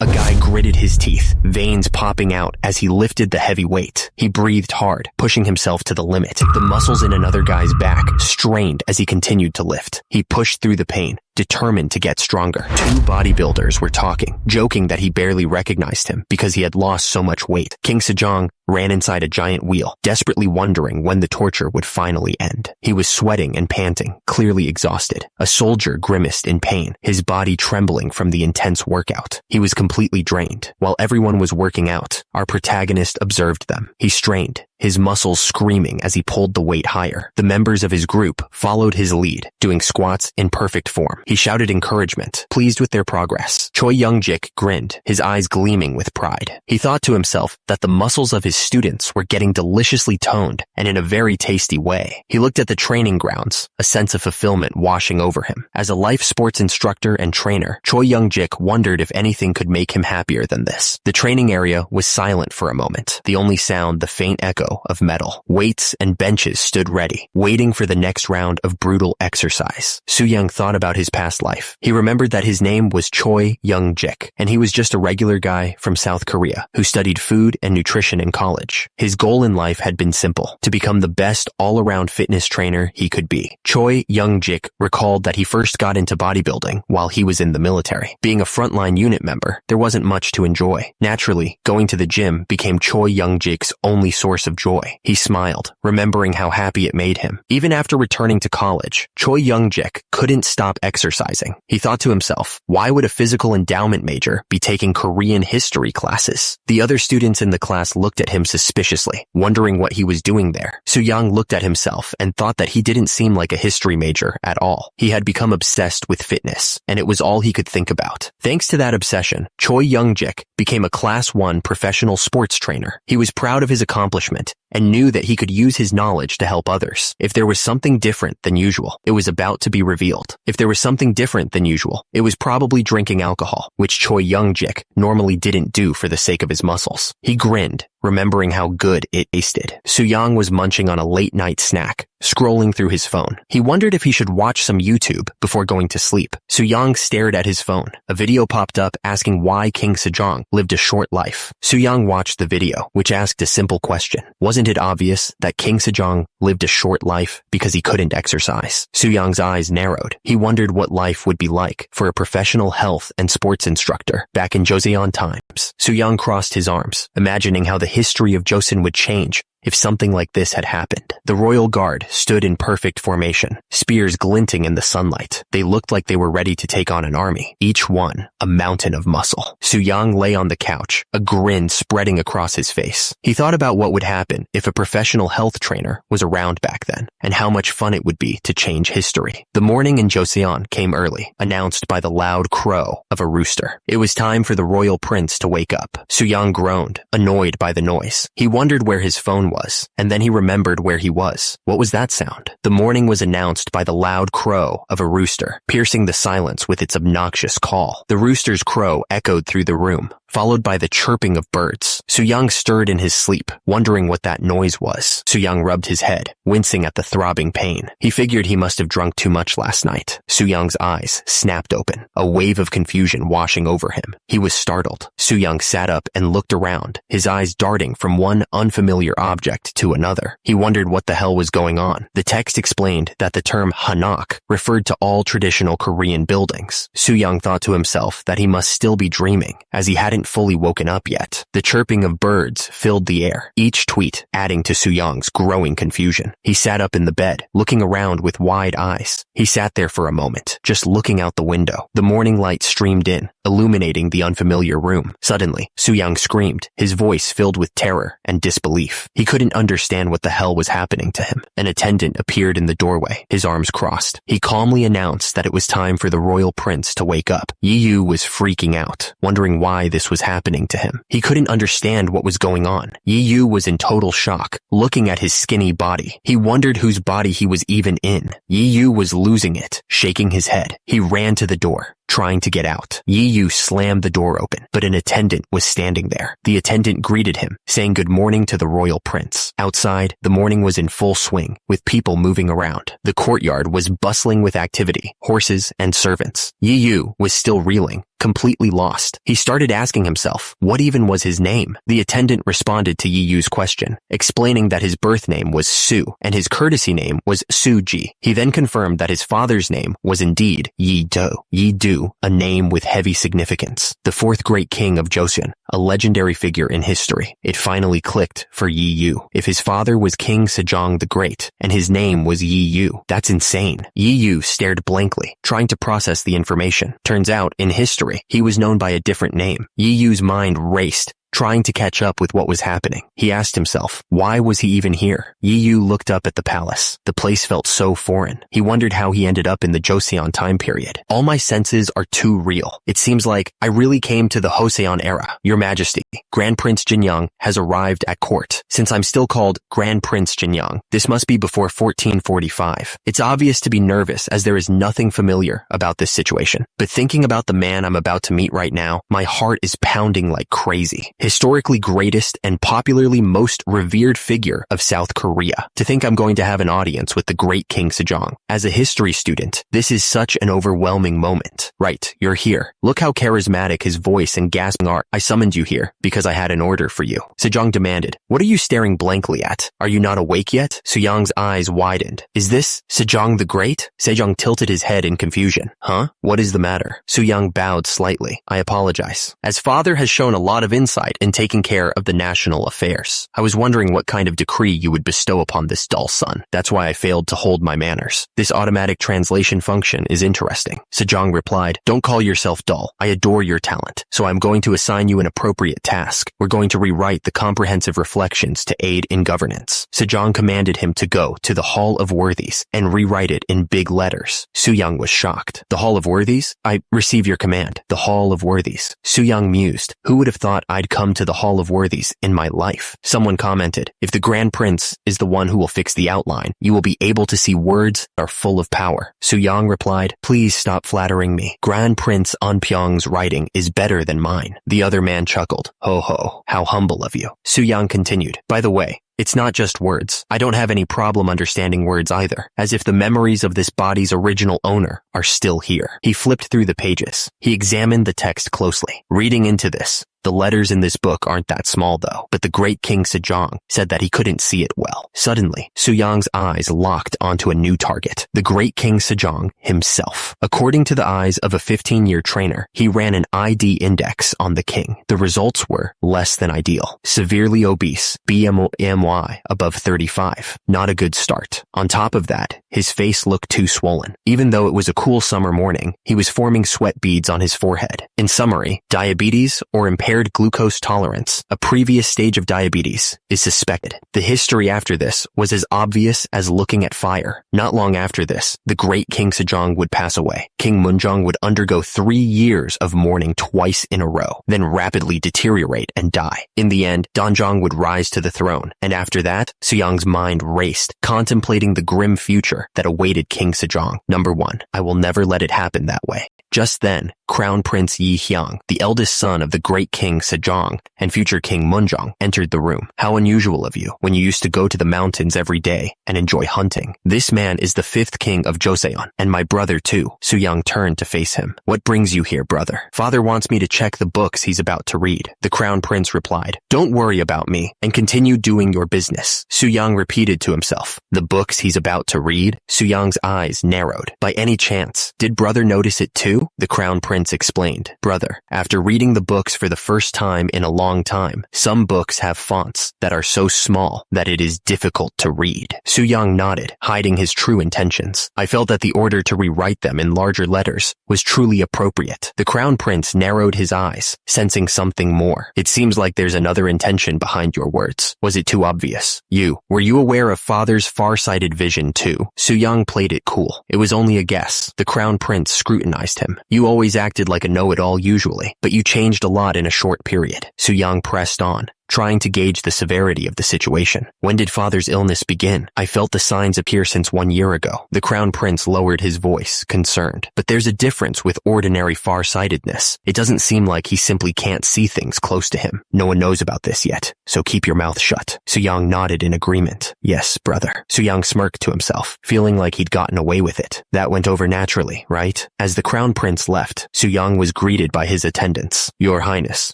A guy gritted his teeth, veins popping out as he lifted the heavy weight. He breathed hard, pushing himself to the limit. The muscles in another guy's back strained as he continued to lift. He pushed through the pain, determined to get stronger. Two bodybuilders were talking, joking that he barely recognized him because he had lost so much weight. King Sejong ran inside a giant wheel, desperately wondering when the torture would finally end. He was sweating and panting, clearly exhausted. A soldier grimaced in pain, his body trembling from the intense workout. He was completely drained. While everyone was working out, our protagonist observed them. He strained, his muscles screaming as he pulled the weight higher. The members of his group followed his lead, doing squats in perfect form. He shouted encouragement, pleased with their progress. Choi Young-jik grinned, his eyes gleaming with pride. He thought to himself that the muscles of his students were getting deliciously toned and in a very tasty way. He looked at the training grounds, a sense of fulfillment washing over him. As a life sports instructor and trainer, Choi Young-jik wondered if anything could make him happier than this. The training area was silent for a moment, the only sound the faint echo of metal. Weights and benches stood ready, waiting for the next round of brutal exercise. Soo-young thought about his past life. He remembered that his name was Choi Young-jik, and he was just a regular guy from South Korea who studied food and nutrition in college. His goal in life had been simple, to become the best all-around fitness trainer he could be. Choi Young-jik recalled that he first got into bodybuilding while he was in the military. Being a frontline unit member, there wasn't much to enjoy. Naturally, going to the gym became Choi Young-jik's only source of joy. He smiled, remembering how happy it made him. Even after returning to college, Choi Young-jik couldn't stop exercising. He thought to himself, why would a physical endowment major be taking Korean history classes? The other students in the class looked at him suspiciously, wondering what he was doing there. Soo-young looked at himself and thought that he didn't seem like a history major at all. He had become obsessed with fitness, and it was all he could think about. Thanks to that obsession, Choi Young-jik became a Class 1 professional sports trainer. He was proud of his accomplishment and knew that he could use his knowledge to help others. If there was something different than usual, it was about to be revealed. If there was something different than usual, it was probably drinking alcohol, which Choi Young-jik normally didn't do for the sake of his muscles. He grinned, remembering how good it tasted. Soo-young was munching on a late-night snack, scrolling through his phone. He wondered if he should watch some YouTube before going to sleep. Soo-young stared at his phone. A video popped up asking why King Sejong lived a short life. Soo-young watched the video, which asked a simple question. Wasn't it obvious that King Sejong lived a short life because he couldn't exercise? Soo-young's eyes narrowed. He wondered what life would be like for a professional health and sports instructor back in Joseon times. Soo-young crossed his arms, imagining how the history of Joseon would change if something like this had happened. The royal guard stood in perfect formation, spears glinting in the sunlight. They looked like they were ready to take on an army, each one a mountain of muscle. Soo-young lay on the couch, a grin spreading across his face. He thought about what would happen if a professional health trainer was around back then, and how much fun it would be to change history. The morning in Joseon came early, announced by the loud crow of a rooster. It was time for the royal prince to wake up. Soo-young groaned, annoyed by the noise. He wondered where his phone was, and then he remembered where he was. What was that sound? The morning was announced by the loud crow of a rooster, piercing the silence with its obnoxious call. The rooster's crow echoed through the room, followed by the chirping of birds. Soo-young stirred in his sleep, wondering what that noise was. Soo-young rubbed his head, wincing at the throbbing pain. He figured he must have drunk too much last night. Soo-young's eyes snapped open, a wave of confusion washing over him. He was startled. Soo-young sat up and looked around, his eyes darting from one unfamiliar object to another. He wondered what the hell was going on. The text explained that the term hanok referred to all traditional Korean buildings. Soo-young thought to himself that he must still be dreaming, as he hadn't fully woken up yet. The chirping of birds filled the air, each tweet adding to Soo-young's growing confusion. He sat up in the bed, looking around with wide eyes. He sat there for a moment, just looking out the window. The morning light streamed in, illuminating the unfamiliar room. Suddenly, Soo-young screamed, his voice filled with terror and disbelief. He couldn't understand what the hell was happening to him. An attendant appeared in the doorway, his arms crossed. He calmly announced that it was time for the royal prince to wake up. Yi-yu was freaking out, wondering why this was happening to him. He couldn't understand what was going on. Yi-yu was in total shock, looking at his skinny body. He wondered whose body he was even in. Yi-yu was losing it, shaking his head. He ran to the door, trying to get out. Yi-yu slammed the door open, but an attendant was standing there. The attendant greeted him, saying good morning to the royal prince. Outside, the morning was in full swing, with people moving around. The courtyard was bustling with activity, horses and servants. Yi-yu was still reeling, completely lost. He started asking himself, what even was his name? The attendant responded to Yi Yu's question, explaining that his birth name was Su, and his courtesy name was Su-ji. He then confirmed that his father's name was indeed Yi-do. Yi-do, a name with heavy significance. The fourth great king of Joseon, a legendary figure in history. It finally clicked for Yi Yu. If his father was King Sejong the Great, and his name was Yi Yu, that's insane. Yi Yu stared blankly, trying to process the information. Turns out, in history, he was known by a different name. Yi Yu's mind raced, trying to catch up with what was happening. He asked himself, why was he even here? Yi Yu looked up at the palace. The place felt so foreign. He wondered how he ended up in the Joseon time period. All my senses are too real. It seems like I really came to the Joseon era. Your Majesty, Grand Prince Jinyoung has arrived at court. Since I'm still called Grand Prince Jinyoung, this must be before 1445. It's obvious to be nervous as there is nothing familiar about this situation. But thinking about the man I'm about to meet right now, my heart is pounding like crazy. Historically greatest and popularly most revered figure of South Korea. To think I'm going to have an audience with the great King Sejong. As a history student, this is such an overwhelming moment. Right, you're here. Look how charismatic his voice and gasping are. I summoned you here because I had an order for you. Sejong demanded. What are you staring blankly at? Are you not awake yet? Suyang's eyes widened. Is this Sejong the Great? Sejong tilted his head in confusion. Huh? What is the matter? Suyang bowed slightly. I apologize. As father has shown a lot of insight in taking care of the national affairs. I was wondering what kind of decree you would bestow upon this dull son. That's why I failed to hold my manners. This automatic translation function is interesting. Sejong replied, don't call yourself dull. I adore your talent. So I'm going to assign you an appropriate task. We're going to rewrite the comprehensive reflections to aid in governance. Sejong commanded him to go to the Hall of Worthies and rewrite it in big letters. Suyang was shocked. The Hall of Worthies? I receive your command. The Hall of Worthies. Suyang mused. Who would have thought I'd come to the Hall of Worthies in my life? Someone commented, if the Grand Prince is the one who will fix the outline, you will be able to see words that are full of power. Suyang replied, please stop flattering me. Grand Prince Anpyeong's writing is better than mine. The other man chuckled. Ho ho, how humble of you. Suyang continued, by the way, it's not just words. I don't have any problem understanding words either, as if the memories of this body's original owner are still here. He flipped through the pages. He examined the text closely. Reading into this, the letters in this book aren't that small though, but the great King Sejong said that he couldn't see it well. Suddenly, Suyang's eyes locked onto a new target, the great King Sejong himself. According to the eyes of a 15-year trainer, he ran an ID index on the king. The results were less than ideal. Severely obese, BMI above 35. Not a good start. On top of that, his face looked too swollen. Even though it was a cool summer morning, he was forming sweat beads on his forehead. In summary, diabetes or impaired glucose tolerance, a previous stage of diabetes, is suspected. The history after this was as obvious as looking at fire. Not long after this, the great King Sejong would pass away. King Munjong would undergo 3 years of mourning twice in a row, then rapidly deteriorate and die. In the end, Donjong would rise to the throne, and after that, Suyang's mind raced, contemplating the grim future that awaited King Sejong. Number 1. I will never let it happen that way. Just then, Crown Prince Yi Hyang, the eldest son of the great King Sejong and future King Munjong, entered the room. How unusual of you, when you used to go to the mountains every day and enjoy hunting. This man is the 5th king of Joseon, and my brother too. Suyang turned to face him. What brings you here, brother? Father wants me to check the books he's about to read. The Crown Prince replied, don't worry about me, and continue doing your business. Suyang repeated to himself, the books he's about to read? Suyang's eyes narrowed. By any chance, did brother notice it too? The Crown Prince explained, brother, after reading the books for the first time in a long time, some books have fonts that are so small that it is difficult to read. Suyang nodded, hiding his true intentions. I felt that the order to rewrite them in larger letters was truly appropriate. The Crown Prince narrowed his eyes, sensing something more. It seems like there's another intention behind your words. Was it too obvious? Were you aware of father's far-sighted vision too? Suyang played it cool. It was only a guess. The Crown Prince scrutinized him. You always acted like a know-it-all usually, but you changed a lot in a short period. Suyang pressed on. trying to gauge the severity of the situation. When did father's illness begin? I felt the signs appear since 1 year ago. The crown prince lowered his voice, concerned. But there's a difference with ordinary farsightedness. It doesn't seem like he simply can't see things close to him. No one knows about this yet, so keep your mouth shut. Suyang nodded in agreement. Yes, brother. Suyang smirked to himself, feeling like he'd gotten away with it. That went over naturally, right? As the crown prince left, Suyang was greeted by his attendants. Your Highness,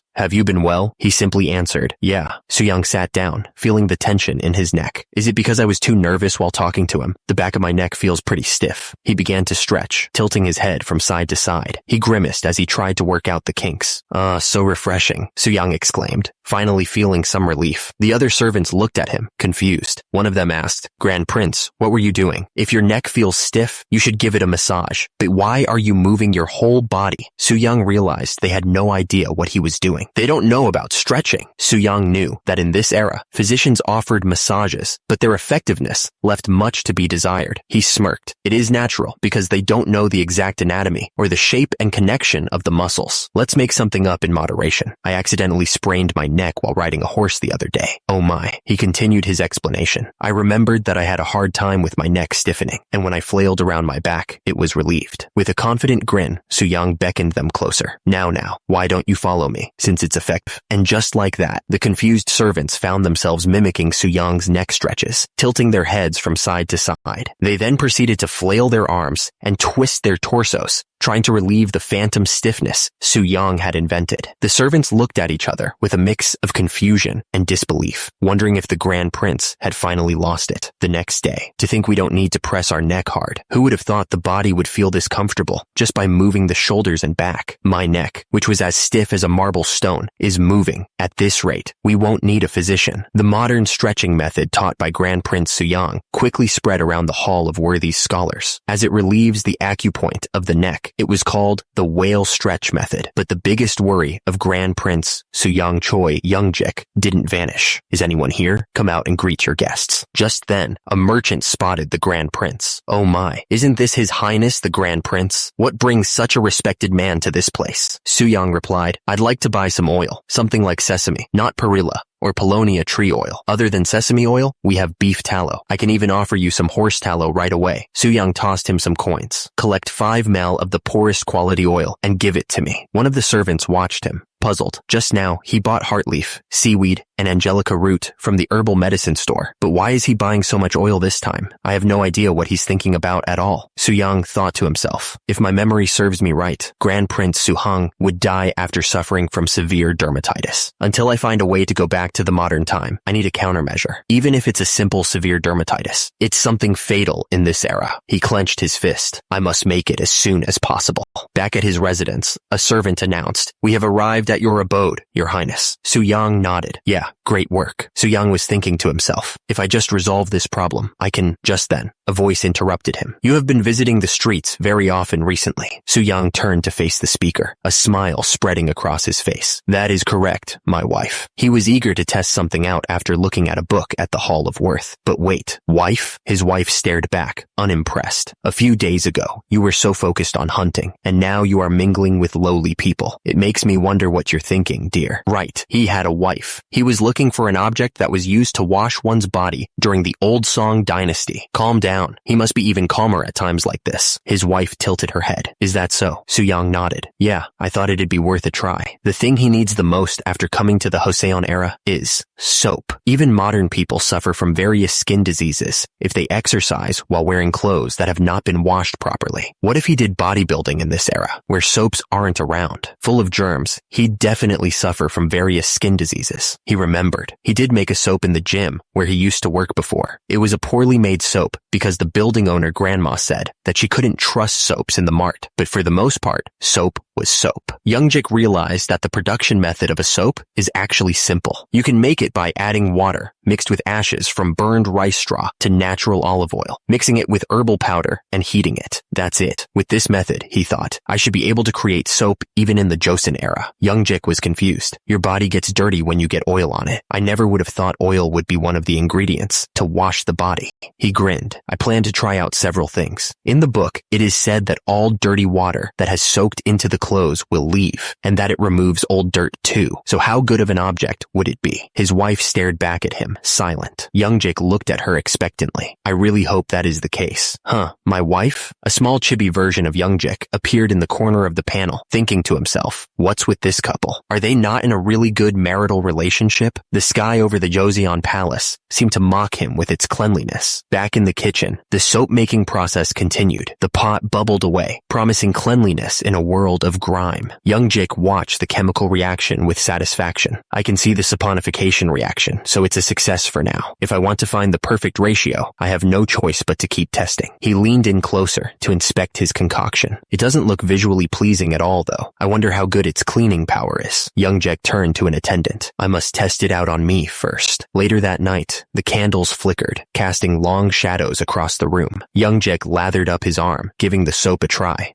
have you been well? He simply answered, yeah. Suyang sat down, feeling the tension in his neck. Is it because I was too nervous while talking to him? The back of my neck feels pretty stiff. He began to stretch, tilting his head from side to side. He grimaced as he tried to work out the kinks. So refreshing, Suyang exclaimed, finally feeling some relief. The other servants looked at him, confused. One of them asked, Grand Prince, what were you doing? If your neck feels stiff, you should give it a massage. But why are you moving your whole body? Suyang realized they had no idea what he was doing. They don't know about stretching. Suyang knew that in this era, physicians offered massages, but their effectiveness left much to be desired. He smirked. It is natural because they don't know the exact anatomy or the shape and connection of the muscles. Let's make something up in moderation. I accidentally sprained my neck while riding a horse the other day. Oh my. He continued his explanation. I remembered that I had a hard time with my neck stiffening, and when I flailed around my back, it was relieved. With a confident grin, Suyang beckoned them closer. Now, why don't you follow me, since it's effective? And just like that, the confused servants found themselves mimicking Suyang's neck stretches, tilting their heads from side to side. They then proceeded to flail their arms and twist their torsos, trying to relieve the phantom stiffness Suyang had invented. The servants looked at each other with a mix of confusion and disbelief, wondering if the Grand Prince had finally lost it. The next day, to think we don't need to press our neck hard. Who would have thought the body would feel this comfortable just by moving the shoulders and back? My neck, which was as stiff as a marble stone, is moving. At this rate, we won't need a physician. The modern stretching method taught by Grand Prince Suyang quickly spread around the hall of worthy scholars. As it relieves the acupoint of the neck, it was called the whale stretch method. But the biggest worry of Grand Prince Suyang Choi Youngjik didn't vanish. Is anyone here? Come out and greet your guests. Just then, a merchant spotted the Grand Prince. Oh my, isn't this His Highness the Grand Prince? What brings such a respected man to this place? Suyang replied, I'd like to buy some oil, something like sesame, not perilla or Paulownia tree oil. Other than sesame oil, we have beef tallow. I can even offer you some horse tallow right away. Suyang tossed him some coins. Collect 5 ml of the poorest quality oil and give it to me. One of the servants watched him, puzzled. Just now, he bought heartleaf, seaweed, and angelica root from the herbal medicine store. But why is he buying so much oil this time? I have no idea what he's thinking about at all. Suyang thought to himself, if my memory serves me right, Grand Prince Suhang would die after suffering from severe dermatitis. Until I find a way to go back to the modern time, I need a countermeasure. Even if it's a simple severe dermatitis, it's something fatal in this era. He clenched his fist. I must make it as soon as possible. Back at his residence, a servant announced, we have arrived at your abode, Your Highness. Suyang nodded. Yeah, great work. Suyang was thinking to himself, if I just resolve this problem, I can. Just then, a voice interrupted him. You have been visiting the streets very often recently. Suyang turned to face the speaker, a smile spreading across his face. That is correct, my wife. He was eager to test something out after looking at a book at the Hall of Worth. But wait, wife? His wife stared back, unimpressed. A few days ago, you were so focused on hunting, and now you are mingling with lowly people. It makes me wonder what you're thinking, dear. Right, he had a wife. He was looking for an object that was used to wash one's body during the Old Song dynasty. Calm down. He must be even calmer at times like this. His wife tilted her head. Is that so? Suyang nodded. Yeah, I thought it'd be worth a try. The thing he needs the most after coming to the Joseon era is soap. Even modern people suffer from various skin diseases if they exercise while wearing clothes that have not been washed properly. What if he did bodybuilding in this era, where soaps aren't around? Full of germs, he'd definitely suffer from various skin diseases. He remembered. He did make a soap in the gym where he used to work before. It was a poorly made soap because the building owner grandma said that she couldn't trust soaps in the mart, but for the most part, soap was soap. Youngjik realized that the production method of a soap is actually simple. You can make it by adding water mixed with ashes from burned rice straw to natural olive oil, mixing it with herbal powder and heating it. That's it. With this method, he thought, I should be able to create soap even in the Joseon era. Youngjik was confused. Your body gets dirty when you get oil on it. I never would have thought oil would be one of the ingredients to wash the body. He grinned. I plan to try out several things. In the book, it is said that all dirty water that has soaked into the clothes will leave, and that it removes old dirt too. So how good of an object would it be? His wife stared back at him, silent. Youngjik looked at her expectantly. I really hope that is the case. Huh, my wife? A small chibi version of Youngjik appeared in the corner of the panel, thinking to himself, what's with this couple? Are they not in a really good marital relationship? The sky over the Joseon Palace seemed to mock him with its cleanliness. Back in the kitchen, the soap-making process continued. The pot bubbled away, promising cleanliness in a world of grime. Youngjik watched the chemical reaction with satisfaction. I can see the saponification reaction, so it's a success for now. If I want to find the perfect ratio, I have no choice but to keep testing. He leaned in closer to inspect his concoction. It doesn't look visually pleasing at all, though. I wonder how good its cleaning power is. Youngjik turned to an attendant. I must test it out on me first. Later that night, the candles flickered, casting long shadows across the room. Youngjik lathered up his arm, giving the soap a try.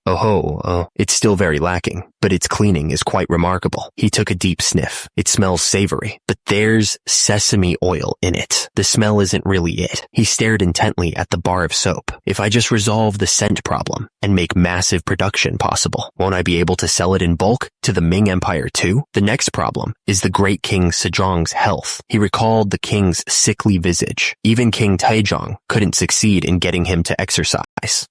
It's still very lacking, but its cleaning is quite remarkable. He took a deep sniff. It smells savory, but there's sesame oil in it. The smell isn't really it. He stared intently at the bar of soap. If I just resolve the scent problem and make massive production possible, won't I be able to sell it in bulk to the Ming Empire too? The next problem is the great King Sejong's health. He recalled the king's sickly visage. Even King Taejong couldn't succeed in getting him to exercise.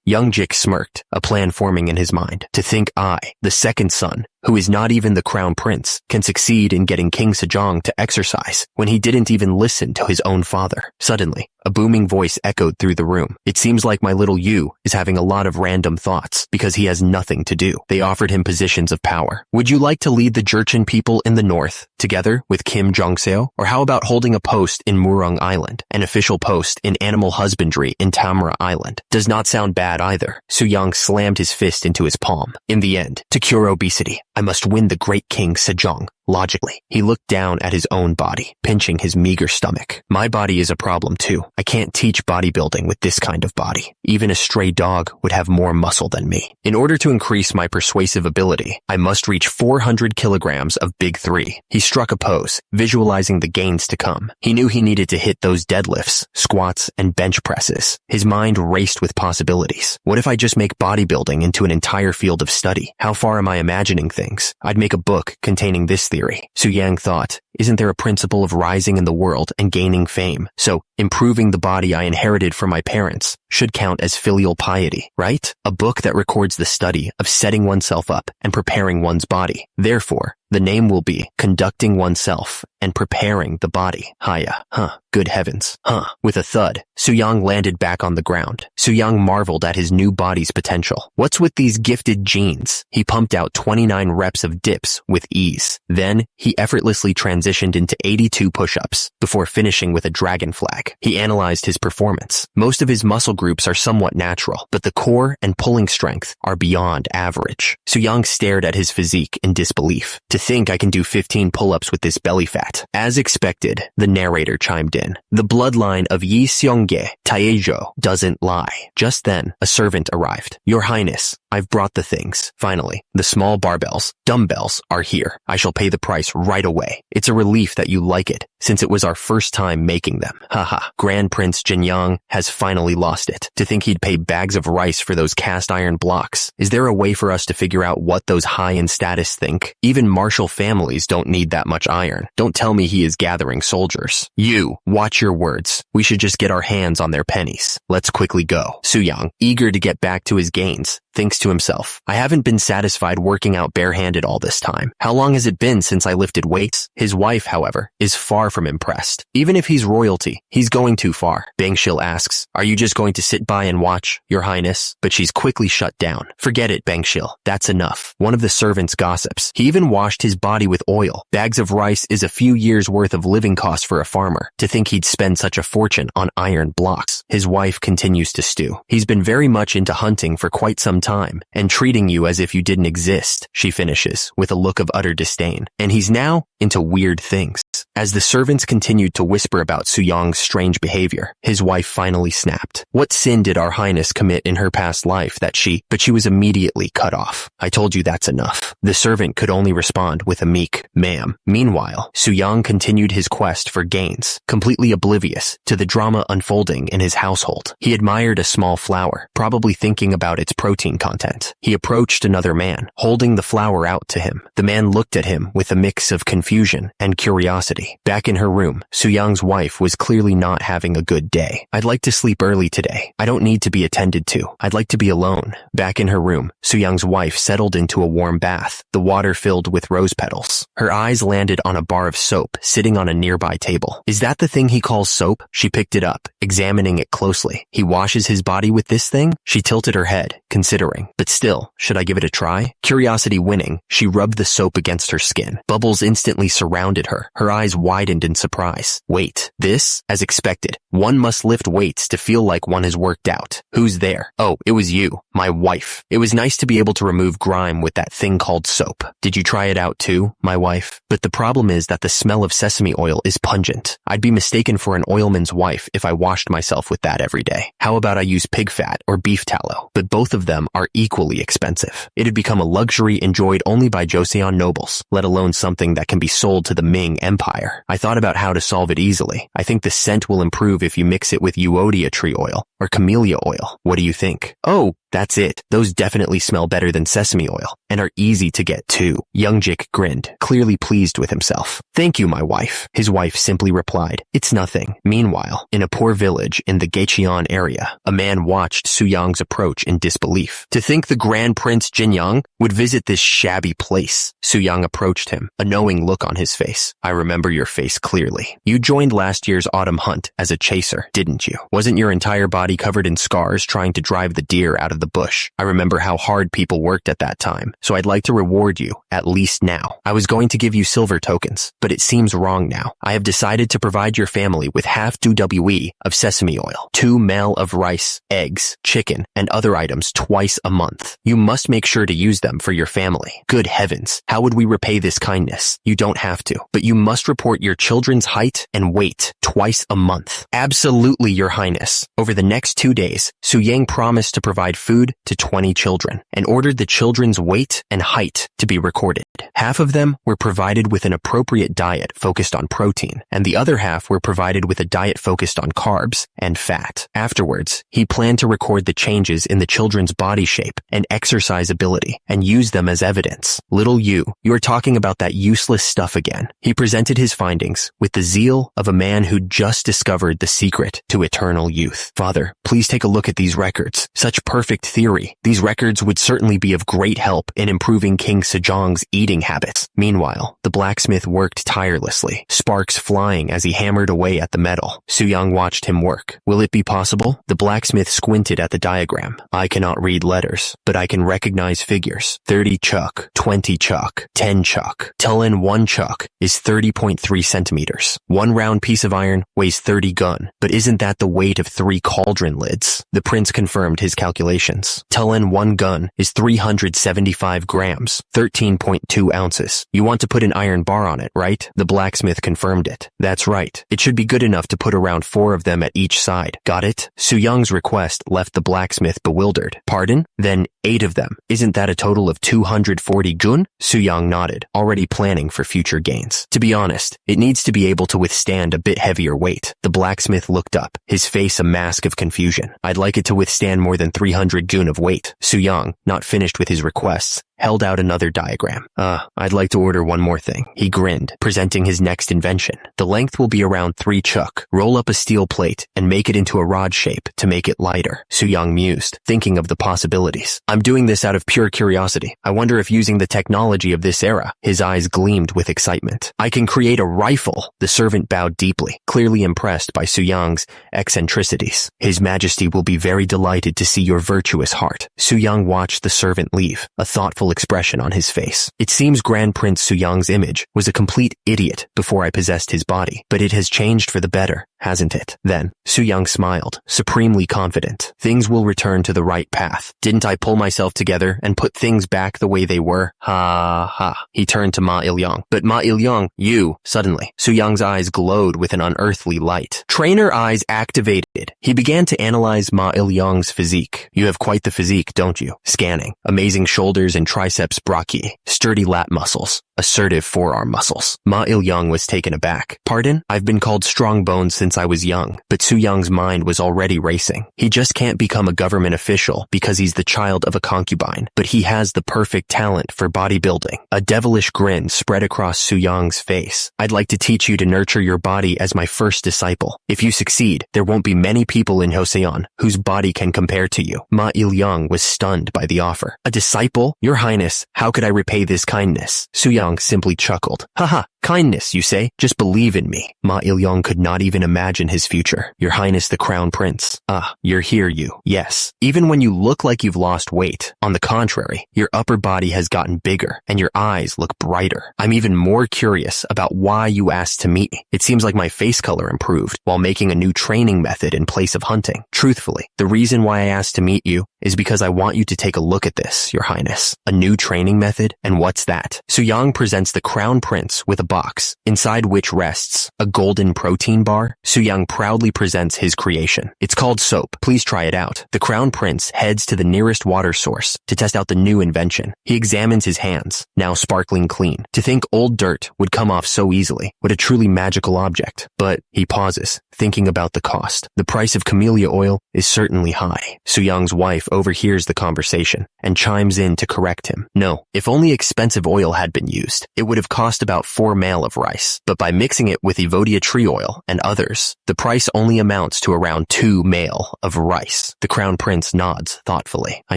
Youngjik smirked, a plan forming in his mind. To think I, the second son, who is not even the crown prince, can succeed in getting King Sejong to exercise when he didn't even listen to his own father. Suddenly, a booming voice echoed through the room. It seems like my little Yu is having a lot of random thoughts because he has nothing to do. They offered him positions of power. Would you like to lead the Jurchen people in the north, together with Kim Jong-seo? Or how about holding a post in Murong Island, an official post in animal husbandry in Tamra Island? Does not sound bad either. Soo-young slammed his fist into his palm. In the end, to cure obesity, I must win the great King Sejong. Logically, he looked down at his own body, pinching his meager stomach. My body is a problem too. I can't teach bodybuilding with this kind of body. Even a stray dog would have more muscle than me. In order to increase my persuasive ability, I must reach 400 kilograms of Big 3. He struck a pose, visualizing the gains to come. He knew he needed to hit those deadlifts, squats, and bench presses. His mind raced with possibilities. What if I just make bodybuilding into an entire field of study? How far am I imagining things? I'd make a book containing this theory. Soo-yang thought, isn't there a principle of rising in the world and gaining fame? So, improving the body I inherited from my parents should count as filial piety, right? A book that records the study of setting oneself up and preparing one's body. Therefore, the name will be Conducting Oneself and Preparing the Body. Haya. Good heavens. With a thud, Soo-young landed back on the ground. Soo-young marveled at his new body's potential. What's with these gifted genes? He pumped out 29 reps of dips with ease. Then, he effortlessly transitioned into 82 push-ups before finishing with a dragon flag. He analyzed his performance. Most of his muscle groups are somewhat natural, but the core and pulling strength are beyond average. Soo-young stared at his physique in disbelief. To think I can do 15 pull-ups with this belly fat. As expected, the narrator chimed in. The bloodline of Yi Seongge, Taejo, doesn't lie. Just then, a servant arrived. Your Highness, I've brought the things. Finally, the small barbells, dumbbells, are here. I shall pay the price right away. It's a relief that you like it, since it was our first time making them. Haha. Grand Prince Jinyang has finally lost it. To think he'd pay bags of rice for those cast iron blocks. Is there a way for us to figure out what those high in status think? Even martial families don't need that much iron. Don't tell me he is gathering soldiers. You, watch your words. We should just get our hands on their pennies. Let's quickly go. Soo-young, eager to get back to his gains, thinks to himself, I haven't been satisfied working out barehanded all this time. How long has it been since I lifted weights? His wife, however, is far from impressed. Even if he's royalty, he's going too far. Bangshil asks, are you just going to sit by and watch, Your Highness? But she's quickly shut down. Forget it, Bangshil. That's enough. One of the servants gossips. He even washed his body with oil. Bags of rice is a few years' worth of living costs for a farmer. To think he'd spend such a fortune on iron blocks. His wife continues to stew. He's been very much into hunting for quite some time, and treating you as if you didn't exist, she finishes, with a look of utter disdain. And he's now into weird things. As the servants continued to whisper about Suyang's strange behavior, his wife finally snapped. What sin did our highness commit in her past life that but she was immediately cut off. I told you that's enough. The servant could only respond with a meek, ma'am. Meanwhile, Suyang continued his quest for gains, completely oblivious to the drama unfolding in his household. He admired a small flower, probably thinking about its protein content. He approached another man, holding the flower out to him. The man looked at him with a mix of confusion and curiosity. Back in her room, Suyang's wife was clearly not having a good day. I'd like to sleep early today. I don't need to be attended to. I'd like to be alone. Back in her room, Suyang's wife settled into a warm bath, the water filled with rose petals. Her eyes landed on a bar of soap sitting on a nearby table. Is that the thing he calls soap? She picked it up, examining it closely. He washes his body with this thing? She tilted her head, considering. But still, should I give it a try? Curiosity winning, she rubbed the soap against her skin. Bubbles instantly surrounded her. Her eyes widened in surprise. Wait, this? As expected, one must lift weights to feel like one has worked out. Who's there? Oh, it was you, my wife. It was nice to be able to remove grime with that thing called soap. Did you try it out too, my wife? But the problem is that the smell of sesame oil is pungent. I'd be mistaken for an oilman's wife if I washed myself with that every day. How about I use pig fat or beef tallow? But both of them are equally expensive. It had become a luxury enjoyed only by Joseon nobles, let alone something that can be sold to the Ming Empire. I thought about how to solve it easily. I think the scent will improve if you mix it with euodia tree oil or camellia oil. What do you think? Oh, that's it. Those definitely smell better than sesame oil and are easy to get too. Youngjik grinned, clearly pleased with himself. Thank you, my wife. His wife simply replied, it's nothing. Meanwhile, in a poor village in the Gaicheon area, a man watched Suyang's approach in disbelief. To think the Grand Prince Jinyang would visit this shabby place. Suyang approached him, a knowing look on his face. I remember your face clearly. You joined last year's autumn hunt as a chaser, didn't you? Wasn't your entire body covered in scars trying to drive the deer out of the bush? I remember how hard people worked at that time, so I'd like to reward you, at least now. I was going to give you silver tokens, but it seems wrong now. I have decided to provide your family with half 2 WE of sesame oil, 2 mel of rice, eggs, chicken, and other items twice a month. You must make sure to use them for your family. Good heavens, how would we repay this kindness? You don't have to, but you must report your children's height and weight twice a month. Absolutely, Your Highness. Over the next 2 days, Suyang promised to provide food to 20 children and ordered the children's weight and height to be recorded. Half of them were provided with an appropriate diet focused on protein, and the other half were provided with a diet focused on carbs and fat. Afterwards, he planned to record the changes in the children's body shape and exercise ability and use them as evidence. Little you are talking about that useless stuff again. He presented his findings with the zeal of a man who'd just discovered the secret to eternal youth. Father, please take a look at these records. Such perfect theory. These records would certainly be of great help in improving King Sejong's eating habits. Meanwhile, the blacksmith worked tirelessly, sparks flying as he hammered away at the metal. Suyang watched him work. Will it be possible? The blacksmith squinted at the diagram. I cannot read letters, but I can recognize figures. 30 chuk, 20 chuk, 10 chuk. Tell in 1 chuk is 30.3 centimeters. 1 round piece of iron weighs 30 gun, but isn't that the weight of 3 cauldron lids? The prince confirmed his calculations. Tell in 1 gun is 375 grams, 13.2 ounces. You want to put an iron bar on it, right? The blacksmith confirmed it. That's right. It should be good enough to put around 4 of them at each side. Got it? Suyang's request left the blacksmith bewildered. Pardon? Then 8 of them. Isn't that a total of 240 gun? Suyang nodded, already planning for future gains. To be honest, it needs to be able to withstand a bit heavier weight. The blacksmith looked up, his face a mask of confusion. I'd like it to withstand more than 300 gun of weight. Suyang, not finished with his requests, held out another diagram. I'd like to order one more thing. He grinned, presenting his next invention. The length will be around 3 chuk. Roll up a steel plate and make it into a rod shape to make it lighter. Suyang mused, thinking of the possibilities. I'm doing this out of pure curiosity. I wonder if using the technology of this era, his eyes gleamed with excitement. I can create a rifle. The servant bowed deeply, clearly impressed by Suyang's eccentricities. His Majesty will be very delighted to see your virtuous heart. Suyang watched the servant leave, a thoughtful expression on his face. It seems Grand Prince Suyang's image was a complete idiot before I possessed his body, but it has changed for the better. hasn't it? Then, Su Yang smiled, supremely confident. Things will return to the right path. Didn't I pull myself together and put things back the way they were? Ha ha. He turned to Ma Il-yang. But Ma Il-yang, you, suddenly, Su Yang's eyes glowed with an unearthly light. Trainer eyes activated. He began to analyze Ma Il-yang's physique. You have quite the physique, don't you? Scanning. Amazing shoulders and triceps brachii. Sturdy lat muscles. Assertive forearm muscles. Ma Il-yang was taken aback. Pardon? I've been called strong bones since I was young, but Su Yang's mind was already racing. He just can't become a government official because he's the child of a concubine, but he has the perfect talent for bodybuilding. A devilish grin spread across Su Yang's face. I'd like to teach you to nurture your body as my first disciple. If you succeed, there won't be many people in Joseon whose body can compare to you. Ma Il-yang was stunned by the offer. A disciple? Your Highness, how could I repay this kindness? Su Yang simply chuckled. Haha, kindness, you say? Just believe in me. Ma Il-yang could not even imagine his future. Your Highness the Crown Prince. Ah, you're here, you. Yes. Even when you look like you've lost weight, on the contrary, your upper body has gotten bigger and your eyes look brighter. I'm even more curious about why you asked to meet me. It seems like my face color improved while making a new training method in place of hunting. Truthfully, the reason why I asked to meet you is because I want you to take a look at this, Your Highness. A new training method? And what's that? Su Yang presents the Crown Prince with a box, inside which rests a golden protein bar. Su Yang proudly presents his creation. It's called soap. Please try it out. The Crown Prince heads to the nearest water source to test out the new invention. He examines his hands, now sparkling clean. To think old dirt would come off so easily. What a truly magical object. But he pauses, thinking about the cost. The price of camellia oil is certainly high. Su Yang's wife overhears the conversation and chimes in to correct him. No, if only expensive oil had been used, it would have cost about 4 male of rice. But by mixing it with Evodia tree oil and others, the price only amounts to around 2 male of rice. The Crown Prince nods thoughtfully. I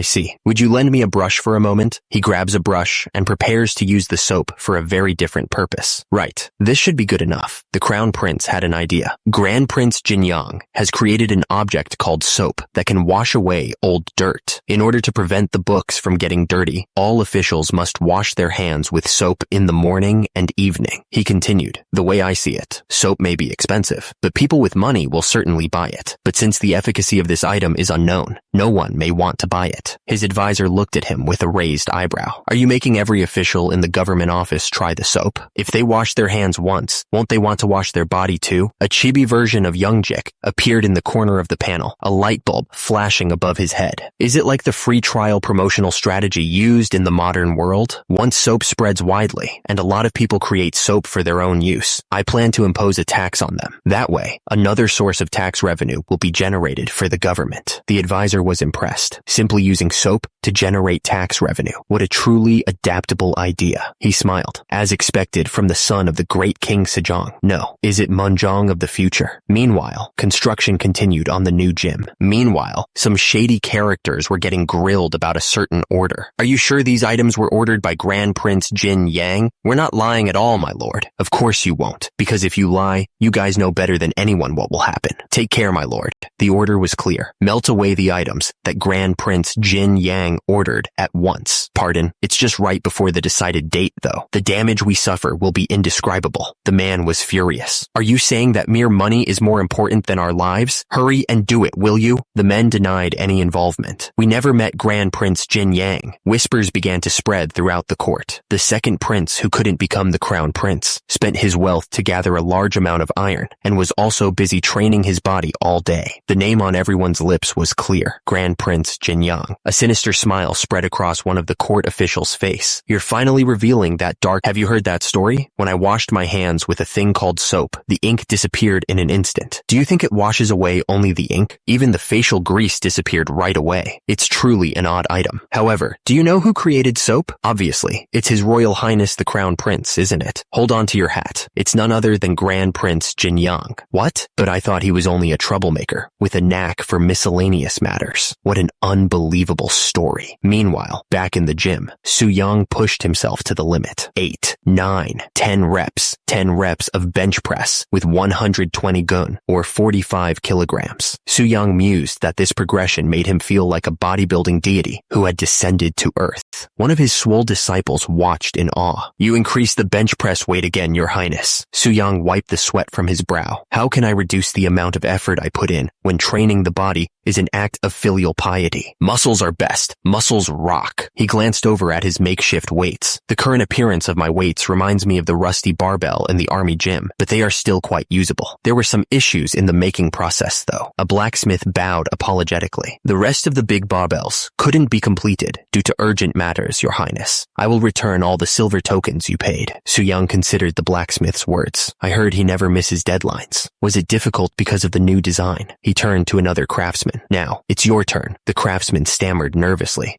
see. Would you lend me a brush for a moment? He grabs a brush and prepares to use the soap for a very different purpose. Right. This should be good enough. The Crown Prince had an idea. Grand Prince Jinyang has created an object called soap that can wash away old dirt. In order to prevent the books from getting dirty, all officials must wash their hands with soap in the morning and evening. He continued, the way I see it, soap may be expensive, but people with money will certainly buy it. But since the efficacy of this item is unknown, no one may want to buy it. His advisor looked at him with a raised eyebrow. Are you making every official in the government office try the soap? If they wash their hands once, won't they want to wash their body too? A chibi version of Youngjik appeared in the corner of the panel, a light bulb flashing above his head. Is it like the free trial promotional strategy used in the modern world? Once soap spreads widely, and a lot of people create soap for their own use, I plan to impose a tax on them. That way, another source of tax revenue will be generated for the government. The advisor was impressed. Simply using soap to generate tax revenue. What a truly adaptable idea. He smiled, as expected from the son of the great King Sejong. No, is it Munjong of the future? Meanwhile, construction continued on the new gym. Meanwhile, some shady characters were getting grilled about a certain order. Are you sure these items were ordered by Grand Prince Jin Yang? We're not lying at all, my lord. Of course you won't, because if you lie, you guys know better than anyone what will happen. Take care, my lord. The order was clear. Melt away the items that Grand Prince Jin Yang ordered at once. Pardon, it's just right before the decided date, though. The damage we suffer will be indescribable. The man was furious. Are you saying that mere money is more important than our lives? Hurry and do it, will you? The men denied any involvement. We never met Grand Prince Jin Yang. Whispers began to spread throughout the court. The second prince who couldn't become the crown prince spent his wealth to gather a large amount of iron and was also busy training his body all day. The name on everyone's lips was clear. Grand Prince Jin Yang. A sinister smile spread across one of the court officials' face. You're finally revealing that dark. Have you heard that story? When I washed my hands with a thing called soap, the ink disappeared in an instant. Do you think it washes away only the ink? Even the facial grease disappeared right away. It's truly an odd item. However, do you know who created soap? Obviously, it's His Royal Highness the Crown Prince, isn't it? Hold on to your hat. It's none other than Grand Prince Jin Yang. What? But I thought he was only a troublemaker with a knack for miscellaneous matters. What an unbelievable story. Meanwhile, back in the gym, Su Yang pushed himself to the limit. 8, 9, 10 reps. 10 reps of bench press with 120 gun, or 45 kilograms. Soo-young mused that this progression made him feel like a bodybuilding deity who had descended to earth. One of his swole disciples watched in awe. "You increased the bench press weight again, Your Highness." Soo-young wiped the sweat from his brow. "How can I reduce the amount of effort I put in when training the body is an act of filial piety? Muscles are best. Muscles rock." He glanced over at his makeshift weights. "The current appearance of my weights reminds me of the rusty barbell in the army gym, but they are still quite usable. There were some issues in the making process, though." A blacksmith bowed apologetically. "The rest of the big barbells couldn't be completed due to urgent matters, Your Highness. I will return all the silver tokens you paid." Soo-young considered the blacksmith's words. "I heard he never misses deadlines. Was it difficult because of the new design?" He turned to another craftsman. "Now, it's your turn." The craftsman stammered nervously.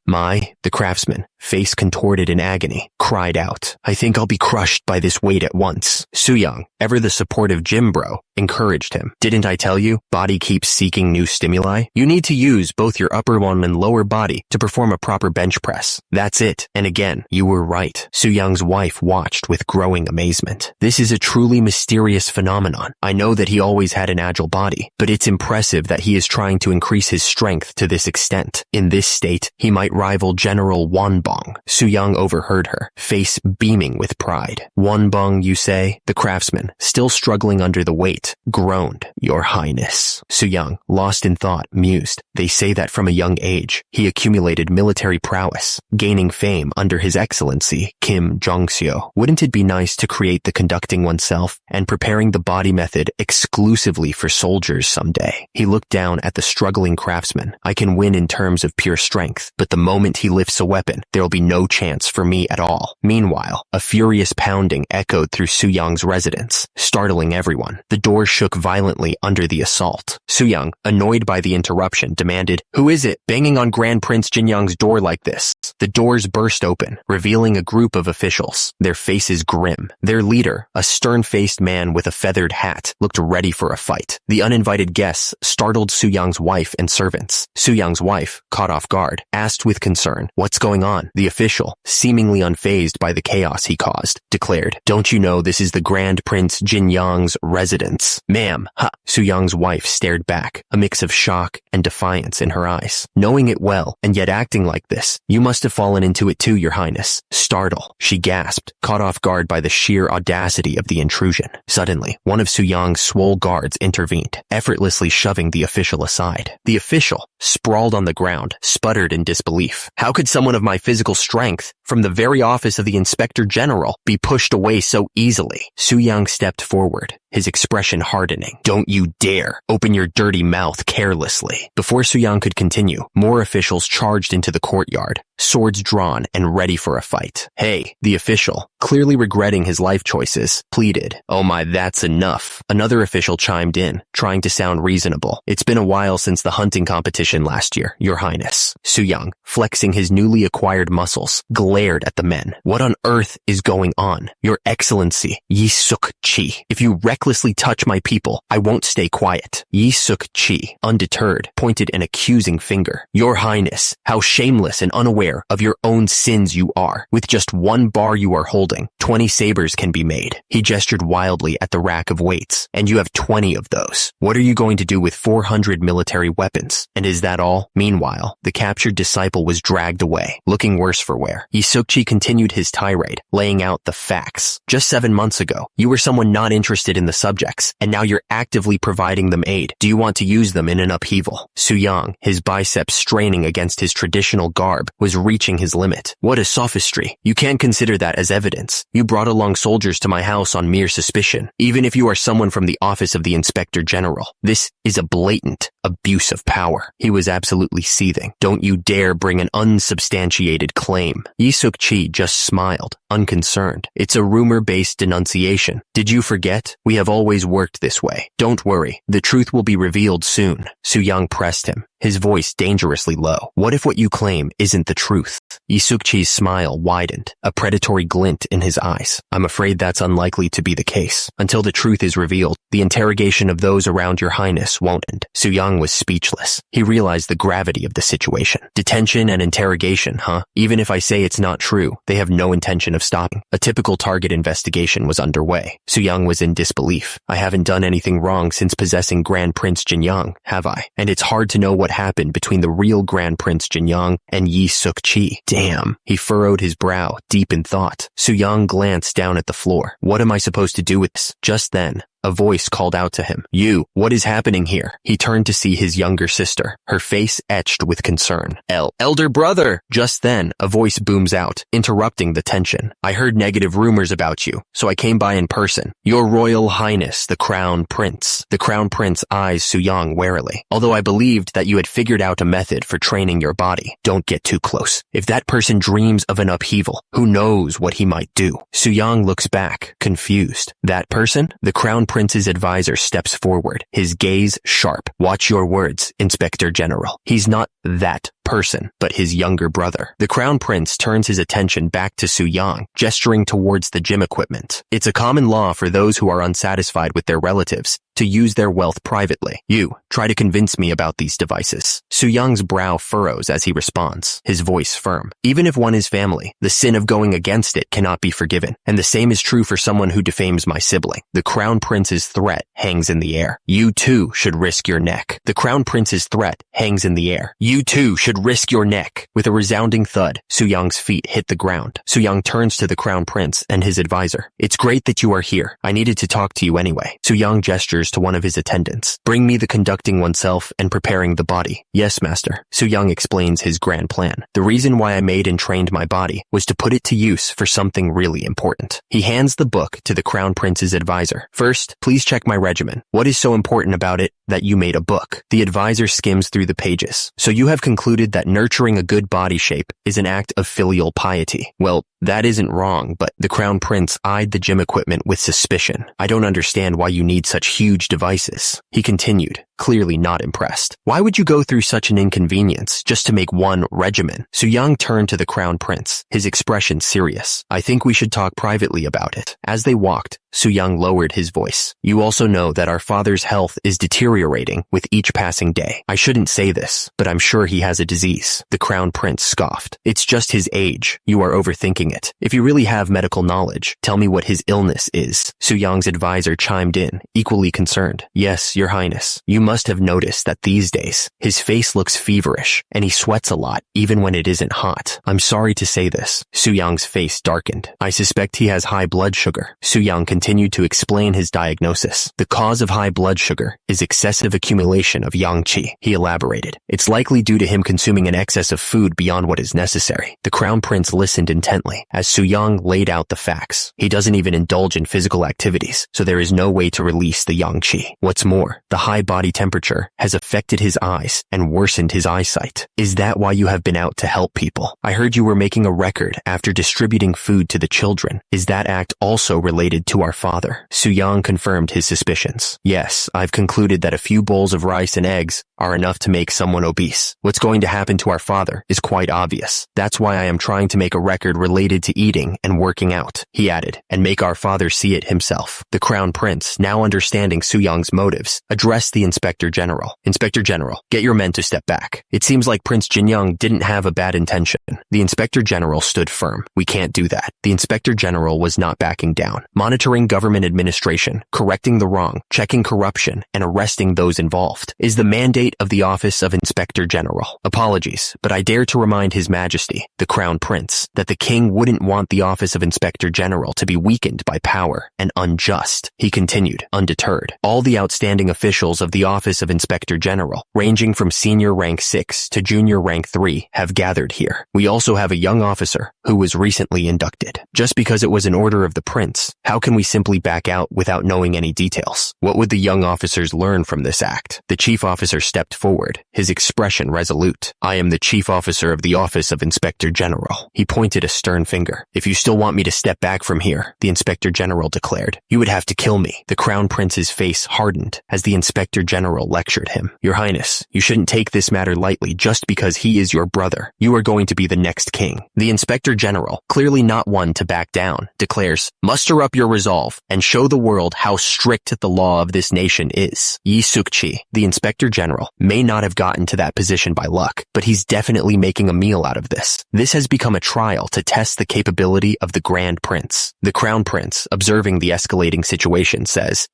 The craftsman, face contorted in agony, cried out, "I think I'll be crushed by this weight at once." Soo-young, ever the supportive gym bro, encouraged him. "Didn't I tell you? Body keeps seeking new stimuli. You need to use both your upper one and lower body to perform a proper bench press. That's it. And again, you were right." Soo-young's wife watched with growing amazement. "This is a truly mysterious phenomenon. I know that he always had an agile body, but it's impressive that he is trying to increase his strength to this extent. In this state, he might rival General Wonbong." Soo-young overheard her, face beaming with pride. "Wonbong, you say?" The craftsman, still struggling under the weight, groaned. "Your Highness." Soo-young, lost in thought, mused. "They say that from a young age, he accumulated military prowess, gaining fame under His Excellency, Kim Jong-seo. Wouldn't it be nice to create the conducting oneself and preparing the body method exclusively for soldiers someday?" He looked down at the struggling craftsman. "I can win in terms of pure strength, but the moment he lifts a weapon, there'll be no chance for me at all." Meanwhile, a furious pounding echoed through Soo-young's residence, startling everyone. The door shook violently under the assault. Soo-young, annoyed by the interruption, demanded, "Who is it banging on Grand Prince Jin-young's door like this?" The doors burst open, revealing a group of officials, their faces grim. Their leader, a stern-faced man with a feathered hat, looked ready for a fight. The uninvited guests startled Soo-young's wife and servants. Soo-young's wife, caught off guard, asked with concern, "What's going on?" The official, seemingly unfazed by the chaos he caused, declared, "Don't you know this is the Grand Prince Jin-young's residence?" "Ma'am, ha!" Soo-young's wife stared back, a mix of shock and defiance in her eyes. "Knowing it well, and yet acting like this, you must have fallen into it too, Your Highness." "Startle," she gasped, caught off guard by the sheer audacity of the intrusion. Suddenly, one of Soo-young's swole guards intervened, effortlessly shoving the official aside. The official, sprawled on the ground, sputtered in disbelief. "How could someone of my physical strength, from the very office of the Inspector General, be pushed away so easily?" Soo-young stepped forward, his expression hardening. "Don't you dare open your dirty mouth carelessly." Before Soo-young could continue, more officials charged into the courtyard, swords drawn and ready for a fight. "Hey," the official, clearly regretting his life choices, pleaded. "Oh my, that's enough." Another official chimed in, trying to sound reasonable. "It's been a while since the hunting competition last year, Your Highness." Soo-young, flexing his newly acquired muscles, glared at the men. "What on earth is going on? Your Excellency, Yi Suk-chi. If you recklessly touch my people, I won't stay quiet." Yi Suk-chi, undeterred, pointed an accusing finger. "Your Highness, how shameless and unaware of your own sins you are. With just one bar you are holding, 20 sabers can be made." He gestured wildly at the rack of weights. "And you have 20 of those. What are you going to do with 400 military weapons? And is that all?" Meanwhile, the captured disciple was dragged away, looking worse for wear. Yi Suk-chi continued his tirade, laying out the facts. "Just 7 months ago, you were someone not interested in the subjects, and now you're actively providing them aid. Do you want to use them in an upheaval?" Soo-young, his biceps straining against his traditional garb, was reaching his limit. "What a sophistry. You can't consider that as evidence. You brought along soldiers to my house on mere suspicion, even if you are someone from the office of the Inspector General. This is a blatant abuse of power." He was absolutely seething. "Don't you dare bring an unsubstantiated claim." Yi Suk-chi just smiled, unconcerned. "It's a rumor-based denunciation. Did you forget? We have always worked this way. Don't worry, the truth will be revealed soon." Soo-young pressed him, his voice dangerously low. What if what you claim isn't the truth? Yi Suk-chi's smile widened, a predatory glint in his eyes. I'm afraid that's unlikely to be the case. Until the truth is revealed, the interrogation of those around your highness won't end. Su-young was speechless. He realized the gravity of the situation. Detention and interrogation, huh? Even if I say it's not true, they have no intention of stopping. A typical target investigation was underway. Su-young was in disbelief. I haven't done anything wrong since possessing Grand Prince Jinyoung, have I? And it's hard to know what happened between the real Grand Prince Jinyoung and Yi Suk-chi. Damn. He furrowed his brow, deep in thought. Su-young glanced down at the floor. What am I supposed to do with this? Just then, a voice called out to him. You, what is happening here? He turned to see his younger sister, her face etched with concern. Elder brother! Just then, a voice booms out, interrupting the tension. I heard negative rumors about you, so I came by in person. Your Royal Highness, the Crown Prince. The Crown Prince eyes Su-young warily. Although I believed that you had figured out a method for training your body. Don't get too close. If that person dreams of an upheaval, who knows what he might do? Su-young looks back, confused. That person? The Crown Prince's advisor steps forward, his gaze sharp. Watch your words, Inspector General. He's not that person, but his younger brother. The Crown Prince turns his attention back to Su-young, gesturing towards the gym equipment. It's a common law for those who are unsatisfied with their relatives to use their wealth privately. You, try to convince me about these devices. Su-young's brow furrows as he responds, his voice firm. Even if one is family, the sin of going against it cannot be forgiven, and the same is true for someone who defames my sibling. The Crown Prince's threat hangs in the air. You too should risk your neck. The Crown Prince's threat hangs in the air. You too should risk your neck. With a resounding thud, Su-young's feet hit the ground. Su-young turns to the Crown Prince and his advisor. It's great that you are here. I needed to talk to you anyway. Su-young gestures to one of his attendants. Bring me the conducting oneself and preparing the body. Yes, master. Su-young explains his grand plan. The reason why I made and trained my body was to put it to use for something really important. He hands the book to the Crown Prince's advisor. First, please check my regimen. What is so important about it that you made a book? The advisor skims through the pages. So you have concluded that nurturing a good body shape is an act of filial piety. Well, that isn't wrong, but the Crown Prince eyed the gym equipment with suspicion. I don't understand why you need such huge devices. He continued, clearly not impressed. Why would you go through such an inconvenience just to make one regimen? Su-young turned to the Crown Prince, his expression serious. I think we should talk privately about it. As they walked, Su-young lowered his voice. You also know that our father's health is deteriorating with each passing day. I shouldn't say this, but I'm sure he has a disease. The Crown Prince scoffed. It's just his age. You are overthinking it. If you really have medical knowledge, tell me what his illness is. Su-young's advisor chimed in, equally concerned. Yes, your highness. You must have noticed that these days, his face looks feverish, and he sweats a lot, even when it isn't hot. I'm sorry to say this. Su-young's face darkened. I suspect he has high blood sugar. Su-young continued to explain his diagnosis. The cause of high blood sugar is excessive accumulation of yang qi. He elaborated. It's likely due to him consuming an excess of food beyond what is necessary. The Crown Prince listened intently as Su-young laid out the facts. He doesn't even indulge in physical activities, so there is no way to release the yang qi. What's more, the high body temperature has affected his eyes and worsened his eyesight. Is that why you have been out to help people? I heard you were making a record after distributing food to the children. Is that act also related to our father? Su-young confirmed his suspicions. Yes, I've concluded that a few bowls of rice and eggs are enough to make someone obese. What's going to happen to our father is quite obvious. That's why I am trying to make a record related to eating and working out, he added, and make our father see it himself. The Crown Prince, now understanding Su-young's motives, addressed the Inspector General. Inspector General, get your men to step back. It seems like Prince Jinyoung didn't have a bad intention. The Inspector General stood firm. We can't do that. The Inspector General was not backing down. Monitoring government administration, correcting the wrong, checking corruption, and arresting those involved is the mandate of the Office of Inspector General. Apologies, but I dare to remind His Majesty, the Crown Prince, that the King wouldn't want the Office of Inspector General to be weakened by power and unjust. He continued, undeterred. All the outstanding officials of the Office of Inspector General, ranging from senior rank 6 to junior rank 3, have gathered here. We also have a young officer who was recently inducted. Just because it was an order of the Prince, how can we simply back out without knowing any details? What would the young officers learn from this act? The chief officer stepped forward, his expression resolute. I am the chief officer of the Office of Inspector General. He pointed a stern finger. If you still want me to step back from here, the Inspector General declared, you would have to kill me. The Crown Prince's face hardened as the Inspector General lectured him. Your Highness, you shouldn't take this matter lightly just because he is your brother. You are going to be the next king. The Inspector General, clearly not one to back down, declares, muster up your resolve and show the world how strict the law of this nation is. Yi Suk-chi, the Inspector General, may not have gotten to that position by luck, but he's definitely making a meal out of this. This has become a trial to test the capability of the Grand Prince. The Crown Prince, observing the escalating situation, says,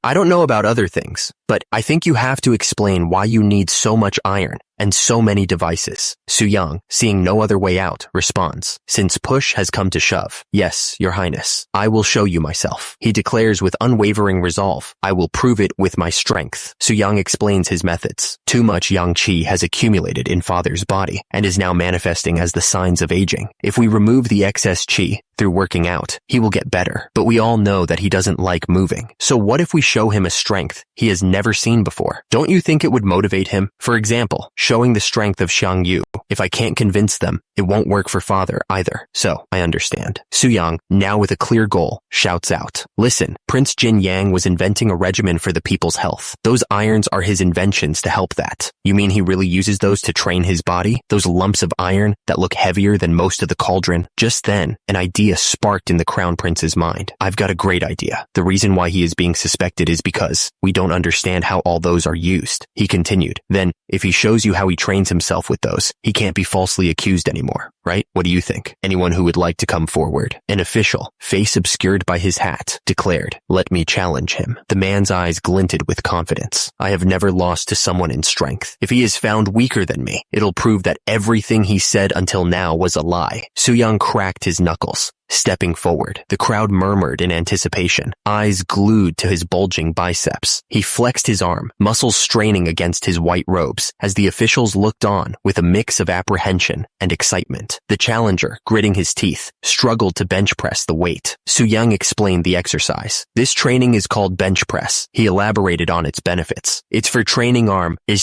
I don't know about other things, but I think you have to explain why you need so much iron and so many devices. Su-young, seeing no other way out, responds, since push has come to shove, yes, your highness, I will show you myself. He declares with unwavering resolve, I will prove it with my strength. Su-young explains his methods. Too much yang qi has accumulated in father's body and is now manifesting as the signs of aging. If we remove the excess qi through working out, he will get better, but we all know that he doesn't like moving. So what if we show him a strength he has never seen before? Don't you think it would motivate him? For example, showing the strength of Xiang Yu. If I can't convince them, it won't work for father either. So, I understand. Su-young, now with a clear goal, shouts out, listen, Prince Jin Yang was inventing a regimen for the people's health. Those irons are his inventions to help that. You mean he really uses those to train his body? Those lumps of iron that look heavier than most of the cauldron? Just then, an idea sparked in the Crown Prince's mind. I've got a great idea. The reason why he is being suspected is because we don't understand how all those are used. He continued, then, if he shows you how he trains himself with those, he can't be falsely accused anymore, right? What do you think? Anyone who would like to come forward? An official, face obscured by his hat, declared, let me challenge him. The man's eyes glinted with confidence. I have never lost to someone in strength. If he is found weaker than me, it'll prove that everything he said until now was a lie. Su-young cracked his knuckles. Stepping forward, the crowd murmured in anticipation, eyes glued to his bulging biceps. He flexed his arm, muscles straining against his white robes, as the officials looked on with a mix of apprehension and excitement. The challenger, gritting his teeth, struggled to bench press the weight. Su-young explained the exercise. This training is called bench press. He elaborated on its benefits. It's for training arm, and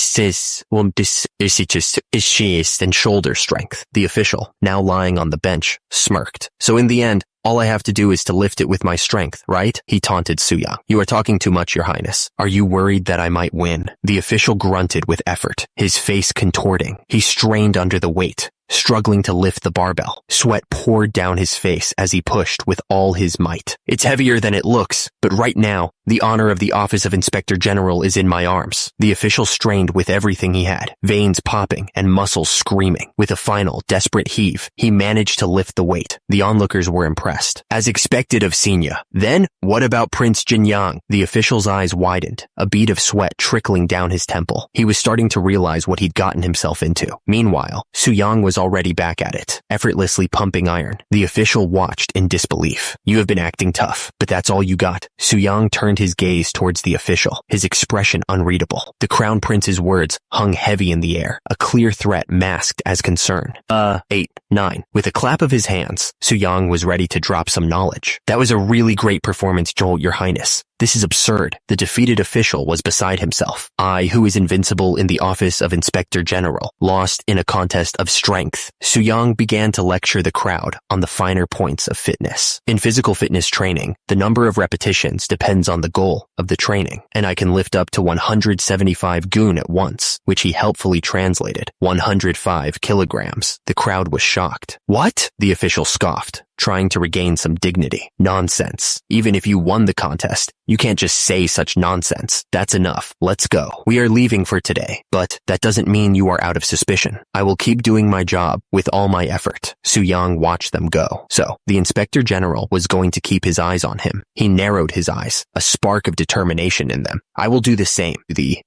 shoulder strength. The official, now lying on the bench, smirked. So in the end, all I have to do is to lift it with my strength, right? He taunted Su-young. You are talking too much, your highness. Are you worried that I might win? The official grunted with effort, his face contorting. He strained under the weight, struggling to lift the barbell. Sweat poured down his face as he pushed with all his might. It's heavier than it looks, but right now, the honor of the Office of Inspector General is in my arms. The official strained with everything he had, veins popping and muscles screaming. With a final, desperate heave, he managed to lift the weight. The onlookers were impressed, as expected of Xenia. Then, what about Prince Jinyang? The official's eyes widened, a bead of sweat trickling down his temple. He was starting to realize what he'd gotten himself into. Meanwhile, Su-young was already back at it, effortlessly pumping iron. The official watched in disbelief. You have been acting tough, but that's all you got. Su-young turned his gaze towards the official, his expression unreadable. The Crown Prince's words hung heavy in the air, a clear threat masked as concern. 8, 9. With a clap of his hands, Su-young was ready to drop some knowledge. That was a really great performance, Joel, your highness. This is absurd. The defeated official was beside himself. I, who is invincible in the Office of Inspector General, lost in a contest of strength. Su-young began to lecture the crowd on the finer points of fitness. In physical fitness training, the number of repetitions depends on the goal of the training, and I can lift up to 175 gun at once, which he helpfully translated. 105 kilograms. The crowd was shocked. What? The official scoffed, trying to regain some dignity. Nonsense. Even if you won the contest, you can't just say such nonsense. That's enough. Let's go. We are leaving for today, but that doesn't mean you are out of suspicion. I will keep doing my job with all my effort. Su-young watched them go. So, the Inspector General was going to keep his eyes on him. He narrowed his eyes, a spark of determination in them. I will do the same.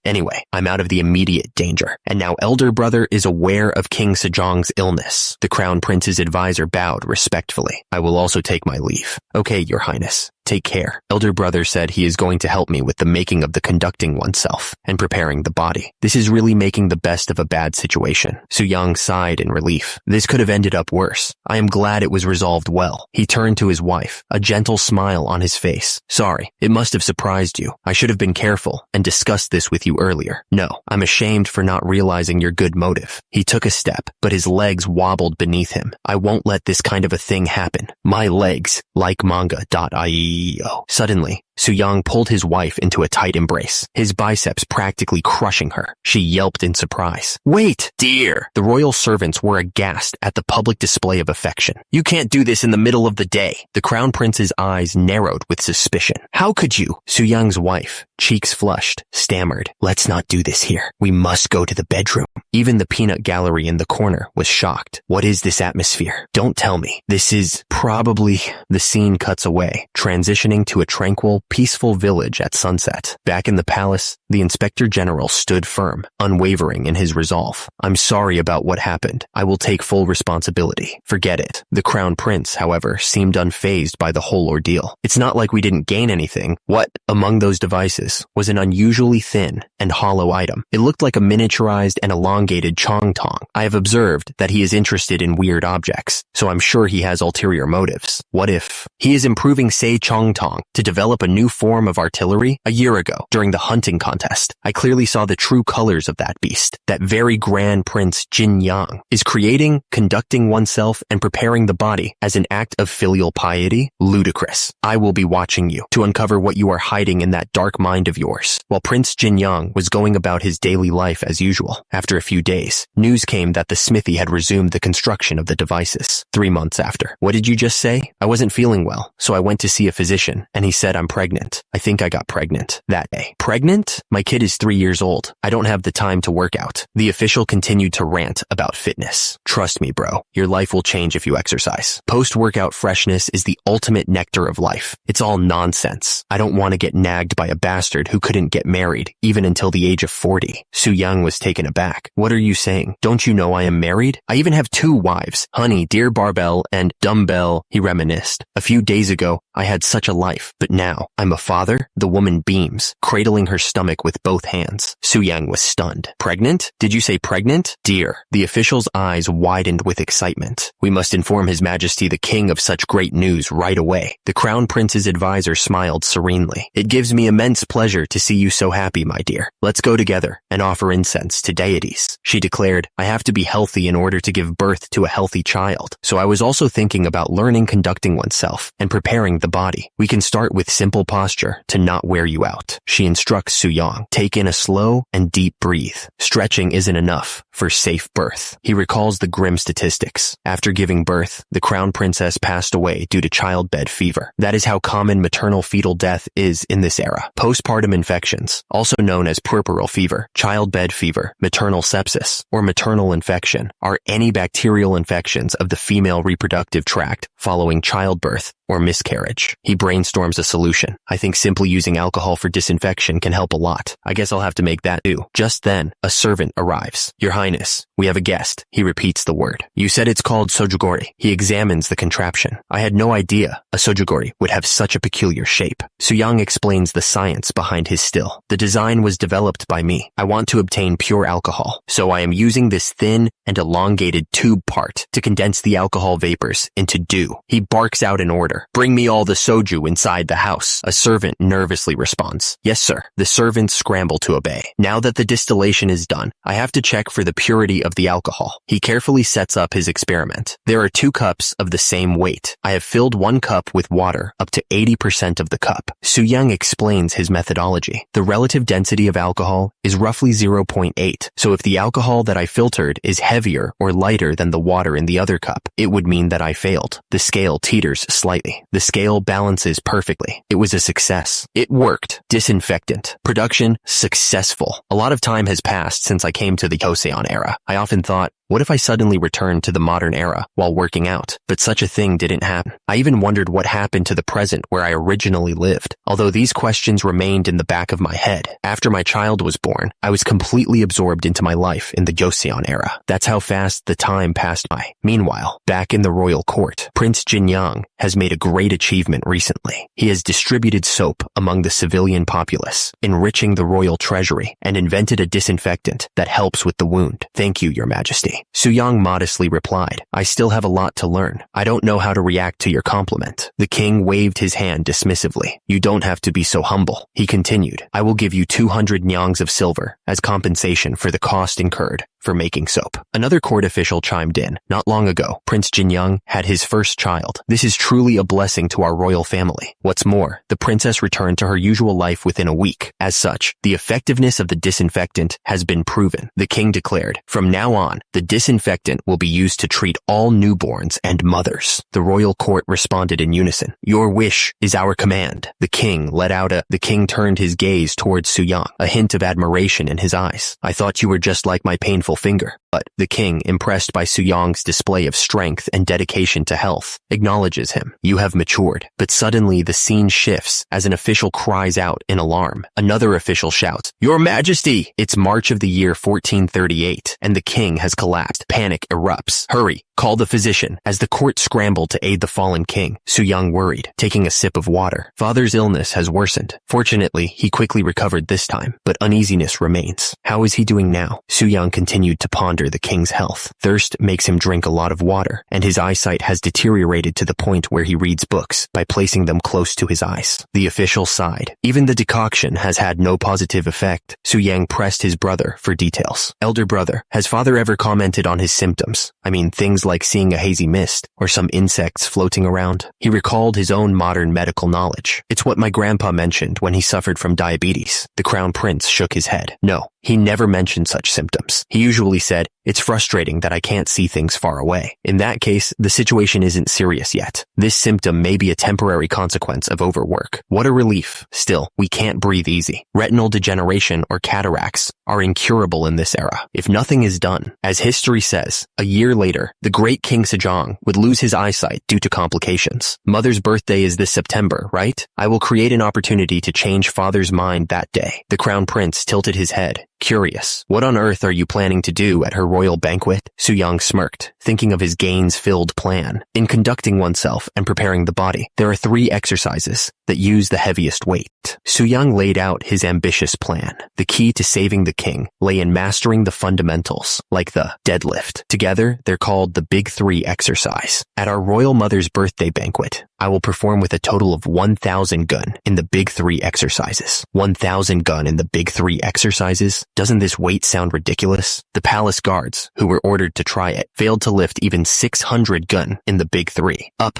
Anyway, I'm out of the immediate danger. And now elder brother is aware of King Sejong's illness. The Crown Prince's advisor bowed respectfully. I will also take my leave. Okay, your highness. Take care. Elder brother said he is going to help me with the making of the conducting oneself and preparing the body. This is really making the best of a bad situation. Su-young sighed in relief. This could have ended up worse. I am glad it was resolved well. He turned to his wife, a gentle smile on his face. Sorry, it must have surprised you. I should have been careful and discussed this with you earlier. No, I'm ashamed for not realizing your good motive. He took a step, but his legs wobbled beneath him. I won't let this kind of a thing happen. My legs, like manga.io. Suddenly, Su-young pulled his wife into a tight embrace, his biceps practically crushing her. She yelped in surprise. Wait, dear! The royal servants were aghast at the public display of affection. You can't do this in the middle of the day. The crown prince's eyes narrowed with suspicion. How could you? Su-young's wife, cheeks flushed, stammered. Let's not do this here. We must go to the bedroom. Even the peanut gallery in the corner was shocked. What is this atmosphere? Don't tell me. This is probably... The scene cuts away, transitioning to a tranquil, peaceful village at sunset. Back in the palace, the Inspector General stood firm, unwavering in his resolve. I'm sorry about what happened. I will take full responsibility. Forget it. The Crown Prince, however, seemed unfazed by the whole ordeal. It's not like we didn't gain anything. What, among those devices, was an unusually thin and hollow item. It looked like a miniaturized and elongated chong-tong. I have observed that he is interested in weird objects, so I'm sure he has ulterior motives. What if he is improving Sei Chong-tong to develop a new form of artillery? A year ago, during the hunting contest, I clearly saw the true colors of that beast. That very grand prince Jin Yang is creating, conducting oneself, and preparing the body as an act of filial piety? Ludicrous. I will be watching you to uncover what you are hiding in that dark mind of yours. While Prince Jin Yang was going about his daily life as usual, after a few days, news came that the smithy had resumed the construction of the devices. 3 months after. What did you just say? I wasn't feeling well, so I went to see a physician, and he said I'm pregnant. I think I got pregnant that day. Pregnant? My kid is 3 years old. I don't have the time to work out. The official continued to rant about fitness. Trust me, bro. Your life will change if you exercise. Post-workout freshness is the ultimate nectar of life. It's all nonsense. I don't want to get nagged by a bastard who couldn't get married, even until the age of 40. Su-young was taken aback. What are you saying? Don't you know I am married? I even have 2 wives. Honey, dear Barbell, and Dumbbell, he reminisced. A few days ago, I had such a life, but now I'm a father? The woman beams, cradling her stomach with both hands. Su-young was stunned. Pregnant? Did you say pregnant? Dear. The official's eyes widened with excitement. We must inform His Majesty the King of such great news right away. The Crown Prince's advisor smiled serenely. It gives me immense pleasure to see you so happy, my dear. Let's go together and offer incense to deities. She declared, I have to be healthy in order to give birth to a healthy child. So I was also thinking about learning conducting oneself and preparing the body. We can start with simple posture to not wear you out. She instructs Su-young. Take in a slow and deep breathe. Stretching isn't enough for safe birth. He recalls the grim statistics. After giving birth, the Crown Princess passed away due to childbed fever. That is how common maternal fetal death is in this era. Postpartum infections, also known as puerperal fever, childbed fever, maternal sepsis, or maternal infection, are any bacterial infections of the female reproductive tract following childbirth or miscarriage. He brainstorms a solution. I think simply using alcohol for disinfection can help a lot. I guess I'll have to make that do. Just then, a servant arrives. Your Highness, we have a guest. He repeats the word. You said it's called sojugori. He examines the contraption. I had no idea a sojugori would have such a peculiar shape. Su-young explains the science behind his still. The design was developed by me. I want to obtain pure alcohol, so I am using this thin and elongated tube part to condense the alcohol vapors into dew. He barks out an order. Bring me all the soju inside the house. A servant nervously responds. Yes, sir. The servants scramble to obey. Now that the distillation is done, I have to check for the purity of the alcohol. He carefully sets up his experiment. There are 2 cups of the same weight. I have filled 1 cup with water up to 80% of the cup. Su-young explains his methodology. The relative density of alcohol is roughly 0.8. So if the alcohol that I filtered is heavier or lighter than the water in the other cup, it would mean that I failed. The scale teeters slightly. The scale balances perfectly. It was a success. It worked. Disinfectant. Production successful. A lot of time has passed since I came to the Joseon era. I often thought, What if I suddenly returned to the modern era while working out? But such a thing didn't happen. I even wondered what happened to the present where I originally lived. Although these questions remained in the back of my head. After my child was born, I was completely absorbed into my life in the Joseon era. That's how fast the time passed by. Meanwhile, back in the royal court, Prince Jinyang has made a great achievement recently. He has distributed soap among the civilian populace, enriching the royal treasury, and invented a disinfectant that helps with the wound. Thank you, Your Majesty. Suyang modestly replied, I still have a lot to learn. I don't know how to react to your compliment. The king waved his hand dismissively. You don't have to be so humble. He continued, I will give you 200 nyangs of silver as compensation for the cost incurred for making soap. Another court official chimed in. Not long ago, Prince Jinyang had his first child. This is truly a blessing to our royal family. What's more, the princess returned to her usual life within a week. As such, the effectiveness of the disinfectant has been proven. The king declared, from now on, the disinfectant will be used to treat all newborns and mothers. The royal court responded in unison. Your wish is our command. The king turned his gaze towards Suyang, a hint of admiration in his eyes. I thought you were just like my painful finger. But the king, impressed by Suyang's display of strength and dedication to health, acknowledges him. You have matured. But suddenly the scene shifts as an official cries out in alarm. Another official shouts, Your Majesty! It's March of the year 1438, and the king has collapsed. Panic erupts. Hurry! Call the physician. As the court scrambled to aid the fallen king, Suyang worried, taking a sip of water. Father's illness has worsened. Fortunately, he quickly recovered this time, but uneasiness remains. How is he doing now? Suyang continued to ponder the king's health. Thirst makes him drink a lot of water, and his eyesight has deteriorated to the point where he reads books by placing them close to his eyes. The official sighed. Even the decoction has had no positive effect. Suyang pressed his brother for details. Elder brother, has father ever commented on his symptoms? I mean, things like seeing a hazy mist or some insects floating around. He recalled his own modern medical knowledge. It's what my grandpa mentioned when he suffered from diabetes. The crown prince shook his head. No, he never mentioned such symptoms. He usually said, it's frustrating that I can't see things far away. In that case, the situation isn't serious yet. This symptom may be a temporary consequence of overwork. What a relief. Still, we can't breathe easy. Retinal degeneration or cataracts are incurable in this era, if nothing is done. As history says, a year later, the great King Sejong would lose his eyesight due to complications. Mother's birthday is this September, right? I will create an opportunity to change father's mind that day. The crown prince tilted his head. Curious. What on earth are you planning to do at her royal banquet? Suyang smirked, thinking of his gains-filled plan. In conducting oneself and preparing the body, there are 3 exercises that use the heaviest weight. Suyang laid out his ambitious plan. The key to saving the king lay in mastering the fundamentals, like the deadlift. Together, they're called the Big 3 exercise. At our royal mother's birthday banquet, I will perform with a total of 1,000 gun in the Big 3 exercises. 1,000 gun in the Big 3 exercises? Doesn't this weight sound ridiculous? The palace guards, who were ordered to try it, failed to lift even 600 gun in the Big 3. Up.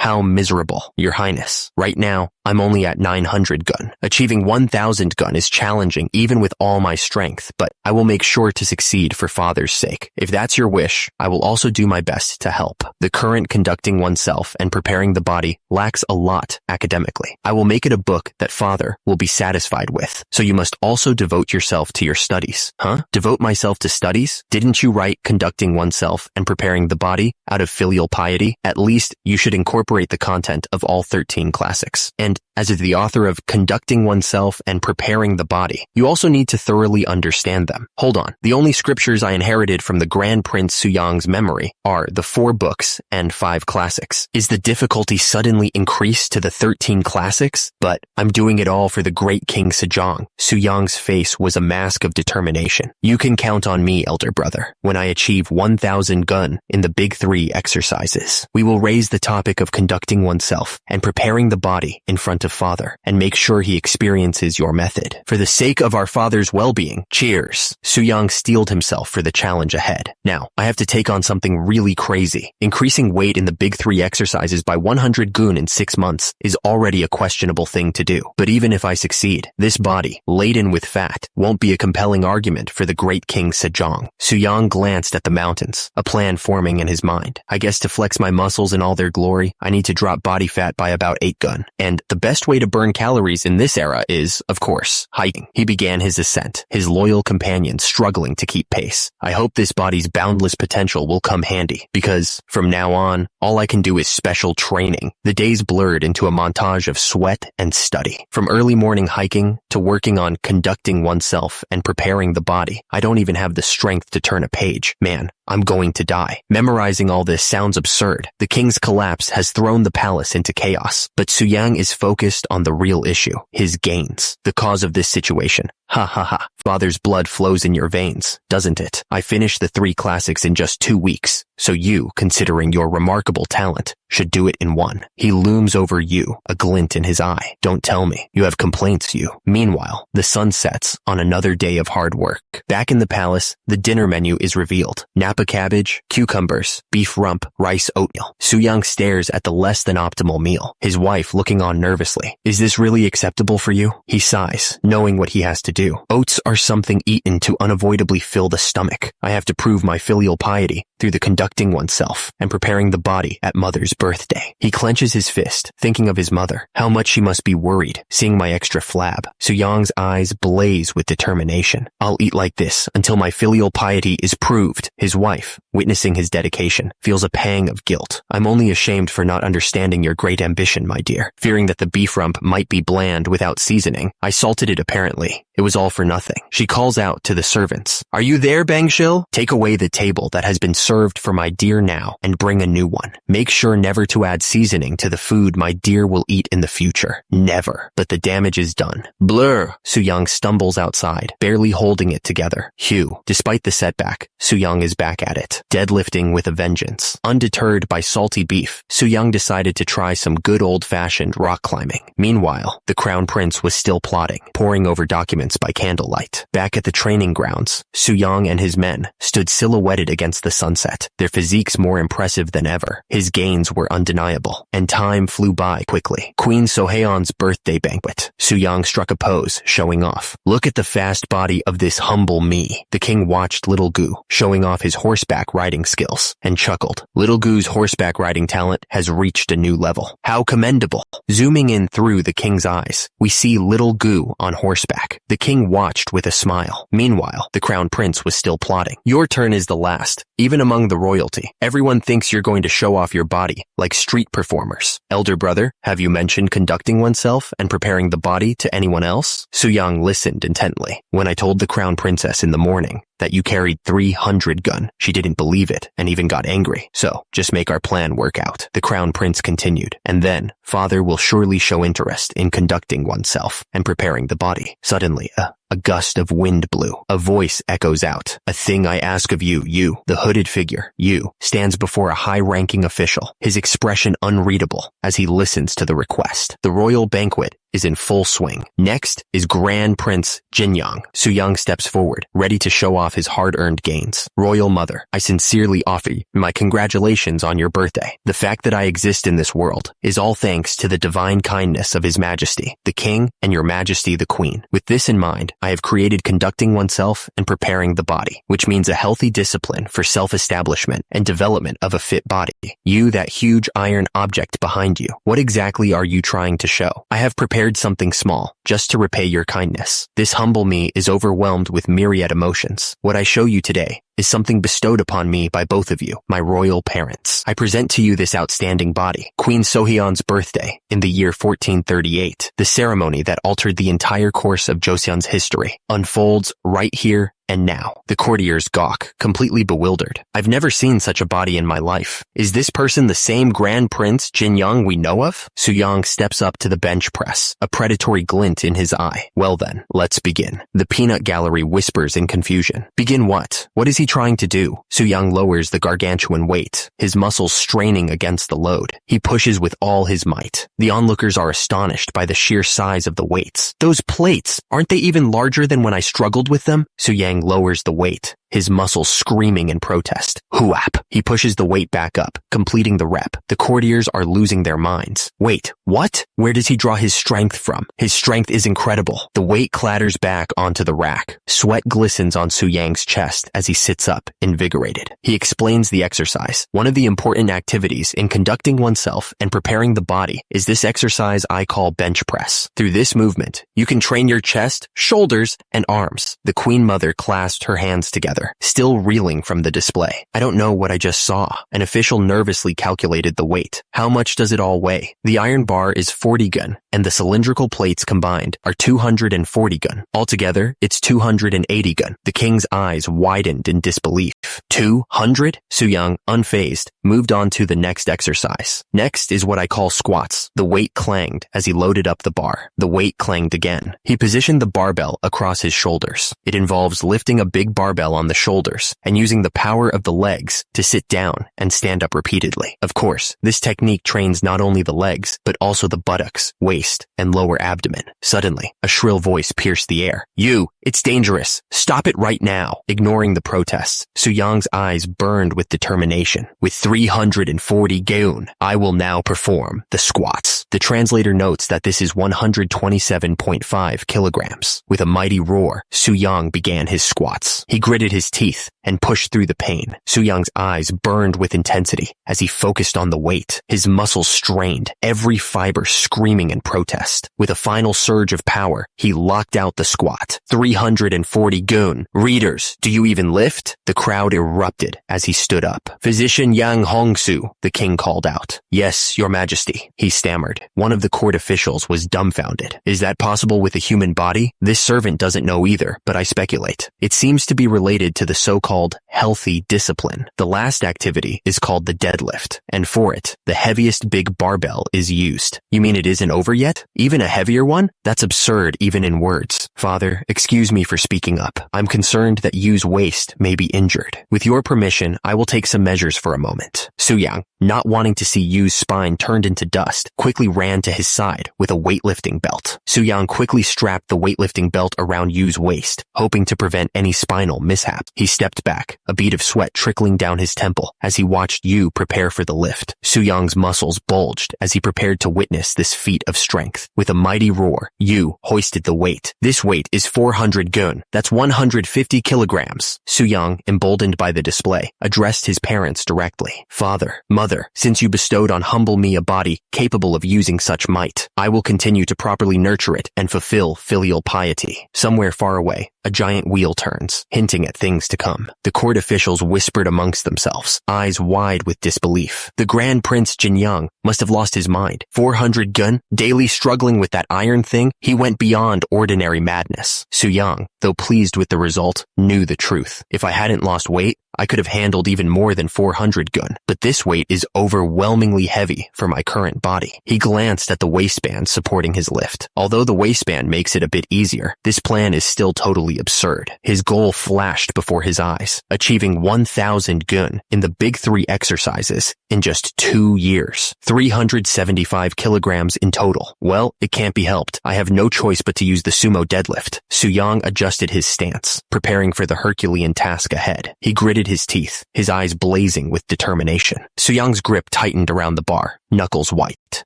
How miserable, Your Highness. Right now, I'm only at 900 gun. Achieving 1,000 gun is challenging even with all my strength, but I will make sure to succeed for father's sake. If that's your wish, I will also do my best to help. The current conducting oneself and preparing the body lacks a lot academically. I will make it a book that father will be satisfied with. So you must also devote yourself to your studies. Huh? Devote myself to studies? Didn't you write conducting oneself and preparing the body out of filial piety? At least you should incorporate the content of all 13 classics. And as the author of Conducting Oneself and Preparing the Body, you also need to thoroughly understand them. Hold on. The only scriptures I inherited from the Grand Prince Suyang's memory are the 4 books and 5 classics. Is the difficulty suddenly increased to the 13 classics? But I'm doing it all for the great King Sejong. Suyang's face was a mask of determination. You can count on me, elder brother. When I achieve 1,000 gun in the Big 3 exercises, we will raise the topic of conducting oneself and preparing the body in front of father and make sure he experiences your method. For the sake of our father's well-being, cheers. Suyang steeled himself for the challenge ahead. Now, I have to take on something really crazy. Increasing weight in the Big 3 exercises by 100 gun in 6 months is already a questionable thing to do. But even if I succeed, this body, laden with fat, won't be a compelling argument for the great King Sejong. Suyang glanced at the mountains, a plan forming in his mind. I guess to flex my muscles in all their glory, I need to drop body fat by about 8 gun. And the the best way to burn calories in this era is, of course, hiking. He began his ascent, his loyal companion struggling to keep pace. I hope this body's boundless potential will come handy, because from now on, all I can do is special training. The days blurred into a montage of sweat and study. From early morning hiking to working on conducting oneself and preparing the body, I don't even have the strength to turn a page. Man, I'm going to die. Memorizing all this sounds absurd. The king's collapse has thrown the palace into chaos, but Suyang is focused on the real issue, his gains, the cause of this situation. Ha ha ha. Father's blood flows in your veins, doesn't it? I finished the 3 classics in just 2 weeks, so you, considering your remarkable talent, should do it in 1. He looms over you, a glint in his eye. Don't tell me. You have complaints, you. Meanwhile, the sun sets on another day of hard work. Back in the palace, the dinner menu is revealed. Napa cabbage, cucumbers, beef rump, rice oatmeal. Suyang stares at the less than optimal meal, his wife looking on nervously. Is this really acceptable for you? He sighs, knowing what he has to do. Oats are something eaten to unavoidably fill the stomach. I have to prove my filial piety through the conducting oneself and preparing the body at mother's birthday. He clenches his fist, thinking of his mother, how much she must be worried, seeing my extra flab. Suyang's eyes blaze with determination. I'll eat like this until my filial piety is proved. His wife, witnessing his dedication, feels a pang of guilt. I'm only ashamed for not understanding your great ambition, my dear. Fearing that the beef rump might be bland without seasoning, I salted it apparently. It was all for nothing. She calls out to the servants. Are you there, Bangshil? Take away the table that has been served for my dear now and bring a new one. Make sure never to add seasoning to the food my dear will eat in the future. Never. But the damage is done. Blur. Suyang stumbles outside, barely holding it together. Hugh. Despite the setback, Suyang is back at it, deadlifting with a vengeance. Undeterred by salty beef, Suyang decided to try some good old-fashioned rock climbing. Meanwhile, the crown prince was still plotting, poring over documents by candlelight. Back at the training grounds, Suyang and his men stood silhouetted against the sunset, their physiques more impressive than ever. His gains were undeniable, and time flew by quickly. Queen Sohaeon's birthday banquet. Suyang struck a pose, showing off. Look at the fast body of this humble me. The king watched Little Gu, showing off his horseback riding skills, and chuckled. Little Gu's horseback riding talent has reached a new level. How commendable. Zooming in through the king's eyes, we see Little Gu on horseback. The king watched with a smile. Meanwhile, the crown prince was still plotting. Your turn is the last. Even among the royalty, everyone thinks you're going to show off your body, like street performers. Elder brother, have you mentioned conducting oneself and preparing the body to anyone else? Suyang listened intently. When I told the crown princess in the morning that you carried 300 gun, she didn't believe it and even got angry. So, just make our plan work out. The crown prince continued. And then, father will surely show interest in conducting oneself and preparing the body. Suddenly, a gust of wind blew. A voice echoes out. A thing I ask of you, you, the hooded figure, you, stands before a high-ranking official, his expression unreadable as he listens to the request. The royal banquet is in full swing. Next is Grand Prince Jinyang. Suyang steps forward, ready to show off his hard-earned gains. Royal Mother, I sincerely offer you my congratulations on your birthday. The fact that I exist in this world is all thanks to the divine kindness of His Majesty, the King, and Your Majesty the Queen. With this in mind, I have created conducting oneself and preparing the body, which means a healthy discipline for self-establishment and development of a fit body. You, that huge iron object behind you, what exactly are you trying to show? I have prepared something small, just to repay your kindness. This humble me is overwhelmed with myriad emotions. What I show you today is something bestowed upon me by both of you, my royal parents. I present to you this outstanding body, Queen Sohyeon's birthday, in the year 1438. The ceremony that altered the entire course of Joseon's history unfolds right here and now. The courtiers gawk, completely bewildered. I've never seen such a body in my life. Is this person the same Grand Prince Jinyang we know of? Suyang steps up to the bench press, a predatory glint in his eye. Well then, let's begin. The peanut gallery whispers in confusion. Begin what? What is he trying to do? Suyang lowers the gargantuan weight, his muscles straining against the load. He pushes with all his might. The onlookers are astonished by the sheer size of the weights. Those plates, aren't they even larger than when I struggled with them? Suyang lowers the weight, his muscles screaming in protest. Huap! He pushes the weight back up, completing the rep. The courtiers are losing their minds. Wait, what? Where does he draw his strength from? His strength is incredible. The weight clatters back onto the rack. Sweat glistens on Su Yang's chest as he sits up, invigorated. He explains the exercise. One of the important activities in conducting oneself and preparing the body is this exercise I call bench press. Through this movement, you can train your chest, shoulders, and arms. The Queen Mother clasped her hands together, still reeling from the display. I don't know what I just saw. An official nervously calculated the weight. How much does it all weigh? The iron bar is 40 gun, and the cylindrical plates combined are 240 gun. Altogether, it's 280 gun. The king's eyes widened in disbelief. 200? Su Yang, unfazed, moved on to the next exercise. Next is what I call squats. The weight clanged as he loaded up the bar. The weight clanged again. He positioned the barbell across his shoulders. It involves lifting a big barbell on the shoulders and using the power of the legs to sit down and stand up repeatedly. Of course, this technique trains not only the legs, but also the buttocks, waist, and lower abdomen. Suddenly, a shrill voice pierced the air. You! It's dangerous! Stop it right now! Ignoring the protests, Su Yang's eyes burned with determination. With 340 gaon, I will now perform the squats. The translator notes that this is 127.5 kilograms. With a mighty roar, Su Yang began his squats. He gritted his teeth and pushed through the pain. Su Yang's eyes burned with intensity as he focused on the weight. His muscles strained, every fiber screaming in protest. With a final surge of power, he locked out the squat. 340 gaon. Readers, do you even lift? The crowd erupted as he stood up. Physician Yang Hongsu, the king called out. Yes, your majesty, he stammered. One of the court officials was dumbfounded. Is that possible with a human body? This servant doesn't know either, but I speculate. It seems to be related to the so-called healthy discipline. The last activity is called the deadlift, and for it, the heaviest big barbell is used. You mean it isn't over yet? Even a heavier one? That's absurd even in words. Father, excuse me for speaking up. I'm concerned that Yu's waist may be injured. With your permission, I will take some measures for a moment. Su Yang, not wanting to see Yu's spine turned into dust, quickly ran to his side with a weightlifting belt. Su Yang quickly strapped the weightlifting belt around Yu's waist, hoping to prevent any spinal mishap. He stepped back, a bead of sweat trickling down his temple as he watched Yu prepare for the lift. Su Yang's muscles bulged as he prepared to witness this feat of strength. With a mighty roar, Yu hoisted the weight. This weight is 400 gaon. That's 150 kilograms. Su Yang, emboldened by the display, addressed his parents directly. Father, mother, since you bestowed on humble me a body capable of using such might, I will continue to properly nurture it and fulfill filial piety. Somewhere far away, a giant wheel turns, hinting at things to come. The court officials whispered amongst themselves, eyes wide with disbelief. The Grand Prince Jinyang must have lost his mind. 400 gun, daily struggling with that iron thing, he went beyond ordinary madness. Su Yang, though pleased with the result, knew the truth. If I hadn't lost weight, I could have handled even more than 400 gun, but this weight is overwhelmingly heavy for my current body. He glanced at the waistband supporting his lift. Although the waistband makes it a bit easier, this plan is still totally absurd. His goal flashed before his eyes, achieving 1,000 gun in the big 3 exercises in just 2 years. 375 kilograms in total. Well, it can't be helped. I have no choice but to use the sumo deadlift. Su Yang adjusted his stance, preparing for the Herculean task ahead. He gritted his teeth, his eyes blazing with determination. Su Yang's grip tightened around the bar, knuckles white.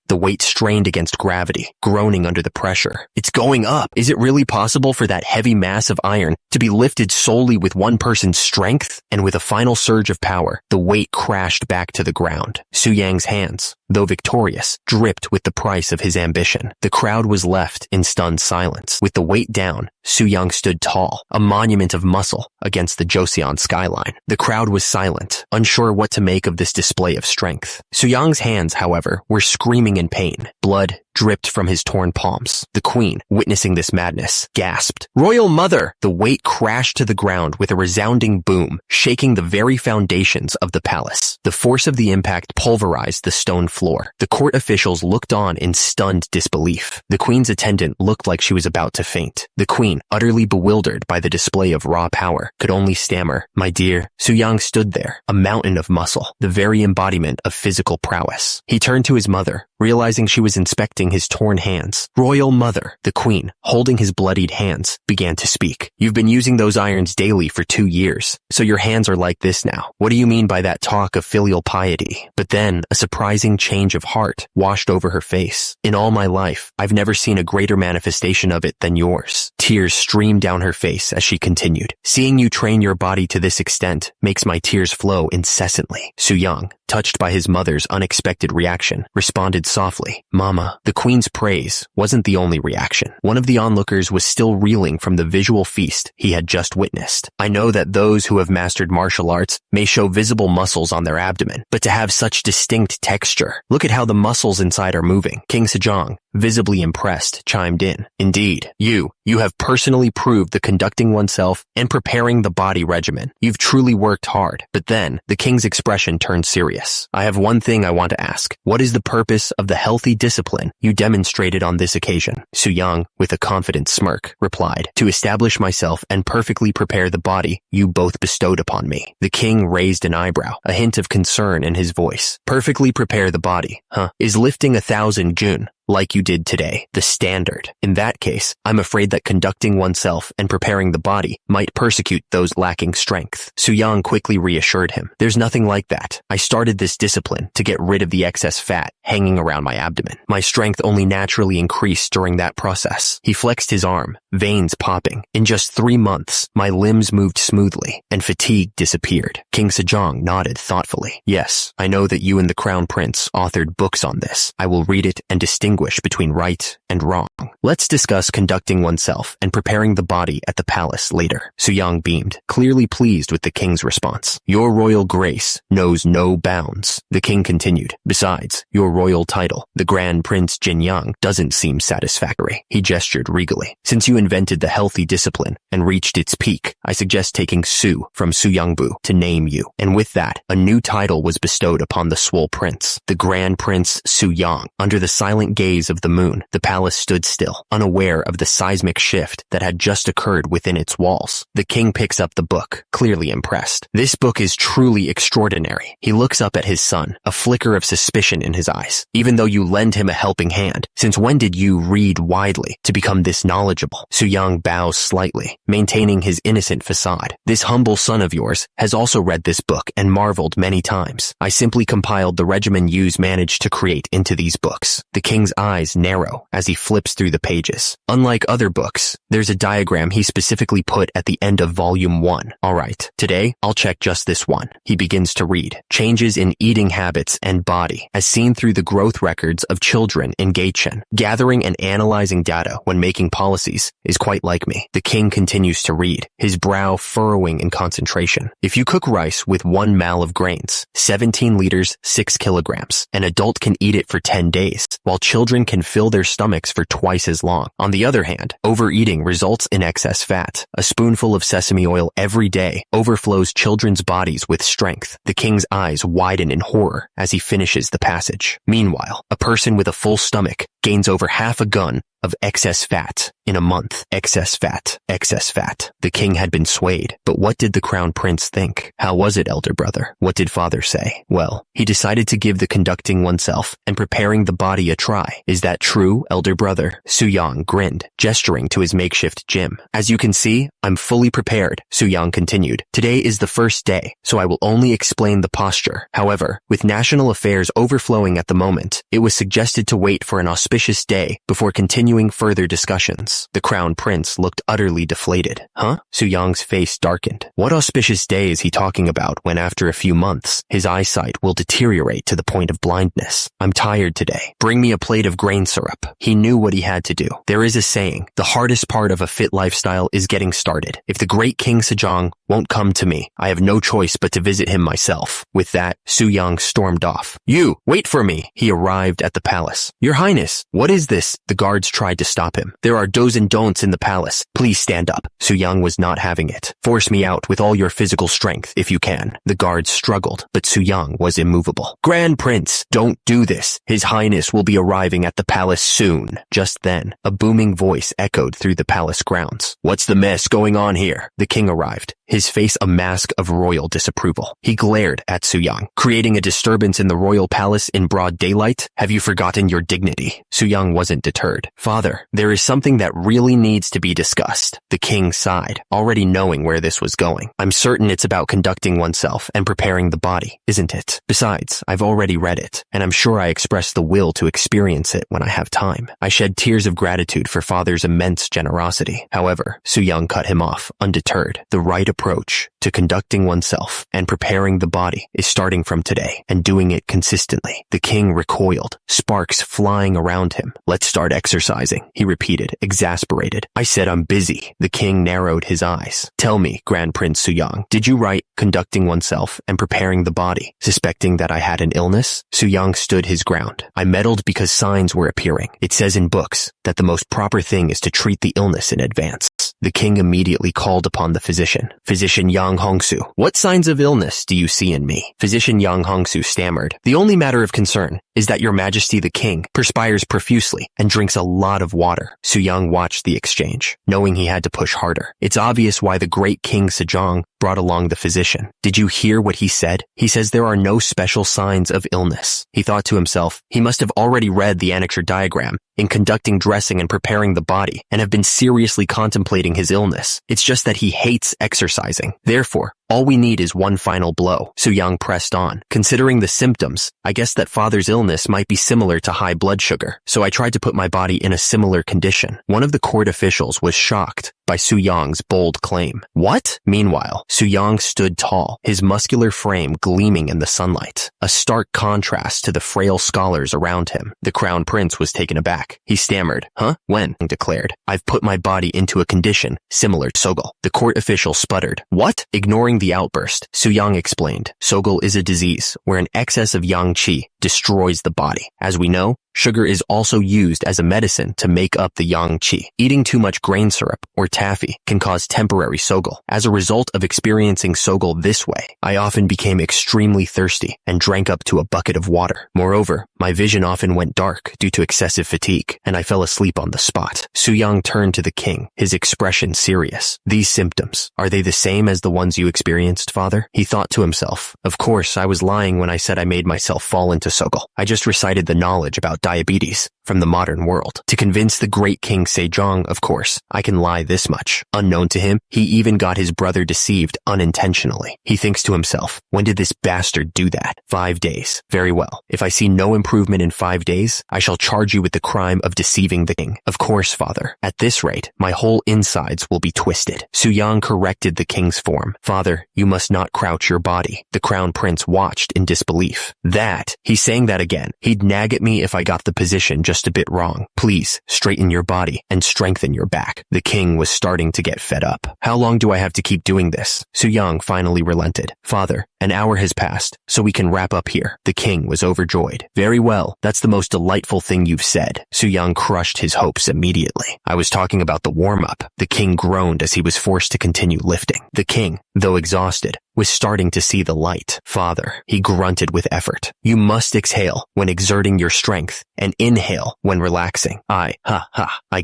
The weight strained against gravity, groaning under the pressure. It's going up. Is it really possible for that heavy mass of iron to be lifted solely with one person's strength? And with a final surge of power, the weight crashed back to the ground. Su Yang's hands, though victorious, dripped with the price of his ambition. The crowd was left in stunned silence. With the weight down, Su Yang stood tall, a monument of muscle against the Joseon skyline. The crowd was silent, unsure what to make of this display of strength. Su Yang's hands, however, were screaming in pain. Blood dripped from his torn palms. The queen, witnessing this madness, gasped, "Royal Mother!" The weight crashed to the ground with a resounding boom, shaking the very foundations of the palace. The force of the impact pulverized the stone floor. The court officials looked on in stunned disbelief. The queen's attendant looked like she was about to faint. The queen, utterly bewildered by the display of raw power, could only stammer, "My dear." Su Yang stood there, a mountain of muscle, the very embodiment of physical prowess. He turned to his mother, realizing she was inspecting wiping his torn hands. Royal Mother, the queen, holding his bloodied hands, began to speak. You've been using those irons daily for 2 years, so your hands are like this now. What do you mean by that talk of filial piety? But then, a surprising change of heart washed over her face. In all my life, I've never seen a greater manifestation of it than yours. Tears streamed down her face as she continued. Seeing you train your body to this extent makes my tears flow incessantly. Su-young, touched by his mother's unexpected reaction, responded softly, Mama. The queen's praise wasn't the only reaction. One of the onlookers was still reeling from the visual feast he had just witnessed. I know that those who have mastered martial arts may show visible muscles on their abdomen, but to have such distinct texture, look at how the muscles inside are moving. King Sejong, visibly impressed, chimed in. Indeed, you have personally proved the conducting oneself and preparing the body regimen. You've truly worked hard. But then, the king's expression turned serious. I have one thing I want to ask. What is the purpose of the healthy discipline you demonstrated on this occasion? Su-young, with a confident smirk, replied, To establish myself and perfectly prepare the body you both bestowed upon me. The king raised an eyebrow, a hint of concern in his voice. Perfectly prepare the body, huh? Is lifting 1,000 jun like you did today the standard? In that case, I'm afraid that conducting oneself and preparing the body might persecute those lacking strength. Su-young quickly reassured him. There's nothing like that. I started this discipline to get rid of the excess fat hanging around my abdomen. My strength only naturally increased during that process. He flexed his arm, veins popping. In just 3 months, my limbs moved smoothly and fatigue disappeared. King Sejong nodded thoughtfully. Yes, I know that you and the Crown Prince authored books on this. I will read it and distinguish between right and wrong. Let's discuss conducting oneself and preparing the body at the palace later. Su-young beamed, clearly pleased with the king's response. Your royal grace knows no bounds. The king continued. Besides, your royal title, the Grand Prince Jinyang, doesn't seem satisfactory. He gestured regally. Since you invented the healthy discipline and reached its peak, I suggest taking Su from Su-youngbu to name you. And with that, a new title was bestowed upon the swole prince, the Grand Prince Su-young. Under the silent gaze of the moon, the palace stood still, unaware of the seismic shift that had just occurred within its walls. The king picks up the book, clearly impressed. This book is truly extraordinary. He looks up at his son, a flicker of suspicion in his eyes. Even though you lend him a helping hand, since when did you read widely to become this knowledgeable? Su-young bows slightly, maintaining his innocent facade. This humble son of yours has also read this book and marveled many times. I simply compiled the regimen you've managed to create into these books. The king's eyes narrow as he flips through the pages. Unlike other books, there's a diagram he specifically put at the end of volume 1. Alright, today I'll check just this one. He begins to read. Changes in eating habits and body as seen through the growth records of children in Gaichen. Gathering and analyzing data when making policies is quite like me. The king continues to read, his brow furrowing in concentration. If you cook rice with 1 mal of grains, 17 liters, 6 kilograms, an adult can eat it for 10 days, while children can fill their stomachs for twice as long. On the other hand, overeating results in excess fat. A spoonful of sesame oil every day overflows children's bodies with strength. The king's eyes widen in horror as he finishes the passage. Meanwhile, a person with a full stomach gains over half a gun of excess fat in a month. Excess fat. Excess fat. The king had been swayed. But what did the crown prince think? How was it, elder brother? What did father say? Well, he decided to give the conducting oneself and preparing the body a try. Is that true, elder brother? Su-young grinned, gesturing to his makeshift gym. As you can see, I'm fully prepared, Su-young continued. Today is the first day, so I will only explain the posture. However, with national affairs overflowing at the moment, it was suggested to wait for an auspicious day before continuing further discussions. The crown prince looked utterly deflated. Huh? Su-young's face darkened. What auspicious day is he talking about when after a few months, his eyesight will deteriorate to the point of blindness? I'm tired today. Bring me a plate of grain syrup. He knew what he had to do. There is a saying, the hardest part of a fit lifestyle is getting started. If the great King Sejong won't come to me, I have no choice but to visit him myself. With that, Su-young stormed off. You, wait for me. He arrived at the palace. Your Highness, what is this? The guards tried to stop him. There are do's and don'ts in the palace. Please stand up. Su Yung was not having it. Force me out with all your physical strength if you can. The guards struggled, but Su Yung was immovable. Grand Prince, don't do this. His Highness will be arriving at the palace soon. Just then, a booming voice echoed through the palace grounds. What's the mess going on here? The king arrived, his face a mask of royal disapproval. He glared at Su Yung. Creating a disturbance in the royal palace in broad daylight? Have you forgotten your dignity? Su Yung wasn't deterred. Father, there is something that really needs to be discussed. The king sighed, already knowing where this was going. I'm certain it's about conducting oneself and preparing the body, isn't it? Besides, I've already read it, and I'm sure I express the will to experience it when I have time. I shed tears of gratitude for Father's immense generosity. However, Su Yung cut him off, undeterred. The right approach to conducting oneself and preparing the body is starting from today and doing it consistently. The king recoiled, sparks flying around him. Let's start exercising, he repeated, exasperated. I said I'm busy. The king narrowed his eyes. Tell me, Grand Prince Su Yung, did you write conducting oneself and preparing the body, suspecting that I had an illness? Su Yung stood his ground. I meddled because signs were appearing. It says in books that the most proper thing is to treat the illness in advance. The king immediately called upon the physician. Physician Yang Hongsu, what signs of illness do you see in me? Physician Yang Hongsu stammered. The only matter of concern is that your majesty the king perspires profusely and drinks a lot of water. Su Yung watched the exchange, knowing he had to push harder. It's obvious why the great King Sejong brought along the physician. Did you hear what he said? He says there are no special signs of illness. He thought to himself, he must have already read the annexure diagram in conducting dressing and preparing the body and have been seriously contemplating his illness. It's just that he hates exercising. Therefore, all we need is one final blow. Su Yung pressed on. Considering the symptoms, I guess that father's illness might be similar to high blood sugar, so I tried to put my body in a similar condition. One of the court officials was shocked by Su Yong's bold claim. What? Meanwhile, Su Yung stood tall, his muscular frame gleaming in the sunlight, a stark contrast to the frail scholars around him. The crown prince was taken aback. He stammered, huh? When? Declared, I've put my body into a condition similar to Sogul. The court official sputtered. What? Ignoring the outburst, Su Yung explained, Sogul is a disease where an excess of yang qi destroys the body. As we know, sugar is also used as a medicine to make up the yang qi. Eating too much grain syrup or taffy can cause temporary Sogul. As a result of experiencing Sogul this way, I often became extremely thirsty and drank up to a bucket of water. Moreover, my vision often went dark due to excessive fatigue, and I fell asleep on the spot. Su Yung turned to the king, his expression serious. These symptoms, are they the same as the ones you experienced, father? He thought to himself, of course, I was lying when I said I made myself fall into Sogul. I just recited the knowledge about diabetes from the modern world. To convince the great King Sejong, of course, I can lie this much. Unknown to him, he even got his brother deceived unintentionally. He thinks to himself, when did this bastard do that? 5 days. Very well. If I see no improvement in 5 days, I shall charge you with the crime of deceiving the king. Of course, father. At this rate, my whole insides will be twisted. Su Yung corrected the king's form. Father, you must not crouch your body. The crown prince watched in disbelief. That? He's saying that again. He'd nag at me if I got the position just a bit wrong. Please, straighten your body and strengthen your back. The king was starting to get fed up. How long do I have to keep doing this? Su Yung finally relented. Father, an hour has passed, so we can wrap up here. The king was overjoyed. Very well, that's the most delightful thing you've said. Su Yung crushed his hopes immediately. I was talking about the warm-up. The king groaned as he was forced to continue lifting. The king, though exhausted, was starting to see the light. Father, he grunted with effort. You must exhale when exerting your strength and inhale when relaxing. I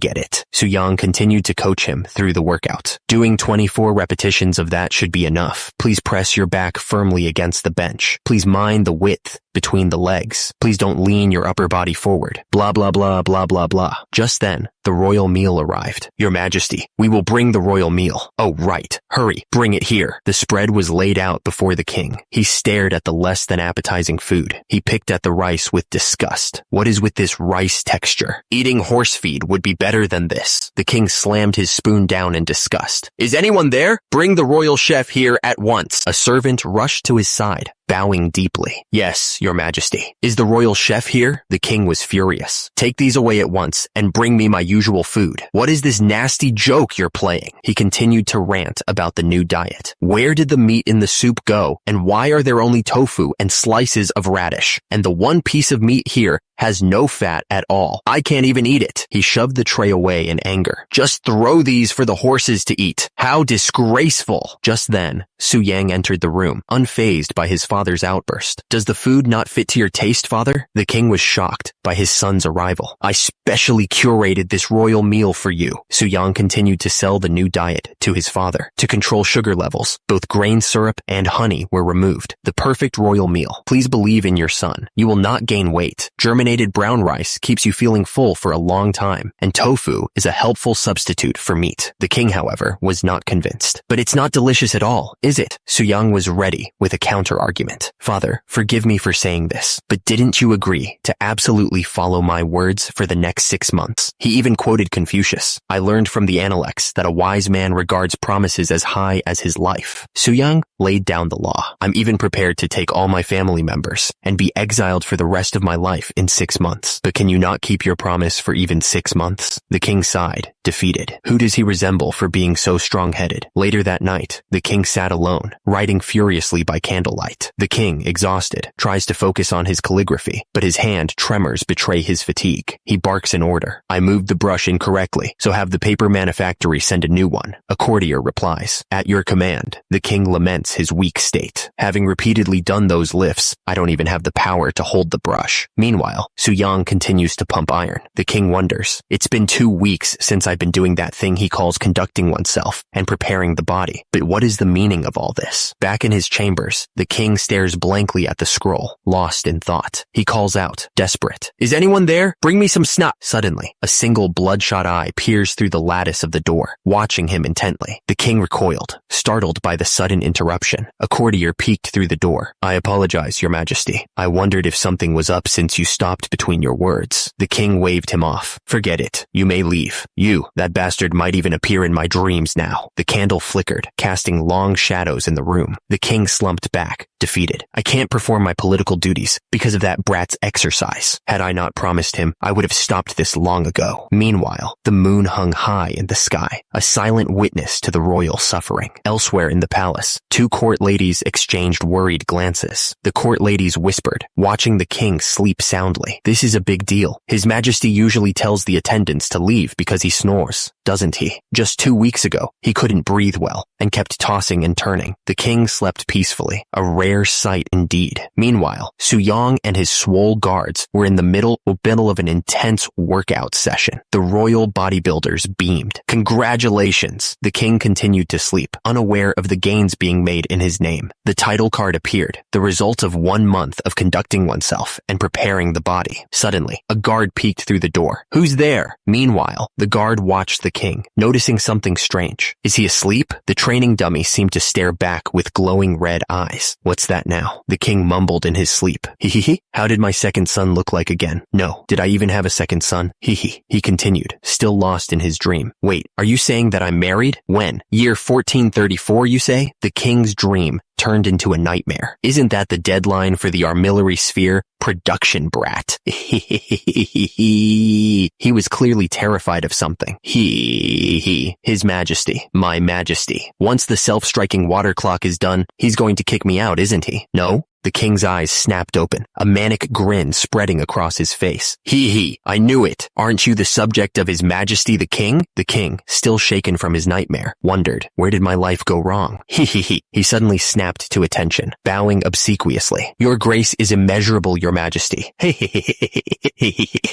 get it. Su Yung continued to coach him through the workout. Doing 24 repetitions of that should be enough. Please press your back firmly against the bench. Please mind the width between the legs. Please don't lean your upper body forward. Blah, blah, blah, blah, blah, blah. Just then, the royal meal arrived. Your Majesty, we will bring the royal meal. Oh, right. Hurry, bring it here. The spread was laid out before the king. He stared at the less than appetizing food. He picked at the rice with disgust. What is with this rice texture? Eating horse feed would be better than this. The king slammed his spoon down in disgust. Is anyone there? Bring the royal chef here at once. A servant rushed to his side. bowing deeply. Yes, your majesty. Is the royal chef here? The king was furious. Take these away at once and bring me my usual food. What is this nasty joke you're playing? He continued to rant about the new diet. Where did the meat in the soup go? And why are there only tofu and slices of radish? And the one piece of meat here has no fat at all. I can't even eat it. He shoved the tray away in anger. Just throw these for the horses to eat. How disgraceful. Just then, Su Yang entered the room, unfazed by his father's outburst. Does the food not fit to your taste, father? The king was shocked by his son's arrival. I specially curated this royal meal for you. Su Yang continued to sell the new diet to his father. To control sugar levels, both grain syrup and honey were removed. The perfect royal meal. Please believe in your son. You will not gain weight. Germinated brown rice keeps you feeling full for a long time, and tofu is a helpful substitute for meat. The king, however, was not convinced. But it's not delicious at all, is it? Su Yang was ready with a counter-argument. Father, forgive me for saying this, but didn't you agree to absolutely follow my words for the next 6 months? He even quoted Confucius. I learned from the Analects that a wise man regards promises as high as his life. Su Yang laid down the law. I'm even prepared to take all my family members and be exiled for the rest of my life in 6 months. But can you not keep your promise for even 6 months? The king sighed, defeated. Who does he resemble for being so strong-headed? Later that night, the king sat alone, writing furiously by candlelight. The king, exhausted, tries to focus on his calligraphy, but his hand tremors betray his fatigue. He barks an order. I moved the brush incorrectly, so have the paper manufactory send a new one. A courtier replies, at your command. The king laments his weak state. Having repeatedly done those lifts, I don't even have the power to hold the brush. Meanwhile, Su Yang continues to pump iron. The king wonders, it's been 2 weeks since I've been doing that thing he calls conducting oneself and preparing the body. But what is the meaning of all this? Back in his chambers, the king stares blankly at the scroll, lost in thought. He calls out, desperate. Is anyone there? Bring me some snot. Suddenly, a single bloodshot eye peers through the lattice of the door, watching him intently. The king recoiled, startled by the sudden interruption. A courtier peeked through the door. I apologize, your majesty. I wondered if something was up since you stopped between your words. The king waved him off. Forget it. You may leave. You, that bastard might even appear in my dreams now. The candle flickered, casting long shadows in the room. The king slumped back, defeated. I can't perform my political duties because of that brat's exercise. Had I not promised him, I would have stopped this long ago. Meanwhile, the moon hung high in the sky, a silent witness to the royal suffering. Elsewhere in the palace, 2 court ladies exchanged worried glances. The court ladies whispered, watching the king sleep soundly. This is a big deal. His Majesty usually tells the attendants to leave because he snores, doesn't he? Just 2 weeks ago, he couldn't breathe well and kept tossing and turning. The king slept peacefully, a rare sight indeed. Meanwhile, Su Yang and his swole guards were in the middle of an intense workout session. The royal bodybuilders beamed. Congratulations! The king continued to sleep, unaware of the gains being made in his name. The title card appeared, the result of 1 month of conducting oneself and preparing the body. Suddenly, a guard peeked through the door. Who's there? Meanwhile, the guard watched the king, noticing something strange. Is he asleep? The training dummy seemed to stare back with glowing red eyes. What's that now? The king mumbled in his sleep. Hee. How did my second son look like again? No. Did I even have a second son? Hee. He continued, still lost in his dream. Wait, are you saying that I'm married? When? Year 1434, you say? The king's dream turned into a nightmare. Isn't that the deadline for the armillary sphere? Production brat. He was clearly terrified of something. His Majesty, my Majesty. Once the self-striking water clock is done, he's going to kick me out, isn't he? No? The king's eyes snapped open, a manic grin spreading across his face. I knew it. Aren't you the subject of His Majesty the King? The king, still shaken from his nightmare, wondered, where did my life go wrong? He suddenly snapped to attention, bowing obsequiously. Your grace is immeasurable, your Majesty.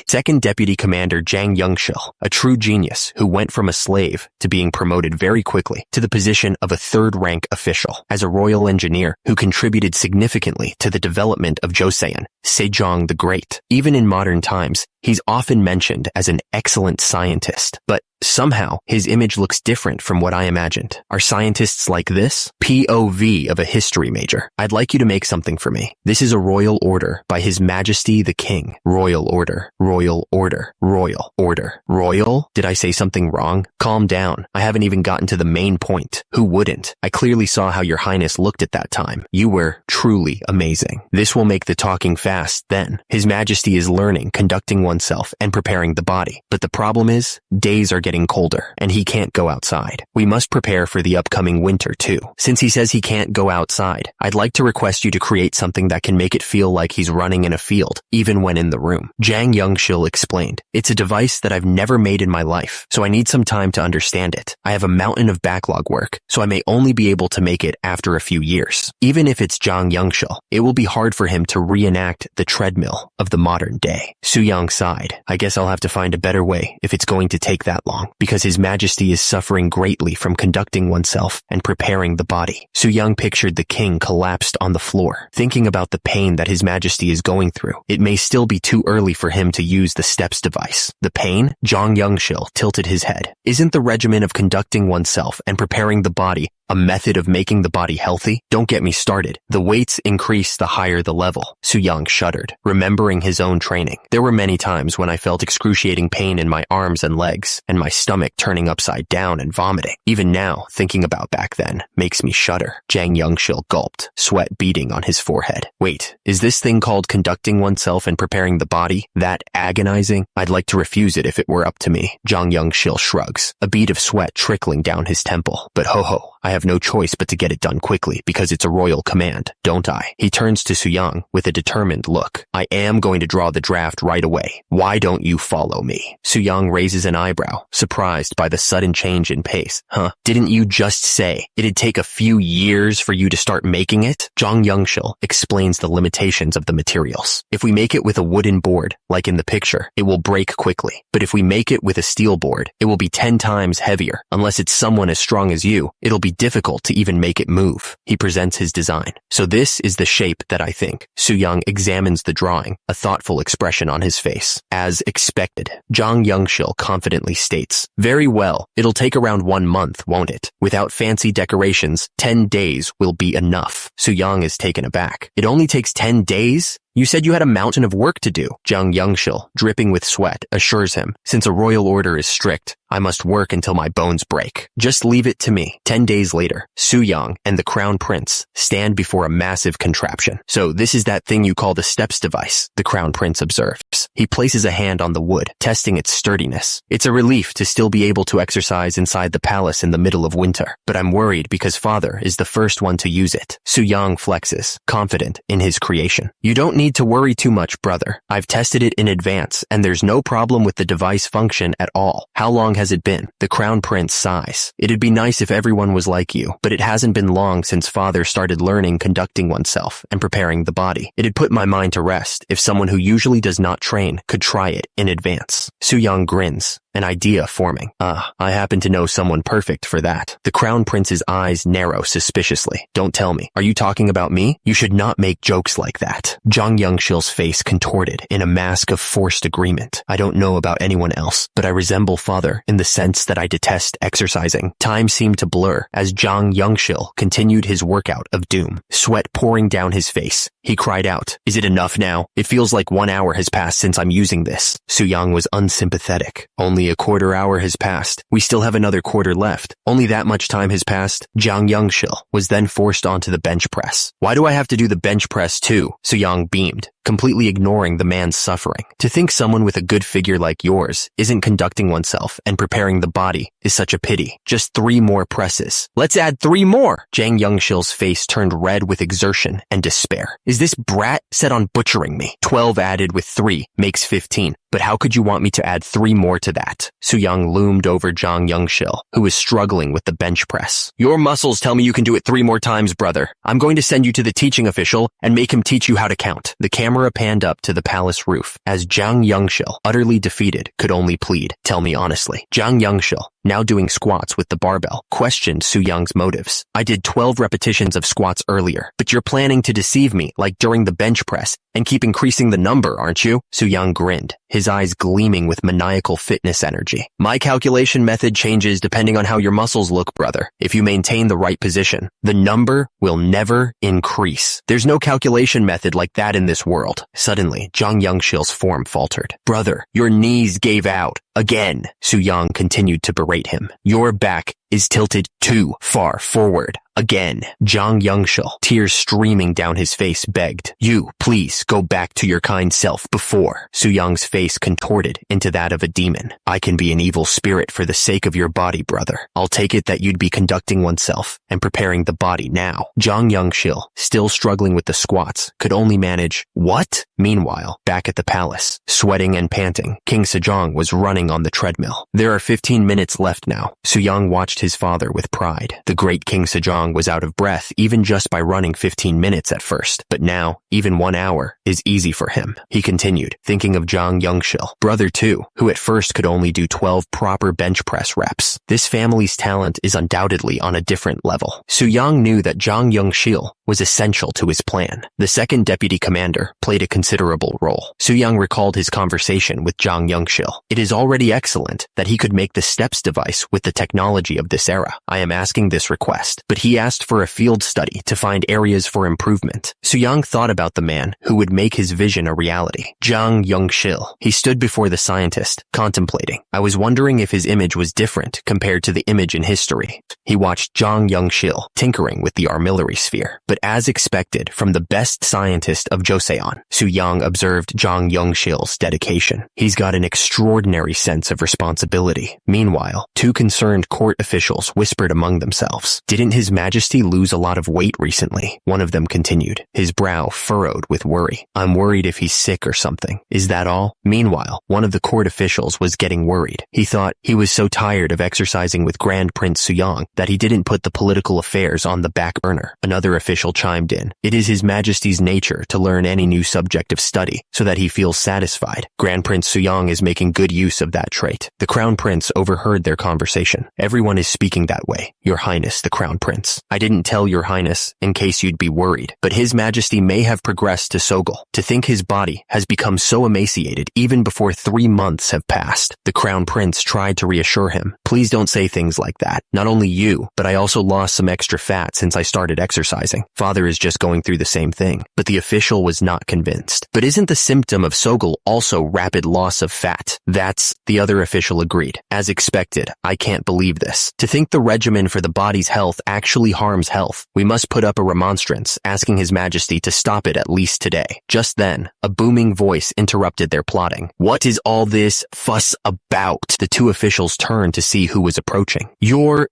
Second Deputy Commander Zhang Yongshil, a true genius who went from a slave to being promoted very quickly to the position of a third-rank official. As a royal engineer who contributed significantly to the development of Joseon, Sejong the Great. Even in modern times, He's often mentioned as an excellent scientist, but somehow his image looks different from what I imagined. Are scientists like this? POV of a history major. I'd like you to make something for me. This is a royal order by His Majesty the King. Royal order, royal order, royal order. Royal? Did I say something wrong? Calm down. I haven't even gotten to the main point. Who wouldn't? I clearly saw how your highness looked at that time. You were truly amazing. This will make the talking fast then. His Majesty is learning, conducting oneself, and preparing the body. But the problem is, days are getting colder, and he can't go outside. We must prepare for the upcoming winter too. Since he says he can't go outside, I'd like to request you to create something that can make it feel like he's running in a field, even when in the room. Jang Youngshil explained, it's a device that I've never made in my life, so I need some time to understand it. I have a mountain of backlog work, so I may only be able to make it after a few years. Even if it's Jang Youngshil, it will be hard for him to reenact the treadmill of the modern day. Suyang sighed. I guess I'll have to find a better way if it's going to take that long, because His Majesty is suffering greatly from conducting oneself and preparing the body. Suyang pictured the king collapsed on the floor, thinking about the pain that His Majesty is going through. It may still be too early for him to use the steps device. The pain? Jang Youngshil tilted his head. Isn't the regimen of conducting oneself and preparing the body a method of making the body healthy? Don't get me started. The weights increase the higher the level. Suyang shuddered, remembering his own training. There were many times when I felt excruciating pain in my arms and legs, and my stomach turning upside down and vomiting. Even now, thinking about back then makes me shudder. Jang Youngshil gulped, sweat beading on his forehead. Wait, is this thing called conducting oneself and preparing the body that agonizing? I'd like to refuse it if it were up to me. Jang Youngshil shrugs, a bead of sweat trickling down his temple. But ho, I have no choice but to get it done quickly because it's a royal command, don't I? He turns to Suyang with a determined look. I am going to draw the draft right away. Why don't you follow me? Suyang raises an eyebrow, surprised by the sudden change in pace. Huh? Didn't you just say it'd take a few years for you to start making it? Jang Youngshil explains the limitations of the materials. If we make it with a wooden board, like in the picture, it will break quickly. But if we make it with a steel board, it will be 10 times heavier. Unless it's someone as strong as you, it'll be difficult to even make it move. He presents his design. So this is the shape that I think. Suyang examines the drawing, a thoughtful expression on his face. As expected, Jang Youngshil confidently states, very well, it'll take around 1 month, won't it? Without fancy decorations, 10 days will be enough. Suyang is taken aback. It only takes 10 days? You said you had a mountain of work to do. Jang Youngshil, dripping with sweat, assures him, since a royal order is strict, I must work until my bones break. Just leave it to me. 10 days later, Suyang and the crown prince stand before a massive contraption. So this is that thing you call the steps device, the crown prince observes. He places a hand on the wood, testing its sturdiness. It's a relief to still be able to exercise inside the palace in the middle of winter, but I'm worried because father is the first one to use it. Suyang flexes, confident in his creation. You don't need to worry too much, brother. I've tested it in advance, and there's no problem with the device function at all. How long has it been? The crown prince sighs. It'd be nice if everyone was like you, but it hasn't been long since father started learning conducting oneself and preparing the body. It'd put my mind to rest if someone who usually does not train could try it in advance. Suyang grins, an idea forming. I happen to know someone perfect for that. The crown prince's eyes narrow suspiciously. Don't tell me. Are you talking about me? You should not make jokes like that. Jang Youngshil's face contorted in a mask of forced agreement. I don't know about anyone else, but I resemble father in the sense that I detest exercising. Time seemed to blur as Jang Youngshil continued his workout of doom, sweat pouring down his face. He cried out, is it enough now? It feels like 1 hour has passed since I'm using this. Suyang was unsympathetic. Only a quarter hour has passed. We still have another quarter left. Only that much time has passed. Jang Youngshil was then forced onto the bench press. Why do I have to do the bench press too? Suyang beamed, completely ignoring the man's suffering. To think someone with a good figure like yours isn't conducting oneself and preparing the body is such a pity. Just 3 more presses. Let's add 3 more! Jang Youngshil's face turned red with exertion and despair. Is this brat set on butchering me? 12 added with 3 makes 15. But how could you want me to add 3 more to that? Suyang loomed over Jang Youngshil, who was struggling with the bench press. Your muscles tell me you can do it 3 more times, brother. I'm going to send you to the teaching official and make him teach you how to count. The camera panned up to the palace roof as Jang Youngshil, utterly defeated, could only plead. Tell me honestly. Jang Youngshil, now doing squats with the barbell, questioned Su-young's motives. I did 12 repetitions of squats earlier, but you're planning to deceive me like during the bench press and keep increasing the number, aren't you? Su-young grinned, his eyes gleaming with maniacal fitness energy. My calculation method changes depending on how your muscles look, brother. If you maintain the right position, the number will never increase. There's no calculation method like that in this world. Suddenly, Jang Youngshil's form faltered. Brother, your knees gave out. Again, Su-young continued to berate him. Your back is tilted too far forward. Again, Jang Youngshil, tears streaming down his face, begged, you, please, go back to your kind self before. Su-young's face contorted into that of a demon. I can be an evil spirit for the sake of your body, brother. I'll take it that you'd be conducting oneself and preparing the body now. Jang Youngshil, still struggling with the squats, could only manage, what? Meanwhile, back at the palace, sweating and panting, King Sejong was running on the treadmill. There are 15 minutes left now. Su-young watched his father with pride. The great King Sejong was out of breath even just by running 15 minutes at first, but now, even 1 hour is easy for him. He continued, thinking of Jang Youngshil, brother too, who at first could only do 12 proper bench press reps. This family's talent is undoubtedly on a different level. Su-young knew that Jang Youngshil was essential to his plan. The second deputy commander played a considerable role. Su-young recalled his conversation with Jang Youngshil. It is already excellent that he could make the steps device with the technology of this era. I am asking this request, but he asked for a field study to find areas for improvement. Su-young thought about the man who would make his vision a reality. Jang Youngshil. He stood before the scientist, contemplating. I was wondering if his image was different compared to the image in history. He watched Jang Youngshil tinkering with the armillary sphere, but as expected from the best scientist of Joseon, Su-young observed Jang Youngshil's dedication. He's got an extraordinary sense of responsibility. Meanwhile, two concerned court officials whispered among themselves. Didn't His Majesty lose a lot of weight recently? One of them continued, his brow furrowed with worry. I'm worried if he's sick or something. Is that all? Meanwhile, one of the court officials was getting worried. He thought he was so tired of exercising with Grand Prince Su-young that he didn't put the political affairs on the back burner. Another official chimed in. It is His Majesty's nature to learn any new subject of study so that he feels satisfied. Grand Prince Su-young is making good use of that trait. The Crown Prince overheard their conversation. Everyone is speaking that way, Your Highness the Crown Prince. I didn't tell Your Highness in case you'd be worried, but His Majesty may have progressed to Sogol. To think his body has become so emaciated even before 3 months have passed. The Crown Prince tried to reassure him. Please don't say things like that. Not only you, but I also lost some extra fat since I started exercising. Father is just going through the same thing. But the official was not convinced. But isn't the symptom of Sogol also rapid loss of fat? That's, the other official agreed. As expected, I can't believe this. To think the regimen for the body's health actually harms health. We must put up a remonstrance, asking His Majesty to stop it at least today. Just then, a booming voice interrupted their plotting. What is all this fuss about? The two officials turned to see who was approaching.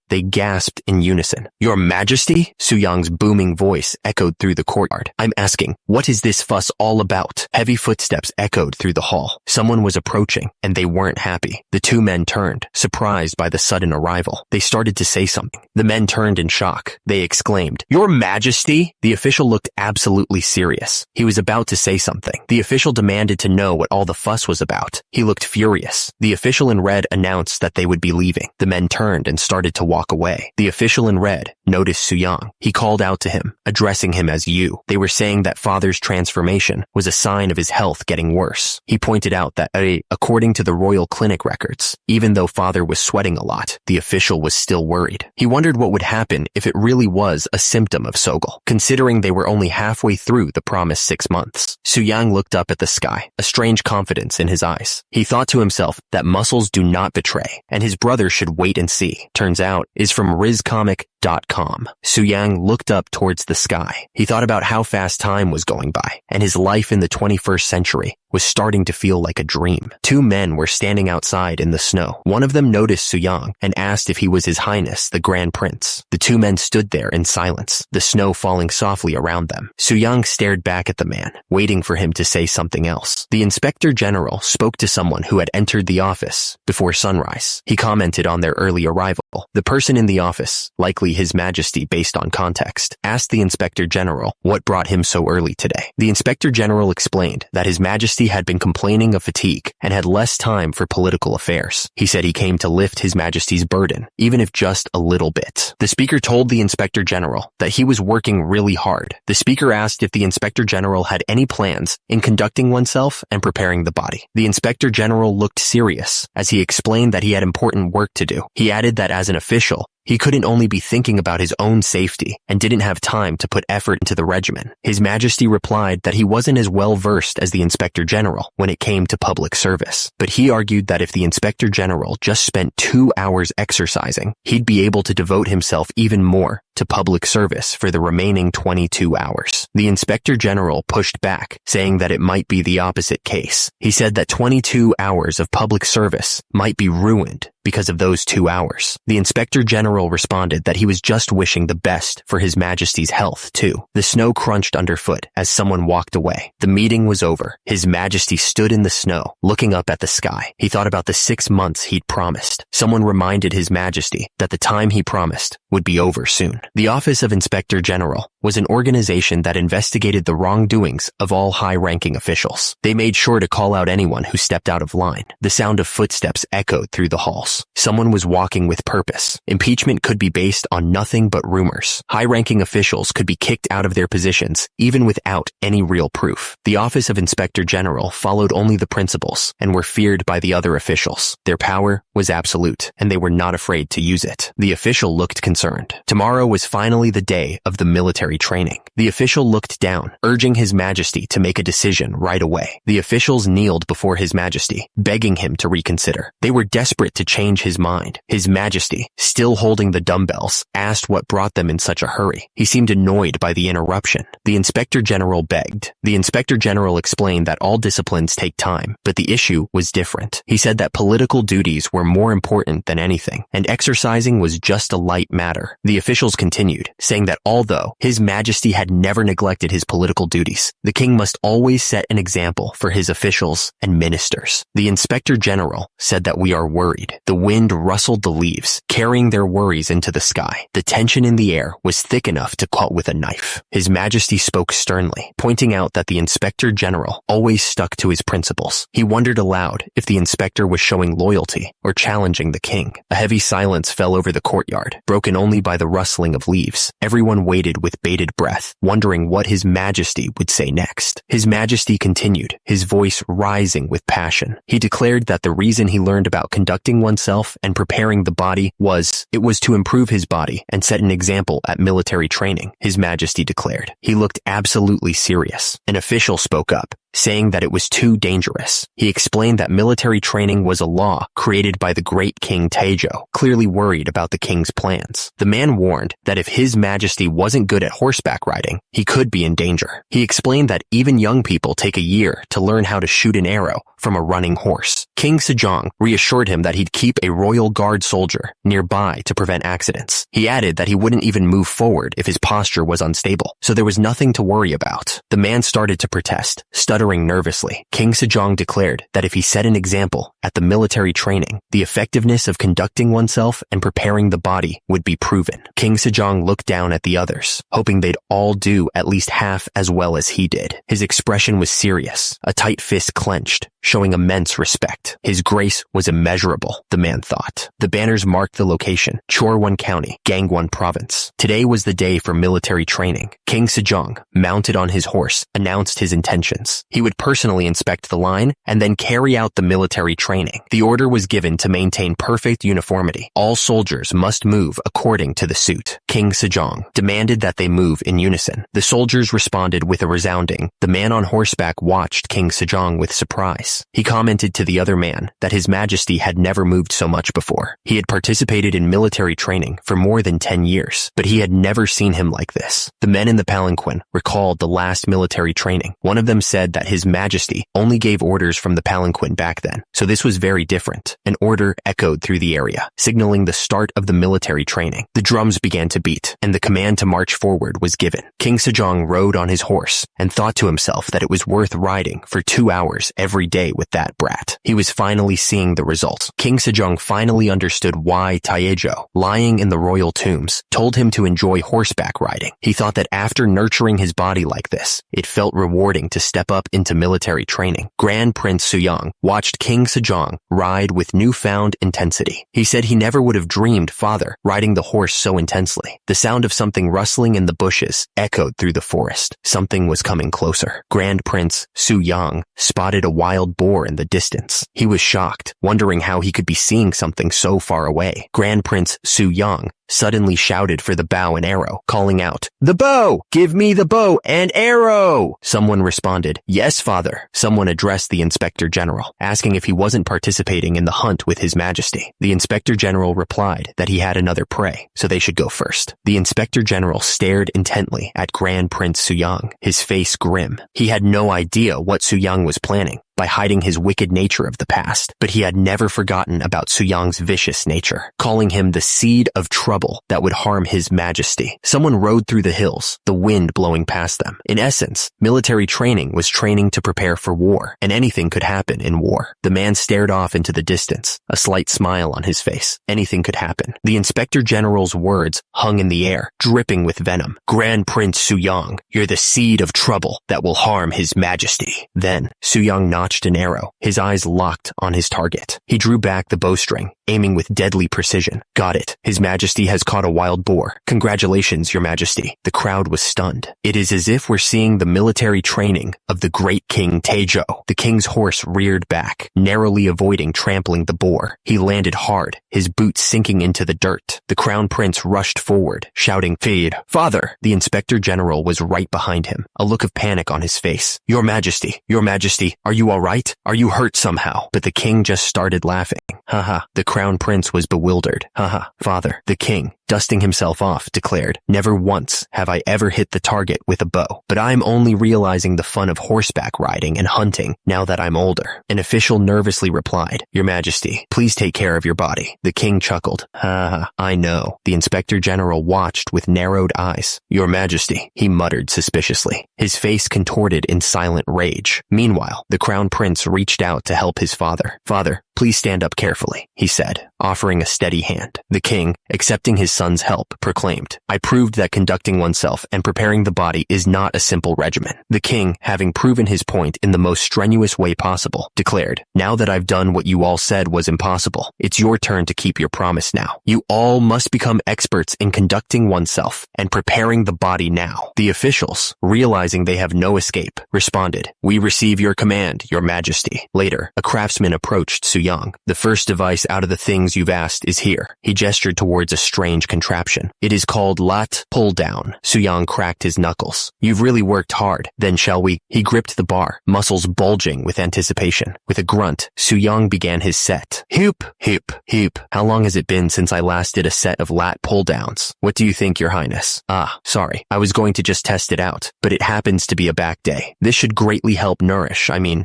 They gasped in unison. Your Majesty? Su-young's booming voice echoed through the courtyard. I'm asking, what is this fuss all about? Heavy footsteps echoed through the hall. Someone was approaching, and they weren't happy. The two men turned, surprised by the sudden arrival. They started to say something. The men turned in shock. They exclaimed, Your Majesty? The official looked absolutely serious. He was about to say something. The official demanded to know what all the fuss was about. He looked furious. The official in red announced that they would be leaving. The men turned and started to walk away. The official in red noticed Su-young. He called out to him, addressing him as you. They were saying that father's transformation was a sign of his health getting worse. He pointed out that, according to the royal clinic records, even though father was sweating a lot, the official was still worried. He wondered what would happen if it really was a symptom of Sogol, considering they were only halfway through the promised 6 months. Su-young looked up at the sky, a strange confidence in his eyes. He thought to himself that muscles do not betray, and his brother should wait and see. Turns out, is from rizcomic.com. Su-young looked up towards the sky. He thought about how fast time was going by, and his life in the 21st century was starting to feel like a dream. Two men were standing outside in the snow. One of them noticed Su-young and asked if he was His Highness, the Grand Prince. The two men stood there in silence, the snow falling softly around them. Su-young stared back at the man, waiting for him to say something else. The Inspector General spoke to someone who had entered the office before sunrise. He commented on their early arrival. The person in the office, likely likely His Majesty based on context, asked the Inspector General what brought him so early today. The Inspector General explained that His Majesty had been complaining of fatigue and had less time for political affairs. He said he came to lift His Majesty's burden, even if just a little bit. The Speaker told the Inspector General that he was working really hard. The Speaker asked if the Inspector General had any plans in conducting oneself and preparing the body. The Inspector General looked serious as he explained that he had important work to do. He added that as an official, he couldn't only be thinking about his own safety and didn't have time to put effort into the regimen. His Majesty replied that he wasn't as well versed as the Inspector General when it came to public service, but he argued that if the Inspector General just spent 2 hours exercising, he'd be able to devote himself even more to public service for the remaining 22 hours. The Inspector General pushed back, saying that it might be the opposite case. He said that 22 hours of public service might be ruined because of those 2 hours. The Inspector General responded that he was just wishing the best for His Majesty's health, too. The snow crunched underfoot as someone walked away. The meeting was over. His Majesty stood in the snow, looking up at the sky. He thought about the 6 months he'd promised. Someone reminded His Majesty that the time he promised would be over soon. The Office of Inspector General was an organization that investigated the wrongdoings of all high-ranking officials. They made sure to call out anyone who stepped out of line. The sound of footsteps echoed through the halls. Someone was walking with purpose. Impeachment could be based on nothing but rumors. High-ranking officials could be kicked out of their positions, even without any real proof. The Office of Inspector General followed only the principles and were feared by the other officials. Their power was absolute, and they were not afraid to use it. The official looked concerned. Tomorrow was finally the day of the military training. The official looked down, urging His Majesty to make a decision right away. The officials kneeled before His Majesty, begging him to reconsider. They were desperate to change his mind. His Majesty, still holding the dumbbells, asked what brought them in such a hurry. He seemed annoyed by the interruption. The Inspector General begged. The Inspector General explained that all disciplines take time, but the issue was different. He said that political duties were more important than anything, and exercising was just a light matter. The officials continued, saying that although His Majesty had never neglected his political duties, the king must always set an example for his officials and ministers. The Inspector General said that we are worried. The wind rustled the leaves, carrying their worries into the sky. The tension in the air was thick enough to cut with a knife. His Majesty spoke sternly, pointing out that the Inspector General always stuck to his principles. He wondered aloud if the inspector was showing loyalty or challenging the king. A heavy silence fell over the courtyard, broken only by the rustling of leaves. Everyone waited with bated breath, wondering what His Majesty would say next. His Majesty continued, his voice rising with passion. He declared that the reason he learned about conducting oneself and preparing the body was to improve his body and set an example at military training, His Majesty declared. He looked absolutely serious. An official spoke up, saying that it was too dangerous. He explained that military training was a law created by the great King Taejo, clearly worried about the king's plans. The man warned that if His Majesty wasn't good at horseback riding, he could be in danger. He explained that even young people take a year to learn how to shoot an arrow from a running horse. King Sejong reassured him that he'd keep a royal guard soldier nearby to prevent accidents. He added that he wouldn't even move forward if his posture was unstable, so there was nothing to worry about. The man started to protest, stuttering nervously. King Sejong declared that if he set an example at the military training, the effectiveness of conducting oneself and preparing the body would be proven. King Sejong looked down at the others, hoping they'd all do at least half as well as he did. His expression was serious, a tight fist clenched, showing immense respect. His grace was immeasurable, the man thought. The banners marked the location, Chorwon County, Gangwon Province. Today was the day for military training. King Sejong, mounted on his horse, announced his intentions. He would personally inspect the line and then carry out the military training. The order was given to maintain perfect uniformity. All soldiers must move according to the suit. King Sejong demanded that they move in unison. The soldiers responded with a resounding. The man on horseback watched King Sejong with surprise. He commented to the other man that His Majesty had never moved so much before. He had participated in military training for more than 10 years, but he had never seen him like this. The men in the palanquin recalled the last military training. One of them said that His Majesty only gave orders from the palanquin back then, so this was very different. An order echoed through the area, signaling the start of the military training. The drums began to to beat, and the command to march forward was given. King Sejong rode on his horse and thought to himself that it was worth riding for 2 hours every day with that brat. He was finally seeing the results. King Sejong finally understood why Taejo, lying in the royal tombs, told him to enjoy horseback riding. He thought that after nurturing his body like this, it felt rewarding to step up into military training. Grand Prince Suyang watched King Sejong ride with newfound intensity. He said he never would have dreamed father riding the horse so intensely. The sound of something rustling in the bushes echoed through the forest. Something was coming closer. Grand Prince Suyang spotted a wild boar in the distance. He was shocked, wondering how he could be seeing something so far away. Grand Prince Suyang suddenly shouted for the bow and arrow, calling out, "The bow! Give me the bow and arrow!" Someone responded, "Yes, father." Someone addressed the Inspector General, asking if he wasn't participating in the hunt with His Majesty. The Inspector General replied that he had another prey, so they should go first. The Inspector General stared intently at Grand Prince Suyang, his face grim. He had no idea what Suyang was planning by hiding his wicked nature of the past, but he had never forgotten about Suyang's vicious nature, calling him the seed of trouble that would harm His Majesty. Someone rode through the hills, the wind blowing past them. In essence, military training was training to prepare for war, and anything could happen in war. The man stared off into the distance, a slight smile on his face. Anything could happen. The Inspector General's words hung in the air, dripping with venom. "Grand Prince Suyang, you're the seed of trouble that will harm His Majesty." Then, Suyang notched an arrow, his eyes locked on his target. He drew back the bowstring, aiming with deadly precision. "Got it. His Majesty has caught a wild boar. Congratulations, Your Majesty." The crowd was stunned. It is as if we're seeing the military training of the great King Taejo. The king's horse reared back, narrowly avoiding trampling the boar. He landed hard, his boots sinking into the dirt. The crown prince rushed forward, shouting, "Feed, father!" The Inspector General was right behind him, a look of panic on his face. Your Majesty, are you all right? Are you hurt somehow?" But the king just started laughing. Haha, the crown prince was bewildered. Haha, father, the king, dusting himself off, declared, "Never once have I ever hit the target with a bow, but I'm only realizing the fun of horseback riding and hunting now that I'm older." An official nervously replied, "Your Majesty, please take care of your body." The king chuckled. "Haha, I know." The Inspector General watched with narrowed eyes. "Your Majesty," he muttered suspiciously, his face contorted in silent rage. Meanwhile, the crown prince reached out to help his father. "Father, please stand up carefully," he said, offering a steady hand. The king, accepting his son's help, proclaimed, "I proved that conducting oneself and preparing the body is not a simple regimen." The king, having proven his point in the most strenuous way possible, declared, "Now that I've done what you all said was impossible, it's your turn to keep your promise now. You all must become experts in conducting oneself and preparing the body now." The officials, realizing they have no escape, responded, "We receive your command, Your Majesty." Later, a craftsman approached Suyang. "The first device out of the things you've asked is here." He gestured towards a strange contraption. "It is called lat pull down." Suyang cracked his knuckles. "You've really worked hard. Then shall we?" He gripped the bar, muscles bulging with anticipation. With a grunt, Suyang began his set. "Hoop, hoop, hoop. How long has it been since I last did a set of lat pull downs? What do you think, Your Highness?" Sorry. I was going to just test it out, but it happens to be a back day. This should greatly help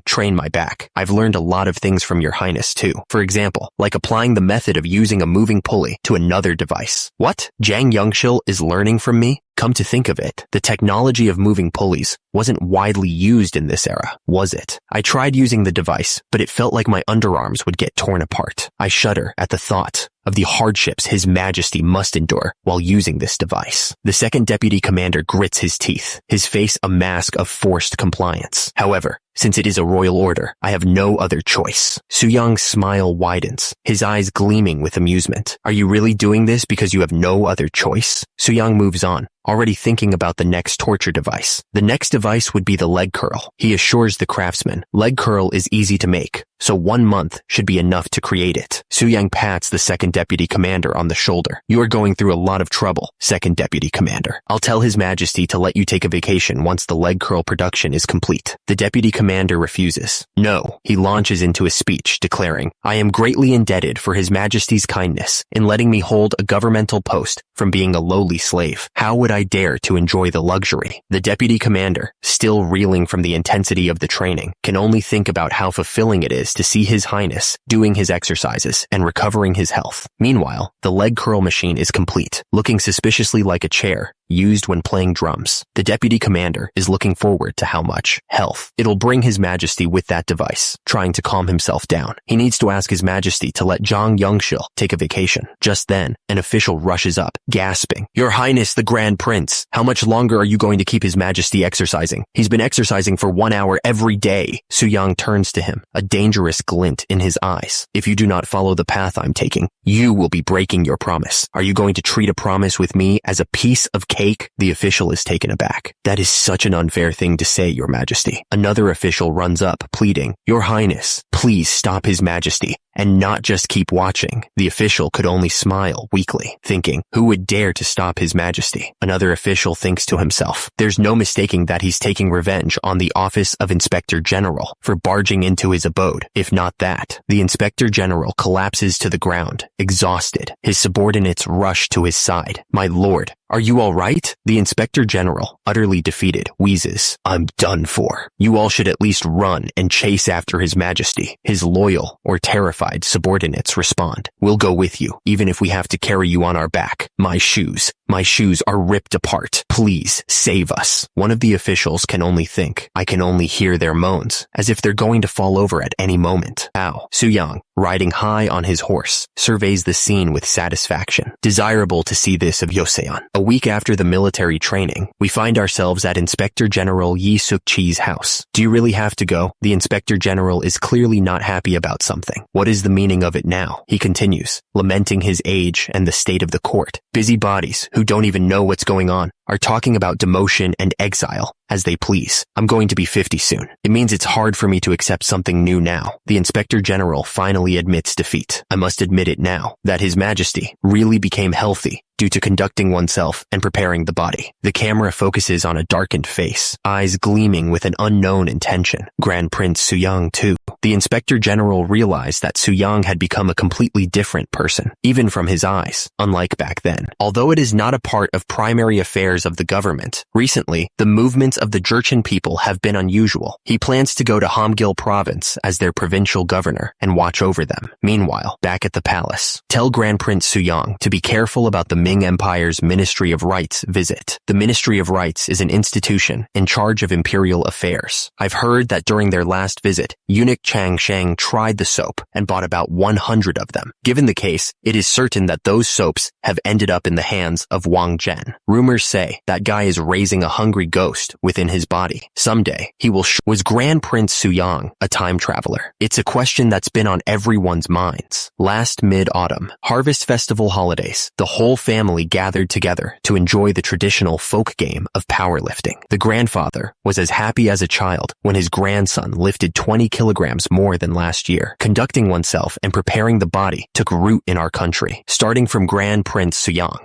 train my back. I've learned a lot of things from Your Highness too. For example, like applying the method of using a moving pulley to another device." "What? Jang Youngshil is learning from me?" Come to think of it, the technology of moving pulleys wasn't widely used in this era, was it? I tried using the device, but it felt like my underarms would get torn apart. I shudder at the thought of the hardships His Majesty must endure while using this device. The second deputy commander grits his teeth, his face a mask of forced compliance. However, since it is a royal order, I have no other choice. Suyang's smile widens, his eyes gleaming with amusement. "Are you really doing this because you have no other choice?" Suyang moves on, already thinking about the next torture device. The next device would be the leg curl. He assures the craftsman, leg curl is easy to make, so 1 month should be enough to create it. Suyang pats the second deputy commander on the shoulder. "You are going through a lot of trouble, second deputy commander. I'll tell His Majesty to let you take a vacation once the leg curl production is complete." The deputy commander refuses. No, he launches into a speech declaring, "I am greatly indebted for His Majesty's kindness in letting me hold a governmental post from being a lowly slave. How would I dare to enjoy the luxury?" The deputy commander, still reeling from the intensity of the training, can only think about how fulfilling it is to see His Highness doing his exercises and recovering his health. Meanwhile, the leg curl machine is complete, looking suspiciously like a chair used when playing drums. The deputy commander is looking forward to how much health it'll bring His Majesty with that device, trying to calm himself down. He needs to ask His Majesty to let Zhang Yongshil take a vacation. Just then, an official rushes up, gasping, "Your Highness the Grand Prince, how much longer are you going to keep His Majesty exercising? He's been exercising for 1 hour every day." Suyang turns to him, a dangerous glint in his eyes. "If you do not follow the path I'm taking, you will be breaking your promise. Are you going to treat a promise with me as a piece of cake?" The official is taken aback. "That is such an unfair thing to say, Your Majesty." Another official runs up, pleading, "Your Highness, please stop His Majesty, and not just keep watching." The official could only smile weakly, thinking, who would dare to stop His Majesty? Another official thinks to himself, there's no mistaking that he's taking revenge on the Office of Inspector General for barging into his abode. If not that, the Inspector General collapses to the ground, exhausted. His subordinates rush to his side. "My lord, are you all right?" The Inspector General, utterly defeated, wheezes, "I'm done for. You all should at least run and chase after His Majesty." His loyal or terrified subordinates respond, "We'll go with you, even if we have to carry you on our back. My shoes are ripped apart. Please save us." One of the officials can only think. I can only hear their moans, as if they're going to fall over at any moment. Ow. Suyang, riding high on his horse, surveys the scene with satisfaction. Desirable to see this of Yoseon. A week after the military training, we find ourselves at Inspector General Yi Suk-chi's house. "Do you really have to go?" The Inspector General is clearly not happy about something. "What is the meaning of it now?" he continues, lamenting his age and the state of the court. "Busybodies who don't even know what's going on are talking about demotion and exile as they please. I'm going to be 50 soon. It means it's hard for me to accept something new now." The Inspector General finally admits defeat. "I must admit it now, that His Majesty really became healthy due to conducting oneself and preparing the body." The camera focuses on a darkened face, eyes gleaming with an unknown intention. Grand Prince Suyang too. The Inspector General realized that Suyang had become a completely different person, even from his eyes, unlike back then. Although it is not a part of primary affairs of the government, recently, the movements of the Jurchen people have been unusual. He plans to go to Hamgyal province as their provincial governor and watch over them. Meanwhile, back at the palace, tell Grand Prince Suyang to be careful about the Ming Empire's Ministry of Rights visit. The Ministry of Rights is an institution in charge of imperial affairs. I've heard that during their last visit, eunuch Chang Sheng tried the soap and bought about 100 of them. Given the case, it is certain that those soaps have ended up in the hands of Wang Zhen. Rumors say that guy is raising a hungry ghost within his body. Someday, he will Was Grand Prince Suyang a time traveler? It's a question that's been on everyone's minds. Last mid-autumn, Harvest Festival holidays, the whole family gathered together to enjoy the traditional folk game of powerlifting. The grandfather was as happy as a child when his grandson lifted 20 kilograms more than last year. Conducting oneself and preparing the body took root in our country, starting from Grand Prince Suyang,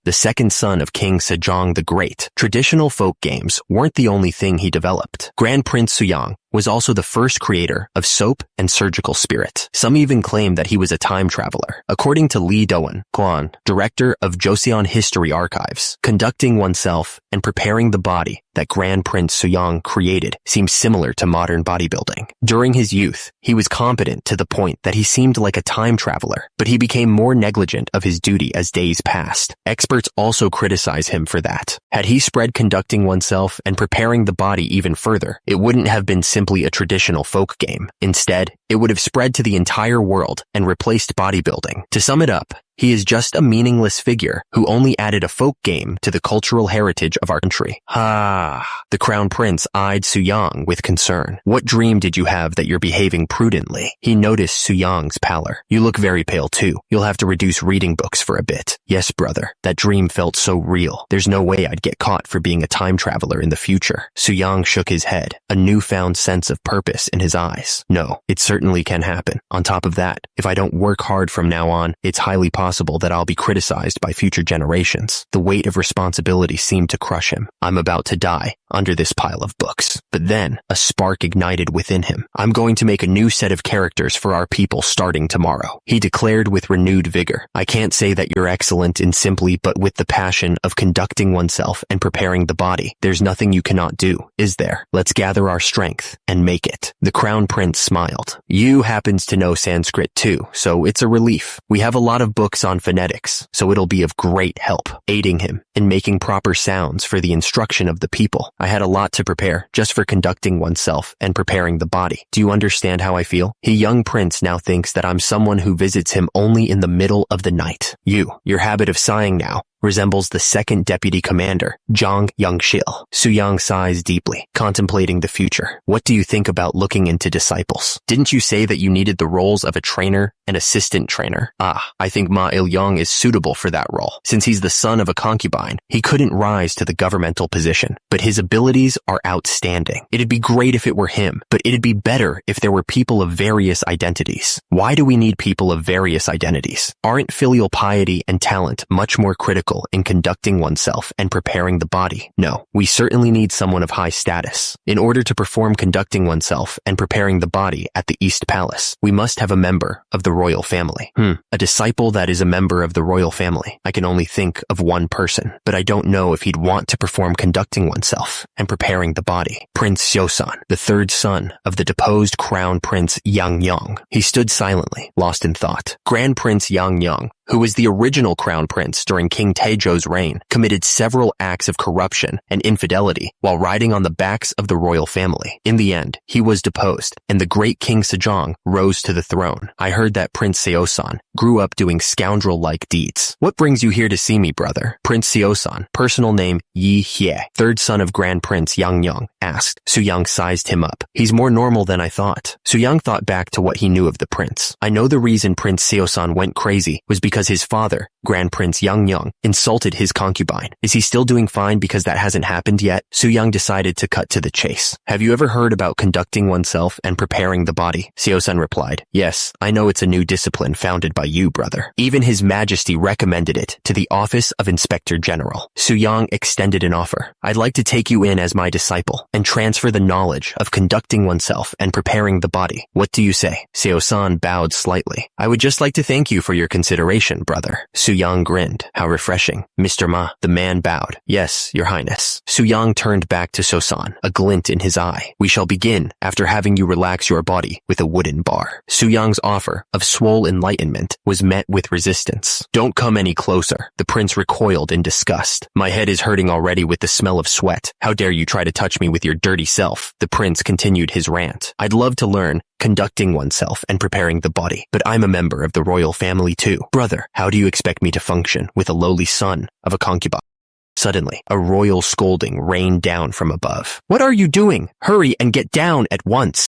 the second son of King Sejong the Great. Traditional folk games weren't the only thing he developed. Grand Prince Suyang was also the first creator of soap and surgical spirit. Some even claim that he was a time traveler. According to Lee Doan Kwan, director of Joseon History Archives, conducting oneself and preparing the body that Grand Prince Suyang created seems similar to modern bodybuilding. During his youth, he was competent to the point that he seemed like a time traveler, but he became more negligent of his duty as days passed. Experts also criticize him for that. Had he spread conducting oneself and preparing the body even further, it wouldn't have been simply a traditional folk game. Instead, it would have spread to the entire world and replaced bodybuilding. To sum it up, he is just a meaningless figure who only added a folk game to the cultural heritage of our country. The Crown Prince eyed Suyang with concern. "What dream did you have that you're behaving prudently?" He noticed Suyang's pallor. "You look very pale too. You'll have to reduce reading books for a bit." "Yes, brother. That dream felt so real. There's no way I'd get caught for being a time traveler in the future." Suyang shook his head, a newfound sense of purpose in his eyes. "No, it certainly can happen. On top of that, if I don't work hard from now on, it's highly possible that I'll be criticized by future generations." The weight of responsibility seemed to crush him. "I'm about to die. under this pile of books. But then, a spark ignited within him. I'm going to make a new set of characters for our people starting tomorrow, he declared with renewed vigor. I can't say that you're excellent in simply but with the passion of conducting oneself and preparing the body. There's nothing you cannot do, is there? Let's gather our strength and make it. The Crown Prince smiled. You happens to know Sanskrit too, so it's a relief. We have a lot of books on phonetics, so it'll be of great help, aiding him in making proper sounds for the instruction of the people. I had a lot to prepare just for conducting oneself and preparing the body. Do you understand how I feel? The young prince now thinks that I'm someone who visits him only in the middle of the night. Your habit of sighing now resembles the second deputy commander, Zhang Yangshil. Su Yang sighs deeply, contemplating the future. What do you think about looking into disciples? Didn't you say that you needed the roles of a trainer and assistant trainer? I think Ma Il-yong is suitable for that role. Since he's the son of a concubine, he couldn't rise to the governmental position, but his abilities are outstanding. It'd be great if it were him, but it'd be better if there were people of various identities. Why do we need people of various identities? Aren't filial piety and talent much more critical in conducting oneself and preparing the body? No, we certainly need someone of high status. In order to perform conducting oneself and preparing the body at the East Palace, we must have a member of the royal family. A disciple that is a member of the royal family. I can only think of one person, but I don't know if he'd want to perform conducting oneself and preparing the body. Prince Siosan, the third son of the deposed Crown Prince Yang Yang. He stood silently, lost in thought. Grand Prince Yang Yang, who was the original crown prince during King Taejo's reign, committed several acts of corruption and infidelity while riding on the backs of the royal family. In the end, he was deposed, and the great King Sejong rose to the throne. I heard that Prince Seosan grew up doing scoundrel-like deeds. What brings you here to see me, brother? Prince Seosan, personal name Yi Hye, third son of Grand Prince Yang Yang, asked. Su Yang sized him up. He's more normal than I thought. Su Yang thought back to what he knew of the prince. I know the reason Prince Seosan went crazy was because his father, Grand Prince Yang Yang, insulted his concubine. Is he still doing fine because that hasn't happened yet? Su Yang decided to cut to the chase. Have you ever heard about conducting oneself and preparing the body? Seosan replied. Yes, I know it's a new discipline founded by you, brother. Even His Majesty recommended it to the office of Inspector General. Su Yang extended an offer. I'd like to take you in as my disciple and transfer the knowledge of conducting oneself and preparing the body. What do you say? Seosan bowed slightly. I would just like to thank you for your consideration, brother. Su Yang grinned. How refreshing. Mr. Ma, the man bowed. Yes, your highness. Su Yang turned back to Seosan, a glint in his eye. We shall begin after having you relax your body with a wooden bar. Su Yang's offer of swole enlightenment was met with resistance. Don't come any closer. The prince recoiled in disgust. My head is hurting already with the smell of sweat. How dare you try to touch me with your dirty self? The prince continued his rant. I'd love to learn conducting oneself and preparing the body, but I'm a member of the royal family too. Brother, how do you expect me to function with a lowly son of a concubine? Suddenly, a royal scolding rained down from above. What are you doing? Hurry and get down at once.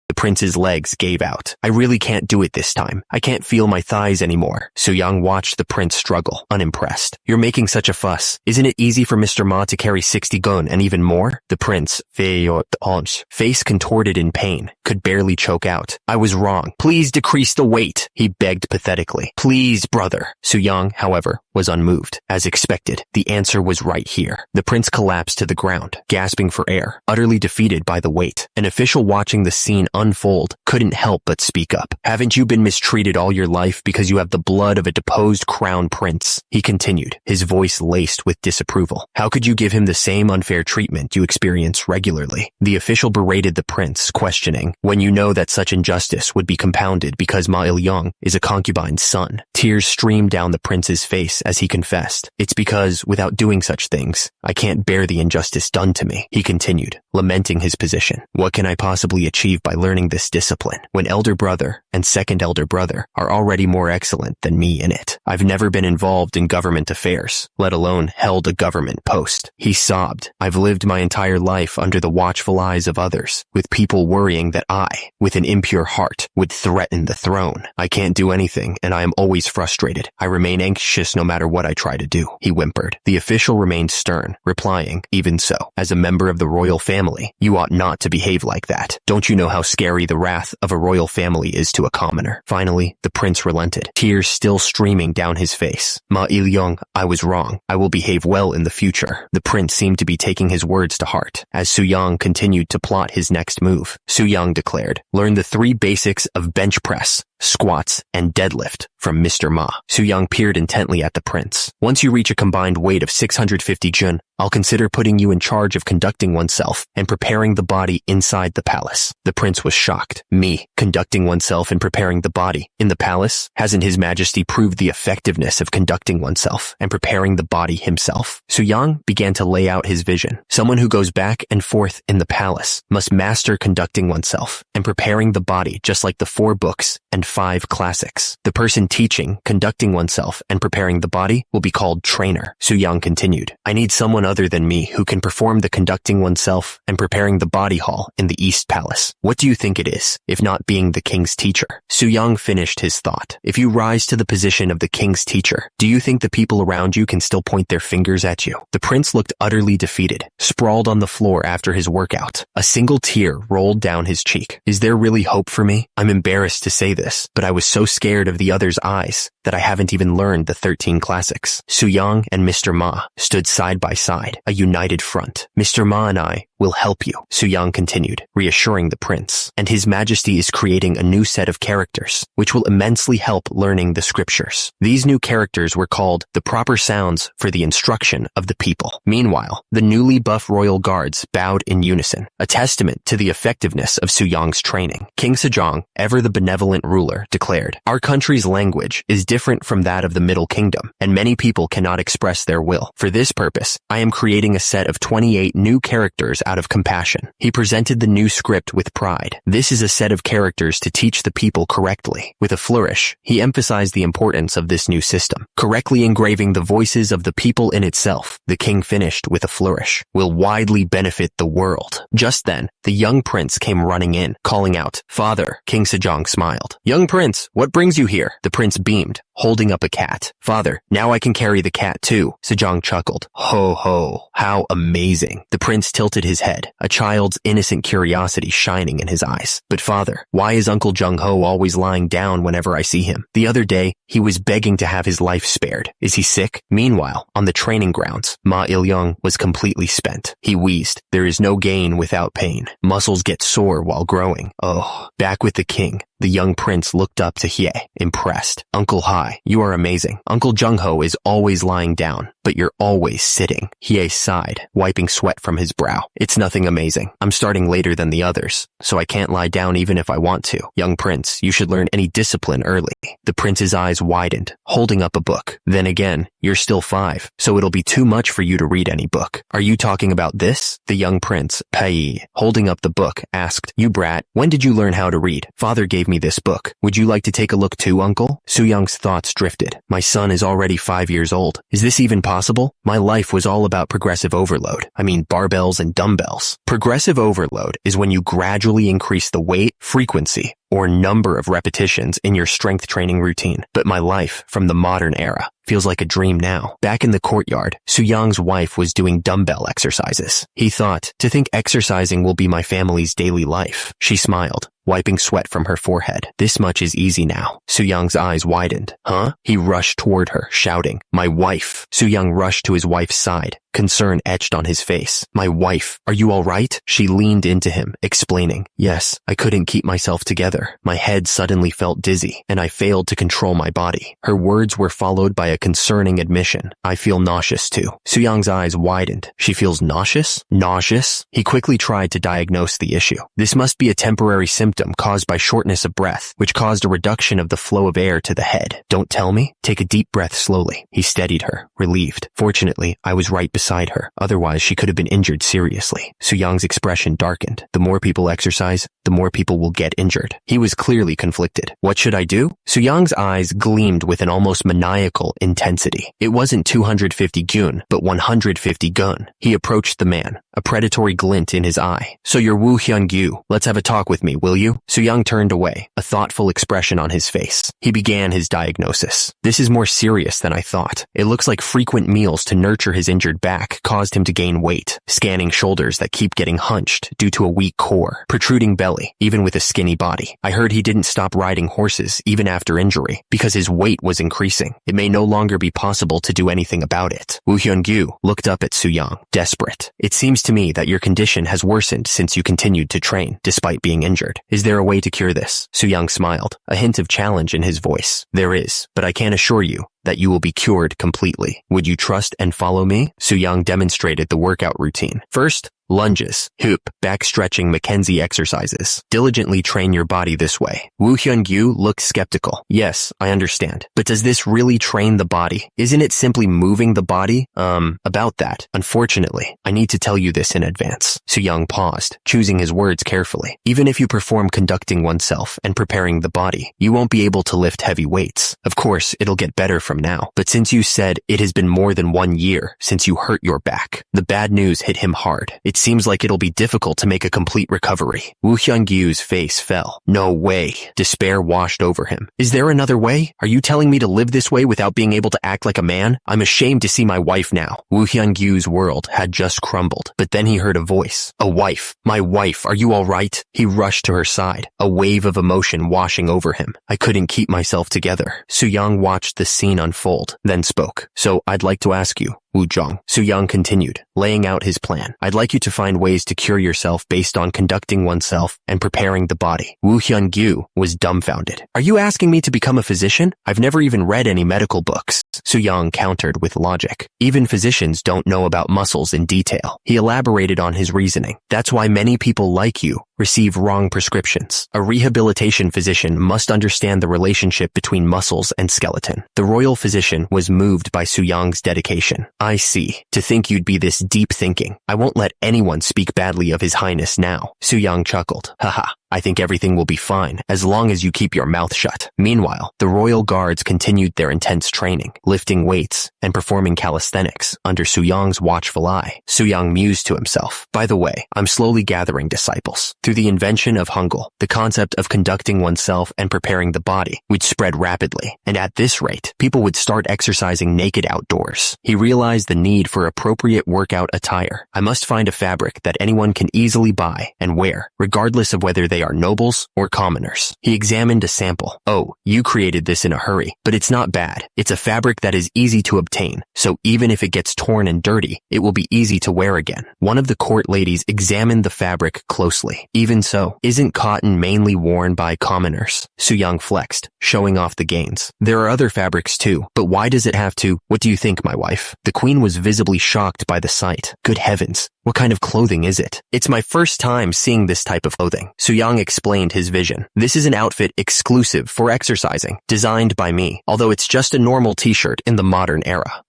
The prince's legs gave out. I really can't do it this time. I can't feel my thighs anymore. Su Yang watched the prince struggle, unimpressed. You're making such a fuss. Isn't it easy for Mr. Ma to carry 60 gun and even more? The prince, face contorted in pain, could barely choke out. I was wrong. Please decrease the weight, he begged pathetically. Please, brother. Su Yang, however, was unmoved. As expected, the answer was right here. The prince collapsed to the ground, gasping for air, utterly defeated by the weight. An official watching the scene unfold couldn't help but speak up. Haven't you been mistreated all your life because you have the blood of a deposed crown prince? He continued, his voice laced with disapproval. How could you give him the same unfair treatment you experience regularly? The official berated the prince, questioning, when you know that such injustice would be compounded because Ma Il-yong is a concubine's son. Tears streamed down the prince's face as he confessed. It's because, without doing such things, I can't bear the injustice done to me, he continued, lamenting his position. What can I possibly achieve by learning this discipline when elder brother and second elder brother are already more excellent than me in it? I've never been involved in government affairs, let alone held a government post. He sobbed. I've lived my entire life under the watchful eyes of others, with people worrying that I, with an impure heart, would threaten the throne. I can't do anything, and I am always frustrated. I remain anxious no matter what I try to do, he whimpered. The official remained stern, replying, even so, as a member of the royal family, you ought not to behave like that. Don't you know how scary the wrath death of a royal family is to a commoner. Finally, the prince relented, tears still streaming down his face. Ma Il-young, I was wrong. I will behave well in the future. The prince seemed to be taking his words to heart. As Su-yang continued to plot his next move, Su-yang declared, learn the 3 basics of bench press, squats, and deadlift from Mr. Ma. Su-yang peered intently at the prince. Once you reach a combined weight of 650 jun, I'll consider putting you in charge of conducting oneself and preparing the body inside the palace. The prince was shocked. Me, conducting oneself and preparing the body in the palace? Hasn't His Majesty proved the effectiveness of conducting oneself and preparing the body himself? Su-yang began to lay out his vision. Someone who goes back and forth in the palace must master conducting oneself and preparing the body just like the 4 books and 5 classics. The person teaching, conducting oneself, and preparing the body will be called trainer. Su-yang continued, I need someone other than me who can perform the conducting oneself and preparing the body hall in the East Palace. What do you think it is, if not being the king's teacher? Su-yang finished his thought. If you rise to the position of the king's teacher, do you think the people around you can still point their fingers at you? The prince looked utterly defeated, sprawled on the floor after his workout. A single tear rolled down his cheek. Is there really hope for me? I'm embarrassed to say this, but I was so scared of the other's eyes that I haven't even learned the 13 classics. Su-yang and Mr. Ma stood side by side, a united front. Mr. Ma and I will help you, Su-yang continued, reassuring the prince. And His Majesty is creating a new set of characters, which will immensely help learning the scriptures. These new characters were called the proper sounds for the instruction of the people. Meanwhile, the newly buff royal guards bowed in unison, a testament to the effectiveness of Su-yang's training. King Sejong, ever the benevolent ruler, declared, our country's language is different from that of the Middle Kingdom, and many people cannot express their will. For this purpose, I am creating a set of 28 new characters out of compassion. He presented the new script with pride. This is a set of characters to teach the people correctly. With a flourish, he emphasized the importance of this new system, correctly engraving the voices of the people in itself. The king finished with a flourish, will widely benefit the world. Just then, the young prince came running in, calling out, Father. King Sejong smiled. Young prince, what brings you here? The prince beamed, holding up a cat. Father, now I can carry the cat too. Sejong chuckled. Ho ho, how amazing. The prince tilted his head, a child's innocent curiosity shining in his eyes. But father, why is Uncle Jung-ho always lying down whenever I see him? The other day, he was begging to have his life spared. Is he sick? Meanwhile, on the training grounds, Ma Il-young was completely spent. He wheezed. There is no gain without pain. Muscles get sore while growing. Oh, back with the king. The young prince looked up to Hye, impressed. Uncle Hai, you are amazing. Uncle Jung-ho is always lying down, but you're always sitting. Hye sighed, wiping sweat from his brow. It's nothing amazing. I'm starting later than the others, so I can't lie down even if I want to. Young prince, you should learn any discipline early. The prince's eyes widened, holding up a book. Then again, you're still 5, so it'll be too much for you to read any book. Are you talking about this? The young prince, Pai, holding up the book, asked, You brat, when did you learn how to read? Father gave me this book. Would you like to take a look too, uncle? Su-young's thoughts drifted. My son is already 5 years old. Is this even possible? My life was all about progressive overload. I mean barbells and dumbbells. Progressive overload is when you gradually increase the weight, frequency, or number of repetitions in your strength training routine. But my life from the modern era feels like a dream now. Back in the courtyard, Su-young's wife was doing dumbbell exercises. He thought, to think exercising will be my family's daily life. She smiled, wiping sweat from her forehead. This much is easy now. Su-young's eyes widened. Huh? He rushed toward her, shouting, My wife. Su-young rushed to his wife's side, concern etched on his face. My wife, are you all right? She leaned into him, explaining, Yes, I couldn't keep myself together. My head suddenly felt dizzy, and I failed to control my body. Her words were followed by a concerning admission. I feel nauseous too. Su-young's eyes widened. She feels nauseous? Nauseous? He quickly tried to diagnose the issue. This must be a temporary symptom caused by shortness of breath, which caused a reduction of the flow of air to the head. Don't tell me? Take a deep breath slowly. He steadied her, relieved. Fortunately, I was right beside her. Otherwise, she could have been injured seriously. Su-young's expression darkened. The more people exercise, the more people will get injured. He was clearly conflicted. What should I do? Su-young's eyes gleamed with an almost maniacal intensity. It wasn't 250 gyun, but 150 gun. He approached the man, a predatory glint in his eye. So you're Woo Hyun-gyu. Let's have a talk with me, will you? Su-young turned away, a thoughtful expression on his face. He began his diagnosis. This is more serious than I thought. It looks like frequent meals to nurture his injured back back caused him to gain weight, scanning shoulders that keep getting hunched due to a weak core, protruding belly, even with a skinny body. I heard he didn't stop riding horses even after injury because his weight was increasing. It may no longer be possible to do anything about it. Woo Hyun-gyu looked up at Soo-young, desperate. It seems to me that your condition has worsened since you continued to train, despite being injured. Is there a way to cure this? Soo-young smiled, a hint of challenge in his voice. There is, but I can't assure you that you will be cured completely. Would you trust and follow me? Soo-young demonstrated the workout routine. First, lunges, hoop, back stretching Mackenzie exercises. Diligently train your body this way. Woo Hyun-gyu looked skeptical. Yes, I understand. But does this really train the body? Isn't it simply moving the body? About that. Unfortunately, I need to tell you this in advance. Soo-young paused, choosing his words carefully. Even if you perform conducting oneself and preparing the body, you won't be able to lift heavy weights. Of course, it'll get better from now. But since you said it has been more than 1 year since you hurt your back, the bad news hit him hard. It seems like it'll be difficult to make a complete recovery. Woo Hyun-gyu's face fell. No way. Despair washed over him. Is there another way? Are you telling me to live this way without being able to act like a man? I'm ashamed to see my wife now. Woo Hyun-gyu's world had just crumbled, but then he heard a voice. A wife. My wife, are you all right? He rushed to her side, a wave of emotion washing over him. I couldn't keep myself together. Soo-young watched the scene unfold, then spoke. So I'd like to ask you, Woo-jong. Soo-young continued, laying out his plan. I'd like you to find ways to cure yourself based on conducting oneself and preparing the body. Woo Hyun-gyu was dumbfounded. Are you asking me to become a physician? I've never even read any medical books. Soo-young countered with logic. Even physicians don't know about muscles in detail. He elaborated on his reasoning. That's why many people like you receive wrong prescriptions. A rehabilitation physician must understand the relationship between muscles and skeleton. The royal physician was moved by Soo-young's dedication. I see. To think you'd be this deep thinking. I won't let anyone speak badly of His Highness now. Soo-young chuckled. Haha. I think everything will be fine as long as you keep your mouth shut. Meanwhile, the royal guards continued their intense training, lifting weights and performing calisthenics under Soo-young's watchful eye. Soo-young mused to himself. By the way, I'm slowly gathering disciples. Through the invention of Hangul, the concept of conducting oneself and preparing the body would spread rapidly, and at this rate, people would start exercising naked outdoors. He realized the need for appropriate workout attire. I must find a fabric that anyone can easily buy and wear, regardless of whether they are nobles or commoners. He examined a sample. Oh, you created this in a hurry, but it's not bad. It's a fabric that is easy to obtain, so even if it gets torn and dirty, it will be easy to wear again. One of the court ladies examined the fabric closely. Even so, isn't cotton mainly worn by commoners? Soo-young flexed, showing off the gains. There are other fabrics too, but why does it have to? What do you think, my wife? The queen was visibly shocked by the sight. Good heavens. What kind of clothing is it? It's my first time seeing this type of clothing. Soo-young explained his vision. This is an outfit exclusive for exercising, designed by me, although it's just a normal t-shirt in the modern era.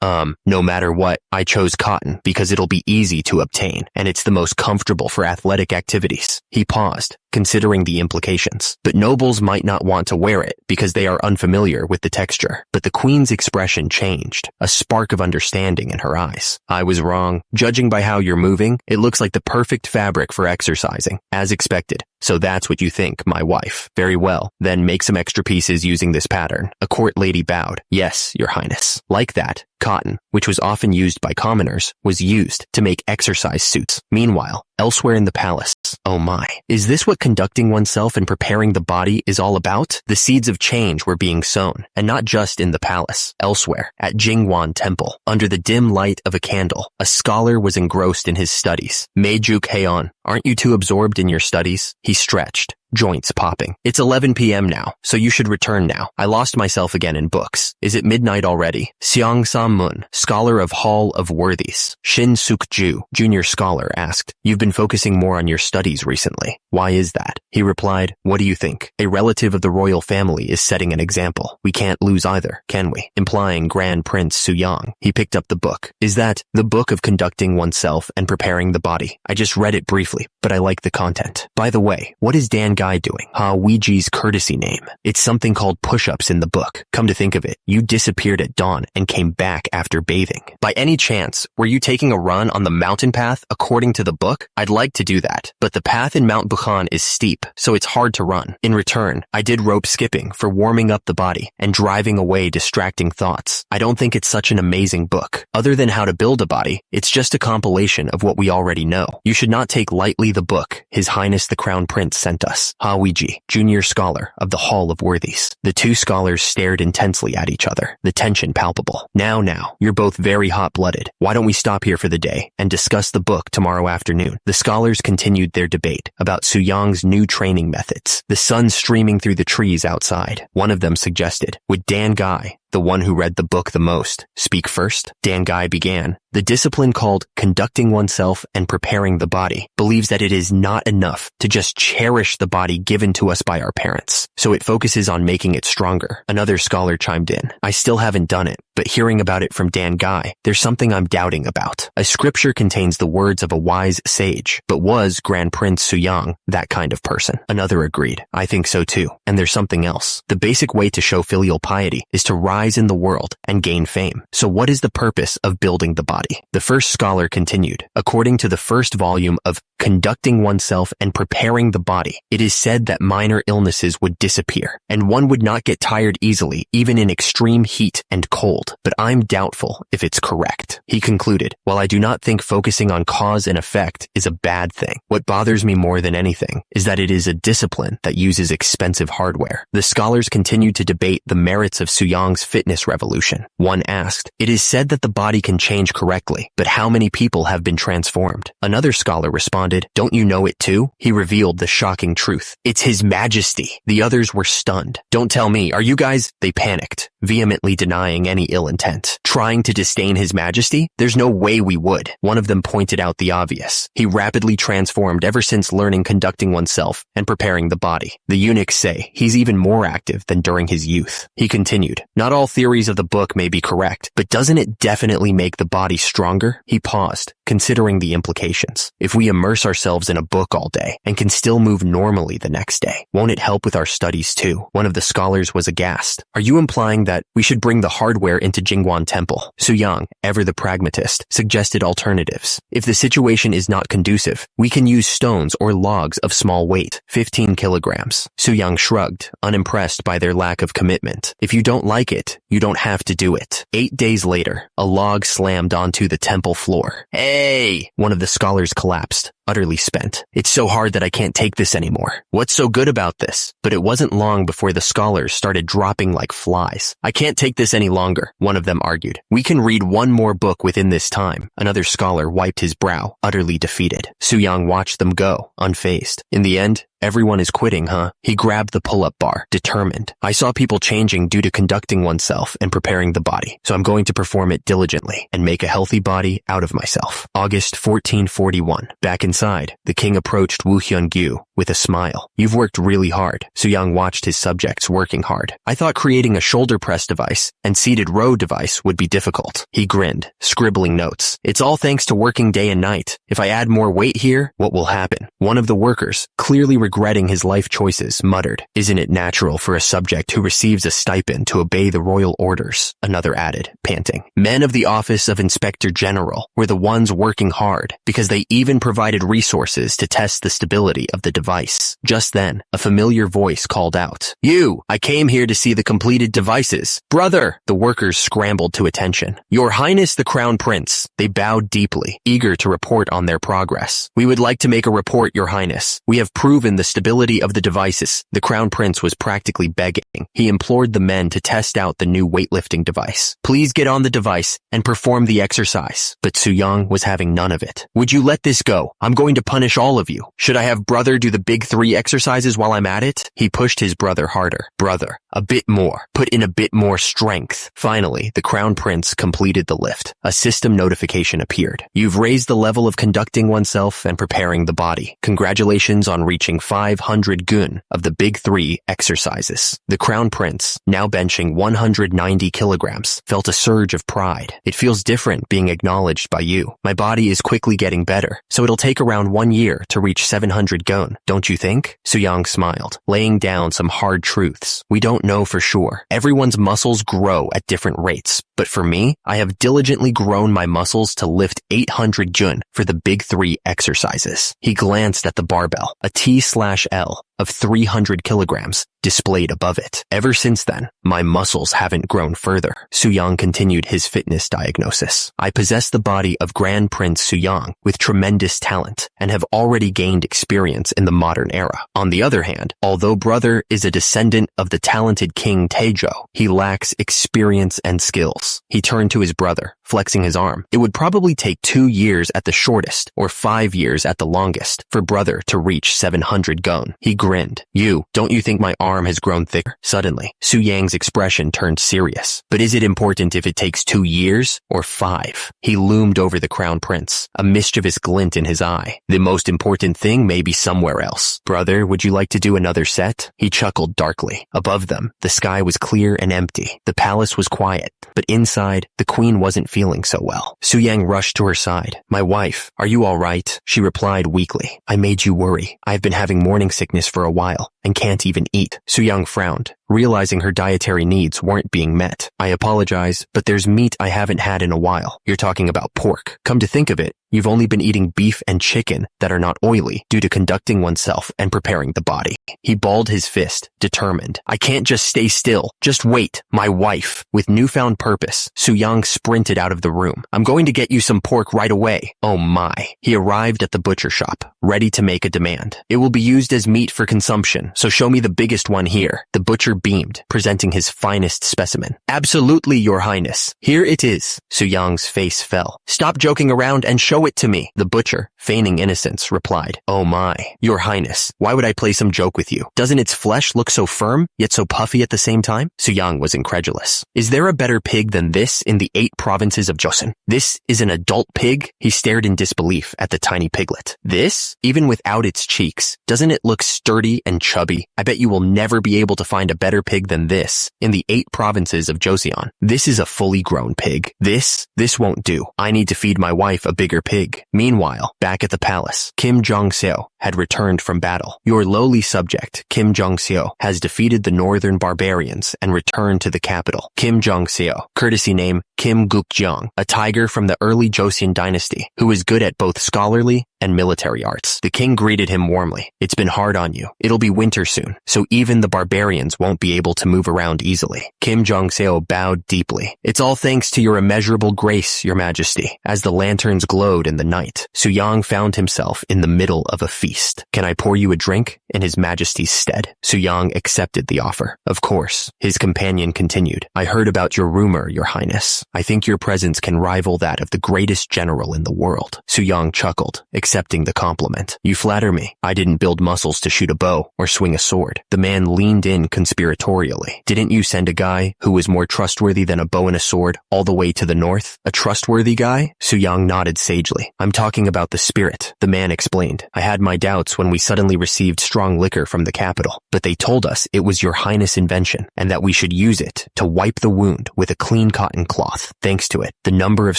No matter what, I chose cotton because it'll be easy to obtain, and it's the most comfortable for athletic activities. He paused, considering the implications. But nobles might not want to wear it because they are unfamiliar with the texture. But the queen's expression changed, a spark of understanding in her eyes. I was wrong. Judging by how you're moving, it looks like the perfect fabric for exercising, as expected. So that's what you think, my wife. Very well, then make some extra pieces using this pattern. A court lady bowed. Yes, your highness. Like that, cotton, which was often used by commoners, was used to make exercise suits. Meanwhile, elsewhere in the palace, oh my, is this what conducting oneself and preparing the body is all about? The seeds of change were being sown, and not just in the palace. Elsewhere, at Jingwan Temple, under the dim light of a candle, a scholar was engrossed in his studies. Meijuk Heian, aren't you too absorbed in your studies? He stretched, joints popping. It's 11 p.m. now, so you should return now. I lost myself again in books. Is it midnight already? Seong Sam-mun, scholar of Hall of Worthies, Shin Suk-ju, junior scholar, asked. You've been focusing more on your studies recently. Why is that? He replied, what do you think? A relative of the royal family is setting an example. We can't lose either, can we? Implying Grand Prince Soo-young. He picked up the book. Is that the book of conducting oneself and preparing the body? I just read it briefly, but I like the content. By the way, what is Dan guy doing? Ouiji's courtesy name. It's something called push-ups in the book. Come to think of it, you disappeared at dawn and came back after bathing. By any chance, were you taking a run on the mountain path according to the book? I'd like to do that, but the path in Mount Bukhan is steep, so it's hard to run. In return, I did rope skipping for warming up the body and driving away distracting thoughts. I don't think it's such an amazing book. Other than how to build a body, it's just a compilation of what we already know. You should not take lightly the book His Highness the Crown Prince sent us. Ouiji, junior scholar of the Hall of Worthies. The two scholars stared intensely at each other, the tension palpable. Now, you're both very hot-blooded. Why don't we stop here for the day and discuss the book tomorrow afternoon? The scholars continued their debate about Su-Yang's new training methods. The sun streaming through the trees outside. One of them suggested, would Dan Guy, the one who read the book the most, speak first? Dan Guy began. The discipline called conducting oneself and preparing the body believes that it is not enough to just cherish the body given to us by our parents, so it focuses on making it stronger. Another scholar chimed in. I still haven't done it, but hearing about it from Dan Guy, there's something I'm doubting about. A scripture contains the words of a wise sage, but was Grand Prince Su-Yang that kind of person? Another agreed. I think so too. And there's something else. The basic way to show filial piety is to rise in the world and gain fame. So what is the purpose of building the body? The first scholar continued. According to the first volume of Conducting Oneself and Preparing the Body, it is said that minor illnesses would disappear, and one would not get tired easily, even in extreme heat and cold. But I'm doubtful if it's correct. He concluded, while I do not think focusing on cause and effect is a bad thing, what bothers me more than anything is that it is a discipline that uses expensive hardware. The scholars continued to debate the merits of Su-Yang's fitness revolution. One asked, it is said that the body can change correctly, but how many people have been transformed? Another scholar responded, don't you know it too? He revealed the shocking truth. It's His Majesty. The others were stunned. Don't tell me, are you guys? They panicked, vehemently denying any ill intent. Trying to disdain His Majesty? There's no way we would. One of them pointed out the obvious. He rapidly transformed ever since learning conducting oneself and preparing the body. The eunuchs say he's even more active than during his youth. He continued, not all theories of the book may be correct, but doesn't it definitely make the body stronger? He paused, considering the implications. If we immerse ourselves in a book all day and can still move normally the next day, won't it help with our studies too? One of the scholars was aghast. Are you implying that we should bring the hardware into Jingguan Temple? Su-Yang, ever the pragmatist, suggested alternatives. If the situation is not conducive, we can use stones or logs of small weight, 15 kilograms. Su-Yang shrugged, unimpressed by their lack of commitment. If you don't like it, you don't have to do it. 8 days later, a log slammed onto the temple floor. Hey! One of the scholars collapsed, utterly spent. It's so hard that I can't take this anymore. What's so good about this? But it wasn't long before the scholars started dropping like flies. I can't take this any longer, one of them argued. We can read one more book within this time. Another scholar wiped his brow, utterly defeated. Su-Yang watched them go, unfazed. In the end, everyone is quitting, huh? He grabbed the pull-up bar, determined. I saw people changing due to conducting oneself and preparing the body, so I'm going to perform it diligently and make a healthy body out of myself. August 1441. Back inside, the king approached Wu Hyun-gyu with a smile. You've worked really hard. Su-Yang watched his subjects working hard. I thought creating a shoulder press device and seated row device would be difficult. He grinned, scribbling notes. It's all thanks to working day and night. If I add more weight here, what will happen? One of the workers, clearly regretting his life choices, muttered, isn't it natural for a subject who receives a stipend to obey the royal orders? Another added, panting. Men of the office of Inspector General were the ones working hard because they even provided resources to test the stability of the device. Just then, a familiar voice called out, You! I came here to see the completed devices. Brother! The workers scrambled to attention. Your Highness the Crown Prince. They bowed deeply, eager to report on their progress. We would like to make a report, Your Highness. We have proven the stability of the devices. The Crown Prince was practically begging. He implored the men to test out the new weightlifting device. Please get on the device and perform the exercise. But Su-Yang was having none of it. Would you let this go? I'm going to punish all of you. Should I have brother do the big 3 exercises while I'm at it? He pushed his brother harder. Brother, a bit more. Put in a bit more strength. Finally, the Crown Prince completed the lift. A system notification appeared. You've raised the level of conducting oneself and preparing the body. Congratulations on reaching 500 gun of the big 3 exercises. The Crown Prince, now benching 190 kilograms, felt a surge of pride. It feels different being acknowledged by you. My body is quickly getting better, so it'll take around 1 year to reach 700 gun. don't you think? Suyang smiled, laying down some hard truths. We don't know for sure. Everyone's muscles grow at different rates, but for me, I have diligently grown my muscles to lift 800 jun for the big 3 exercises. He glanced at the barbell, a T/L of 300 kilograms displayed above it. Ever since then, my muscles haven't grown further. Suyang continued his fitness diagnosis. I possess the body of Grand Prince Suyang with tremendous talent and have already gained experience in the modern era. On the other hand, although brother is a descendant of the talented King Taejo, he lacks experience and skills. He turned to his brother, flexing his arm. It would probably take 2 years at the shortest or 5 years at the longest for brother to reach 700 gun. He grinned. Don't you think my arm has grown thicker? Suddenly, Suyang's expression turned serious. But is it important if it takes 2 years or 5? He loomed over the crown prince, a mischievous glint in his eye. The most important thing may be somewhere else. Brother, would you like to do another set? He chuckled darkly. Above them, the sky was clear and empty. The palace was quiet, but inside, the queen wasn't feeling so well. Suyang rushed to her side. My wife, are you all right? She replied weakly. I made you worry. I've been having morning sickness for a while and can't even eat. Suyang frowned, realizing her dietary needs weren't being met. I apologize, but there's meat I haven't had in a while. You're talking about pork. Come to think of it, you've only been eating beef and chicken that are not oily due to conducting oneself and preparing the body. He balled his fist, determined. I can't just stay still. Just wait. My wife. With newfound purpose, Suyang sprinted out of the room. I'm going to get you some pork right away. Oh my. He arrived at the butcher shop, ready to make a demand. It will be used as meat for consumption, so show me the biggest one here. The butcher beamed, presenting his finest specimen. Absolutely, Your Highness. Here it is. Suyang's face fell. Stop joking around and show it to me. The butcher, feigning innocence, replied. Oh my. Your Highness, why would I play some joke with you? Doesn't its flesh look so firm, yet so puffy at the same time? Suyang was incredulous. Is there a better pig than this in the 8 provinces of Joseon? This is an adult pig? He stared in disbelief at the tiny piglet. This? Even without its cheeks, doesn't it look sturdy and chubby? I bet you will never be able to find a better pig than this in the 8 provinces of Joseon. This is a fully grown pig. This won't do. I need to feed my wife a bigger pig. Meanwhile, back at the palace, Kim Jong-seo had returned from battle. Your lowly subject, Kim Jong-seo, has defeated the northern barbarians and returned to the capital. Kim Jong-seo, courtesy name Kim Guk-jeong, a tiger from the early Joseon dynasty, who is good at both scholarly and military arts. The king greeted him warmly. It's been hard on you. It'll be winter soon, so even the barbarians won't be able to move around easily. Kim Jong-seo bowed deeply. It's all thanks to your immeasurable grace, Your Majesty. As the lanterns glowed in the night, Suyang found himself in the middle of a feast. Can I pour you a drink in His Majesty's stead? Suyang accepted the offer. Of course. His companion continued. I heard about your rumor, Your Highness. I think your presence can rival that of the greatest general in the world. Suyang chuckled, accepting the compliment. You flatter me. I didn't build muscles to shoot a bow or swing a sword. The man leaned in conspiratorially. Didn't you send a guy who was more trustworthy than a bow and a sword all the way to the north? A trustworthy guy? Suyang nodded sagely. I'm talking about the spirit, the man explained. I had my doubts when we suddenly received strong liquor from the capital, but they told us it was Your Highness' invention and that we should use it to wipe the wound with a clean cotton cloth. Thanks to it, the number of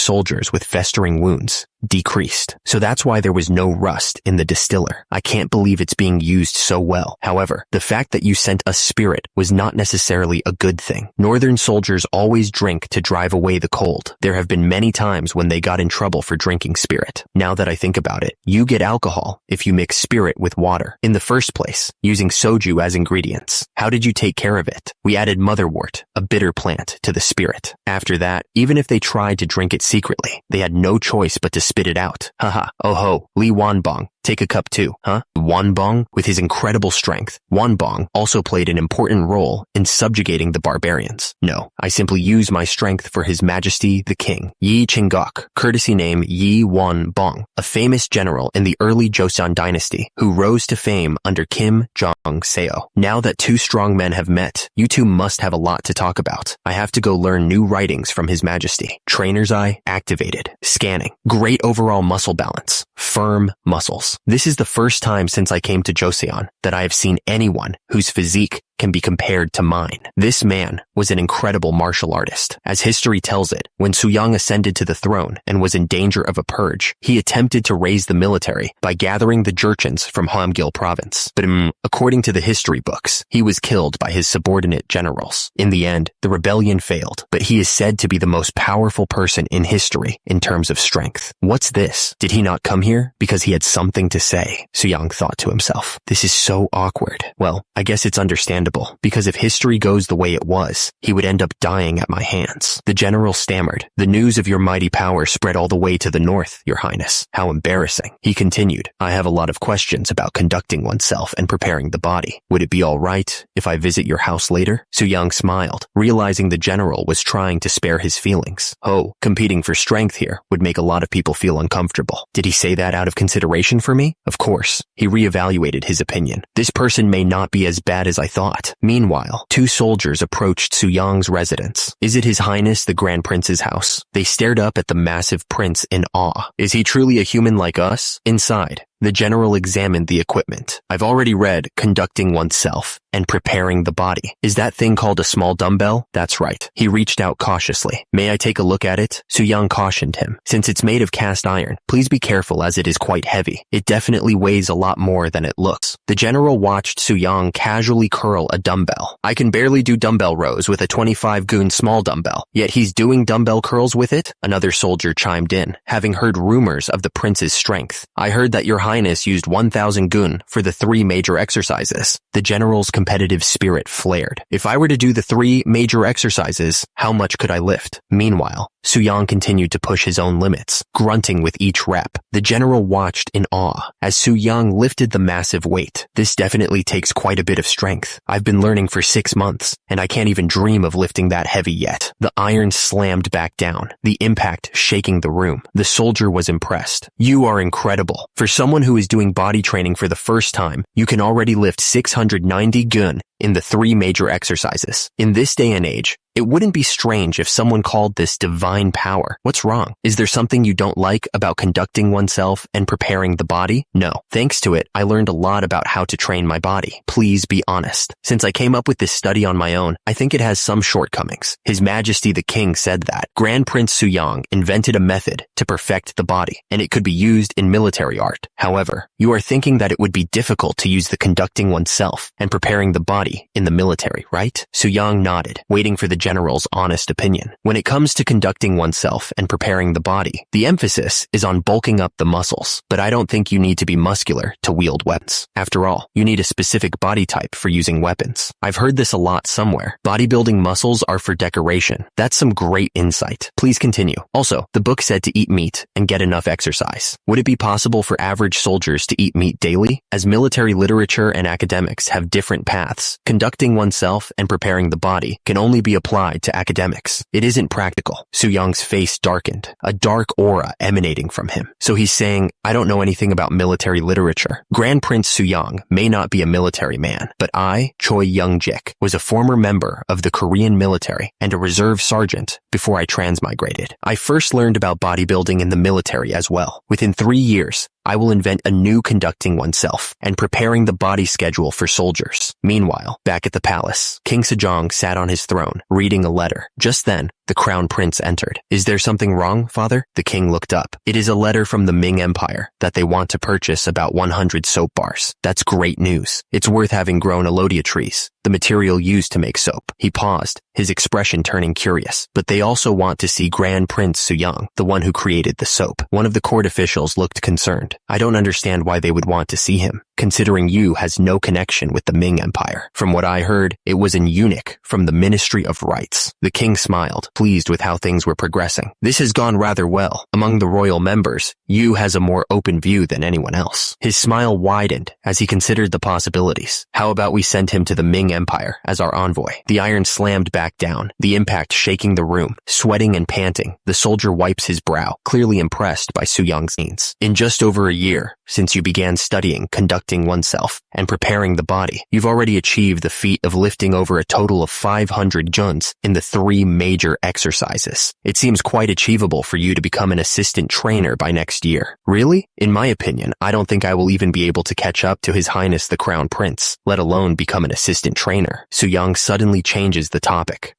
soldiers with festering wounds decreased. So that's why there was no rust in the distiller. I can't believe it's being used so well. However, the fact that you sent a spirit was not necessarily a good thing. Northern soldiers always drink to drive away the cold. There have been many times when they got in trouble for drinking spirit. Now that I think about it, you get alcohol if you mix spirit with water. In the first place, using soju as ingredients. How did you take care of it? We added motherwort, a bitter plant, to the spirit. After that, even if they tried to drink it secretly, they had no choice but to spit it out. Haha. Oh ho, Lee Wanbong. Take a cup too, huh? Wanbong, with his incredible strength, Wanbong also played an important role in subjugating the barbarians. No, I simply use my strength for His Majesty the King. Yi Chinggok, courtesy name Yi Wanbong, a famous general in the early Joseon dynasty who rose to fame under Kim Jong-seo. Now that 2 strong men have met, you two must have a lot to talk about. I have to go learn new writings from His Majesty. Trainer's eye activated. Scanning. Great overall muscle balance. Firm muscles. muscles. This is the first time since I came to Joseon that I have seen anyone whose physique can be compared to mine. This man was an incredible martial artist. As history tells it, when Suyang ascended to the throne and was in danger of a purge, he attempted to raise the military by gathering the Jurchens from Hamgyal province. But according to the history books, he was killed by his subordinate generals. In the end, the rebellion failed, but he is said to be the most powerful person in history in terms of strength. What's this? Did he not come here because he had something to say? Suyang thought to himself. This is so awkward. Well, I guess it's understandable, because if history goes the way it was, he would end up dying at my hands. The general stammered. The news of your mighty power spread all the way to the north, Your Highness. How embarrassing. He continued. I have a lot of questions about conducting oneself and preparing the body. Would it be all right if I visit your house later? Suyang smiled, realizing the general was trying to spare his feelings. Oh, competing for strength here would make a lot of people feel uncomfortable. Did he say that out of consideration for me? Of course. He reevaluated his opinion. This person may not be as bad as I thought. Meanwhile, two soldiers approached Suyang's residence. Is it His Highness the Grand Prince's house? They stared up at the massive prince in awe. Is he truly a human like us? Inside, the general examined the equipment. I've already read conducting oneself and preparing the body. Is that thing called a small dumbbell? That's right. He reached out cautiously. May I take a look at it? Suyang cautioned him. Since it's made of cast iron, please be careful as it is quite heavy. It definitely weighs a lot more than it looks. The general watched Suyang casually curl a dumbbell. I can barely do dumbbell rows with a 25 gun small dumbbell, yet he's doing dumbbell curls with it? Another soldier chimed in, having heard rumors of the prince's strength. I heard that Your Highness used 1,000 gun for the 3 major exercises. The general's competitive spirit flared. If I were to do the 3 major exercises, how much could I lift? Meanwhile, Suyang continued to push his own limits, grunting with each rep. The general watched in awe as Suyang lifted the massive weight. This definitely takes quite a bit of strength. I've been learning for 6 months, and I can't even dream of lifting that heavy yet. The iron slammed back down, the impact shaking the room. The soldier was impressed. You are incredible. For someone who is doing body training for the first time, you can already lift 690 gun in the 3 major exercises. In this day and age, it wouldn't be strange if someone called this divine power. What's wrong? Is there something you don't like about conducting oneself and preparing the body? No. Thanks to it, I learned a lot about how to train my body. Please be honest. Since I came up with this study on my own, I think it has some shortcomings. His Majesty the King said that Grand Prince Suyang invented a method to perfect the body, and it could be used in military art. However, you are thinking that it would be difficult to use the conducting oneself and preparing the body in the military, right? Suyang nodded, waiting for the general's honest opinion. When it comes to conducting oneself and preparing the body, the emphasis is on bulking up the muscles, but I don't think you need to be muscular to wield weapons. After all, you need a specific body type for using weapons. I've heard this a lot somewhere. Bodybuilding muscles are for decoration. That's some great insight. Please continue. Also, the book said to eat meat and get enough exercise. Would it be possible for average soldiers to eat meat daily? As military literature and academics have different paths, conducting oneself and preparing the body can only be applied to academics. It isn't practical. Suyang's face darkened, a dark aura emanating from him. So he's saying, I don't know anything about military literature. Grand Prince Suyang may not be a military man, but I, Choi Young-jik, was a former member of the Korean military and a reserve sergeant before I transmigrated. I first learned about bodybuilding in the military as well. Within 3 years, I will invent a new conducting oneself and preparing the body schedule for soldiers. Meanwhile, back at the palace, King Sejong sat on his throne, reading a letter. Just then, the crown prince entered. Is there something wrong, father? The king looked up. It is a letter from the Ming Empire that they want to purchase about 100 soap bars. That's great news. It's worth having grown alodia trees, the material used to make soap. He paused, his expression turning curious. But they also want to see Grand Prince Suyang, the one who created the soap. One of the court officials looked concerned. I don't understand why they would want to see him, considering Yu has no connection with the Ming Empire. From what I heard, it was an eunuch from the Ministry of Rights. The king smiled, pleased with how things were progressing. This has gone rather well. Among the royal members, Yu has a more open view than anyone else. His smile widened as he considered the possibilities. How about we send him to the Ming Empire as our envoy? The iron slammed back down, the impact shaking the room. Sweating and panting, the soldier wipes his brow, clearly impressed by Suyang's scenes. In just over a year, since you began studying conducting conducting oneself and preparing the body. You've already achieved the feat of lifting over a total of 500 juns in the 3 major exercises. It seems quite achievable for you to become an assistant trainer by next year. Really? In my opinion, I don't think I will even be able to catch up to His Highness the Crown Prince, let alone become an assistant trainer. Soo-young suddenly changes the topic.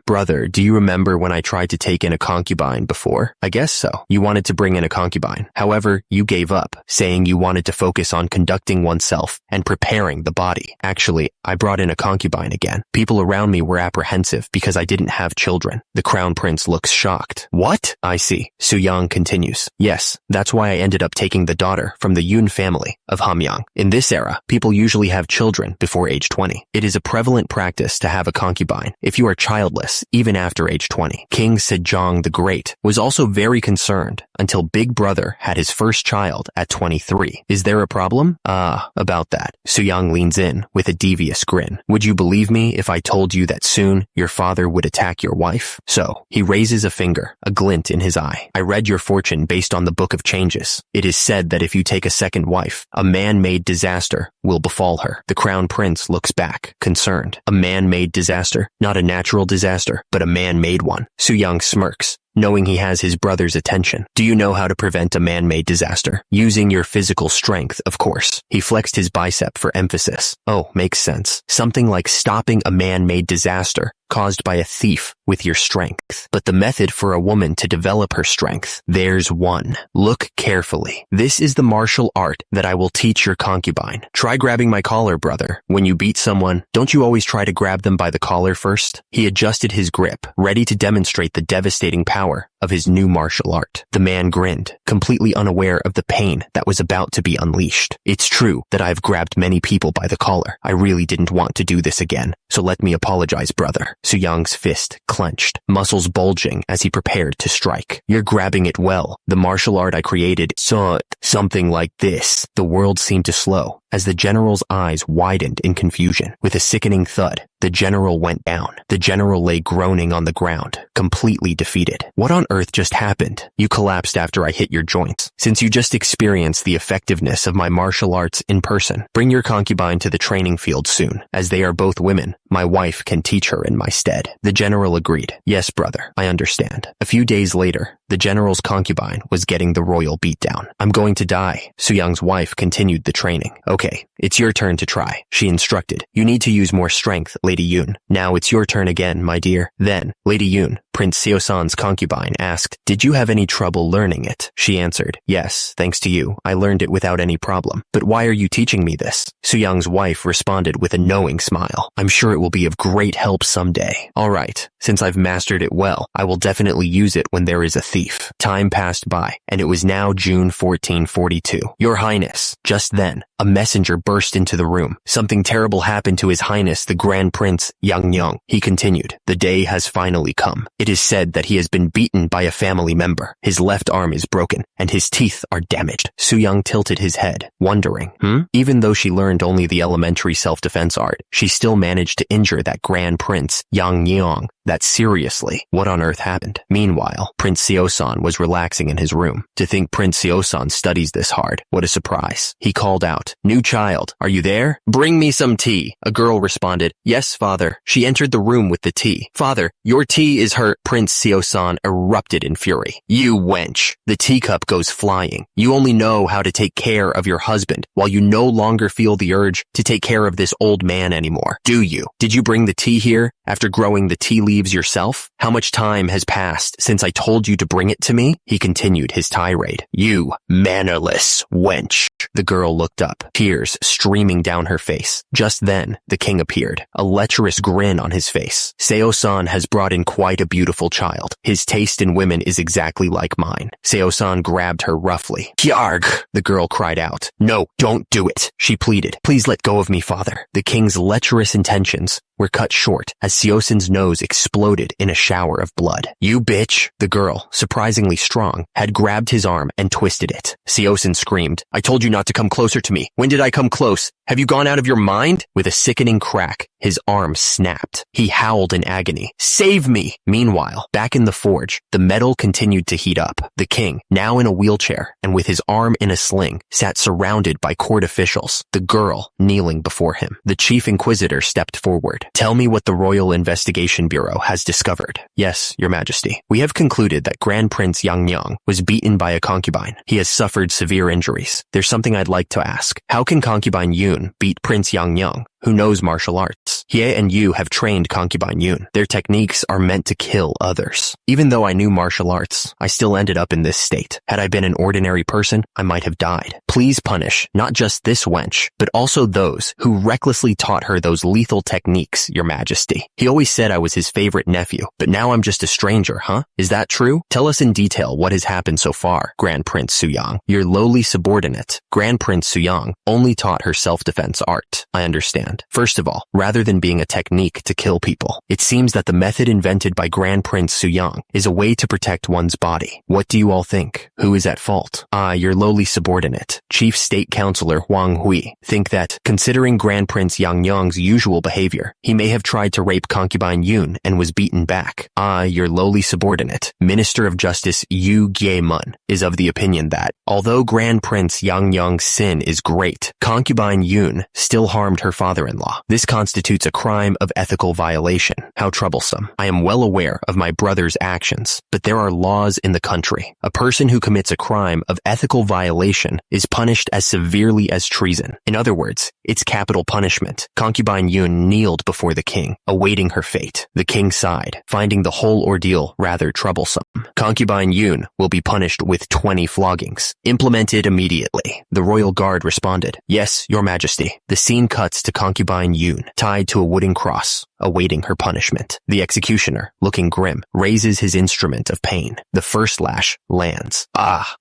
Brother, do you remember when I tried to take in a concubine before? I guess so. You wanted to bring in a concubine. However, you gave up, saying you wanted to focus on conducting oneself and preparing the body. Actually, I brought in a concubine again. People around me were apprehensive because I didn't have children. The Crown Prince looks shocked. What? I see. Soo-young continues. Yes, that's why I ended up taking the daughter from the Yoon family of Hamyang. In this era, people usually have children before age 20. It is a prevalent practice to have a concubine if you are childless, even after age 20. King Sejong the Great was also very concerned until Big Brother had his first child at 23. Is there a problem? About that. Soo-young leans in with a devious grin. Would you believe me if I told you that soon your father would attack your wife? So, he raises a finger, a glint in his eye. I read your fortune based on the Book of Changes. It is said that if you take a second wife, a man-made disaster will befall her. The Crown Prince looks back, concerned. A man-made disaster? Not a natural disaster, but a man-made one. Soo-young smirks, knowing he has his brother's attention. Do you know how to prevent a man-made disaster? Using your physical strength, of course. He flexed his bicep for emphasis. Oh, makes sense. Something like stopping a man-made disaster caused by a thief with your strength. But the method for a woman to develop her strength, there's one. Look carefully. This is the martial art that I will teach your concubine. Try grabbing my collar, brother. When you beat someone, don't you always try to grab them by the collar first? He adjusted his grip, ready to demonstrate the devastating power of his new martial art. The man grinned, completely unaware of the pain that was about to be unleashed. It's true that I've grabbed many people by the collar. I really didn't want to do this again, so let me apologize, brother. Soo-young's fist clenched, muscles bulging as he prepared to strike. You're grabbing it well. The martial art I created saw something like this. The world seemed to slow as the general's eyes widened in confusion. With a sickening thud, the general went down. The general lay groaning on the ground, completely defeated. What on earth just happened? You collapsed after I hit your joints. Since you just experienced the effectiveness of my martial arts in person, bring your concubine to the training field soon. As they are both women, my wife can teach her in my stead. The general agreed. Yes, brother, I understand. A few days later, the general's concubine was getting the royal beatdown. I'm going to die. Soo-young's wife continued the training. Okay, it's your turn to try, she instructed. You need to use more strength, Lady Yoon. Now it's your turn again, my dear. Then, Lady Yoon, Prince Seo-san's concubine, asked, did you have any trouble learning it? She answered, yes, thanks to you. I learned it without any problem. But why are you teaching me this? Soo-young's wife responded with a knowing smile. I'm sure it will be of great help someday. All right, since I've mastered it well, I will definitely use it when there is a thief. Time passed by, and it was now June 1442. Your Highness. Just then, a messenger burst into the room. Something terrible happened to His Highness the Grand Prince Yangyang. He continued, the day has finally come. It is said that he has been beaten by a family member. His left arm is broken, and his teeth are damaged. Soo-young tilted his head, wondering, Even though she learned only the elementary self-defense art, she still managed to injure that Grand Prince Yangyang. That seriously, what on earth happened? Meanwhile, Prince Seo-san was relaxing in his room. To think Prince Seo-san studies this hard. What a surprise. He called out, new child, are you there? Bring me some tea. A girl responded, yes, father. She entered the room with the tea. Father, your tea is hurt. Prince Seo-san erupted in fury. You wench. The teacup goes flying. You only know how to take care of your husband, while you no longer feel the urge to take care of this old man anymore. Do you? Did you bring the tea here after growing the tea leaves yourself? How much time has passed since I told you to bring it to me? He continued his tirade. You mannerless wench. The girl looked up, tears streaming down her face. Just then, the king appeared, a lecherous grin on his face. Seo-san has brought in quite a beautiful child. His taste in women is exactly like mine. Seo-san grabbed her roughly. Hyarg! The girl cried out. No, don't do it. She pleaded. Please let go of me, father. The king's lecherous intentions were cut short as Seo-san's nose exploded in a shower of blood. You bitch! The girl, surprisingly strong, had grabbed his arm and twisted it. Seo-san screamed, I told you not to come closer to me. When did I come close? Have you gone out of your mind? With a sickening crack, his arm snapped. He howled in agony. Save me! Meanwhile, back in the forge, the metal continued to heat up. The king, now in a wheelchair and with his arm in a sling, sat surrounded by court officials, the girl kneeling before him. The chief inquisitor stepped forward. Tell me what the Royal Investigation Bureau has discovered. Yes, your majesty. We have concluded that Grand Prince Yang was beaten by a concubine. He has suffered severe injuries. There's something I'd like to ask. How can concubine Yun beat Prince Yang, who knows martial arts? Hye and Yu have trained concubine Yun. Their techniques are meant to kill others. Even though I knew martial arts, I still ended up in this state. Had I been an ordinary person, I might have died. Please punish not just this wench, but also those who recklessly taught her those lethal techniques, your majesty. He always said I was his favorite nephew, but now I'm just a stranger, huh? Is that true? Tell us in detail what has happened so far, Grand Prince Suyang. Your lowly subordinate, Grand Prince Suyang, only taught her self-defense art. I understand. First of all, rather than being a technique to kill people, it seems that the method invented by Grand Prince Suyang is a way to protect one's body. What do you all think? Who is at fault? I, your lowly subordinate, Chief State Counselor Huang Hui, think that, considering Grand Prince Yang's usual behavior, he may have tried to rape concubine Yun and was beaten back. I, your lowly subordinate, Minister of Justice Yu Gye-mun, is of the opinion that, although Grand Prince Yang's sin is great, concubine Yun still harmed her father-in-law. This constitutes a crime of ethical violation. How troublesome. I am well aware of my brother's actions, but there are laws in the country. A person who commits a crime of ethical violation is punished as severely as treason. In other words, it's capital punishment. Concubine Yun kneeled before the king, awaiting her fate. The king sighed, finding the whole ordeal rather troublesome. Concubine Yun will be punished with 20 floggings, implemented immediately. The royal guard responded, Yes, your majesty. The scene cuts to concubine Yun, tied to a wooden cross, awaiting her punishment. The executioner, looking grim, raises his instrument of pain. The first lash lands.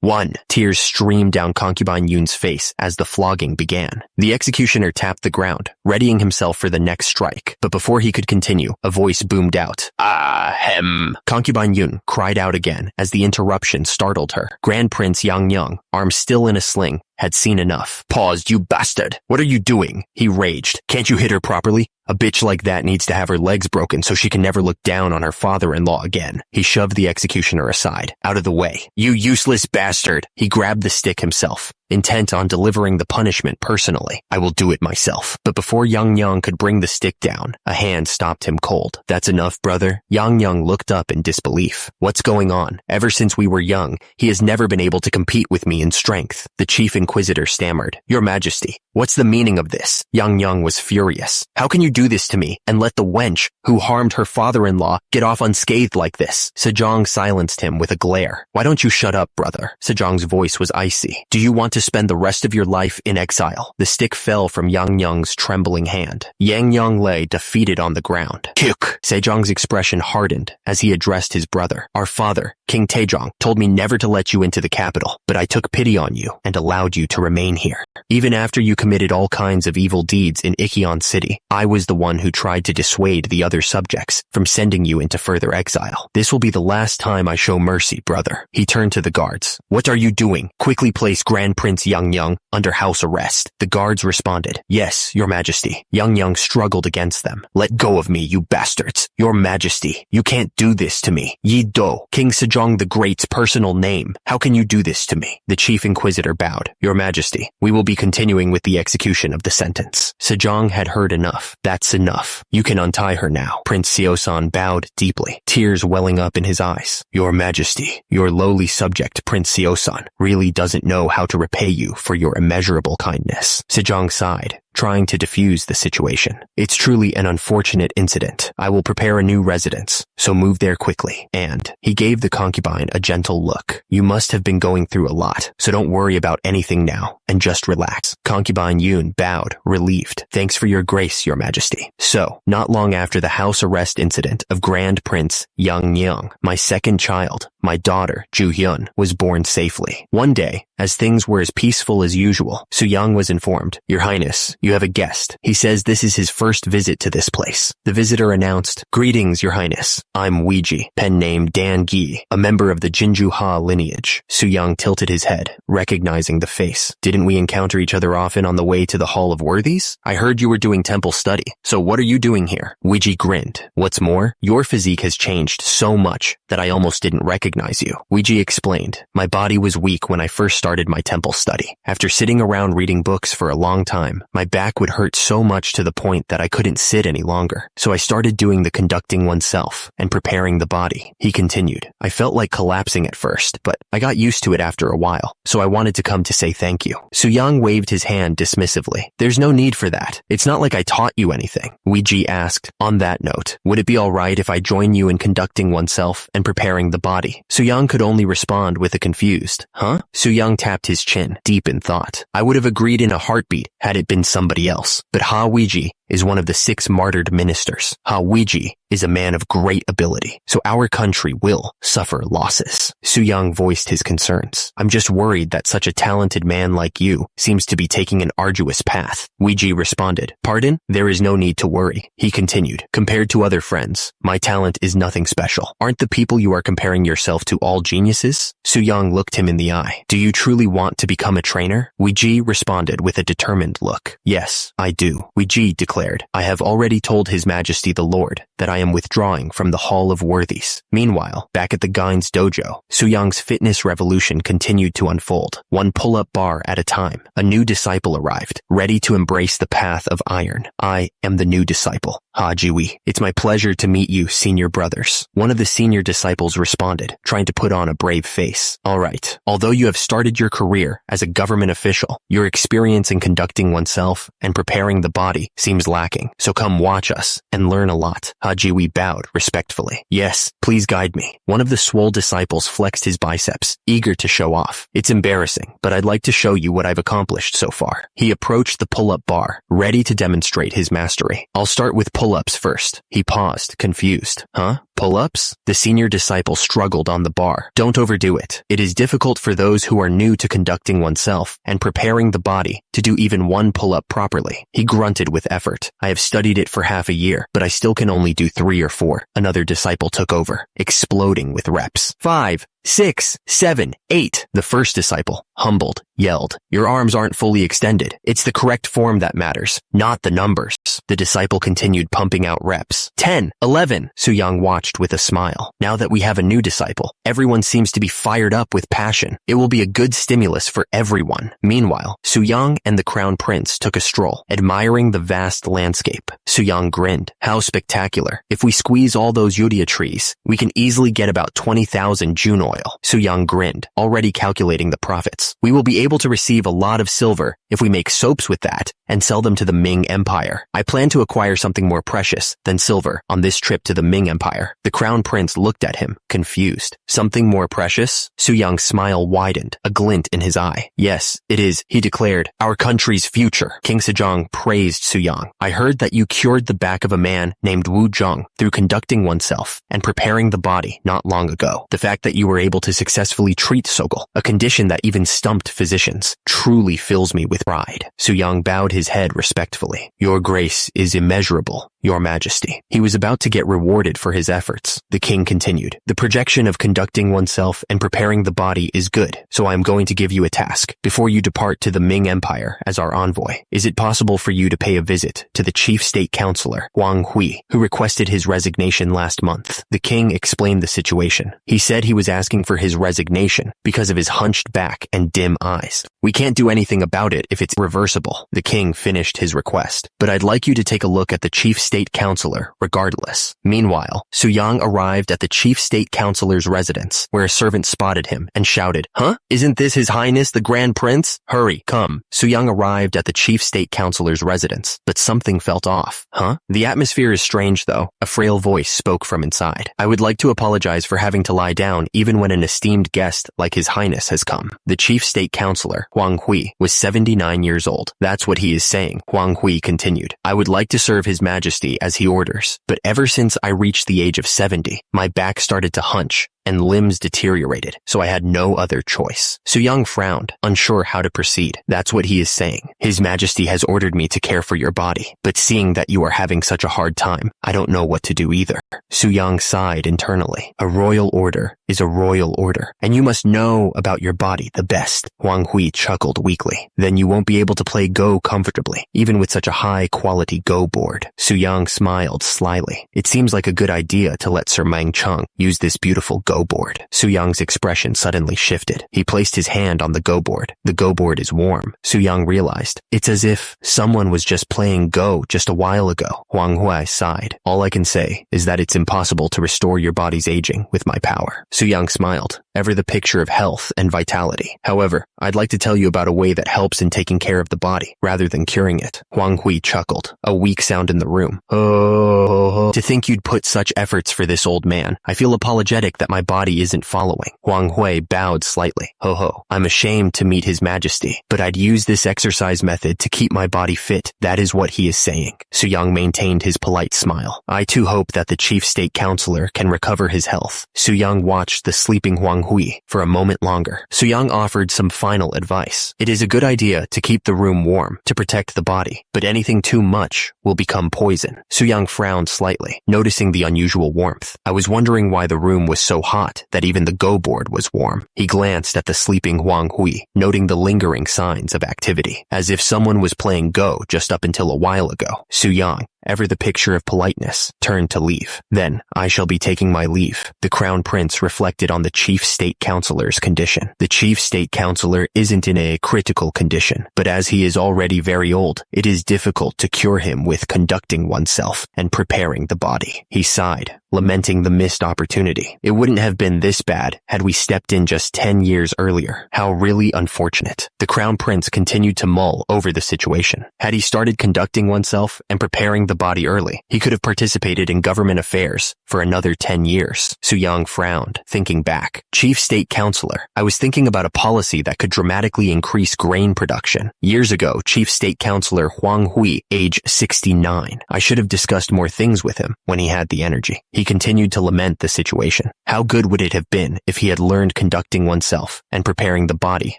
One. Tears streamed down concubine Yun's face as the flogging began. The executioner tapped the ground, readying himself for the next strike. But before he could continue, a voice boomed out. Ahem. Concubine Yun cried out again as the interruption startled her. Grand Prince Yang, arm still in a sling, had seen enough. Paused, you bastard! What are you doing? He raged. Can't you hit her properly? A bitch like that needs to have her legs broken so she can never look down on her father-in-law again. He shoved the executioner aside. Out of the way. You useless bastard! He grabbed the stick himself, intent on delivering the punishment personally. I will do it myself. But before Yang could bring the stick down, a hand stopped him cold. That's enough, brother? Yang looked up in disbelief. What's going on? Ever since we were young, he has never been able to compete with me in strength. The chief inquisitor stammered. Your majesty, what's the meaning of this? Yang was furious. How can you do this to me and let the wench who harmed her father-in-law get off unscathed like this? Sejong silenced him with a glare. Why don't you shut up, brother? Sejong's voice was icy. Do you want to spend the rest of your life in exile? The stick fell from Yang's trembling hand. Yang lay defeated on the ground. Kyuk! Sejong's expression hardened as he addressed his brother. Our father, King Taejong, told me never to let you into the capital, but I took pity on you and allowed you to remain here. Even after you committed all kinds of evil deeds in Ikkeon City, I was the one who tried to dissuade the other subjects from sending you into further exile. This will be the last time I show mercy, brother. He turned to the guards. What are you doing? Quickly place Grand Prince Yang under house arrest. The guards responded. Yes, your majesty. Yang struggled against them. Let go of me, you bastards. Your majesty, you can't do this to me. Yi Do, King Sejong the Great's personal name. How can you do this to me? The chief inquisitor bowed. Your majesty, we will be continuing with the execution of the sentence. Sejong had heard enough. That's enough. You can untie her now. Prince Seosan bowed deeply, tears welling up in his eyes. Your majesty, your lowly subject, Prince Seosan, really doesn't know how to repay you for your immeasurable kindness. Sejong sighed, trying to defuse the situation. It's truly an unfortunate incident. I will prepare a new residence, so move there quickly. And he gave the concubine a gentle look. You must have been going through a lot, so don't worry about anything now, and just relax. Concubine Yun bowed, relieved. Thanks for your grace, your majesty. So, not long after the house arrest incident of Grand Prince Yang, my second child, my daughter, Ju-hyun, was born safely. One day, as things were as peaceful as usual, Suyang was informed, Your Highness, You have a guest. He says this is his first visit to this place. The visitor announced, "Greetings, Your Highness. I'm Ouija, pen name Dan Gi, a member of the Jinju Ha lineage." Su-young tilted his head, recognizing the face. "Didn't we encounter each other often on the way to the Hall of Worthies? I heard you were doing temple study. So what are you doing here?" Ouija grinned. "What's more, your physique has changed so much that I almost didn't recognize you." Ouija explained, "My body was weak when I first started my temple study. After sitting around reading books for a long time, my back would hurt so much to the point that I couldn't sit any longer. So I started doing the conducting oneself and preparing the body." He continued, "I felt like collapsing at first, but I got used to it after a while, so I wanted to come to say thank you." Su-young waved his hand dismissively. "There's no need for that. It's not like I taught you anything." Ouija asked, "On that note, would it be alright if I join you in conducting oneself and preparing the body?" Su-young could only respond with a confused, "Huh?" Su-young tapped his chin, deep in thought. "I would have agreed in a heartbeat had it been somebody else, but Ha Ouija is one of the 6 martyred ministers. Ha Ouija is a man of great ability, so our country will suffer losses." Su-young voiced his concerns. "I'm just worried that such a talented man like you seems to be taking an arduous path." Ouija responded, "Pardon? There is no need to worry." He continued, "Compared to other friends, my talent is nothing special. Aren't the people you are comparing yourself to all geniuses?" Su-young looked him in the eye. "Do you truly want to become a trainer?" Ouija responded with a determined look. "Yes, I do." Ouija declared, "I have already told His Majesty the Lord that I am withdrawing from the Hall of Worthies." Meanwhile, back at the Gain's dojo, Su-young's fitness revolution continued to unfold, one pull-up bar at a time. A new disciple arrived, ready to embrace the path of iron. "I am the new disciple, Ha Jiwi. It's my pleasure to meet you, senior brothers." One of the senior disciples responded, trying to put on a brave face. "All right, although you have started your career as a government official, your experience in conducting oneself and preparing the body seems lacking, so come watch us and learn a lot." Ha Jiwi bowed respectfully. "Yes, please guide me." One of the swole disciples flexed his biceps, eager to show off. "It's embarrassing, but I'd like to show you what I've accomplished so far." He approached the pull-up bar, ready to demonstrate his mastery. "I'll start with pull-ups first." He paused, confused. "Huh? Pull-ups?" The senior disciple struggled on the bar. "Don't overdo it. It is difficult for those who are new to conducting oneself and preparing the body to do even one pull-up properly." He grunted with effort. "I have studied it for half a year, but I still can only do 3 or 4. Another disciple took over, exploding with reps. 5, 6, 7, 8. The first disciple, humbled, yelled, "Your arms aren't fully extended. It's the correct form that matters, not the numbers." The disciple continued pumping out reps. 10, 11. Su-young watched with a smile. Now that we have a new disciple, everyone seems to be fired up with passion. It will be a good stimulus for everyone. Meanwhile, Su-young and the crown prince took a stroll, admiring the vast landscape. Su-young grinned. "How spectacular. If we squeeze all those yuria trees, we can easily get about 20,000 June oil." Su-young grinned, already calculating the profits. "We will be able to receive a lot of silver if we make soaps with that and sell them to the Ming Empire. I plan to acquire something more precious than silver on this trip to the Ming Empire." The crown prince looked at him, confused. "Something more precious?" Su-young's smile widened, a glint in his eye. "Yes, it is," he declared. "Our country's future." King Sejong praised Su-young. "I heard that you cured the back of a man named Wu Zhong through conducting oneself and preparing the body not long ago. The fact that you were able to successfully treat Sogol, a condition that even stumped physicians, truly fills me with pride." Su-young bowed his head respectfully. "Your grace is immeasurable, Your Majesty." He was about to get rewarded for his efforts. The king continued, "The projection of conducting oneself and preparing the body is good, so I am going to give you a task. Before you depart to the Ming Empire as our envoy, is it possible for you to pay a visit to the chief state counselor, Huang Hui, who requested his resignation last month?" The king explained the situation. He said he was asking for his resignation because of his hunched back and dim eyes. "We can't do anything about it if it's reversible." The king finished his request. "But I'd like you to take a look at the chief state counselor regardless." Meanwhile, Su-young arrived at the chief state counselor's residence, where a servant spotted him and shouted, "Huh? Isn't this His Highness the Grand Prince? Hurry, come." Su-young arrived at the chief state counselor's residence, but something felt off. "Huh? The atmosphere is strange though." A frail voice spoke from inside. "I would like to apologize for having to lie down even when an esteemed guest like His Highness has come." The chief state counselor, Huang Hui, was 79 years old. "That's what he is saying," Huang Hui continued. "I would like to serve His Majesty as he orders, but ever since I reached the age of 70, my back started to hunch and limbs deteriorated, so I had no other choice. Su-young frowned, unsure how to proceed. That's what he is saying. His Majesty has ordered me to care for your body, but seeing that you are having such a hard time, I don't know what to do either. Su-young sighed internally. A royal order is a royal order, and you must know about your body the best. Huang Hui chuckled weakly. Then you won't be able to play Go comfortably, even with such a high-quality Go board. Su-young smiled slyly. It seems like a good idea to let Sir Mang-chung use this beautiful Go board. Su-young's expression suddenly shifted. He placed his hand on the Go board. The Go board is warm. Su-young realized. It's as if someone was just playing Go just a while ago. Huang Hui sighed. All I can say is that it's impossible to restore your body's aging with my power. Su-young smiled, ever the picture of health and vitality. However, I'd like to tell you about a way that helps in taking care of the body, rather than curing it. Huang Hui chuckled, a weak sound in the room. Oh, to think you'd put such efforts for this old man. I feel apologetic that my body isn't following. Huang Hui bowed slightly. Ho, I'm ashamed to meet His Majesty, but I'd use this exercise method to keep my body fit. That is what he is saying. Su-young maintained his polite smile. I too hope that the Chief State Counselor can recover his health. Su-young watched the sleeping Huang Hui for a moment longer. Su-young offered some final advice. It is a good idea to keep the room warm to protect the body, but anything too much will become poison. Su-young frowned slightly, noticing the unusual warmth. I was wondering why the room was so hot that even the Go board was warm. He glanced at the sleeping Huang Hui, noting the lingering signs of activity, as if someone was playing Go just up until a while ago. Su-young, ever the picture of politeness, turned to leave. Then, I shall be taking my leave. The Crown Prince reflected on the Chief State Counselor's condition. The Chief State Counselor isn't in a critical condition, but as he is already very old, it is difficult to cure him with conducting oneself and preparing the body. He sighed, lamenting the missed opportunity. It wouldn't have been this bad had we stepped in just 10 years earlier. How really unfortunate. The Crown Prince continued to mull over the situation. Had he started conducting oneself and preparing the body early, he could have participated in government affairs for another 10 years. Su-young frowned, thinking back. Chief State Counselor, I was thinking about a policy that could dramatically increase grain production. Years ago, Chief State Counselor Huang Hui, age 69. I should have discussed more things with him when he had the energy. He continued to lament the situation. How good would it have been if he had learned conducting oneself and preparing the body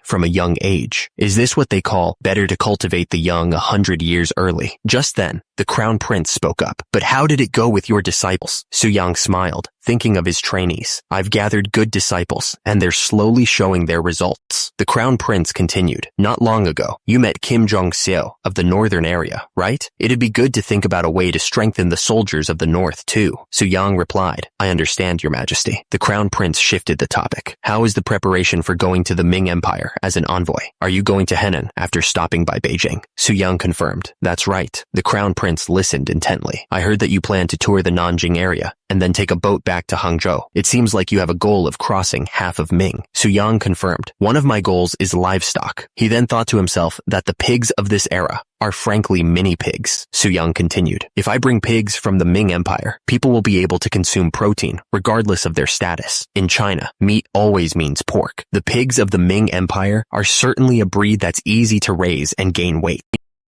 from a young age? Is this what they call better to cultivate the young 100 years early? Just then, the Crown Prince spoke up. But how did it go with your disciples? Su-young smiled, thinking of his trainees. I've gathered good disciples, and they're slowly showing their results. The Crown Prince continued. Not long ago, you met Kim Jong-seo of the northern area, right? It'd be good to think about a way to strengthen the soldiers of the north, too. Su-young replied, I understand, Your Majesty. The Crown Prince shifted the topic. How is the preparation for going to the Ming Empire as an envoy? Are you going to Henan after stopping by Beijing? Su-young confirmed. That's right. The Crown Prince listened intently. I heard that you plan to tour the Nanjing area and then take a boat back to Hangzhou. It seems like you have a goal of crossing half of Ming. Su-young confirmed. One of my goals is livestock. He then thought to himself that the pigs of this era are frankly mini pigs. Su-young continued. If I bring pigs from the Ming Empire, people will be able to consume protein, regardless of their status. In China, meat always means pork. The pigs of the Ming Empire are certainly a breed that's easy to raise and gain weight.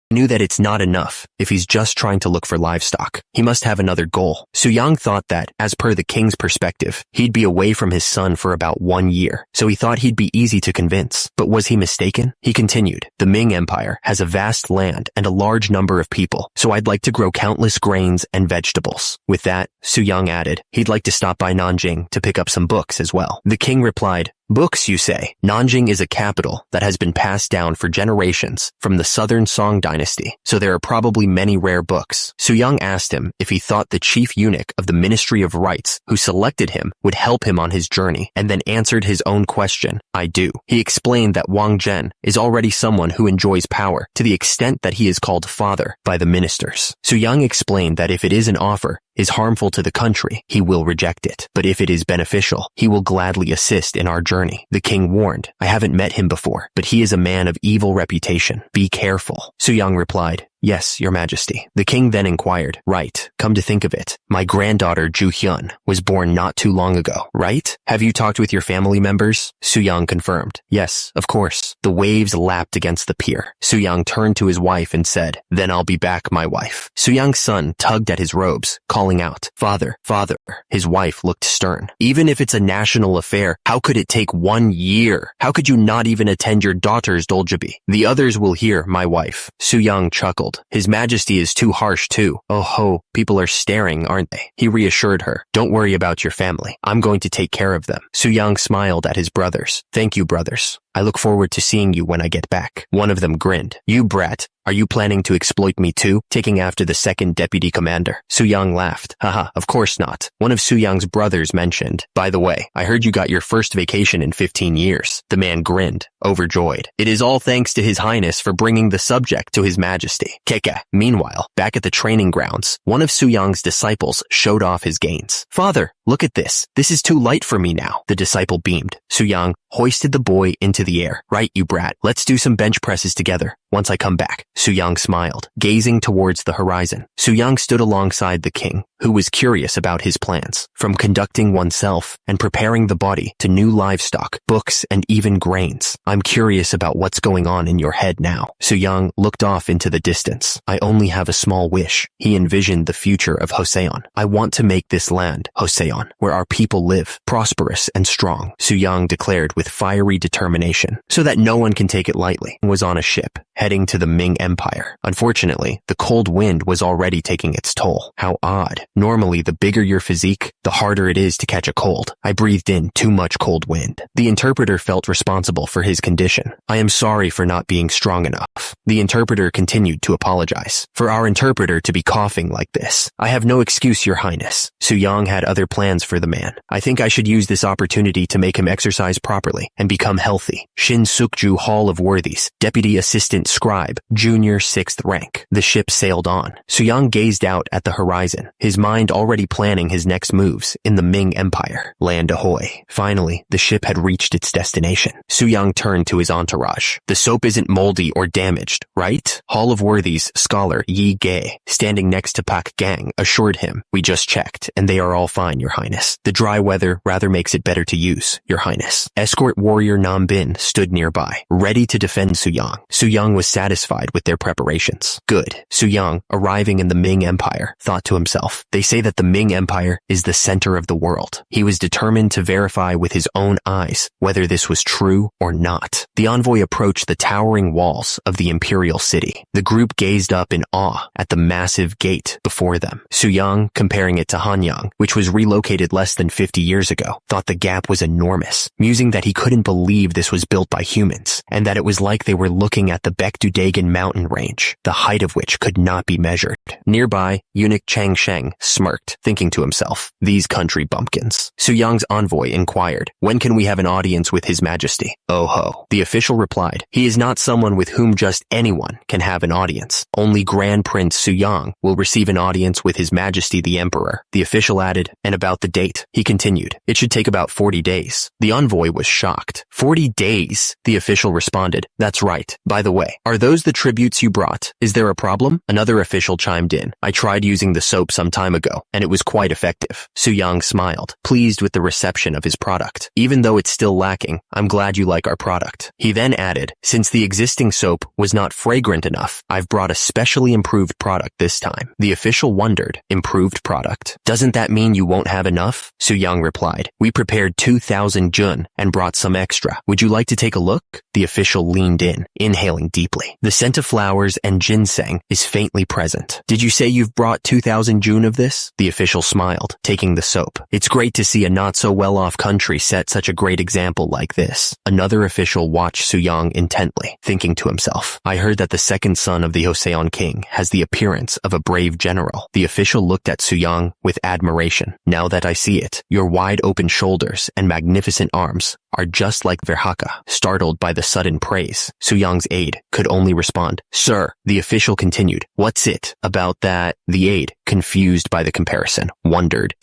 He knew that it's not enough if he's just trying to look for livestock. He must have another goal. Su-young thought that, as per the king's perspective, he'd be away from his son for about 1 year, so he thought he'd be easy to convince. But was he mistaken? He continued, the Ming Empire has a vast land and a large number of people, so I'd like to grow countless grains and vegetables. With that, Su-young added, he'd like to stop by Nanjing to pick up some books as well. The king replied, books, you say? Nanjing is a capital that has been passed down for generations from the southern Song dynasty, so there are probably many rare books. Su-young asked him if he thought the chief eunuch of the Ministry of Rites who selected him would help him on his journey, and then answered his own question, I do. He explained that Wang Zhen is already someone who enjoys power to the extent that he is called father by the ministers. Su-young explained that if it is an offer is harmful to the country, he will reject it. But if it is beneficial, he will gladly assist in our journey. The king warned, I haven't met him before, but he is a man of evil reputation. Be careful. Su-young replied, Yes, your majesty. The king then inquired, right, come to think of it, my granddaughter Ju-hyun was born not too long ago, right? Have you talked with your family members? Soo-young confirmed. Yes, of course. The waves lapped against the pier. Soo-young turned to his wife and said, then I'll be back, my wife. Soo-young's son tugged at his robes, calling out, Father, father. His wife looked stern. Even if it's a national affair, how could it take 1 year? How could you not even attend your daughter's doljabi? The others will hear, my wife. Soo-young chuckled. His majesty is too harsh too. Oh ho, people are staring, aren't they? He reassured her. Don't worry about your family. I'm going to take care of them. Soo-young smiled at his brothers. Thank you, brothers. I look forward to seeing you when I get back. One of them grinned. You brat. Are you planning to exploit me too, taking after the second deputy commander? Soo-young laughed. Haha, of course not. One of Soo-young's brothers mentioned. By the way, I heard you got your first vacation in 15 years. The man grinned, overjoyed. It is all thanks to His Highness for bringing the subject to His Majesty. Keka. Meanwhile, back at the training grounds, one of Soo-young's disciples showed off his gains. Father, look at this. This is too light for me now. The disciple beamed. Soo-young hoisted the boy into the air. Right, you brat. Let's do some bench presses together. Once I come back. Soo-young smiled, gazing towards the horizon. Soo-young stood alongside the king, who was curious about his plans, from conducting oneself and preparing the body to new livestock, books, and even grains. I'm curious about what's going on in your head now. Soo-young looked off into the distance. I only have a small wish. He envisioned the future of Joseon. I want to make this land, Joseon, where our people live, prosperous and strong. Soo-young declared with fiery determination, so that no one can take it lightly, was on a ship, heading to the Ming Empire. Unfortunately, the cold wind was already taking its toll. How odd. Normally, the bigger your physique, the harder it is to catch a cold. I breathed in too much cold wind. The interpreter felt responsible for his condition. I am sorry for not being strong enough. The interpreter continued to apologize. For our interpreter to be coughing like this, I have no excuse, your highness. Soo-young had other plans for the man. I think I should use this opportunity to make him exercise properly and become healthy. Shin Sukju Hall of Worthies, Deputy Assistant Scribe, Junior 6th rank. The ship sailed on. Soo-young gazed out at the horizon, his mind already planning his next moves in the Ming Empire. Land ahoy. Finally, the ship had reached its destination. Soo-young turned to his entourage. The soap isn't moldy or damaged, right? Hall of Worthies scholar Yi Gae, standing next to Pak Gang, assured him, we just checked, and they are all fine, your highness. The dry weather rather makes it better to use, your highness. Escort warrior Nam Bin stood nearby, ready to defend Soo-young. Soo-young was satisfied with their preparations. Good. Soo-young, arriving in the Ming Empire, thought to himself, they say that the Ming Empire is the center of the world. He was determined to verify with his own eyes whether this was true or not. The envoy approached the towering walls of the imperial city. The group gazed up in awe at the massive gate before them. Soo-young, comparing it to Hanyang, which was relocated less than 50 years ago, thought the gap was enormous, musing that he couldn't believe this was built by humans, and that it was like they were looking at the Baekdudagan mountain range, the height of which could not be measured. Nearby, eunuch Chang Sheng smirked, thinking to himself, these country bumpkins. Soo-young's envoy inquired, when can we have an audience with His Majesty? Oh ho. The official replied, he is not someone with whom just anyone can have an audience. Only Grand Prince Soo-young will receive an audience with His Majesty the Emperor. The official added, and about the date, he continued, it should take about 40 days. The envoy was shocked. 40 days? The official responded, that's right. By the way, are those the tributes you brought? Is there a problem? Another official chimed in, I tried using the soap some time ago, and it was quite effective. Soo-young smiled, pleased with the reception of his product. Even though it's still lacking, I'm glad you like our product. He then added, since the existing soap was not fragrant enough, I've brought a specially improved product this time. The official wondered, improved product? Doesn't that mean you won't have enough? Soo-young replied, we prepared 2,000 jun and brought some extra. Would you like to take a look? The official leaned in, inhaling deeply. The scent of flowers and ginseng is faintly present. Did you say you've brought 2,000 jun of this? The official smiled, taking the soap. It's great to see a not-so-well-off country set such a great example like this. Another official watched Soo-young intently, thinking to himself, I heard that the second son of the Joseon king has the appearance of a brave general. The official looked at Soo-young with admiration. Now that I see it, your wide-open shoulders and magnificent arms are just like Verhaka. Startled by the sudden praise, Soo-young's aide could only respond, "Sir." The official continued, "What's it about that?" The aide, confused by the comparison, wondered,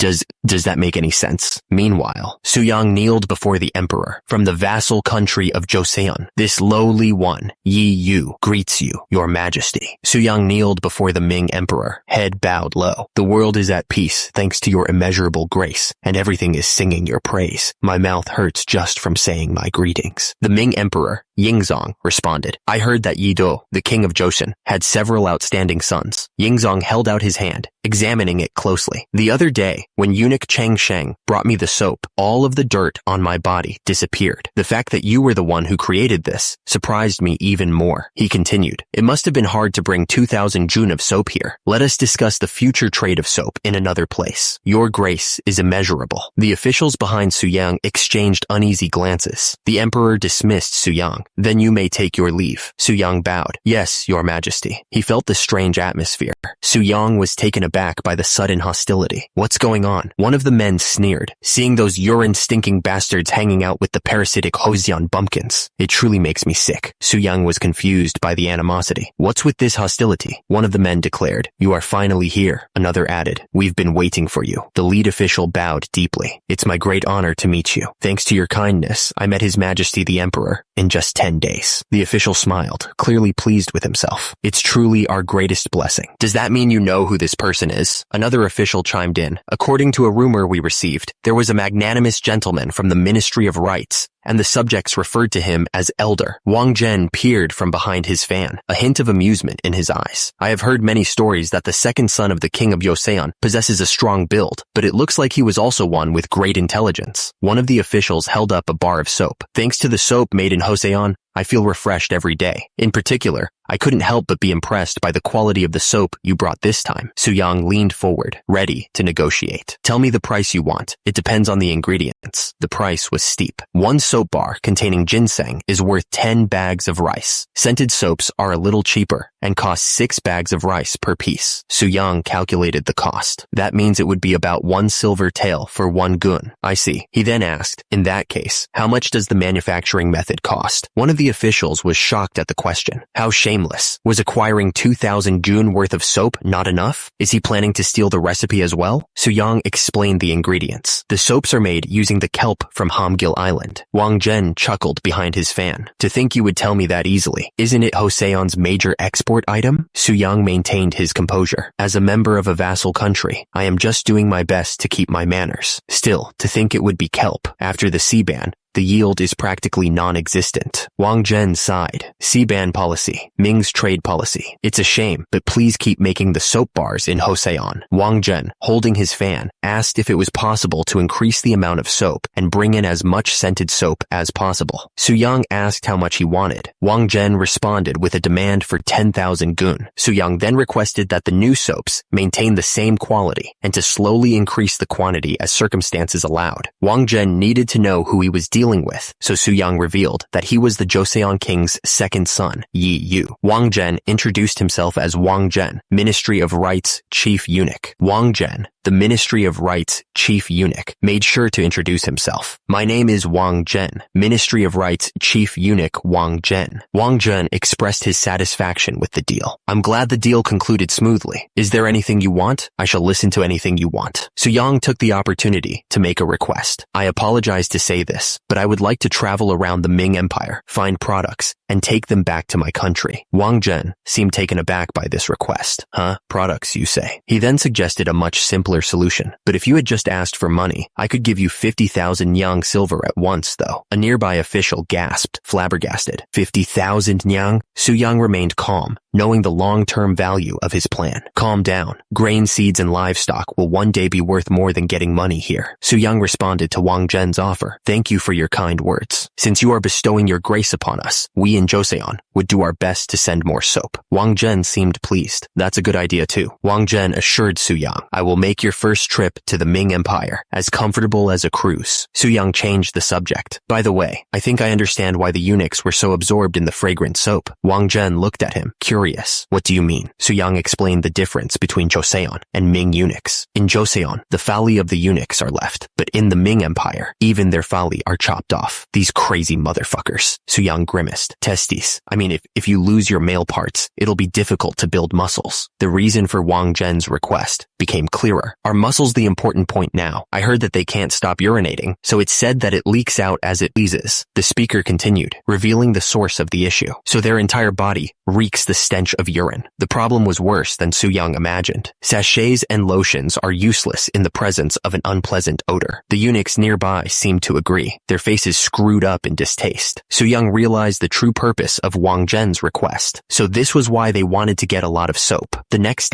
Does that make any sense? Meanwhile, Suyang kneeled before the emperor from the vassal country of Joseon. "This lowly one, Yi Yu, greets you, your majesty." Suyang kneeled before the Ming emperor, head bowed low. "The world is at peace thanks to your immeasurable grace, and everything is singing your praise. My mouth hurts just from saying my greetings." The Ming emperor, Yingzong, responded, "I heard that Yi Do, the king of Joseon, had several outstanding sons." Yingzong held out his hand, examining it closely. "The other day, when eunuch Chang Sheng brought me the soap, all of the dirt on my body disappeared. The fact that you were the one who created this surprised me even more." He continued, "It must have been hard to bring 2,000 jun of soap here. Let us discuss the future trade of soap in another place. Your grace is immeasurable." The officials behind Suyang exchanged uneasy glances. The emperor dismissed Suyang. "Then you may take your leave." Suyang bowed. "Yes, your majesty." He felt the strange atmosphere. Suyang was taken aback by the sudden hostility. "What's going on?" One of the men sneered, "Seeing those urine-stinking bastards hanging out with the parasitic Hoseon bumpkins. It truly makes me sick." Suyang was confused by the animosity. "What's with this hostility?" One of the men declared. "You are finally here." Another added, "We've been waiting for you." The lead official bowed deeply. "It's my great honor to meet you. Thanks to your kindness, I met His Majesty the Emperor in just 10 days. The official smiled, clearly pleased with himself. "It's truly our greatest blessing." "Does that mean you know who this person is?" Another official chimed in. "According to a rumor we received, there was a magnanimous gentleman from the Ministry of Rights, and the subjects referred to him as Elder." Wang Zhen peered from behind his fan, a hint of amusement in his eyes. "I have heard many stories that the second son of the king of Joseon possesses a strong build, but it looks like he was also one with great intelligence." One of the officials held up a bar of soap. "Thanks to the soap made in Joseon, I feel refreshed every day. In particular, I couldn't help but be impressed by the quality of the soap you brought this time." Suyang leaned forward, ready to negotiate. "Tell me the price you want. It depends on the ingredients." The price was steep. One soap bar containing ginseng is worth 10 bags of rice. Scented soaps are a little cheaper and cost 6 bags of rice per piece. Suyang calculated the cost. "That means it would be about 1 silver tael for 1 gun." "I see." He then asked, "In that case, how much does the manufacturing method cost?" One of the officials was shocked at the question. How shameless. Was acquiring 2,000 jun worth of soap not enough? Is he planning to steal the recipe as well? Suyang explained the ingredients. "The soaps are made using the kelp from Hamgil Island." Wang Zhen chuckled behind his fan. "To think you would tell me that easily. Isn't it Joseon's major export item?" Suyang maintained his composure. "As a member of a vassal country, I am just doing my best to keep my manners. Still, to think it would be kelp. After the sea ban, the yield is practically non-existent." Wang Zhen sighed. "Sea-ban policy, Ming's trade policy. It's a shame, but please keep making the soap bars in Joseon." Wang Zhen, holding his fan, asked if it was possible to increase the amount of soap and bring in as much scented soap as possible. Suyang asked how much he wanted. Wang Zhen responded with a demand for 10,000 gun. Suyang then requested that the new soaps maintain the same quality and to slowly increase the quantity as circumstances allowed. Wang Zhen needed to know who he was dealing with, so Suyang revealed that he was the Joseon king's second son, Yi Yu. Wang Zhen introduced himself as Wang Zhen, Ministry of Rights Chief Eunuch. Wang Zhen, the Ministry of Rights Chief Eunuch, made sure to introduce himself. "My name is Wang Zhen, Ministry of Rights Chief Eunuch Wang Zhen." Wang Zhen expressed his satisfaction with the deal. "I'm glad the deal concluded smoothly. Is there anything you want? I shall listen to anything you want." Suyang took the opportunity to make a request. "I apologize to say this, but I would like to travel around the Ming Empire, find products, and take them back to my country." Wang Zhen seemed taken aback by this request. "Huh? Products, you say?" He then suggested a much simpler solution. "But if you had just asked for money, I could give you 50,000 nyang silver at once, though." A nearby official gasped, flabbergasted. 50,000 nyang? Suyang remained calm, knowing the long-term value of his plan. "Calm down. Grain, seeds, and livestock will one day be worth more than getting money here." Suyang responded to Wang Zhen's offer. "Thank you for your kind words. Since you are bestowing your grace upon us, we in Joseon would do our best to send more soap." Wang Zhen seemed pleased. "That's a good idea too." Wang Zhen assured Suyang, "I will make your first trip to the Ming Empire as comfortable as a cruise." Suyang changed the subject. "By the way, I think I understand why the eunuchs were so absorbed in the fragrant soap." Wang Zhen looked at him, curious furious. What do you mean? Suyang explained the difference between Joseon and Ming eunuchs. In Joseon, the phalli of the eunuchs are left, but in the Ming Empire, even their phalli are chopped off. These crazy motherfuckers. Suyang grimaced. Testes. I mean, if you lose your male parts, it'll be difficult to build muscles. The reason for Wang Zhen's request became clearer. Are muscles the important point now? I heard that they can't stop urinating, so it's said that it leaks out as it pleases. The speaker continued, revealing the source of the issue. So their entire body reeks the stench of urine. The problem was worse than Suyang imagined. Sachets and lotions are useless in the presence of an unpleasant odor. The eunuchs nearby seemed to agree, their faces screwed up in distaste. Suyang realized the true purpose of Wang Zhen's request. So this was why they wanted to get a lot of soap. The next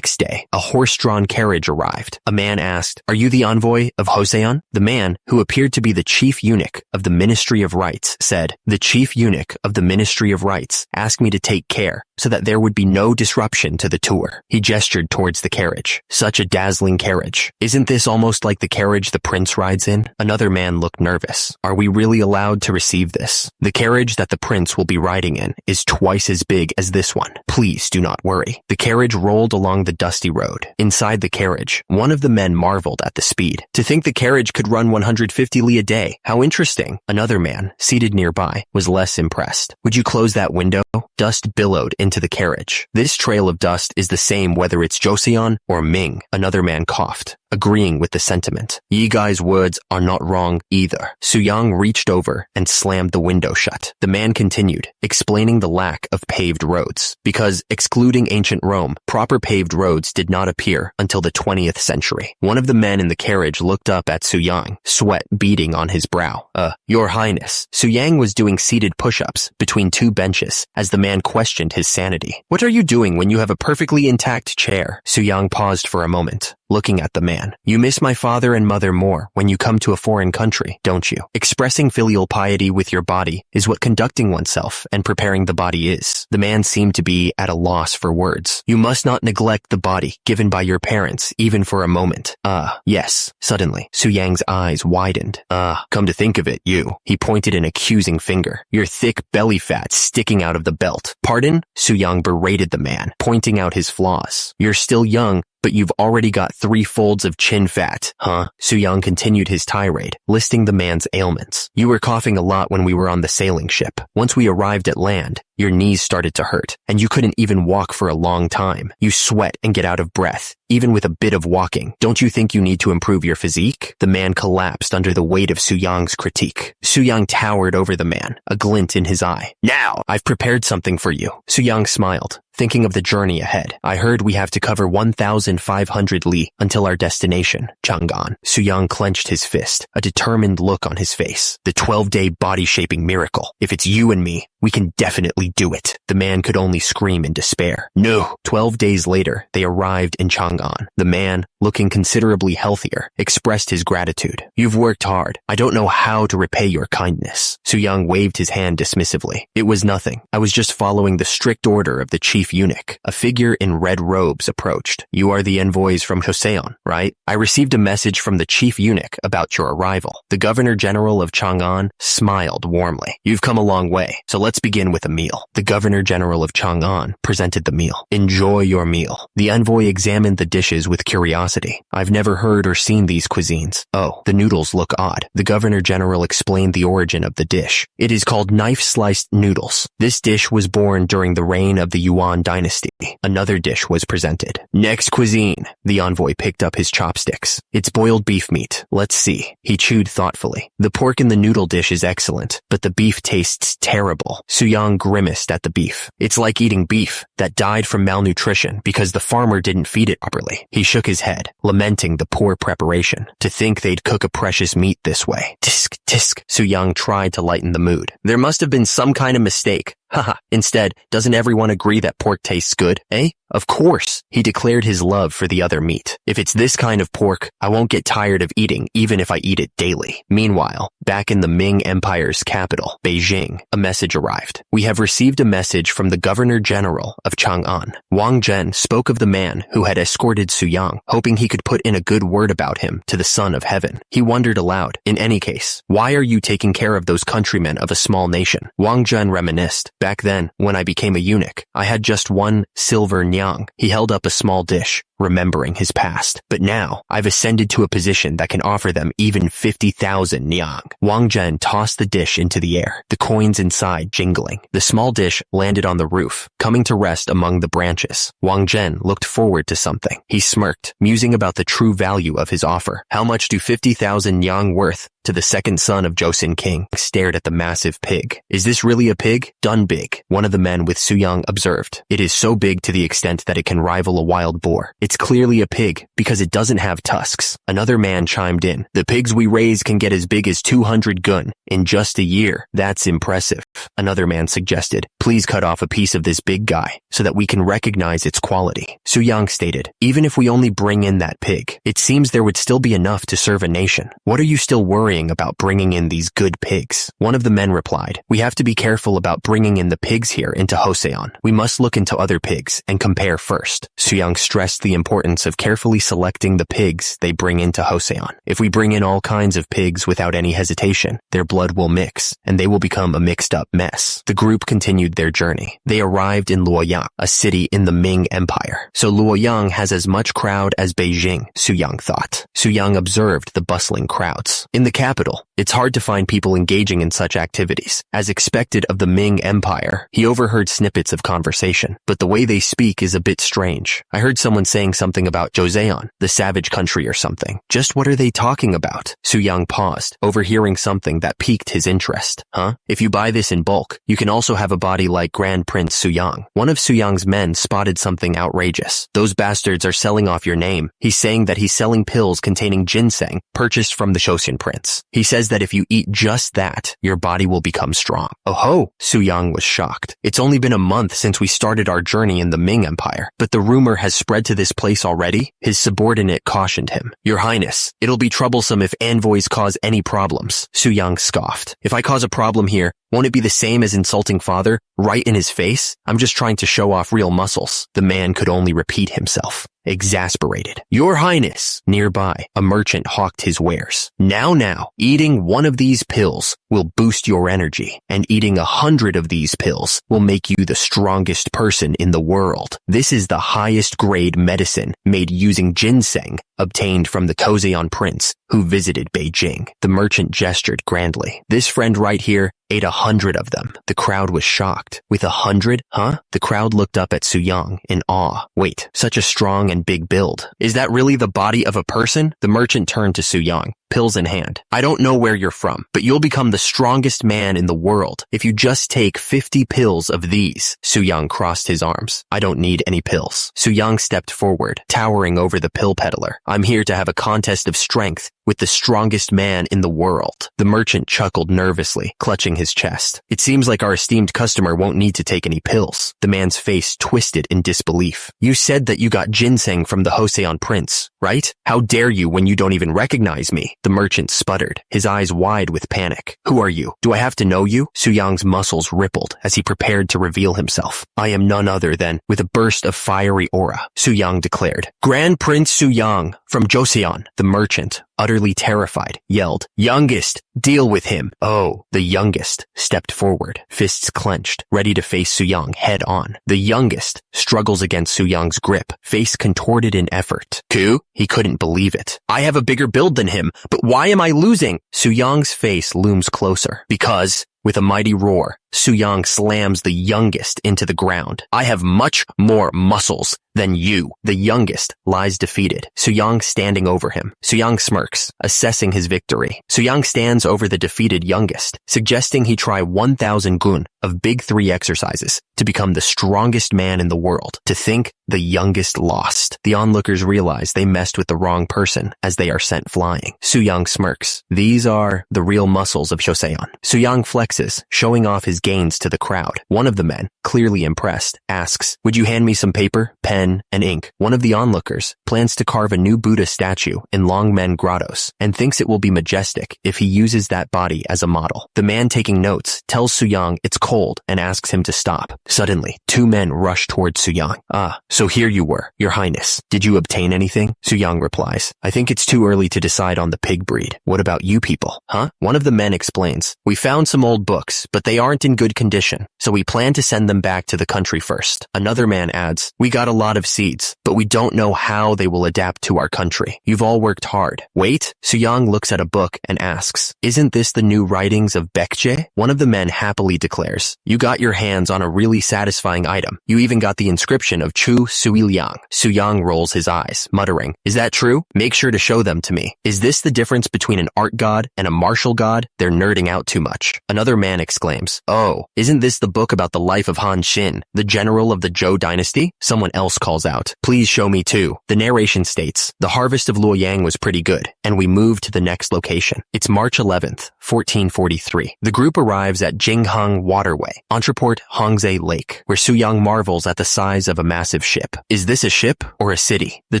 day, a horse-drawn carriage arrived. A man asked, "Are you the envoy of Joseon?" The man, who appeared to be the chief eunuch of the Ministry of Rites, said, "The chief eunuch of the Ministry of Rites asked me to take care so that there would be no disruption to the tour." He gestured towards the carriage. Such a dazzling carriage. Isn't this almost like the carriage the prince rides in? Another man looked nervous. Are we really allowed to receive this? The carriage that the prince will be riding in is twice as big as this one. Please do not worry. The carriage rolled along the dusty road. Inside the carriage, one of the men marveled at the speed. To think the carriage could run 150 li a day. How interesting. Another man, seated nearby, was less impressed. Would you close that window? Dust billowed into the carriage. This trail of dust is the same whether it's Joseon or Ming. Another man coughed, agreeing with the sentiment. Yi Gai's words are not wrong either. Suyang reached over and slammed the window shut. The man continued, explaining the lack of paved roads. Because, excluding ancient Rome, proper paved roads did not appear until the 20th century. One of the men in the carriage looked up at Suyang, sweat beading on his brow. Your Highness. Suyang was doing seated push-ups between two benches as the man questioned his sanity. What are you doing when you have a perfectly intact chair? Suyang paused for a moment, looking at the man. You miss my father and mother more when you come to a foreign country, don't you? Expressing filial piety with your body is what conducting oneself and preparing the body is. The man seemed to be at a loss for words. You must not neglect the body given by your parents, even for a moment. Yes. Suddenly, Suyang's eyes widened. Come to think of it, you. He pointed an accusing finger. Your thick belly fat sticking out of the belt. Pardon? Suyang berated the man, pointing out his flaws. You're still young, but you've already got 3 folds of chin fat, huh? Suyang continued his tirade, listing the man's ailments. You were coughing a lot when we were on the sailing ship. Once we arrived at land, your knees started to hurt, and you couldn't even walk for a long time. You sweat and get out of breath, even with a bit of walking. Don't you think you need to improve your physique? The man collapsed under the weight of Suyang's critique. Suyang towered over the man, a glint in his eye. Now, I've prepared something for you. Suyang smiled, thinking of the journey ahead. I heard we have to cover 1,500 li until our destination, Chang'an. Suyang clenched his fist, a determined look on his face. The 12-day body-shaping miracle. If it's you and me, we can definitely do it. The man could only scream in despair. No. 12 days later, they arrived in Chang'an. The man, looking considerably healthier, expressed his gratitude. You've worked hard. I don't know how to repay your kindness. Suyang waved his hand dismissively. It was nothing. I was just following the strict order of the chief eunuch. A figure in red robes approached. You are the envoys from Joseon, right? I received a message from the chief eunuch about your arrival. The governor general of Chang'an smiled warmly. You've come a long way, so let's begin with a meal. The governor general of Chang'an presented the meal. Enjoy your meal. The envoy examined the dishes with curiosity. I've never heard or seen these cuisines. Oh, the noodles look odd. The governor general explained the origin of the dish. It is called knife-sliced noodles. This dish was born during the reign of the Yuan dynasty. Another dish was presented. Next cuisine. The envoy picked up his chopsticks. It's boiled beef meat. Let's see. He chewed thoughtfully. The pork in the noodle dish is excellent, but the beef tastes terrible. Suyang grimaced at the beef. It's like eating beef that died from malnutrition because the farmer didn't feed it properly. He shook his head, lamenting the poor preparation. To think they'd cook a precious meat this way. Tisk, tisk. Suyang tried to lighten the mood. There must have been some kind of mistake. Haha. Instead, doesn't everyone agree that pork tastes good, eh? Of course. He declared his love for the other meat. If it's this kind of pork, I won't get tired of eating even if I eat it daily. Meanwhile, back in the Ming Empire's capital, Beijing, a message arrived. We have received a message from the Governor General of Chang'an. Wang Zhen spoke of the man who had escorted Suyang, hoping he could put in a good word about him to the Son of Heaven. He wondered aloud, in any case, why are you taking care of those countrymen of a small nation? Wang Zhen reminisced. Back then, when I became a eunuch, I had just 1 silver nyang. He held up a small dish, remembering his past. But now, I've ascended to a position that can offer them even 50,000 nyang. Wang Zhen tossed the dish into the air, the coins inside jingling. The small dish landed on the roof, coming to rest among the branches. Wang Zhen looked forward to something. He smirked, musing about the true value of his offer. How much do 50,000 nyang worth to the second son of Joseon King? Stared at the massive pig. Is this really a pig? Done big, one of the men with Suyang observed. It is so big to the extent that it can rival a wild boar. It's clearly a pig because it doesn't have tusks. Another man chimed in. The pigs we raise can get as big as 200 gun in just a year. That's impressive. Another man suggested, please cut off a piece of this big guy so that we can recognize its quality. Suyang stated, even if we only bring in that pig, it seems there would still be enough to serve a nation. What are you still worrying about bringing in these good pigs? One of the men replied, we have to be careful about bringing in the pigs here into Joseon. We must look into other pigs and compare first. Suyang stressed the importance of carefully selecting the pigs they bring into Joseon. If we bring in all kinds of pigs without any hesitation, their blood will mix, and they will become a mixed-up mess. The group continued their journey. They arrived in Luoyang, a city in the Ming Empire. So Luoyang has as much crowd as Beijing, Suyang thought. Suyang observed the bustling crowds. In the capital, it's hard to find people engaging in such activities. As expected of the Ming Empire, he overheard snippets of conversation, but the way they speak is a bit strange. I heard someone saying something about Joseon, the savage country or something. Just what are they talking about? Suyang paused, overhearing something that piqued his interest. Huh? If you buy this in bulk, you can also have a body like Grand Prince Suyang. One of Suyang's men spotted something outrageous. Those bastards are selling off your name. He's saying that he's selling pills containing ginseng purchased from the Joseon prince. He says that if you eat just that, your body will become strong. Oh ho! Suyang was shocked. It's only been a month since we started our journey in the Ming Empire, but the rumor has spread to this place already? His subordinate cautioned him. Your Highness, it'll be troublesome if envoys cause any problems. Suyang scoffed. If I cause a problem here, won't it be the same as insulting father, right in his face? I'm just trying to show off real muscles. The man could only repeat himself. Exasperated. Your Highness! Nearby, a merchant hawked his wares. Now, eating one of these pills will boost your energy, and eating 100 of these pills will make you the strongest person in the world. This is the highest grade medicine made using ginseng, obtained from the Joseon prince who visited Beijing. The merchant gestured grandly. This friend right here ate 100 of them. The crowd was shocked. With 100? Huh? The crowd looked up at Suyang in awe. Wait, such a strong and big build. Is that really the body of a person? The merchant turned to Suyang, pills in hand. I don't know where you're from, but you'll become the strongest man in the world if you just take 50 pills of these. Suyang crossed his arms. I don't need any pills. Suyang stepped forward, towering over the pill peddler. I'm here to have a contest of strength with the strongest man in the world. The merchant chuckled nervously, clutching his chest. It seems like our esteemed customer won't need to take any pills. The man's face twisted in disbelief. You said that you got ginseng from the Joseon prince, right? How dare you when you don't even recognize me? The merchant sputtered, his eyes wide with panic. Who are you? Do I have to know you? Suyang's muscles rippled as he prepared to reveal himself. I am none other than, with a burst of fiery aura, Suyang declared. Grand Prince Suyang from Joseon. The merchant, utterly terrified, yelled, Youngest, deal with him. Oh, the youngest stepped forward, fists clenched, ready to face Suyang head on. The youngest struggles against Suyang's grip, face contorted in effort. Ku? He couldn't believe it. I have a bigger build than him, but why am I losing? Suyang's face looms closer. Because, with a mighty roar, Suyang slams the youngest into the ground. I have much more muscles than you. The youngest lies defeated, Suyang standing over him. Suyang smirks, assessing his victory. Suyang stands over the defeated youngest, suggesting he try 1,000 gun of big 3 exercises to become the strongest man in the world. To think the youngest lost. The onlookers realize they messed with the wrong person as they are sent flying. Suyang smirks. These are the real muscles of Joseon. Suyang flexes, showing off his gains to the crowd. One of the men, clearly impressed, asks, would you hand me some paper, pen, pen, and ink. One of the onlookers plans to carve a new Buddha statue in Longmen Grottos and thinks it will be majestic if he uses that body as a model. The man taking notes tells Suyang it's cold and asks him to stop. Suddenly, two men rush towards Suyang. "Ah, so here you were, Your Highness. Did you obtain anything?" Suyang replies, "I think it's too early to decide on the pig breed. What about you people, huh?" One of the men explains, "We found some old books, but they aren't in good condition, so we plan to send them back to the country first." Another man adds, "We got a lot of seeds, but we don't know how they will adapt to our country. You've all worked hard." Wait, Suyang looks at a book and asks, "Isn't this the new writings of Baekje?" One of the men happily declares, "You got your hands on a really satisfying item. You even got the inscription of Chu Suiliang." Suyang rolls his eyes, muttering, "Is that true? Make sure to show them to me. Is this the difference between an art god and a martial god? They're nerding out too much." Another man exclaims, "Oh, isn't this the book about the life of Han Xin, the general of the Zhou dynasty?" Someone else calls out, "Please show me too." The narration states, "The harvest of Luoyang was pretty good, and we moved to the next location. It's March 11th, 1443. The group arrives at Jinghang Waterway, Entreport Hongzhe Lake, where Suyang marvels at the size of a massive ship. Is this a ship or a city? The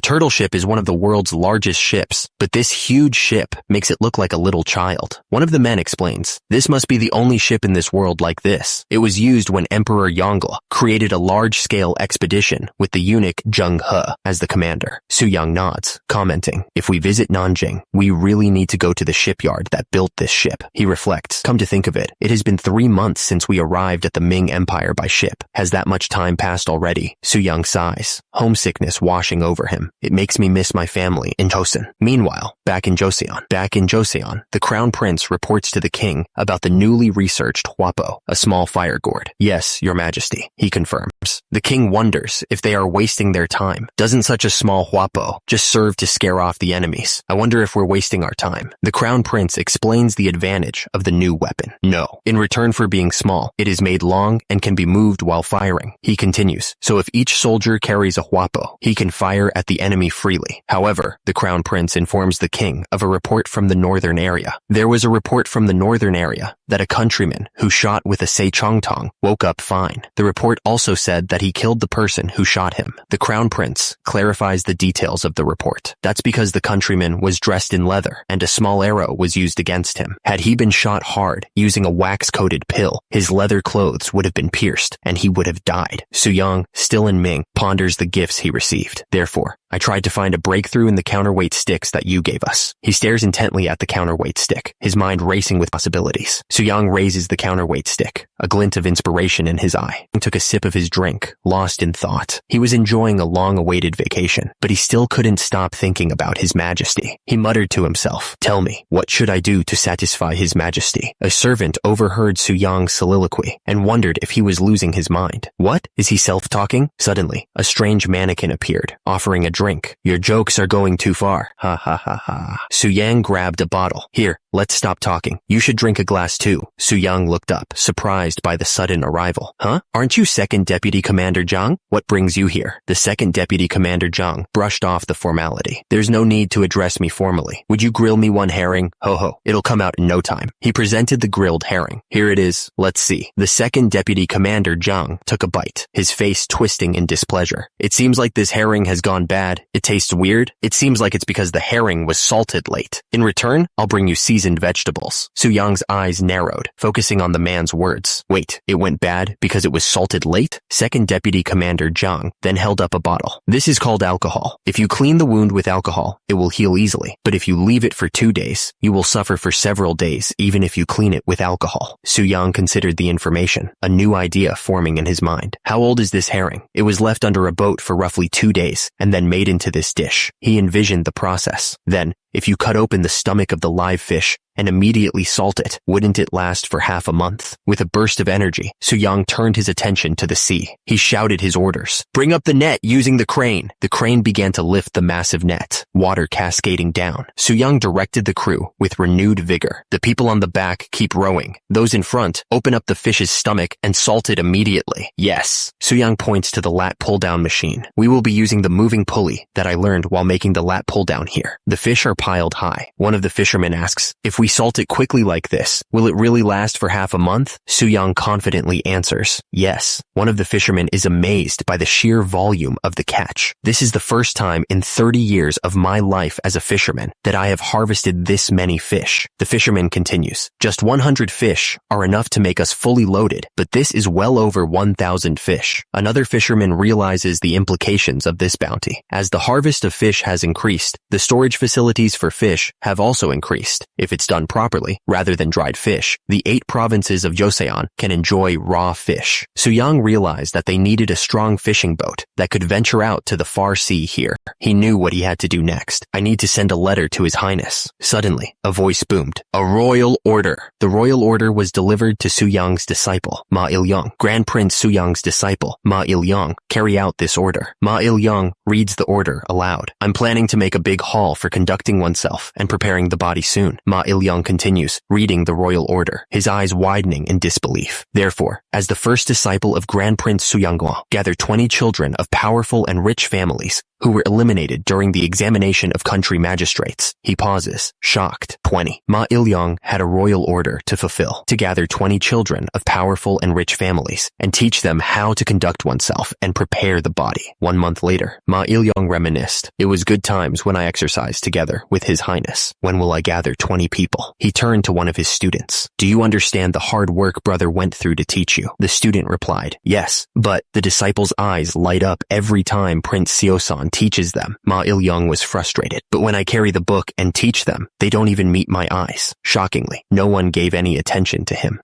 turtle ship is one of the world's largest ships, but this huge ship makes it look like a little child. One of the men explains, "This must be the only ship in this world like this. It was used when Emperor Yongle created a large-scale expedition with the eunuch Zheng He as the commander." Suyang nods, commenting, "If we visit Nanjing, we really need to go to the shipyard that built this ship." He reflects, "Come to think of it, it has been 3 months since we arrived at the Ming Empire by ship. Has that much time passed already?" Suyang sighs, homesickness washing over him. "It makes me miss my family in Tosan." Meanwhile, back in Joseon, the crown prince reports to the king about the newly researched Huapo, a small fire gourd. "Yes, your majesty," he confirms. The king wonders if they are wasting their time. "Doesn't such a small Huapo just serve to scare off the enemies? I wonder if we're wasting our time." The crown prince explains the advantage of the new weapon. "No, in return for being small, it is made long and can be moved while firing." He continues, "So if each soldier carries a Huapo, he can fire at the enemy freely." However, the crown prince informs the king of a report from the northern area. There was a report from the northern area that a countryman who shot with a Seichongtong woke up fine. The report also said that he killed the person who shot him. The crown prince clarifies the details of the report. That's because the countryman was dressed in leather and a small arrow was used against him. Had he been shot hard using a wax-coated pill, his leather clothes would have been pierced and he would have died. Suyang, still in Ming, ponders the gifts he received. "Therefore, I tried to find a breakthrough in the counterweight sticks that you gave us." He stares intently at the counterweight stick, his mind racing with possibilities. Suyang raises the counterweight stick, a glint of inspiration in his eye. He took a sip of his drink, lost in thought. He was enjoying a long-awaited vacation, but he still couldn't stop thinking about His Majesty. He muttered to himself, "Tell me, what should I do to satisfy His Majesty?" A servant overheard Suyang's soliloquy and wondered if he was losing his mind. What? Is he self-talking? Suddenly, a strange mannequin appeared, offering a drink. "Your jokes are going too far. Ha ha ha ha." Suyang grabbed a bottle. "Here, let's stop talking. You should drink a glass too." Suyang looked up, surprised by the sudden arrival. "Huh? Aren't you Second Deputy Commander Zhang? What brings you here?" The Second Deputy Commander Zhang brushed off the formality. "There's no need to address me formally. Would you grill me one herring? Ho ho, it'll come out in no time." He presented the grilled herring. "Here it is. Let's see." The Second Deputy Commander Zhang took a bite, his face twisting in displeasure. "It seems like this herring has gone bad. It tastes weird. It seems like it's because the herring was salted late. In return, I'll bring you seasoned vegetables." Suyang's eyes narrowed, focusing on the man's words. "Wait, it went bad because it was salted late?" Second Deputy Commander Zhang then held up a bottle. "This is called alcohol. If you clean the wound with alcohol, it will heal easily. But if you leave it for 2 days, you will suffer for several days even if you clean it with alcohol." Suyang considered the information, a new idea forming in his mind. How old is this herring? It was left under a boat for roughly 2 days and then made into this dish. He envisioned the process. Then, if you cut open the stomach of the live fish and immediately salt it, wouldn't it last for half a month? With a burst of energy, Suyang turned his attention to the sea. He shouted his orders. "Bring up the net using the crane." The crane began to lift the massive net, water cascading down. Suyang directed the crew with renewed vigor. "The people on the back keep rowing. Those in front, open up the fish's stomach and salt it immediately." "Yes." Suyang points to the lat pull-down machine. "We will be using the moving pulley that I learned while making the lat pull-down here. The fish are piled high. One of the fishermen asks, if we salt it quickly like this, will it really last for half a month? Suyang confidently answers, yes. One of the fishermen is amazed by the sheer volume of the catch. This is the first time in 30 years of my life as a fisherman that I have harvested this many fish. The fisherman continues, just 100 fish are enough to make us fully loaded, but this is well over 1,000 fish. Another fisherman realizes the implications of this bounty. As the harvest of fish has increased, the storage facilities for fish have also increased. If it's done properly, rather than dried fish, the 8 provinces of Joseon can enjoy raw fish. Suyang realized that they needed a strong fishing boat that could venture out to the far sea here. He knew what he had to do next. I need to send a letter to His Highness. Suddenly, a voice boomed. A royal order. The royal order was delivered to Suyang's disciple, Ma Il-young. Grand Prince Suyang's disciple, Ma Il-young, carry out this order. Ma Il-young reads the order aloud. I'm planning to make a big haul for conducting oneself and preparing the body soon. Ma Il-young continues, reading the royal order, his eyes widening in disbelief. Therefore, as the first disciple of Grand Prince Suyangwa, gather 20 children of powerful and rich families who were eliminated during the examination of country magistrates. He pauses, shocked. 20. Ma Il-young had a royal order to fulfill, to gather 20 children of powerful and rich families and teach them how to conduct oneself and prepare the body. 1 month later, Ma Il-young reminisced. It was good times when I exercised together with His Highness. When will I gather 20 people? He turned to one of his students. Do you understand the hard work brother went through to teach you? The student replied, yes, but the disciples' eyes light up every time Prince Seosan teaches them. Ma Il-young was frustrated. But when I carry the book and teach them, they don't even meet my eyes. Shockingly, no one gave any attention to him.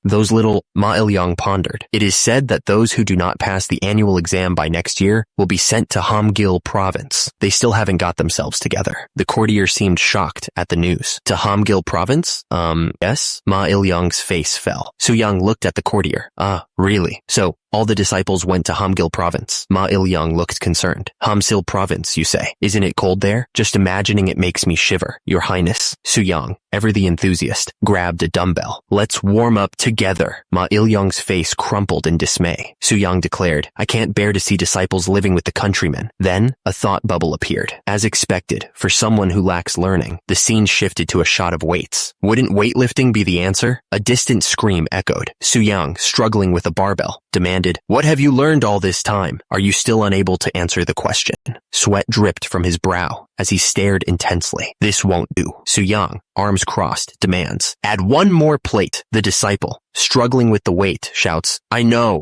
Ma Il-young pondered. It is said that those who do not pass the annual exam by next year will be sent to Hamgil province. They still haven't got themselves together. The courtier seemed shocked at the news. To Hamgil province? Yes? Ma Il-young's face fell. Suyang looked at the courtier. Really? So, all the disciples went to Hamgil province. Ma Il-young looked concerned. Hamsil province, you say? Isn't it cold there? Just imagining it makes me shiver. Your Highness. Suyang, ever the enthusiast, grabbed a dumbbell. Let's warm up together. Ma Il-young's face crumpled in dismay. Suyang declared, I can't bear to see disciples living with the countrymen. Then, a thought bubble appeared. As expected, for someone who lacks learning, the scene shifted to a shot of weights. Wouldn't weightlifting be the answer? A distant scream echoed. Suyang, struggling with a barbell, demanded, what have you learned all this time? Are you still unable to answer the question? Sweat dripped from his brow as he stared intensely. This won't do. Suyang, arms crossed, demands, add 1 more plate. The disciple, struggling with the weight, shouts, I know.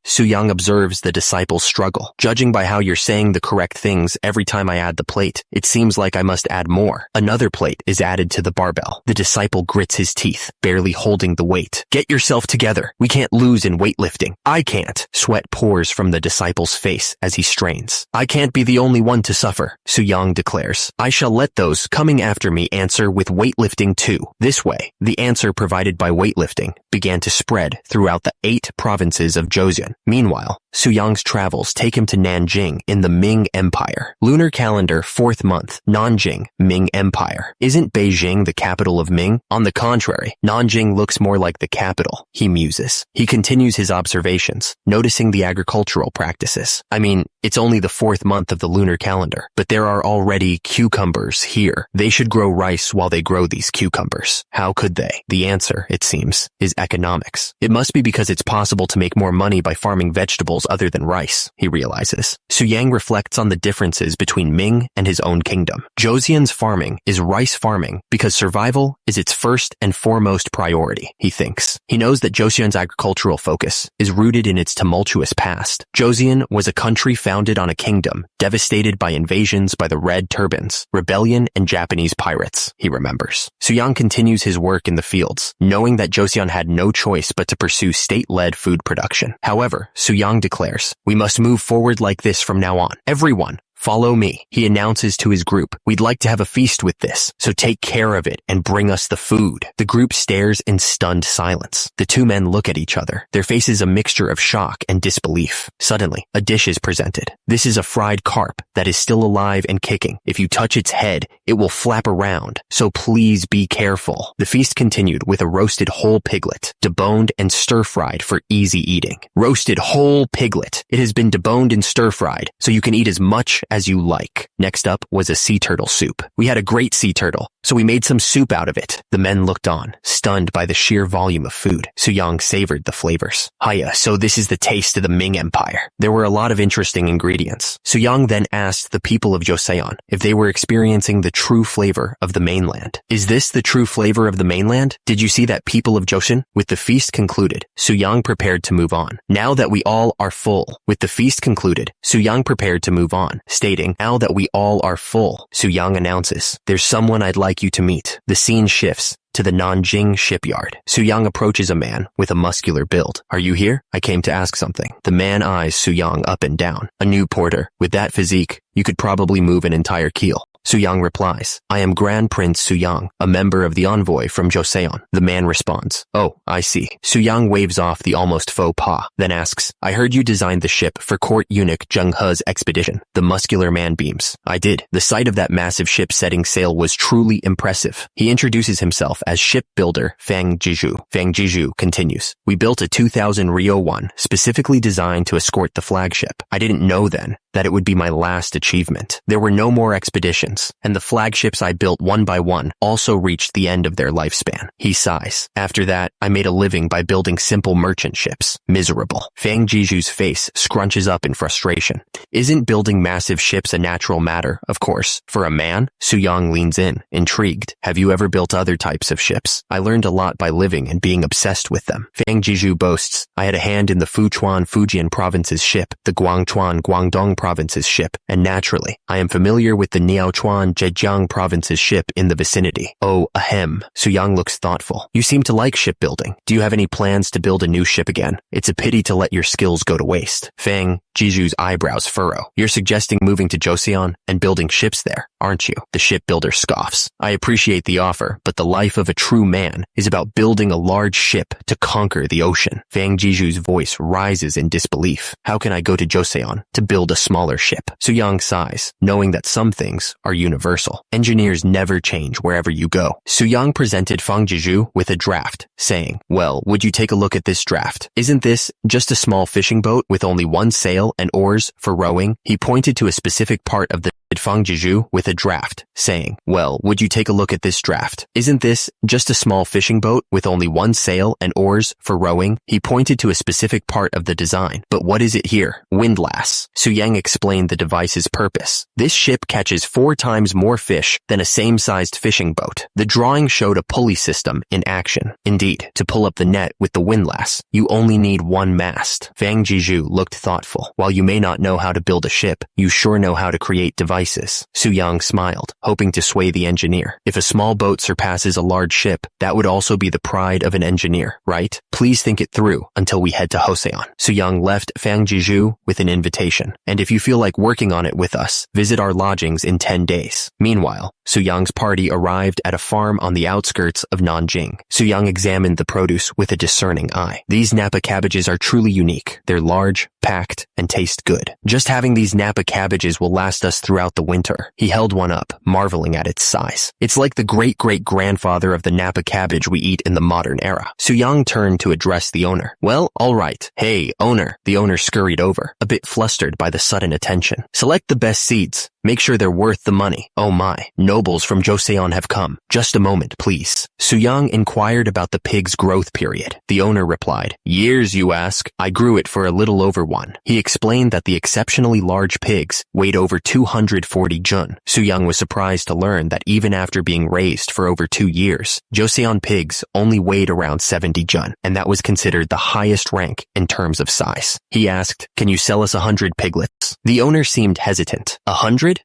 Suyang observes the disciple's struggle. Judging by how you're saying the correct things every time I add the plate, it seems like I must add more. Another plate is added to the barbell. The disciple grits his teeth, barely holding the weight. Get yourself together. We can't lose in weightlifting. I can't. Sweat pours from the disciple's face as he strains. I can't be the only one to suffer, Suyang declares. I shall let those coming after me answer with weightlifting too. This way, the answer provided by weightlifting began to spread throughout the 8 provinces of Joseon. Meanwhile, Suyang's travels take him to Nanjing in the Ming Empire. Lunar calendar 4th month, Nanjing, Ming Empire. Isn't Beijing the capital of Ming? On the contrary, Nanjing looks more like the capital, he muses. He continues his observations, noticing the agricultural practices. I mean, it's only the 4th month of the lunar calendar, but there are already cucumbers here. They should grow rice while they grow these cucumbers. How could they? The answer, it seems, is economics. It must be because it's possible to make more money by farming vegetables other than rice, he realizes. Suyang reflects on the differences between Ming and his own kingdom. Joseon's farming is rice farming because survival is its first and foremost priority, he thinks. He knows that Joseon's agricultural focus is rooted in its tumultuous past. Joseon was a country founded on a kingdom devastated by invasions by the Red Turbans, rebellion, and Japanese pirates, he remembers. Suyang continues his work in the fields, knowing that Joseon had no choice but to pursue state-led food production. However, Suyang declares, we must move forward like this from now on. Everyone, follow me, he announces to his group. We'd like to have a feast with this, so take care of it and bring us the food. The group stares in stunned silence. The 2 men look at each other, their faces a mixture of shock and disbelief. Suddenly, a dish is presented. This is a fried carp that is still alive and kicking. If you touch its head, it will flap around, so please be careful. The feast continued with a roasted whole piglet, deboned and stir-fried for easy eating. Roasted whole piglet. It has been deboned and stir-fried, so you can eat as much as you like. Next up was a sea turtle soup. We had a great sea turtle, so we made some soup out of it. The men looked on, stunned by the sheer volume of food. Suyang savored the flavors. Hiya, so this is the taste of the Ming Empire. There were a lot of interesting ingredients. Suyang then asked the people of Joseon if they were experiencing the true flavor of the mainland. Is this the true flavor of the mainland? Did you see that, people of Joseon? With the feast concluded, Suyang prepared to move on. Now that we all are full. With the feast concluded, Suyang prepared to move on, stating, now that we all are full. Suyang announces, there's someone I'd like you to meet. The scene shifts to the Nanjing shipyard. Suyang approaches a man with a muscular build. Are you here? I came to ask something. The man eyes Suyang up and down. A new porter. With that physique, you could probably move an entire keel. Suyang replies, I am Grand Prince Suyang, a member of the envoy from Joseon. The man responds, oh, I see. Suyang waves off the almost faux pas, then asks, I heard you designed the ship for court eunuch Zheng He's expedition. The muscular man beams. I did. The sight of that massive ship setting sail was truly impressive. He introduces himself as shipbuilder Fang Jiju. Fang Jiju continues, we built a 2000 Rio 1 specifically designed to escort the flagship. I didn't know then that it would be my last achievement. There were no more expeditions, and the flagships I built one by one also reached the end of their lifespan. He sighs. After that, I made a living by building simple merchant ships. Miserable. Fang Jiju's face scrunches up in frustration. Isn't building massive ships a natural matter, of course, for a man? Suyang leans in, intrigued. Have you ever built other types of ships? I learned a lot by living and being obsessed with them. Fang Jiju boasts, I had a hand in the Fuchuan Fujian province's ship, the Guangchuan Guangdong province's ship, and naturally, I am familiar with the Niaochuan Zhejiang province's ship in the vicinity. Oh, ahem. Suyang looks thoughtful. You seem to like shipbuilding. Do you have any plans to build a new ship again? It's a pity to let your skills go to waste. Fang Jiju's eyebrows furrow. You're suggesting moving to Joseon and building ships there, aren't you? The shipbuilder scoffs. I appreciate the offer, but the life of a true man is about building a large ship to conquer the ocean. Fang Jiju's voice rises in disbelief. How can I go to Joseon to build a smaller ship? Suyang sighs, knowing that some things are universal. Engineers never change wherever you go. Suyang presented Fang Jiju with a draft, saying, well, would you take a look at this draft? Isn't this just a small fishing boat with only one sail and oars for rowing? He pointed to a specific part of the Fang Jiju with a draft, saying, well, would you take a look at this draft? Isn't this just a small fishing boat with only one sail and oars for rowing? He pointed to a specific part of the design. But what is it here? Windlass. Suyang explained the device's purpose. This ship catches 4 times more fish than a same-sized fishing boat. The drawing showed a pulley system in action. Indeed, to pull up the net with the windlass, you only need one mast. Fang Jiju looked thoughtful. While you may not know how to build a ship, you sure know how to create devices. Suyang smiled, hoping to sway the engineer. If a small boat surpasses a large ship, that would also be the pride of an engineer, right? Please think it through until we head to Joseon. Suyang left Fang Jiju with an invitation. And if you feel like working on it with us, visit our lodgings in 10 days. Meanwhile, Suyang's party arrived at a farm on the outskirts of Nanjing. Suyang examined the produce with a discerning eye. These Napa cabbages are truly unique. They're large, packed, and taste good. Just having these Napa cabbages will last us throughout the winter. He held one up, marveling at its size. It's like the great-great-grandfather of the Napa cabbage we eat in the modern era. Suyang turned to address the owner. Well, all right. Hey, owner. The owner scurried over, a bit flustered by the sudden attention. Select the best seeds. Make sure they're worth the money. Oh my, nobles from Joseon have come. Just a moment, please. Suyang inquired about the pig's growth period. The owner replied, years, you ask? I grew it for a little over 1. He explained that the exceptionally large pigs weighed over 240 jun. Suyang was surprised to learn that even after being raised for over 2 years, Joseon pigs only weighed around 70 jun, and that was considered the highest rank in terms of size. He asked, can you sell us 100 piglets? The owner seemed hesitant. 100?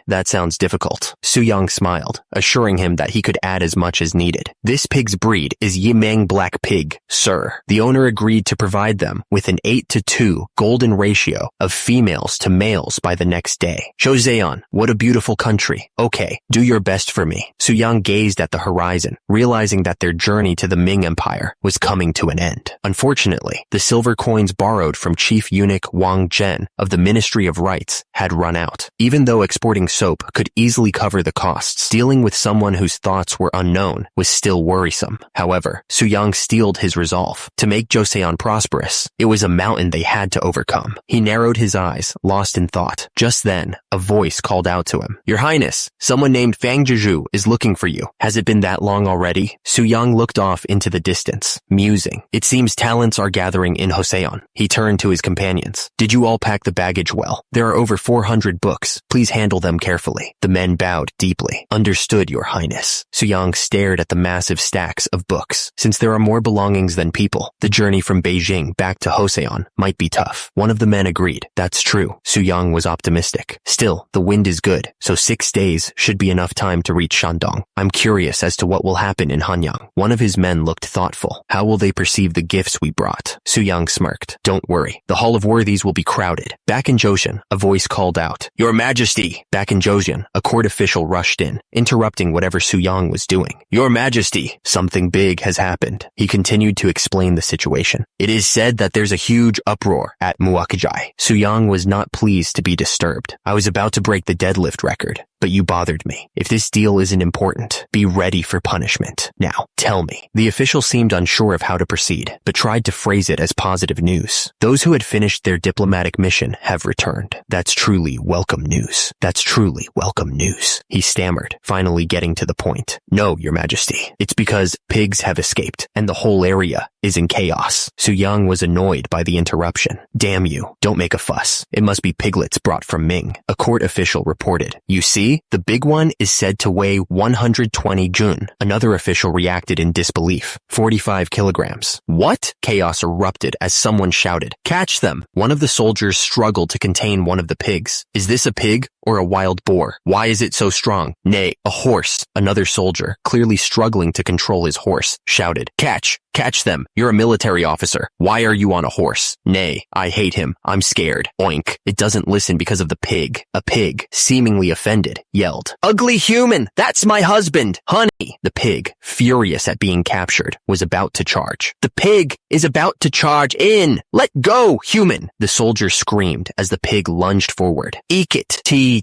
That sounds difficult. Suyang smiled, assuring him that he could add as much as needed. This pig's breed is Yimeng Black Pig, sir. The owner agreed to provide them with an 8:2 golden ratio of females to males by the next day. Joseon, what a beautiful country. Okay, do your best for me. Suyang gazed at the horizon, realizing that their journey to the Ming Empire was coming to an end. Unfortunately, the silver coins borrowed from Chief Eunuch Wang Zhen of the Ministry Ministry of Rights had run out. Even though exporting soap could easily cover the costs, dealing with someone whose thoughts were unknown was still worrisome. However, Soo-young steeled his resolve. To make Joseon prosperous, it was a mountain they had to overcome. He narrowed his eyes, lost in thought. Just then, a voice called out to him. Your Highness, someone named Fang Jeju is looking for you. Has it been that long already? Soo-young looked off into the distance, musing. It seems talents are gathering in Joseon. He turned to his companions. Did you all pack the baggage well? There are over 400 books. Please handle them carefully. The men bowed deeply. Understood, Your Highness. Soo-young stared at the massive stacks of books. Since there are more belongings than people, the journey from Beijing back to Joseon might be tough. One of the men agreed. That's true. Soo-young was optimistic. Still, the wind is good, so 6 days should be enough time to reach Shandong. I'm curious as to what will happen in Hanyang. One of his men looked thoughtful. How will they perceive the gifts we brought? Soo-young smirked. Don't worry. The Hall of Worthies will be crowded. Back in Joseon, a voice called out. Your Majesty! Back in Joseon, a court official rushed in, interrupting whatever Soo-young was doing. Your Majesty! Something big has happened. He continued to explain the situation. It is said that there's a huge uproar at Muakajai. Soo-young was not pleased to be disturbed. I was about to break the deadlift record, but you bothered me. If this deal isn't important, be ready for punishment. Now, tell me. The official seemed unsure of how to proceed, but tried to phrase it as positive news. Those who had finished their diplomatic mission have returned. That's truly welcome news. That's truly welcome news. He stammered, finally getting to the point. No, Your Majesty. It's because pigs have escaped, and the whole area is in chaos. Soo-young was annoyed by the interruption. Damn you. Don't make a fuss. It must be piglets brought from Ming. A court official reported. You see, the big one is said to weigh 120 jun. Another official reacted in disbelief. 45 kilograms. What? Chaos erupted as someone shouted. Catch them! One of the soldiers struggled to contain one of the pigs. Is this a pig or a wild boar? Why is it so strong? Nay, a horse. Another soldier, clearly struggling to control his horse, shouted. Catch! Catch them! You're a military officer. Why are you on a horse? Nay, I hate him. I'm scared. Oink. It doesn't listen because of the pig. A pig, seemingly offended, yelled. Ugly human! That's my husband! Honey! The pig, furious at being captured, was about to charge. The pig is about to charge in! Let go, human! The soldier screamed as the pig lunged forward. Eek it! T.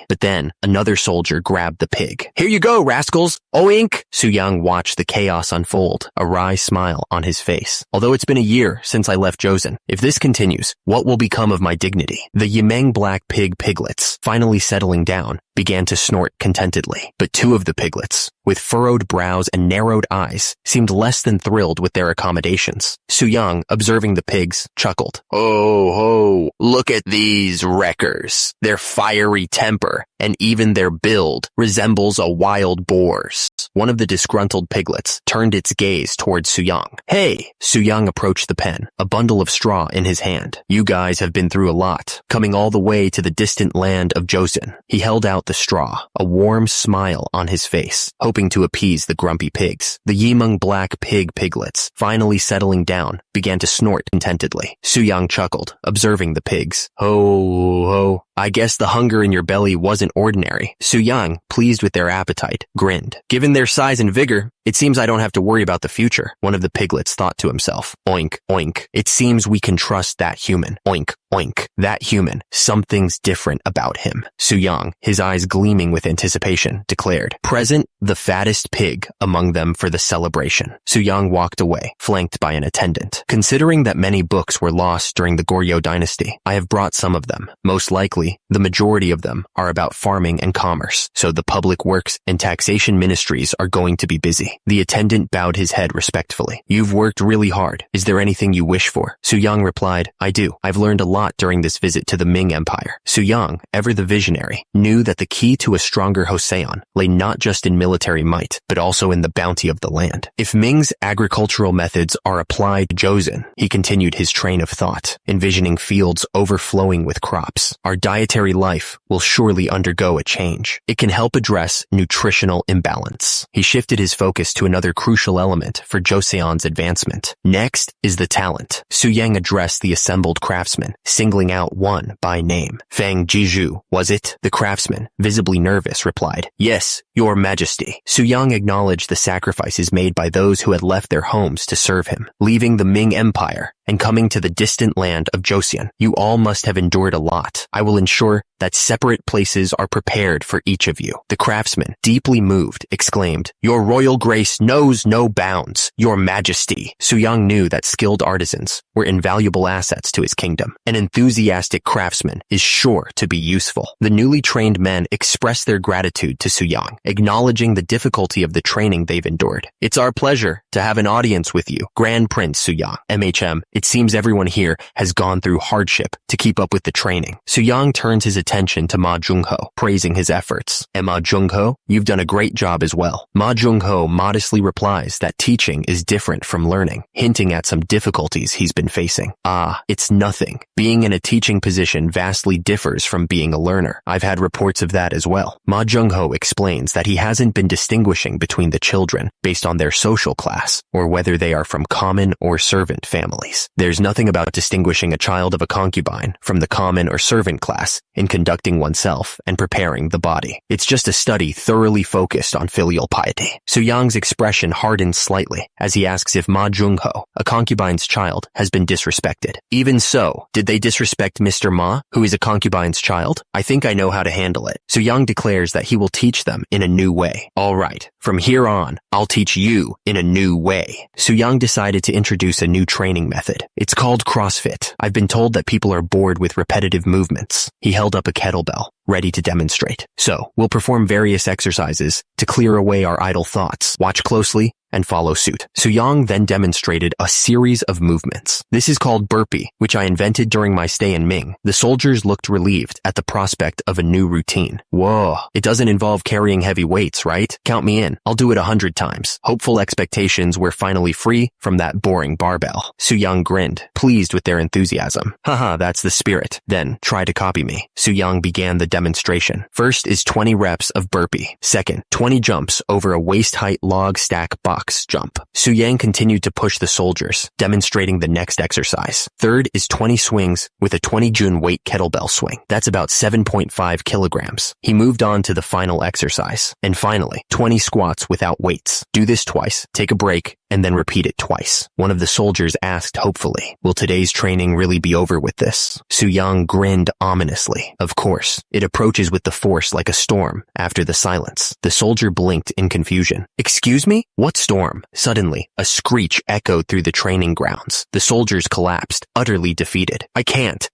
But then, another soldier grabbed the pig. Here you go, rascals! Oink! Soo-young watched the chaos unfold, a wry smile on his face. Although it's been a year since I left Joseon, if this continues, what will become of my dignity? The Yimeng black pig piglets, finally settling down, began to snort contentedly. But 2 of the piglets, with furrowed brows and narrowed eyes, seemed less than thrilled with their accommodations. Soo-young, observing the pigs, chuckled. Oh ho, look at these wreckers. Their fiery temper, and even their build, resembles a wild boar's. One of the disgruntled piglets turned its gaze towards Soo-young. Hey! Soo-young approached the pen, a bundle of straw in his hand. You guys have been through a lot, coming all the way to the distant land of Joseon. He held out the straw, a warm smile on his face, hoping to appease the grumpy pigs. The Yimeng black piglets, finally settling down, began to snort contentedly. Soo-young chuckled, observing the pigs. Ho. I guess the hunger in your belly wasn't ordinary. Soo-young, pleased with their appetite, grinned. Given their size and vigor, it seems I don't have to worry about the future. One of the piglets thought to himself. Oink, oink. It seems we can trust that human. Oink, oink. That human. Something's different about him. Soo-young, his eyes gleaming with anticipation, declared. Present the fattest pig among them for the celebration. Soo-young walked away, flanked by an attendant. Considering that many books were lost during the Goryeo dynasty, I have brought some of them. Most likely, the majority of them are about farming and commerce, so the public works and taxation ministries are going to be busy. The attendant bowed his head respectfully. You've worked really hard. Is there anything you wish for? Soo-young replied, I do. I've learned a lot during this visit to the Ming Empire. Soo-young, ever the visionary, knew that the key to a stronger Joseon lay not just in military might, but also in the bounty of the land. If Ming's agricultural methods are applied to Joseon, he continued his train of thought, envisioning fields overflowing with crops. Our dietary life will surely undergo a change. It can help address nutritional imbalance. He shifted his focus to another crucial element for Joseon's advancement. Next is the talent. Soo-young addressed the assembled craftsmen, singling out one by name. Fang Jiju, was it? The craftsman, visibly nervous, replied, Yes, Your Majesty. Soo-young acknowledged the sacrifices made by those who had left their homes to serve him. Leaving the Ming Empire, and coming to the distant land of Joseon. You all must have endured a lot. I will ensure that separate places are prepared for each of you." The craftsman, deeply moved, exclaimed, "Your royal grace knows no bounds, your majesty." Suyang knew that skilled artisans were invaluable assets to his kingdom. An enthusiastic craftsman is sure to be useful. The newly trained men expressed their gratitude to Suyang, acknowledging the difficulty of the training they've endured. "It's our pleasure to have an audience with you, Grand Prince Suyang. MHM, it seems everyone here has gone through hardship to keep up with the training." Suyang turns his attention to Ma Jungho, praising his efforts. "And Ma Jungho, you've done a great job as well." Ma Jungho modestly replies that teaching is different from learning, hinting at some difficulties he's been facing. "Ah, it's nothing. Being in a teaching position vastly differs from being a learner. I've had reports of that as well." Ma Jungho explains that he hasn't been distinguishing between the children based on their social class or whether they are from common or servant families. There's nothing about distinguishing a child of a concubine from the common or servant class in conducting oneself and preparing the body. It's just a study thoroughly focused on filial piety. Suyang's expression hardens slightly as he asks if Ma Jungho, a concubine's child, has been disrespected. "Even so, did they disrespect Mr. Ma, who is a concubine's child? I think I know how to handle it." Suyang declares that he will teach them in a new way. "All right, from here on, I'll teach you in a new way." Suyang decided to introduce a new training method. It's called CrossFit. I've been told that people are bored with repetitive movements. He held up a kettlebell, ready to demonstrate. "So, we'll perform various exercises to clear away our idle thoughts. Watch closely and follow suit." Suyang then demonstrated a series of movements. "This is called burpee, which I invented during my stay in Ming." The soldiers looked relieved at the prospect of a new routine. "Whoa, it doesn't involve carrying heavy weights, right? Count me in. I'll do it 100 times. Hopeful expectations were finally free from that boring barbell. Suyang grinned, pleased with their enthusiasm. "Haha, that's the spirit. Then, try to copy me." Suyang began the demonstration. First is 20 reps of burpee. Second, 20 jumps over a waist-height log stack box jump. Suyang continued to push the soldiers, demonstrating the next exercise. Third is 20 swings with a 20 Jun weight kettlebell swing. That's about 7.5 kilograms. He moved on to the final exercise. And finally, 20 squats without weights. Do this twice, take a break, and then repeat it twice. One of the soldiers asked hopefully, "Will today's training really be over with this?" Suyang grinned ominously. Of course, it approaches with the force like a storm after the silence. The soldier blinked in confusion. "Excuse me? What storm?" Suddenly, a screech echoed through the training grounds. The soldiers collapsed, utterly defeated. I can't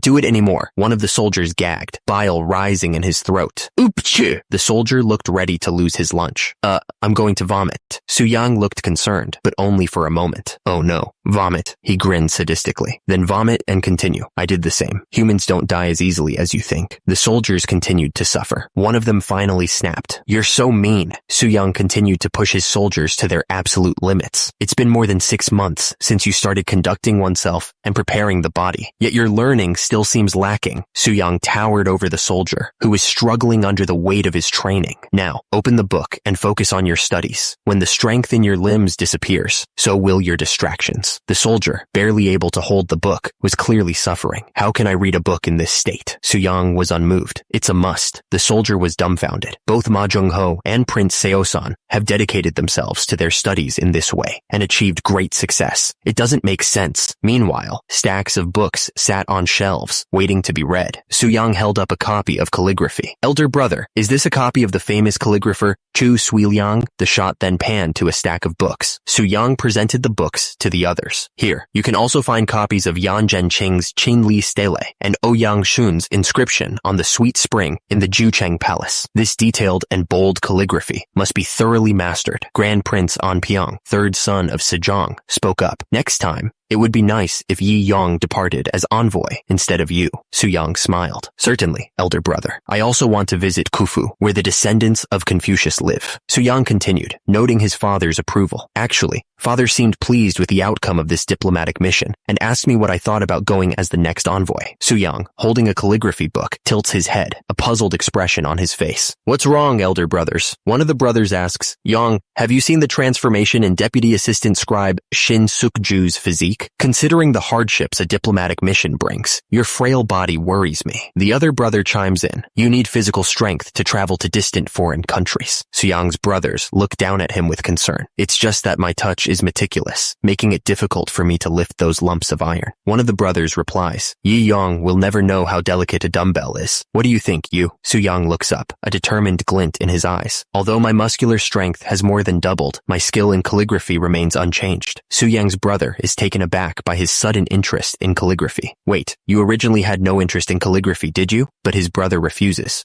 do it anymore." One of the soldiers gagged, bile rising in his throat. "Oopchu!" The soldier looked ready to lose his lunch. I'm going to vomit." Suyang looked concerned, but only for a moment. "Oh no, vomit." He grinned sadistically. "Then vomit and continue. I did the same. Humans don't die as easily as you think." The soldiers continued to suffer. One of them finally snapped. "You're so mean." Suyang continued to push his soldiers to their absolute limits. "It's been more than 6 months since you started conducting oneself and preparing the body, yet your learning still seems lacking." Suyang towered over the soldier, who was struggling under the weight of his training. "Now, open the book and focus on your studies. When the strength in your limbs disappears, so will your distractions." The soldier, barely able to hold the book, was clearly suffering. "How can I read a book in this state?" Suyang was unmoved. "It's a must." The soldier was dumbfounded. Both Ma Jungho and Prince Seosan have dedicated themselves to their studies in this way and achieved great success. It doesn't make sense. Meanwhile, stacks of books sat on shelves, waiting to be read. Suyang held up a copy of calligraphy. "Elder brother, is this a copy of the famous calligrapher Chu Suiliang?" The shot then panned to a stack of books. Suyang presented the books to the others. "Here, you can also find copies of Yan Zhenqing's Qinli Stele and Ouyang Shun's inscription on the sweet spring in the Jucheng Palace. This detailed and bold calligraphy must be thoroughly mastered." Grand Prince Anpyong, third son of Sejong, spoke up. "Next time, it would be nice if Yi Yong departed as envoy instead of you." Suyang smiled. "Certainly, elder brother. I also want to visit Khufu, where the descendants of Confucius live." Suyang continued, noting his father's approval. "Actually, father seemed pleased with the outcome of this diplomatic mission and asked me what I thought about going as the next envoy." Suyang, holding a calligraphy book, tilts his head, a puzzled expression on his face. "What's wrong, elder brothers?" One of the brothers asks, "Yong, have you seen the transformation in Deputy Assistant Scribe Shin Suk-ju's physique?" weak. Considering the hardships a diplomatic mission brings, your frail body worries me. The other brother chimes in. You need physical strength to travel to distant foreign countries. Suyang's brothers look down at him with concern. It's just that my touch is meticulous, making it difficult for me to lift those lumps of iron. One of the brothers replies, Yi Yong will never know how delicate a dumbbell is. What do you think, you? Suyang looks up, a determined glint in his eyes. Although my muscular strength has more than doubled, my skill in calligraphy remains unchanged. Suyang's brother is taken aback by his sudden interest in calligraphy. Wait, you originally had no interest in calligraphy, did you? But his brother refuses.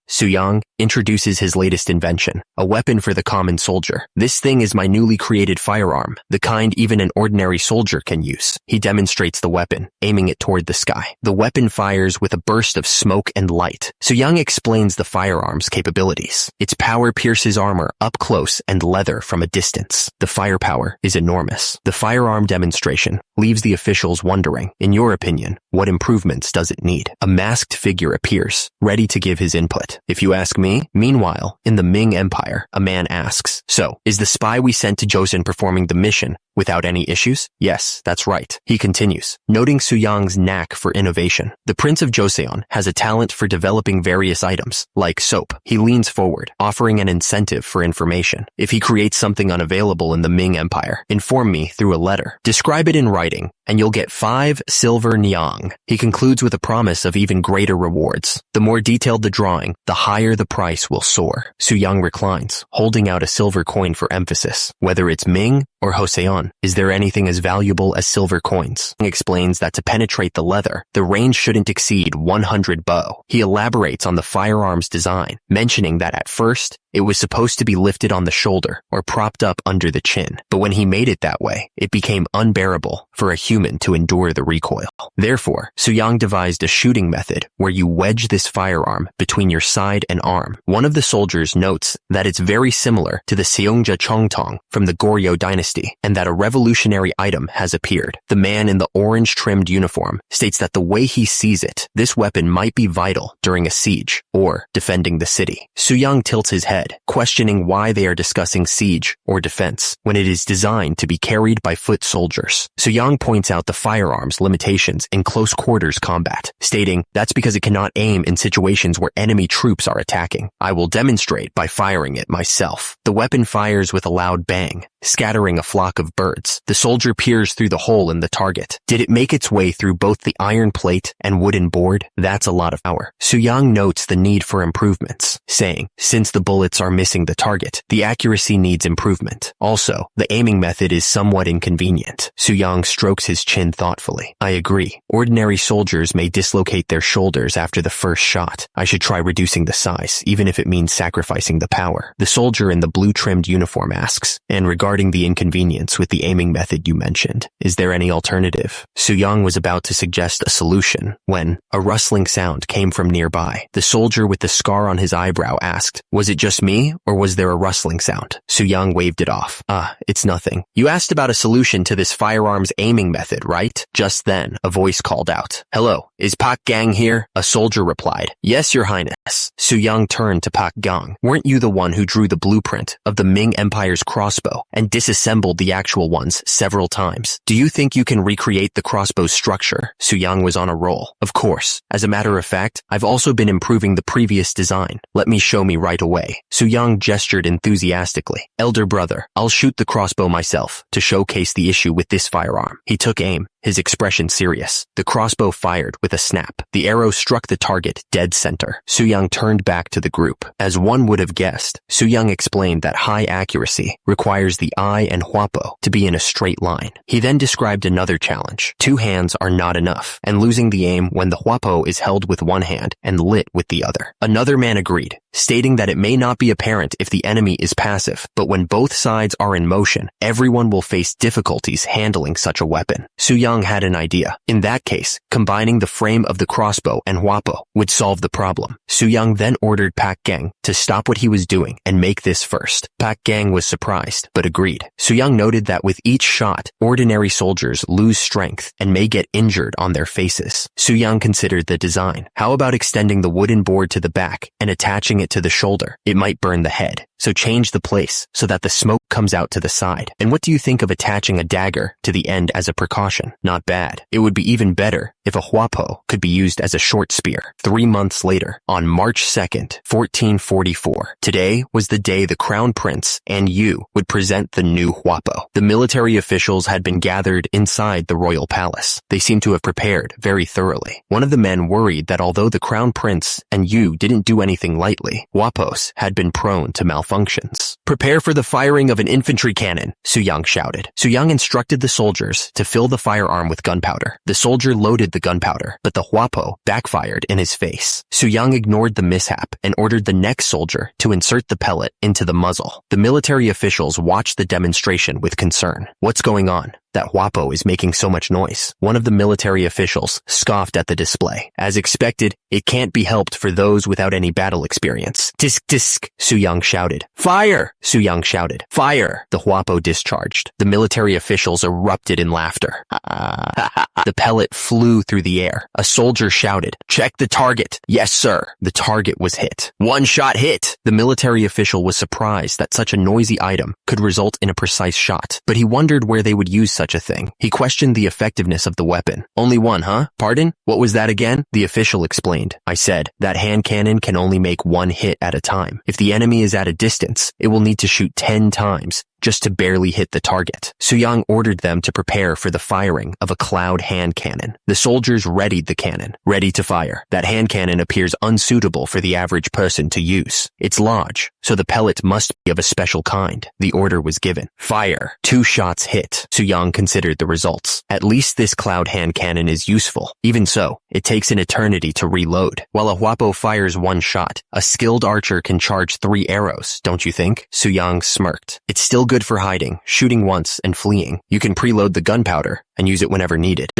Suyang introduces his latest invention, a weapon for the common soldier. This thing is my newly created firearm, the kind even an ordinary soldier can use. He demonstrates the weapon, aiming it toward the sky. The weapon fires with a burst of smoke and light. Suyang explains the firearm's capabilities. Its power pierces armor up close and leather from a distance. The firepower is enormous. The firearm demonstration leaves the officials wondering, in your opinion, what improvements does it need? A masked figure appears, ready to give his input. If you ask me, meanwhile, in the Ming Empire, a man asks, so, is the spy we sent to Joseon performing the mission without any issues? Yes, that's right. He continues, noting Suyang's knack for innovation. The Prince of Joseon has a talent for developing various items, like soap. He leans forward, offering an incentive for information. If he creates something unavailable in the Ming Empire, inform me through a letter. Describe it in writing, and you'll get 5 silver niang. He concludes with a promise of even greater rewards. The more detailed the drawing, the higher the price will soar. Suyang reclines, holding out a silver coin for emphasis. Whether it's Ming or Joseon, is there anything as valuable as silver coins? He explains that to penetrate the leather, the range shouldn't exceed 100 bow. He elaborates on the firearm's design, mentioning that at first, it was supposed to be lifted on the shoulder or propped up under the chin, but when he made it that way, it became unbearable for a human to endure the recoil. Therefore, Suyang devised a shooting method where you wedge this firearm between your side and arm. One of the soldiers notes that it's very similar to the Seongja Chongtong from the Goryeo dynasty, and that a revolutionary item has appeared. The man in the orange-trimmed uniform states that the way he sees it, this weapon might be vital during a siege or defending the city. Suyang tilts his head, questioning why they are discussing siege or defense when it is designed to be carried by foot soldiers. Suyang points out the firearm's limitations in close quarters combat, stating that's because it cannot aim in situations where enemy troops are attacking. I will demonstrate by firing it myself. The weapon fires with a loud bang, scattering a flock of birds. The soldier peers through the hole in the target. Did it make its way through both the iron plate and wooden board? That's a lot of power. Suyang notes the need for improvements, saying, since the bullets are missing the target, the accuracy needs improvement. Also, the aiming method is somewhat inconvenient. Suyang strokes his chin thoughtfully. I agree. Ordinary soldiers may dislocate their shoulders after the first shot. I should try reducing the size, even if it means sacrificing the power. The soldier in the blue-trimmed uniform asks, and regarding the inconvenience with the aiming method you mentioned, is there any alternative? Suyang was about to suggest a solution when a rustling sound came from nearby. The soldier with the scar on his eyebrow asked, was it just me, or was there a rustling sound? Suyang waved it off. It's nothing. You asked about a solution to this firearm's aiming method, right? Just then, a voice called out, hello, is Pak Gang here? A soldier replied, yes, your highness. Suyang turned to Pak Gang. Weren't you the one who drew the blueprint of the Ming Empire's crossbow and disassembled the actual ones several times? Do you think you can recreate the crossbow's structure? Suyang was on a roll. Of course. As a matter of fact, I've also been improving the previous design. Let me show me right away. Suyang gestured enthusiastically. Elder brother, I'll shoot the crossbow myself to showcase the issue with this firearm. He took aim, his expression serious. The crossbow fired with a snap. The arrow struck the target dead center. Suyang turned back to the group. As one would have guessed, Suyang explained that high accuracy requires the eye and huapo to be in a straight line. He then described another challenge. 2 hands are not enough, and losing the aim when the huapo is held with one hand and lit with the other. Another man agreed, stating that it may not be apparent if the enemy is passive, but when both sides are in motion, everyone will face difficulties handling such a weapon. Suyang had an idea. In that case, combining the frame of the crossbow and huapo would solve the problem. Suyang then ordered Pak Gang to stop what he was doing and make this first. Pak Gang was surprised, but agreed. Suyang noted that with each shot, ordinary soldiers lose strength and may get injured on their faces. Suyang considered the design. How about extending the wooden board to the back and attaching it to the shoulder? It might burn the head. so change the place so that the smoke comes out to the side. And what do you think of attaching a dagger to the end as a precaution? Not bad. It would be even better if a huapo could be used as a short spear. 3 months later, on March 2nd, 1444, today was the day the crown prince and you would present the new huapo. The military officials had been gathered inside the royal palace. They seemed to have prepared very thoroughly. One of the men worried that although the crown prince and you didn't do anything lightly, huapos had been prone to malfunctions. Prepare for the firing of an infantry cannon, Suyang shouted. Suyang instructed the soldiers to fill the firearm with gunpowder. The soldier loaded the gunpowder, but the huapo backfired in his face. Suyang ignored the mishap and ordered the next soldier to insert the pellet into the muzzle. The military officials watched the demonstration with concern. What's going on? That huapo is making so much noise. One of the military officials scoffed at the display. As expected, it can't be helped for those without any battle experience. Tisk tisk, Suyang shouted. Fire! Suyang shouted. Fire! The huapo discharged. The military officials erupted in laughter. The pellet flew through the air. A soldier shouted, check the target. Yes, sir. The target was hit. One shot hit. The military official was surprised that such a noisy item could result in a precise shot, but he wondered where they would use such a thing. He questioned the effectiveness of the weapon. Only one, huh? Pardon? What was that again? The official explained. I said, that hand cannon can only make one hit at a time. If the enemy is at a distance, it will need to shoot 10 times just to barely hit the target. Suyang ordered them to prepare for the firing of a cloud hand cannon. The soldiers readied the cannon, ready to fire. That hand cannon appears unsuitable for the average person to use. It's large, so the pellet must be of a special kind. The order was given. Fire. 2 shots hit. Suyang considered the results. At least this cloud hand cannon is useful. Even so, it takes an eternity to reload. While a huapo fires 1 shot, a skilled archer can charge 3 arrows, don't you think? Suyang smirked. It's still good for hiding, shooting once, and fleeing. You can preload the gunpowder and use it whenever needed.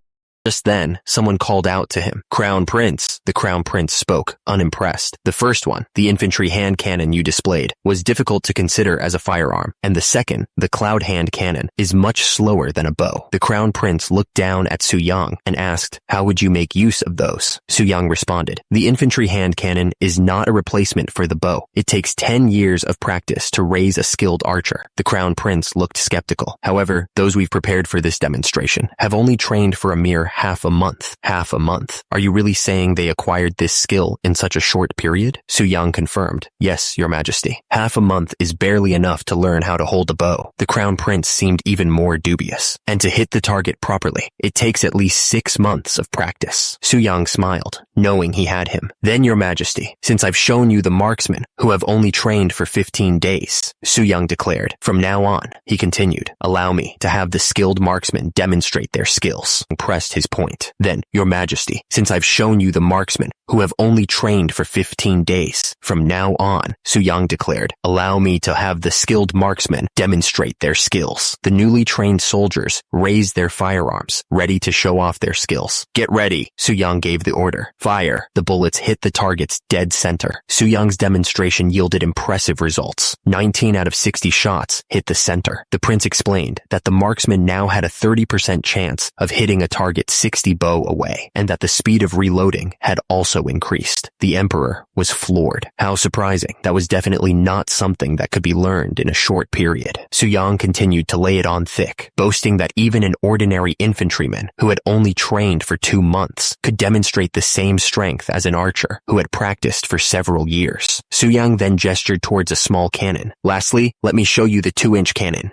Just then, someone called out to him. Crown Prince. The Crown Prince spoke, unimpressed. The first one, the infantry hand cannon you displayed, was difficult to consider as a firearm, and the second, the cloud hand cannon, is much slower than a bow. The Crown Prince looked down at Suyang and asked, how would you make use of those? Suyang responded, the infantry hand cannon is not a replacement for the bow. It takes 10 years of practice to raise a skilled archer. The Crown Prince looked skeptical. However, those we've prepared for this demonstration have only trained for a mere half a month. Half a month. Are you really saying they acquired this skill in such a short period? Suyang confirmed. Yes, Your Majesty. Half a month is barely enough to learn how to hold a bow. The Crown Prince seemed even more dubious. And to hit the target properly, it takes at least 6 months of practice. Suyang smiled, knowing he had him. Then, Your Majesty, since I've shown you the marksmen who have only trained for 15 days, Suyang declared. From now on, he continued, allow me to have the skilled marksmen demonstrate their skills. He pressed his point. Then, Your Majesty, since I've shown you the marksmen who have only trained for 15 days, from now on, Suyang declared, allow me to have the skilled marksmen demonstrate their skills. The newly trained soldiers raised their firearms, ready to show off their skills. Get ready, Suyang gave the order. Fire. The bullets hit the target's dead center. Suyang's demonstration yielded impressive results. 19 out of 60 shots hit the center. The prince explained that the marksman now had a 30% chance of hitting a target 60 bow away, and that the speed of reloading had also increased. The emperor was floored. How surprising. That was definitely not something that could be learned in a short period. Suyang continued to lay it on thick, boasting that even an ordinary infantryman who had only trained for 2 months could demonstrate the same strength as an archer who had practiced for several years. Suyang then gestured towards a small cannon. Lastly, let me show you the 2-inch cannon.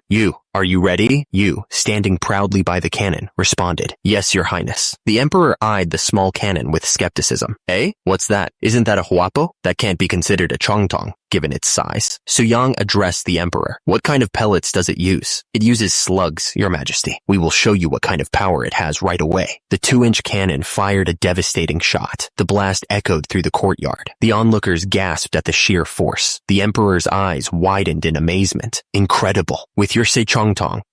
Are you ready? You, standing proudly by the cannon, responded, Yes, Your Highness. The emperor eyed the small cannon with skepticism. Eh? What's that? Isn't that a huapo? That can't be considered a chongtong, given its size. Suyang addressed the emperor. What kind of pellets does it use? It uses slugs, Your Majesty. We will show you what kind of power it has right away. The 2-inch cannon fired a devastating shot. The blast echoed through the courtyard. The onlookers gasped at the sheer force. The emperor's eyes widened in amazement. Incredible. With your Sejongtong,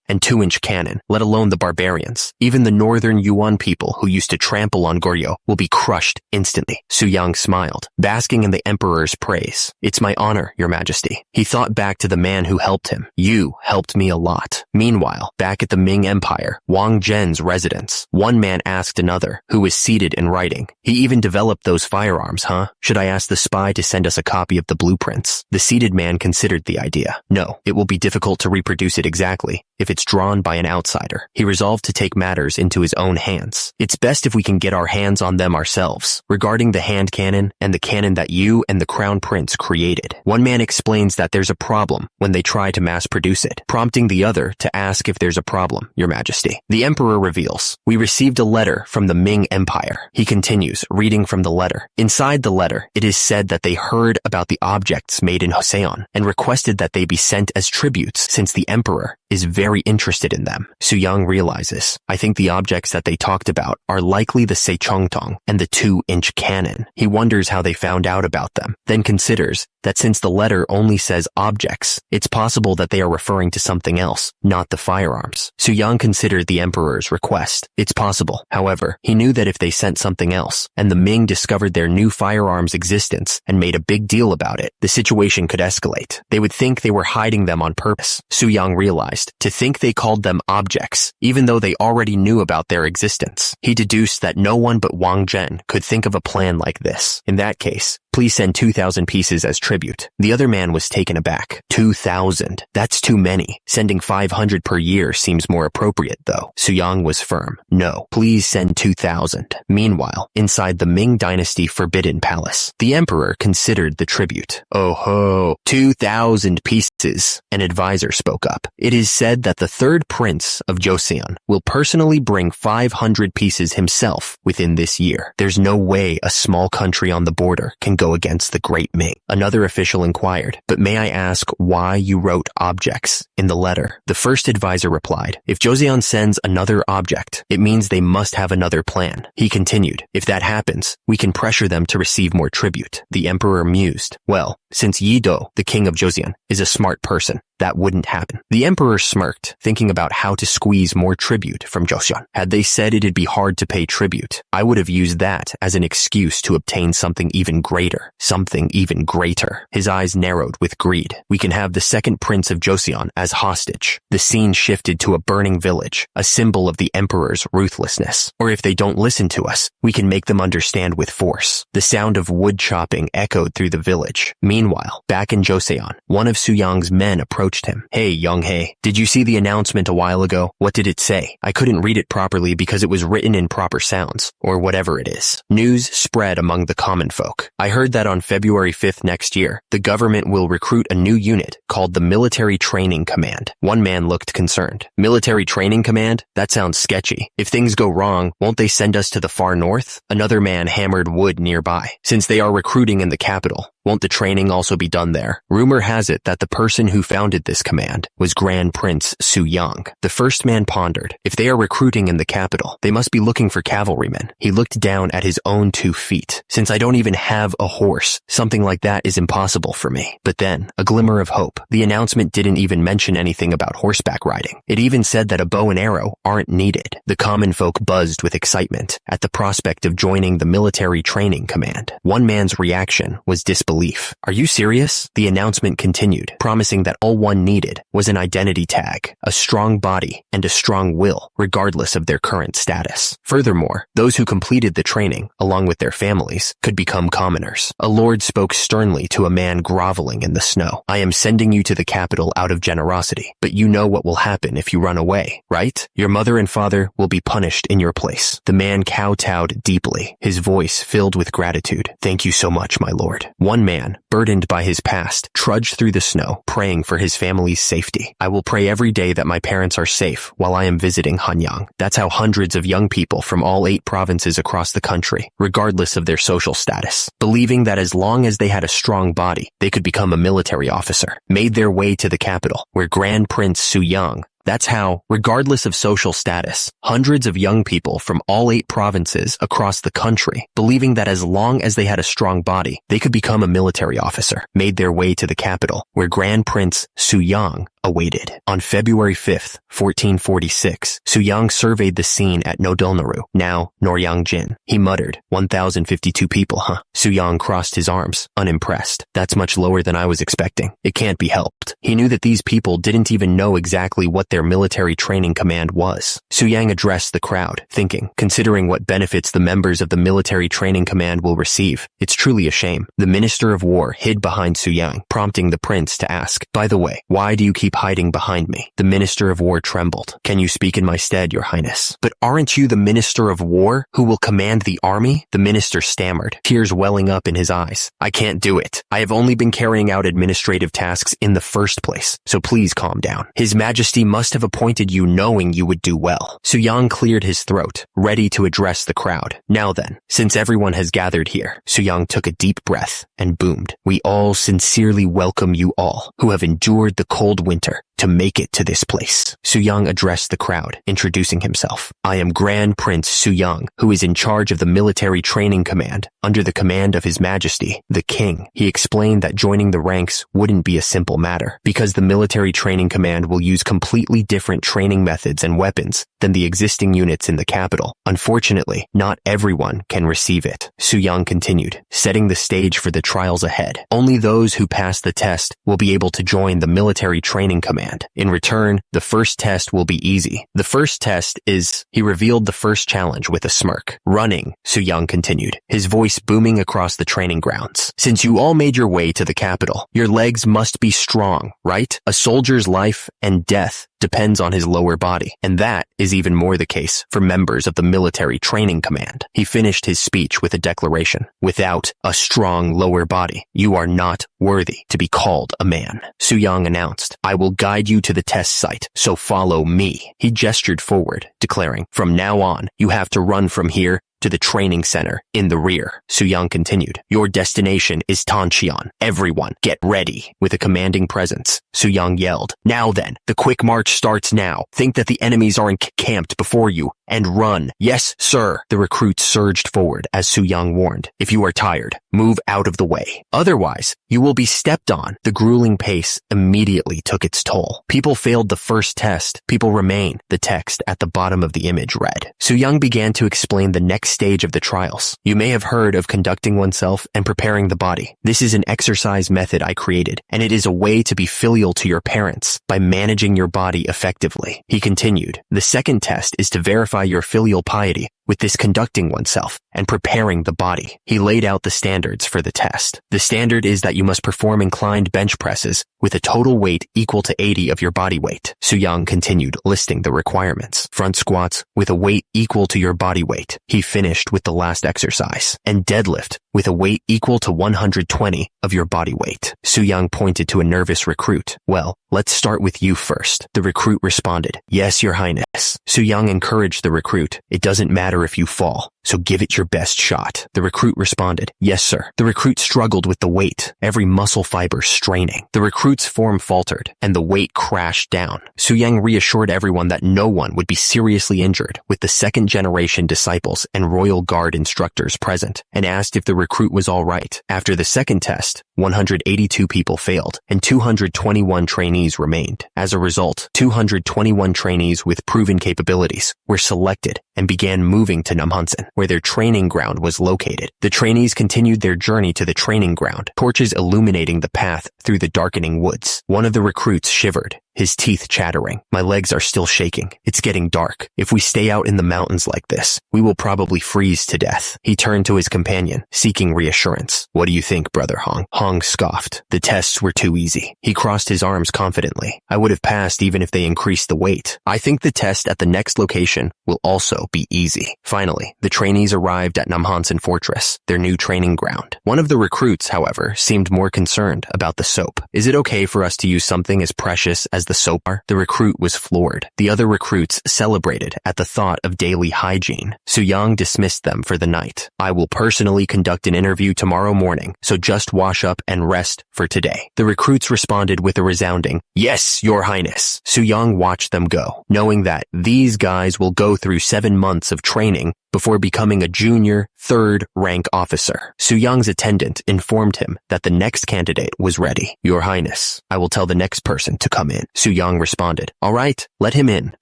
and 2-inch cannon, let alone the barbarians. Even the northern Yuan people who used to trample on Goryeo will be crushed instantly. Su Yang smiled, basking in the emperor's praise. It's my honor, your majesty. He thought back to the man who helped him. You helped me a lot. Meanwhile, back at the Ming Empire, Wang Zhen's residence, one man asked another, who was seated and writing. He even developed those firearms, huh? Should I ask the spy to send us a copy of the blueprints? The seated man considered the idea. No, it will be difficult to reproduce it exactly if it's drawn by an outsider. He resolved to take matters into his own hands. It's best if we can get our hands on them ourselves. Regarding the hand cannon and the cannon that you and the crown prince created, one man explains that there's a problem when they try to mass produce it, prompting the other to ask if there's a problem, your majesty. The emperor reveals, we received a letter from the Ming Empire. He continues, reading from the letter. Inside the letter, it is said that they heard about the objects made in Joseon and requested that they be sent as tributes since the emperor is very interested in them. Su Yang realizes, I think the objects that they talked about are likely the Seichongtong and the 2-inch cannon. He wonders how they found out about them, then considers that since the letter only says objects, it's possible that they are referring to something else, not the firearms. Su Yang considered the emperor's request. It's possible. However, he knew that if they sent something else, and the Ming discovered their new firearms' existence and made a big deal about it, the situation could escalate. They would think they were hiding them on purpose. Su Yang realized, to think they called them objects, even though they already knew about their existence. He deduced that no one but Wang Zhen could think of a plan like this. In that case, please send 2,000 pieces as tribute. The other man was taken aback. 2,000. That's too many. Sending 500 per year seems more appropriate, though. Su Yang was firm. No, please send 2,000. Meanwhile, inside the Ming Dynasty Forbidden Palace, the emperor considered the tribute. Oh ho, 2,000 pieces. An advisor spoke up. It is said that the third prince of Joseon will personally bring 500 pieces himself within this year. There's no way a small country on the border can go against the Great Ming. Another official inquired, but may I ask why you wrote objects in the letter? The first advisor replied, if Joseon sends another object, it means they must have another plan. He continued, if that happens, we can pressure them to receive more tribute. The emperor mused, well, since Yi Do, the king of Joseon, is a smart person, that wouldn't happen. The emperor smirked, thinking about how to squeeze more tribute from Joseon. Had they said it'd be hard to pay tribute, I would have used that as an excuse to obtain something even greater. Something even greater. His eyes narrowed with greed. We can have the second prince of Joseon as hostage. The scene shifted to a burning village, a symbol of the emperor's ruthlessness. Or if they don't listen to us, we can make them understand with force. The sound of wood chopping echoed through the village. Meanwhile, back in Joseon, one of Su Yang's men approached him. Hey, Young-hae, did you see the announcement a while ago? What did it say? I couldn't read it properly because it was written in proper sounds, or whatever it is. News spread among the common folk. I heard that on February 5th next year, the government will recruit a new unit called the Military Training Command. One man looked concerned. Military Training Command? That sounds sketchy. If things go wrong, won't they send us to the far north? Another man hammered wood nearby. Since they are recruiting in the capital, won't the training also be done there? Rumor has it that the person who founded this command was Grand Prince Su Yang. The first man pondered. If they are recruiting in the capital, they must be looking for cavalrymen. He looked down at his own 2 feet. Since I don't even have a horse, something like that is impossible for me. But then, a glimmer of hope. The announcement didn't even mention anything about horseback riding. It even said that a bow and arrow aren't needed. The common folk buzzed with excitement at the prospect of joining the Military Training Command. One man's reaction was disbelief. Are you serious? The announcement continued, promising that all one needed was an identity tag, a strong body, and a strong will, regardless of their current status. Furthermore, those who completed the training, along with their families, could become commoners. A lord spoke sternly to a man groveling in the snow. I am sending you to the capital out of generosity, but you know what will happen if you run away, right? Your mother and father will be punished in your place. The man kowtowed deeply, his voice filled with gratitude. Thank you so much, my lord. One man, burdened by his past, trudged through the snow, praying for his family's safety. I will pray every day that my parents are safe while I am visiting Hanyang. That's how hundreds of young people from all 8 provinces across the country, regardless of their social status, believing that as long as they had a strong body, they could become a military officer, made their way to the capital, where Grand Prince Su Yang. That's how, regardless of social status, hundreds of young people from all 8 provinces across the country, believing that as long as they had a strong body, they could become a military officer, made their way to the capital, where Grand Prince Su Yang awaited. On February 5th, 1446, Suyang surveyed the scene at Nodulnaru, now Noryangjin. He muttered, 1,052 people, huh? Suyang crossed his arms, unimpressed. That's much lower than I was expecting. It can't be helped. He knew that these people didn't even know exactly what their military training command was. Suyang addressed the crowd, thinking, considering what benefits the members of the military training command will receive, it's truly a shame. The Minister of War hid behind Suyang, prompting the prince to ask, by the way, why do you keep hiding behind me? The Minister of War trembled. Can you speak in my stead, Your Highness? But aren't you the Minister of War who will command the army? The minister stammered, tears welling up in his eyes. I can't do it. I have only been carrying out administrative tasks in the first place, so please calm down. His Majesty must have appointed you knowing you would do well. Suyang cleared his throat, ready to address the crowd. Now then, since everyone has gathered here, Suyang took a deep breath and boomed. We all sincerely welcome you all who have endured the cold winter to make it to this place. Suyang addressed the crowd, introducing himself. I am Grand Prince Suyang, who is in charge of the military training command, under the command of His Majesty, the King. He explained that joining the ranks wouldn't be a simple matter, because the military training command will use completely different training methods and weapons than the existing units in the capital. Unfortunately, not everyone can receive it. Suyang continued, setting the stage for the trials ahead. Only those who pass the test will be able to join the military training command. In return, the first test will be easy. The first test is, he revealed the first challenge with a smirk. Running, Suyang continued, his voice booming across the training grounds. Since you all made your way to the capital, your legs must be strong, right? A soldier's life and death depends on his lower body, and that is even more the case for members of the military training command. He finished his speech with a declaration. Without a strong lower body, you are not worthy to be called a man. Suyang announced, I will guide you to the test site, so follow me. He gestured forward, declaring, from now on, you have to run from here to the training center in the rear. Suyang continued, your destination is Tancheon. Everyone, get ready. With a commanding presence, Suyang yelled, now then, the quick march starts now. Think that the enemies are encamped before you, and run. Yes, sir. The recruits surged forward as Suyang warned, if you are tired, move out of the way. Otherwise, you will be stepped on. The grueling pace immediately took its toll. People failed the first test. People remain. The text at the bottom of the image read. Suyang began to explain the next stage of the trials. You may have heard of conducting oneself and preparing the body. This is an exercise method I created, and it is a way to be filial to your parents by managing your body effectively. He continued, the second test is to verify your filial piety with this conducting oneself and preparing the body. He laid out the standards for the test. The standard is that you must perform inclined bench presses with a total weight equal to 80 of your body weight. Suyang continued listing the requirements. Front squats with a weight equal to your body weight. He finished with the last exercise. And deadlift with a weight equal to 120 of your body weight. Suyang pointed to a nervous recruit. Well, let's start with you first. The recruit responded, yes, Your Highness. Suyang encouraged the recruit. It doesn't matter if you fall, so give it your best shot. The recruit responded, yes, sir. The recruit struggled with the weight, every muscle fiber straining. The recruit's form faltered, and the weight crashed down. Suyang reassured everyone that no one would be seriously injured, with the second-generation disciples and royal guard instructors present, and asked if the recruit was all right. After the second test, 182 people failed, and 221 trainees remained. As a result, 221 trainees with proven capabilities were selected and began moving to Namhansan, where their training ground was located. The trainees continued their journey to the training ground, torches illuminating the path through the darkening woods. One of the recruits shivered, his teeth chattering. My legs are still shaking. It's getting dark. If we stay out in the mountains like this, we will probably freeze to death. He turned to his companion, seeking reassurance. What do you think, Brother Hong? Hong scoffed. The tests were too easy. He crossed his arms confidently. I would have passed even if they increased the weight. I think the test at the next location will also be easy. Finally, the trainees arrived at Namhansan Fortress, their new training ground. One of the recruits, however, seemed more concerned about the soap. Is it okay for us to use something as precious as the soap bar? The recruit was floored. The other recruits celebrated at the thought of daily hygiene. Suyang dismissed them for the night. I will personally conduct an interview tomorrow morning, so just wash up and rest for today. The recruits responded with a resounding, yes, Your Highness. Suyang watched them go, knowing that these guys will go through 7 months of training before becoming a junior, third-rank officer. Su-young's attendant informed him that the next candidate was ready. Your Highness, I will tell the next person to come in. Su-young responded. All right, let him in.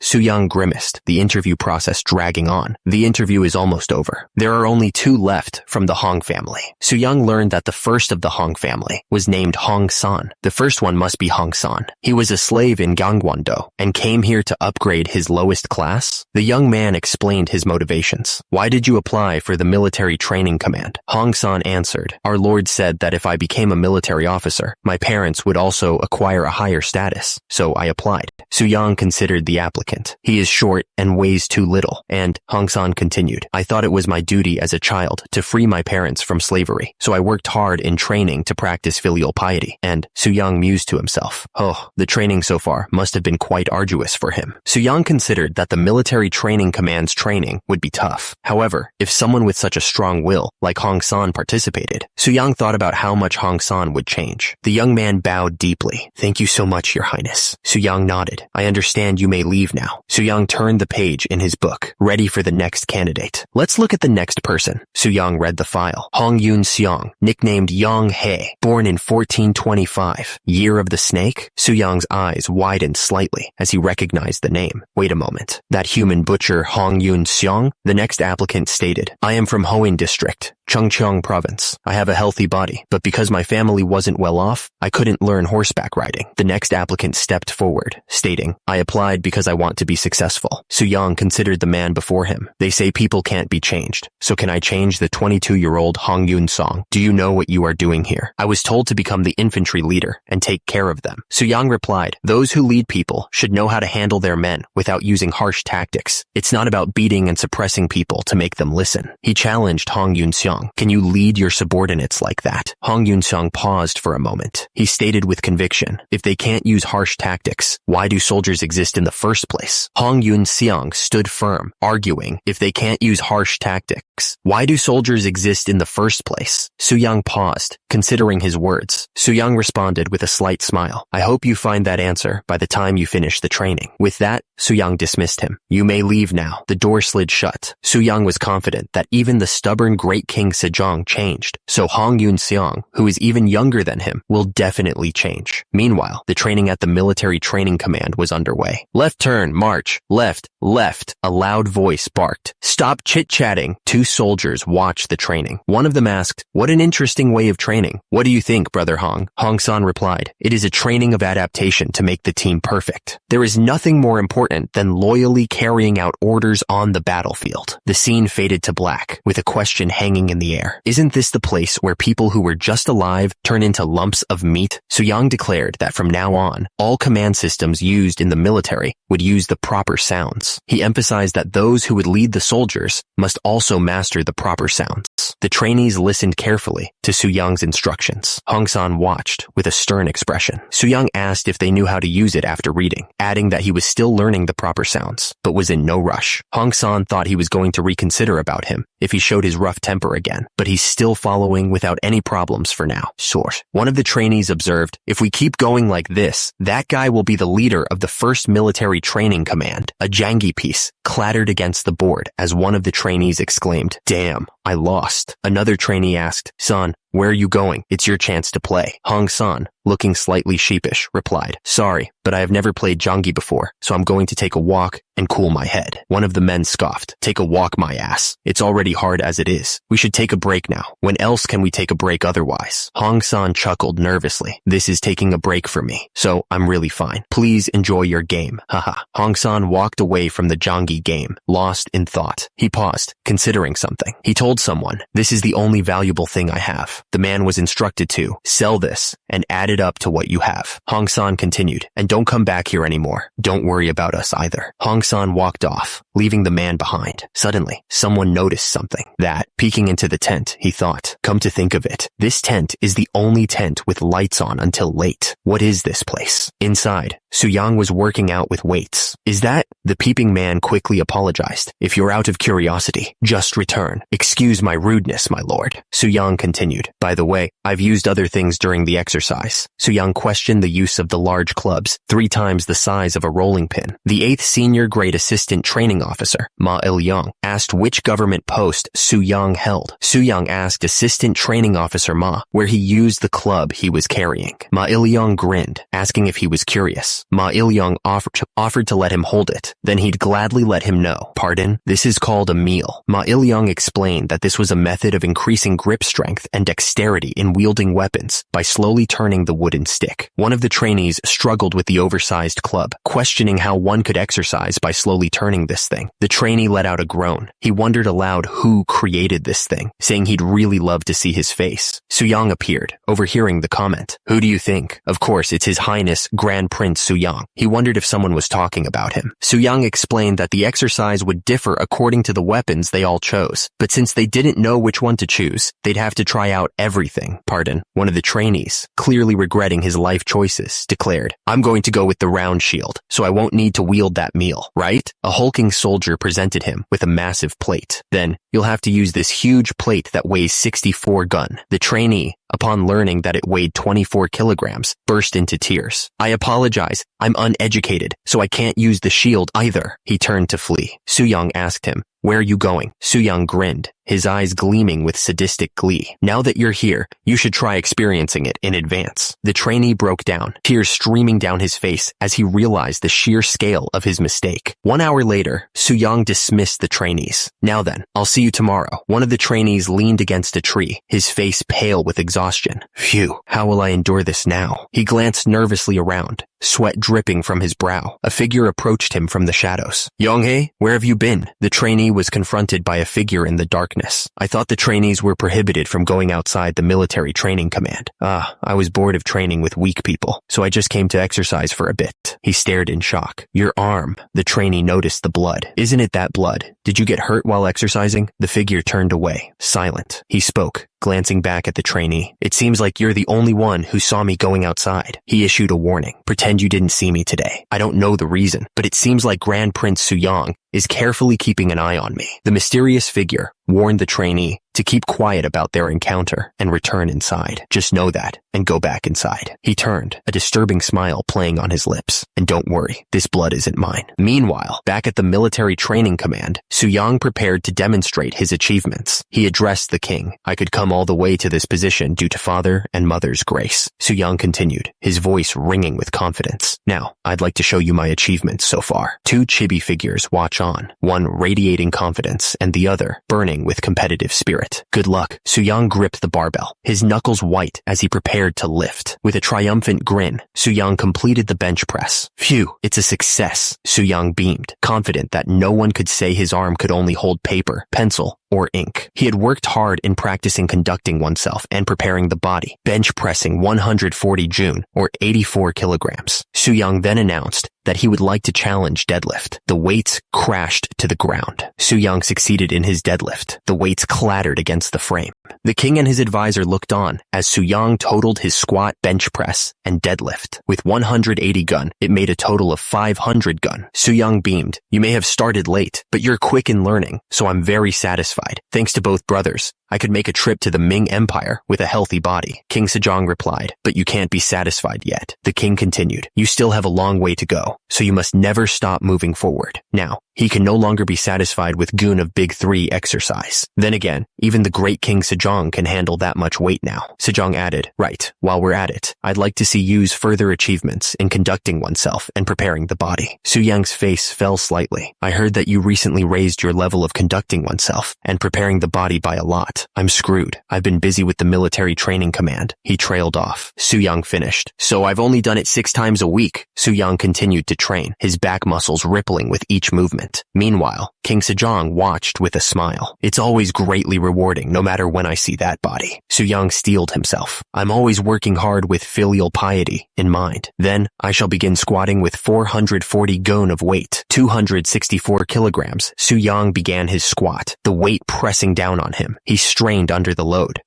Su-young grimaced, the interview process dragging on. The interview is almost over. There are only 2 left from the Hong family. Su-young learned that the first of the Hong family was named Hong-san. The first one must be Hong-san. He was a slave in Gangwon-do and came here to upgrade his lowest class. The young man explained his motivations. Why did you apply for the military training command? Hong-san answered, Our Lord said that if I became a military officer, my parents would also acquire a higher status, so I applied. Su-young considered the applicant. He is short and weighs too little, and Hong-san continued, I thought it was my duty as a child to free my parents from slavery, so I worked hard in training to practice filial piety, and Su-young mused to himself, oh, the training so far must have been quite arduous for him. Su-young considered that the military training command's training would be tough. However, if someone with such a strong will, like Hong-san, participated, Su-young thought about how much Hong-san would change. The young man bowed deeply. Thank you so much, Your Highness. Su-young nodded. I understand you may leave now. Su-young turned the page in his book, ready for the next candidate. Let's look at the next person. Su-young read the file. Hong Yun-seong, nicknamed Yong-hae, born in 1425. Year of the Snake? Su-young's eyes widened slightly as he recognized the name. Wait a moment. That human butcher Hong Yun-seong? The next applicant stated, I am from Hoin District, Chungcheong Province. I have a healthy body, but because my family wasn't well off, I couldn't learn horseback riding. The next applicant stepped forward, stating, I applied because I want to be successful. Su-young considered the man before him. They say people can't be changed, so can I change the 22-year-old Hong Yun-seong? Do you know what you are doing here? I was told to become the infantry leader and take care of them. Su-young replied, those who lead people should know how to handle their men without using harsh tactics. It's not about beating and suppressing people to make them listen. He challenged Hong Yun-seong. Can you lead your subordinates like that? Hong Yun-seong paused for a moment. He stated with conviction, if they can't use harsh tactics, why do soldiers exist in the first place? Hong Yun-seong stood firm, arguing, if they can't use harsh tactics, why do soldiers exist in the first place? Su-young paused, considering his words. Su-young responded with a slight smile. I hope you find that answer by the time you finish the training. With that, Su-young dismissed him. You may leave now. The door slid shut. Su-young was confident that even the stubborn Great King Sejong changed, so Hong Yun-seong, who is even younger than him, will definitely change. Meanwhile, the training at the military training command was underway. Left turn, march, left, left, a loud voice barked. Stop chit-chatting. 2 soldiers watched the training. One of them asked, what an interesting way of training. What do you think, Brother Hong? Hong-san replied, it is a training of adaptation to make the team perfect. There is nothing more important than loyally carrying out orders on the battlefield. The scene faded to black, with a question hanging in the air. Isn't this the place where people who were just alive turn into lumps of meat? Su-young declared that from now on, all command systems used in the military would use the proper sounds. He emphasized that those who would lead the soldiers must also master the proper sounds. The trainees listened carefully to Su-young's instructions. Hong-san watched with a stern expression. Su-young asked if they knew how to use it after reading, adding that he was still learning the proper sounds, but was in no rush. Hong-san thought he was going to reconsider about him if he showed his rough temper again, but he's still following without any problems for now. Source. One of the trainees observed, if we keep going like this, that guy will be the leader of the first military training command. A jangi piece clattered against the board as one of the trainees exclaimed, damn, I lost. Another trainee asked, son, where are you going? It's your chance to play. Hong-san, looking slightly sheepish, replied, sorry, but I have never played jangi before, so I'm going to take a walk and cool my head. One of the men scoffed, take a walk, my ass. It's already hard as it is. We should take a break now. When else can we take a break otherwise? Hong-san chuckled nervously. This is taking a break for me, so I'm really fine. Please enjoy your game. Haha. Hong-san walked away from the jangi game, lost in thought. He paused, considering something. He told someone, this is the only valuable thing I have. The man was instructed to sell this and add it up to what you have. Hong-san continued, and don't come back here anymore. Don't worry about us either. Hong-san walked off, leaving the man behind. Suddenly, someone noticed something. That, peeking into the tent, he thought, come to think of it, this tent is the only tent with lights on until late. What is this place? Inside, Su-yang was working out with weights. Is that? The peeping man quickly apologized. If you're out of curiosity, just return. Excuse my rudeness, my lord. Su-yang continued. By the way, I've used other things during the exercise. Su-yang questioned the use of the large clubs, 3 times the size of a rolling pin. The 8th senior grade assistant training officer, Ma Il-young, asked which government post Su-yang held. Su-yang asked assistant training officer Ma where he used the club he was carrying. Ma Il-young grinned, asking if he was curious. Ma Il-young offered to let him hold it. Then he'd gladly let him know. Pardon? This is called a meal. Ma Il-young explained that this was a method of increasing grip strength and dexterity in wielding weapons by slowly turning the wooden stick. One of the trainees struggled with the oversized club, questioning how one could exercise by slowly turning this thing. The trainee let out a groan. He wondered aloud who created this thing, saying he'd really love to see his face. Su-yang appeared, overhearing the comment. Who do you think? Of course, it's His Highness Grand Prince Su-yang. He wondered if someone was talking about him. Su-yang explained that the exercise would differ according to the weapons they all chose, but since they didn't know which one to choose, they'd have to try out everything. Pardon. One of the trainees, clearly regretting his life choices, declared, I'm going to go with the round shield, so I won't need to wield that meal, right? A hulking soldier presented him with a massive plate. Then, you'll have to use this huge plate that weighs 64 gun. The trainee, upon learning that it weighed 24 kilograms, burst into tears. I apologize. I'm uneducated, so I can't use the shield either. He turned to flee. Su-yang asked him, where are you going? Su-yang grinned, his eyes gleaming with sadistic glee. Now that you're here, you should try experiencing it in advance. The trainee broke down, tears streaming down his face as he realized the sheer scale of his mistake. 1 hour later, Su-yang dismissed the trainees. Now then, I'll see you tomorrow. One of the trainees leaned against a tree, his face pale with exhaustion. Phew, how will I endure this now? He glanced nervously around, sweat dripping from his brow. A figure approached him from the shadows. Yonghae, where have you been? The trainee was confronted by a figure in the darkness. I thought the trainees were prohibited from going outside the military training command. I was bored of training with weak people, so I just came to exercise for a bit. He stared in shock. Your arm. The trainee noticed the blood. Isn't it that blood? Did you get hurt while exercising? The figure turned away, silent. He spoke, glancing back at the trainee. It seems like you're the only one who saw me going outside. He issued a warning. Pretend you didn't see me today. I don't know the reason, but it seems like Grand Prince Su-yang is carefully keeping an eye on me. The mysterious figure warned the trainee to keep quiet about their encounter and return inside. Just know that and go back inside. He turned, a disturbing smile playing on his lips. And don't worry, this blood isn't mine. Meanwhile, back at the military training command, Su-yang prepared to demonstrate his achievements. He addressed the king. I could come all the way to this position due to father and mother's grace. Su-yang continued, his voice ringing with confidence. Now, I'd like to show you my achievements so far. 2 chibi figures watch on, one radiating confidence and the other burning with competitive spirit. Good luck. Su-yang gripped the barbell, his knuckles white as he prepared to lift. With a triumphant grin, Su-yang completed the bench press. Phew, it's a success. Su-yang beamed, confident that no one could say his arm could only hold paper, pencil, or ink. He had worked hard in practicing conducting oneself and preparing the body, bench pressing 140 June, or 84 kilograms. Su-yang then announced that he would like to challenge deadlift. The weights crashed to the ground. Su-yang succeeded in his deadlift. The weights clattered against the frame. The king and his advisor looked on as Su-yang totaled his squat, bench press, and deadlift. With 180 gun, it made a total of 500 gun. Su-yang beamed. You may have started late, but you're quick in learning, so I'm very satisfied. Thanks to both brothers, I could make a trip to the Ming Empire with a healthy body. King Sejong replied, but you can't be satisfied yet. The king continued, you still have a long way to go, so you must never stop moving forward. Now, he can no longer be satisfied with goon of Big 3 exercise. Then again, even the great King Sejong can handle that much weight now. Sejong added, right, while we're at it, I'd like to see you's further achievements in conducting oneself and preparing the body. Su-yang's face fell slightly. I heard that you recently raised your level of conducting oneself and preparing the body by a lot. I'm screwed. I've been busy with the military training command. He trailed off. Su-yang finished. So I've only done it 6 times a week. Su-yang continued to train, his back muscles rippling with each movement. Meanwhile, King Sejong watched with a smile. It's always greatly rewarding, no matter when I see that body. Suyang steeled himself. I'm always working hard with filial piety in mind. Then I shall begin squatting with 440 gun of weight, 264 kilograms. Suyang began his squat, the weight pressing down on him. He strained under the load.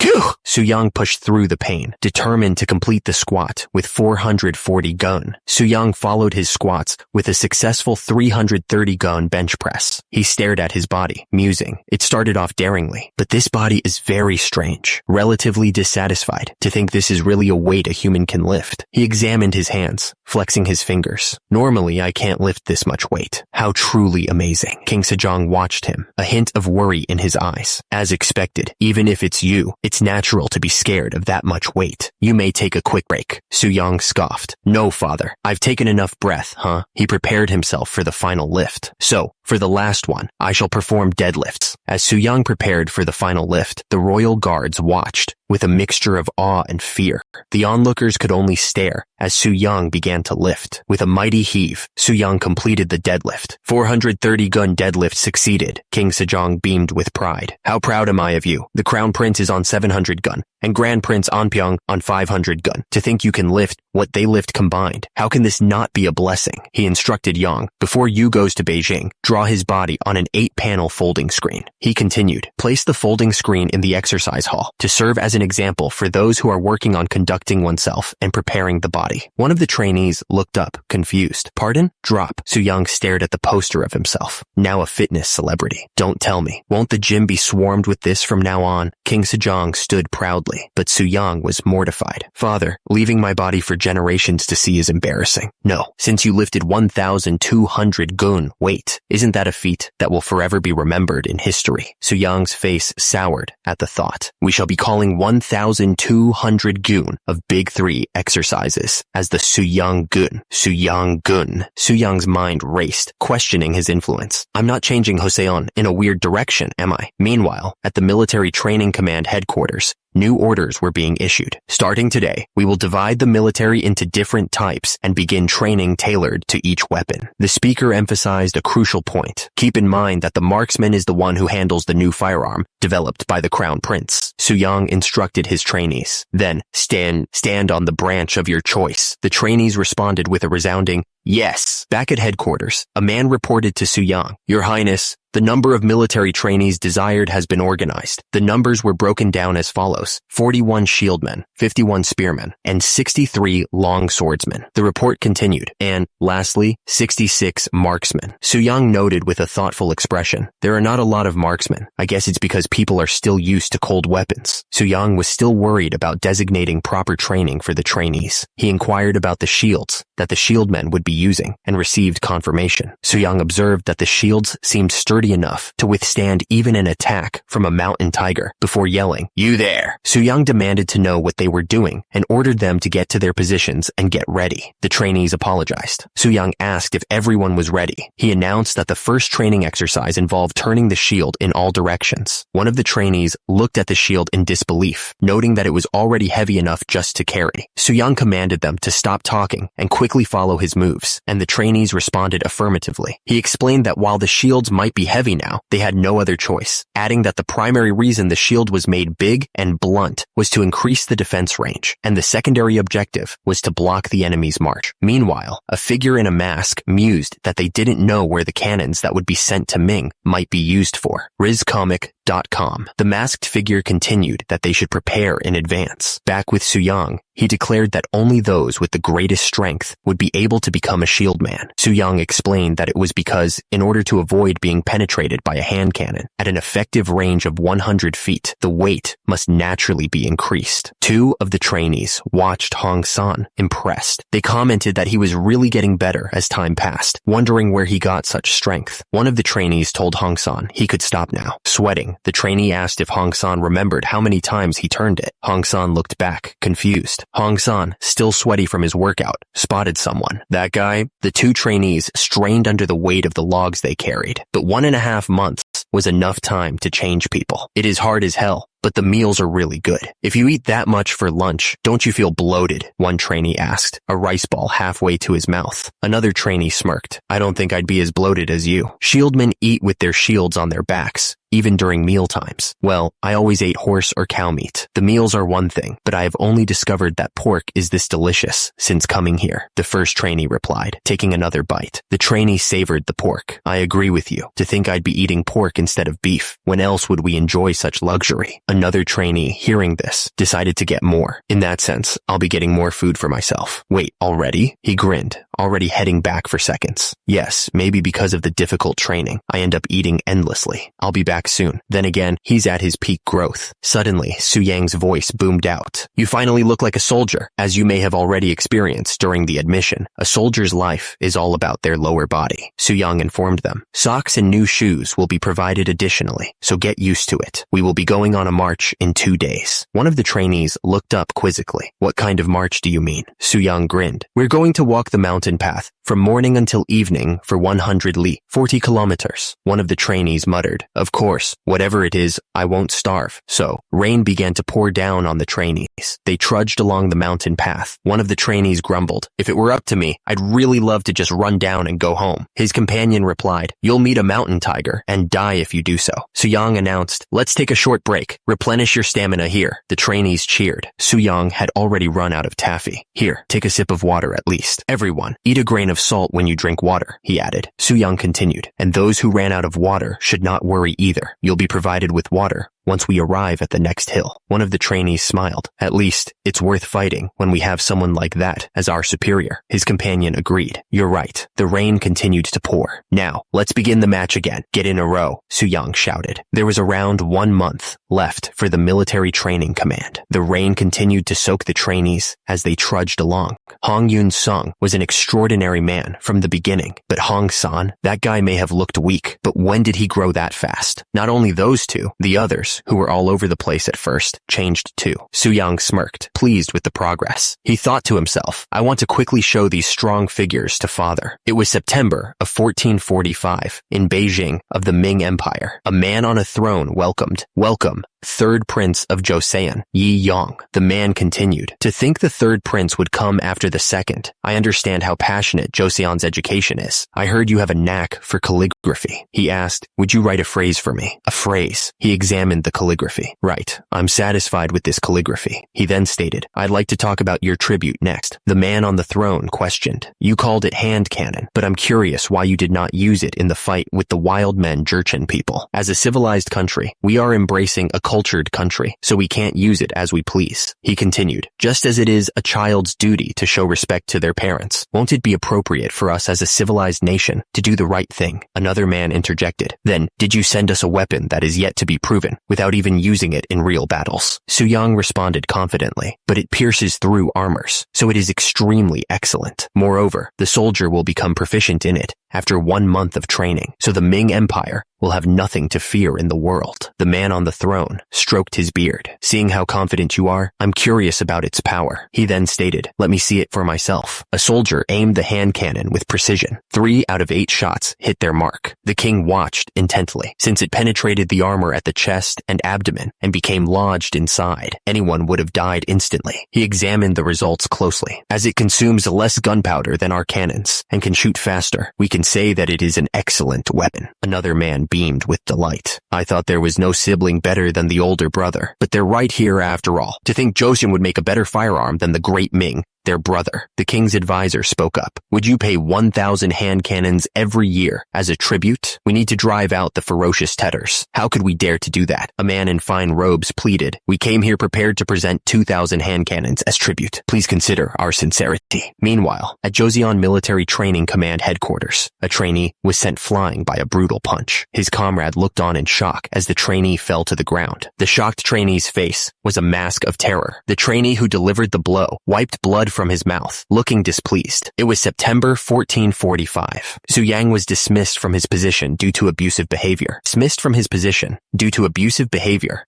Suyang pushed through the pain, determined to complete the squat with 440 gun. Suyang followed his squats with a successful 330 gun bench press. He stared at his body, musing. It started off daringly, but this body is very strange, relatively dissatisfied to think this is really a weight a human can lift. He examined his hands, flexing his fingers. Normally, I can't lift this much weight. How truly amazing. King Sejong watched him, a hint of worry in his eyes. As expected, even if it's you, it's natural to be scared of that much weight. You may take a quick break. Suyang scoffed. No, father. I've taken enough breath, huh? He prepared himself for the final lift. So, for the last one, I shall perform deadlifts. As Suyang prepared for the final lift, the royal guards watched with a mixture of awe and fear. The onlookers could only stare as Suyang began to lift. With a mighty heave, Suyang completed the deadlift. 430 gun deadlift succeeded. King Sejong beamed with pride. How proud am I of you. The Crown Prince is on 700 gun, and Grand Prince Anpyeong on 500 gun. To think you can lift what they lift combined. How can this not be a blessing? He instructed Yang. Before Yu goes to Beijing, draw his body on an 8-panel folding screen. He continued, place the folding screen in the exercise hall to serve as an example for those who are working on conducting oneself and preparing the body. One of the trainees looked up, confused. Pardon? Drop. Suyang stared at the poster of himself. Now a fitness celebrity. Don't tell me. Won't the gym be swarmed with this from now on? King Sejong stood proudly, but Suyang was mortified. Father, leaving my body for generations to see is embarrassing. No, since you lifted 1,200 gun weight, isn't that a feat that will forever be remembered in history? Suyang's face soured at the thought. We shall be calling 1,200 gun of Big 3 exercises as the Suyang Gun. Suyang Gun. Suyang's mind raced, questioning his influence. I'm not changing Joseon in a weird direction, am I? Meanwhile, at the military training command headquarters, new orders were being issued. Starting today, we will divide the military into different types and begin training tailored to each weapon. The speaker emphasized a crucial point. Keep in mind that the marksman is the one who handles the new firearm developed by the Crown Prince. Suyang instructed his trainees. Then, stand on the branch of your choice. The trainees responded with a resounding, yes. Back at headquarters, a man reported to Suyang, Your Highness, the number of military trainees desired has been organized. The numbers were broken down as follows: 41 shieldmen, 51 spearmen, and 63 long swordsmen. The report continued, and, lastly, 66 marksmen. Suyang noted with a thoughtful expression, there are not a lot of marksmen. I guess it's because people are still used to cold weapons. Suyang was still worried about designating proper training for the trainees. He inquired about the shields that the shieldmen would be using and received confirmation. Suyang observed that the shields seemed sturdy enough to withstand even an attack from a mountain tiger. Before yelling, You there! Suyang demanded to know what they were doing and ordered them to get to their positions and get ready. The trainees apologized. Suyang asked if everyone was ready. He announced that the first training exercise involved turning the shield in all directions. One of the trainees looked at the shield in disbelief, noting that it was already heavy enough just to carry. Suyang commanded them to stop talking and quickly follow his moves, and the trainees responded affirmatively. He explained that while the shields might be heavy now, they had no other choice, adding that the primary reason the shield was made big and blunt was to increase the defense range, and the secondary objective was to block the enemy's march. Meanwhile, a figure in a mask mused that they didn't know where the cannons that would be sent to Ming might be used for. RizComic.com. The masked figure continued that they should prepare in advance. Back with Suyang, he declared that only those with the greatest strength would be able to become a shield man. Suyang explained that it was because, in order to avoid being penetrated by a hand cannon at an effective range of 100 feet, the weight must naturally be increased. Two of the trainees watched Hong San, impressed. They commented that he was really getting better as time passed, wondering where he got such strength. One of the trainees told Hong San he could stop now. Sweating, the trainee asked if Hong San remembered how many times he turned it. Hong San looked back, confused. Hong San, still sweaty from his workout, spotted someone. That guy? The two trainees strained under the weight of the logs they carried, but 1.5 months was enough time to change people. It is hard as hell, but the meals are really good. If you eat that much for lunch, don't you feel bloated? One trainee asked, a rice ball halfway to his mouth. Another trainee smirked. I don't think I'd be as bloated as you. Shieldmen eat with their shields on their backs, even during meal times. Well, I always ate horse or cow meat. The meals are one thing, but I have only discovered that pork is this delicious since coming here, the first trainee replied, taking another bite. The trainee savored the pork. I agree with you. To think I'd be eating pork instead of beef. When else would we enjoy such luxury? Another trainee, hearing this, decided to get more. In that sense, I'll be getting more food for myself. Wait, already? He grinned, already heading back for seconds. Yes, maybe because of the difficult training, I end up eating endlessly. I'll be back soon. Then again, he's at his peak growth. Suddenly, Su Yang's voice boomed out. You finally look like a soldier. As you may have already experienced during the admission, a soldier's life is all about their lower body. Su Yang informed them. Socks and new shoes will be provided additionally, so get used to it. We will be going on a march in 2 days. One of the trainees looked up quizzically. What kind of march do you mean? Su Yang grinned. We're going to walk the mountain path from morning until evening for 100 li, 40 kilometers. One of the trainees muttered. Of course, whatever it is, I won't starve. So, rain began to pour down on the trainees. They trudged along the mountain path. One of the trainees grumbled. If it were up to me, I'd really love to just run down and go home. His companion replied, you'll meet a mountain tiger and die if you do so. Su Yang announced, let's take a short break. Replenish your stamina here. The trainees cheered. Su Yang had already run out of taffy. Here, take a sip of water at least. Everyone, eat a grain of salt when you drink water, he added. Su Yang continued, and those who ran out of water should not worry either. You'll be provided with water once we arrive at the next hill. One of the trainees smiled. At least, it's worth fighting when we have someone like that as our superior. His companion agreed. You're right. The rain continued to pour. Now, let's begin the match again. Get in a row, Su Yang shouted. There was around 1 month left for the military training command. The rain continued to soak the trainees as they trudged along. Hong Yun-sung was an extraordinary man from the beginning, but Hong San, that guy may have looked weak, but when did he grow that fast? Not only those two, the others, who were all over the place at first, changed too. Su Yang smirked, pleased with the progress. He thought to himself, I want to quickly show these strong figures to father. It was September of 1445 in Beijing of the Ming Empire. A man on a throne welcomed, welcome, third prince of Joseon, Yi Yang. The man continued, to think the third prince would come after the second. I understand how passionate Joseon's education is. I heard you have a knack for calligraphy. He asked, would you write a phrase for me? A phrase. He examined the calligraphy. Right. I'm satisfied with this calligraphy. He then stated, I'd like to talk about your tribute next. The man on the throne questioned, you called it hand cannon, but I'm curious why you did not use it in the fight with the wild men Jurchen people. As a civilized country, we are embracing a cultured country, so we can't use it as we please. He continued, just as it is a child's duty to show respect to their parents, won't it be appropriate for us as a civilized nation to do the right thing? Another man interjected, then, did you send us a weapon that is yet to be proven, without even using it in real battles? Su Yang responded confidently, but it pierces through armors, so it is extremely excellent. Moreover, the soldier will become proficient in it after 1 month of training, so the Ming Empire will have nothing to fear in the world. The man on the throne stroked his beard. Seeing how confident you are, I'm curious about its power. He then stated, let me see it for myself. A soldier aimed the hand cannon with precision. 3 out of 8 shots hit their mark. The king watched intently. Since it penetrated the armor at the chest and abdomen and became lodged inside, anyone would have died instantly. He examined the results closely. As it consumes less gunpowder than our cannons and can shoot faster, we can say that it is an excellent weapon. Another man beamed with delight. I thought there was no sibling better than the older brother, but they're right here after all. To think Joseon would make a better firearm than the great Ming, their brother. The king's advisor spoke up. Would you pay 1,000 hand cannons every year as a tribute? We need to drive out the ferocious Tetters. How could we dare to do that? A man in fine robes pleaded. We came here prepared to present 2,000 hand cannons as tribute. Please consider our sincerity. Meanwhile, at Joseon Military Training Command headquarters, a trainee was sent flying by a brutal punch. His comrade looked on in shock as the trainee fell to the ground. The shocked trainee's face was a mask of terror. The trainee who delivered the blow wiped blood from his mouth, looking displeased. It was September 1445. Su Yang was dismissed from his position due to abusive behavior.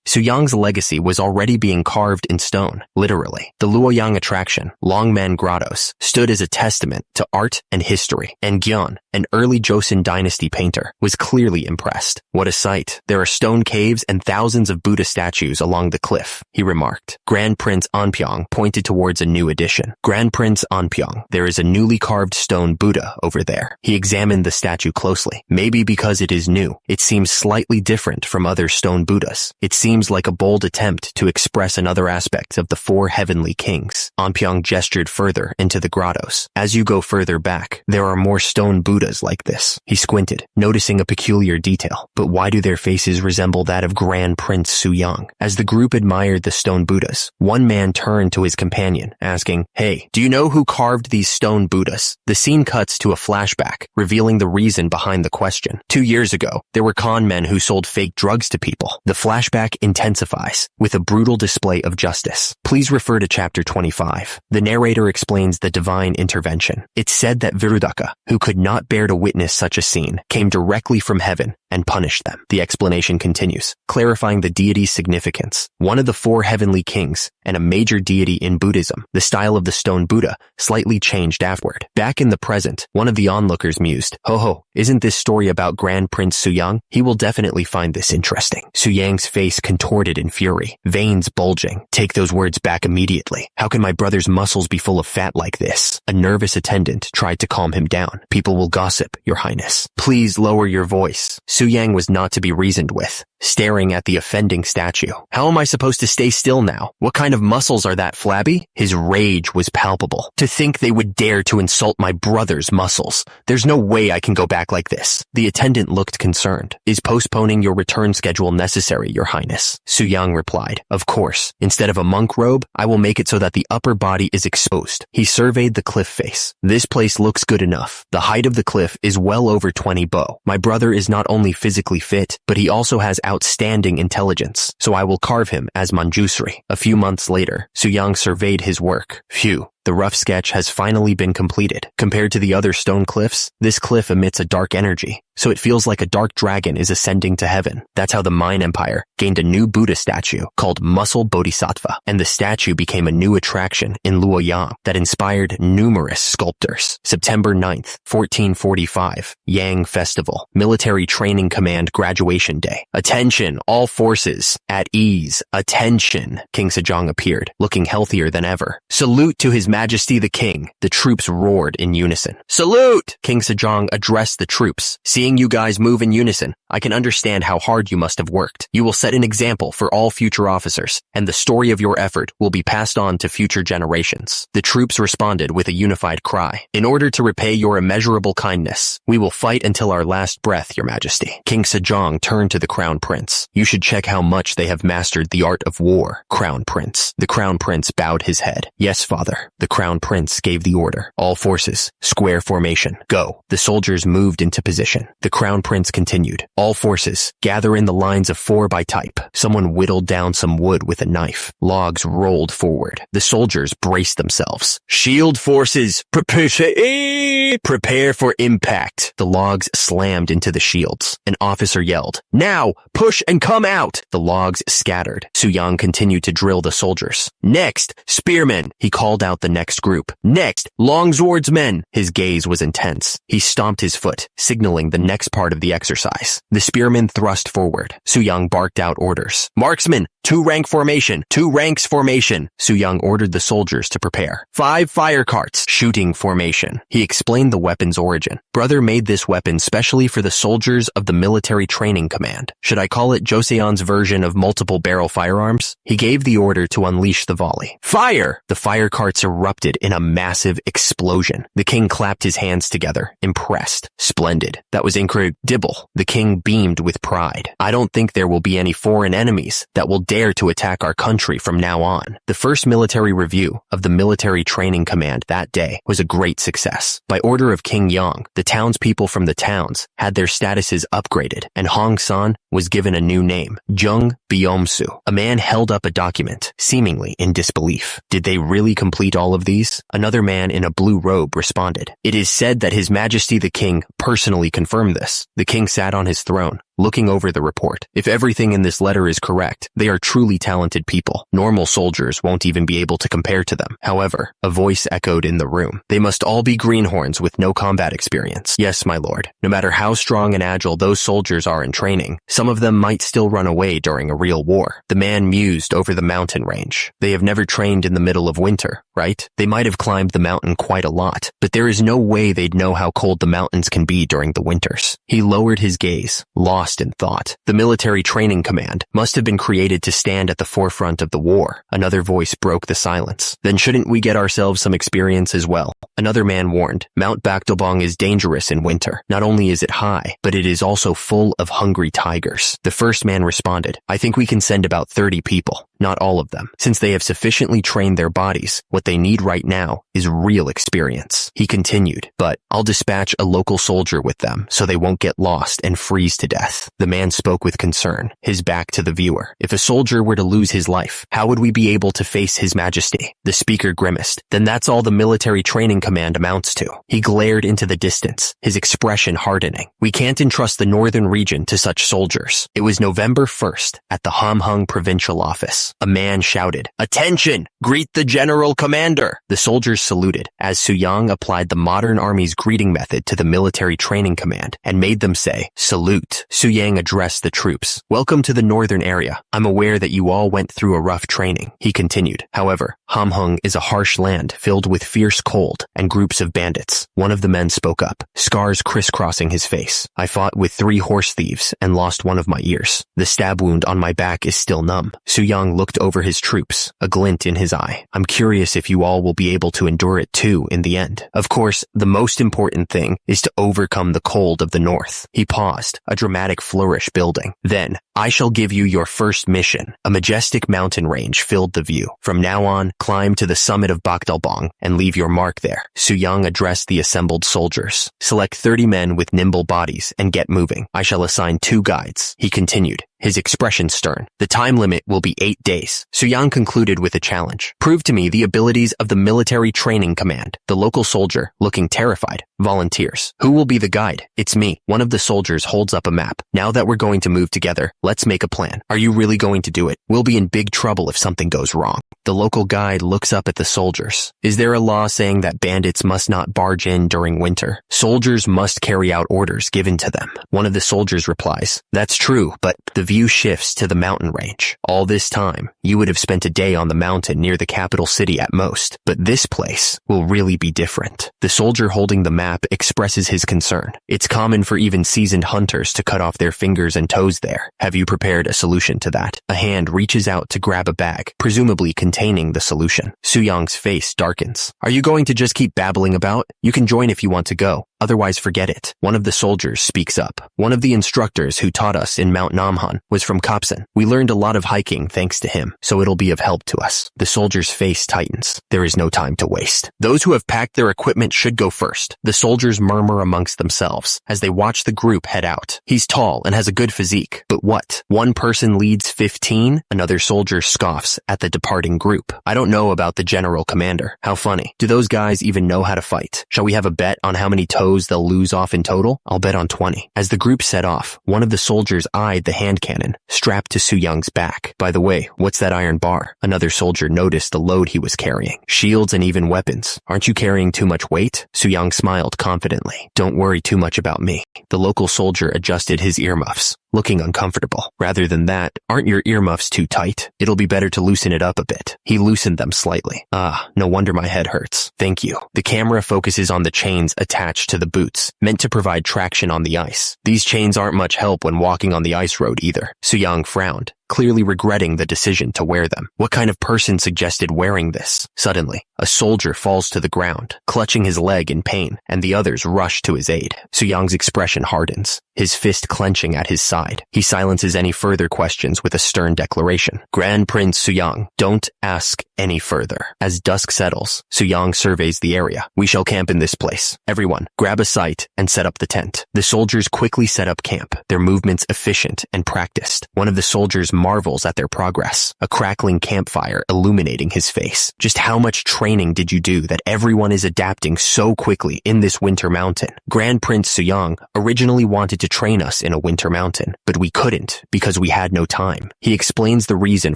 Su Yang's legacy was already being carved in stone, literally. The Luoyang attraction, Longmen Grottos, stood as a testament to art and history, and Gyeon, an early Joseon dynasty painter, was clearly impressed. What a sight. There are stone caves and thousands of Buddha statues along the cliff, he remarked. Grand Prince Anpyeong pointed towards a new addition. Grand Prince Anpyeong, there is a newly carved stone Buddha over there. He examined the statue closely. Maybe because it is new, it seems slightly different from other stone Buddhas. It seems like a bold attempt to express another aspect of the four heavenly kings. Anpyeong gestured further into the grottos. As you go further back, there are more stone Buddhas like this. He squinted, noticing a peculiar detail. But why do their faces resemble that of Grand Prince Su Yang? As the group admired the stone Buddhas, one man turned to his companion, asking, "Hey, do you know who carved these stone Buddhas?" The scene cuts to a flashback, revealing the reason behind the question. 2 years ago, there were con men who sold fake drugs to people. The flashback intensifies, with a brutal display of justice. Please refer to chapter 25. The narrator explains the divine intervention. It's said that Virudaka, who could not bear to witness such a scene, came directly from heaven and punished them. The explanation continues, clarifying the deity's significance. One of the four heavenly kings, and a major deity in Buddhism, the style of the stone Buddha slightly changed afterward. Back in the present, one of the onlookers mused, "Ho, isn't this story about Grand Prince Su Yang? He will definitely find this interesting." Su Yang's face contorted in fury, veins bulging. "Take those words back immediately. How can my brother's muscles be full of fat like this?" A nervous attendant tried to calm him down. "People will gossip, Your Highness. Please lower your voice." Su Yang was not to be reasoned with, staring at the offending statue. "How am I supposed to stay still now? What kind of muscles are that, flabby?" His rage was palpable. "To think they would dare to insult my brother's muscles. There's no way I can go back like this." The attendant looked concerned. "Is postponing your return schedule necessary, Your Highness?" Su Yang replied, "Of course. Instead of a monk robe, I will make it so that the upper body is exposed." He surveyed the cliff face. "This place looks good enough. The height of the cliff is well over 20 bo. My brother is not only physically fit, but he also has outstanding intelligence, so I will carve him as Manjusri." A few months later, Su Yang surveyed his work. Phew. The rough sketch has finally been completed. Compared to the other stone cliffs, this cliff emits a dark energy, so it feels like a dark dragon is ascending to heaven. That's how the Mine Empire gained a new Buddha statue called Muscle Bodhisattva, and the statue became a new attraction in Luoyang that inspired numerous sculptors. September 9th, 1445, Yang Festival, Military Training Command Graduation Day. "Attention, all forces, at ease, attention." King Sejong appeared, looking healthier than ever. "Salute to His Majesty the King." The troops roared in unison. "Salute!" King Sejong addressed the troops. "Seeing you guys move in unison, I can understand how hard you must have worked. You will set an example for all future officers, and the story of your effort will be passed on to future generations." The troops responded with a unified cry. "In order to repay your immeasurable kindness, we will fight until our last breath, Your Majesty." King Sejong turned to the Crown Prince. "You should check how much they have mastered the art of war, Crown Prince." The Crown Prince bowed his head. "Yes, Father." The Crown Prince gave the order. "All forces, square formation, go." The soldiers moved into position. The Crown Prince continued. "All forces, gather in the lines of 4 by type." Someone whittled down some wood with a knife. Logs rolled forward. The soldiers braced themselves. "Shield forces, prepare for impact." The logs slammed into the shields. An officer yelled, "Now, push and come out." The logs scattered. Su Yang continued to drill the soldiers. "Next, spearmen." He called out the next group. "Next, longswordsmen." His gaze was intense. He stomped his foot, signaling the next part of the exercise. The spearmen thrust forward. Su Yang barked out orders. "Marksmen, 2-rank formation, 2 ranks formation." Su Yang ordered the soldiers to prepare. 5 fire carts, shooting formation. He explained the weapon's origin. "Brother made this weapon specially for the soldiers of the Military Training Command. Should I call it Joseon's version of multiple barrel firearms?" He gave the order to unleash the volley. "Fire!" The fire carts erupted in a massive explosion. The king clapped his hands together, impressed. "Splendid. That was incredible." The king beamed with pride. "I don't think there will be any foreign enemies that will dare dare to attack our country from now on. The first military review of the military training command that day was a great success. By order of King Yang, the townspeople from the towns had their statuses upgraded, and Hong San was given a new name, Jung Byomsu. A man held up a document, seemingly in disbelief. Did they really complete all of these? Another man in a blue robe responded. It is said that His Majesty the King personally confirmed this. The king sat on his throne, looking over the report. If everything in this letter is correct, they are truly talented people. Normal soldiers won't even be able to compare to them. However, a voice echoed in the room. They must all be greenhorns with no combat experience. Yes, my lord. No matter how strong and agile those soldiers are in training, some of them might still run away during a real war. The man mused over the mountain range. They have never trained in the middle of winter, right? They might have climbed the mountain quite a lot, but there is no way they'd know how cold the mountains can be during the winters. He lowered his gaze, lost in thought. The military training command must have been created to stand at the forefront of the war. Another voice broke the silence. Then shouldn't we get ourselves some experience as well? Another man warned. Mount Bakdobong is dangerous in winter. Not only is it high, but it is also full of hungry tigers. The first man responded, I think we can send about 30 people. Not all of them. Since they have sufficiently trained their bodies, what they need right now is real experience. He continued, but I'll dispatch a local soldier with them so they won't get lost and freeze to death. The man spoke with concern, his back to the viewer. If a soldier were to lose his life, how would we be able to face His Majesty? The speaker grimaced. Then that's all the military training command amounts to. He glared into the distance, his expression hardening. We can't entrust the northern region to such soldiers. It was November 1st at the Hamhung provincial office. A man shouted, Attention! Greet the general commander! The soldiers saluted as Suyang applied the modern army's greeting method to the military training command and made them say, Salute. Suyang addressed the troops. Welcome to the northern area. I'm aware that you all went through a rough training. He continued. However, Hamhung is a harsh land filled with fierce cold and groups of bandits. One of the men spoke up, scars crisscrossing his face. I fought with 3 horse thieves and lost one of my ears. The stab wound on my back is still numb. Suyang looked over his troops, a glint in his eye. I'm curious if you all will be able to endure it too in the end. Of course, the most important thing is to overcome the cold of the north. He paused, a dramatic flourish building. Then, I shall give you your first mission. A majestic mountain range filled the view. From now on, climb to the summit of Bakdalbong and leave your mark there. Suyang addressed the assembled soldiers. Select 30 men with nimble bodies and get moving. I shall assign 2 guides. He continued, his expression stern. The time limit will be 8 days. Suyang concluded with a challenge. Prove to me the abilities of the military training command. The local soldier, looking terrified, volunteers. Who will be the guide? It's me. One of the soldiers holds up a map. Now that we're going to move together, let's make a plan. Are you really going to do it? We'll be in big trouble if something goes wrong. The local guide looks up at the soldiers. Is there a law saying that bandits must not barge in during winter? Soldiers must carry out orders given to them. One of the soldiers replies, That's true, but the view shifts to the mountain range. All this time, you would have spent a day on the mountain near the capital city at most, but this place will really be different. The soldier holding the map expresses his concern. It's common for even seasoned hunters to cut off their fingers and toes there. Have you prepared a solution to that? A hand reaches out to grab a bag, presumably containing the solution. Suyang's face darkens. Are you going to just keep babbling about? You can join if you want to go. Otherwise, forget it. One of the soldiers speaks up. One of the instructors who taught us in Mount Namhan was from Kapsan. We learned a lot of hiking thanks to him, so it'll be of help to us. The soldier's face tightens. There is no time to waste. Those who have packed their equipment should go first. The soldiers murmur amongst themselves as they watch the group head out. He's tall and has a good physique. But what? One person leads 15? Another soldier scoffs at the departing group. I don't know about the general commander. How funny. Do those guys even know how to fight? Shall we have a bet on how many toes they'll lose off in total? I'll bet on 20. As the group set off, one of the soldiers eyed the hand cannon strapped to Suyang's back. By the way, what's that iron bar? Another soldier noticed the load he was carrying. Shields and even weapons. Aren't you carrying too much weight? Suyang smiled confidently. Don't worry too much about me. The local soldier adjusted his earmuffs, looking uncomfortable. Rather than that, aren't your earmuffs too tight? It'll be better to loosen it up a bit. He loosened them slightly. No wonder my head hurts. Thank you. The camera focuses on the chains attached to the boots, meant to provide traction on the ice. These chains aren't much help when walking on the ice road either. Suyang frowned. clearly regretting the decision to wear them. What kind of person suggested wearing this? Suddenly, a soldier falls to the ground, clutching his leg in pain, and the others rush to his aid. Suyang's expression hardens, his fist clenching at his side. He silences any further questions with a stern declaration. Grand Prince Suyang, don't ask any further. As dusk settles, Suyang surveys the area. We shall camp in this place. Everyone, grab a site and set up the tent. The soldiers quickly set up camp, their movements efficient and practiced. One of the soldiers marvels at their progress, a crackling campfire illuminating his face. Just how much training did you do that everyone is adapting so quickly in this winter mountain? Grand Prince Suyang originally wanted to train us in a winter mountain, but we couldn't because we had no time. He explains the reason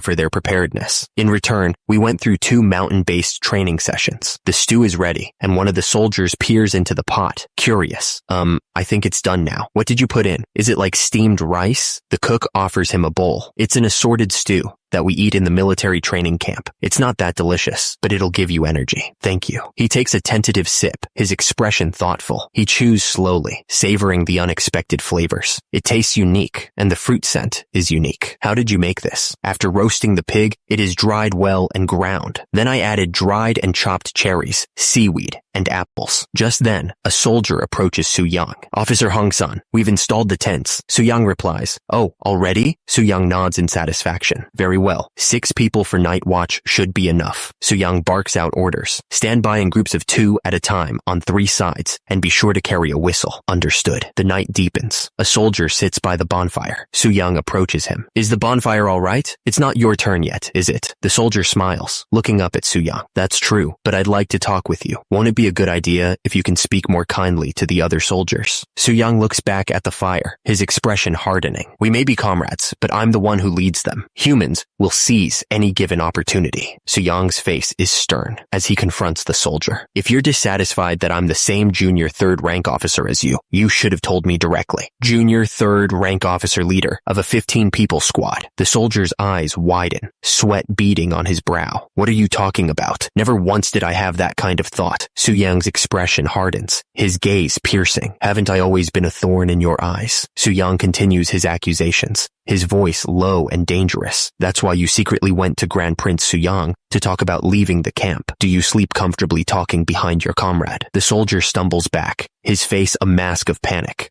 for their preparedness. In return, we went through 2 mountain-based training sessions. The stew is ready, and one of the soldiers peers into the pot, curious. I think it's done now. What did you put in? Is it like steamed rice? The cook offers him a bowl. It's an assorted stew that we eat in the military training camp. It's not that delicious, but it'll give you energy. Thank you. He takes a tentative sip, his expression thoughtful. He chews slowly, savoring the unexpected flavors. It tastes unique, and the fruit scent is unique. How did you make this? After roasting the pig, it is dried well and ground. Then I added dried and chopped cherries, seaweed, and apples. Just then, a soldier approaches Suyang. Officer Hong-san, we've installed the tents. Suyang replies, oh, already? Suyang nods in satisfaction. Very well. 6 people for night watch should be enough. Suyang barks out orders. Stand by in groups of 2 at a time on 3 sides, and be sure to carry a whistle. Understood. The night deepens. A soldier sits by the bonfire. Suyang approaches him. Is the bonfire all right? It's not your turn yet, is it? The soldier smiles, looking up at Suyang. That's true, but I'd like to talk with you. Won't it be a good idea if you can speak more kindly to the other soldiers? Suyang looks back at the fire, his expression hardening. We may be comrades, but I'm the one who leads them. Humans will seize any given opportunity. Suyang's face is stern as he confronts the soldier. If you're dissatisfied that I'm the same junior 3rd rank officer as you, you should have told me directly. Junior 3rd rank officer leader of a 15-people squad. The soldier's eyes widen, sweat beading on his brow. What are you talking about? Never once did I have that kind of thought. Suyang's expression hardens, his gaze piercing. Haven't I always been a thorn in your eyes? Suyang continues his accusations, his voice low and dangerous. That's why you secretly went to Grand Prince Suyang to talk about leaving the camp. Do you sleep comfortably talking behind your comrade? The soldier stumbles back, his face a mask of panic.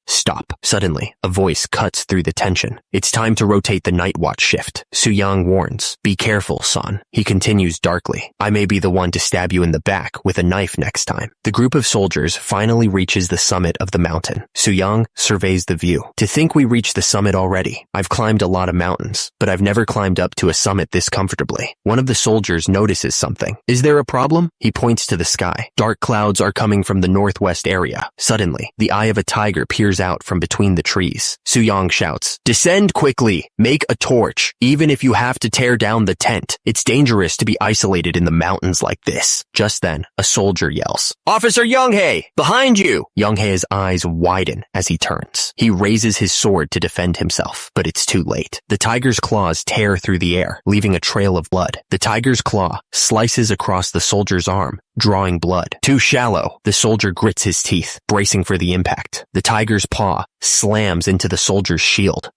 Stop. Suddenly, a voice cuts through the tension. It's time to rotate the night watch shift. Suyang warns. Be careful, son. He continues darkly. I may be the one to stab you in the back with a knife next time. The group of soldiers finally reaches the summit of the mountain. Suyang surveys the view. To think we reached the summit already. I've climbed a lot of mountains, but I've never climbed up to a summit this comfortably. One of the soldiers notices something. Is there a problem? He points to the sky. Dark clouds are coming from the northwest area. Suddenly, the eye of a tiger peers out from between the trees. Suyang shouts, descend quickly. Make a torch. Even if you have to tear down the tent. It's dangerous to be isolated in the mountains like this. Just then, a soldier yells, Officer Younghae, behind you! Younghae's eyes widen as he turns. He raises his sword to defend himself, but it's too late. The tiger's claws tear through the air, leaving a trail of blood. The tiger's claw slices across the soldier's arm, drawing blood. Too shallow. The soldier grits his teeth, bracing for the impact. The tiger's paw slams into the soldier's shield.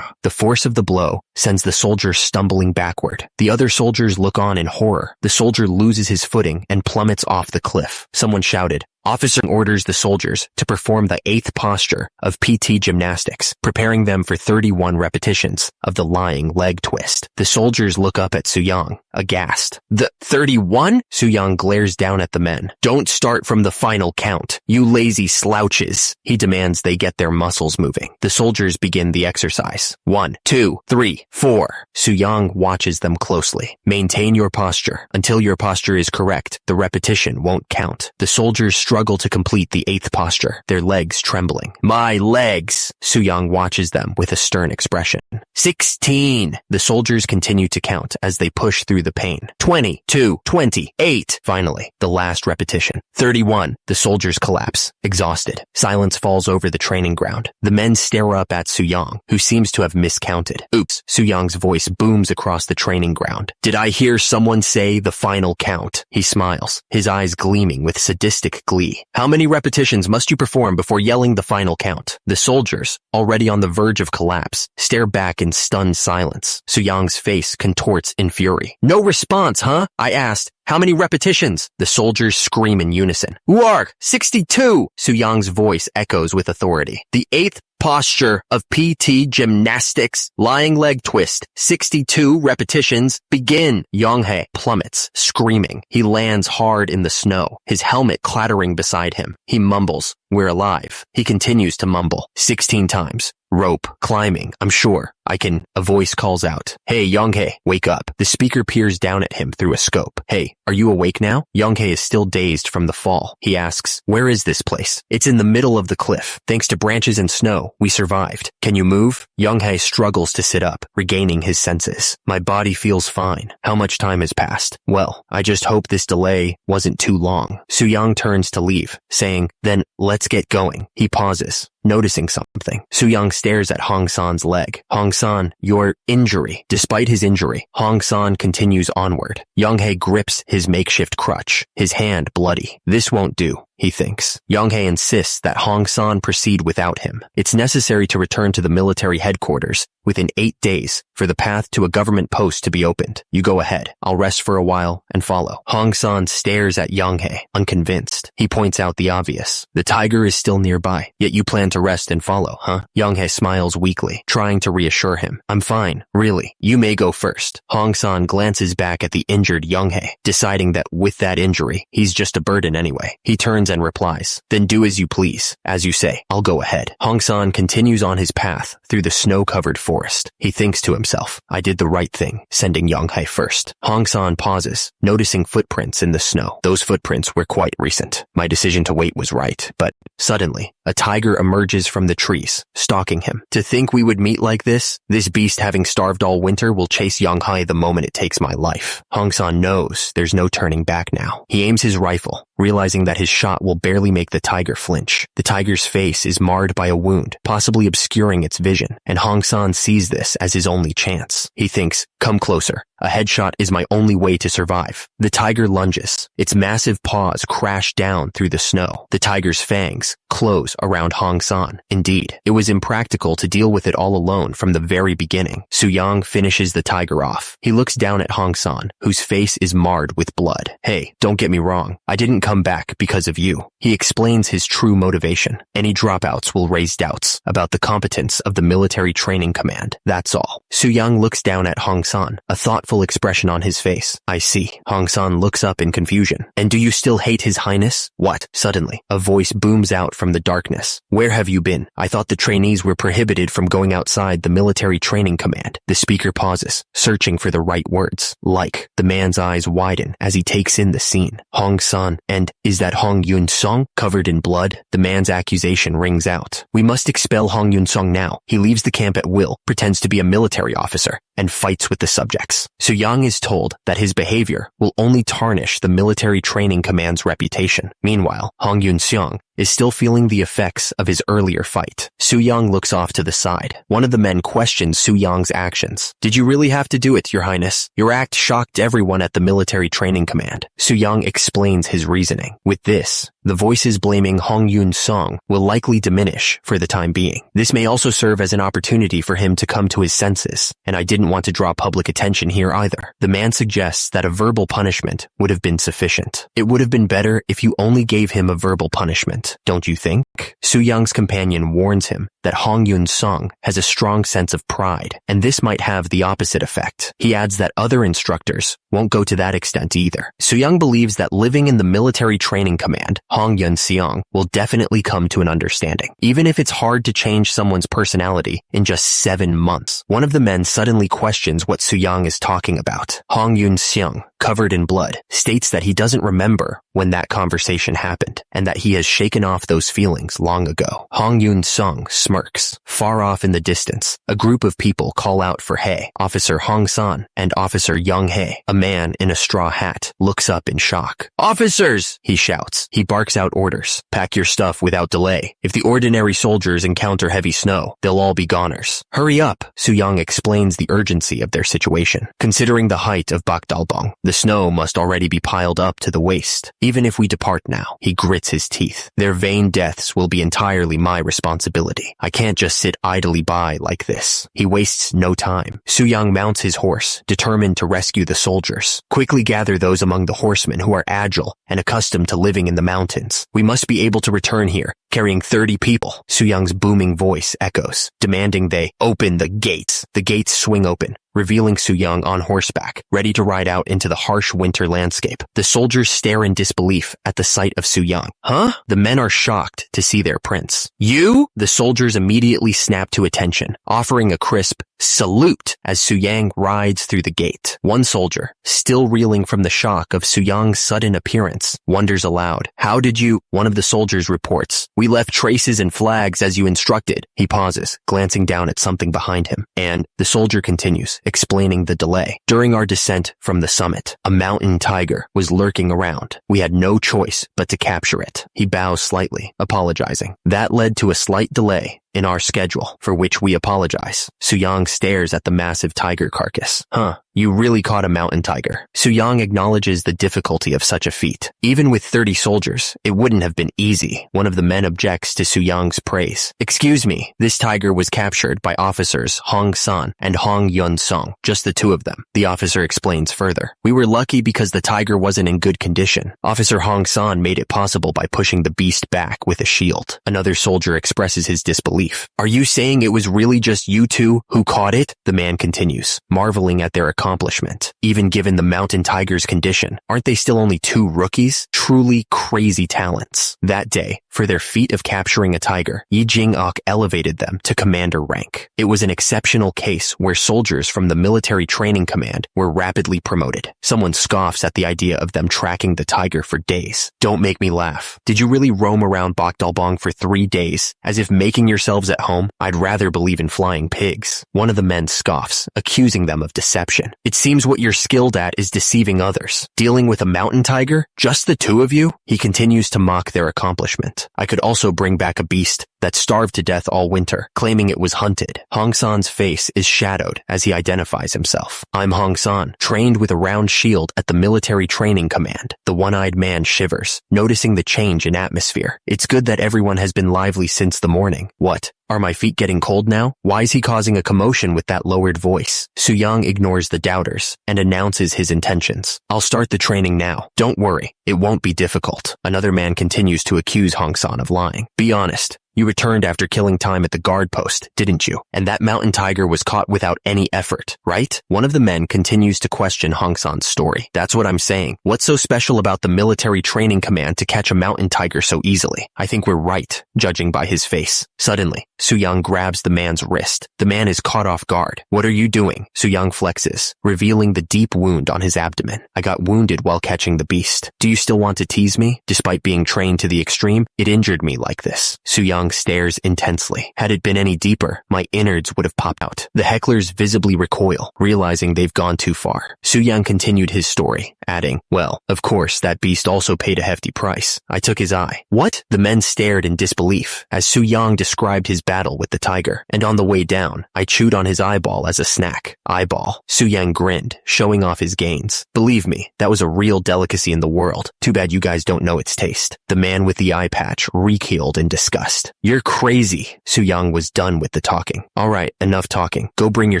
The force of the blow sends the soldier stumbling backward. The other soldiers look on in horror. The soldier loses his footing and plummets off the cliff. Someone shouted. Officer orders the soldiers to perform the 8th posture of PT gymnastics, preparing them for 31 repetitions of the lying leg twist. The soldiers look up at Suyang, aghast. The 31? Suyang glares down at the men. Don't start from the final count, you lazy slouches. He demands they get their muscles moving. The soldiers begin the exercise. 1, 2, 3, 4. Suyang watches them closely. Maintain your posture. Until your posture is correct, the repetition won't count. The soldiers struggle to complete the 8th posture, their legs trembling. My legs! Suyang watches them with a stern expression. 16! The soldiers continue to count as they push through the pain. 22, 28. Finally, the last repetition. 31. The soldiers collapse, exhausted. Silence falls over the training ground. The men stare up at Suyang, who seems to have miscounted. Oops! Suyang's voice booms across the training ground. Did I hear someone say the final count? He smiles, his eyes gleaming with sadistic glee glee. How many repetitions must you perform before yelling the final count? The soldiers, already on the verge of collapse, stare back in stunned silence. Suyang's face contorts in fury. No response, huh? I asked. How many repetitions? The soldiers scream in unison. Uark, 62! Suyang's voice echoes with authority. The 8th posture of PT gymnastics, lying leg twist, 62 repetitions, begin. Yonghae plummets, screaming. He lands hard in the snow, his helmet clattering beside him. He mumbles, we're alive. He continues to mumble, 16 times. Rope, climbing, I'm sure. I can. A voice calls out. Hey, Yonghae, wake up. The speaker peers down at him through a scope. Hey, are you awake now? Yonghae is still dazed from the fall. He asks, where is this place? It's in the middle of the cliff. Thanks to branches and snow, we survived. Can you move? Yonghae struggles to sit up, regaining his senses. My body feels fine. How much time has passed? Well, I just hope this delay wasn't too long. Suyang turns to leave, saying, then let's get going. He pauses, noticing something. Suyang stares at Hong San's leg. Hong San, your injury. Despite his injury, Hong San continues onward. Yonghae grips his makeshift crutch, his hand bloody. This won't do, he thinks. Yonghae insists that Hong San proceed without him. It's necessary to return to the military headquarters within 8 days for the path to a government post to be opened. You go ahead. I'll rest for a while and follow. Hong San stares at Yonghae, unconvinced. He points out the obvious. The tiger is still nearby, yet you plan to rest and follow, huh? Yonghae smiles weakly, trying to reassure him. I'm fine, really. You may go first. Hong San glances back at the injured Yonghae, deciding that with that injury, he's just a burden anyway. He turns and replies, then do as you please. As you say, I'll go ahead. Hong San continues on his path through the snow-covered forest. He thinks to himself, I did the right thing, sending Yonghae first. Hong San pauses, noticing footprints in the snow. Those footprints were quite recent. My decision to wait was right, but suddenly, a tiger emerges from the trees, stalking him. To think we would meet like this beast having starved all winter will chase Yonghae the moment it takes my life. Hong San knows there's no turning back now. He aims his rifle, realizing that his shot will barely make the tiger flinch. The tiger's face is marred by a wound, possibly obscuring its vision, and Hong San sees this as his only chance. He thinks, come closer. A headshot is my only way to survive. The tiger lunges. Its massive paws crash down through the snow. The tiger's fangs close around Hong San. Indeed, it was impractical to deal with it all alone from the very beginning. Suyang finishes the tiger off. He looks down at Hong San, whose face is marred with blood. Hey, don't get me wrong. I didn't come back because of you. He explains his true motivation. Any dropouts will raise doubts about the competence of the military training command. That's all. Suyang looks down at Hong San, a thoughtful expression on his face. I see. Hong San looks up in confusion. And do you still hate His Highness? What? Suddenly, a voice booms out from the darkness. Where have you been? I thought the trainees were prohibited from going outside the military training command. The speaker pauses, searching for the right words. Like, the man's eyes widen as he takes in the scene. Hong San, and is that Hong Yun-song covered in blood? The man's accusation rings out. We must expel Hong Yun-song now. He leaves the camp at will, pretends to be a military officer, and fights with the subjects. Suyang is told that his behavior will only tarnish the military training command's reputation. Meanwhile, Hong Yun-song is still feeling the effects of his earlier fight. Suyang looks off to the side. One of the men questions Suyang's actions. Did you really have to do it, Your Highness? Your act shocked everyone at the military training command. Suyang explains his reasoning. With this, the voices blaming Hong Yun-song will likely diminish for the time being. This may also serve as an opportunity for him to come to his senses, and I didn't want to draw public attention here either. The man suggests that a verbal punishment would have been sufficient. It would have been better if you only gave him a verbal punishment, don't you think? Suyang's companion warns him that Hong Yun-song has a strong sense of pride, and this might have the opposite effect. He adds that other instructors won't go to that extent either. Suyang believes that living in the military training command, Hong Yun-seong will definitely come to an understanding, even if it's hard to change someone's personality in just 7 months. One of the men suddenly questions what Suyang is talking about. Hong Yun-seong, covered in blood, states that he doesn't remember when that conversation happened, and that he has shaken off those feelings long ago. Hong Yun-song smirks. Far off in the distance, a group of people call out for Hae. Officer Hong San and Officer Young Hae, a man in a straw hat, looks up in shock. Officers! He shouts. He barks out orders. Pack your stuff without delay. If the ordinary soldiers encounter heavy snow, they'll all be goners. Hurry up! Suyang explains the urgency of their situation. Considering the height of Bakdalbong, the snow must already be piled up to the waist. Even if we depart now, he grits his teeth. Their vain deaths will be entirely my responsibility. I can't just sit idly by like this. He wastes no time. Suyang mounts his horse, determined to rescue the soldiers. Quickly gather those among the horsemen who are agile and accustomed to living in the mountains. We must be able to return here, carrying 30 people. Suyang's booming voice echoes, demanding they open the gates. The gates swing open, revealing Suyang on horseback, ready to ride out into the harsh winter landscape. The soldiers stare in disbelief at the sight of Suyang. Huh? The men are shocked to see their prince. You? The soldiers immediately snap to attention, offering a crisp salute as Suyang rides through the gate. One soldier, still reeling from the shock of Suyang's sudden appearance, wonders aloud, "How did you?" One of the soldiers reports, "We left traces and flags as you instructed." He pauses, glancing down at something behind him, and the soldier continues, explaining the delay. "During our descent from the summit, a mountain tiger was lurking around. We had no choice but to capture it." He bows slightly, apologizing. "That led to a slight delay in our schedule, for which we apologize." Suyang stares at the massive tiger carcass. "Huh, you really caught a mountain tiger." Suyang acknowledges the difficulty of such a feat. Even with 30 soldiers, it wouldn't have been easy. One of the men objects to Suyang's praise. "Excuse me, this tiger was captured by officers Hong San and Hong Yun Song, just the two of them." The officer explains further. "We were lucky because the tiger wasn't in good condition. Officer Hong San made it possible by pushing the beast back with a shield." Another soldier expresses his disbelief. "Are you saying it was really just you two who caught it?" The man continues, marveling at their accomplishment. Even given the mountain tiger's condition, aren't they still only two rookies? Truly crazy talents. That day, for their feat of capturing a tiger, Yi Jing-ok elevated them to commander rank. It was an exceptional case where soldiers from the military training command were rapidly promoted. Someone scoffs at the idea of them tracking the tiger for days. "Don't make me laugh. Did you really roam around Bokdalbong for 3 days, as if making yourselves at home? I'd rather believe in flying pigs." One of the men scoffs, accusing them of deception. "It seems what you're skilled at is deceiving others. Dealing with a mountain tiger? Just the two of you?" He continues to mock their accomplishment. "I could also bring back a beast that starved to death all winter, claiming it was hunted." Hong San's face is shadowed as he identifies himself. "I'm Hong San, trained with a round shield at the military training command." The one-eyed man shivers, noticing the change in atmosphere. "It's good that everyone has been lively since the morning. What? Are my feet getting cold now? Why is he causing a commotion with that lowered voice?" Suyang ignores the doubters and announces his intentions. "I'll start the training now. Don't worry, it won't be difficult." Another man continues to accuse Hong San of lying. "Be honest. You returned after killing time at the guard post, didn't you? And that mountain tiger was caught without any effort, right?" One of the men continues to question Hong San's story. "That's what I'm saying. What's so special about the military training command to catch a mountain tiger so easily? I think we're right, judging by his face." Suddenly, Suyang grabs the man's wrist. The man is caught off guard. "What are you doing?" Suyang flexes, revealing the deep wound on his abdomen. "I got wounded while catching the beast. Do you still want to tease me? Despite being trained to the extreme, it injured me like this." Suyang stares intensely. "Had it been any deeper, my innards would have popped out." The hecklers visibly recoil, realizing they've gone too far. Suyang continued his story, adding, "Well, of course, that beast also paid a hefty price. I took his eye." "What?" The men stared in disbelief as Suyang described his battle with the tiger. "And on the way down, I chewed on his eyeball as a snack." "Eyeball?" Suyang grinned, showing off his gains. "Believe me, that was a real delicacy in the world. Too bad you guys don't know its taste." The man with the eye patch reeked in disgust. "You're crazy." Suyang was done with the talking. "All right, enough talking. Go bring your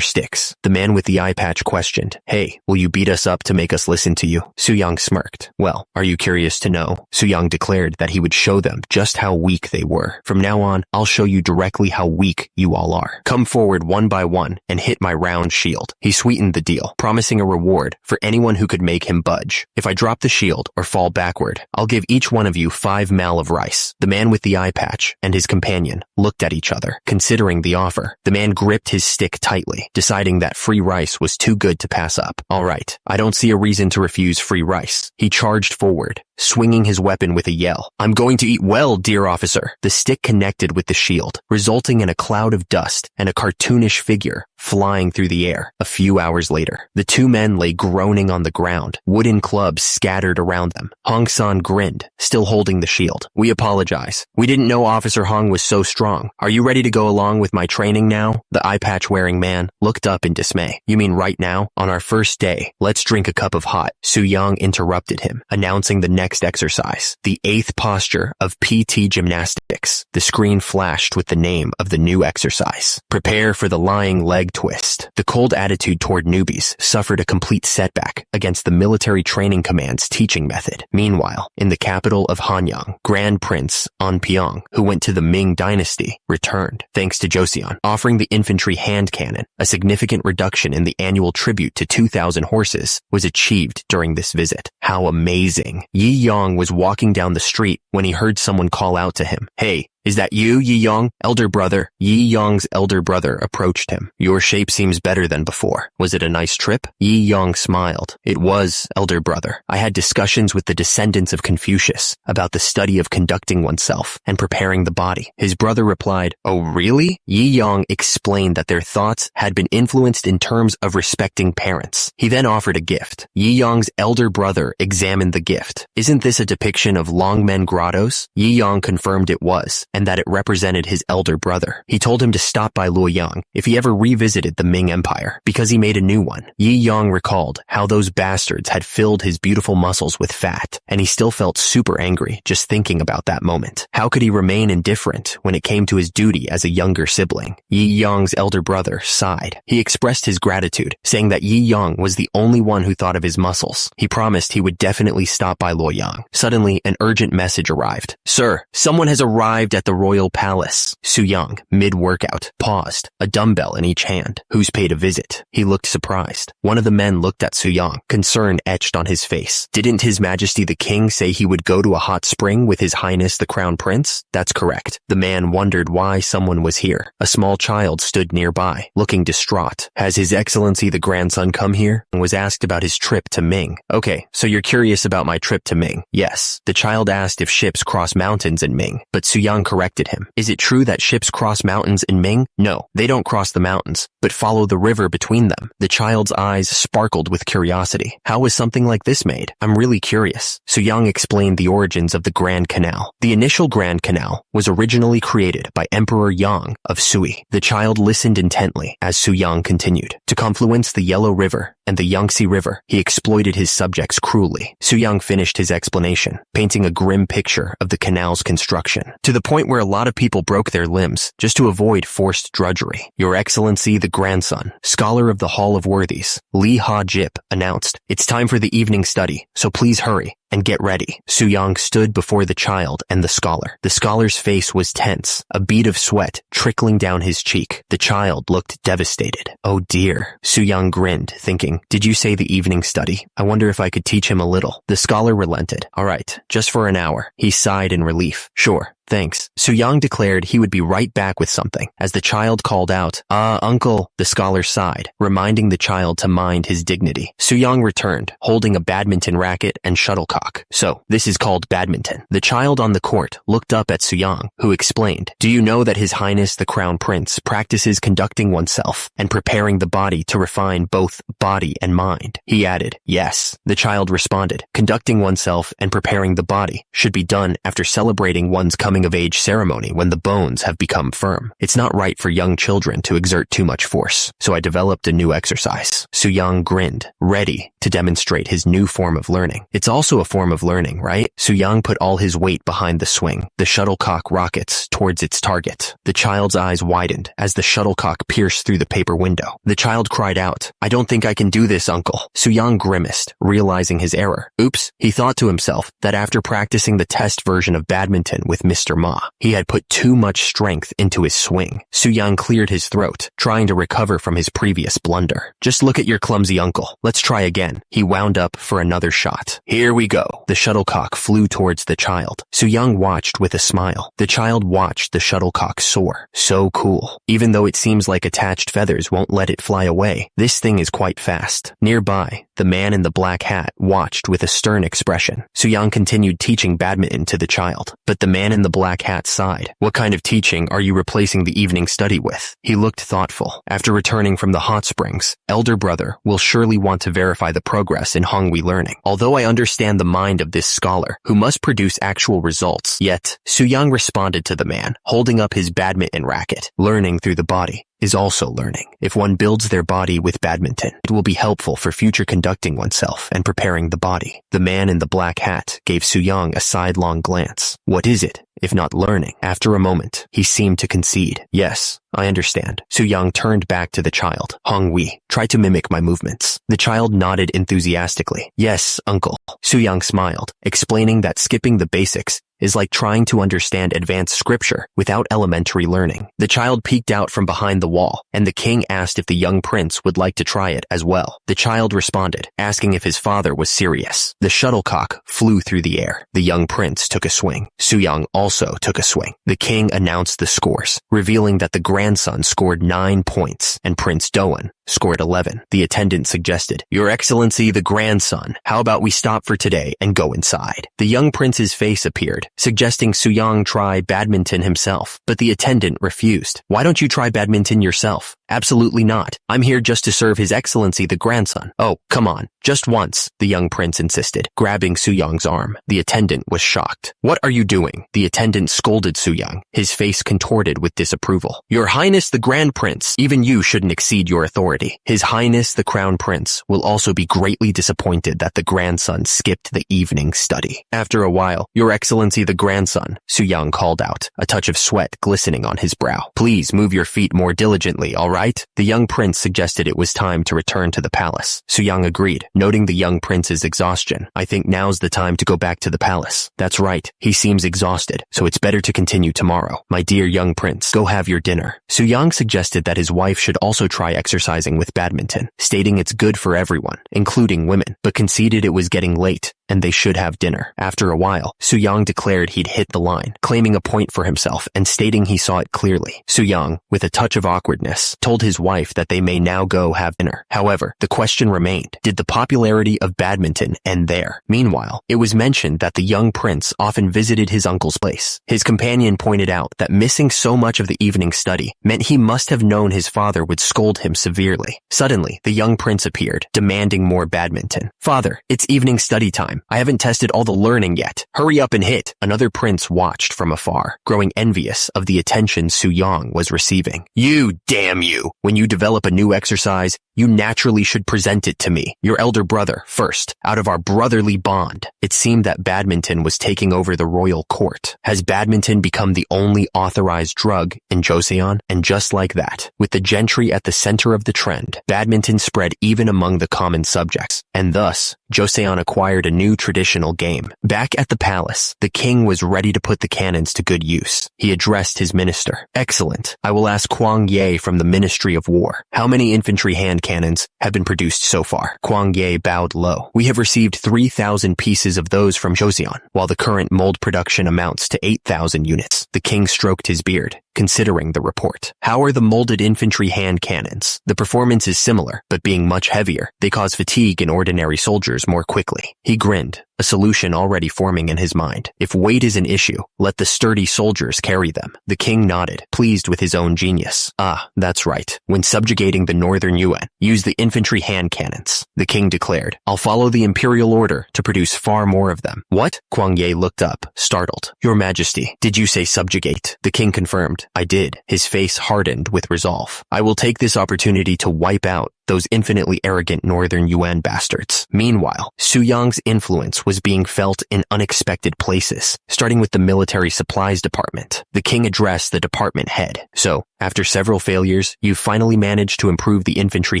sticks." The man with the eye patch questioned, "Hey, will you beat us up to make us listen to you?" Suyang smirked. "Well, are you curious to know?" Suyang declared that he would show them just how weak they were. "From now on, I'll show you directly how weak you all are. Come forward one by one and hit my round shield." He sweetened the deal, promising a reward for anyone who could make him budge. "If I drop the shield or fall backward, I'll give each one of you 5 mal of rice." The man with the eye patch and his companion looked at each other, considering the offer. The man gripped his stick tightly, deciding that free rice was too good to pass up. "All right, I don't see a reason to refuse free rice." He charged forward, swinging his weapon with a yell. "I'm going to eat well, dear officer." The stick connected with the shield, resulting in a cloud of dust and a cartoonish figure flying through the air. A few hours later, the two men lay groaning on the ground, wooden clubs scattered around them. Hong San grinned, still holding the shield. "We apologize. We didn't know Officer Hong was so strong. Are you ready to go along with my training now?" The eye patch wearing man looked up in dismay. "You mean right now? On our first day? Let's drink a cup of hot." Suyang interrupted him, announcing the next exercise, the 8th posture of PT gymnastics. The screen flashed with the name of the new exercise. Prepare for the lying leg twist. The cold attitude toward newbies suffered a complete setback against the military training command's teaching method. Meanwhile, in the capital of Hanyang, Grand Prince Anpyeong, who went to the Ming dynasty, returned, thanks to Joseon, offering the infantry hand cannon. A significant reduction in the annual tribute to 2,000 horses was achieved during this visit. How amazing! Yi Yong was walking down the street when he heard someone call out to him, "Hey, is that you, Yi Yong? Elder brother." Yi Yong's elder brother approached him. "Your shape seems better than before. Was it a nice trip?" Yi Yong smiled. "It was, elder brother. I had discussions with the descendants of Confucius about the study of conducting oneself and preparing the body." His brother replied, "Oh, really?" Yi Yong explained that their thoughts had been influenced in terms of respecting parents. He then offered a gift. Yi Yong's elder brother examined the gift. "Isn't this a depiction of Longmen Grottoes?" Yi Yong confirmed it was, and that it represented his elder brother. He told him to stop by Luoyang if he ever revisited the Ming Empire, because he made a new one. Yi Yong recalled how those bastards had filled his beautiful muscles with fat, and he still felt super angry just thinking about that moment. How could he remain indifferent when it came to his duty as a younger sibling? Yi Yong's elder brother sighed. He expressed his gratitude, saying that Yi Yong was the only one who thought of his muscles. He promised he would definitely stop by Luoyang. Suddenly, an urgent message arrived. "Sir, someone has arrived at the royal palace." Su-young, mid-workout, paused, a dumbbell in each hand. "Who's paid a visit?" He looked surprised. One of the men looked at Su-young, concern etched on his face. "Didn't His Majesty the King say he would go to a hot spring with His Highness the Crown Prince?" "That's correct." The man wondered why someone was here. A small child stood nearby, looking distraught. "Has His Excellency the grandson come here?" and was asked about his trip to Ming. "Okay, so you're curious about my trip to Ming?" "Yes." The child asked if ships cross mountains in Ming, but Su-young corrected him. "Is it true that ships cross mountains in Ming?" "No, they don't cross the mountains, but follow the river between them." The child's eyes sparkled with curiosity. "How was something like this made? I'm really curious." Su-young explained the origins of the Grand Canal. The initial Grand Canal was originally created by Emperor Yang of Sui. The child listened intently as Su-young continued. To confluence the Yellow River and the Yangtze River, he exploited his subjects cruelly. Su-young finished his explanation, painting a grim picture of the canal's construction, to the point where a lot of people broke their limbs just to avoid forced drudgery. "Your Excellency the grandson, scholar of the Hall of Worthies, Li Ha-jip, announced, 'It's time for the evening study, so please hurry and get ready.'" Su-young stood before the child and the scholar. The scholar's face was tense, a bead of sweat trickling down his cheek. The child looked devastated. "Oh dear." Su-young grinned, thinking, "Did you say the evening study? I wonder if I could teach him a little." The scholar relented. "All right, just for an hour." He sighed in relief. "Sure. Thanks." Su-young declared he would be right back with something. As the child called out, Uncle," the scholar sighed, reminding the child to mind his dignity. Su-young returned, holding a badminton racket and shuttlecock. "So, this is called badminton." The child on the court looked up at Su-young, who explained, "Do you know that His Highness the Crown Prince practices conducting oneself and preparing the body to refine both body and mind?" He added, "Yes." The child responded, "Conducting oneself and preparing the body should be done after celebrating one's coming of age ceremony when the bones have become firm. It's not right for young children to exert too much force, so I developed a new exercise." Su-young grinned, ready to demonstrate his new form of learning. "It's also a form of learning, right?" Su-young put all his weight behind the swing. The shuttlecock rockets towards its target. The child's eyes widened as the shuttlecock pierced through the paper window. The child cried out, "I don't think I can do this, Uncle." Su-young grimaced, realizing his error. Oops, he thought to himself that after practicing the test version of badminton with Mr. Ma, he had put too much strength into his swing. Su-young cleared his throat, trying to recover from his previous blunder. "Just look at your clumsy uncle. Let's try again." He wound up for another shot. "Here we go." The shuttlecock flew towards the child. Su-young watched with a smile. The child watched the shuttlecock soar. So cool. Even though it seems like attached feathers won't let it fly away, this thing is quite fast. Nearby, the man in the black hat watched with a stern expression. Su-young continued teaching badminton to the child, but the man in the black hat sighed. "What kind of teaching are you replacing the evening study with?" He looked thoughtful. After returning from the hot springs, elder brother will surely want to verify the progress in Honghui learning. Although I understand the mind of this scholar, who must produce actual results, yet, Su-young responded to the man, holding up his badminton racket, learning through the body. is also learning. If one builds their body with badminton, it will be helpful for future conducting oneself and preparing the body. The man in the black hat gave Soo-young a sidelong glance. What is it, if not learning? After a moment, he seemed to concede. Yes, I understand. Soo-young turned back to the child. Hong-wee, try to mimic my movements. The child nodded enthusiastically. Yes, uncle. Soo-young smiled, explaining that skipping the basics is like trying to understand advanced scripture without elementary learning. The child peeked out from behind the wall, and the king asked if the young prince would like to try it as well. The child responded, asking if his father was serious. The shuttlecock flew through the air. The young prince took a swing. Soo-young also took a swing. The king announced the scores, revealing that the grandson scored 9 points and Prince Doan scored 11. The attendant suggested, Your Excellency, the grandson, how about we stop for today and go inside? The young prince's face appeared, suggesting Soo-young try badminton himself, but the attendant refused. Why don't you try badminton yourself? Absolutely not. I'm here just to serve His Excellency the grandson. Oh, come on. Just once, the young prince insisted, grabbing Soo-young's arm. The attendant was shocked. What are you doing? The attendant scolded Soo-young, his face contorted with disapproval. Your Highness the Grand Prince, even you shouldn't exceed your authority. His Highness the Crown Prince will also be greatly disappointed that the grandson skipped the evening study. After a while, Your Excellency the grandson, Soo-young called out, a touch of sweat glistening on his brow. Please move your feet more diligently, all right? The young prince suggested it was time to return to the palace. Soo-young agreed, noting the young prince's exhaustion. I think now's the time to go back to the palace. That's right. He seems exhausted, so it's better to continue tomorrow. My dear young prince, go have your dinner. Soo-young suggested that his wife should also try exercising with badminton, stating it's good for everyone, including women, but conceded it was getting late and they should have dinner. After a while, Soo-young declared he'd hit the line, claiming a point for himself and stating he saw it clearly. Soo-young, with a touch of awkwardness, told his wife that they may now go have dinner. However, the question remained, did the popularity of badminton end there? Meanwhile, it was mentioned that the young prince often visited his uncle's place. His companion pointed out that missing so much of the evening study meant he must have known his father would scold him severely. Suddenly, the young prince appeared, demanding more badminton. Father, it's evening study time. I haven't tested all the learning yet. Hurry up and hit. Another prince watched from afar, growing envious of the attention Soo-young was receiving. You, damn you! When you develop a new exercise, you naturally should present it to me, your elder brother, first, out of our brotherly bond. It seemed that badminton was taking over the royal court. Has badminton become the only authorized drug in Joseon? And just like that, with the gentry at the center of the trend, badminton spread even among the common subjects, and thus, Joseon acquired a new traditional game. Back at the palace, the king was ready to put the cannons to good use. He addressed his minister. Excellent. I will ask Kwang Ye from the Ministry of War. How many infantry hand cannons have been produced so far? Kwang Ye bowed low. We have received 3,000 pieces of those from Joseon, while the current mold production amounts to 8,000 units. The king stroked his beard, considering the report. How are the molded infantry hand cannons? The performance is similar, but being much heavier, they cause fatigue in ordinary soldiers more quickly. He grinned, a solution already forming in his mind. If weight is an issue, let the sturdy soldiers carry them. The king nodded, pleased with his own genius. Ah, that's right. When subjugating the northern Yuan, use the infantry hand cannons. The king declared, I'll follow the imperial order to produce far more of them. What? Kwang Ye looked up, startled. Your Majesty, did you say subjugate? The king confirmed, I did. His face hardened with resolve. I will take this opportunity to wipe out those infinitely arrogant northern Yuan bastards. Meanwhile, Soo-young's influence was being felt in unexpected places, starting with the military supplies department. The king addressed the department head. So, after several failures, you finally managed to improve the infantry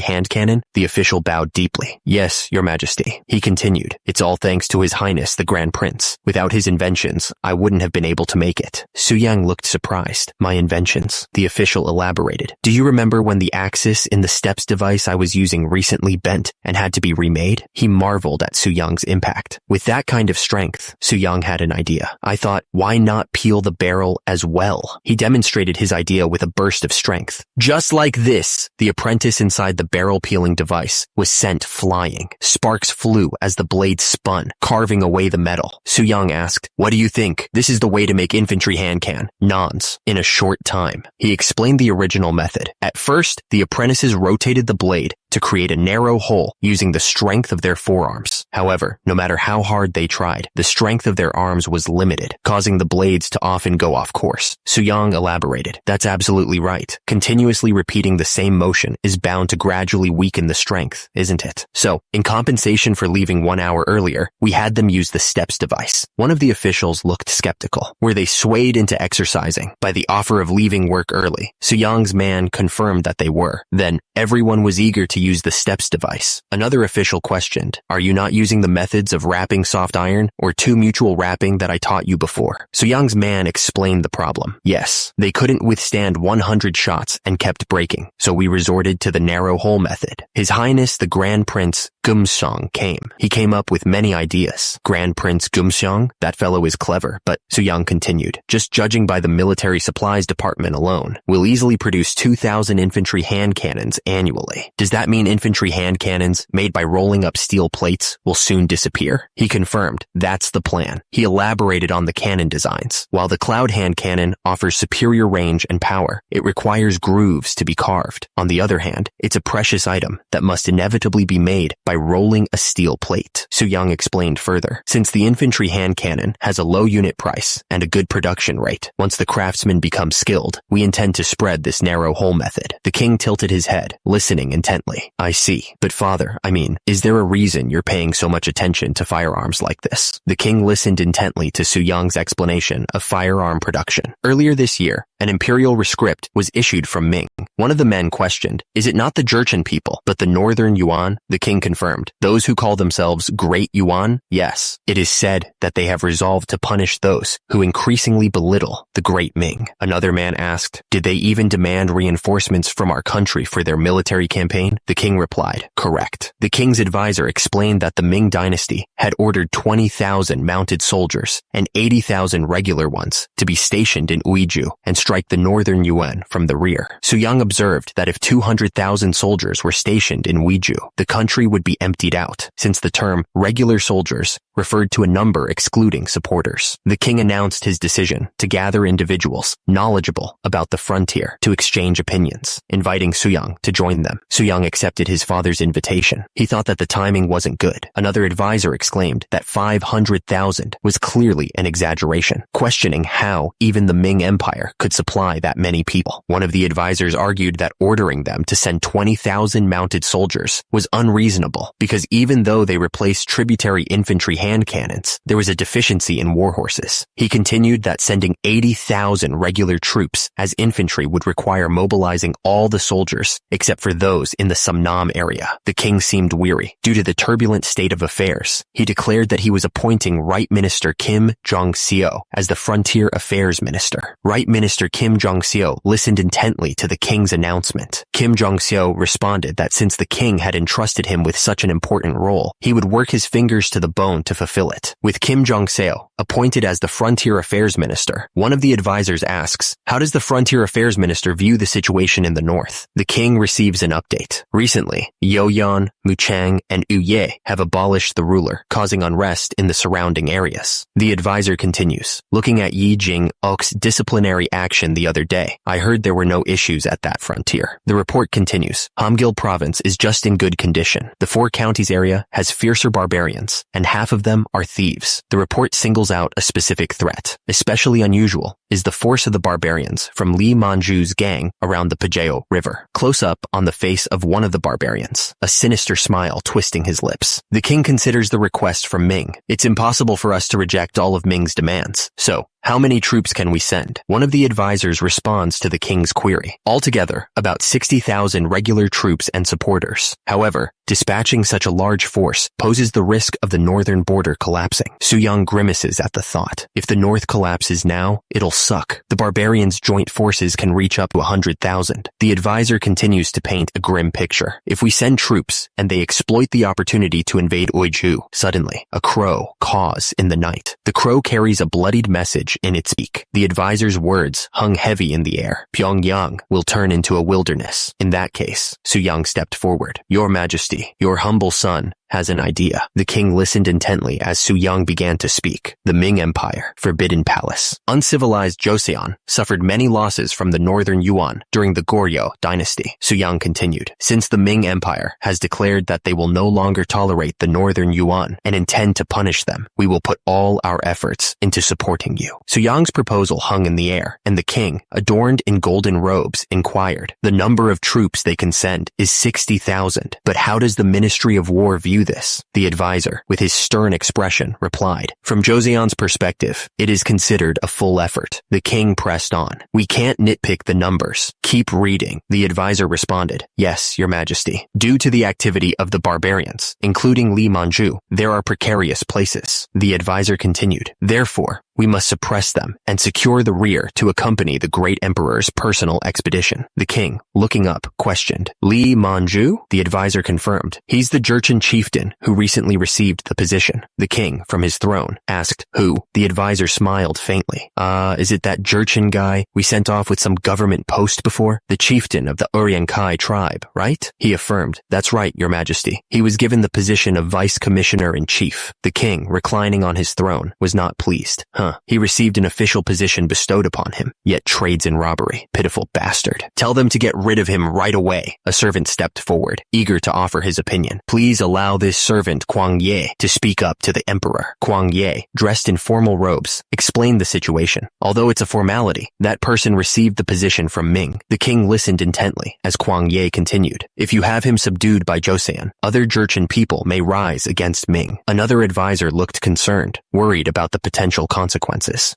hand cannon? The official bowed deeply. Yes, Your Majesty. He continued, it's all thanks to His Highness the Grand Prince. Without his inventions, I wouldn't have been able to make it. Soo-young looked surprised. My inventions? The official elaborated. Do you remember when the axis in the steps device I was using recently bent and had to be remade? He marveled at Soo-young's impact. With that kind of strength, Soo-young had an idea. I thought, why not peel the barrel as well? He demonstrated his idea with a burst of strength. Just like this, the apprentice inside the barrel peeling device was sent flying. Sparks flew as the blade spun, carving away the metal. Soo-young asked, what do you think? This is the way to make infantry hand can. Nons. In a short time. He explained the original method. At first, the apprentices rotated the blade to create a narrow hole using the strength of their forearms. However, no matter how hard they tried, the strength of their arms was limited, causing the blades to often go off course. Suyang elaborated, "That's absolutely right. Continuously repeating the same motion is bound to gradually weaken the strength, isn't it? So, in compensation for leaving 1 hour earlier, we had them use the steps device." One of the officials looked skeptical. Were they swayed into exercising by the offer of leaving work early? Suyang's man confirmed that they were. Then, everyone was eager to use the steps device. Another official questioned, "Are you not using the methods of wrapping soft iron or two mutual wrapping that I taught you before?" Suyang's man explained the problem. "Yes, they couldn't withstand 100 shots and kept breaking, so we resorted to the narrow hole method." His Highness the Grand Prince Gumseong came. He came up with many ideas. Grand Prince Gumseong? That fellow is clever, but Suyang continued, "Just judging by the military supplies department alone, we'll easily produce 2,000 infantry hand cannons annually. Does that mean infantry hand cannons, made by rolling up steel plates, will soon disappear?" He confirmed, "That's the plan." He elaborated on the cannon designs. While the cloud hand cannon offers superior range and power, it requires grooves to be carved. On the other hand, it's a precious item that must inevitably be made by rolling a steel plate. Suyang explained further, "Since the infantry hand cannon has a low unit price and a good production rate, once the craftsmen become skilled, we intend to spread this narrow hole method." The king tilted his head, listening intently. "I see. But father, is there a reason you're paying so much attention to firearms like this?" The king listened intently to Suyang's explanation of firearm production. Earlier this year, an imperial rescript was issued from Ming. One of the men questioned, "Is it not the Jurchen people, but the Northern Yuan?" The king confirmed, "Those who call themselves Great Yuan? Yes. It is said that they have resolved to punish those who increasingly belittle the Great Ming." Another man asked, "Did they even demand reinforcements from our country for their military campaign?" The king replied, "Correct." The king's advisor explained that the Ming dynasty had ordered 20,000 mounted soldiers and 80,000 regular ones to be stationed in Uiju and strike the Northern Yuan from the rear. Suyang observed that if 200,000 soldiers were stationed in Uiju, the country would be emptied out, since the term regular soldiers referred to a number excluding supporters. The king announced his decision to gather individuals knowledgeable about the frontier to exchange opinions, inviting Suyang to join them. Suyang accepted his father's invitation. He thought that the timing wasn't good. Another advisor exclaimed that 500,000 was clearly an exaggeration, questioning how even the Ming Empire could supply that many people. One of the advisors argued that ordering them to send 20,000 mounted soldiers was unreasonable because even though they replaced tributary infantry hand cannons, there was a deficiency in war horses. He continued that sending 80,000 regular troops as infantry would require mobilizing all the soldiers except for those in the Samnam area. The king seemed weary due to the turbulent state of affairs. He declared that he was appointing Right Minister Kim Jong-seo as the Frontier Affairs Minister. Right Minister Kim Jong-seo listened intently to the king's announcement. Kim Jong-seo responded that since the king had entrusted him with such an important role, he would work his fingers to the bone to fulfill it. With Kim Jong-seo appointed as the Frontier Affairs Minister, one of the advisors asks, "How does the Frontier Affairs Minister view the situation in the north?" The king receives an update. Recently, Yoyan, Muchang, and Uye have abolished the ruler, causing unrest in the surrounding areas. The advisor continues, "Looking at Yi Jing-ok's disciplinary action the other day, I heard there were no issues at that frontier." The report continues, "Hamgyal province is just in good condition. The 4 counties area has fiercer barbarians, and half of them are thieves." The report singles out a specific threat. Especially unusual is the force of the barbarians from Li Manju's gang around the Pajeo River. Close up on the face of one of the barbarians, a sinister smile twisting his lips. The king considers the request from Ming. "It's impossible for us to reject all of Ming's demands. So, how many troops can we send?" One of the advisors responds to the king's query. Altogether, about 60,000 regular troops and supporters. However, dispatching such a large force poses the risk of the northern border collapsing. Suyang grimaces at the thought. If the north collapses now, it'll suck. The barbarians' joint forces can reach up to 100,000. The advisor continues to paint a grim picture. If we send troops and they exploit the opportunity to invade Uiju, suddenly, a crow caws in the night. The crow carries a bloodied message in its beak. The advisor's words hung heavy in the air. Pyongyang will turn into a wilderness. In that case, Suyang stepped forward. "Your Majesty, your humble son has an idea. The king listened intently as Su Yang began to speak. The Ming Empire, Forbidden Palace. Uncivilized Joseon suffered many losses from the northern Yuan during the Goryeo dynasty. Su Yang continued, since the Ming Empire has declared that they will no longer tolerate the northern Yuan and intend to punish them, we will put all our efforts into supporting you. Su Yang's proposal hung in the air, and the king, adorned in golden robes, inquired, the number of troops they can send is 60,000. But how does the Ministry of War view this? The advisor, with his stern expression, replied, from Joseon's perspective, it is considered a full effort. The king pressed on. We can't nitpick the numbers. Keep reading. The advisor responded, yes, your majesty. Due to the activity of the barbarians, including Li Manju, there are precarious places. The advisor continued, therefore, we must suppress them and secure the rear to accompany the great emperor's personal expedition. The king, looking up, questioned, Li Manju? The advisor confirmed, he's the Jurchen chieftain who recently received the position. The king, from his throne, asked, who? The advisor smiled faintly. Is it that Jurchen guy we sent off with some government post before? The chieftain of the Uryankai tribe, right? He affirmed, that's right, your majesty. He was given the position of vice commissioner-in-chief. The king, reclining on his throne, was not pleased. He received an official position bestowed upon him, yet trades in robbery. Pitiful bastard. Tell them to get rid of him right away. A servant stepped forward, eager to offer his opinion. Please allow this servant, Kwang Ye, to speak up to the emperor. Kwang Ye, dressed in formal robes, explained the situation. Although it's a formality, that person received the position from Ming. The king listened intently as Kwang Ye continued. If you have him subdued by Joseon, other Jurchen people may rise against Ming. Another advisor looked concerned, worried about the potential consequences.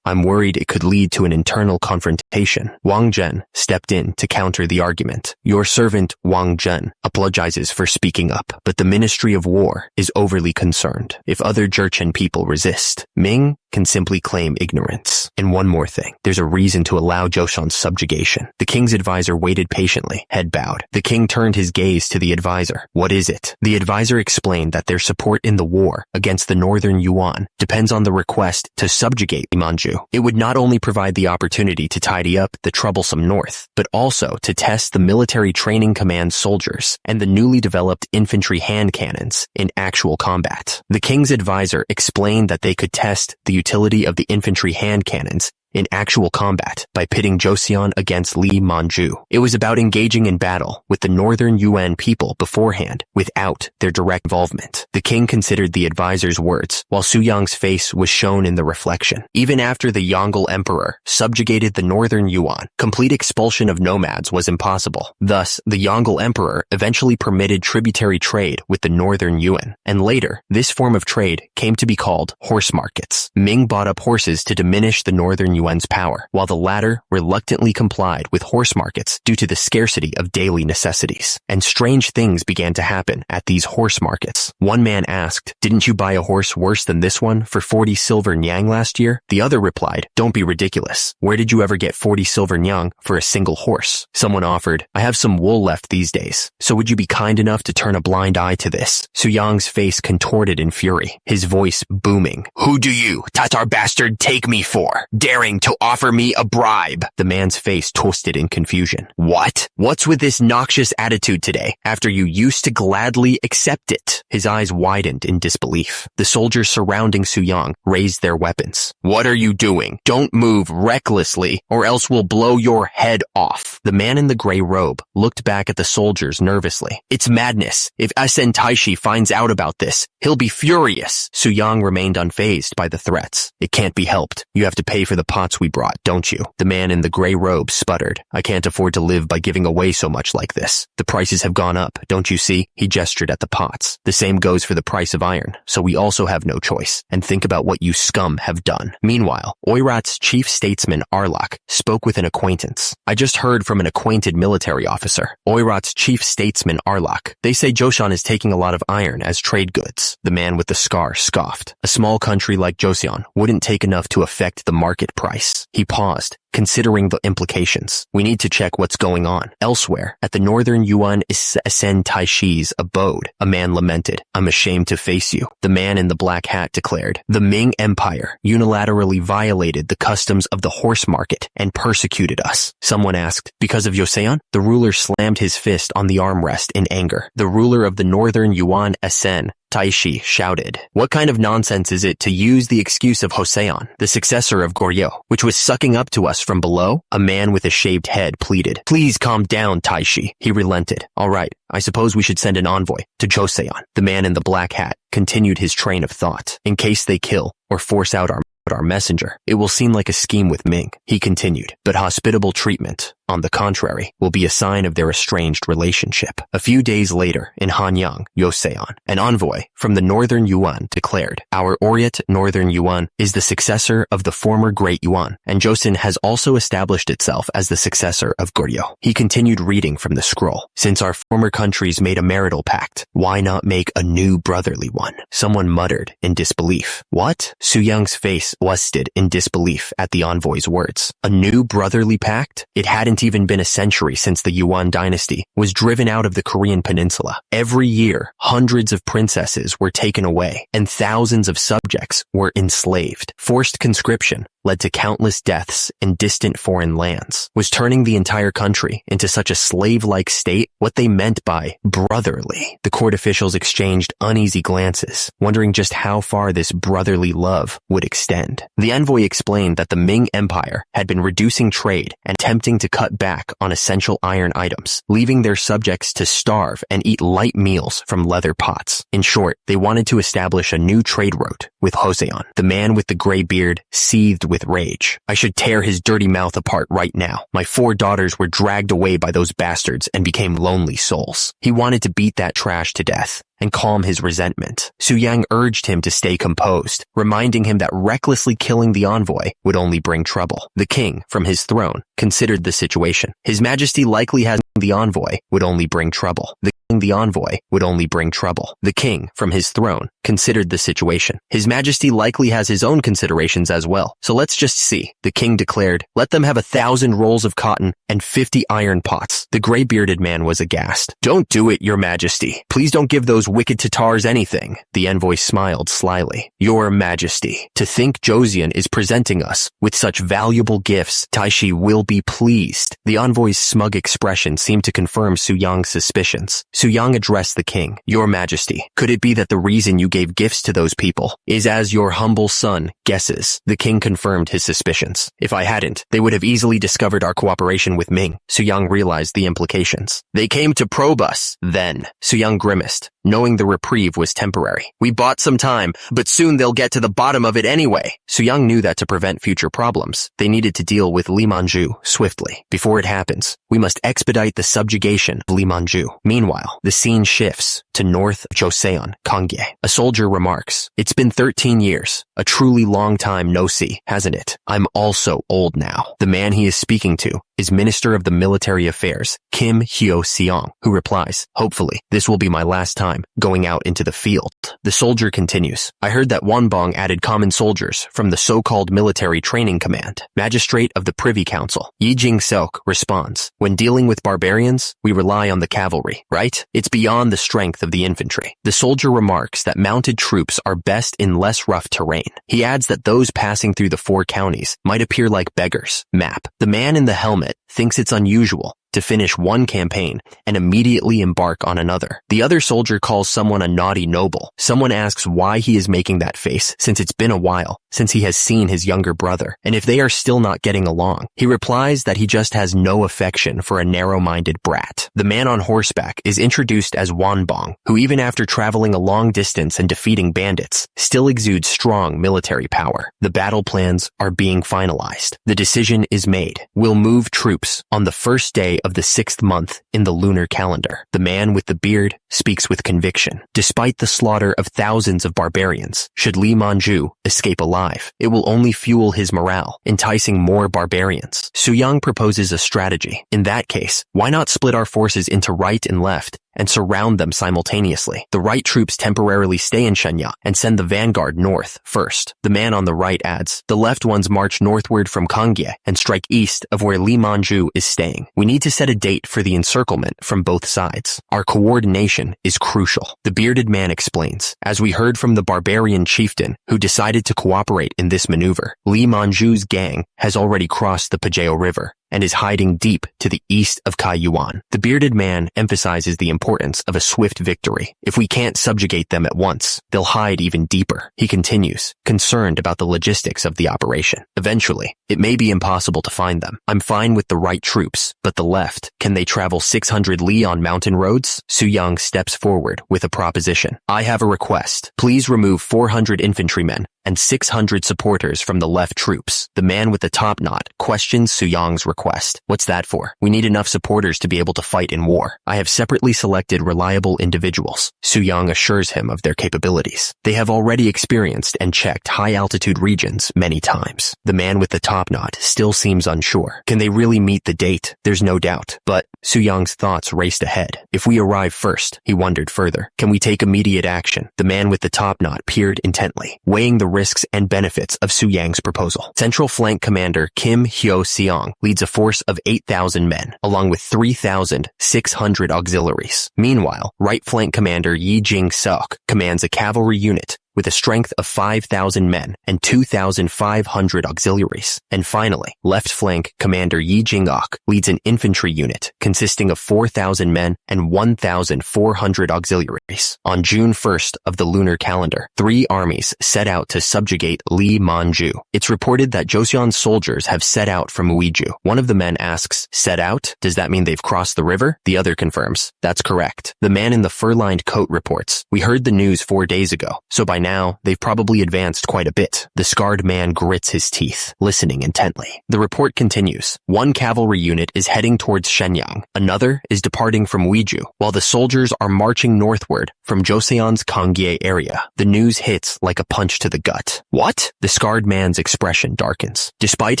I'm worried it could lead to an internal confrontation. Wang Zhen stepped in to counter the argument. Your servant, Wang Zhen, apologizes for speaking up, but the Ministry of War is overly concerned. If other Jurchen people resist, Ming can simply claim ignorance. And one more thing, there's a reason to allow Joseon's subjugation. The king's advisor waited patiently, head bowed. The king turned his gaze to the advisor. What is it? The advisor explained that their support in the war against the northern Yuan depends on the request to subjugate Manju. It would not only provide the opportunity to tidy up the troublesome north, but also to test the military training command soldiers and the newly developed infantry hand cannons in actual combat. The king's advisor explained that they could test the utility of the infantry hand cannons in actual combat by pitting Joseon against Li Manju. It was about engaging in battle with the northern Yuan people beforehand without their direct involvement. The king considered the advisor's words, while Su Yang's face was shown in the reflection. Even after the Yongle emperor subjugated the northern Yuan, complete expulsion of nomads was impossible. Thus, the Yongle emperor eventually permitted tributary trade with the northern Yuan, and later, this form of trade came to be called horse markets. Ming bought up horses to diminish the northern Yuan's power, while the latter reluctantly complied with horse markets due to the scarcity of daily necessities. And strange things began to happen at these horse markets. One man asked, didn't you buy a horse worse than this one for 40 silver nyang last year? The other replied, don't be ridiculous. Where did you ever get 40 silver nyang for a single horse? Someone offered, I have some wool left these days, so would you be kind enough to turn a blind eye to this? Su Yang's face contorted in fury, his voice booming. Who do you, Tatar bastard, take me for? Daring to offer me a bribe. The man's face twisted in confusion. What? What's with this noxious attitude today, after you used to gladly accept it? His eyes widened in disbelief. The soldiers surrounding Su Yang raised their weapons. What are you doing? Don't move recklessly, or else we'll blow your head off. The man in the gray robe looked back at the soldiers nervously. It's madness. If SN Taishi finds out about this, he'll be furious. Su Yang remained unfazed by the threats. It can't be helped. You have to pay for the pots we brought, don't you? The man in the gray robe sputtered. I can't afford to live by giving away so much like this. The prices have gone up, don't you see? He gestured at the pots. The same goes for the price of iron, so we also have no choice. And think about what you scum have done. Meanwhile, Oirat's chief statesman Arlok spoke with an acquaintance. I just heard from an acquainted military officer. Oirat's chief statesman Arlok. They say Joseon is taking a lot of iron as trade goods. The man with the scar scoffed. A small country like Joseon wouldn't take enough to affect the market price. He paused, considering the implications. We need to check what's going on. Elsewhere, at the northern Yuan Sen Taishi's abode, a man lamented, I'm ashamed to face you. The man in the black hat declared, the Ming Empire unilaterally violated the customs of the horse market and persecuted us. Someone asked, because of Joseon? The ruler slammed his fist on the armrest in anger. The ruler of the northern Yuan Sen Taishi shouted. What kind of nonsense is it to use the excuse of Joseon, the successor of Goryeo, which was sucking up to us from below? A man with a shaved head pleaded. Please calm down, Taishi. He relented. All right, I suppose we should send an envoy to Joseon. The man in the black hat continued his train of thought. In case they kill or force out our messenger, it will seem like a scheme with Ming, he continued. But hospitable treatment, on the contrary, will be a sign of their estranged relationship. A few days later, in Hanyang, Joseon, an envoy from the Northern Yuan declared, Our Orient Northern Yuan is the successor of the former Great Yuan, and Joseon has also established itself as the successor of Goryeo. He continued reading from the scroll. Since our former countries made a marital pact, why not make a new brotherly one? Someone muttered in disbelief. What? Su Young's face blusted in disbelief at the envoy's words. A new brotherly pact? It hadn't even been a century since the Yuan dynasty was driven out of the Korean peninsula. Every year, hundreds of princesses were taken away, and thousands of subjects were enslaved. Forced conscription led to countless deaths in distant foreign lands. Was turning the entire country into such a slave-like state what they meant by brotherly? The court officials exchanged uneasy glances, wondering just how far this brotherly love would extend. The envoy explained that the Ming Empire had been reducing trade and attempting to cut back on essential iron items, leaving their subjects to starve and eat light meals from leather pots. In short, they wanted to establish a new trade route with Joseon. The man with the gray beard seethed with rage. I should tear his dirty mouth apart right now. My 4 daughters were dragged away by those bastards and became lonely souls. He wanted to beat that trash to death and calm his resentment. Su Yang urged him to stay composed, reminding him that recklessly killing the envoy would only bring trouble. The king, from his throne, considered the situation. His Majesty likely has the envoy would only bring trouble. The envoy would only bring trouble. The king, from his throne, considered the situation. His Majesty likely has his own considerations as well, so let's just see. The king declared, let them have 1,000 rolls of cotton and 50 iron pots. The gray-bearded man was aghast. Don't do it, your Majesty. Please don't give those wicked Tatars anything. The envoy smiled slyly. Your Majesty, to think Joseon is presenting us with such valuable gifts, Taishi will be pleased. The envoy's smug expression seemed to confirm Su Yang's suspicions. Su Yang addressed the king. Your Majesty, could it be that the reason you gave gifts to those people is as your humble son guesses? The king confirmed his suspicions. If I hadn't, they would have easily discovered our cooperation with Ming. Su Yang realized the implications. They came to probe us, then. Su Yang grimaced, knowing the reprieve was temporary. We bought some time, but soon they'll get to the bottom of it anyway. Su Yang knew that to prevent future problems, they needed to deal with Li Manju swiftly. Before it happens, we must expedite the subjugation of Li Manju. Meanwhile, the scene shifts to north of Joseon, Kangye. A soldier remarks, it's been 13 years, a truly long time no see, hasn't it? I'm also old now. The man he is speaking to is Minister of the Military Affairs, Kim Hyo-seong, who replies, hopefully, this will be my last time going out into the field. The soldier continues, I heard that Wonbong added common soldiers from the so-called Military Training Command. Magistrate of the Privy Council, Yi Jing-seok, responds, when dealing with barbarians, we rely on the cavalry, right? It's beyond the strength of the infantry. The soldier remarks that mounted troops are best in less rough terrain. He adds that those passing through the 4 counties might appear like beggars. Map. The man in the helmet thinks it's unusual to finish one campaign and immediately embark on another. The other soldier calls someone a naughty noble. Someone asks why he is making that face, since it's been a while since he has seen his younger brother, and if they are still not getting along. He replies that he just has no affection for a narrow-minded brat. The man on horseback is introduced as Wonbong, who even after traveling a long distance and defeating bandits, still exudes strong military power. The battle plans are being finalized. The decision is made. We'll move troops on the first day of the 6th month in the lunar calendar. The man with the beard speaks with conviction. Despite the slaughter of thousands of barbarians, should Li Manju escape alive, it will only fuel his morale, enticing more barbarians. Su Yang proposes a strategy. In that case, why not split our forces into right and left and surround them simultaneously? The right troops temporarily stay in Shenyang and send the vanguard north first. The man on the right adds, the left ones march northward from Kangye and strike east of where Li Manju is staying. We need to set a date for the encirclement from both sides. Our coordination is crucial. The bearded man explains, as we heard from the barbarian chieftain who decided to cooperate in this maneuver, Li Manju's gang has already crossed the Pajeo River and is hiding deep to the east of Kaiyuan. The bearded man emphasizes the importance of a swift victory. If we can't subjugate them at once, they'll hide even deeper. He continues, concerned about the logistics of the operation. Eventually, it may be impossible to find them. I'm fine with the right troops, but the left, can they travel 600 li on mountain roads? Su Yang steps forward with a proposition. I have a request. Please remove 400 infantrymen and 600 supporters from the left troops. The man with the top knot questions Su Yang's request. What's that for? We need enough supporters to be able to fight in war. I have separately selected reliable individuals. Su Yang assures him of their capabilities. They have already experienced and checked high-altitude regions many times. The man with the top knot still seems unsure. Can they really meet the date? There's no doubt. But Su Yang's thoughts raced ahead. If we arrive first, he wondered further. Can we take immediate action? The man with the top knot peered intently, weighing the risks and benefits of Su Yang's proposal. Central Flank Commander Kim Hyo-seong leads a force of 8,000 men, along with 3,600 auxiliaries. Meanwhile, Right Flank Commander Yi Jing-seok commands a cavalry unit with a strength of 5,000 men and 2,500 auxiliaries. And finally, Left Flank Commander Yi Jing-ok leads an infantry unit consisting of 4,000 men and 1,400 auxiliaries. On June 1st of the lunar calendar, 3 armies set out to subjugate Li Manju. It's reported that Joseon's soldiers have set out from Uiju. One of the men asks, set out? Does that mean they've crossed the river? The other confirms, that's correct. The man in the fur-lined coat reports, we heard the news 4 days ago, so by now, they've probably advanced quite a bit. The scarred man grits his teeth, listening intently. The report continues. One cavalry unit is heading towards Shenyang. Another is departing from Uiju, while the soldiers are marching northward from Joseon's Kangye area. The news hits like a punch to the gut. What? The scarred man's expression darkens. Despite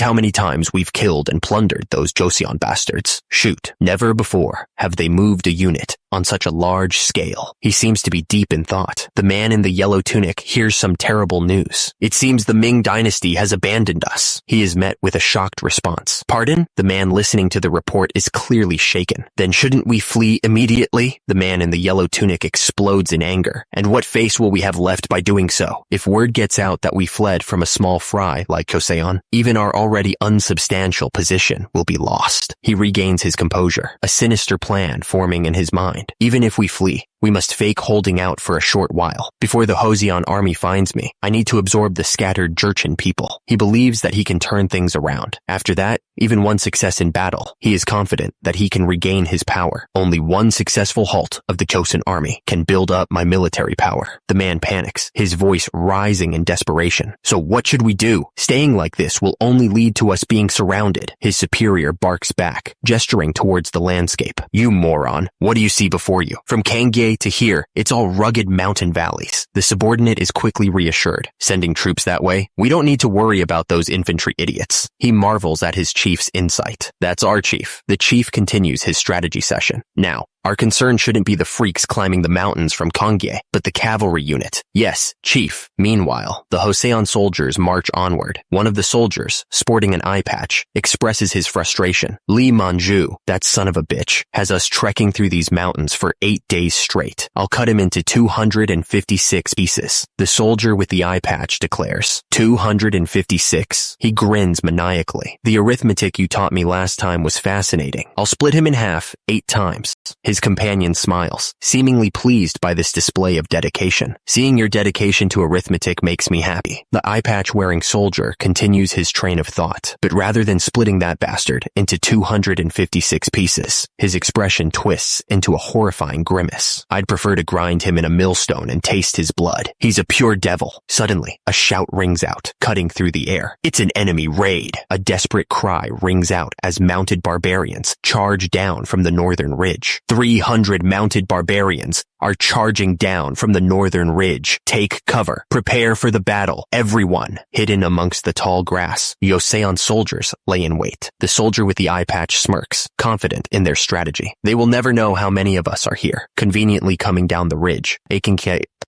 how many times we've killed and plundered those Joseon bastards, shoot, never before have they moved a unit on such a large scale. He seems to be deep in thought. The man in the yellow tunic hears some terrible news. It seems the Ming dynasty has abandoned us. He is met with a shocked response. Pardon? The man listening to the report is clearly shaken. Then shouldn't we flee immediately? The man in the yellow tunic explodes in anger. And what face will we have left by doing so? If word gets out that we fled from a small fry like Joseon, even our already unsubstantial position will be lost. He regains his composure, a sinister plan forming in his mind. Even if we flee, we must fake holding out for a short while. Before the Joseon army finds me, I need to absorb the scattered Jurchen people. He believes that he can turn things around. After that, even one success in battle, he is confident that he can regain his power. Only one successful halt of the Chosun army can build up my military power. The man panics, his voice rising in desperation. So what should we do? Staying like this will only lead to us being surrounded. His superior barks back, gesturing towards the landscape. You moron, what do you see before you? From Kangye to here, it's all rugged mountain valleys. The subordinate is quickly reassured. Sending troops that way? We don't need to worry about those infantry idiots. He marvels at his chief's insight. That's our chief. The chief continues his strategy session. Now, our concern shouldn't be the freaks climbing the mountains from Kangye, but the cavalry unit. Yes, chief. Meanwhile, the Joseon soldiers march onward. One of the soldiers, sporting an eye patch, expresses his frustration. Li Manju, that son of a bitch, has us trekking through these mountains for 8 days straight. I'll cut him into 256 pieces. The soldier with the eye patch declares, 256? He grins maniacally. The arithmetic you taught me last time was fascinating. I'll split him in half 8 times. His companion smiles, seemingly pleased by this display of dedication. Seeing your dedication to arithmetic makes me happy. The eye patch-wearing soldier continues his train of thought, but rather than splitting that bastard into 256 pieces, his expression twists into a horrifying grimace. I'd prefer to grind him in a millstone and taste his blood. He's a pure devil. Suddenly, a shout rings out, cutting through the air. It's an enemy raid. A desperate cry rings out as mounted barbarians charge down from the northern ridge. 300 mounted barbarians are charging down from the northern ridge. Take cover. Prepare for the battle. Everyone. Hidden amongst the tall grass, Joseon soldiers lay in wait. The soldier with the eye patch smirks, confident in their strategy. They will never know how many of us are here, conveniently coming down the ridge.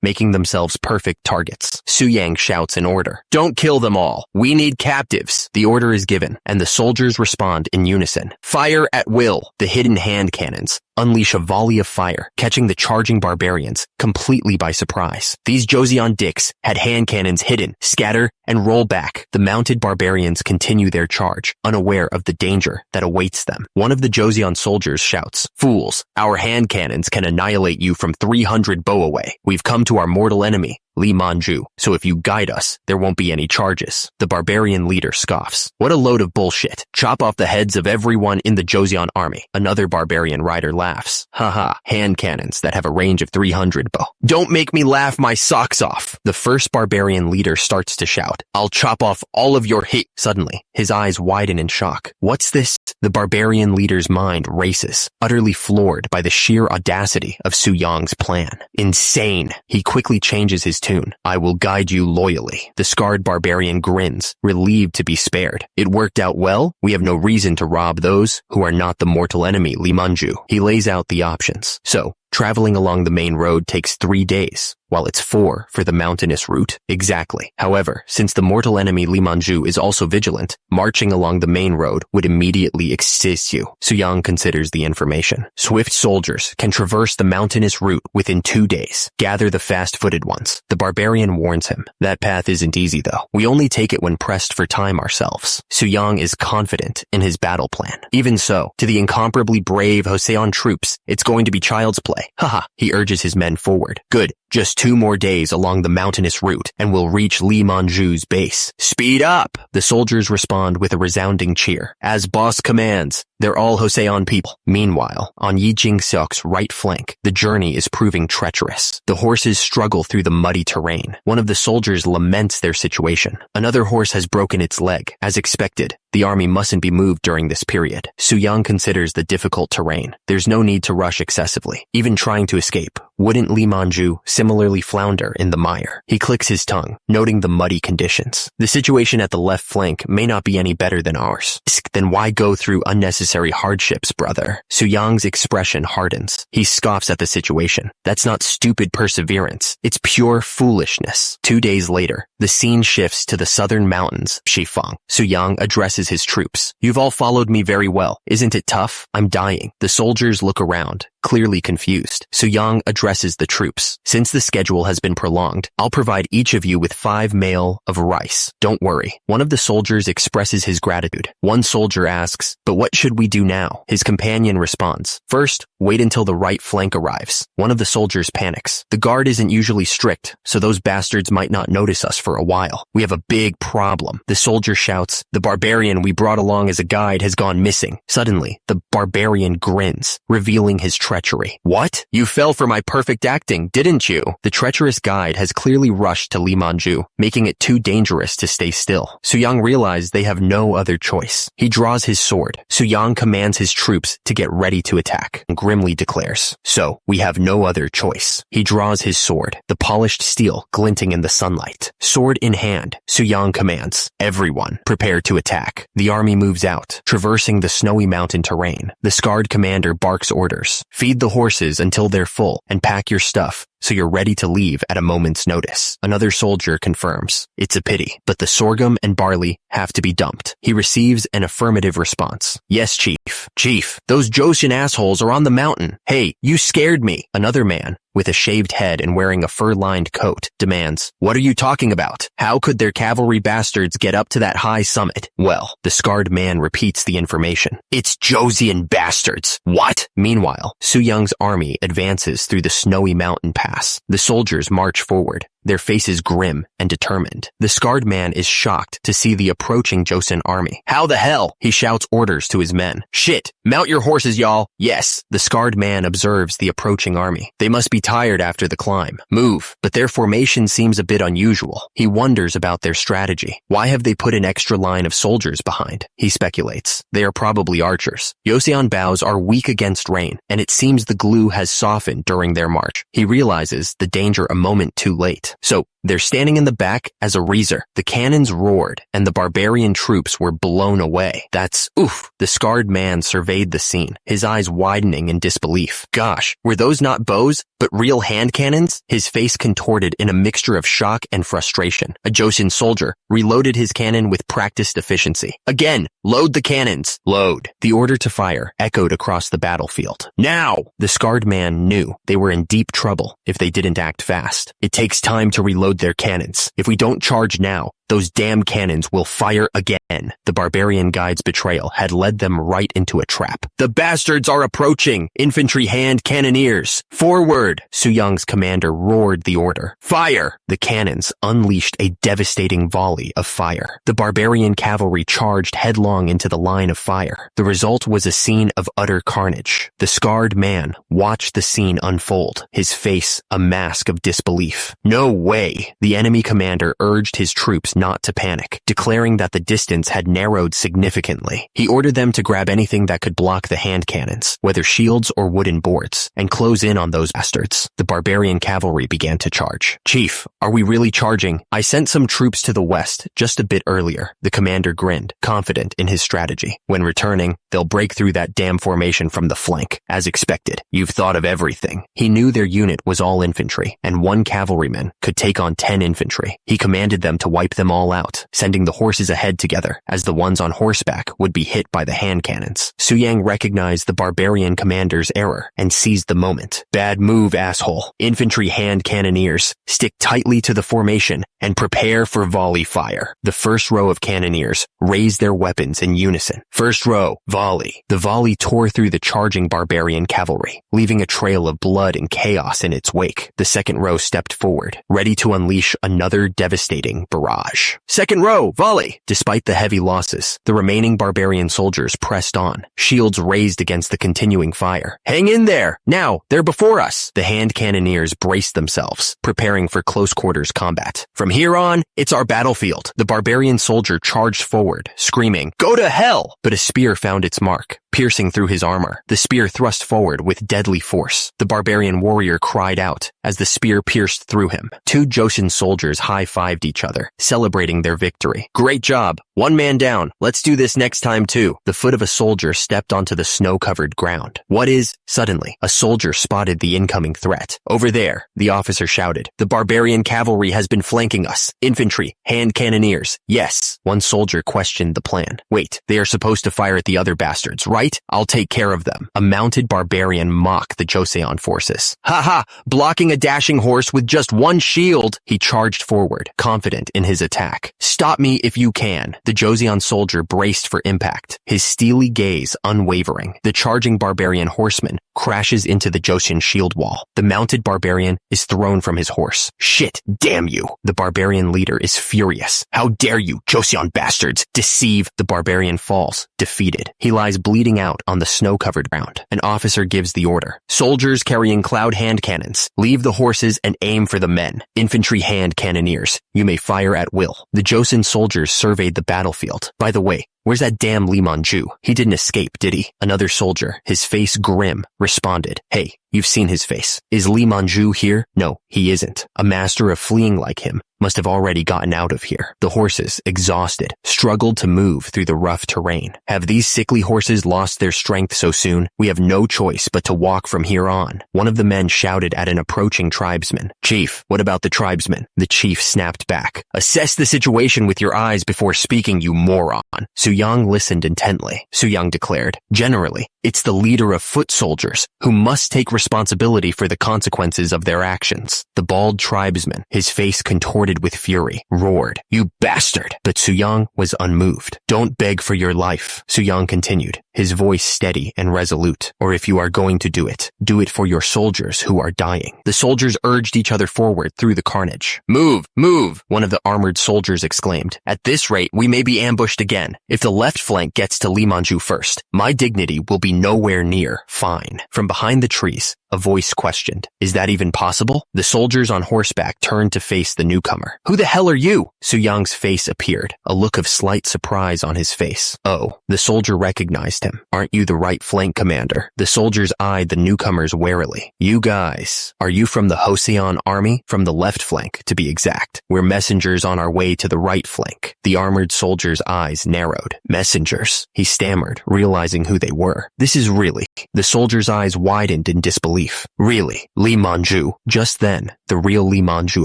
making themselves perfect targets. Su Yang shouts an order. Don't kill them all. We need captives. The order is given, and the soldiers respond in unison. Fire at will. The hidden hand cannons unleash a volley of fire, catching the charging barbarians completely by surprise. These Joseon dicks had hand cannons hidden, scatter, and roll back. The mounted barbarians continue their charge, unaware of the danger that awaits them. One of the Joseon soldiers shouts, Fools, our hand cannons can annihilate you from 300 bow away. We've come to our mortal enemy, Lee Manju, so if you guide us, there won't be any charges. The barbarian leader scoffs. What a load of bullshit. Chop off the heads of everyone in the Joseon army. Another barbarian rider laughs. Haha, hand cannons that have a range of 300 bow. Don't make me laugh my socks off. The first barbarian leader starts to shout, I'll chop off all of your hate. Suddenly, his eyes widen in shock. What's this? The barbarian leader's mind races, utterly floored by the sheer audacity of Su Yang's plan. Insane. He quickly changes his tune. I will guide you loyally. The scarred barbarian grins, relieved to be spared. It worked out well. We have no reason to rob those who are not the mortal enemy, Lee Manju. He lays out the options. So, traveling along the main road takes 3 days, while it's 4 for the mountainous route. Exactly. However, since the mortal enemy Lee Manju is also vigilant, marching along the main road would immediately exist you. Su Yang considers the information. Swift soldiers can traverse the mountainous route within 2 days. Gather the fast-footed ones. The barbarian warns him. That path isn't easy though. We only take it when pressed for time ourselves. Su Yang is confident in his battle plan. Even so, to the incomparably brave Joseon troops, it's going to be child's play. Haha, he urges his men forward. Good. Just 2 more days along the mountainous route, and we'll reach Lee Manju's base. Speed up! The soldiers respond with a resounding cheer. As boss commands, they're all Joseon people. Meanwhile, on Yi Jing-seok's right flank, the journey is proving treacherous. The horses struggle through the muddy terrain. One of the soldiers laments their situation. Another horse has broken its leg. As expected, the army mustn't be moved during this period. Su Yang considers the difficult terrain. There's no need to rush excessively. Even trying to escape, wouldn't Lee Manju similarly flounder in the mire? He clicks his tongue, noting the muddy conditions. The situation at the left flank may not be any better than ours. Then why go through unnecessary hardships, brother? Su Yang's expression hardens. He scoffs at the situation. That's not stupid perseverance. It's pure foolishness. 2 days later, the scene shifts to the southern mountains, Shifang. Su Yang addresses his troops. You've all followed me very well. Isn't it tough? I'm dying. The soldiers look around, clearly confused. Su Yang addresses the troops. Since the schedule has been prolonged, I'll provide each of you with 5 mail of rice. Don't worry. One of the soldiers expresses his gratitude. One soldier asks, but what should we do now? His companion responds, first, wait until the right flank arrives. One of the soldiers panics. The guard isn't usually strict, so those bastards might not notice us for a while. We have a big problem. The soldier shouts, the barbarian we brought along as a guide has gone missing. Suddenly, the barbarian grins, revealing his treachery. What? You fell for my perfect acting, didn't you? The treacherous guide has clearly rushed to Lee Manju, making it too dangerous to stay still. Su Yang realizes they have no other choice. He draws his sword. Su Yang commands his troops to get ready to attack, and grimly declares, so, we have no other choice. He draws his sword, the polished steel glinting in the sunlight. Sword in hand, Su Yang commands, everyone, prepare to attack. The army moves out, traversing the snowy mountain terrain. The scarred commander barks orders. Feed the horses until they're full, and pack your stuff, so you're ready to leave at a moment's notice. Another soldier confirms. It's a pity, but the sorghum and barley have to be dumped. He receives an affirmative response. Yes, Chief. Chief, those Joseon assholes are on the mountain. Hey, you scared me. Another man, with a shaved head and wearing a fur-lined coat, demands, what are you talking about? How could their cavalry bastards get up to that high summit? Well, the scarred man repeats the information. It's Joseon bastards. What? Meanwhile, Su Yang's army advances through the snowy mountain pass. The soldiers march forward, their faces grim and determined. The scarred man is shocked to see the approaching Joseon army. How the hell? He shouts orders to his men. Shit! Mount your horses, y'all! Yes! The scarred man observes the approaching army. They must be tired after the climb. Move! But their formation seems a bit unusual. He wonders about their strategy. Why have they put an extra line of soldiers behind? He speculates. They are probably archers. Joseon bows are weak against rain, and it seems the glue has softened during their march. He realizes the danger a moment too late. moment. So, they're standing in the back as a reser. The cannons roared, and the barbarian troops were blown away. That's oof. The scarred man surveyed the scene, his eyes widening in disbelief. Gosh, were those not bows, but real hand cannons? His face contorted in a mixture of shock and frustration. A Joseon soldier reloaded his cannon with practiced efficiency. Again, load the cannons. Load. The order to fire echoed across the battlefield. Now! The scarred man knew they were in deep trouble if they didn't act fast. It takes time to reload their cannons. If we don't charge now, those damn cannons will fire again. The barbarian guide's betrayal had led them right into a trap. The bastards are approaching! Infantry hand cannoneers! Forward! Suyang's commander roared the order. Fire! The cannons unleashed a devastating volley of fire. The barbarian cavalry charged headlong into the line of fire. The result was a scene of utter carnage. The scarred man watched the scene unfold, his face a mask of disbelief. No way! The enemy commander urged his troops not to panic, declaring that the distance had narrowed significantly. He ordered them to grab anything that could block the hand cannons, whether shields or wooden boards, and close in on those bastards. The barbarian cavalry began to charge. Chief, are we really charging? I sent some troops to the west just a bit earlier. The commander grinned, confident in his strategy. When returning, they'll break through that damn formation from the flank. As expected, you've thought of everything. He knew their unit was all infantry, and one cavalryman could take on 10 infantry. He commanded them to wipe them all out, sending the horses ahead together, as the ones on horseback would be hit by the hand cannons. Suyang recognized the barbarian commander's error and seized the moment. Bad move, asshole. Infantry hand cannoneers, stick tightly to the formation and prepare for volley fire. The first row of cannoneers raised their weapons in unison. First row, volley. The volley tore through the charging barbarian cavalry, leaving a trail of blood and chaos in its wake. The second row stepped forward, ready to unleash another devastating barrage. Second row, volley! Despite the heavy losses, the remaining barbarian soldiers pressed on, shields raised against the continuing fire. Hang in there! Now, they're before us! The hand cannoneers braced themselves, preparing for close quarters combat. From here on, it's our battlefield. The barbarian soldier charged forward, screaming, "Go to hell!" But a spear found its mark, piercing through his armor. The spear thrust forward with deadly force. The barbarian warrior cried out as the spear pierced through him. Two Joseon soldiers high-fived each other, celebrating their victory. Great job. One man down. Let's do this next time too. The foot of a soldier stepped onto the snow-covered ground. What is? Suddenly, a soldier spotted the incoming threat. Over there, the officer shouted. The barbarian cavalry has been flanking us. Infantry, hand cannoneers. Yes. One soldier questioned the plan. Wait, they are supposed to fire at the other bastards, right? I'll take care of them. A mounted barbarian mocked the Joseon forces. Ha ha! Blocking a dashing horse with just one shield! He charged forward, confident in his attack. Stop me if you can. The Joseon soldier braced for impact, his steely gaze unwavering. The charging barbarian horseman crashes into the Joseon shield wall. The mounted barbarian is thrown from his horse. Shit, damn you. The barbarian leader is furious. How dare you, Joseon bastards, deceive. The barbarian falls, defeated. He lies bleeding out on the snow-covered ground. An officer gives the order. Soldiers carrying cloud hand cannons, leave the horses and aim for the men. Infantry hand cannoneers, you may fire at will. The Joseon soldiers surveyed the battlefield. By the way, where's that damn Lee Man-ju? He didn't escape, did he? Another soldier, his face grim, responded. Hey, you've seen his face. Is Lee Man-ju here? No, he isn't. A master of fleeing like him must have already gotten out of here. The horses, exhausted, struggled to move through the rough terrain. Have these sickly horses lost their strength so soon? We have no choice but to walk from here on. One of the men shouted at an approaching tribesman. Chief, what about the tribesman? The chief snapped back. Assess the situation with your eyes before speaking, you moron. Suyang listened intently. Suyang declared, generally, it's the leader of foot soldiers who must take responsibility for the consequences of their actions. The bald tribesman, his face contorted with fury, roared, "You bastard!" But Suyang was unmoved. Don't beg for your life, Suyang continued, his voice steady and resolute. Or if you are going to do it for your soldiers who are dying. The soldiers urged each other forward through the carnage. Move, move, one of the armored soldiers exclaimed. At this rate, we may be ambushed again. If the left flank gets to Lee Man-ju first, my dignity will be nowhere near fine. From behind the trees, a voice questioned, "Is that even possible?" The soldiers on horseback turned to face the newcomer. "Who the hell are you?" Suyang's face appeared, a look of slight surprise on his face. Oh, the soldier recognized him. Aren't you the right flank commander? The soldiers eyed the newcomers warily. You guys, are you from the Joseon army? From the left flank, to be exact. We're messengers on our way to the right flank. The armored soldier's eyes narrowed. Messengers, he stammered, realizing who they were. This is really... The soldier's eyes widened in disbelief. Really, Lee Man-ju. Just then, the real Lee Man-ju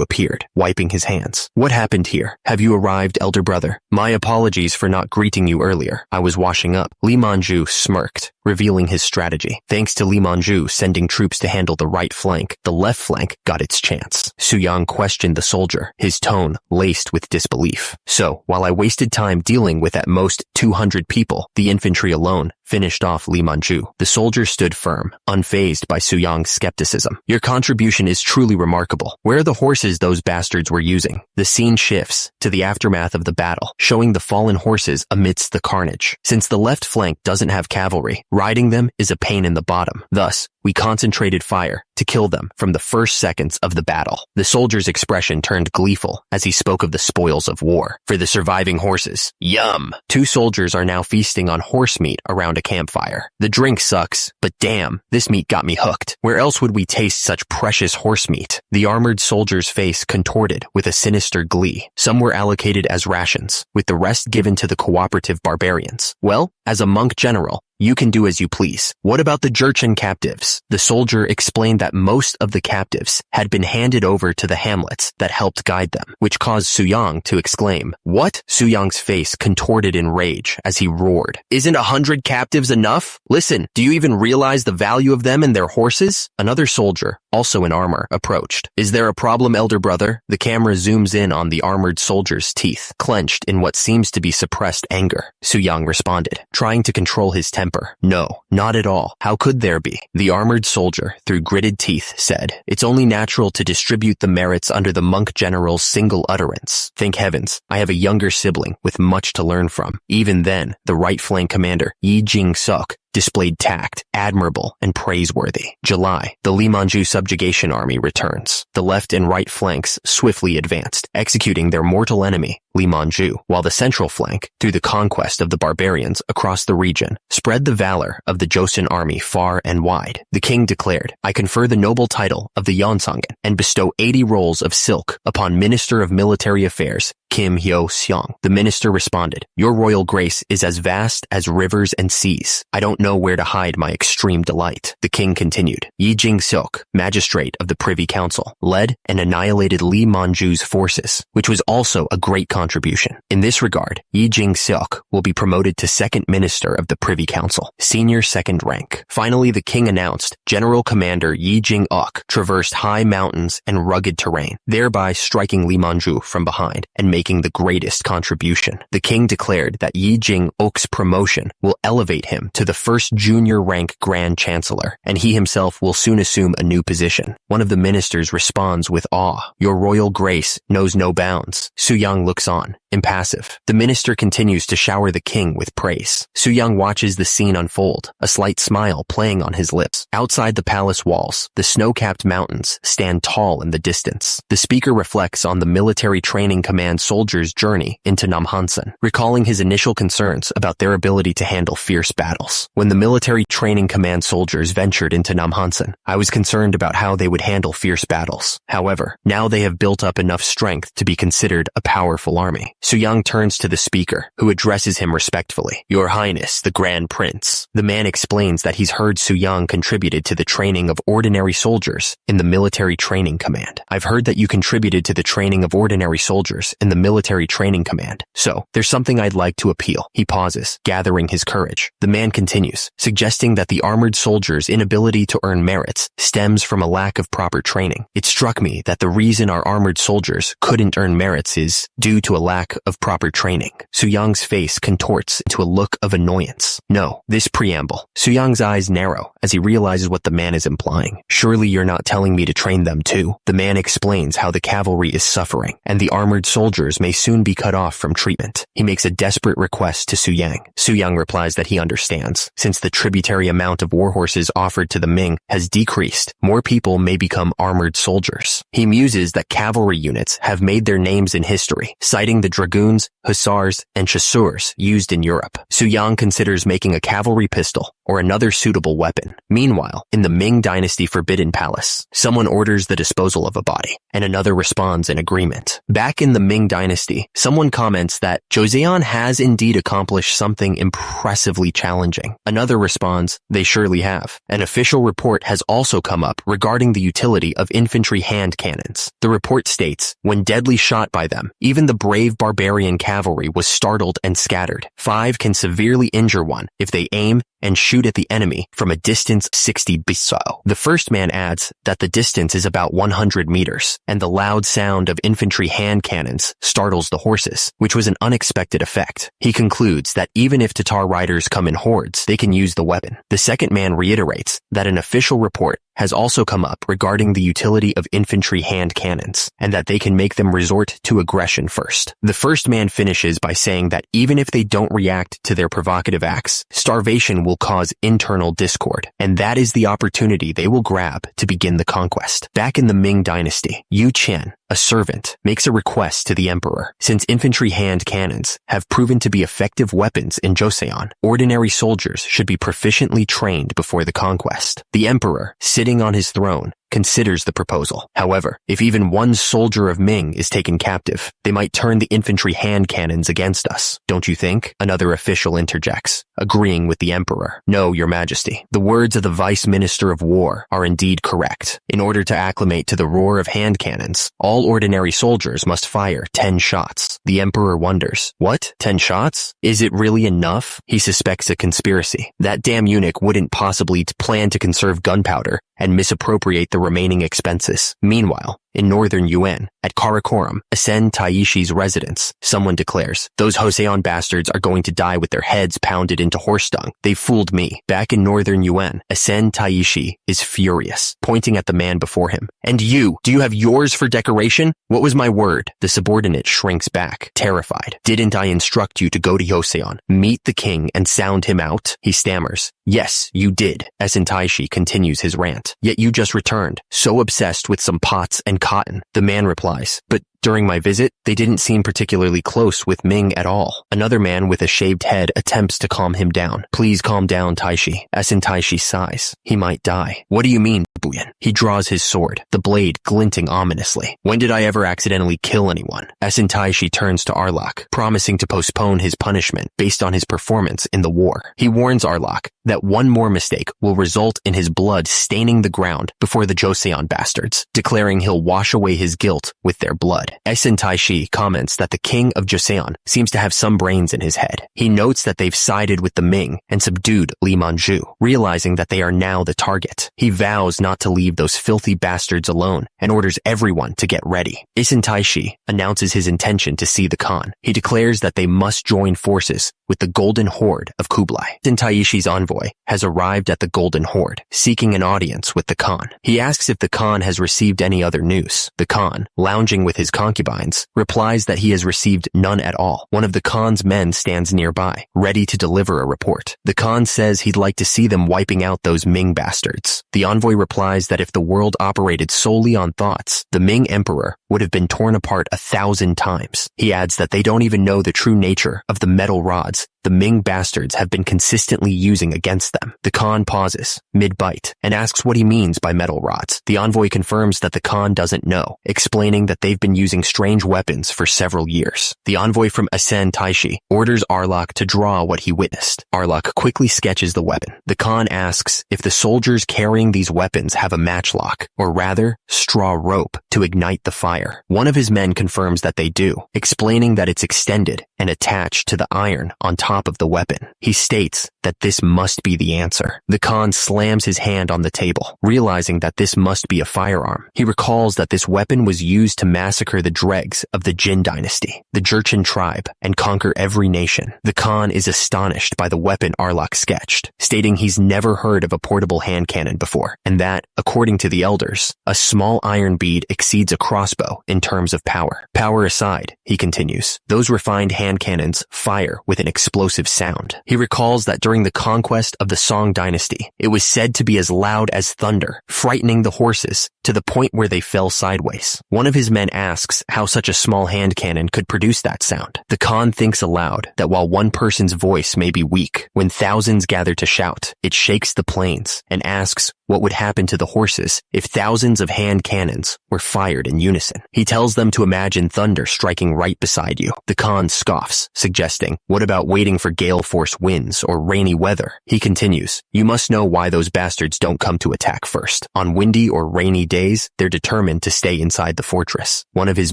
appeared, wiping his hands. What happened here? Have you arrived, elder brother? My apologies for not greeting you earlier. I was washing up. Lee Man-ju smirked, revealing his strategy. Thanks to Lee Man-ju sending troops to handle the right flank, the left flank got its chance. Su-yang questioned the soldier, his tone laced with disbelief. So, while I wasted time dealing with at most 200 people, the infantry alone finished off Lee Man-ju. The soldier stood firm, unfazed by Su-yang's skepticism. Your contribution is truly remarkable. Where are the horses those bastards were using? The scene shifts to the aftermath of the battle, showing the fallen horses amidst the carnage. Since the left flank doesn't have cavalry, riding them is a pain in the bottom. Thus, we concentrated fire to kill them from the first seconds of the battle. The soldier's expression turned gleeful as he spoke of the spoils of war. For the surviving horses, yum! 2 soldiers are now feasting on horse meat around a campfire. The drink sucks, but damn, this meat got me hooked. Where else would we taste such precious horse meat? The armored soldier's face contorted with a sinister glee. Some were allocated as rations, with the rest given to the cooperative barbarians. Well, as a monk general, you can do as you please. What about the Jurchen captives? The soldier explained that most of the captives had been handed over to the hamlets that helped guide them, which caused Su-yang to exclaim, "What?" Su-yang's face contorted in rage as he roared. Isn't 100 captives enough? Listen, do you even realize the value of them and their horses? Another soldier, also in armor, approached. Is there a problem, elder brother? The camera zooms in on the armored soldier's teeth, clenched in what seems to be suppressed anger. Su-yang responded, trying to control his temper. No, not at all. How could there be? The armored soldier, through gritted teeth, said, it's only natural to distribute the merits under the monk general's single utterance. Thank heavens, I have a younger sibling with much to learn from. Even then, the right flank commander, Yi Jing-suk, displayed tact, admirable and praiseworthy. July, the Lee Man-ju subjugation army returns. The left and right flanks swiftly advanced, executing their mortal enemy, Lee Man-ju, while the central flank, through the conquest of the barbarians across the region, spread the valor of the Joseon army far and wide. The king declared, I confer the noble title of the Yeonsangan and bestow 80 rolls of silk upon Minister of Military Affairs, Kim Hyo-seong. The minister responded, your royal grace is as vast as rivers and seas. I don't know where to hide my extreme delight. The king continued. Yi Jing-suk, magistrate of the Privy Council, led and annihilated Lee Man-ju's forces, which was also a great contribution. In this regard, Yi Jing-suk will be promoted to second minister of the Privy Council, senior second rank. Finally, the king announced General Commander Yi Jing-uk traversed high mountains and rugged terrain, thereby striking Lee Man-ju from behind and making the greatest contribution. The king declared that Yi Jing-uk's promotion will elevate him to the first junior rank Grand Chancellor, and he himself will soon assume a new position. One of the ministers responds with awe. Your royal grace knows no bounds. Su-yang looks on, impassive. The minister continues to shower the king with praise. Su-yang watches the scene unfold, a slight smile playing on his lips. Outside the palace walls, the snow-capped mountains stand tall in the distance. The speaker reflects on the military training command soldier's journey into Namhansan, recalling his initial concerns about their ability to handle fierce battles. When the military training command soldiers ventured into Namhansan, I was concerned about how they would handle fierce battles. However, now they have built up enough strength to be considered a powerful army. Su-yang turns to the speaker, who addresses him respectfully. Your Highness, the Grand Prince. The man explains that he's heard Su-yang contributed to the training of ordinary soldiers in the military training command. I've heard that you contributed to the training of ordinary soldiers in the military training command. So, there's something I'd like to appeal. He pauses, gathering his courage. The man continues, suggesting that the armored soldier's inability to earn merits stems from a lack of proper training. It struck me that the reason our armored soldiers couldn't earn merits is due to a lack of proper training. Su-yang's face contorts into a look of annoyance. No, this preamble. Su-yang's eyes narrow as he realizes what the man is implying. Surely you're not telling me to train them too. The man explains how the cavalry is suffering, and the armored soldiers may soon be cut off from treatment. He makes a desperate request to Su-yang. Su-yang replies that he understands. Since the tributary amount of warhorses offered to the Ming has decreased, more people may become armored soldiers. He muses that cavalry units have made their names in history, citing the dragoons, hussars, and chasseurs used in Europe. Su Yang considers making a cavalry pistol or another suitable weapon. Meanwhile, in the Ming Dynasty Forbidden Palace, someone orders the disposal of a body, and another responds in agreement. Back in the Ming Dynasty, someone comments that Joseon has indeed accomplished something impressively challenging. Another responds, they surely have. An official report has also come up regarding the utility of infantry hand cannons. The report states, when deadly shot by them, even the brave barbarian cavalry was startled and scattered. 5 can severely injure one if they aim and shoot at the enemy from a distance 60 biso. The first man adds that the distance is about 100 meters, and the loud sound of infantry hand cannons startles the horses, which was an unexpected effect. He concludes that even if Tatar riders come in hordes, they can use the weapon. The second man reiterates that an official report has also come up regarding the utility of infantry hand cannons, and that they can make them resort to aggression first. The first man finishes by saying that even if they don't react to their provocative acts, starvation will cause internal discord, and that is the opportunity they will grab to begin the conquest. Back in the Ming Dynasty, Yu Qian, a servant, makes a request to the emperor. Since infantry hand cannons have proven to be effective weapons in Joseon, ordinary soldiers should be proficiently trained before the conquest. The emperor, sitting on his throne, considers the proposal. However, if even one soldier of Ming is taken captive, they might turn the infantry hand cannons against us. Don't you think? Another official interjects, agreeing with the emperor. No, your majesty. The words of the vice minister of war are indeed correct. In order to acclimate to the roar of hand cannons, all ordinary soldiers must fire 10 shots. The emperor wonders, what? 10 shots? Is it really enough? He suspects a conspiracy. That damn eunuch wouldn't possibly plan to conserve gunpowder and misappropriate the remaining expenses. Meanwhile, in northern Yuan, at Karakoram, Asen Taishi's residence, someone declares, those Joseon bastards are going to die with their heads pounded into horse dung. They fooled me. Back in northern Yuan, Asen Taishi is furious, pointing at the man before him. And you, do you have yours for decoration? What was my word? The subordinate shrinks back, terrified. Didn't I instruct you to go to Joseon, meet the king, and sound him out? He stammers. Yes, you did. Asen Taishi continues his rant. Yet you just returned, so obsessed with some pots and cotton. The man replies, but during my visit, they didn't seem particularly close with Ming at all. Another man with a shaved head attempts to calm him down. Please calm down, Taishi. Asen Taishi sighs. He might die. What do you mean, Buyan? He draws his sword, the blade glinting ominously. When did I ever accidentally kill anyone? Asen Taishi turns to Arlok, promising to postpone his punishment based on his performance in the war. He warns Arlok that one more mistake will result in his blood staining the ground before the Joseon bastards, declaring he'll wash away his guilt with their blood. Asen Taishi comments that the king of Joseon seems to have some brains in his head. He notes that they've sided with the Ming and subdued Li Manju, realizing that they are now the target. He vows not to leave those filthy bastards alone and orders everyone to get ready. Asen Taishi announces his intention to see the Khan. He declares that they must join forces with the Golden Horde of Kublai. Asen Taishi's envoy has arrived at the Golden Horde, seeking an audience with the Khan. He asks if the Khan has received any other news. The Khan, lounging with his concubines, replies that he has received none at all. One of the Khan's men stands nearby, ready to deliver a report. The Khan says he'd like to see them wiping out those Ming bastards. The envoy replies that if the world operated solely on thoughts, the Ming emperor would have been torn apart 1,000 times. He adds that they don't even know the true nature of the metal rods the Ming bastards have been consistently using against them. The Khan pauses, mid-bite, and asks what he means by metal rods. The envoy confirms that the Khan doesn't know, explaining that they've been using strange weapons for several years. The envoy from Asen Taishi orders Arlok to draw what he witnessed. Arlok quickly sketches the weapon. The Khan asks if the soldiers carrying these weapons have a matchlock, or rather, straw rope, to ignite the fire. One of his men confirms that they do, explaining that it's extended and attached to the iron on top of the weapon. He states that this must be the answer. The Khan slams his hand on the table, realizing that this must be a firearm. He recalls that this weapon was used to massacre the dregs of the Jin dynasty, the Jurchen tribe, and conquer every nation. The Khan is astonished by the weapon Arlok sketched, stating he's never heard of a portable hand cannon before, and that, according to the elders, a small iron bead exceeds a crossbow in terms of power. Power aside, he continues, those refined hand cannons fire with an explosive sound. He recalls that during the conquest of the Song dynasty, it was said to be as loud as thunder, frightening the horses to the point where they fell sideways. One of his men asks how such a small hand cannon could produce that sound. The Khan thinks aloud that while one person's voice may be weak, when thousands gather to shout, it shakes the plains, and asks what would happen to the horses if thousands of hand cannons were fired in unison. He tells them to imagine thunder striking right beside you. The Khan scoffs, suggesting, what about waiting for gale force winds or rainy weather? He continues, you must know why those bastards don't come to attack first. On windy or rainy days, they're determined to stay inside the fortress. One of his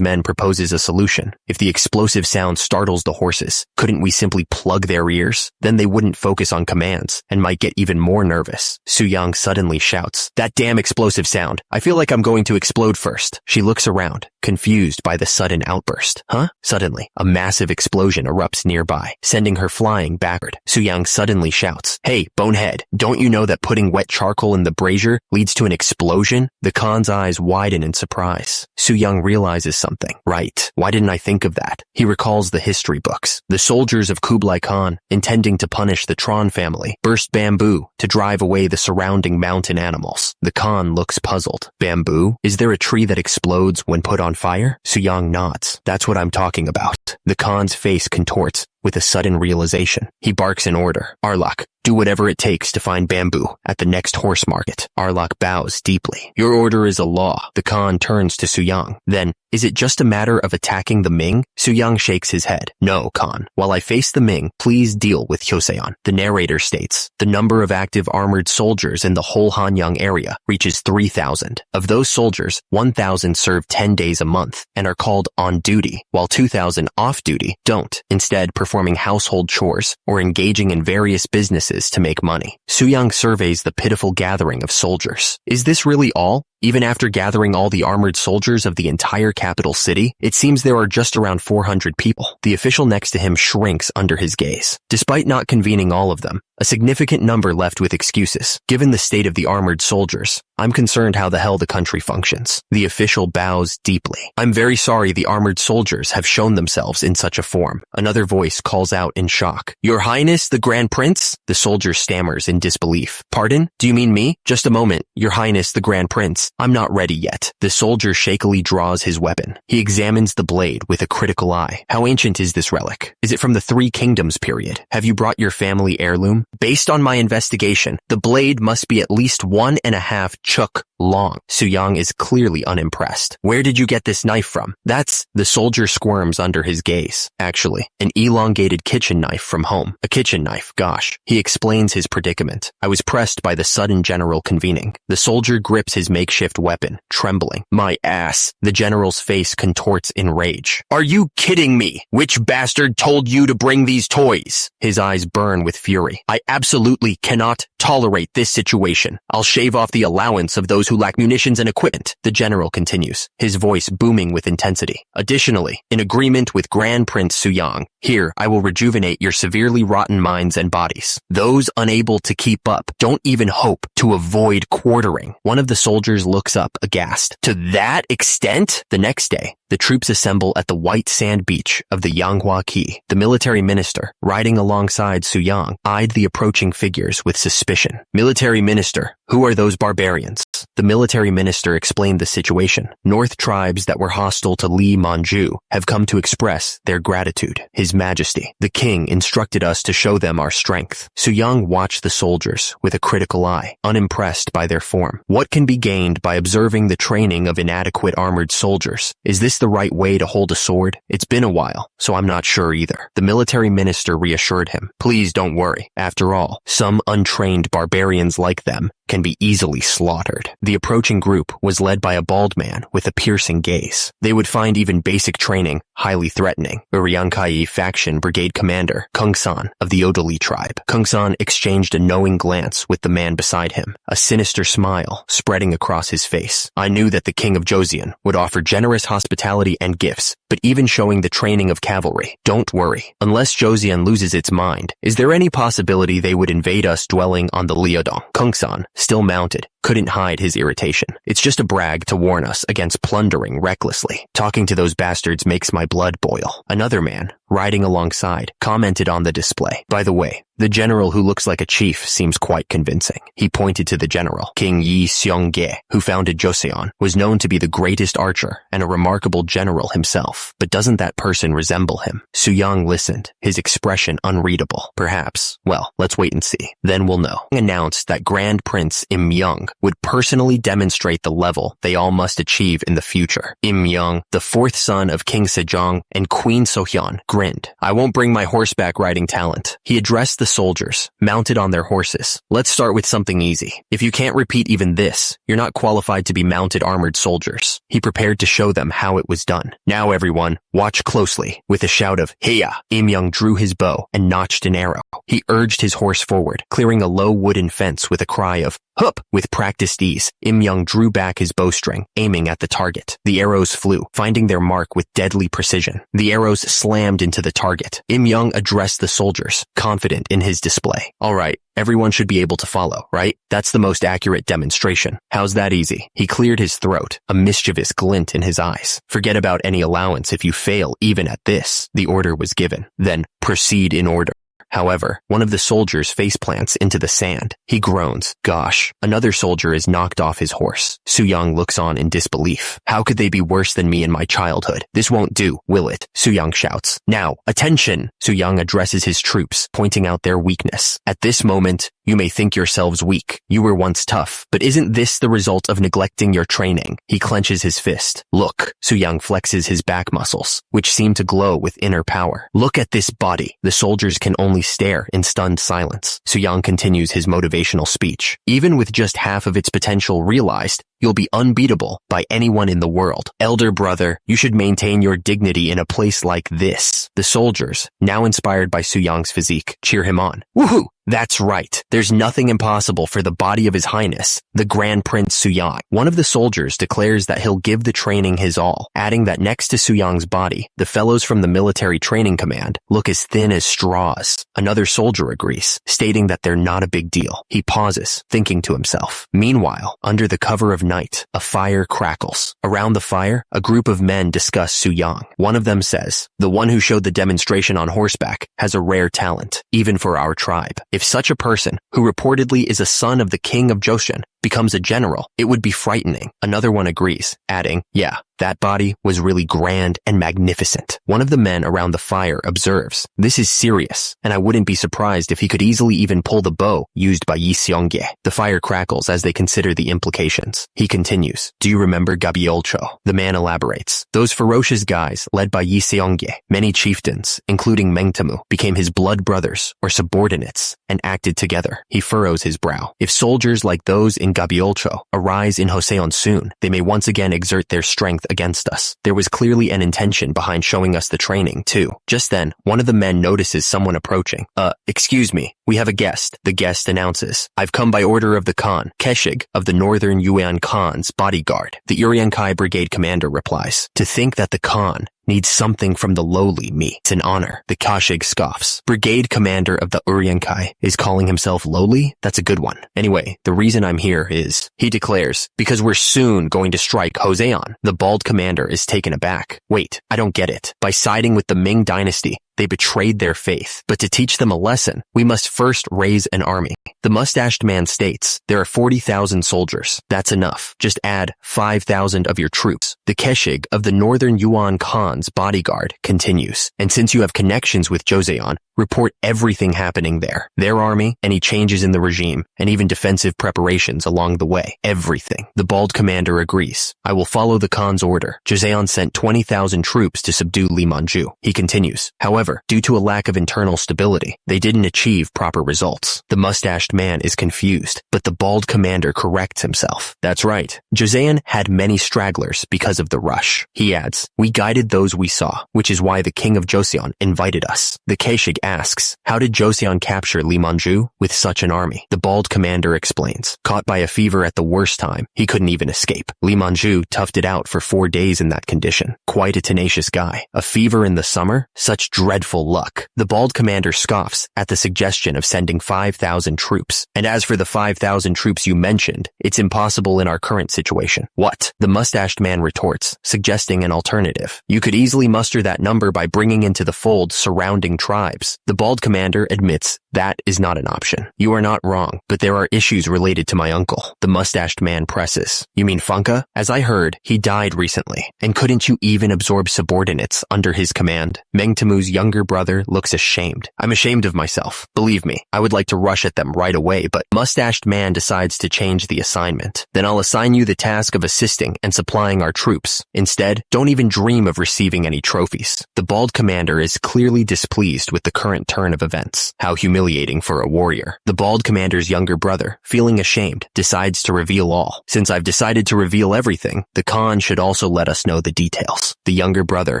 men proposes a solution. If the explosive sound startles the horses, couldn't we simply plug their ears? Then they wouldn't focus on commands and might get even more nervous. Su-young suddenly shouts, that damn explosive sound. I feel like I'm going to explode first. She looks around, confused by the sudden outburst. Huh? Suddenly, a massive explosion erupts nearby, sending her flying backward. Su-young suddenly shouts, hey, bonehead, don't you know that putting wet charcoal in the brazier leads to an explosion? The Khan's eyes widen in surprise. Su-young realizes something. Right. Why didn't I think of that? He recalls the history books. The soldiers of Kublai Khan, intending to punish the Tron family, burst bamboo to drive away the surrounding mountain animals. The Khan looks puzzled. Bamboo? Is there a tree that explodes when put on fire? Su-young nods. That's what I'm talking about. The Khan's face contorts with a sudden realization. He barks an order. Arlok, do whatever it takes to find bamboo at the next horse market. Arlok bows deeply. Your order is a law. The Khan turns to Su-young. Then, is it just a matter of attacking the Ming? Su-young shakes his head. No, Khan. While I face the Ming, please deal with Hyoseon. The narrator states, the number of active armored soldiers in the whole Hanyang area reaches 3,000. Of those soldiers, 1,000 serve 10 days a month and are called on duty, while 2,000 off duty don't, instead performing household chores or engaging in various businesses to make money. Su-young surveys the pitiful gathering of soldiers. Is this really all? Even after gathering all the armored soldiers of the entire capital city, it seems there are just around 400 people. The official next to him shrinks under his gaze. Despite not convening all of them, a significant number left with excuses. Given the state of the armored soldiers, I'm concerned how the hell the country functions. The official bows deeply. I'm very sorry the armored soldiers have shown themselves in such a form. Another voice calls out in shock. Your Highness, the Grand Prince? The soldier stammers in disbelief. Pardon? Do you mean me? Just a moment, Your Highness, the Grand Prince. I'm not ready yet. The soldier shakily draws his weapon. He examines the blade with a critical eye. How ancient is this relic? Is it from the Three Kingdoms period? Have you brought your family heirloom? Based on my investigation, the blade must be at least 1.5 chuk long. Su-young is clearly unimpressed. Where did you get this knife from? That's... The soldier squirms under his gaze. Actually, an elongated kitchen knife from home. A kitchen knife, gosh. He explains his predicament. I was pressed by the sudden general convening. The soldier grips his makeshift weapon, trembling. My ass. The general's face contorts in rage. Are you kidding me? Which bastard told you to bring these toys? His eyes burn with fury. I absolutely cannot tolerate this situation. I'll shave off the allowance of those who lack munitions and equipment. The general continues, his voice booming with intensity. Additionally, in agreement with Grand Prince Su-young, here I will rejuvenate your severely rotten minds and bodies. Those unable to keep up don't even hope to avoid quartering. One of the soldiers looks up aghast. To that extent? The next day, the troops assemble at the white sand beach of the Yanghua Key. The military minister, riding alongside Su-young, eyed the approaching figures with suspicion. Military minister, who are those barbarians? The military minister explained the situation. North tribes that were hostile to Li Manju have come to express their gratitude. His Majesty, the king, instructed us to show them our strength. Su-young watched the soldiers with a critical eye, unimpressed by their form. What can be gained by observing the training of inadequate armored soldiers? Is this the right way to hold a sword? It's been a while, so I'm not sure either. The military minister reassured him. Please don't worry. After all, some untrained barbarians like them can be easily slaughtered. The approaching group was led by a bald man with a piercing gaze. They would find even basic training highly threatening. Uriankai faction brigade commander, Kung-san of the Odoli tribe. Kung-san exchanged a knowing glance with the man beside him, a sinister smile spreading across his face. I knew that the king of Joseon would offer generous hospitality and gifts, but even showing the training of cavalry. Don't worry. Unless Joseon loses its mind, is there any possibility they would invade us dwelling on the Liudong? Kung-san, still mounted, couldn't hide his irritation. It's just a brag to warn us against plundering recklessly. Talking to those bastards makes my blood boil. Another man, riding alongside, commented on the display. By the way, the general who looks like a chief seems quite convincing. He pointed to the general. King Yi Seong-ge, who founded Joseon, was known to be the greatest archer and a remarkable general himself. But doesn't that person resemble him? Soo-young listened, his expression unreadable. Perhaps. Well, let's wait and see. Then we'll know. Announced that Grand Prince Im Young would personally demonstrate the level they all must achieve in the future. Im Young, the fourth son of King Sejong and Queen Sohyun, grinned. I won't bring my horseback riding talent. He addressed the soldiers, mounted on their horses. Let's start with something easy. If you can't repeat even this, you're not qualified to be mounted armored soldiers. He prepared to show them how it was done. Now everyone, watch closely. With a shout of, Heya! Im Young drew his bow and notched an arrow. He urged his horse forward, clearing a low wooden fence with a cry of, Hup! With practiced ease, Im Young drew back his bowstring, aiming at the target. The arrows flew, finding their mark with deadly precision. The arrows slammed into the target. Im Young addressed the soldiers, confident in his display. All right, everyone should be able to follow, right? That's the most accurate demonstration. How's that easy? He cleared his throat, a mischievous glint in his eyes. Forget about any allowance if you fail even at this. The order was given. Then, proceed in order. However, one of the soldiers faceplants into the sand. He groans. Gosh, another soldier is knocked off his horse. Soo-young looks on in disbelief. How could they be worse than me in my childhood? This won't do, will it? Soo-young shouts. Now, attention! Soo-young addresses his troops, pointing out their weakness. At this moment, you may think yourselves weak. You were once tough. But isn't this the result of neglecting your training? He clenches his fist. Look, Soo-young flexes his back muscles, which seem to glow with inner power. Look at this body. The soldiers can only stare in stunned silence. Soo-young continues his motivational speech. Even with just half of its potential realized, you'll be unbeatable by anyone in the world. Elder brother, you should maintain your dignity in a place like this. The soldiers, now inspired by Soo-young's physique, cheer him on. Woohoo! That's right. There's nothing impossible for the body of His Highness, the Grand Prince Soo-young. One of the soldiers declares that he'll give the training his all, adding that next to Soo-young's body, the fellows from the military training command look as thin as straws. Another soldier agrees, stating that they're not a big deal. He pauses, thinking to himself. Meanwhile, under the cover of night, a fire crackles. Around the fire, a group of men discuss Soo-young. One of them says, the one who showed the demonstration on horseback has a rare talent, even for our tribe. If such a person, who reportedly is a son of the king of Joseon, becomes a general, it would be frightening. Another one agrees, adding, yeah, that body was really grand and magnificent. One of the men around the fire observes, this is serious, and I wouldn't be surprised if he could easily even pull the bow used by Yi Seong-ge. The fire crackles as they consider the implications. He continues, do you remember Gabiolcho? The man elaborates, those ferocious guys led by Yi Seong-ge. Many chieftains, including Mengtamu, became his blood brothers or subordinates and acted together. He furrows his brow. If soldiers like those in Gabiolcho arise in Joseon soon, they may once again exert their strength against us. There was clearly an intention behind showing us the training, too. Just then, one of the men notices someone approaching. Excuse me, we have a guest. The guest announces, I've come by order of the Khan, Keshig of the Northern Yuan Khan's bodyguard. The Uriankai brigade commander replies, to think that the Khan needs something from the lowly me. It's an honor. The Kashig scoffs. Brigade commander of the Uriankai is calling himself lowly? That's a good one. Anyway, the reason I'm here is, he declares, because we're soon going to strike Joseon. The bald commander is taken aback. Wait, I don't get it. By siding with the Ming dynasty, they betrayed their faith. But to teach them a lesson, we must first raise an army. The mustached man states, there are 40,000 soldiers. That's enough. Just add 5,000 of your troops. The Keshig of the Northern Yuan Khan's bodyguard continues. And since you have connections with Joseon, report everything happening there. Their army, any changes in the regime, and even defensive preparations along the way. Everything. The bald commander agrees. I will follow the Khan's order. Joseon sent 20,000 troops to subdue Limanju. He continues. However, due to a lack of internal stability, they didn't achieve proper results. The mustached man is confused, but the bald commander corrects himself. That's right. Joseon had many stragglers because of the rush. He adds, we guided those we saw, which is why the king of Joseon invited us. The Keshig asks, how did Joseon capture Li Manju with such an army? The bald commander explains, caught by a fever at the worst time, he couldn't even escape. Li Manju toughed it out for 4 days in that condition. Quite a tenacious guy. A fever in the summer? Such dreadful luck. The bald commander scoffs at the suggestion of sending 5,000 troops. And as for the 5,000 troops you mentioned, it's impossible in our current situation. What? The mustached man retorts, suggesting an alternative. You could easily muster that number by bringing into the fold surrounding tribes. The bald commander admits that is not an option. You are not wrong, but there are issues related to my uncle. The mustached man presses. You mean Funka? As I heard, he died recently. And couldn't you even absorb subordinates under his command? Meng Temu's younger brother looks ashamed. I'm ashamed of myself. Believe me, I would like to rush at them right away, but mustached man decides to change the assignment. Then I'll assign you the task of assisting and supplying our troops. Instead, don't even dream of receiving any trophies. The bald commander is clearly displeased with the current turn of events. How humiliating for a warrior. The bald commander's younger brother, feeling ashamed, decides to reveal all. Since I've decided to reveal everything, the Khan should also let us know the details. The younger brother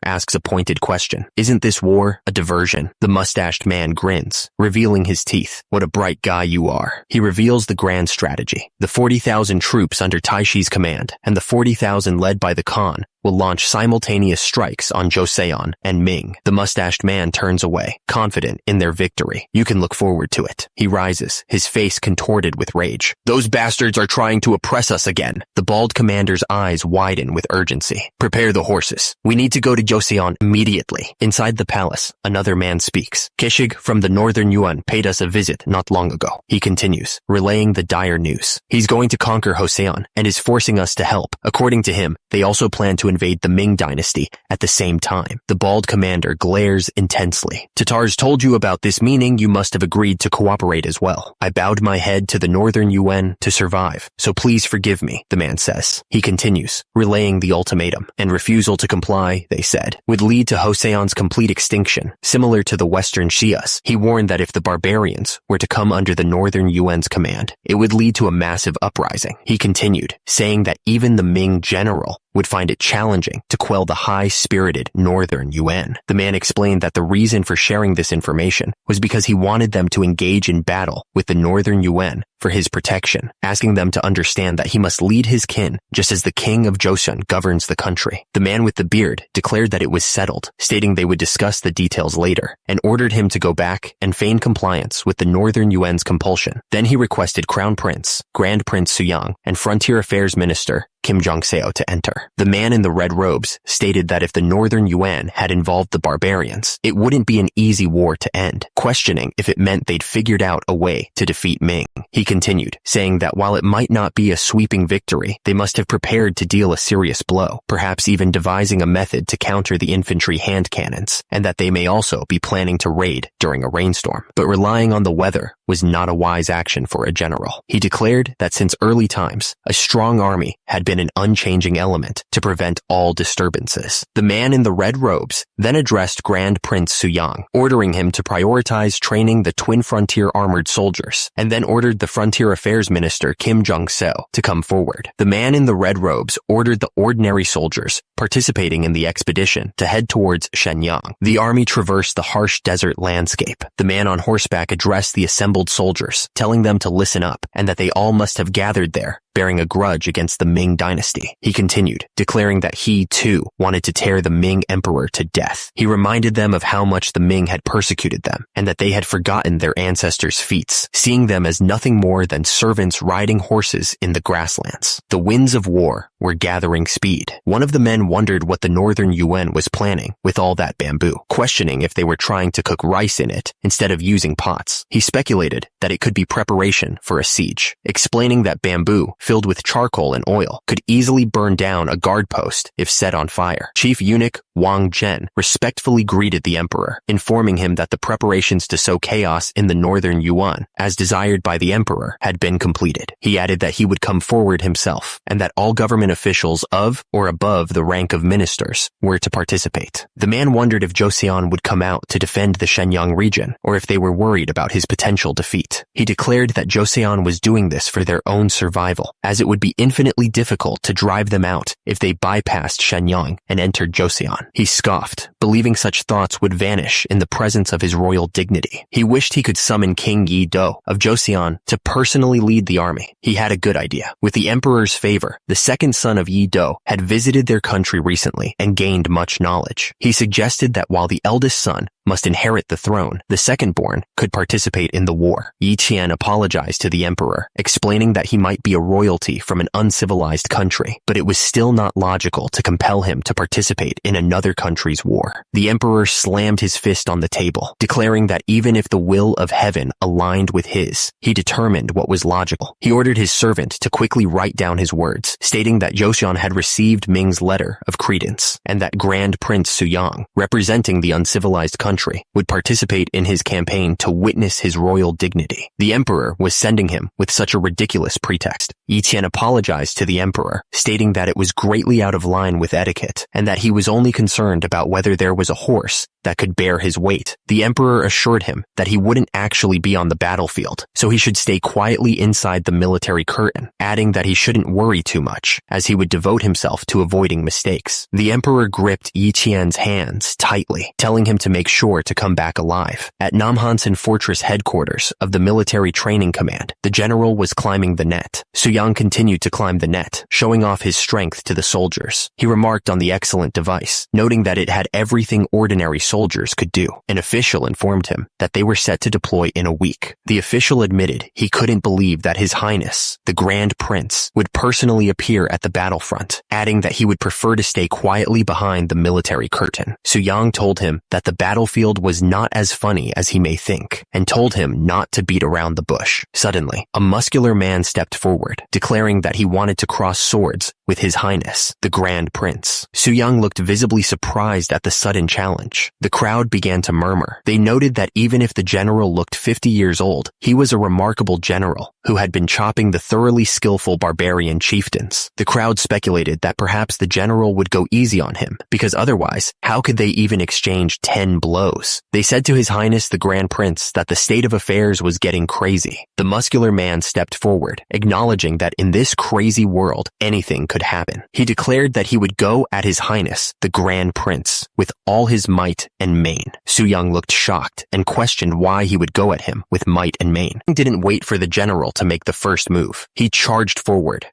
asks a pointed question. Isn't this war a diversion? The mustached man grins, revealing his teeth. What a bright guy you are. He reveals the grand strategy. The 40,000 troops under Taishi's command and the 40,000 led by the Khan will launch simultaneous strikes on Joseon and Ming. The mustached man turns away, confident in their victory. You can look forward to it. He rises, his face contorted with rage. Those bastards are trying to oppress us again. The bald commander's eyes widen with urgency. Prepare the horses. We need to go to Joseon immediately. Inside the palace, another man speaks. Kishig from the northern Yuan paid us a visit not long ago. He continues, relaying the dire news. He's going to conquer Joseon and is forcing us to help. According to him, they also plan to invade the Ming dynasty at the same time. The bald commander glares intensely. Tatars told you about this, meaning you must have agreed to cooperate as well. I bowed my head to the northern Yuan to survive, so please forgive me, the man says. He continues, relaying the ultimatum, and refusal to comply, they said, would lead to Joseon's complete extinction, similar to the western Shias. He warned that if the barbarians were to come under the northern Yuan's command, it would lead to a massive uprising. He continued, saying that even the Ming general would find it challenging to quell the high-spirited northern Yuan. The man explained that the reason for sharing this information was because he wanted them to engage in battle with the northern Yuan for his protection, asking them to understand that he must lead his kin just as the king of Joseon governs the country. The man with the beard declared that it was settled, stating they would discuss the details later, and ordered him to go back and feign compliance with the northern Yuan's compulsion. Then he requested Crown Prince, Grand Prince Suyang, and Frontier Affairs Minister Kim Jong-seo to enter. The man in the red robes stated that if the northern Yuan had involved the barbarians, it wouldn't be an easy war to end, questioning if it meant they'd figured out a way to defeat Ming. He continued, saying that while it might not be a sweeping victory, they must have prepared to deal a serious blow, perhaps even devising a method to counter the infantry hand cannons, and that they may also be planning to raid during a rainstorm. But relying on the weather was not a wise action for a general. He declared that since early times, a strong army had been an unchanging element to prevent all disturbances. The man in the red robes then addressed Grand Prince Suyang, ordering him to prioritize training the twin frontier armored soldiers, and then ordered the Frontier Affairs Minister Kim Jong-seo to come forward. The man in the red robes ordered the ordinary soldiers participating in the expedition to head towards Shenyang. The army traversed the harsh desert landscape. The man on horseback addressed the assembled soldiers, telling them to listen up and that they all must have gathered there bearing a grudge against the Ming dynasty. He continued, declaring that he, too, wanted to tear the Ming emperor to death. He reminded them of how much the Ming had persecuted them, and that they had forgotten their ancestors' feats, seeing them as nothing more than servants riding horses in the grasslands. The winds of war were gathering speed. One of the men wondered what the northern Yuan was planning with all that bamboo, questioning if they were trying to cook rice in it instead of using pots. He speculated that it could be preparation for a siege, explaining that bamboo filled with charcoal and oil could easily burn down a guard post if set on fire. Chief Eunuch Wang Zhen respectfully greeted the emperor, informing him that the preparations to sow chaos in the northern Yuan, as desired by the emperor, had been completed. He added that he would come forward himself, and that all government officials of or above the rank of ministers were to participate. The man wondered if Joseon would come out to defend the Shenyang region, or if they were worried about his potential defeat. He declared that Joseon was doing this for their own survival, as it would be infinitely difficult to drive them out if they bypassed Shenyang and entered Joseon. He scoffed, believing such thoughts would vanish in the presence of his royal dignity. He wished he could summon King Yi Do of Joseon to personally lead the army. He had a good idea. With the emperor's favor, the second son of Yi Do had visited their country recently and gained much knowledge. He suggested that while the eldest son must inherit the throne, the second-born could participate in the war. Yi Qian apologized to the emperor, explaining that he might be a royalty from an uncivilized country, but it was still not logical to compel him to participate in another country's war. The emperor slammed his fist on the table, declaring that even if the will of heaven aligned with his, he determined what was logical. He ordered his servant to quickly write down his words, stating that Joseon had received Ming's letter of credence, and that Grand Prince Suyang, representing the uncivilized country, would participate in his campaign to witness his royal dignity. The emperor was sending him with such a ridiculous pretext. Yi Qian apologized to the emperor, stating that it was greatly out of line with etiquette, and that he was only concerned about whether there was a horse that could bear his weight. The emperor assured him that he wouldn't actually be on the battlefield, so he should stay quietly inside the military curtain, adding that he shouldn't worry too much, as he would devote himself to avoiding mistakes. The emperor gripped Yi Qian's hands tightly, telling him to make sure to come back alive. At Namhansan Fortress headquarters of the Military Training Command, the general was climbing the net. Suyang continued to climb the net, showing off his strength to the soldiers. He remarked on the excellent device, noting that it had everything ordinary soldiers could do. An official informed him that they were set to deploy in a week. The official admitted he couldn't believe that His Highness, the Grand Prince, would personally appear at the battlefront, adding that he would prefer to stay quietly behind the military curtain. Suyang told him that the battlefield was not as funny as he may think, and told him not to beat around the bush. Suddenly, a muscular man stepped forward, declaring that he wanted to cross swords with His Highness, the Grand Prince. Suyang looked visibly surprised at the sudden challenge. The crowd began to murmur. They noted that even if the general looked 50 years old, he was a remarkable general who had been chopping the thoroughly skillful barbarian chieftains. The crowd speculated that perhaps the general would go easy on him, because otherwise, how could they even exchange 10 blows? They said to His Highness the Grand Prince that the state of affairs was getting crazy. The muscular man stepped forward, acknowledging that in this crazy world, anything could happen. He declared that he would go at His Highness the Grand Prince with all his might and main. Suyang looked shocked and questioned why he would go at him with might and main. He didn't wait for the general to make the first move. He charged forward,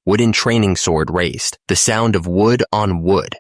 wooden training sword raised. The sound of wood on wood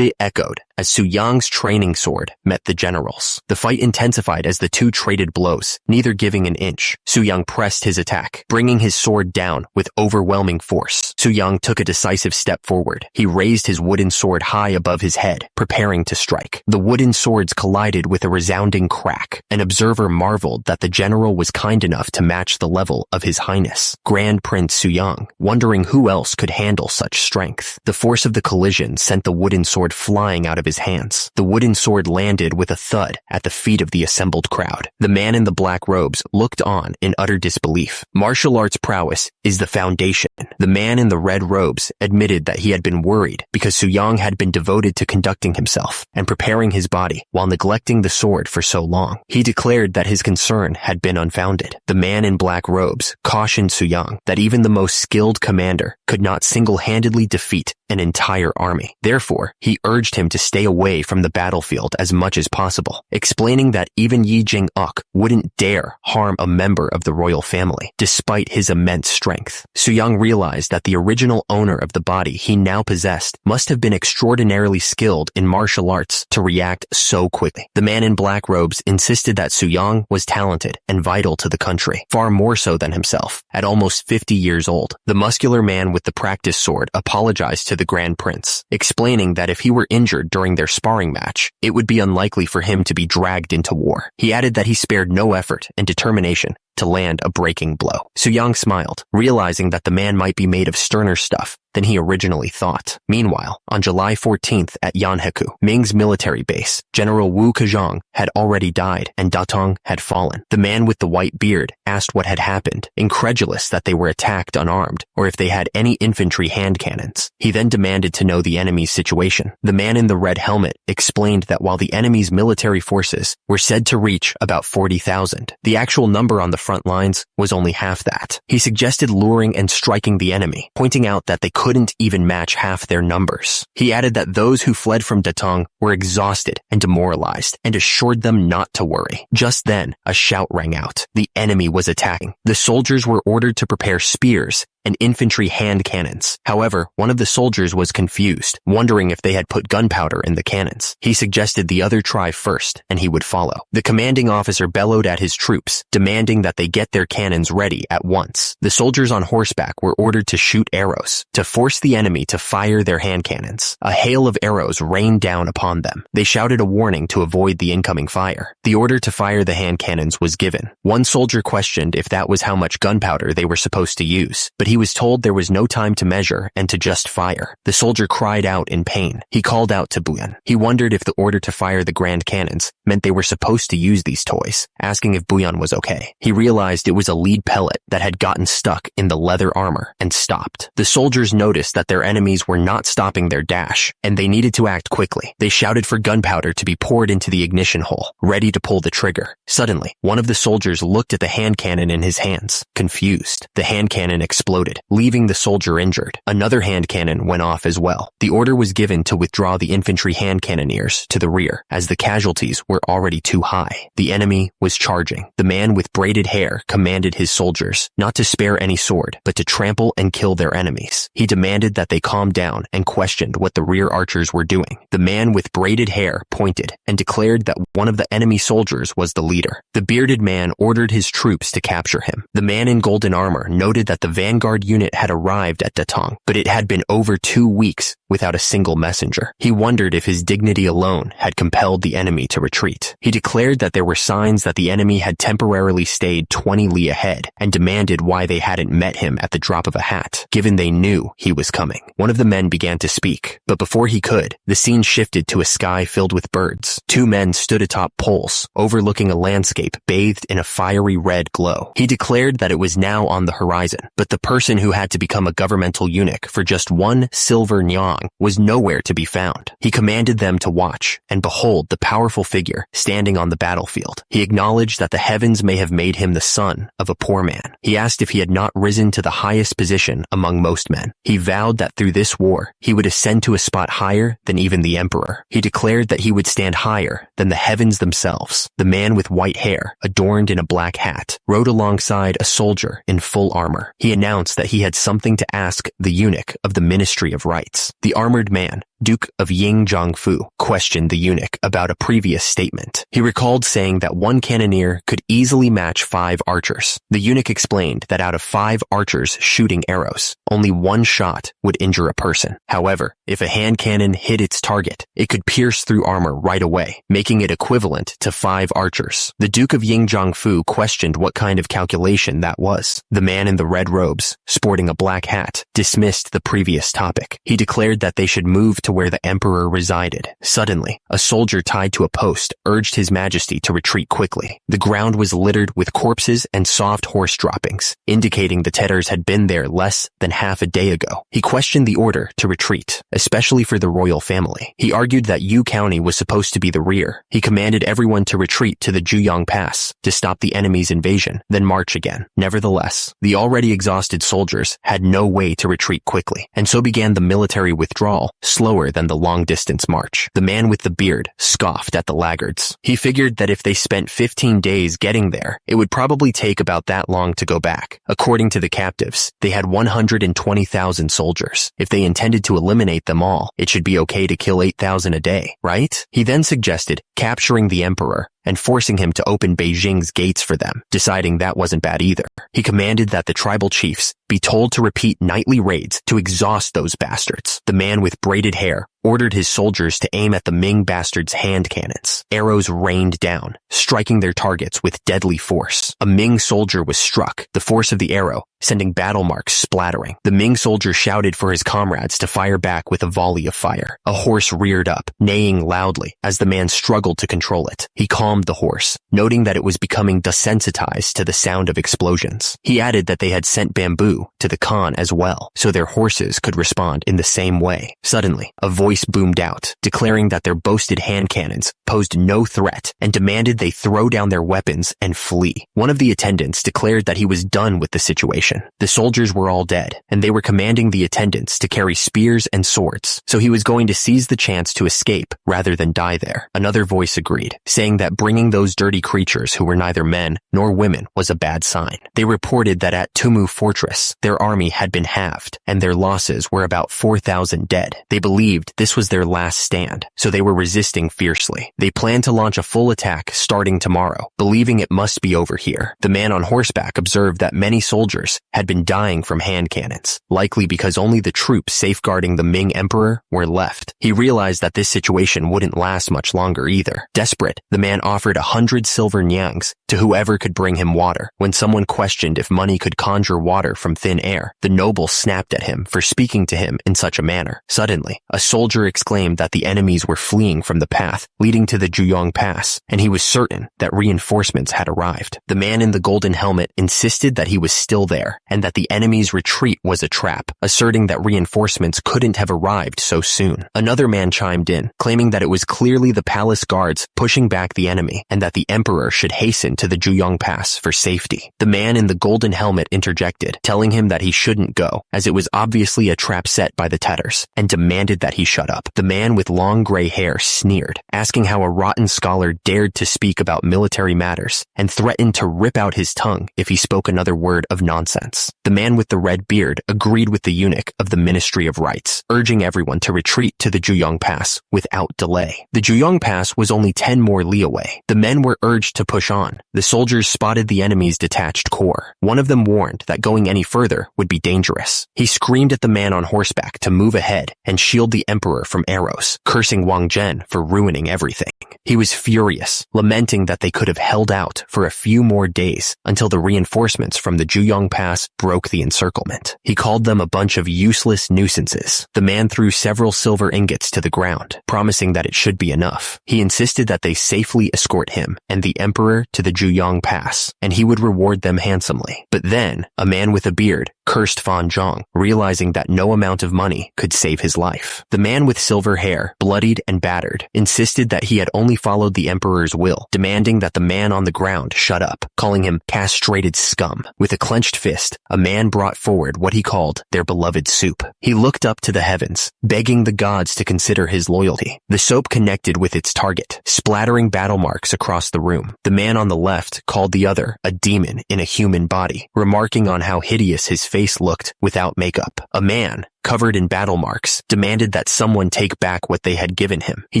echoed as Suyang's training sword met the general's. The fight intensified as the two traded blows, neither giving an inch. Suyang pressed his attack, bringing his sword down with overwhelming force. Suyang took a decisive step forward. He raised his wooden sword high above his head, preparing to strike. The wooden swords collided with a resounding crack. An observer marveled that the general was kind enough to match the level of His Highness, Grand Prince Suyang, wondering who else could handle such strength. The force of the collision sent the wooden sword flying out of his hands. The wooden sword landed with a thud at the feet of the assembled crowd. The man in the black robes looked on in utter disbelief. Martial arts prowess is the foundation. The man in the red robes admitted that he had been worried because Suyang had been devoted to conducting himself and preparing his body while neglecting the sword for so long. He declared that his concern had been unfounded. The man in black robes cautioned Suyang that even the most skilled commander could not single-handedly defeat an entire army. Therefore, he urged him to stay away from the battlefield as much as possible, explaining that even Yi Jing-uk wouldn't dare harm a member of the royal family, despite his immense strength. Suyang realized that the original owner of the body he now possessed must have been extraordinarily skilled in martial arts to react so quickly. The man in black robes insisted that Suyang was talented and vital to the country, far more so than himself. At almost 50 years old, the muscular man with the practice sword apologized to the Grand Prince, explaining that if he were injured during their sparring match, it would be unlikely for him to be dragged into war. He added that he spared no effort and determination to land a breaking blow. Suyang smiled, realizing that the man might be made of sterner stuff than he originally thought. Meanwhile, on July 14th at Yanheku, Ming's military base, General Wu Kejong had already died and Datong had fallen. The man with the white beard asked what had happened, incredulous that they were attacked unarmed or if they had any infantry hand cannons. He then demanded to know the enemy's situation. The man in the red helmet explained that while the enemy's military forces were said to reach about 40,000, the actual number on the front lines was only half that. He suggested luring and striking the enemy, pointing out that they couldn't even match half their numbers. He added that those who fled from Datong were exhausted and demoralized and assured them not to worry. Just then, a shout rang out. The enemy was attacking. The soldiers were ordered to prepare spears and infantry hand cannons. However, one of the soldiers was confused, wondering if they had put gunpowder in the cannons. He suggested the other try first, and he would follow. The commanding officer bellowed at his troops, demanding that they get their cannons ready at once. The soldiers on horseback were ordered to shoot arrows, to force the enemy to fire their hand cannons. A hail of arrows rained down upon them. They shouted a warning to avoid the incoming fire. The order to fire the hand cannons was given. One soldier questioned if that was how much gunpowder they were supposed to use, but he was told there was no time to measure and to just fire. The soldier cried out in pain. He called out to Buyan. He wondered if the order to fire the grand cannons meant they were supposed to use these toys, asking if Buyan was okay. He realized it was a lead pellet that had gotten stuck in the leather armor and stopped. The soldiers noticed that their enemies were not stopping their dash, and they needed to act quickly. They shouted for gunpowder to be poured into the ignition hole, ready to pull the trigger. Suddenly, one of the soldiers looked at the hand cannon in his hands, confused. The hand cannon exploded, leaving the soldier injured. Another hand cannon went off as well. The order was given to withdraw the infantry hand cannoneers to the rear, as the casualties were already too high. The enemy was charging. The man with braided hair commanded his soldiers not to spare any sword, but to trample and kill their enemies. He demanded that they calm down and questioned what the rear archers were doing. The man with braided hair pointed and declared that one of the enemy soldiers was the leader. The bearded man ordered his troops to capture him. The man in golden armor noted that the vanguard unit had arrived at Datong, but it had been over 2 weeks without a single messenger. He wondered if his dignity alone had compelled the enemy to retreat. He declared that there were signs that the enemy had temporarily stayed 20 li ahead and demanded why they hadn't met him at the drop of a hat, given they knew he was coming. One of the men began to speak, but before he could, the scene shifted to a sky filled with birds. 2 men stood atop poles, overlooking a landscape bathed in a fiery red glow. He declared that it was now on the horizon, but the person who had to become a governmental eunuch for just 1 silver nyang was nowhere to be found. He commanded them to watch, and behold the powerful figure standing on the battlefield. He acknowledged that the heavens may have made him the son of a poor man. He asked if he had not risen to the highest position among most men. He vowed that through this war, he would ascend to a spot higher than even the emperor. He declared that he would stand higher than the heavens themselves. The man with white hair, adorned in a black hat, rode alongside a soldier in full armor. He announced that he had something to ask the eunuch of the Ministry of Rights. The armored man, Duke of Yingjiangfu, questioned the eunuch about a previous statement. He recalled saying that 1 cannoneer could easily match 5 archers. The eunuch explained that out of 5 archers shooting arrows, only 1 shot would injure a person. However, if a hand cannon hit its target, it could pierce through armor right away, making it equivalent to 5 archers. The Duke of Yingjiangfu questioned what kind of calculation that was. The man in the red robes, sporting a black hat, dismissed the previous topic. He declared that they should move to where the emperor resided. Suddenly, a soldier tied to a post urged his majesty to retreat quickly. The ground was littered with corpses and soft horse droppings, indicating the Tedders had been there less than half a day ago. He questioned the order to retreat, especially for the royal family. He argued that Yu County was supposed to be the rear. He commanded everyone to retreat to the Juyang Pass to stop the enemy's invasion, then march again. Nevertheless, the already exhausted soldiers had no way to retreat quickly, and so began the military withdrawal, slower than the long-distance march. The man with the beard scoffed at the laggards. He figured that if they spent 15 days getting there, it would probably take about that long to go back. According to the captives, they had 120,000 soldiers. If they intended to eliminate them all, it should be okay to kill 8,000 a day, right? He then suggested capturing the emperor and forcing him to open Beijing's gates for them, deciding that wasn't bad either. He commanded that the tribal chiefs be told to repeat nightly raids to exhaust those bastards. The man with braided hair ordered his soldiers to aim at the Ming bastards' hand cannons. Arrows rained down, striking their targets with deadly force. A Ming soldier was struck, the force of the arrow sending battle marks splattering. The Ming soldier shouted for his comrades to fire back with a volley of fire. A horse reared up, neighing loudly as the man struggled to control it. He calmed the horse, noting that it was becoming desensitized to the sound of explosions. He added that they had sent bamboo to the Khan as well, so their horses could respond in the same way. Suddenly, a voice boomed out, declaring that their boasted hand cannons posed no threat and demanded they throw down their weapons and flee. One of the attendants declared that he was done with the situation. The soldiers were all dead, and they were commanding the attendants to carry spears and swords, so he was going to seize the chance to escape rather than die there. Another voice agreed, saying that bringing those dirty creatures who were neither men nor women was a bad sign. They reported that at Tumu Fortress, their army had been halved, and their losses were about 4,000 dead. They believed this was their last stand, so they were resisting fiercely. They planned to launch a full attack starting tomorrow, believing it must be over here. The man on horseback observed that many soldiers had been dying from hand cannons, likely because only the troops safeguarding the Ming emperor were left. He realized that this situation wouldn't last much longer either. Desperate, the man offered 100 silver nyangs to whoever could bring him water. When someone questioned if money could conjure water from thin air, the noble snapped at him for speaking to him in such a manner. Suddenly, a soldier exclaimed that the enemies were fleeing from the path leading to the Juyong Pass, and he was certain that reinforcements had arrived. The man in the golden helmet insisted that he was still there, and that the enemy's retreat was a trap, asserting that reinforcements couldn't have arrived so soon. Another man chimed in, claiming that it was clearly the palace guards pushing back the enemy, and that the emperor should hasten to the Juyong Pass for safety. The man in the golden helmet interjected, telling him that he shouldn't go, as it was obviously a trap set by the Tatars, and demanded that he shut up. The man with long gray hair sneered, asking how a rotten scholar dared to speak about military matters, and threatened to rip out his tongue if he spoke another word of nonsense. The man with the red beard agreed with the eunuch of the Ministry of Rights, urging everyone to retreat to the Juyong Pass without delay. The Juyong Pass was only 10 more li away. The men were urged to push on. The soldiers spotted the enemy's detached corps. One of them warned that going any further would be dangerous. He screamed at the man on horseback to move ahead and shield the emperor from arrows, cursing Wang Zhen for ruining everything. He was furious, lamenting that they could have held out for a few more days until the reinforcements from the Juyong Pass broke the encirclement. He called them a bunch of useless nuisances. The man threw several silver ingots to the ground, promising that it should be enough. He insisted that they safely escort him and the emperor to the Juyong Pass, and he would reward them handsomely. But then, a man with a beard cursed Fan Zhang, realizing that no amount of money could save his life. The man with silver hair, bloodied and battered, insisted that he had only followed the emperor's will, demanding that the man on the ground shut up, calling him castrated scum. With a clenched fist, a man brought forward what he called their beloved soup. He looked up to the heavens, begging the gods to consider his loyalty. The soap connected with its target, splattering battle marks across the room. The man on the left called the other a demon in a human body, remarking on how hideous his face looked without makeup. A man, covered in battle marks, demanded that someone take back what they had given him. He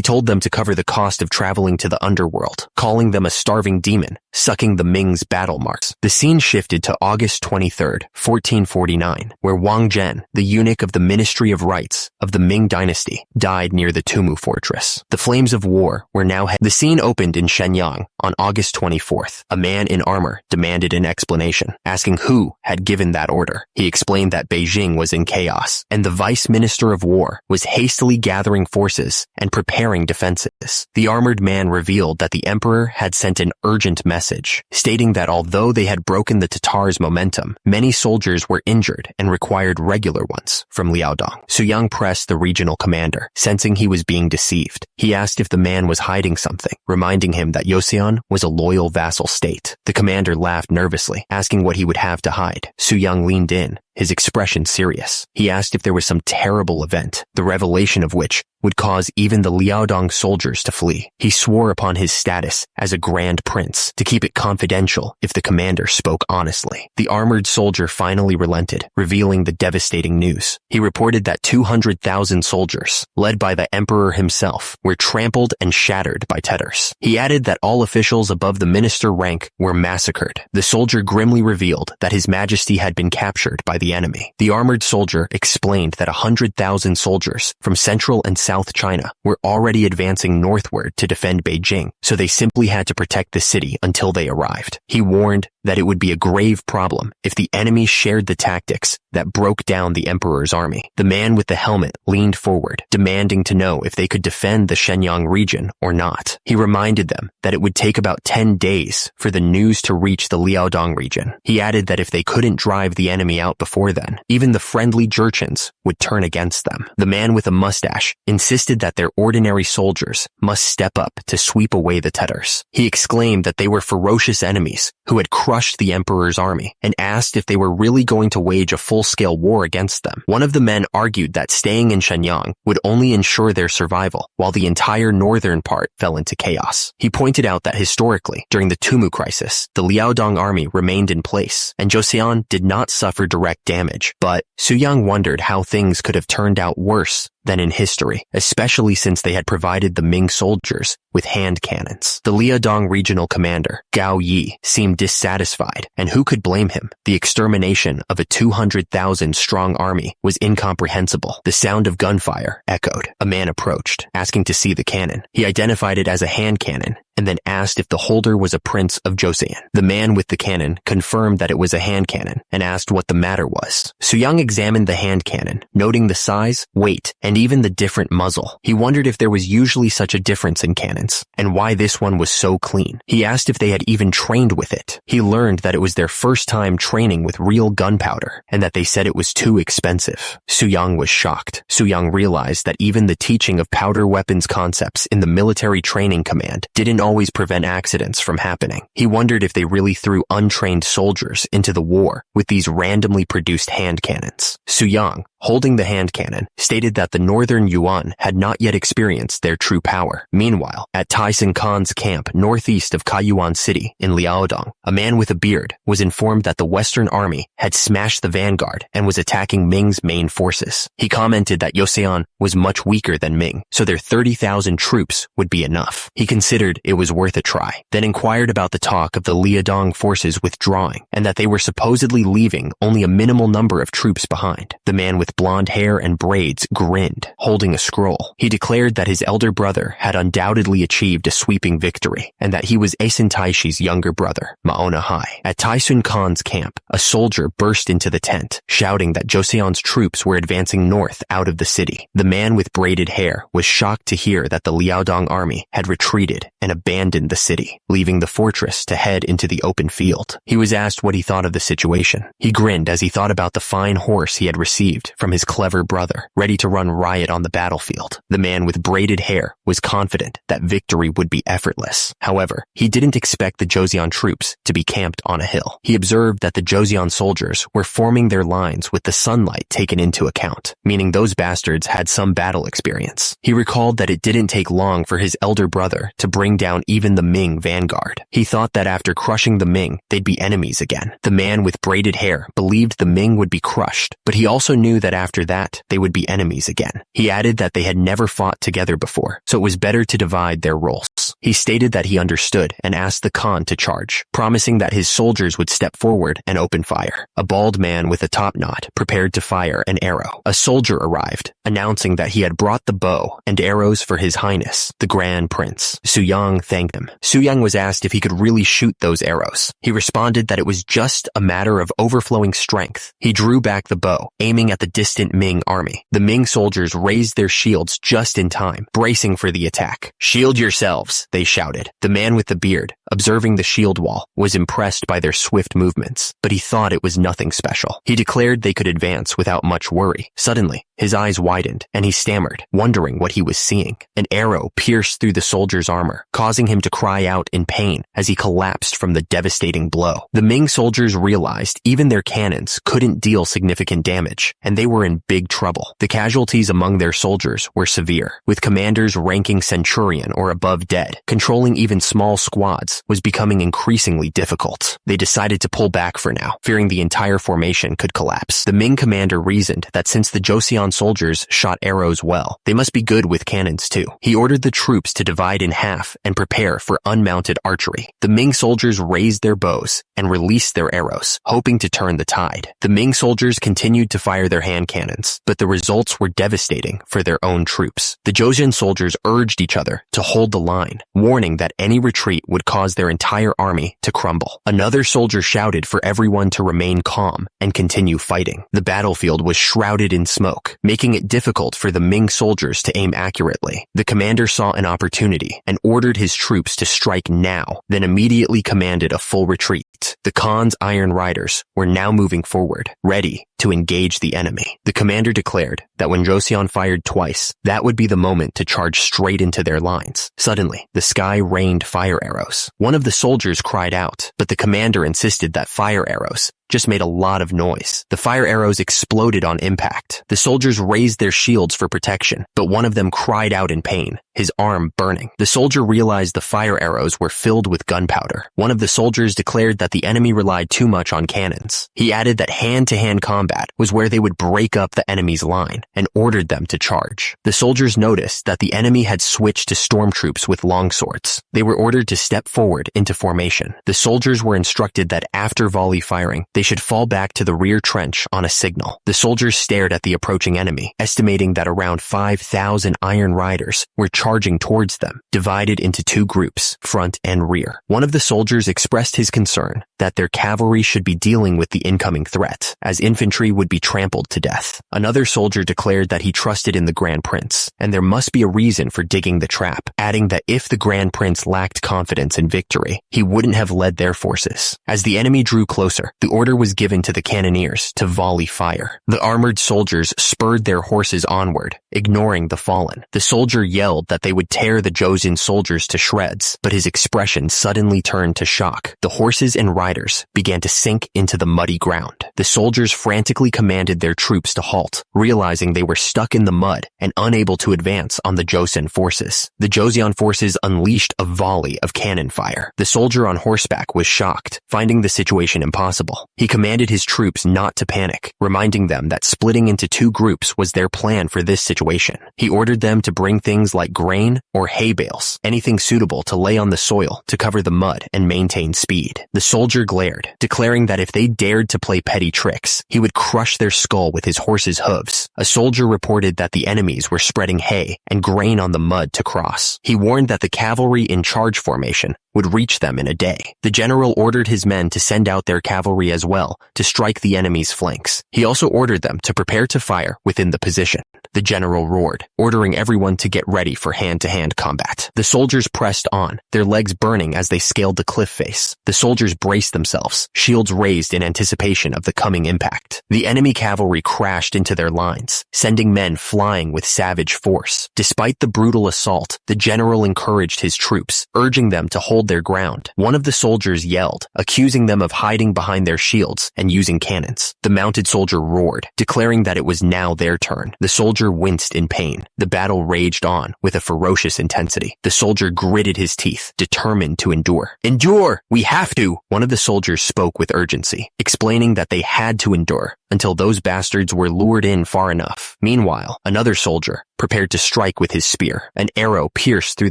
told them to cover the cost of traveling to the underworld, calling them a starving demon, sucking the Ming's battle marks. The scene shifted to August 23rd, 1449, where Wang Zhen, the eunuch of the Ministry of Rights of the Ming dynasty, died near the Tumu Fortress. The flames of war were now The scene opened in Shenyang on August 24th. A man in armor demanded an explanation, asking who had given that order. He explained that Beijing was in chaos, and the Vice Minister of War was hastily gathering forces and preparing defenses. The armored man revealed that the emperor had sent an urgent message, stating that although they had broken the Tatars' momentum, many soldiers were injured and required regular ones from Liaodong. Su Yang pressed the regional commander, sensing he was being deceived. He asked if the man was hiding something, reminding him that Joseon was a loyal vassal state. The commander laughed nervously, asking what he would have to hide. Su Yang leaned in, his expression serious. He asked if there was some terrible event, the revelation of which would cause even the Liaodong soldiers to flee. He swore upon his status as a grand prince to keep it confidential if the commander spoke honestly. The armored soldier finally relented, revealing the devastating news. He reported that 200,000 soldiers, led by the emperor himself, were trampled and shattered by Tetters. He added that all officials above the minister rank were massacred. The soldier grimly revealed that His Majesty had been captured by the enemy. The armored soldier explained that 100,000 soldiers from Central and South China were already advancing northward to defend Beijing, so they simply had to protect the city until they arrived. He warned that it would be a grave problem if the enemy shared the tactics that broke down the emperor's army. The man with the helmet leaned forward, demanding to know if they could defend the Shenyang region or not. He reminded them that it would take about 10 days for the news to reach the Liaodong region. He added that if they couldn't drive the enemy out before then, even the friendly Jurchens would turn against them. The man with a mustache insisted that their ordinary soldiers must step up to sweep away the Tetters. He exclaimed that they were ferocious enemies who had crushed the emperor's army and asked if they were really going to wage a full-scale war against them. One of the men argued that staying in Shenyang would only ensure their survival, while the entire northern part fell into chaos. He pointed out that historically, during the Tumu crisis, the Liaodong army remained in place, and Joseon did not suffer direct damage. But Su Yang wondered how things could have turned out worse than in history, especially since they had provided the Ming soldiers with hand cannons. The Liaodong regional commander, Gao Yi, seemed dissatisfied, and who could blame him? The extermination of a 200,000-strong army was incomprehensible. The sound of gunfire echoed. A man approached, asking to see the cannon. He identified it as a hand cannon, and then asked if the holder was a prince of Joseon. The man with the cannon confirmed that it was a hand cannon, and asked what the matter was. Su Yang examined the hand cannon, noting the size, weight, and even the different muzzle. He wondered if there was usually such a difference in cannons, and why this one was so clean. He asked if they had even trained with it. He learned that it was their first time training with real gunpowder, and that they said it was too expensive. Su Yang was shocked. Su Yang realized that even the teaching of powder weapons concepts in the military training command didn't always prevent accidents from happening. He wondered if they really threw untrained soldiers into the war with these randomly produced hand cannons. Su Yang, holding the hand cannon, stated that the northern Yuan had not yet experienced their true power. Meanwhile, at Tyson Khan's camp northeast of Kaiyuan City in Liaodong, a man with a beard was informed that the Western army had smashed the vanguard and was attacking Ming's main forces. He commented that Joseon was much weaker than Ming, so their 30,000 troops would be enough. He considered it was worth a try, then inquired about the talk of the Liaodong forces withdrawing and that they were supposedly leaving only a minimal number of troops behind. The man with blonde hair and braids grinned, holding a scroll. He declared that his elder brother had undoubtedly achieved a sweeping victory, and that he was Asen Taishi's younger brother, Maona Hai. At Taisun Khan's camp, a soldier burst into the tent, shouting that Joseon's troops were advancing north out of the city. The man with braided hair was shocked to hear that the Liaodong army had retreated and abandoned the city, leaving the fortress to head into the open field. He was asked what he thought of the situation. He grinned as he thought about the fine horse he had received from his clever brother, ready to run riot on the battlefield. The man with braided hair was confident that victory would be effortless. However, he didn't expect the Joseon troops to be camped on a hill. He observed that the Joseon soldiers were forming their lines with the sunlight taken into account, meaning those bastards had some battle experience. He recalled that it didn't take long for his elder brother to bring down even the Ming vanguard. He thought that after crushing the Ming, they'd be enemies again. The man with braided hair believed the Ming would be crushed, but he also knew that after that, they would be enemies again. He added that they had never fought together before, so it was better to divide their roles. He stated that he understood and asked the Khan to charge, promising that his soldiers would step forward and open fire. A bald man with a top knot prepared to fire an arrow. A soldier arrived, announcing that he had brought the bow and arrows for His Highness, the Grand Prince. Su Yang thanked him. Su Yang was asked if he could really shoot those arrows. He responded that it was just a matter of overflowing strength. He drew back the bow, aiming at the distant Ming army. The Ming soldiers raised their shields just in time, bracing for the attack. "Shield yourselves," they shouted. The man with the beard, observing the shield wall, was impressed by their swift movements, but he thought it was nothing special. He declared they could advance without much worry. Suddenly, his eyes widened, and he stammered, wondering what he was seeing. An arrow pierced through the soldier's armor, causing him to cry out in pain as he collapsed from the devastating blow. The Ming soldiers realized even their cannons couldn't deal significant damage, and they were in big trouble. The casualties among their soldiers were severe, with commanders ranking centurion or above dead. Controlling even small squads was becoming increasingly difficult. They decided to pull back for now, fearing the entire formation could collapse. The Ming commander reasoned that since the Joseon soldiers shot arrows well, they must be good with cannons too. He ordered the troops to divide in half and prepare for unmounted archery. The Ming soldiers raised their bows and released their arrows, hoping to turn the tide. The Ming soldiers continued to fire their hand cannons, but the results were devastating for their own troops. The Joseon soldiers urged each other to hold the line, warning that any retreat would cause their entire army to crumble. Another soldier shouted for everyone to remain calm and continue fighting. The battlefield was shrouded in smoke, making it difficult for the Ming soldiers to aim accurately. The commander saw an opportunity and ordered his troops to strike now, then immediately commanded a full retreat. The Khan's Iron Riders were now moving forward, ready to engage the enemy. The commander declared that when Joseon fired twice, that would be the moment to charge straight into their lines. Suddenly, the sky rained fire arrows. One of the soldiers cried out, but the commander insisted that fire arrows just made a lot of noise. The fire arrows exploded on impact. The soldiers raised their shields for protection, but one of them cried out in pain, his arm burning. The soldier realized the fire arrows were filled with gunpowder. One of the soldiers declared that the enemy relied too much on cannons. He added that hand-to-hand combat was where they would break up the enemy's line and ordered them to charge. The soldiers noticed that the enemy had switched to stormtroops with longswords. They were ordered to step forward into formation. The soldiers were instructed that after volley firing, they should fall back to the rear trench on a signal. The soldiers stared at the approaching enemy, estimating that around 5,000 Iron Riders were charging towards them, divided into two groups, front and rear. One of the soldiers expressed his concern that their cavalry should be dealing with the incoming threat, as infantry would be trampled to death. Another soldier declared that he trusted in the Grand Prince, and there must be a reason for digging the trap, adding that if the Grand Prince lacked confidence in victory, he wouldn't have led their forces. As the enemy drew closer, the order was given to the cannoneers to volley fire. The armored soldiers spurred their horses onward, ignoring the fallen. The soldier yelled that they would tear the Joseon soldiers to shreds, but his expression suddenly turned to shock. The horses and riders began to sink into the muddy ground. The soldiers frantically commanded their troops to halt, realizing they were stuck in the mud and unable to advance on the Joseon forces. The Joseon forces unleashed a volley of cannon fire. The soldier on horseback was shocked, finding the situation impossible. He commanded his troops not to panic, reminding them that splitting into two groups was their plan for this situation. He ordered them to bring things like grain or hay bales, anything suitable to lay on the soil to cover the mud and maintain speed. The soldier glared, declaring that if they dared to play petty tricks, he would crush their skull with his horse's hooves. A soldier reported that the enemies were spreading hay and grain on the mud to cross. He warned that the cavalry in charge formation would reach them in a day. The general ordered his men to send out their cavalry as well to strike the enemy's flanks. He also ordered them to prepare to fire within the position. The general roared, ordering everyone to get ready for hand-to-hand combat. The soldiers pressed on, their legs burning as they scaled the cliff face. The soldiers braced themselves, shields raised in anticipation of the coming impact. The enemy cavalry crashed into their lines, sending men flying with savage force. Despite the brutal assault, the general encouraged his troops, urging them to hold their ground. One of the soldiers yelled, accusing them of hiding behind their shields and using cannons. The mounted soldier roared, declaring that it was now their turn. The soldier winced in pain. The battle raged on with a ferocious intensity. The soldier gritted his teeth, determined to endure. Endure! We have to! One of the soldiers spoke with urgency, explaining that they had to endure until those bastards were lured in far enough. Meanwhile, another soldier prepared to strike with his spear. An arrow pierced through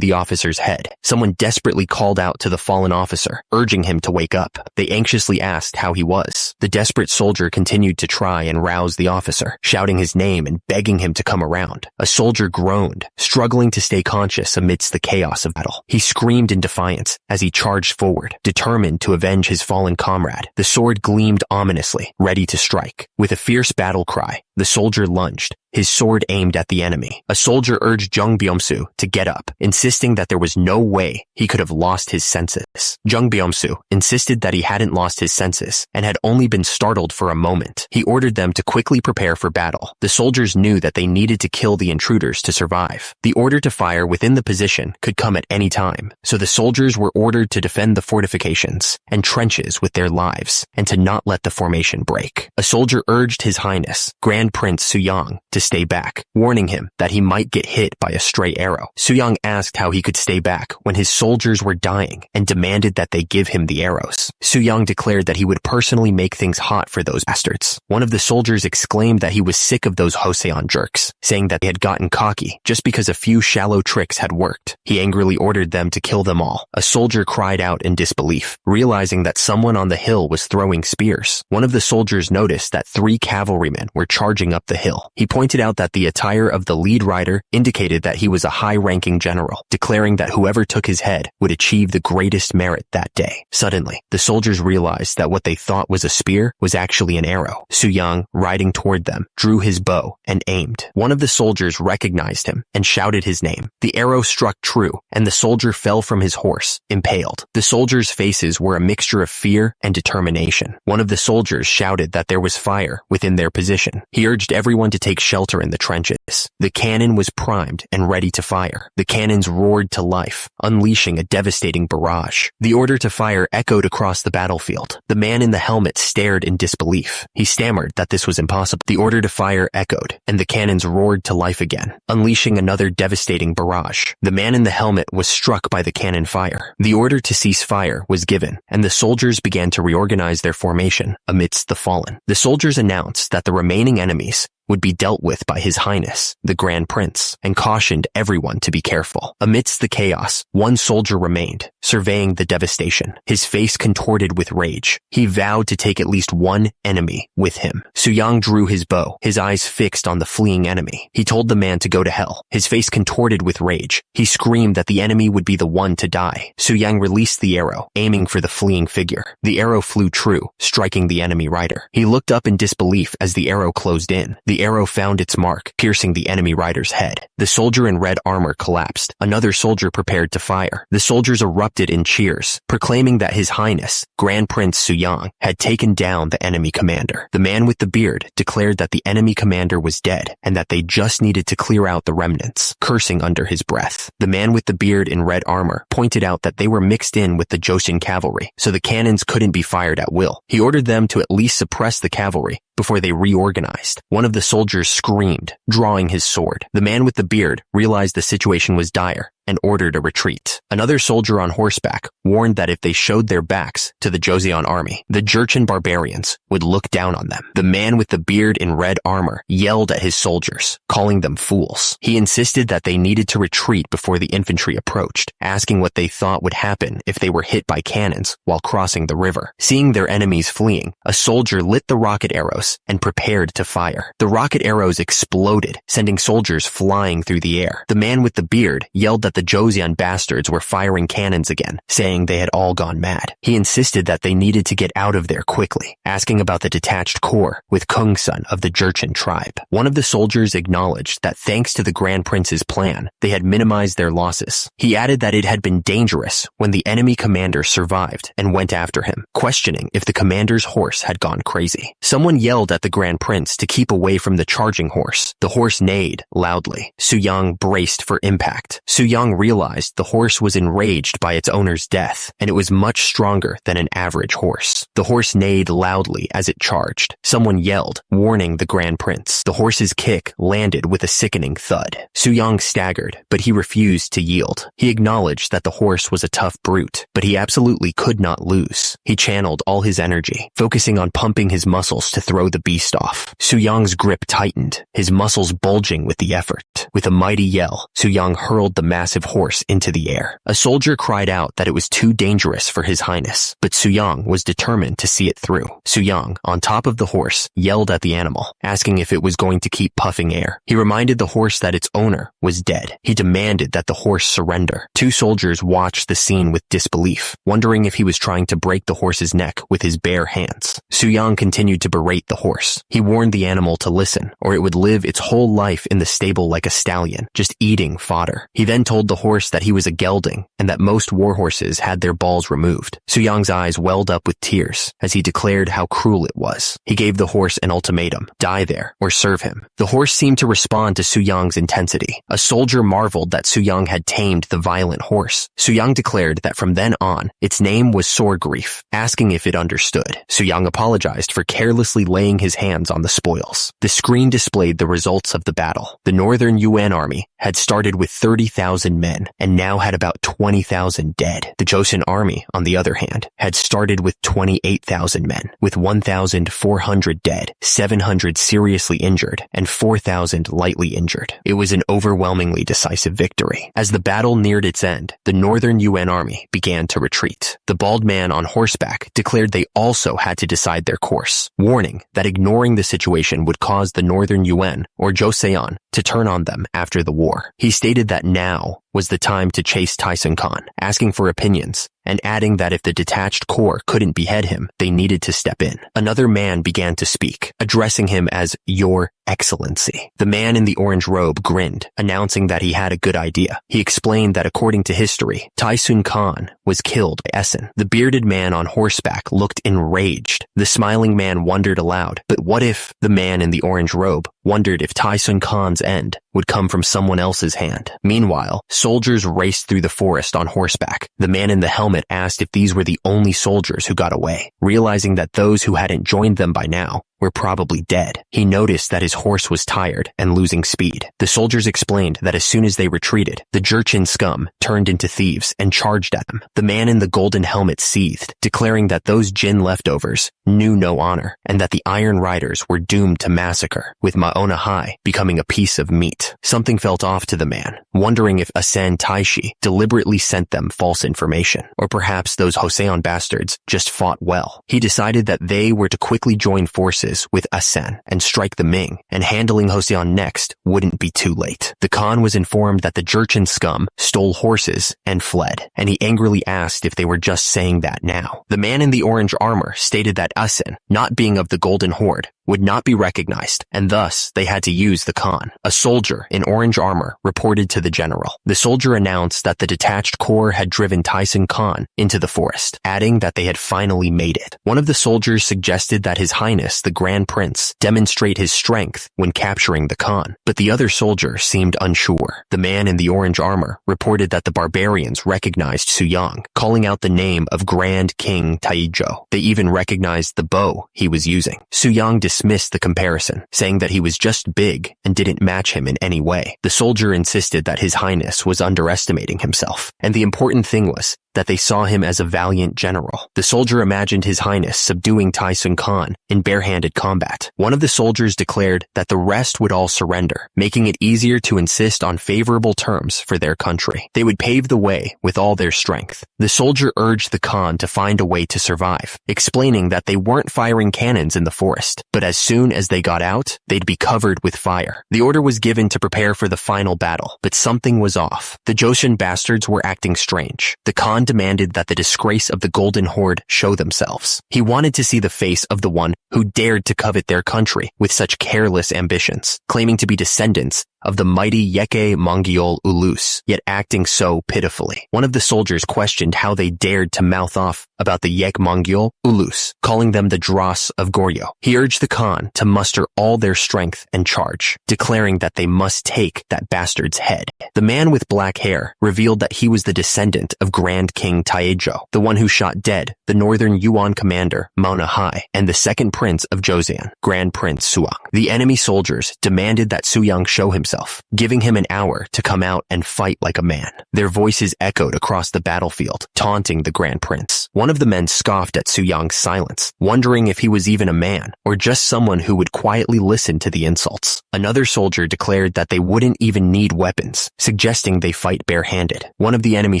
the officer's head. Someone desperately called out to the fallen officer, urging him to wake up. They anxiously asked how he was. The desperate soldier continued to try and rouse the officer, shouting his name and begging him to come around. A soldier groaned, struggling to stay conscious amidst the chaos of battle. He screamed in defiance as he charged forward, determined to avenge his fallen comrade. The sword gleamed ominously, ready to strike. With a fierce battle cry, the soldier lunged, his sword aimed at the enemy. A soldier urged Jung Byung-soo to get up, insisting that there was no way he could have lost his senses. Jung Byung-soo insisted that he hadn't lost his senses and had only been startled for a moment. He ordered them to quickly prepare for battle. The soldiers knew that they needed to kill the intruders to survive. The order to fire within the position could come at any time, so the soldiers were ordered to defend the fortifications and trenches with their lives and to not let the formation break. A soldier urged His Highness, Grand Prince Suyang, to stay back, warning him that he might get hit by a stray arrow. Suyang asked how he could stay back when his soldiers were dying and demanded that they give him the arrows. Suyang declared that he would personally make things hot for those bastards. One of the soldiers exclaimed that he was sick of those Joseon jerks, saying that they had gotten cocky just because a few shallow tricks had worked. He angrily ordered them to kill them all. A soldier cried out in disbelief, realizing that someone on the hill was throwing spears. One of the soldiers noticed that 3 cavalrymen were charging up the hill. He pointed out that the attire of the lead rider indicated that he was a high-ranking general, declaring that whoever took his head would achieve the greatest merit that day. Suddenly, the soldiers realized that what they thought was a spear was actually an arrow. Suyang, riding toward them, drew his bow and aimed. One of the soldiers recognized him and shouted his name. The arrow struck true, and the soldier fell from his horse, impaled. The soldiers' faces were a mixture of fear and determination. One of the soldiers shouted that there was fire within their position. He urged everyone to take shelter in the trenches. The cannon was primed and ready to fire. The cannons roared to life, unleashing a devastating barrage. The order to fire echoed across the battlefield. The man in the helmet stared in disbelief. He stammered that this was impossible. The order to fire echoed, and the cannons roared to life again, unleashing another devastating barrage. The man in the helmet was struck by the cannon fire. The order to cease fire was given, and the soldiers began to reorganize their formation amidst the fallen. The soldiers announced that the remaining enemies would be dealt with by His Highness, the Grand Prince, and cautioned everyone to be careful. Amidst the chaos, one soldier remained, surveying the devastation, his face contorted with rage. He vowed to take at least one enemy with him. Suyang drew his bow, his eyes fixed on the fleeing enemy. He told the man to go to hell. His face contorted with rage. He screamed that the enemy would be the one to die. Suyang released the arrow, aiming for the fleeing figure. The arrow flew true, striking the enemy rider. He looked up in disbelief as the arrow closed in. The arrow found its mark, piercing the enemy rider's head. The soldier in red armor collapsed. Another soldier prepared to fire. The soldiers erupted in cheers, proclaiming that His Highness, Grand Prince Suyang, had taken down the enemy commander. The man with the beard declared that the enemy commander was dead and that they just needed to clear out the remnants, cursing under his breath. The man with the beard in red armor pointed out that they were mixed in with the Joseon cavalry, so the cannons couldn't be fired at will. He ordered them to at least suppress the cavalry before they reorganized. One of the soldiers screamed, drawing his sword. The man with the beard realized the situation was dire and ordered a retreat. Another soldier on horseback warned that if they showed their backs to the Joseon army, the Jurchen barbarians would look down on them. The man with the beard in red armor yelled at his soldiers, calling them fools. He insisted that they needed to retreat before the infantry approached, asking what they thought would happen if they were hit by cannons while crossing the river. Seeing their enemies fleeing, a soldier lit the rocket arrows and prepared to fire. The rocket arrows exploded, sending soldiers flying through the air. The man with the beard yelled that the Joseon bastards were firing cannons again, saying they had all gone mad. He insisted that they needed to get out of there quickly, asking about the detached corps with Kungsun of the Jurchen tribe. One of the soldiers acknowledged that thanks to the Grand Prince's plan, they had minimized their losses. He added that it had been dangerous when the enemy commander survived and went after him, questioning if the commander's horse had gone crazy. Someone yelled at the Grand Prince to keep away from the charging horse. The horse neighed loudly. Suyang braced for impact. Suyang realized the horse was enraged by its owner's death, and it was much stronger than an average horse. The horse neighed loudly as it charged. Someone yelled, warning the Grand Prince. The horse's kick landed with a sickening thud. Suyang staggered, but he refused to yield. He acknowledged that the horse was a tough brute, but he absolutely could not lose. He channeled all his energy, focusing on pumping his muscles to throw the beast off. Suyang's grip tightened, his muscles bulging with the effort. With a mighty yell, Suyang hurled the massive massive horse into the air. A soldier cried out that it was too dangerous for His Highness, but Suyang was determined to see it through. Suyang, on top of the horse, yelled at the animal, asking if it was going to keep puffing air. He reminded the horse that its owner was dead. He demanded that the horse surrender. Two soldiers watched the scene with disbelief, wondering if he was trying to break the horse's neck with his bare hands. Suyang continued to berate the horse. He warned the animal to listen, or it would live its whole life in the stable like a stallion, just eating fodder. He then told the horse that he was a gelding, and that most war horses had their balls removed. Suyang's eyes welled up with tears as he declared how cruel it was. He gave the horse an ultimatum: die there or serve him. The horse seemed to respond to Suyang's intensity. A soldier marveled that Suyang had tamed the violent horse. Suyang declared that from then on, its name was Sore Grief, asking if it understood. Suyang apologized for carelessly laying his hands on the spoils. The screen displayed the results of the battle. The Northern Yuan army had started with 30,000 men and now had about 20,000 dead. The Joseon army, on the other hand, had started with 28,000 men, with 1,400 dead, 700 seriously injured, and 4,000 lightly injured. It was an overwhelmingly decisive victory. As the battle neared its end, the Northern Yuan army began to retreat. The bald man on horseback declared they also had to decide their course, warning that ignoring the situation would cause the Northern Yuan, or Joseon, to turn on them after the war. He stated that now was the time to chase Tyson Khan, asking for opinions, and adding that if the detached corps couldn't behead him, they needed to step in. Another man began to speak, addressing him as Your Excellency. The man in the orange robe grinned, announcing that he had a good idea. He explained that according to history, Tyson Khan was killed by Essen. The bearded man on horseback looked enraged. The smiling man wondered aloud, but what if the man in the orange robe wondered if Tyson Khan's end would come from someone else's hand? Meanwhile, soldiers raced through the forest on horseback. The man in the helmet asked if these were the only soldiers who got away. Realizing that those who hadn't joined them by now were probably dead, he noticed that his horse was tired and losing speed. The soldiers explained that as soon as they retreated, the Jurchen scum turned into thieves and charged at them. The man in the golden helmet seethed, declaring that those Jin leftovers knew no honor and that the Iron Riders were doomed to massacre, with Maona Hai becoming a piece of meat. Something felt off to the man, wondering if Asen Taishi deliberately sent them false information, or perhaps those Joseon bastards just fought well. He decided that they were to quickly join forces with Asen and strike the Ming, and handling Joseon next wouldn't be too late. The Khan was informed that the Jurchen scum stole horses and fled, and he angrily asked if they were just saying that now. The man in the orange armor stated that Asen, not being of the Golden Horde, would not be recognized, and thus they had to use the Khan. A soldier in orange armor reported to the general. The soldier announced that the detached corps had driven Tyson Khan into the forest, adding that they had finally made it. One of the soldiers suggested that His Highness the Grand Prince demonstrate his strength when capturing the Khan, but the other soldier seemed unsure. The man in the orange armor reported that the barbarians recognized Suyang, calling out the name of Grand King Taizhou. They even recognized the bow he was using. Suyang dismissed the comparison, saying that he was just big and didn't match him in any way. The soldier insisted that His Highness was underestimating himself, and the important thing was that they saw him as a valiant general. The soldier imagined His Highness subduing Tyson Khan in barehanded combat. One of the soldiers declared that the rest would all surrender, making it easier to insist on favorable terms for their country. They would pave the way with all their strength. The soldier urged the Khan to find a way to survive, explaining that they weren't firing cannons in the forest, but as soon as they got out, they'd be covered with fire. The order was given to prepare for the final battle, but something was off. The Joseon bastards were acting strange. The Khan demanded that the disgrace of the Golden Horde show themselves. He wanted to see the face of the one who dared to covet their country with such careless ambitions, claiming to be descendants of the mighty Yeke Mongiol Ulus, yet acting so pitifully. One of the soldiers questioned how they dared to mouth off about the Yek Mongiol Ulus, calling them the Dross of Goryeo. He urged the Khan to muster all their strength and charge, declaring that they must take that bastard's head. The man with black hair revealed that he was the descendant of Grand King Taizhou, the one who shot dead the Northern Yuan commander Maona Hai and the second prince of Joseon, Grand Prince Suyang. The enemy soldiers demanded that Suyang show himself, giving him an hour to come out and fight like a man. Their voices echoed across the battlefield, taunting the Grand Prince. One One of the men scoffed at Su Yang's silence, wondering if he was even a man or just someone who would quietly listen to the insults. Another soldier declared that they wouldn't even need weapons, suggesting they fight barehanded. One of the enemy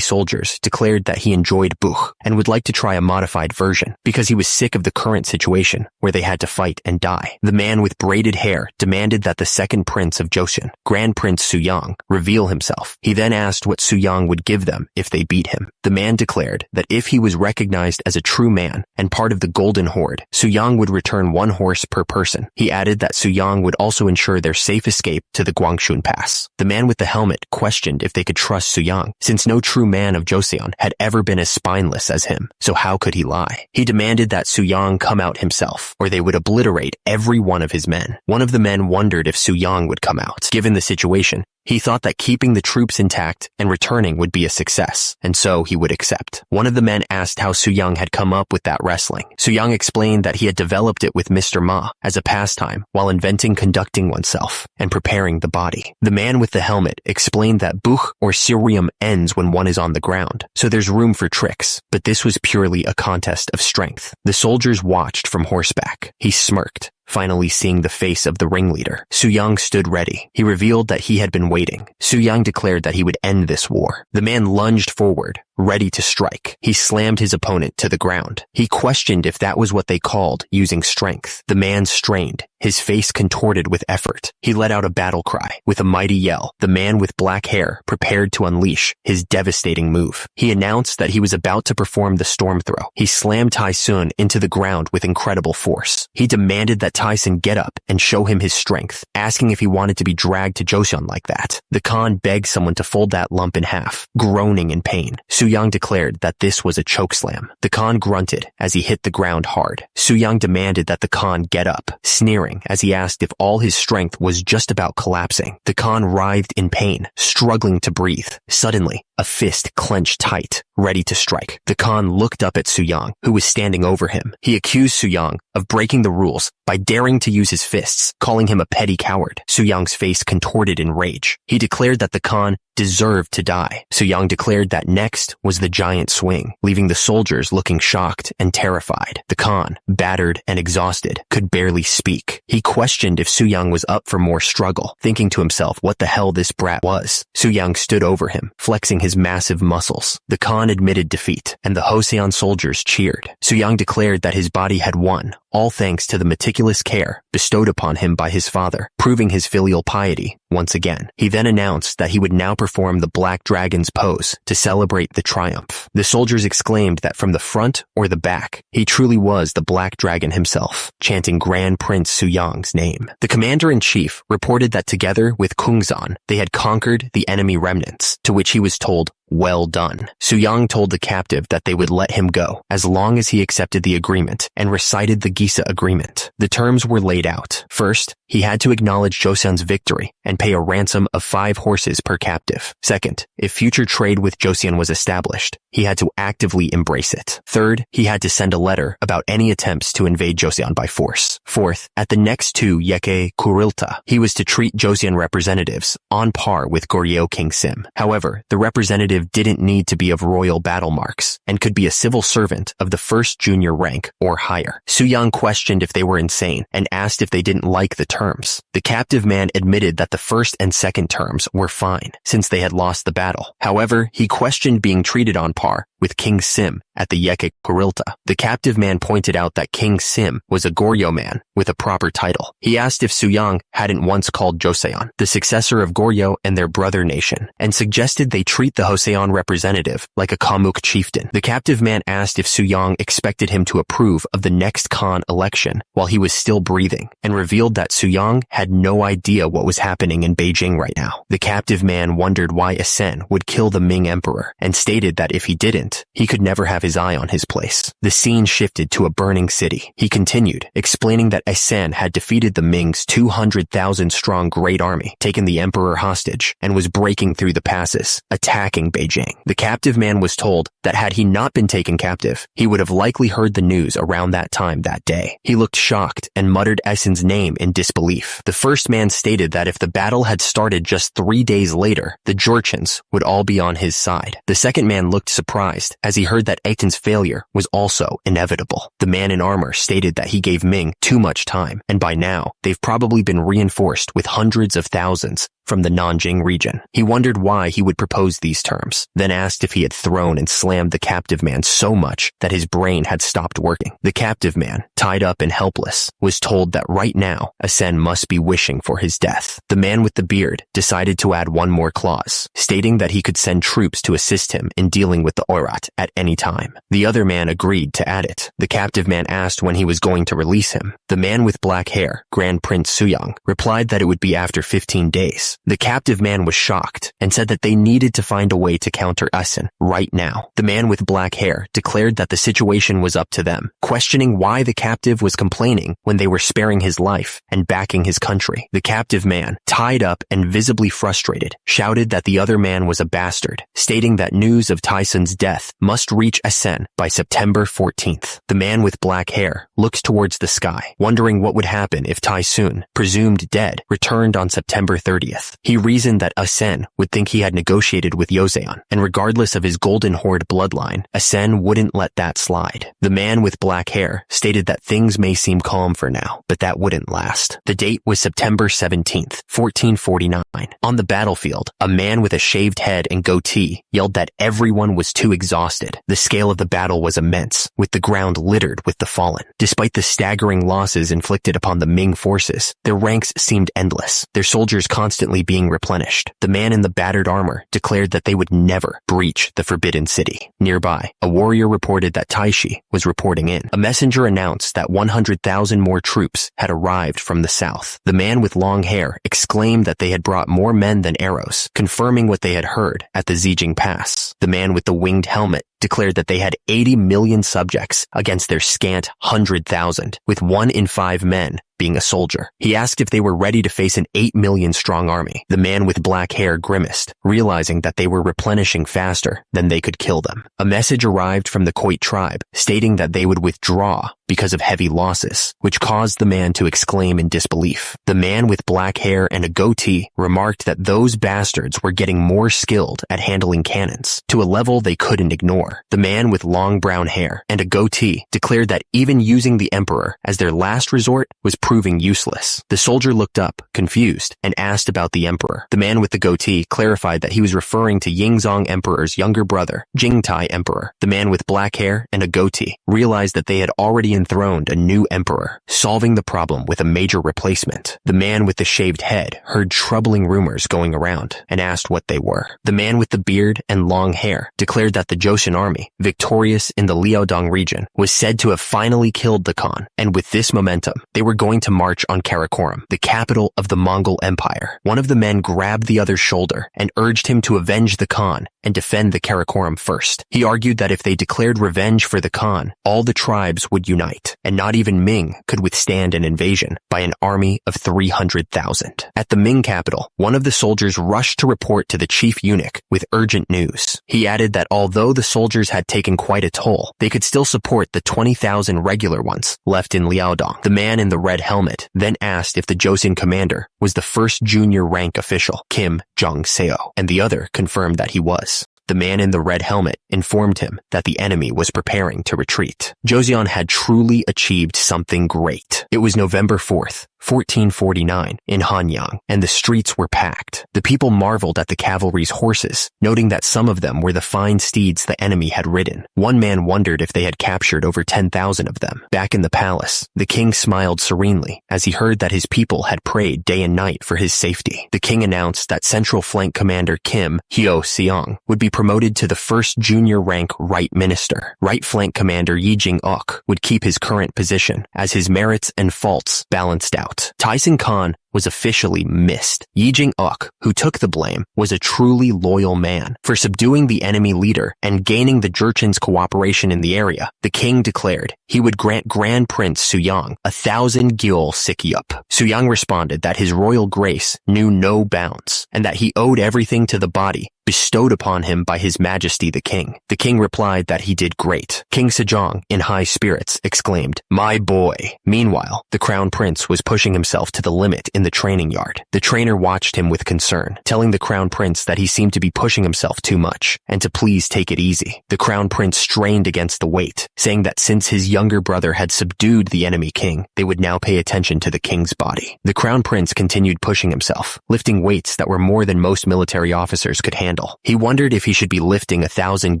soldiers declared that he enjoyed buch and would like to try a modified version because he was sick of the current situation where they had to fight and die. The man with braided hair demanded that the second prince of Joseon, Grand Prince Su Yang, reveal himself. He then asked what Su Yang would give them if they beat him. The man declared that if he was recognized as a true man and part of the Golden Horde, Su Yang would return 1 horse per person. He added that Su Yang would also ensure their safe escape to the Guangshun Pass. The man with the helmet questioned if they could trust Su Yang, since no true man of Joseon had ever been as spineless as him, so how could he lie? He demanded that Su Yang come out himself, or they would obliterate every one of his men. One of the men wondered if Su Yang would come out. Given the situation, he thought that keeping the troops intact and returning would be a success, and so he would accept. One of the men asked how Su Yang had come up with that wrestling. Su Yang explained that he had developed it with Mr. Ma as a pastime while inventing conducting oneself and preparing the body. The man with the helmet explained that buch or sirium ends when one is on the ground, so there's room for tricks, but this was purely a contest of strength. The soldiers watched from horseback. He smirked, finally seeing the face of the ringleader. Su Yang stood ready. He revealed that he had been waiting. Su Yang declared that he would end this war. The man lunged forward, ready to strike. He slammed his opponent to the ground. He questioned if that was what they called using strength. The man strained, his face contorted with effort. He let out a battle cry. With a mighty yell, the man with black hair prepared to unleash his devastating move. He announced that he was about to perform the storm throw. He slammed Tyson into the ground with incredible force. He demanded that Tyson get up and show him his strength, asking if he wanted to be dragged to Joseon like that. The Khan begged someone to fold that lump in half, groaning in pain. Su Yang declared that this was a chokeslam. The Khan grunted as he hit the ground hard. Su Yang demanded that the Khan get up, sneering as he asked if all his strength was just about collapsing. The Khan writhed in pain, struggling to breathe. Suddenly, a fist clenched tight, ready to strike. The Khan looked up at Su Yang, who was standing over him. He accused Su Yang of breaking the rules by daring to use his fists, calling him a petty coward. Su Yang's face contorted in rage. He declared that the Khan deserved to die. Su Yang declared that next was the giant swing, leaving the soldiers looking shocked and terrified. The Khan, battered and exhausted, could barely speak. He questioned if Su Yang was up for more struggle, thinking to himself what the hell this brat was. Su Yang stood over him, flexing his massive muscles. The Khan admitted defeat, and the Joseon soldiers cheered. Su Yang declared that his body had won, all thanks to the meticulous care bestowed upon him by his father, proving his filial piety once again. He then announced that he would now perform the Black Dragon's pose to celebrate the triumph. The soldiers exclaimed that from the front or the back, he truly was the Black Dragon himself, chanting Grand Prince Su Yang's name. The commander-in-chief reported that together with Kungsan, they had conquered the enemy remnants, to which he was told, "Well done." Su Yang told the captive that they would let him go as long as he accepted the agreement and recited the Gisa agreement. The terms were laid out. First, he had to acknowledge Joseon's victory and pay a ransom of 5 horses per captive. Second, if future trade with Joseon was established, he had to actively embrace it. Third, he had to send a letter about any attempts to invade Joseon by force. Fourth, at the next 2 Yeke Kurilta, he was to treat Joseon representatives on par with Goryeo King Sim. However, the representative didn't need to be of royal battle marks and could be a civil servant of the first junior rank or higher. Su Yang questioned if they were insane and asked if they didn't like the terms. The captive man admitted that the first and second terms were fine since they had lost the battle. However, he questioned being treated on par with King Sim at the Yeke Kurilta. The captive man pointed out that King Sim was a Goryeo man with a proper title. He asked if Su Yang hadn't once called Joseon the successor of Goryeo and their brother nation, and suggested they treat the Joseon representative like a Kamuk chieftain. The captive man asked if Su Yang expected him to approve of the next Khan election while he was still breathing, and revealed that Su Yang had no idea what was happening in Beijing right now. The captive man wondered why Asen would kill the Ming emperor, and stated that if he didn't, he could never have his eye on his place. The scene shifted to a burning city. He continued, explaining that Asen had defeated the Ming's 200,000-strong Great Army, taken the emperor hostage, and was breaking through the passes, attacking Beijing. The captive man was told that had he not been taken captive, he would have likely heard the news around that time that day. He looked shocked and muttered Asen's name exclaim in disbelief. The first man stated that if the battle had started just 3 days later, the Jurchens would all be on his side. The second man looked surprised as he heard that Aiton's failure was also inevitable. The man in armor stated that he gave Ming too much time, and by now, they've probably been reinforced with hundreds of thousands from the Nanjing region. He wondered why he would propose these terms, then asked if he had thrown and slammed the captive man so much that his brain had stopped working. The captive man, tied up and helpless, was told that right now, Asen must be wishing for his death. The man with the beard decided to add one more clause, stating that he could send troops to assist him in dealing with the Oirat at any time. The other man agreed to add it. The captive man asked when he was going to release him. The man with black hair, Grand Prince Suyang, replied that it would be after 15 days. The captive man was shocked and said that they needed to find a way to counter Asen right now. The man with black hair declared that the situation was up to them, questioning why the captive was complaining when they were sparing his life and backing his country. The captive man, tied up and visibly frustrated, shouted that the other man was a bastard, stating that news of Tyson's death must reach Asen by September 14th. The man with black hair looked towards the sky, wondering what would happen if Tyson, presumed dead, returned on September 30th. He reasoned that Asen would think he had negotiated with Joseon, and regardless of his Golden Horde bloodline, Asen wouldn't let that slide. The man with black hair stated that things may seem calm for now, but that wouldn't last. The date was September 17th, 1449. On the battlefield, a man with a shaved head and goatee yelled that everyone was too exhausted. The scale of the battle was immense, with the ground littered with the fallen. Despite the staggering losses inflicted upon the Ming forces, their ranks seemed endless, their soldiers constantly being replenished. The man in the battered armor declared that they would never breach the Forbidden City. Nearby, a warrior reported that Taishi was reporting in. A messenger announced that 100,000 more troops had arrived from the south. The man with long hair exclaimed that they had brought more men than arrows, confirming what they had heard at the Zijing Pass. The man with the winged helmet declared that they had 80 million subjects against their scant 100,000, with 1 in 5 men being a soldier. He asked if they were ready to face an 8 million strong army. The man with black hair grimaced, realizing that they were replenishing faster than they could kill them. A message arrived from the Khoit tribe stating that they would withdraw because of heavy losses, which caused the man to exclaim in disbelief. The man with black hair and a goatee remarked that those bastards were getting more skilled at handling cannons, to a level they couldn't ignore. The man with long brown hair and a goatee declared that even using the emperor as their last resort was proving useless. The soldier looked up, confused, and asked about the emperor. The man with the goatee clarified that he was referring to Yingzong Emperor's younger brother, Jingtai Emperor. The man with black hair and a goatee realized that they had already enthroned a new emperor, solving the problem with a major replacement. The man with the shaved head heard troubling rumors going around and asked what they were. The man with the beard and long hair declared that the Joseon army, victorious in the Liaodong region, was said to have finally killed the Khan, and with this momentum, they were going to march on Karakoram, the capital of the Mongol Empire. One of the men grabbed the other's shoulder and urged him to avenge the Khan and defend the Karakoram first. He argued that if they declared revenge for the Khan, all the tribes would unite, and not even Ming could withstand an invasion by an army of 300,000. At the Ming capital, one of the soldiers rushed to report to the chief eunuch with urgent news. He added that although the soldiers had taken quite a toll, they could still support the 20,000 regular ones left in Liaodong. The man in the red helmet then asked if the Joseon commander was the first junior rank official, Kim Jong-seo, and the other confirmed that he was. The man in the red helmet informed him that the enemy was preparing to retreat. Joseon had truly achieved something great. It was November 4th, 1449, in Hanyang, and the streets were packed. The people marveled at the cavalry's horses, noting that some of them were the fine steeds the enemy had ridden. One man wondered if they had captured over 10,000 of them. Back in the palace, the king smiled serenely as he heard that his people had prayed day and night for his safety. The king announced that Central Flank Commander Kim Hyo-seong would be promoted to the first junior rank Right Minister. Right Flank Commander Yi Jing-ok would keep his current position, as his merits and faults balanced out. Tyson Khan was officially missed. Yi Jing-uk, who took the blame, was a truly loyal man. For subduing the enemy leader and gaining the Jurchen's cooperation in the area, the king declared he would grant Grand Prince Suyang 1,000 gyul sikyup. Suyang responded that his royal grace knew no bounds, and that he owed everything to the body bestowed upon him by His Majesty the King. The king replied that he did great. King Sejong, in high spirits, exclaimed, "My boy." Meanwhile, the crown prince was pushing himself to the limit in the training yard. The trainer watched him with concern, telling the crown prince that he seemed to be pushing himself too much, and to please take it easy. The crown prince strained against the weight, saying that since his younger brother had subdued the enemy king, they would now pay attention to the king's body. The crown prince continued pushing himself, lifting weights that were more than most military officers could handle. He wondered if he should be lifting 1,000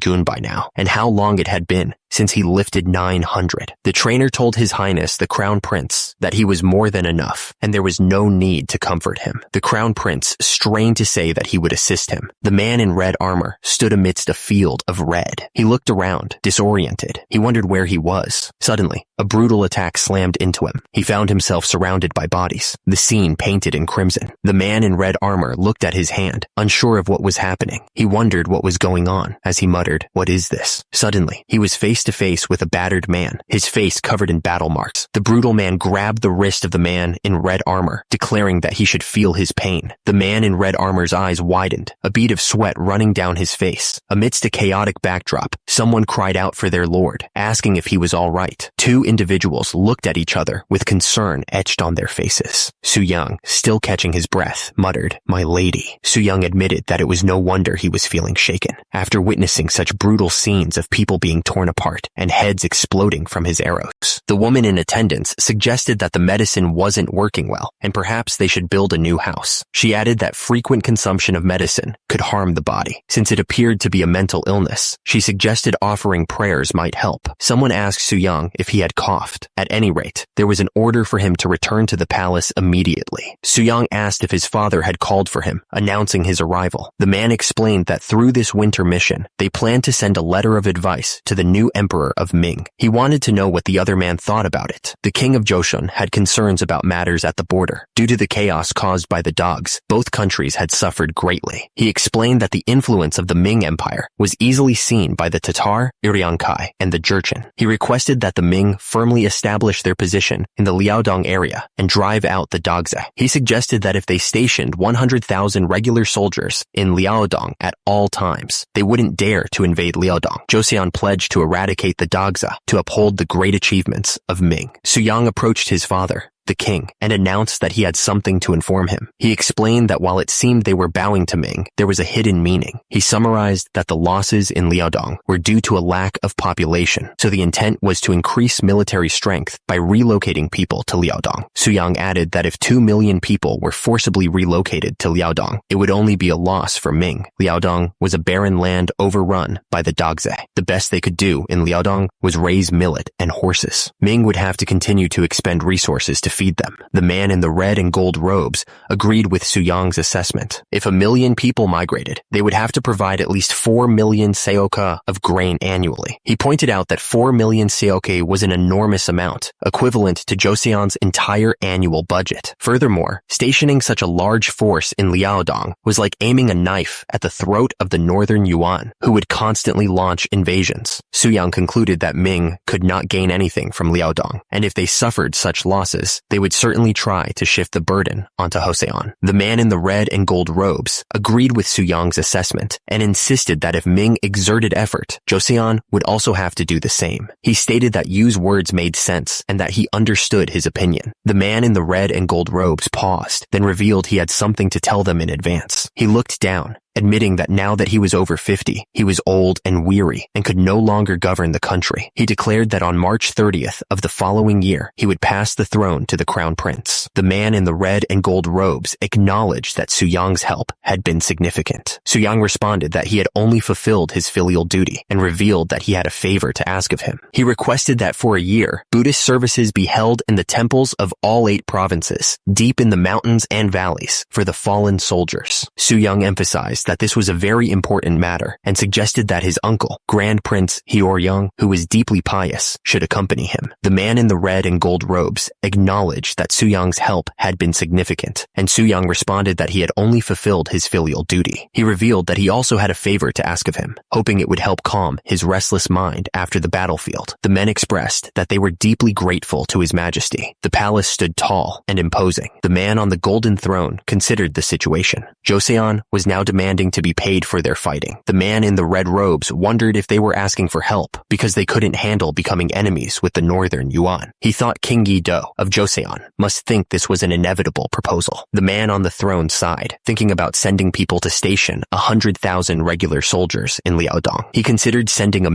gun by now, and how long it had been since he lifted 900. The trainer told His Highness the Crown Prince that he was more than enough, and there was no need to comfort him. The Crown Prince strained to say that he would assist him. The man in red armor stood amidst a field of red. He looked around, disoriented. He wondered where he was. Suddenly, a brutal attack slammed into him. He found himself surrounded by bodies, the scene painted in crimson. The man in red armor looked at his hand, unsure of what was happening. He wondered what was going on as he muttered, "What is this?" Suddenly, he was face to face with a battered man, his face covered in battle marks. The brutal man grabbed the wrist of the man in red armor, declaring that he should feel his pain. The man in red armor's eyes widened, a bead of sweat running down his face. Amidst a chaotic backdrop, someone cried out for their lord, asking if he was all right. Two individuals looked at each other with concern etched on their faces. Suyang, still catching his breath, muttered, "My lady." Suyang admitted that it was no wonder he was feeling shaken. After witnessing such brutal scenes of people being torn apart and heads exploding from his arrows, the woman in attendance suggested that the medicine wasn't working well, and perhaps they should build a new house. She added that frequent consumption of medicine could harm the body. Since it appeared to be a mental illness, she suggested offering prayers might help. Someone asked Suyang if he had coughed. At any rate, there was an order for him to return to the palace immediately. Suyang asked if his father had called for him, announcing his arrival. The man explained that through this winter mission, they planned to send a letter of advice to the new emperor of Ming. He wanted to know what the other man thought about it. The king of Joseon had concerns about matters at the border. Due to the chaos caused by the dogs, both countries had suffered greatly. He explained that the influence of the Ming Empire was easily seen by the Tatar, Iriankai, and the Jurchen. He requested that the Ming firmly establish their position in the Liaodong area and drive out the Dogze. He suggested that if they stationed 100,000 regular soldiers in Liaodong at all times, they wouldn't dare to invade Liaodong. Joseon pledged to eradicate the Dogze to uphold the great achievements of Ming. Suyang approached his father, the king, and announced that he had something to inform him. He explained that while it seemed they were bowing to Ming, there was a hidden meaning. He summarized that the losses in Liaodong were due to a lack of population, so the intent was to increase military strength by relocating people to Liaodong. Suyang added that if 2 million people were forcibly relocated to Liaodong, it would only be a loss for Ming. Liaodong was a barren land overrun by the Dogze. The best they could do in Liaodong was raise millet and horses. Ming would have to continue to expend resources to feed them. The man in the red and gold robes agreed with Suyang's assessment. If 1 million people migrated, they would have to provide at least 4 million seoka of grain annually. He pointed out that 4 million seoka was an enormous amount, equivalent to Joseon's entire annual budget. Furthermore, stationing such a large force in Liaodong was like aiming a knife at the throat of the northern Yuan, who would constantly launch invasions. Suyang concluded that Ming could not gain anything from Liaodong, and if they suffered such losses, they would certainly try to shift the burden onto Joseon. The man in the red and gold robes agreed with Suyang's assessment and insisted that if Ming exerted effort, Joseon would also have to do the same. He stated that Yu's words made sense and that he understood his opinion. The man in the red and gold robes paused, then revealed he had something to tell them in advance. He looked down, admitting that now that he was over 50, he was old and weary and could no longer govern the country. He declared that on March 30th of the following year, he would pass the throne to the crown prince. The man in the red and gold robes acknowledged that Suyang's help had been significant. Suyang responded that he had only fulfilled his filial duty and revealed that he had a favor to ask of him. He requested that for a year, Buddhist services be held in the temples of all 8 provinces, deep in the mountains and valleys, for the fallen soldiers. Suyang emphasized that this was a very important matter and suggested that his uncle, Grand Prince Hyeoryong, who was deeply pious, should accompany him. The man in the red and gold robes acknowledged that Soo-young's help had been significant, and Soo-young responded that he had only fulfilled his filial duty. He revealed that he also had a favor to ask of him, hoping it would help calm his restless mind after the battlefield. The men expressed that they were deeply grateful to His Majesty. The palace stood tall and imposing. The man on the golden throne considered the situation. Joseon was now demanding to be paid for their fighting. The man in the red robes wondered if they were asking for help because they couldn't handle becoming enemies with the northern Yuan. He thought King Yi-do of Joseon must think this was an inevitable proposal. The man on the throne sighed, thinking about sending people to station 100,000 regular soldiers in Liaodong. He considered sending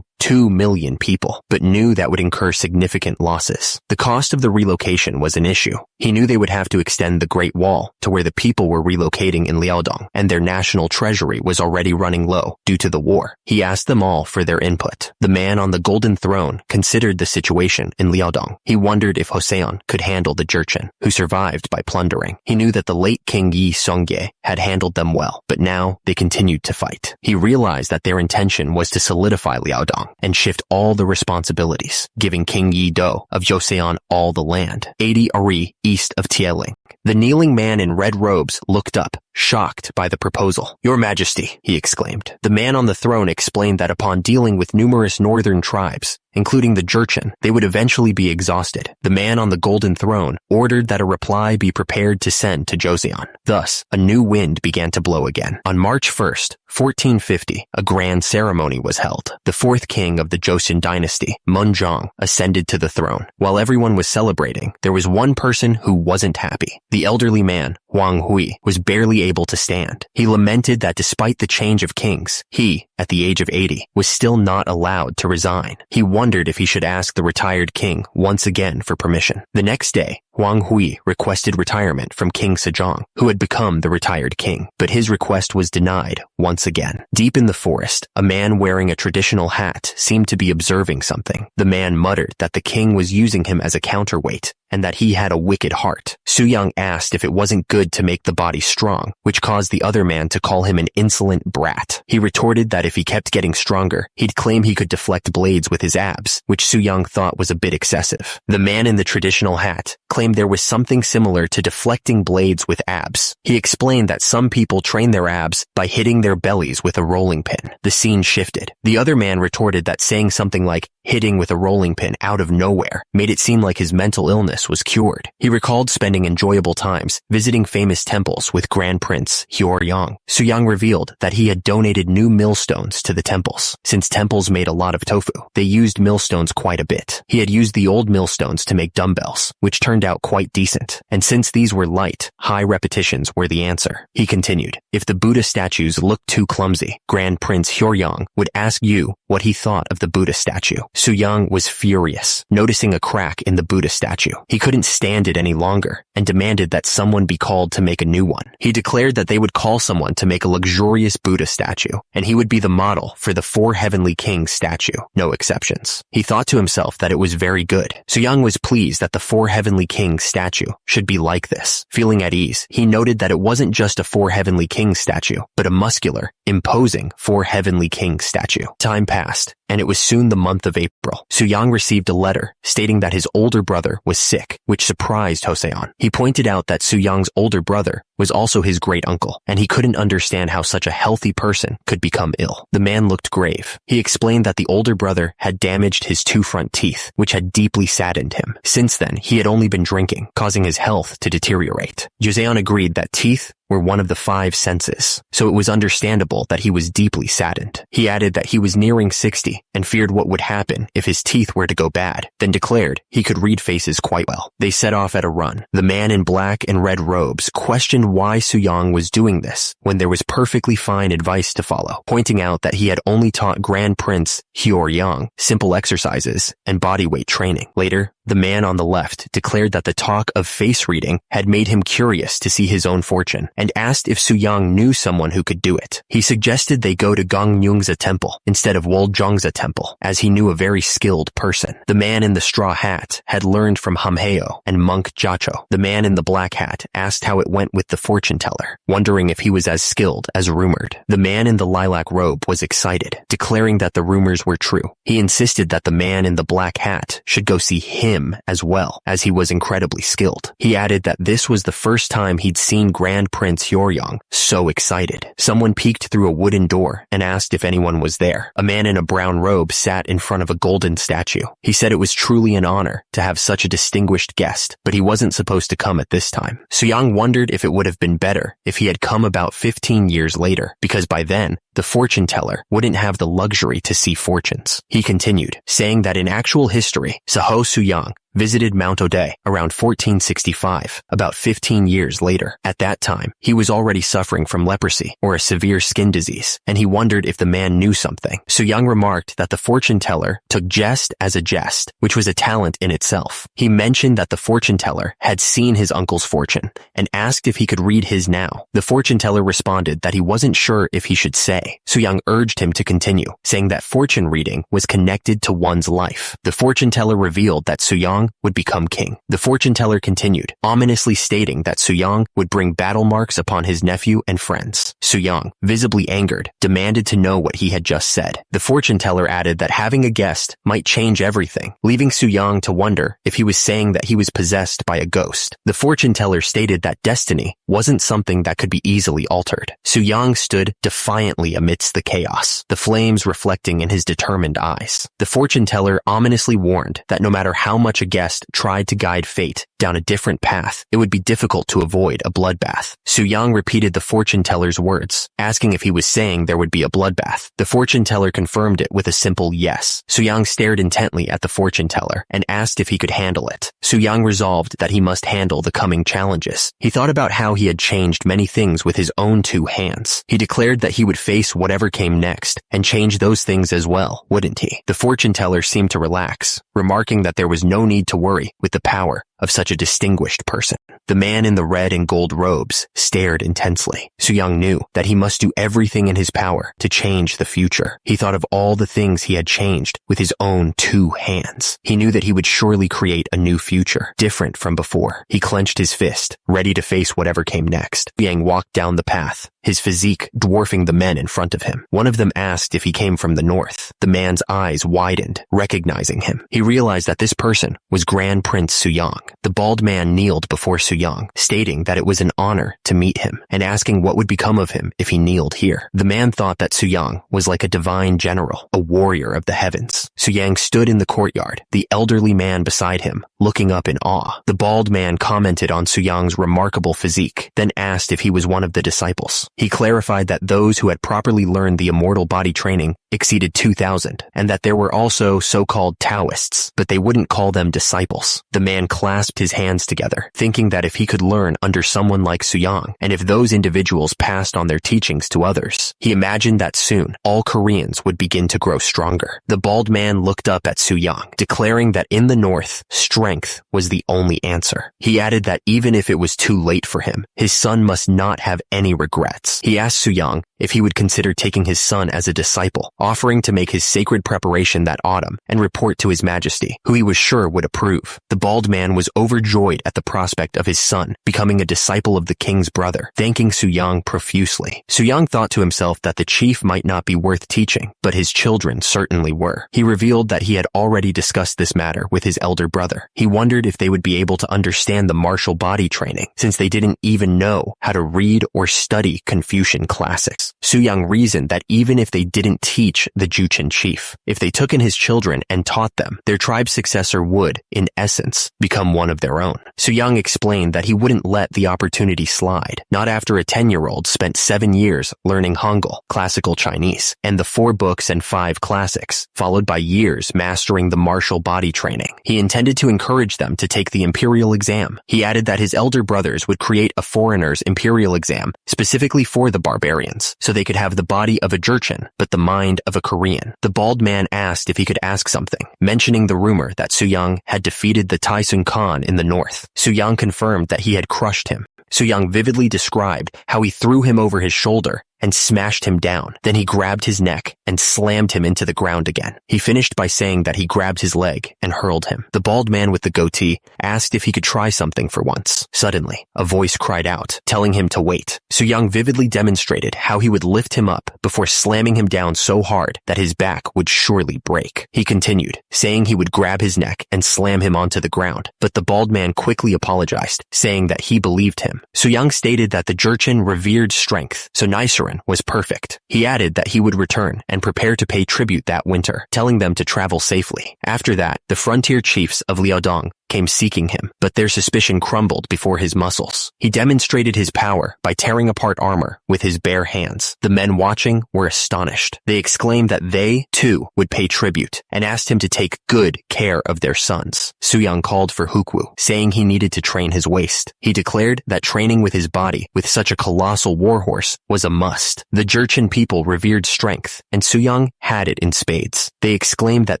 2 million people, but knew that would incur significant losses. The cost of the relocation was an issue. He knew they would have to extend the Great Wall to where the people were relocating in Liaodong, and their national treasury was already running low due to the war. He asked them all for their input. The man on the golden throne considered the situation in Liaodong. He wondered if Joseon could handle the Jurchen, who survived by plundering. He knew that the late King Yi Songye had handled them well, but now they continued to fight. He realized that their intention was to solidify Liaodong and shift all the responsibilities, giving King Yi-do of Joseon all the land, 80 ari east of Tieling. The kneeling man in red robes looked up, shocked by the proposal. "Your Majesty," he exclaimed. The man on the throne explained that upon dealing with numerous northern tribes, including the Jurchen, they would eventually be exhausted. The man on the golden throne ordered that a reply be prepared to send to Joseon. Thus, a new wind began to blow again. On March 1st, 1450, a grand ceremony was held. The fourth king of the Joseon dynasty, Munjong, ascended to the throne. While everyone was celebrating, there was one person who wasn't happy. The elderly man, Hwang Hui, was barely able to stand. He lamented that despite the change of kings, he, at the age of 80, was still not allowed to resign. He wondered if he should ask the retired king once again for permission. The next day, Hwang Hui requested retirement from King Sejong, who had become the retired king, but his request was denied once again. Deep in the forest, a man wearing a traditional hat seemed to be observing something. The man muttered that the king was using him as a counterweight and that he had a wicked heart. Soo-young asked if it wasn't good to make the body strong, which caused the other man to call him an insolent brat. He retorted that if he kept getting stronger, he'd claim he could deflect blades with his abs, which Soo-young thought was a bit excessive. The man in the traditional hat claimed there was something similar to deflecting blades with abs. He explained that some people train their abs by hitting their bellies with a rolling pin. The scene shifted. The other man retorted that saying something like hitting with a rolling pin out of nowhere made it seem like his mental illness was cured. He recalled spending enjoyable times visiting famous temples with Grand Prince Hyeoryong. Soo-young revealed that he had donated new millstones to the temples. Since temples made a lot of tofu, they used millstones quite a bit. He had used the old millstones to make dumbbells, which turned out quite decent. And since these were light, high repetitions were the answer. He continued, if the Buddha statues looked too clumsy, Grand Prince Hyeoryong would ask you what he thought of the Buddha statue. Soo-young was furious, noticing a crack in the Buddha statue. He couldn't stand it any longer and demanded that someone be called to make a new one. He declared that they would call someone to make a luxurious Buddha statue, and he would be the model for the 4 heavenly kings statue, no exceptions. He thought to himself that it was very good. Soo-young was pleased that the 4 heavenly kings statue should be like this. Feeling at ease, he noted that it wasn't just a 4 heavenly kings statue, but a muscular, imposing 4 heavenly kings statue. Time passed, and it was soon the month of April. Soo-young received a letter stating that his older brother was sick, which surprised Joseon. He pointed out that Soo-young's older brother was also his great uncle, and he couldn't understand how such a healthy person could become ill. The man looked grave. He explained that the older brother had damaged his 2 front teeth, which had deeply saddened him. Since then, he had only been drinking, causing his health to deteriorate. Joseon agreed that teeth were one of the 5 senses, so it was understandable that he was deeply saddened. He added that he was nearing 60 and feared what would happen if his teeth were to go bad, then declared he could read faces quite well. They set off at a run. The man in black and red robes questioned why Soo-young was doing this when there was perfectly fine advice to follow, pointing out that he had only taught Grand Prince Hyeoryong simple exercises and bodyweight training. Later, the man on the left declared that the talk of face reading had made him curious to see his own fortune and asked if Suyang knew someone who could do it. He suggested they go to Gongnyungza temple instead of Woljongza temple, as he knew a very skilled person. The man in the straw hat had learned from Hamheo and monk Jacho. The man in the black hat asked how it went with the fortune teller, wondering if he was as skilled as rumored. The man in the lilac robe was excited, declaring that the rumors were true. He insisted that the man in the black hat should go see him as well, as he was incredibly skilled. He added that this was the first time he'd seen Grand Prince Yoryong so excited. Someone peeked through a wooden door and asked if anyone was there. A man in a brown robe sat in front of a golden statue. He said it was truly an honor to have such a distinguished guest, but he wasn't supposed to come at this time. Suyang wondered if it would have been better if he had come about 15 years later, because by then, the fortune teller wouldn't have the luxury to see fortunes. He continued, saying that in actual history, Saho Suyang visited Mount Ode around 1465, about 15 years later. At that time, he was already suffering from leprosy or a severe skin disease, and he wondered if the man knew something. Suyang remarked that the fortune teller took jest as a jest, which was a talent in itself. He mentioned that the fortune teller had seen his uncle's fortune and asked if he could read his now. The fortune teller responded that he wasn't sure if he should say. Suyang urged him to continue, saying that fortune reading was connected to one's life. The fortune teller revealed that Suyang would become king. The fortune teller continued, ominously stating that Suyang would bring battle marks upon his nephew and friends. Suyang, visibly angered, demanded to know what he had just said. The fortune teller added that having a guest might change everything, leaving Suyang to wonder if he was saying that he was possessed by a ghost. The fortune teller stated that destiny wasn't something that could be easily altered. Suyang stood defiantly amidst the chaos, the flames reflecting in his determined eyes. The fortune teller ominously warned that no matter how much a guest tried to guide fate down a different path, it would be difficult to avoid a bloodbath. Suyang repeated the fortune teller's words, asking if he was saying there would be a bloodbath. The fortune teller confirmed it with a simple yes. Suyang stared intently at the fortune teller and asked if he could handle it. Suyang resolved that he must handle the coming challenges. He thought about how he had changed many things with his own two hands. He declared that he would face whatever came next and change those things as well, wouldn't he? The fortune teller seemed to relax, remarking that there was no need to worry with the power of such a distinguished person. The man in the red and gold robes stared intensely. Suyang knew that he must do everything in his power to change the future. He thought of all the things he had changed with his own two hands. He knew that he would surely create a new future, different from before. He clenched his fist, ready to face whatever came next. Yang walked down the path, his physique dwarfing the men in front of him. One of them asked if he came from the north. The man's eyes widened, recognizing him. He realized that this person was Grand Prince Suyang. The bald man kneeled before Suyang, stating that it was an honor to meet him and asking what would become of him if he kneeled here. The man thought that Suyang was like a divine general, a warrior of the heavens. Suyang stood in the courtyard, the elderly man beside him, looking up in awe. The bald man commented on Suyang's remarkable physique, then asked if he was one of the disciples. He clarified that those who had properly learned the immortal body training exceeded 2,000, and that there were also so-called Taoists, but they wouldn't call them disciples. The man clasped his hands together, thinking that if he could learn under someone like Suyang, and if those individuals passed on their teachings to others, he imagined that soon all Koreans would begin to grow stronger. The bald man looked up at Suyang, declaring that in the north, strength was the only answer. He added that even if it was too late for him, his son must not have any regrets. He asked Suyang if he would consider taking his son as a disciple, offering to make his sacred preparation that autumn and report to his majesty, who he was sure would approve. The bald man was overjoyed at the prospect of his son becoming a disciple of the king's brother, thanking Suyang profusely. Suyang thought to himself that the chief might not be worth teaching, but his children certainly were. He revealed that he had already discussed this matter with his elder brother. He wondered if they would be able to understand the martial body training, since they didn't even know how to read or study Confucian classics. Suyang reasoned that even if they didn't teach the Juchen chief, if they took in his children and taught them, their tribe's successor would, in essence, become one of their own. Suyang explained that he wouldn't let the opportunity slide, not after a 10-year-old spent 7 years learning Hangul, classical Chinese, and the 4 books and 5 classics, followed by years mastering the martial body training. He intended to encourage them to take the imperial exam. He added that his elder brothers would create a foreigner's imperial exam specifically for the barbarians, so they could have the body of a Jurchen, but the mind of a Korean. The bald man asked if he could ask something, mentioning the rumor that Suyang had defeated the Taisun Khan in the north. Suyang confirmed that he had crushed him. Su-young vividly described how he threw him over his shoulder and smashed him down. Then he grabbed his neck and slammed him into the ground again. He finished by saying that he grabbed his leg and hurled him. The bald man with the goatee asked if he could try something for once. Suddenly, a voice cried out, telling him to wait. Su-young vividly demonstrated how he would lift him up before slamming him down so hard that his back would surely break. He continued, saying he would grab his neck and slam him onto the ground, but the bald man quickly apologized, saying that he believed him. Su-young stated that the Jurchen revered strength, so Nicerin was perfect. He added that he would return and prepare to pay tribute that winter, telling them to travel safely. After that, the frontier chiefs of Liaodong came seeking him, but their suspicion crumbled before his muscles. He demonstrated his power by tearing apart armor with his bare hands. The men watching were astonished. They exclaimed that they, too, would pay tribute and asked him to take good care of their sons. Su-young called for Hukwu, saying he needed to train his waist. He declared that training with his body with such a colossal warhorse was a must. The Jurchen people revered strength, and Su-young had it in spades. They exclaimed that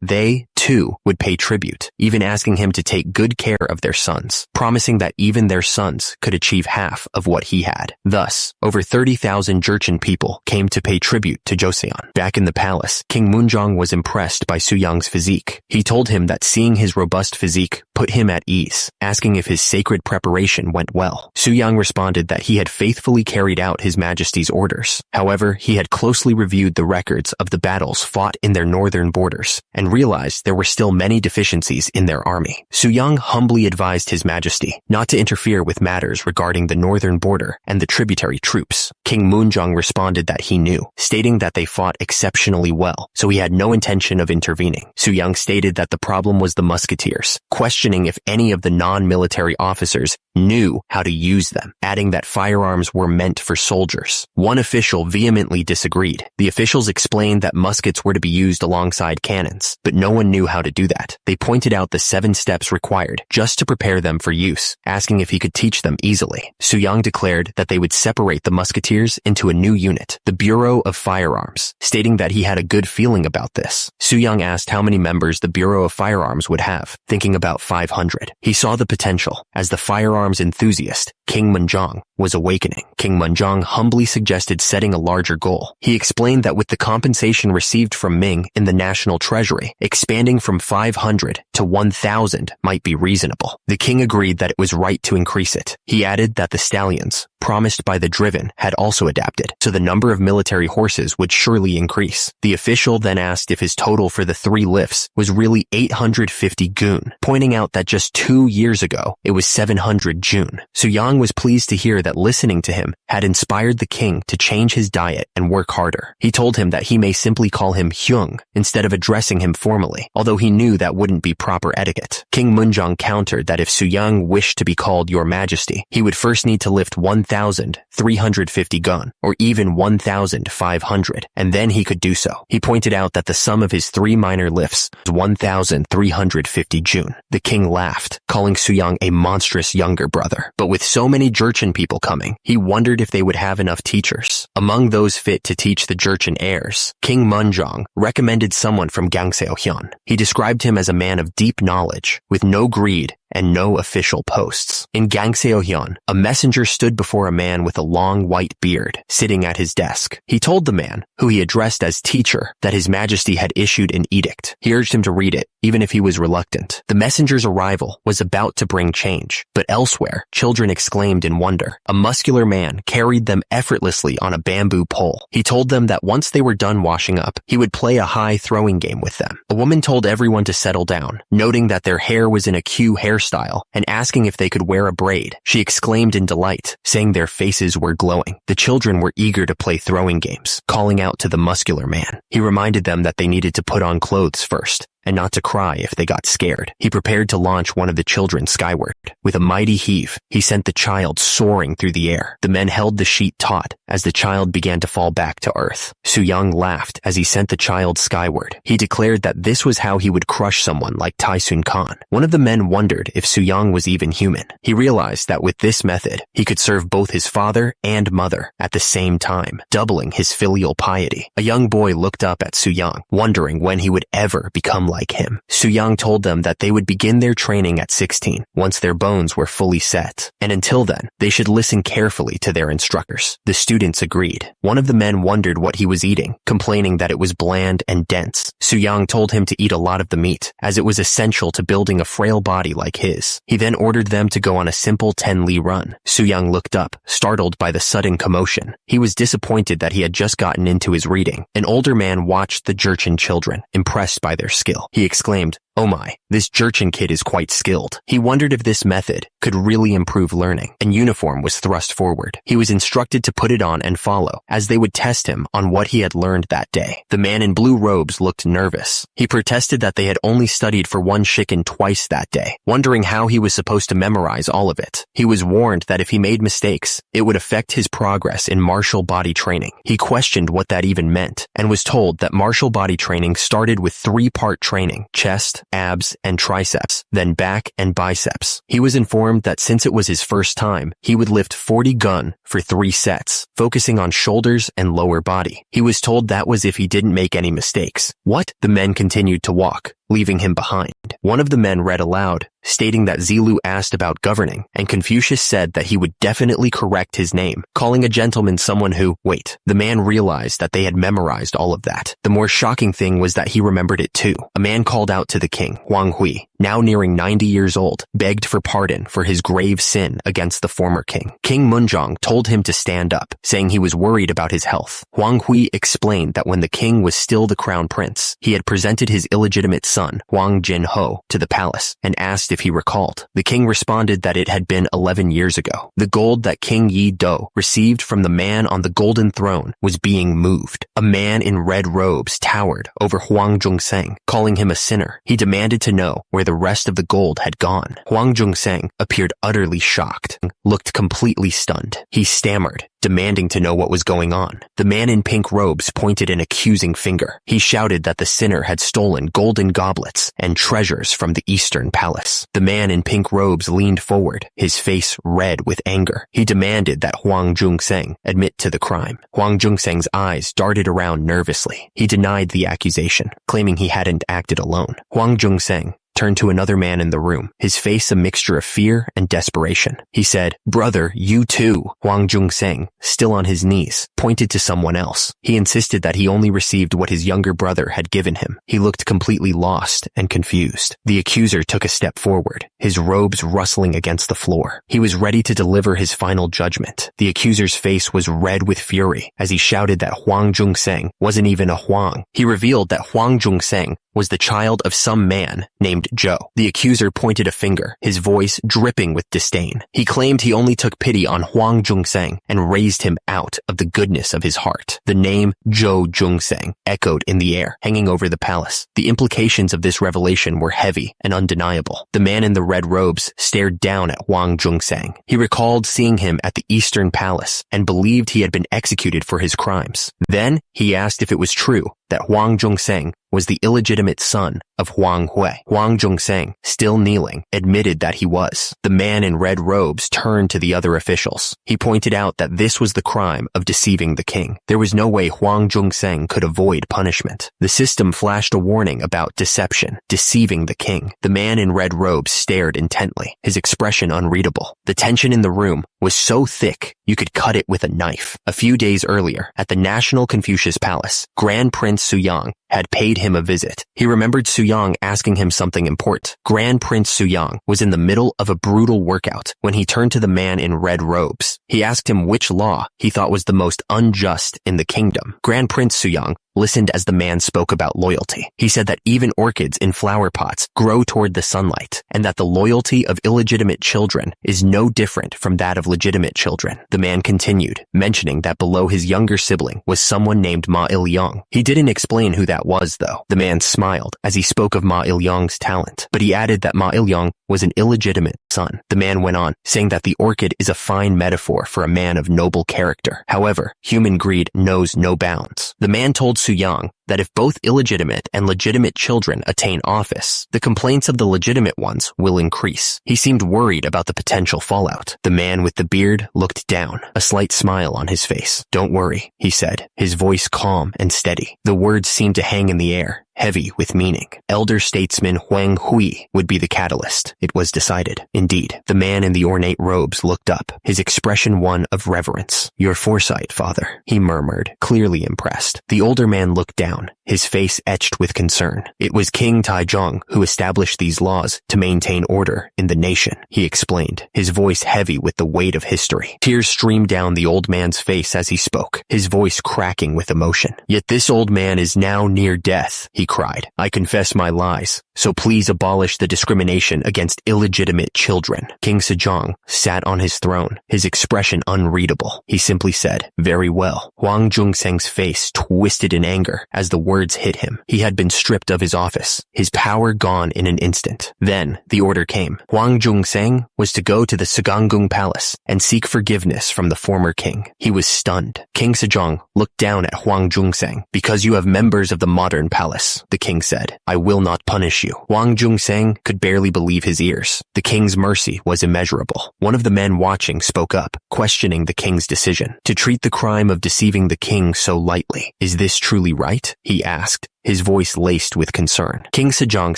they, too, would pay tribute, even asking him to take good care of their sons, promising that even their sons could achieve half of what he had. Thus, over 30,000 Jurchen people came to pay tribute to Joseon. Back in the palace, King Munjong was impressed by Su-young's physique. He told him that seeing his robust physique put him at ease, asking if his sacred preparation went well. Su-young responded that he had faithfully carried out His Majesty's orders. However, he had closely reviewed the records of the battles fought in their northern borders and realized there were still many deficiencies in their army. Su-young humbly advised His Majesty not to interfere with matters regarding the northern border and the tributary troops. King Munjong responded that he knew, stating that they fought exceptionally well, so he had no intention of intervening. Su-young stated that the problem was the musketeers, questioning if any of the non-military officers knew how to use them, adding that firearms were meant for soldiers. One official vehemently disagreed. The officials explained that muskets were to be used alongside cannons, but no one knew how to do that. They pointed out the 7 steps required just to prepare them for use, asking if he could teach them easily. Su-young declared that they would separate the musketeers into a new unit, the Bureau of Firearms, stating that he had a good feeling about this. Su-young asked how many members the Bureau of Firearms would have, thinking about 500. He saw the potential, as the firearms enthusiast, King Munjong, was awakening. King Munjong humbly suggested setting a larger goal. He explained that with the compensation received from Ming in the national treasury, expanding from 500 to 1,000 might be reasonable. The king agreed that it was right to increase it. He added that the stallions, promised by the driven, had also adapted, so the number of military horses would surely increase. The official then asked if his total for the 3 lifts was really 850 gun, pointing out that just 2 years ago, it was 700 jun. Su-young was pleased to hear that listening to him had inspired the king to change his diet and work harder. He told him that he may simply call him Hyung instead of addressing him formally, although he knew that wouldn't be proper etiquette. King Munjong countered that if Su-young wished to be called Your Majesty, he would first need to lift 1,350 gun, or even 1,500, and then he could do so. He pointed out that the sum of his 3 minor lifts was 1,350 jun. The king laughed, calling Su-young a monstrous younger brother. But with so many Jurchen people coming, he wondered if they would have enough teachers. Among those fit to teach the Jurchen heirs, King Munjong recommended someone from Gangseohyun. He described him as a man of deep knowledge, with no greed and no official posts. In Gangseohyun, a messenger stood before a man with a long white beard, sitting at his desk. He told the man, who he addressed as teacher, that His Majesty had issued an edict. He urged him to read it, even if he was reluctant. The messenger's arrival was about to bring change, but elsewhere, children exclaimed in wonder. A muscular man carried them effortlessly on a bamboo pole. He told them that once they were done washing up, he would play a high throwing game with them. A woman told everyone to settle down, noting that their hair was in a queue hairstyle and asking if they could wear a braid. She exclaimed in delight, saying their faces were glowing. The children were eager to play throwing games, calling out to the muscular man. He reminded them that they needed to put on clothes first, and not to cry if they got scared. He prepared to launch one of the children skyward. With a mighty heave, he sent the child soaring through the air. The men held the sheet taut as the child began to fall back to earth. Su-young laughed as he sent the child skyward. He declared that this was how he would crush someone like Taisun Khan. One of the men wondered if Su-young was even human. He realized that with this method, he could serve both his father and mother at the same time, doubling his filial piety. A young boy looked up at Su-young, wondering when he would ever become like like him. Suyang told them that they would begin their training at 16, once their bones were fully set, and until then, they should listen carefully to their instructors. The students agreed. One of the men wondered what he was eating, complaining that it was bland and dense. Suyang told him to eat a lot of the meat, as it was essential to building a frail body like his. He then ordered them to go on a simple 10-li run. Suyang looked up, startled by the sudden commotion. He was disappointed that he had just gotten into his reading. An older man watched the Jurchen children, impressed by their skill. He exclaimed, "Oh my, this Jurchen kid is quite skilled." He wondered if this method could really improve learning. An uniform was thrust forward. He was instructed to put it on and follow, as they would test him on what he had learned that day. The man in blue robes looked nervous. He protested that they had only studied for one shikken twice that day, wondering how he was supposed to memorize all of it. He was warned that if he made mistakes, it would affect his progress in martial body training. He questioned what that even meant, and was told that martial body training started with 3-part training: chest, abs, and triceps, then back and biceps. He was informed that since it was his first time, he would lift 40 gun for 3 sets, focusing on shoulders and lower body. He was told that was if he didn't make any mistakes. What? The men continued to walk, leaving him behind. One of the men read aloud, stating that Zilu asked about governing, and Confucius said that he would definitely correct his name, calling a gentleman someone who, wait, the man realized that they had memorized all of that. The more shocking thing was that he remembered it too. A man called out to the king, Huang Hui, now nearing 90 years old, begged for pardon for his grave sin against the former king. King Munjong told him to stand up, saying he was worried about his health. Huang Hui explained that when the king was still the crown prince, he had presented his illegitimate son, Huang Jinho, to the palace and asked if he recalled. The king responded that it had been 11 years ago. The gold that King Yi Do received from the man on the golden throne was being moved. A man in red robes towered over Huang Zhongseng, calling him a sinner. He demanded to know where the rest of the gold had gone. Huang Zhongseng appeared utterly shocked, looked completely stunned. He stammered, demanding to know what was going on. The man in pink robes pointed an accusing finger. He shouted that the sinner had stolen golden goblets and treasures from the eastern palace. The man in pink robes leaned forward, his face red with anger. He demanded that Huang Zhongseng admit to the crime. Huang Zhongseng's eyes darted around nervously. He denied the accusation, claiming he hadn't acted alone. Huang Zhongseng turned to another man in the room, his face a mixture of fear and desperation. He said, "Brother, you too." Huang Zhongseng, still on his knees, pointed to someone else. He insisted that he only received what his younger brother had given him. He looked completely lost and confused. The accuser took a step forward, his robes rustling against the floor. He was ready to deliver his final judgment. The accuser's face was red with fury as he shouted that Huang Zhongseng wasn't even a Huang. He revealed that Huang Zhongseng was the child of some man named Zhou. The accuser pointed a finger, his voice dripping with disdain. He claimed he only took pity on Huang Zhongseng and raised him out of the goodness of his heart. The name Zhou Zhongseng echoed in the air, hanging over the palace. The implications of this revelation were heavy and undeniable. The man in the red robes stared down at Huang Zhongseng. He recalled seeing him at the Eastern Palace and believed he had been executed for his crimes. Then he asked if it was true that Huang Zhongseng was the illegitimate son of Huang Hui. Huang Zhongseng, still kneeling, admitted that he was. The man in red robes turned to the other officials. He pointed out that this was the crime of deceiving the king. There was no way Huang Zhongseng could avoid punishment. The system flashed a warning about deception, deceiving the king. The man in red robes stared intently, his expression unreadable. The tension in the room was so thick you could cut it with a knife. A few days earlier, at the National Confucius Palace, Grand Prince Suyang had paid him a visit. He remembered Suyang asking him something important. Grand Prince Suyang was in the middle of a brutal workout when he turned to the man in red robes. He asked him which law he thought was the most unjust in the kingdom. Grand Prince Suyang listened as the man spoke about loyalty. He said that even orchids in flower pots grow toward the sunlight, and that the loyalty of illegitimate children is no different from that of legitimate children. The man continued, mentioning that below his younger sibling was someone named Ma Il-yong. He didn't explain who that was, though. The man smiled as he spoke of Ma Il-yong's talent, but he added that Ma Il-yong was an illegitimate son. The man went on, saying that the orchid is a fine metaphor for a man of noble character. However, human greed knows no bounds. The man told Suyang that if both illegitimate and legitimate children attain office, the complaints of the legitimate ones will increase. He seemed worried about the potential fallout. The man with the beard looked down, a slight smile on his face. "Don't worry," he said, his voice calm and steady. The words seemed to hang in the air, heavy with meaning. Elder statesman Huang Hui would be the catalyst, it was decided. Indeed, the man in the ornate robes looked up, his expression one of reverence. "Your foresight, father," he murmured, clearly impressed. The older man looked down, his face etched with concern. "It was King Taizong who established these laws to maintain order in the nation," he explained, his voice heavy with the weight of history. Tears streamed down the old man's face as he spoke, his voice cracking with emotion. "Yet this old man is now near death," he cried. "I confess my lies, so please abolish the discrimination against illegitimate children." King Sejong sat on his throne, his expression unreadable. He simply said, "Very well." Huang Zhongseng's face twisted in anger as the words hit him. He had been stripped of his office, his power gone in an instant. Then the order came. Huang Zhongseng was to go to the Sugangung Palace and seek forgiveness from the former king. He was stunned. King Sejong looked down at Huang Zhongseng. "Because you have members of the modern palace," the king said, "I will not punish you." Huang Zhongseng could barely believe his ears. The king's mercy was immeasurable. One of the men watching spoke up, questioning the king's decision to treat the crime of deceiving the king so lightly. "Is this truly right?" he asked, his voice laced with concern. King Sejong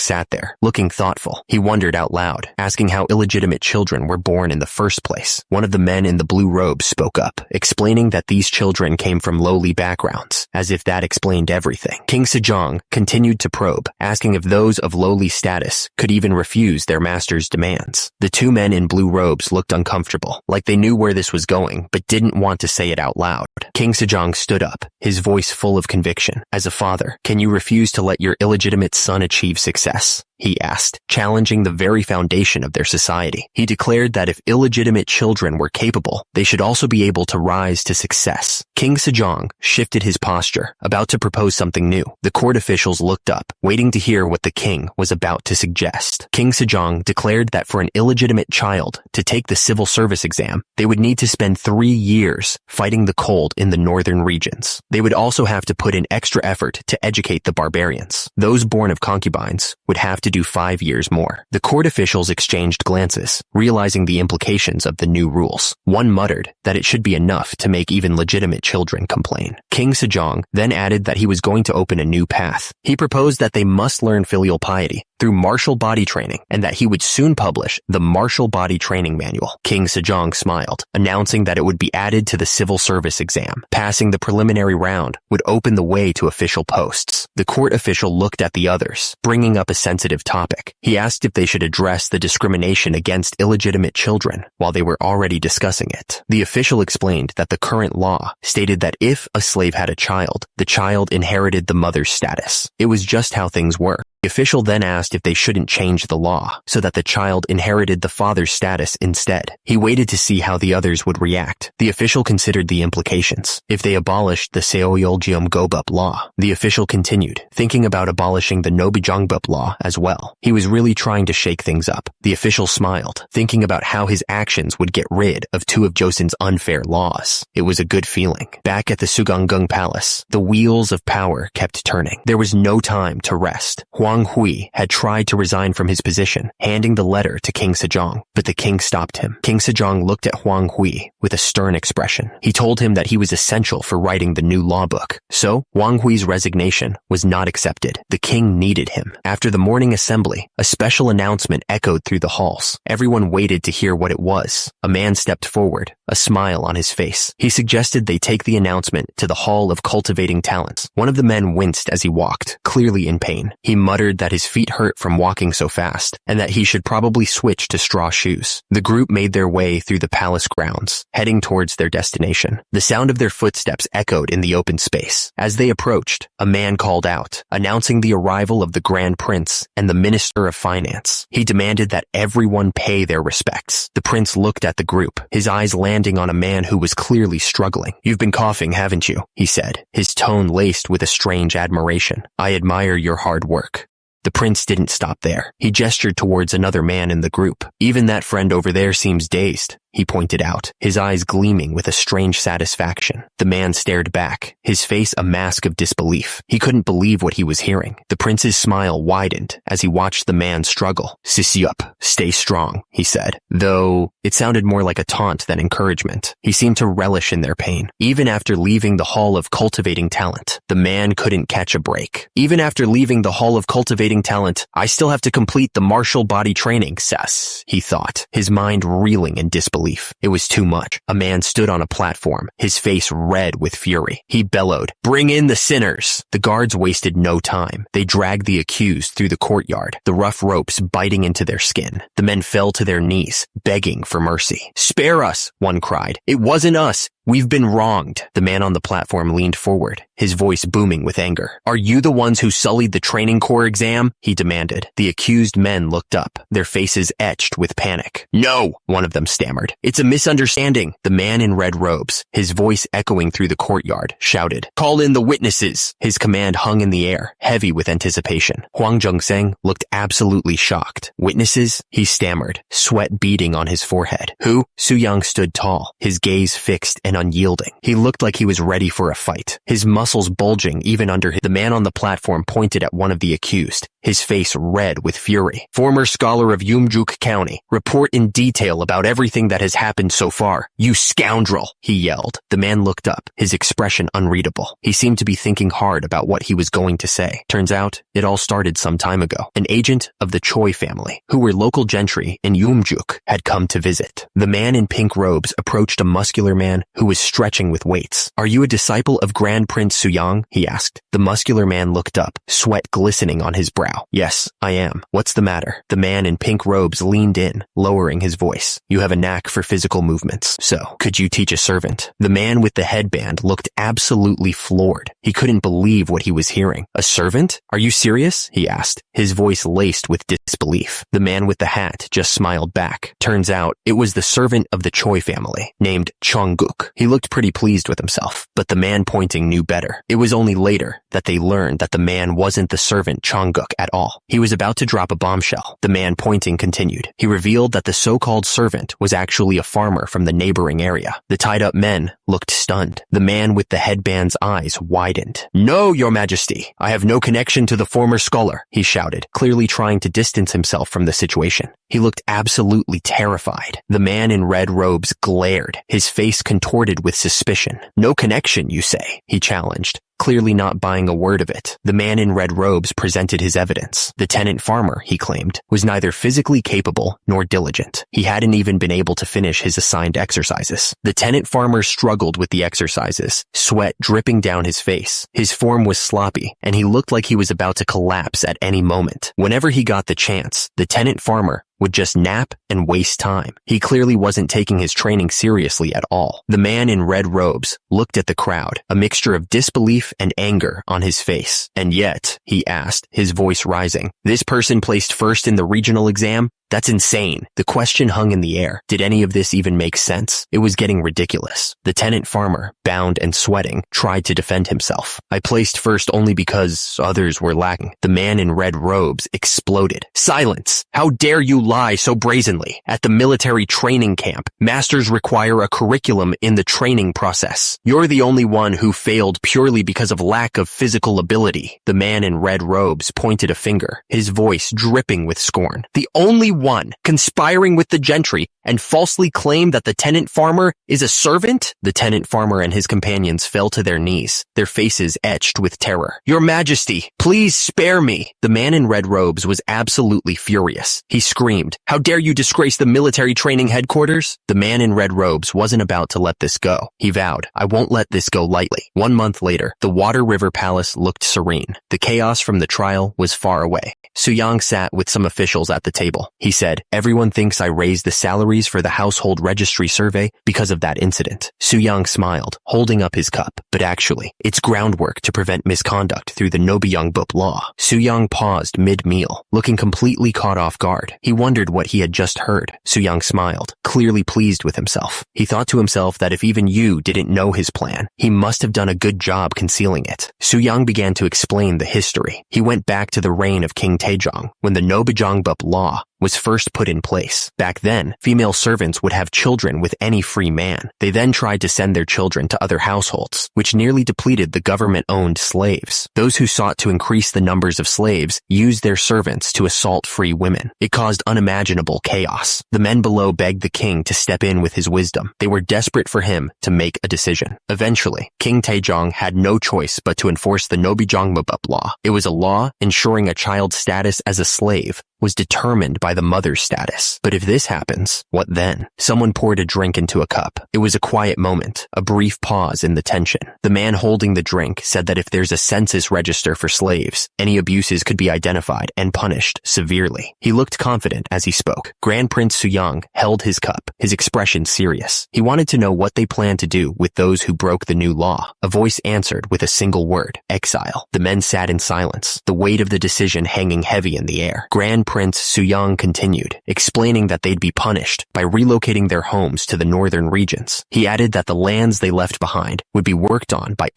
sat there, looking thoughtful. He wondered out loud, asking how illegitimate children were born in the first place. One of the men in the blue robes spoke up, explaining that these children came from lowly backgrounds, as if that explained everything. King Sejong continued to probe, asking if those of lowly status could even refuse their master's demands. The two men in blue robes looked uncomfortable, like they knew where this was going, but didn't want to say it out loud. King Sejong stood up, his voice full of conviction. "As a father, can you refuse to let your illegitimate son achieve success?" he asked, challenging the very foundation of their society. He declared that if illegitimate children were capable, they should also be able to rise to success. King Sejong shifted his posture, about to propose something new. The court officials looked up, waiting to hear what the king was about to suggest. King Sejong declared that for an illegitimate child to take the civil service exam, they would need to spend 3 years fighting the cold in the northern regions. They would also have to put in extra effort to educate the barbarians. Those born of concubines would have to do 5 years more. The court officials exchanged glances, realizing the implications of the new rules. One muttered that it should be enough to make even legitimate children complain. King Sejong then added that he was going to open a new path. He proposed that they must learn filial piety through martial body training, and that he would soon publish the Martial Body Training Manual. King Sejong smiled, announcing that it would be added to the civil service exam. Passing the preliminary round would open the way to official posts. The court official looked at the others, bringing up a sensitive topic. He asked if they should address the discrimination against illegitimate children while they were already discussing it. The official explained that the current law stated that if a slave had a child, the child inherited the mother's status. It was just how things were. The official then asked if they shouldn't change the law so that the child inherited the father's status instead. He waited to see how the others would react. The official considered the implications. If they abolished the Seoyoljeom Gobup law, the official continued, thinking about abolishing the Nobijongbuk law as well. He was really trying to shake things up. The official smiled, thinking about how his actions would get rid of 2 of Joseon's unfair laws. It was a good feeling. Back at the Sugangung Palace, the wheels of power kept turning. There was no time to rest. Huang Hui had tried to resign from his position, handing the letter to King Sejong, but the king stopped him. King Sejong looked at Huang Hui with a stern expression. He told him that he was essential for writing the new law book. So, Huang Hui's resignation was not accepted. The king needed him. After the morning assembly, a special announcement echoed through the halls. Everyone waited to hear what it was. A man stepped forward, a smile on his face. He suggested they take the announcement to the Hall of Cultivating Talents. One of the men winced as he walked, clearly in pain. He muttered that his feet hurt from walking so fast, and that he should probably switch to straw shoes. The group made their way through the palace grounds, heading towards their destination. The sound of their footsteps echoed in the open space. As they approached, a man called out, announcing the arrival of the Grand Prince and the Minister of Finance. He demanded that everyone pay their respects. The prince looked at the group, his eyes landing on a man who was clearly struggling. "You've been coughing, haven't you?" he said, his tone laced with a strange admiration. "I admire your hard work." The prince didn't stop there. He gestured towards another man in the group. "Even that friend over there seems dazed. he pointed out, his eyes gleaming with a strange satisfaction. The man stared back, his face a mask of disbelief. He couldn't believe what he was hearing. The prince's smile widened as he watched the man struggle. "Sissy-up, stay strong," he said, though it sounded more like a taunt than encouragement. He seemed to relish in their pain. Even after leaving the Hall of Cultivating Talent, the man couldn't catch a break. "Even after leaving the Hall of Cultivating Talent, I still have to complete the martial body training, Sess," he thought, his mind reeling in disbelief. It was too much. A man stood on a platform, his face red with fury. He bellowed, "Bring in the sinners!" The guards wasted no time. They dragged the accused through the courtyard, the rough ropes biting into their skin. The men fell to their knees, begging for mercy. "Spare us," one cried. "It wasn't us. We've been wronged." The man on the platform leaned forward, his voice booming with anger. "Are you the ones who sullied the training corps exam?" he demanded. The accused men looked up, their faces etched with panic. "No," one of them stammered. "It's a misunderstanding." The man in red robes, his voice echoing through the courtyard, shouted, "Call in the witnesses." His command hung in the air, heavy with anticipation. Huang Zhengseng looked absolutely shocked. "Witnesses?" he stammered, sweat beading on his forehead. "Who?" Su Yang stood tall, his gaze fixed and unyielding. He looked like he was ready for a fight, his muscles bulging even under his. The man on the platform pointed at one of the accused, his face red with fury. "Former scholar of Yumjuk County, report in detail about everything that has happened so far. You scoundrel," he yelled. The man looked up, his expression unreadable. He seemed to be thinking hard about what he was going to say. Turns out, it all started some time ago. An agent of the Choi family, who were local gentry in Yumjuk, had come to visit. The man in pink robes approached a muscular man who was stretching with weights. "Are you a disciple of Grand Prince Suyang?" he asked. The muscular man looked up, sweat glistening on his brow. "Yes, I am. What's the matter?" The man in pink robes leaned in, lowering his voice. "You have a knack for physical movements, so could you teach a servant?" The man with the headband looked absolutely floored. He couldn't believe what he was hearing. "A servant? Are you serious?" he asked, his voice laced with disbelief. The man with the hat just smiled back. Turns out, it was the servant of the Choi family, named Chongguk. He looked pretty pleased with himself, but the man pointing knew better. It was only later that they learned that the man wasn't the servant Chongguk at all. He was about to drop a bombshell. The man pointing continued. He revealed that the so-called servant was actually a farmer from the neighboring area. The tied-up men looked stunned. The man with the headband's eyes widened. "No, Your Majesty, I have no connection to the former scholar," he shouted, clearly trying to distance himself from the situation. He looked absolutely terrified. The man in red robes glared, his face contorted with suspicion. "No connection, you say?" he challenged, clearly not buying a word of it. The man in red robes presented his evidence. The tenant farmer, he claimed, was neither physically capable nor diligent. He hadn't even been able to finish his assigned exercises. The tenant farmer struggled with the exercises, sweat dripping down his face. His form was sloppy, and he looked like he was about to collapse at any moment. Whenever he got the chance, the tenant farmer would just nap and waste time. He clearly wasn't taking his training seriously at all. The man in red robes looked at the crowd, a mixture of disbelief and anger on his face. "And yet," he asked, his voice rising, "this person placed first in the regional exam? That's insane." The question hung in the air. Did any of this even make sense? It was getting ridiculous. The tenant farmer, bound and sweating, tried to defend himself. "I placed first only because others were lacking." The man in red robes exploded. "Silence! How dare you lie so brazenly? At the military training camp, masters require a curriculum in the training process. You're the only one who failed purely because of lack of physical ability." The man in red robes pointed a finger, his voice dripping with scorn. "The only one conspiring with the gentry and falsely claim that the tenant farmer is a servant?" The tenant farmer and his companions fell to their knees, their faces etched with terror. "Your Majesty, please spare me." The man in red robes was absolutely furious. He screamed, "How dare you disgrace the military training headquarters?" The man in red robes wasn't about to let this go. He vowed, "I won't let this go lightly." 1 month later, the Water River Palace looked serene. The chaos from the trial was far away. Su Yang sat with some officials at the table. He said, "Everyone thinks I raised the salaries for the household registry survey because of that incident." Su Yang smiled, holding up his cup. "But actually, it's groundwork to prevent misconduct through the Nobuyongbuk law." Su Yang paused mid-meal, looking completely caught off guard. He wondered what he had just heard. Su Yang smiled, clearly pleased with himself. He thought to himself that if even you didn't know his plan, he must have done a good job concealing it. Su Yang began to explain the history. He went back to the reign of King Taejong, when the Nobuyongbuk law was first put in place. Back then, female servants would have children with any free man. They then tried to send their children to other households, which nearly depleted the government-owned slaves. Those who sought to increase the numbers of slaves used their servants to assault free women. It caused unimaginable chaos. The men below begged the king to step in with his wisdom. They were desperate for him to make a decision. Eventually, King Taejong had no choice but to enforce the Nobijongmabub law. It was a law ensuring a child's status as a slave was determined by the mother's status. But if this happens, what then? Someone poured a drink into a cup. It was a quiet moment, a brief pause in the tension. The man holding the drink said that if there's a census register for slaves, any abuses could be identified and punished severely. He looked confident as he spoke. Grand Prince Suyang held his cup, his expression serious. He wanted to know what they planned to do with those who broke the new law. A voice answered with a single word: exile. The men sat in silence, the weight of the decision hanging heavy in the air. Grand Prince Suyang continued, explaining that they'd be punished by relocating their homes to the northern regions. He added that the lands they left behind would be worked on by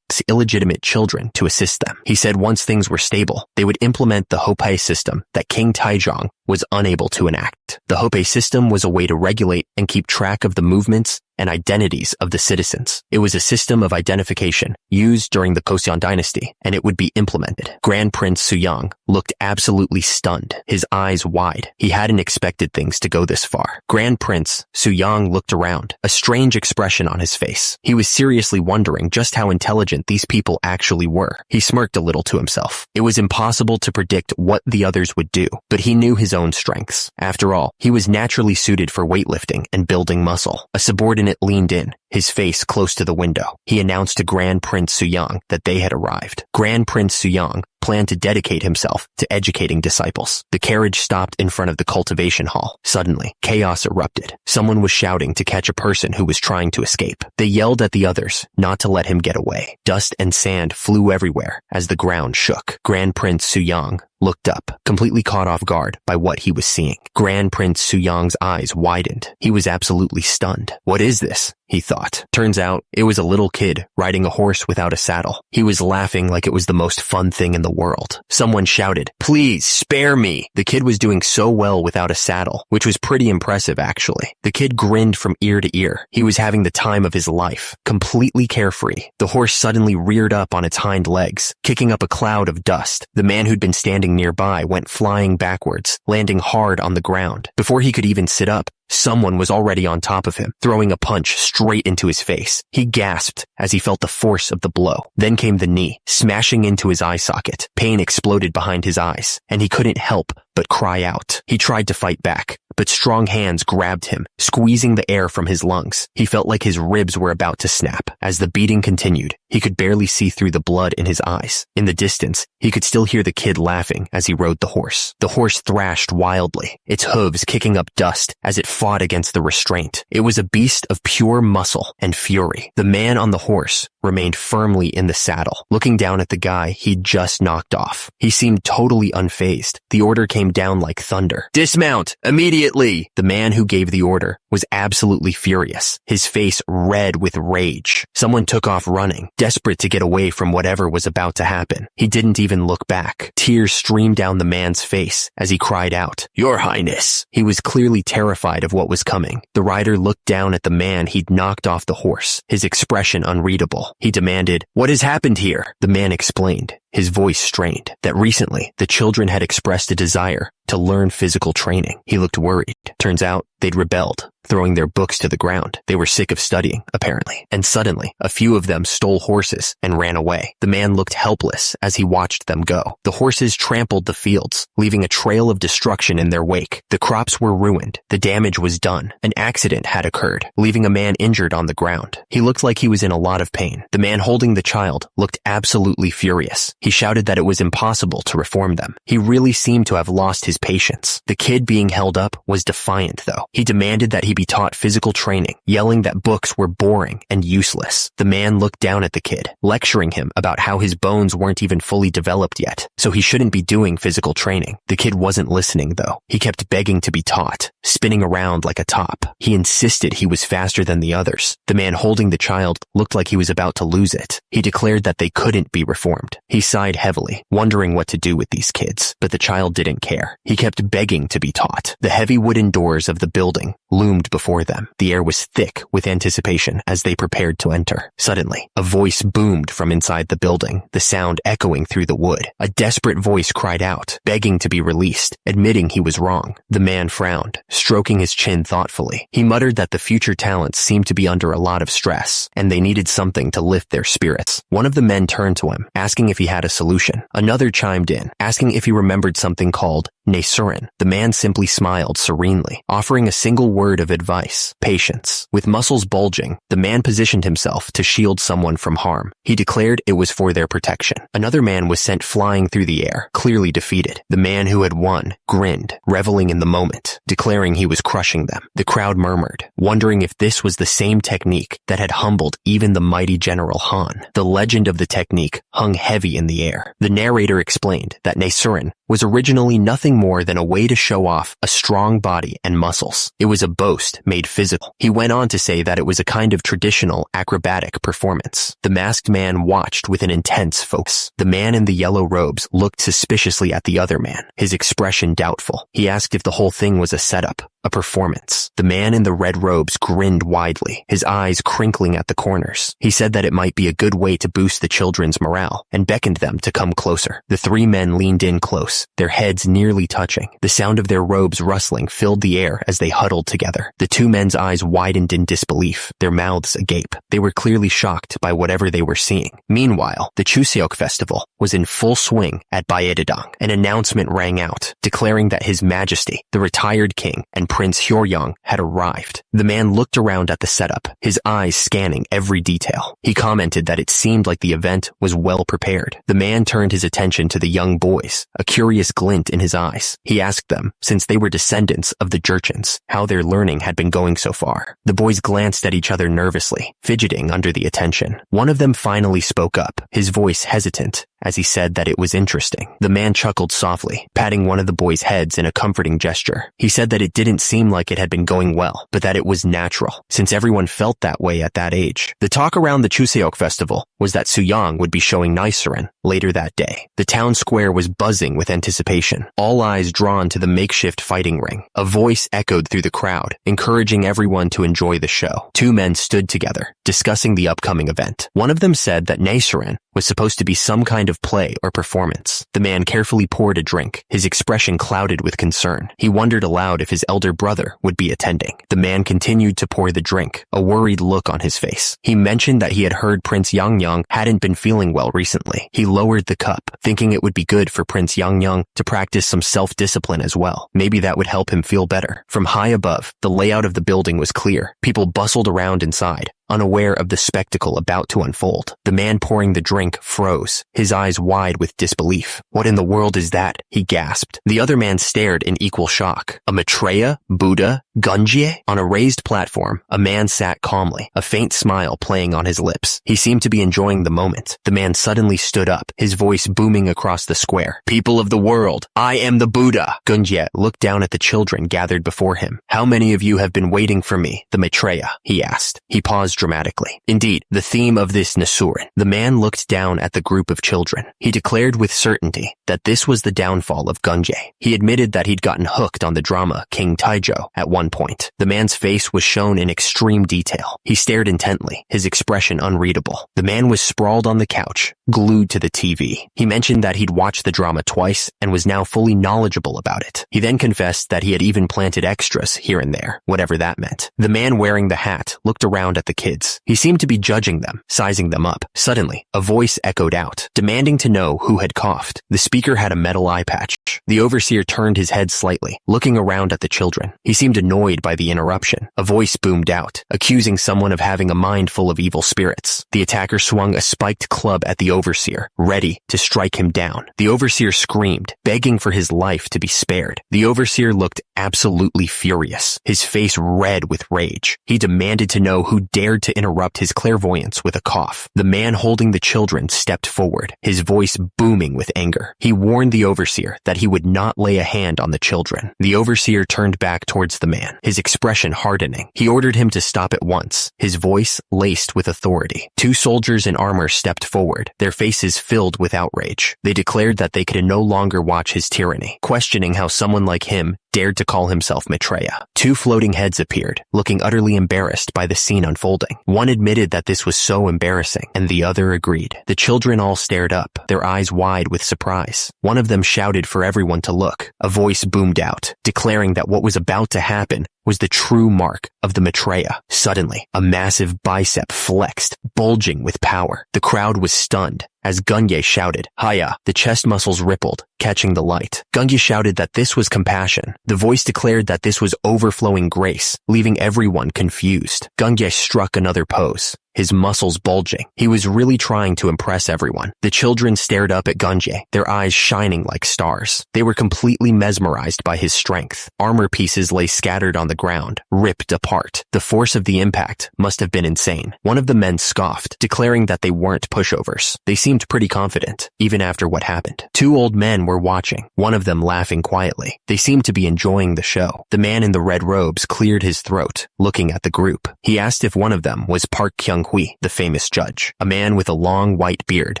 illegitimate children to assist them. He said once things were stable, they would implement the Hopei system that King Taejong was unable to enact. The Hopei system was a way to regulate and keep track of the movements and identities of the citizens. It was a system of identification used during the Joseon dynasty, and it would be implemented. Grand Prince Suyang looked absolutely stunned, his eyes wide. He hadn't expected things to go this far. Grand Prince Suyang looked around, a strange expression on his face. He was seriously wondering just how intelligent these people actually were. He smirked a little to himself. It was impossible to predict what the others would do, but he knew his own strengths. After all, he was naturally suited for weightlifting and building muscle. A subordinate leaned in, his face close to the window. He announced to Grand Prince Suyang that they had arrived. Grand Prince Suyang planned to dedicate himself to educating disciples. The carriage stopped in front of the cultivation hall. Suddenly, chaos erupted. Someone was shouting to catch a person who was trying to escape. They yelled at the others not to let him get away. Dust and sand flew everywhere as the ground shook. Grand Prince Suyang looked up, completely caught off guard by what he was seeing. Grand Prince Suyang's eyes widened. He was absolutely stunned. What is this? He thought. Turns out, it was a little kid riding a horse without a saddle. He was laughing like it was the most fun thing in the world. Someone shouted, "Please, spare me!" The kid was doing so well without a saddle, which was pretty impressive actually. The kid grinned from ear to ear. He was having the time of his life, completely carefree. The horse suddenly reared up on its hind legs, kicking up a cloud of dust. The man who'd been standing nearby went flying backwards, landing hard on the ground. Before he could even sit up, someone was already on top of him, throwing a punch straight into his face. He gasped as he felt the force of the blow. Then came the knee, smashing into his eye socket. Pain exploded behind his eyes, and he couldn't help but cry out. He tried to fight back, but strong hands grabbed him, squeezing the air from his lungs. He felt like his ribs were about to snap. As the beating continued, he could barely see through the blood in his eyes. In the distance, he could still hear the kid laughing as he rode the horse. The horse thrashed wildly, its hooves kicking up dust as it fought against the restraint. It was a beast of pure muscle and fury. The man on the horse remained firmly in the saddle, looking down at the guy he'd just knocked off. He seemed totally unfazed. The order came down like thunder. "Dismount! Immediately!" The man who gave the order was absolutely furious, his face red with rage. Someone took off running, desperate to get away from whatever was about to happen. He didn't even look back. Tears streamed down the man's face as he cried out, "Your Highness!" He was clearly terrified of what was coming. The rider looked down at the man he'd knocked off the horse, his expression unreadable. He demanded, "What has happened here?" The man explained, his voice strained, that recently the children had expressed a desire to learn physical training. He looked worried. Turns out they'd rebelled, throwing their books to the ground. They were sick of studying, apparently. And suddenly, a few of them stole horses and ran away. The man looked helpless as he watched them go. The horses trampled the fields, leaving a trail of destruction in their wake. The crops were ruined. The damage was done. An accident had occurred, leaving a man injured on the ground. He looked like he was in a lot of pain. The man holding the child looked absolutely furious. He shouted that it was impossible to reform them. He really seemed to have lost his patience. The kid being held up was defiant, though. He demanded that he be taught physical training, yelling that books were boring and useless. The man looked down at the kid, lecturing him about how his bones weren't even fully developed yet, so he shouldn't be doing physical training. The kid wasn't listening, though. He kept begging to be taught, spinning around like a top. He insisted he was faster than the others. The man holding the child looked like he was about to lose it. He declared that they couldn't be reformed. He sighed heavily, wondering what to do with these kids, but the child didn't care. He kept begging to be taught. The heavy wooden doors of the building loomed before them. The air was thick with anticipation as they prepared to enter. Suddenly, a voice boomed from inside the building, the sound echoing through the wood. A desperate voice cried out, begging to be released, admitting he was wrong. The man frowned, stroking his chin thoughtfully. He muttered that the future talents seemed to be under a lot of stress, and they needed something to lift their spirits. One of the men turned to him, asking if he had a solution. Another chimed in, asking if he remembered something called Nasurin. The man simply smiled serenely, offering a single word of advice: patience. With muscles bulging, the man positioned himself to shield someone from harm. He declared it was for their protection. Another man was sent flying through the air, clearly defeated. The man who had won grinned, reveling in the moment, declaring he was crushing them. The crowd murmured, wondering if this was the same technique that had humbled even the mighty General Han. The legend of the technique hung heavy in the air. The narrator explained that Nasurin was originally nothing more than a way to show off a strong body and muscles. It was a boast made physical. He went on to say that it was a kind of traditional acrobatic performance. The masked man watched with an intense focus. The man in the yellow robes looked suspiciously at the other man, his expression doubtful. He asked if the whole thing was a setup, a performance. The man in the red robes grinned widely, his eyes crinkling at the corners. He said that it might be a good way to boost the children's morale, and beckoned them to come closer. The three men leaned in close, their heads nearly touching. The sound of their robes rustling filled the air as they huddled together. The two men's eyes widened in disbelief, their mouths agape. They were clearly shocked by whatever they were seeing. Meanwhile, the Chuseok festival was in full swing at Baedadong. An announcement rang out, declaring that His Majesty, the retired king, and Prince Hyoryong had arrived. The man looked around at the setup, his eyes scanning every detail. He commented that it seemed like the event was well prepared. The man turned his attention to the young boys, a curious glint in his eyes. He asked them, since they were descendants of the Jurchens, how their learning had been going so far. The boys glanced at each other nervously, fidgeting under the attention. One of them finally spoke up, his voice hesitant, as he said that it was interesting. The man chuckled softly, patting one of the boys' heads in a comforting gesture. He said that it didn't seem like it had been going well, but that it was natural, since everyone felt that way at that age. The talk around the Chuseok festival was that Suyang would be showing Nisurin later that day. The town square was buzzing with anticipation, all eyes drawn to the makeshift fighting ring. A voice echoed through the crowd, encouraging everyone to enjoy the show. Two men stood together, discussing the upcoming event. One of them said that Nisurin was supposed to be some kind of play or performance. The man carefully poured a drink, his expression clouded with concern. He wondered aloud if his elder brother would be attending. The man continued to pour the drink, a worried look on his face. He mentioned that he had heard Prince Yangyang hadn't been feeling well recently. He lowered the cup, thinking it would be good for Prince Yangyang to practice some self-discipline as well. Maybe that would help him feel better. From high above, the layout of the building was clear. People bustled around inside, unaware of the spectacle about to unfold. The man pouring the drink froze, his eyes wide with disbelief. What in the world is that? He gasped. The other man stared in equal shock. A Maitreya? Buddha? Gunjie? On a raised platform, a man sat calmly, a faint smile playing on his lips. He seemed to be enjoying the moment. The man suddenly stood up, his voice booming across the square. People of the world, I am the Buddha! Gunjie looked down at the children gathered before him. How many of you have been waiting for me, the Maitreya? He asked. He paused dramatically. Indeed, the theme of this Nasurin. The man looked down at the group of children. He declared with certainty that this was the downfall of Gunjie. He admitted that he'd gotten hooked on the drama King Taijo at one point. The man's face was shown in extreme detail. He stared intently, his expression unreadable. The man was sprawled on the couch, glued to the TV. He mentioned that he'd watched the drama twice and was now fully knowledgeable about it. He then confessed that he had even planted extras here and there, whatever that meant. The man wearing the hat looked around at the kids. He seemed to be judging them, sizing them up. Suddenly, a voice echoed out, demanding to know who had coughed. The speaker had a metal eye patch, The overseer turned his head slightly, looking around at the children. He seemed annoyed by the interruption. A voice boomed out, accusing someone of having a mind full of evil spirits. The attacker swung a spiked club at the overseer, ready to strike him down. The overseer screamed, begging for his life to be spared. The overseer looked absolutely furious, his face red with rage. He demanded to know who dared to interrupt his clairvoyance with a cough. The man holding the children stepped forward, his voice booming with anger. He warned the overseer that he would not lay a hand on the children. The overseer turned back towards the man, his expression hardening. He ordered him to stop at once, his voice laced with authority. Two soldiers in armor stepped forward, their faces filled with outrage. They declared that they could no longer watch his tyranny, questioning how someone like him dared to call himself Maitreya. Two floating heads appeared, looking utterly embarrassed by the scene unfolding. One admitted that this was so embarrassing, and the other agreed. The children all stared up, their eyes wide with surprise. One of them shouted for everyone to look. A voice boomed out, declaring that what was about to happen was the true mark of the Maitreya. Suddenly, a massive bicep flexed, bulging with power. The crowd was stunned as Gunye shouted, "Haya!" The chest muscles rippled, catching the light. Gunye shouted that this was compassion. The voice declared that this was overflowing grace, leaving everyone confused. Gunye struck another pose, his muscles bulging. He was really trying to impress everyone. The children stared up at Gunye, their eyes shining like stars. They were completely mesmerized by his strength. Armor pieces lay scattered on the ground, ripped apart. The force of the impact must have been insane. One of the men scoffed, declaring that they weren't pushovers. They seemed pretty confident, even after what happened. Two old men were watching, one of them laughing quietly. They seemed to be enjoying the show. The man in the red robes cleared his throat, looking at the group. He asked if one of them was Park Kyung-hui, the famous judge. A man with a long white beard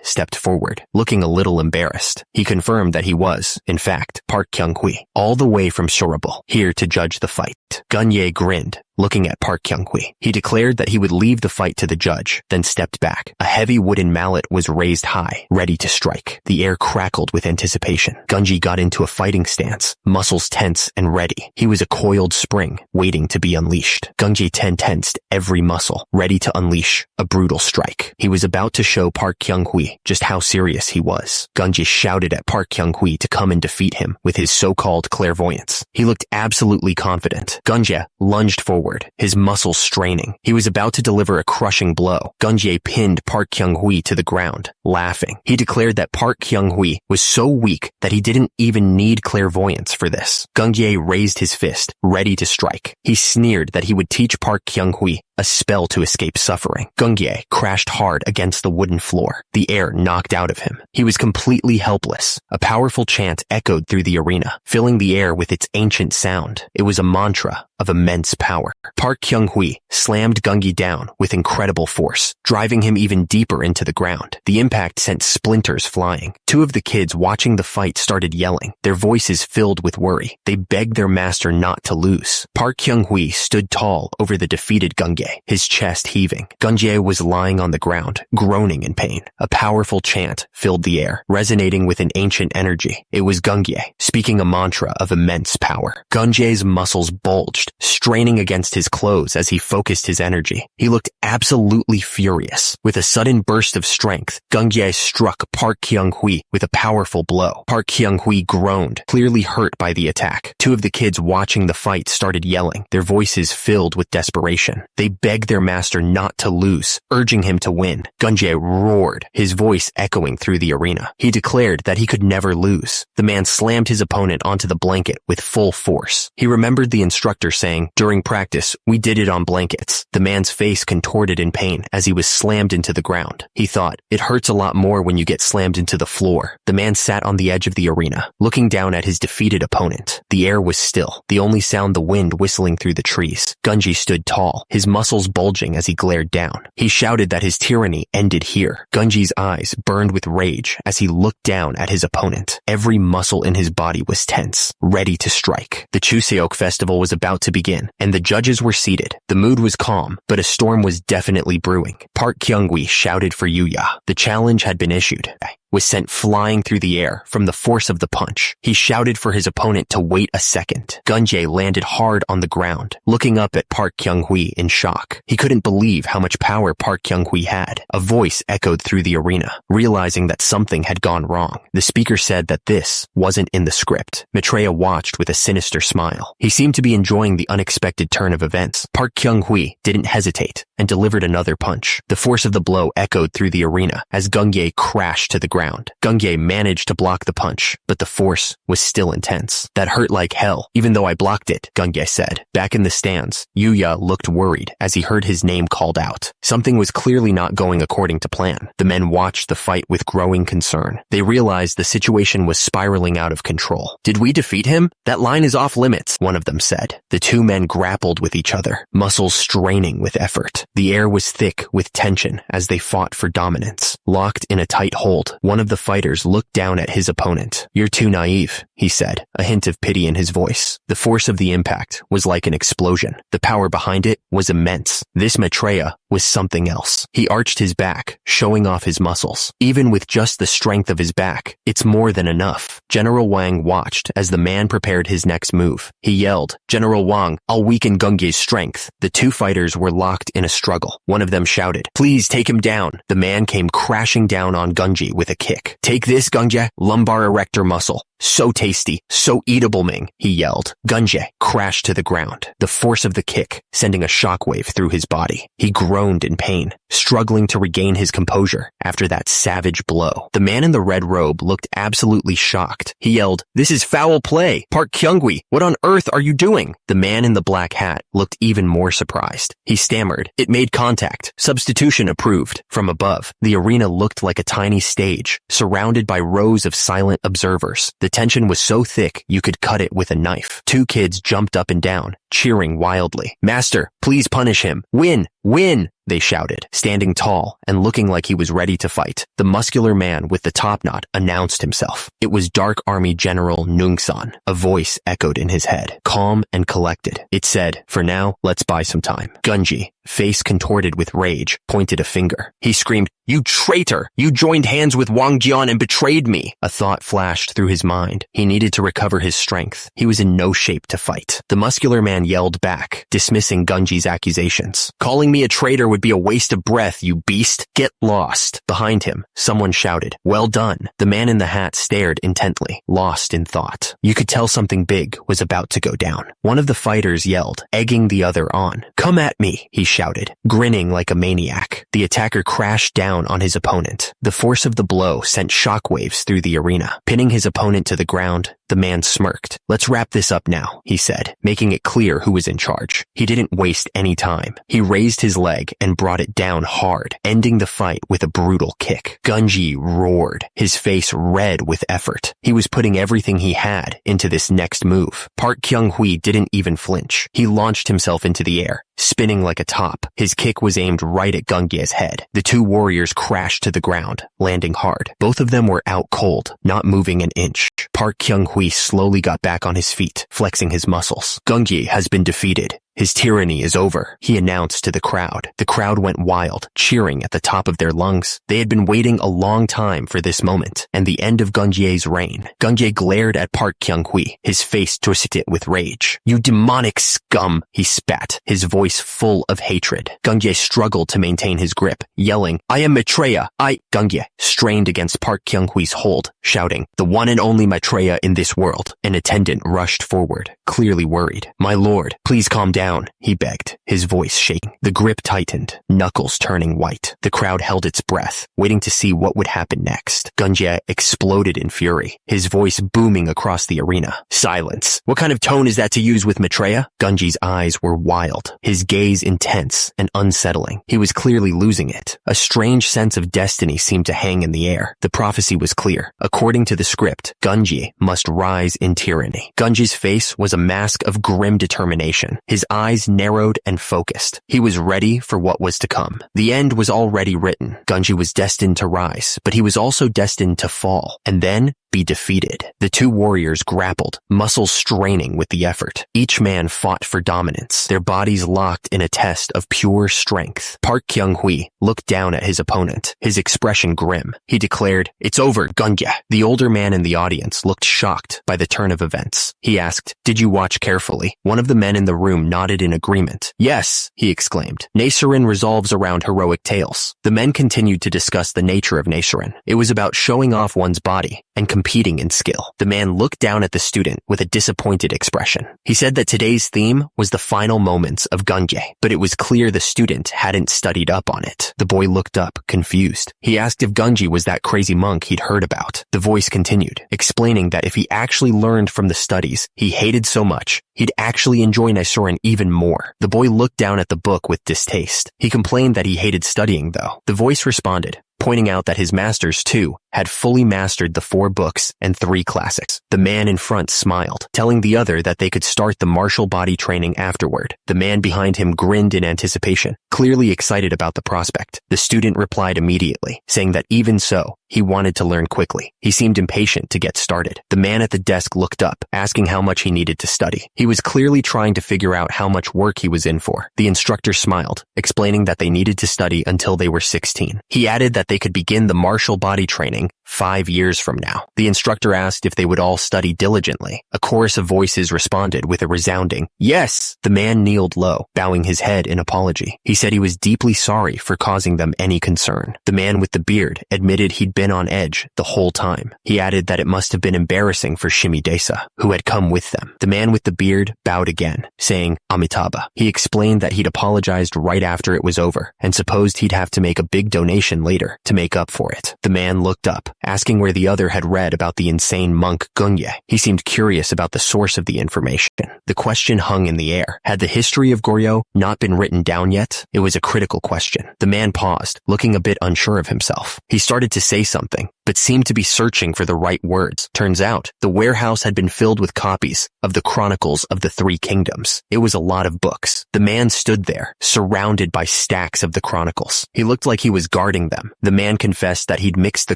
stepped forward, looking a little embarrassed. He confirmed that he was, in fact, Park Kyung-hui, all the way from Surabaya, here to judge the fight. Gunye grinned, looking at Park Kyung-hui. He declared that he would leave the fight to the judge, then stepped back. A heavy wooden mallet was raised high, ready to strike. The air crackled with anticipation. Gunji got into a fighting stance, muscles tense and ready. He was a coiled spring, waiting to be unleashed. Gunji tensed every muscle, ready to unleash a brutal strike. He was about to show Park Kyung-hui just how serious he was. Gunji shouted at Park Kyung-hui to come and defeat him with his so-called clairvoyance. He looked absolutely confident. Gunje lunged forward, his muscles straining. He was about to deliver a crushing blow. Gunje pinned Park Kyung-hui to the ground, laughing. He declared that Park Kyung-hui was so weak that he didn't even need clairvoyance for this. Gunje raised his fist, ready to strike. He sneered that he would teach Park Kyung-hui a spell to escape suffering. Gunje crashed hard against the wooden floor, the air knocked out of him. He was completely helpless. A powerful chant echoed through the arena, filling the air with its ancient sound. It was a mantra of immense power. Park Kyung-hui slammed Gungi down with incredible force, driving him even deeper into the ground. The impact sent splinters flying. Two of the kids watching the fight started yelling, their voices filled with worry. They begged their master not to lose. Park Kyung-hui stood tall over the defeated Gunge, his chest heaving. Gunje was lying on the ground, groaning in pain. A powerful chant filled the air, resonating with an ancient energy. It was Gunge, speaking a mantra of immense power. Gunje's muscles bulged, straining against his clothes as he focused his energy. He looked absolutely furious. With a sudden burst of strength, Gunje struck Park Kyung-hui with a powerful blow. Park Kyung-hui groaned, clearly hurt by the attack. Two of the kids watching the fight started yelling, their voices filled with desperation. They begged their master not to lose, urging him to win. Gunje roared, his voice echoing through the arena. He declared that he could never lose. The man slammed his opponent onto the blanket with full force. He remembered the instructor saying, "During practice, we did it on blankets." The man's face contorted in pain as he was slammed into the ground. He thought, it hurts a lot more when you get slammed into the floor. The man sat on the edge of the arena, looking down at his defeated opponent. The air was still, the only sound the wind whistling through the trees. Gunji stood tall, his muscles bulging as he glared down. He shouted that his tyranny ended here. Gunji's eyes burned with rage as he looked down at his opponent. Every muscle in his body was tense, ready to strike. The Chuseok festival was about to begin, and the judges were seated. The mood was calm, but a storm was definitely brewing. Park Kyung-hui shouted for Yuya. The challenge had been issued. was sent flying through the air from the force of the punch. He shouted for his opponent to wait a second. Gunjae landed hard on the ground, looking up at Park Kyung-hui in shock. He couldn't believe how much power Park Kyung-hui had. A voice echoed through the arena, realizing that something had gone wrong. The speaker said that this wasn't in the script. Maitreya watched with a sinister smile. He seemed to be enjoying the unexpected turn of events. Park Kyung-hui didn't hesitate and delivered another punch. The force of the blow echoed through the arena as Gunjae crashed to the ground. Gunjae managed to block the punch, but the force was still intense. That hurt like hell, even though I blocked it, Gunjae said. Back in the stands, Yuya looked worried as he heard his name called out. Something was clearly not going according to plan. The men watched the fight with growing concern. They realized the situation was spiraling out of control. Did we defeat him? That line is off limits, one of them said. The two men grappled with each other, muscles straining with effort. The air was thick with tension as they fought for dominance. Locked in a tight hold, one of the fighters looked down at his opponent. "You're too naive," he said, a hint of pity in his voice. The force of the impact was like an explosion. The power behind it was immense. This Maitreya was something else. He arched his back, showing off his muscles. Even with just the strength of his back, it's more than enough. General Wang watched as the man prepared his next move. He yelled, "General Wang, I'll weaken Gunjae's strength." The two fighters were locked in a struggle. One of them shouted, "Please take him down." The man came crashing down on Gunjae with a kick. "Take this, Gunjae, lumbar erector muscle. So tasty, so eatable, Ming," he yelled. Gunjae crashed to the ground, the force of the kick sending a shockwave through his body. He groaned in pain, struggling to regain his composure after that savage blow. The man in the red robe looked absolutely shocked. He yelled, "This is foul play! Park Kyung-hui, what on earth are you doing?" The man in the black hat looked even more surprised. He stammered, "It made contact. Substitution approved." From above, the arena looked like a tiny stage, surrounded by rows of silent observers. The tension was so thick you could cut it with a knife. Two kids jumped up and down, cheering wildly. "Master, please punish him. Win! Win!" they shouted, standing tall and looking like he was ready to fight. The muscular man with the top knot announced himself. It was Dark Army General Nungsan. A voice echoed in his head, calm and collected. It said, "For now, let's buy some time." Gunjae, face contorted with rage, pointed a finger. He screamed, "You traitor! You joined hands with Wang Jian and betrayed me!" A thought flashed through his mind. He needed to recover his strength. He was in no shape to fight. The muscular man yelled back, dismissing Gunjae's accusations. "Calling me a traitor would be a waste of breath, you beast. Get lost." Behind him, someone shouted, "Well done." The man in the hat stared intently, lost in thought. You could tell something big was about to go down. One of the fighters yelled, egging the other on. "Come at me," he shouted, grinning like a maniac. The attacker crashed down on his opponent. The force of the blow sent shockwaves through the arena. Pinning his opponent to the ground, the man smirked. "Let's wrap this up now," he said, making it clear who was in charge. He didn't waste any time. He raised his leg and brought it down hard, ending the fight with a brutal kick. Gunjae roared, his face red with effort. He was putting everything he had into this next move. Park Kyung-hui didn't even flinch. He launched himself into the air, spinning like a top. His kick was aimed right at Gunjae's head. The two warriors crashed to the ground, landing hard. Both of them were out cold, not moving an inch. Park Kyung-hui slowly got back on his feet, flexing his muscles. "Gunjae has been defeated. His tyranny is over," he announced to the crowd. The crowd went wild, cheering at the top of their lungs. They had been waiting a long time for this moment, and the end of Gunjae's reign. Gunjae glared at Park Kyung-hui, his face twisted with rage. "You demonic scum," he spat, his voice full of hatred. Gunjae struggled to maintain his grip, yelling, "I am Maitreya, Gunjae strained against Park Kyung-hui's hold, shouting, "The one and only Maitreya in this world." An attendant rushed forward, clearly worried. "My lord, please calm down," he begged, his voice shaking. The grip tightened, knuckles turning white. The crowd held its breath, waiting to see what would happen next. Gunjae exploded in fury, his voice booming across the arena. "Silence! What kind of tone is that to use with Maitreya?" Gunjae's eyes were wild, his gaze intense and unsettling. He was clearly losing it. A strange sense of destiny seemed to hang in the air. The prophecy was clear. According to the script, Gunjae must rise in tyranny. Gunjae's face was a mask of grim determination. His eyes narrowed and focused. He was ready for what was to come. The end was already written. Gunji was destined to rise, but he was also destined to fall, and then be defeated. The two warriors grappled, muscles straining with the effort. Each man fought for dominance, their bodies locked in a test of pure strength. Park Kyung-hui looked down at his opponent, his expression grim. He declared, "It's over, Gunja." The older man in the audience looked shocked by the turn of events. He asked, "Did you watch carefully?" One of the men in the room nodded in agreement. "Yes," he exclaimed. Nichiren revolves around heroic tales. The men continued to discuss the nature of Nichiren. It was about showing off one's body and competing in skill. The man looked down at the student with a disappointed expression. He said that today's theme was the final moments of Gunge, but it was clear the student hadn't studied up on it. The boy looked up, confused. He asked if Gunji was that crazy monk he'd heard about. The voice continued, explaining that if he actually learned from the studies he hated so much, he'd actually enjoy Nichiren even more. The boy looked down at the book with distaste. He complained that he hated studying, though. The voice responded, pointing out that his masters, too, had fully mastered the 4 books and 3 classics. The man in front smiled, telling the other that they could start the martial body training afterward. The man behind him grinned in anticipation, clearly excited about the prospect. The student replied immediately, saying that even so, he wanted to learn quickly. He seemed impatient to get started. The man at the desk looked up, asking how much he needed to study. He was clearly trying to figure out how much work he was in for. The instructor smiled, explaining that they needed to study until they were 16. He added that they could begin the martial body training 5 years from now. The instructor asked if they would all study diligently. A chorus of voices responded with a resounding, "Yes!" The man kneeled low, bowing his head in apology. He said he was deeply sorry for causing them any concern. The man with the beard admitted he'd been on edge the whole time. He added that it must have been embarrassing for Shimidesa, who had come with them. The man with the beard bowed again, saying, "Amitabha." He explained that he'd apologized right after it was over, and supposed he'd have to make a big donation later to make up for it. The man looked up, asking where the other had read about the insane monk Gunye. He seemed curious about the source of the information. The question hung in the air. Had the history of Goryo not been written down yet? It was a critical question. The man paused, looking a bit unsure of himself. He started to say something, but seemed to be searching for the right words. Turns out, the warehouse had been filled with copies of the Chronicles of the 3 Kingdoms. It was a lot of books. The man stood there, surrounded by stacks of the Chronicles. He looked like he was guarding them. The man confessed that he'd mixed the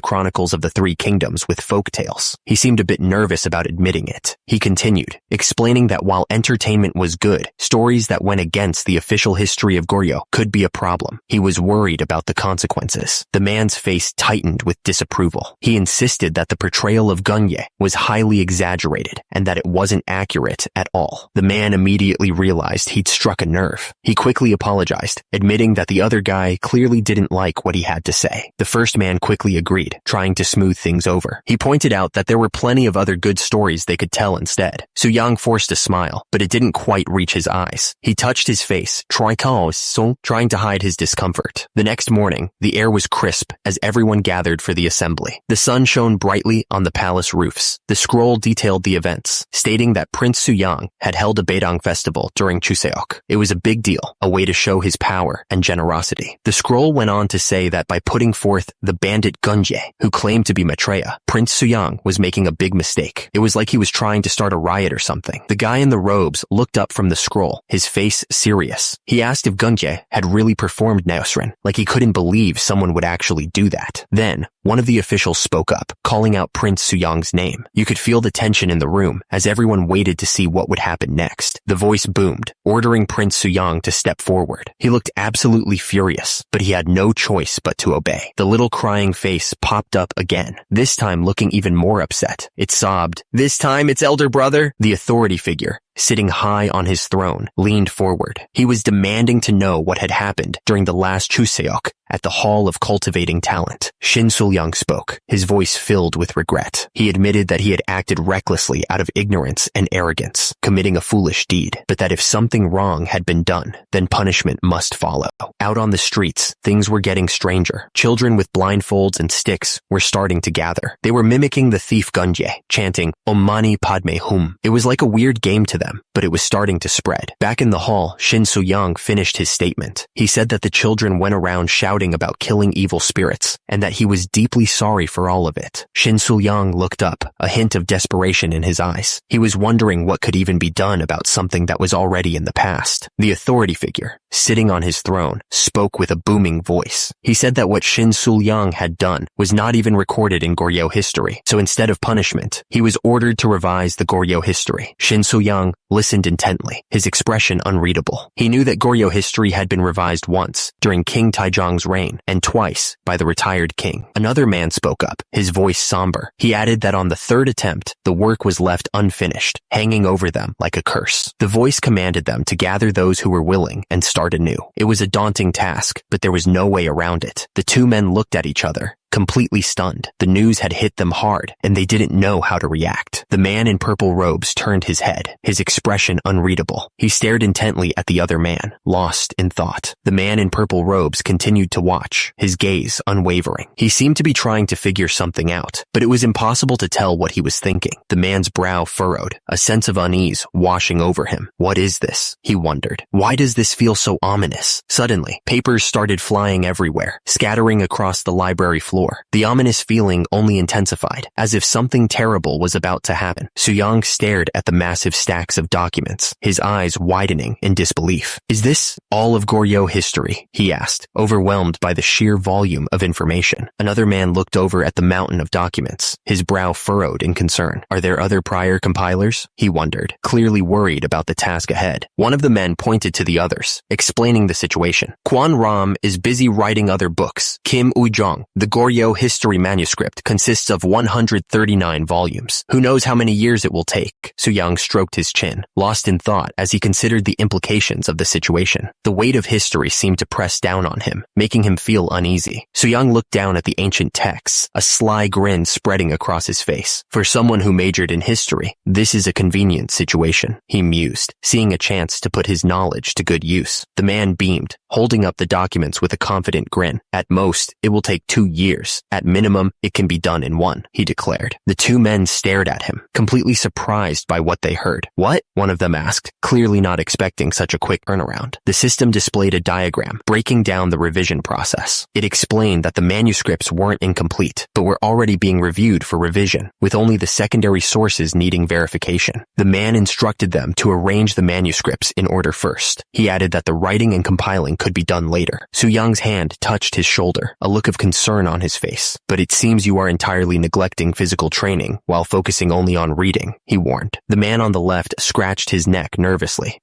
Chronicles of the 3 Kingdoms with folk tales. He seemed a bit nervous about admitting it. He continued, explaining that while entertainment was good, stories that went against the official history of Goryo could be a problem. He was worried about the consequences. The man's face tightened with disapproval. He insisted that the portrayal of Gunye was highly exaggerated and that it wasn't accurate at all. The man immediately realized he'd struck a nerve. He quickly apologized, admitting that the other guy clearly didn't like what he had to say. The first man quickly agreed, trying to smooth things over. He pointed out that there were plenty of other good stories they could tell instead. Su Yang forced a smile, but it didn't quite reach his eyes. He touched his face, trying to hide his discomfort. The next morning, the air was crisp as everyone gathered for the assembly. The sun shone brightly on the palace roofs. The scroll detailed the events, stating that Prince Suyang had held a Beidang festival during Chuseok. It was a big deal, a way to show his power and generosity. The scroll went on to say that by putting forth the bandit Gunje, who claimed to be Maitreya, Prince Suyang was making a big mistake. It was like he was trying to start a riot or something. The guy in the robes looked up from the scroll, his face serious. He asked if Gunje had really performed Naosrin, like he couldn't believe someone would actually do that. Then, one of the officials spoke up, calling out Prince Suyang's name. You could feel the tension in the room as everyone waited to see what would happen next. The voice boomed, ordering Prince Suyang to step forward. He looked absolutely furious, but he had no choice but to obey. The little crying face popped up again, this time looking even more upset. It sobbed, "This time it's elder brother." The authority figure, sitting high on his throne, leaned forward. He was demanding to know what had happened during the last Chuseok at the Hall of Cultivating Talent. Shin Sul-young spoke, his voice filled with regret. He admitted that he had acted recklessly out of ignorance and arrogance, committing a foolish deed, but that if something wrong had been done, then punishment must follow. Out on the streets, things were getting stranger. Children with blindfolds and sticks were starting to gather. They were mimicking the thief Gunje, chanting, "Om Mani Padme Hum." It was like a weird game to them. them, but it was starting to spread. Back in the hall, Shin Soo-young finished his statement. He said that the children went around shouting about killing evil spirits, and that he was deeply sorry for all of it. Shin Soo-young looked up, a hint of desperation in his eyes. He was wondering what could even be done about something that was already in the past. The authority figure, sitting on his throne, spoke with a booming voice. He said that what Shin Soo-young had done was not even recorded in Goryeo history, so instead of punishment, he was ordered to revise the Goryeo history. Shin Soo-young listened intently, his expression unreadable. He knew that Goryeo history had been revised once, during King Taejong's reign, and twice, by the retired king. Another man spoke up, his voice somber. He added that on the third attempt, the work was left unfinished, hanging over them like a curse. The voice commanded them to gather those who were willing and start anew. It was a daunting task, but there was no way around it. The two men looked at each other, completely stunned. The news had hit them hard, and they didn't know how to react. The man in purple robes turned his head, his expression unreadable. He stared intently at the other man, lost in thought. The man in purple robes continued to watch, his gaze unwavering. He seemed to be trying to figure something out, but it was impossible to tell what he was thinking. The man's brow furrowed, a sense of unease washing over him. What is this? He wondered. Why does this feel so ominous? Suddenly, papers started flying everywhere, scattering across the library floor. The ominous feeling only intensified, as if something terrible was about to happen. Soo-young stared at the massive stacks of documents, his eyes widening in disbelief. Is this all of Goryeo history? He asked, overwhelmed by the sheer volume of information. Another man looked over at the mountain of documents, his brow furrowed in concern. Are there other prior compilers? He wondered, clearly worried about the task ahead. One of the men pointed to the others, explaining the situation. Kwon Ram is busy writing other books. Kim Ujong, the Goryeo history manuscript, consists of 139 volumes. Who knows how many years it will take? Soo-young stroked his chin, lost in thought as he considered the implications of the situation. The weight of history seemed to press down on him, making him feel uneasy. Soo-young looked down at the ancient texts, a sly grin spreading across his face. For someone who majored in history, this is a convenient situation, he mused, seeing a chance to put his knowledge to good use. The man beamed, holding up the documents with a confident grin. At most, it will take 2 years. At minimum, it can be done in 1, he declared. The two men stared at him, completely surprised by what they heard. What? One of them asked, clearly not expecting such a quick turnaround. The system displayed a diagram, breaking down the revision process. It explained that the manuscripts weren't incomplete, but were already being reviewed for revision, with only the secondary sources needing verification. The man instructed them to arrange the manuscripts in order first. He added that the writing and compiling could be done later. Soo-young's hand touched his shoulder, a look of concern on his face. But it seems you are entirely neglecting physical training while focusing only on reading, he warned. The man on the left scratched his neck nervously.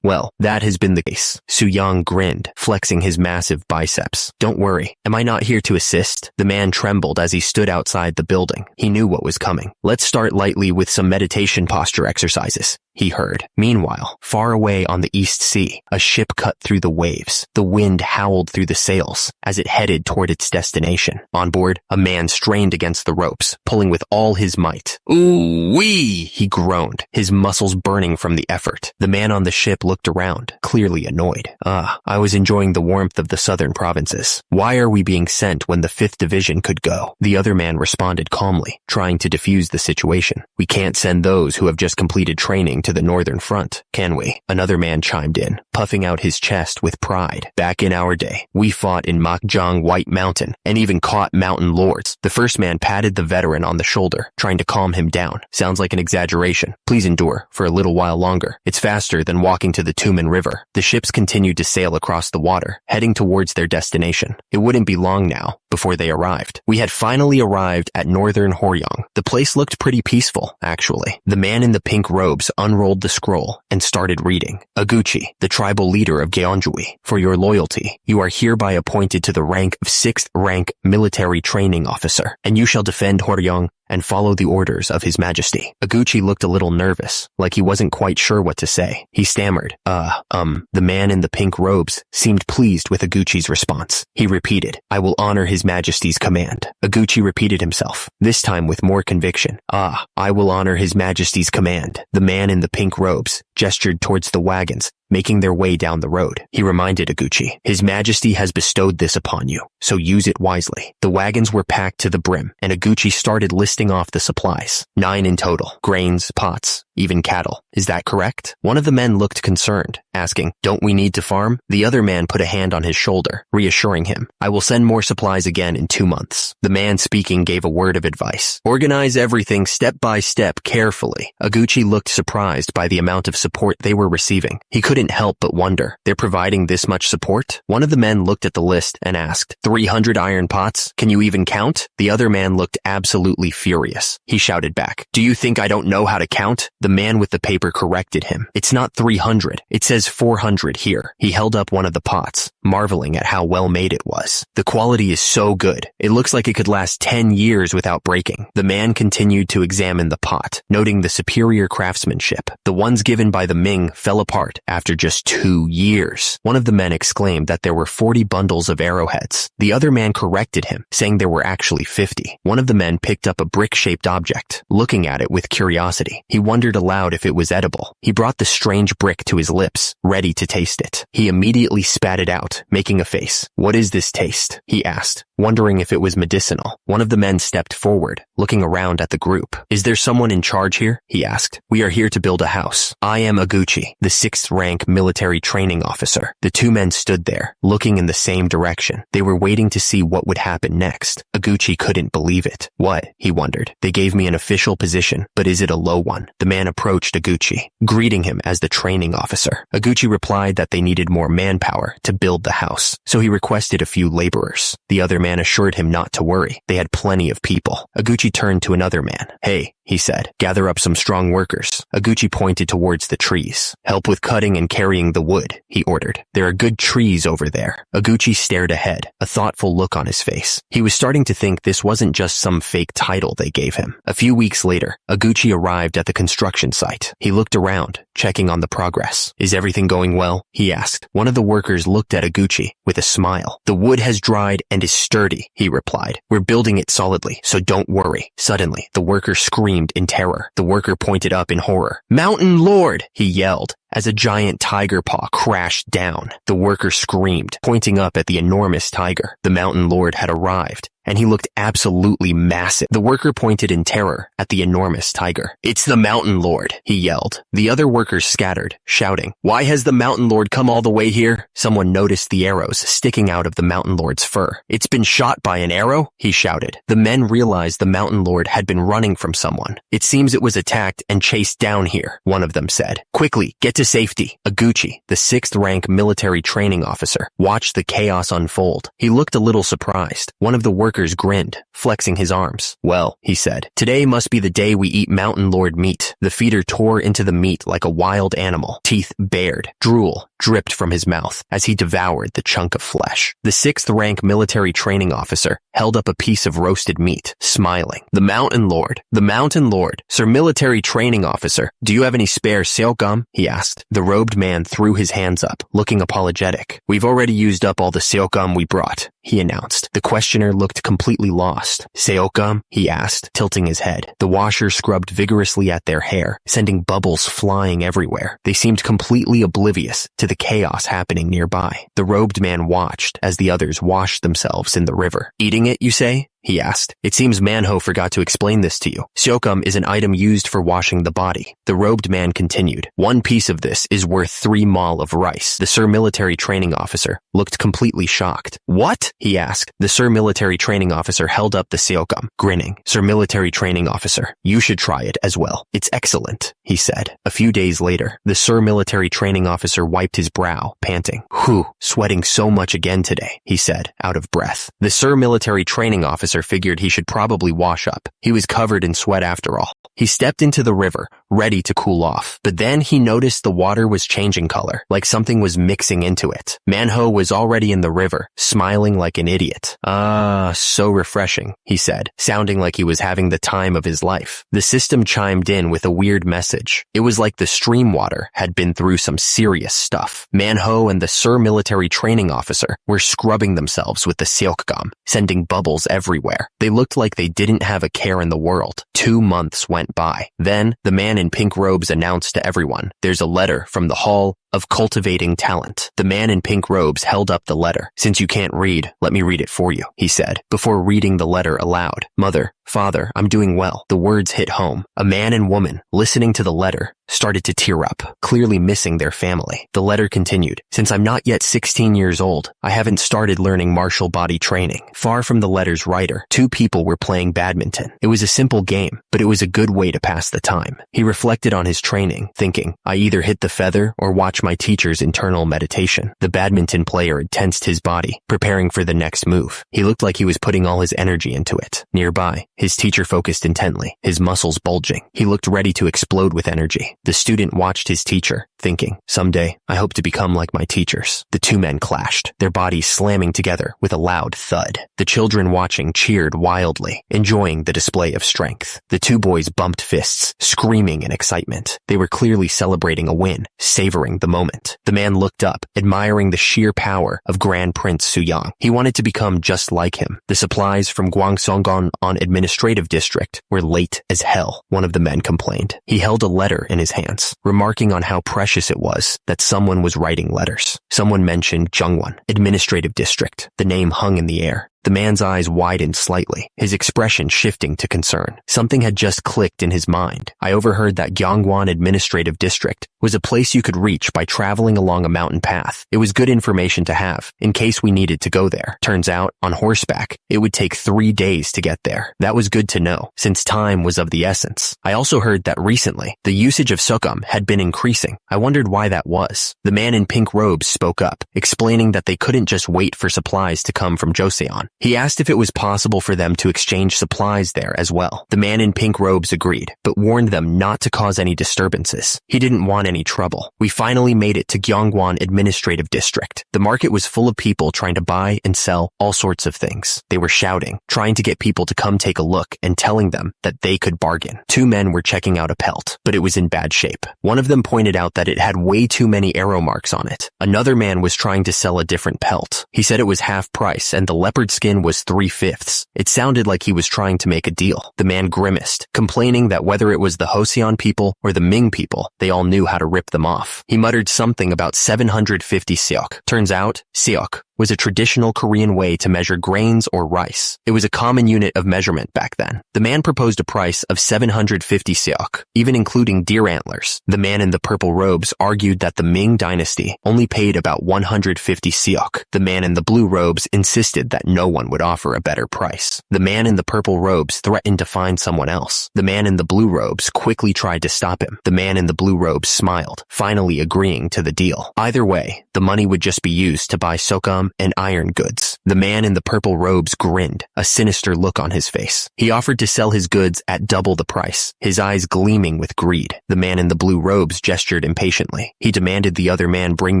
Well, that has been the case. Soo-young grinned, flexing his massive biceps. Don't worry, am I not here to assist? The man trembled as he stood outside the building. He knew what was coming. Let's start lightly with some meditation posture exercises, he heard. Meanwhile, far away on the East Sea, a ship cut through the waves. The wind howled through the sails as it headed toward its destination. On board, a man strained against the ropes, pulling with all his might. Ooh-wee! He groaned, his muscles burning from the effort. The man on the ship looked around, clearly annoyed. I was enjoying the warmth of the southern provinces. Why are we being sent when the 5th Division could go? The other man responded calmly, trying to defuse the situation. We can't send those who have just completed training to the northern front, can we? Another man chimed in, puffing out his chest with pride. Back in our day, we fought in Mokjong White Mountain, and even caught mountain lords. The first man patted the veteran on the shoulder, trying to calm him down. Sounds like an exaggeration. Please endure for a little while longer. It's faster than walking to the Tumen River. The ships continued to sail across the water, heading towards their destination. It wouldn't be long now before they arrived. We had finally arrived at northern Horyong. The place looked pretty peaceful, actually. The man in the pink robes unrolled the scroll and started reading. Aguchi, the tribal leader of Gyeongjui, for your loyalty, you are hereby appointed to the rank of 6th rank military training officer, and you shall defend Horyong and follow the orders of His Majesty. Aguchi looked a little nervous, like he wasn't quite sure what to say. He stammered, The man in the pink robes seemed pleased with Aguchi's response. He repeated, I will honor His Majesty's command. Aguchi repeated himself, this time with more conviction. I will honor His Majesty's command. The man in the pink robes gestured towards the wagons, making their way down the road. He reminded Iguchi, "His Majesty has bestowed this upon you, so use it wisely." The wagons were packed to the brim, and Iguchi started listing off the supplies. 9 in total. Grains, pots, even cattle. Is that correct? One of the men looked concerned, asking, "Don't we need to farm?" The other man put a hand on his shoulder, reassuring him, "I will send more supplies again in 2 months." The man speaking gave a word of advice. "Organize everything step by step carefully." Iguchi looked surprised by the amount of support they were receiving. He couldn't help but wonder, they're providing this much support? One of the men looked at the list and asked, 300 iron pots? Can you even count? The other man looked absolutely furious. He shouted back, "Do you think I don't know how to count?" The man with the paper corrected him. "It's not 300. It says 400 here." He held up one of the pots, marveling at how well made it was. "The quality is so good. It looks like it could last 10 years without breaking." The man continued to examine the pot, noting the superior craftsmanship. The ones given by the Ming fell apart after just 2 years. One of the men exclaimed that there were 40 bundles of arrowheads. The other man corrected him, saying there were actually 50. One of the men picked up a brick-shaped object, looking at it with curiosity. He wondered aloud if it was edible. He brought the strange brick to his lips, ready to taste it. He immediately spat it out, making a face. "What is this taste?" he asked, wondering if it was medicinal. One of the men stepped forward, looking around at the group. "Is there someone in charge here?" he asked. "We are here to build a house. I am Iguchi, the 6th rank military training officer." The 2 men stood there, looking in the same direction. They were waiting to see what would happen next. Iguchi couldn't believe it. "What?" he wondered. "They gave me an official position, but is it a low one?" The man approached Iguchi, greeting him as the training officer. Iguchi replied that they needed more manpower to build the house, so he requested a few laborers. The other man assured him not to worry. They had plenty of people. Iguchi turned to another man. "Hey," he said, "gather up some strong workers." Iguchi pointed towards the trees. "Help with cutting and carrying the wood," he ordered. "There are good trees over there." Iguchi stared ahead, a thoughtful look on his face. He was starting to think this wasn't just some fake title they gave him. A few weeks later, Iguchi arrived at the construction site. He looked around, checking on the progress. "Is everything going well?" he asked. One of the workers looked at Iguchi with a smile. "The wood has dried and is sturdy," he replied. "We're building it solidly, so don't worry." Suddenly, the worker screamed in terror. The worker pointed up in horror. "Mountain Lord!" he yelled, as a giant tiger paw crashed down. The worker screamed, pointing up at the enormous tiger. The Mountain Lord had arrived, and he looked absolutely massive. The worker pointed in terror at the enormous tiger. "It's the Mountain Lord," he yelled. The other workers scattered, shouting, "Why has the Mountain Lord come all the way here?" Someone noticed the arrows sticking out of the Mountain Lord's fur. "It's been shot by an arrow?" he shouted. The men realized the Mountain Lord had been running from someone. "It seems it was attacked and chased down here," one of them said. "Quickly, get to safety." Iguchi, the 6th rank military training officer, watched the chaos unfold. He looked a little surprised. One of the workers grinned, flexing his arms. "Well," he said, "today must be the day we eat Mountain Lord meat." The feeder tore into the meat like a wild animal, teeth bared, drool dripped from his mouth as he devoured the chunk of flesh. The 6th rank military training officer held up a piece of roasted meat, smiling. "The Mountain Lord, Sir Military Training Officer, do you have any spare seokgum?" he asked. The robed man threw his hands up, looking apologetic. "We've already used up all the seokgum we brought," he announced. The questioner looked completely lost. "Seokgum?" he asked, tilting his head. The washer scrubbed vigorously at their hair, sending bubbles flying everywhere. They seemed completely oblivious to the chaos happening nearby. The robed man watched as the others washed themselves in the river. "Eating it, you say?" he asked. "It seems Manhwa forgot to explain this to you. Seokgum is an item used for washing the body." The robed man continued. "One piece of this is worth 3 mal of rice." The Sir Military Training Officer looked completely shocked. "What?" he asked. The Sir Military Training Officer held up the seokgum, grinning. "Sir Military Training Officer, you should try it as well. It's excellent," he said. A few days later, the Sir Military Training Officer wiped his brow, panting. "Whew, sweating so much again today," he said, out of breath. The Sir Military Training Officer figured he should probably wash up. He was covered in sweat after all. He stepped into the river, ready to cool off. But then he noticed the water was changing color, like something was mixing into it. Manhwa was already in the river, smiling like an idiot. "Ah, so refreshing," he said, sounding like he was having the time of his life. The system chimed in with a weird message. It was like the stream water had been through some serious stuff. Manhwa and the Sir Military Training Officer were scrubbing themselves with the seokgum, sending bubbles everywhere. They looked like they didn't have a care in the world. 2 months went by. Then, the man in pink robes announced to everyone, "There's a letter from the Hall of cultivating talent. The man in pink robes held up the letter. "Since you can't read, let me read it for you," he said, before reading the letter aloud. "Mother, Father, I'm doing well." The words hit home. A man and woman, listening to the letter, started to tear up, clearly missing their family. The letter continued, "Since I'm not yet 16 years old, I haven't started learning martial body training." Far from the letter's writer, two people were playing badminton. It was a simple game, but it was a good way to pass the time. He reflected on his training, thinking, "I either hit the feather or watch my teacher's internal meditation." The badminton player had tensed his body, preparing for the next move. He looked like he was putting all his energy into it. Nearby, his teacher focused intently, his muscles bulging. He looked ready to explode with energy. The student watched his teacher, thinking, "Someday, I hope to become like my teachers." The two men clashed, their bodies slamming together with a loud thud. The children watching cheered wildly, enjoying the display of strength. The two boys bumped fists, screaming in excitement. They were clearly celebrating a win, savoring the moment. The man looked up, admiring the sheer power of Grand Prince Suyang. He wanted to become just like him. The supplies from Gwangsonggon on Administrative District were late as hell, one of the men complained. He held a letter in his hands, remarking on how precious it was that someone was writing letters. Someone mentioned Jungwon, Administrative District. The name hung in the air. The man's eyes widened slightly, his expression shifting to concern. Something had just clicked in his mind. "I overheard that Gyeongwon Administrative District was a place you could reach by traveling along a mountain path. It was good information to have, in case we needed to go there. Turns out, on horseback, it would take 3 days to get there. That was good to know, since time was of the essence. I also heard that recently, the usage of sukkum had been increasing. I wondered why that was." The man in pink robes spoke up, explaining that they couldn't just wait for supplies to come from Joseon. He asked if it was possible for them to exchange supplies there as well. The man in pink robes agreed, but warned them not to cause any disturbances. He didn't want any trouble. "We finally made it to Gyeongwon Administrative District. The market was full of people trying to buy and sell all sorts of things. They were shouting, trying to get people to come take a look and telling them that they could bargain. Two men were checking out a pelt, but it was in bad shape. One of them pointed out that it had way too many arrow marks on it. Another man was trying to sell a different pelt. He said it was half price and the leopard skin was 3/5. It sounded like he was trying to make a deal. The man grimaced, complaining that whether it was the Joseon people or the Ming people, they all knew how to rip them off. He muttered something about 750 seok. Turns out, seok was a traditional Korean way to measure grains or rice. It was a common unit of measurement back then. The man proposed a price of 750 seok, even including deer antlers. The man in the purple robes argued that the Ming dynasty only paid about 150 seok. The man in the blue robes insisted that no one would offer a better price. The man in the purple robes threatened to find someone else. The man in the blue robes quickly tried to stop him. The man in the blue robes smiled, finally agreeing to the deal. Either way, the money would just be used to buy sokam and iron goods. The man in the purple robes grinned, a sinister look on his face. He offered to sell his goods at double the price, his eyes gleaming with greed. The man in the blue robes gestured impatiently. He demanded the other man bring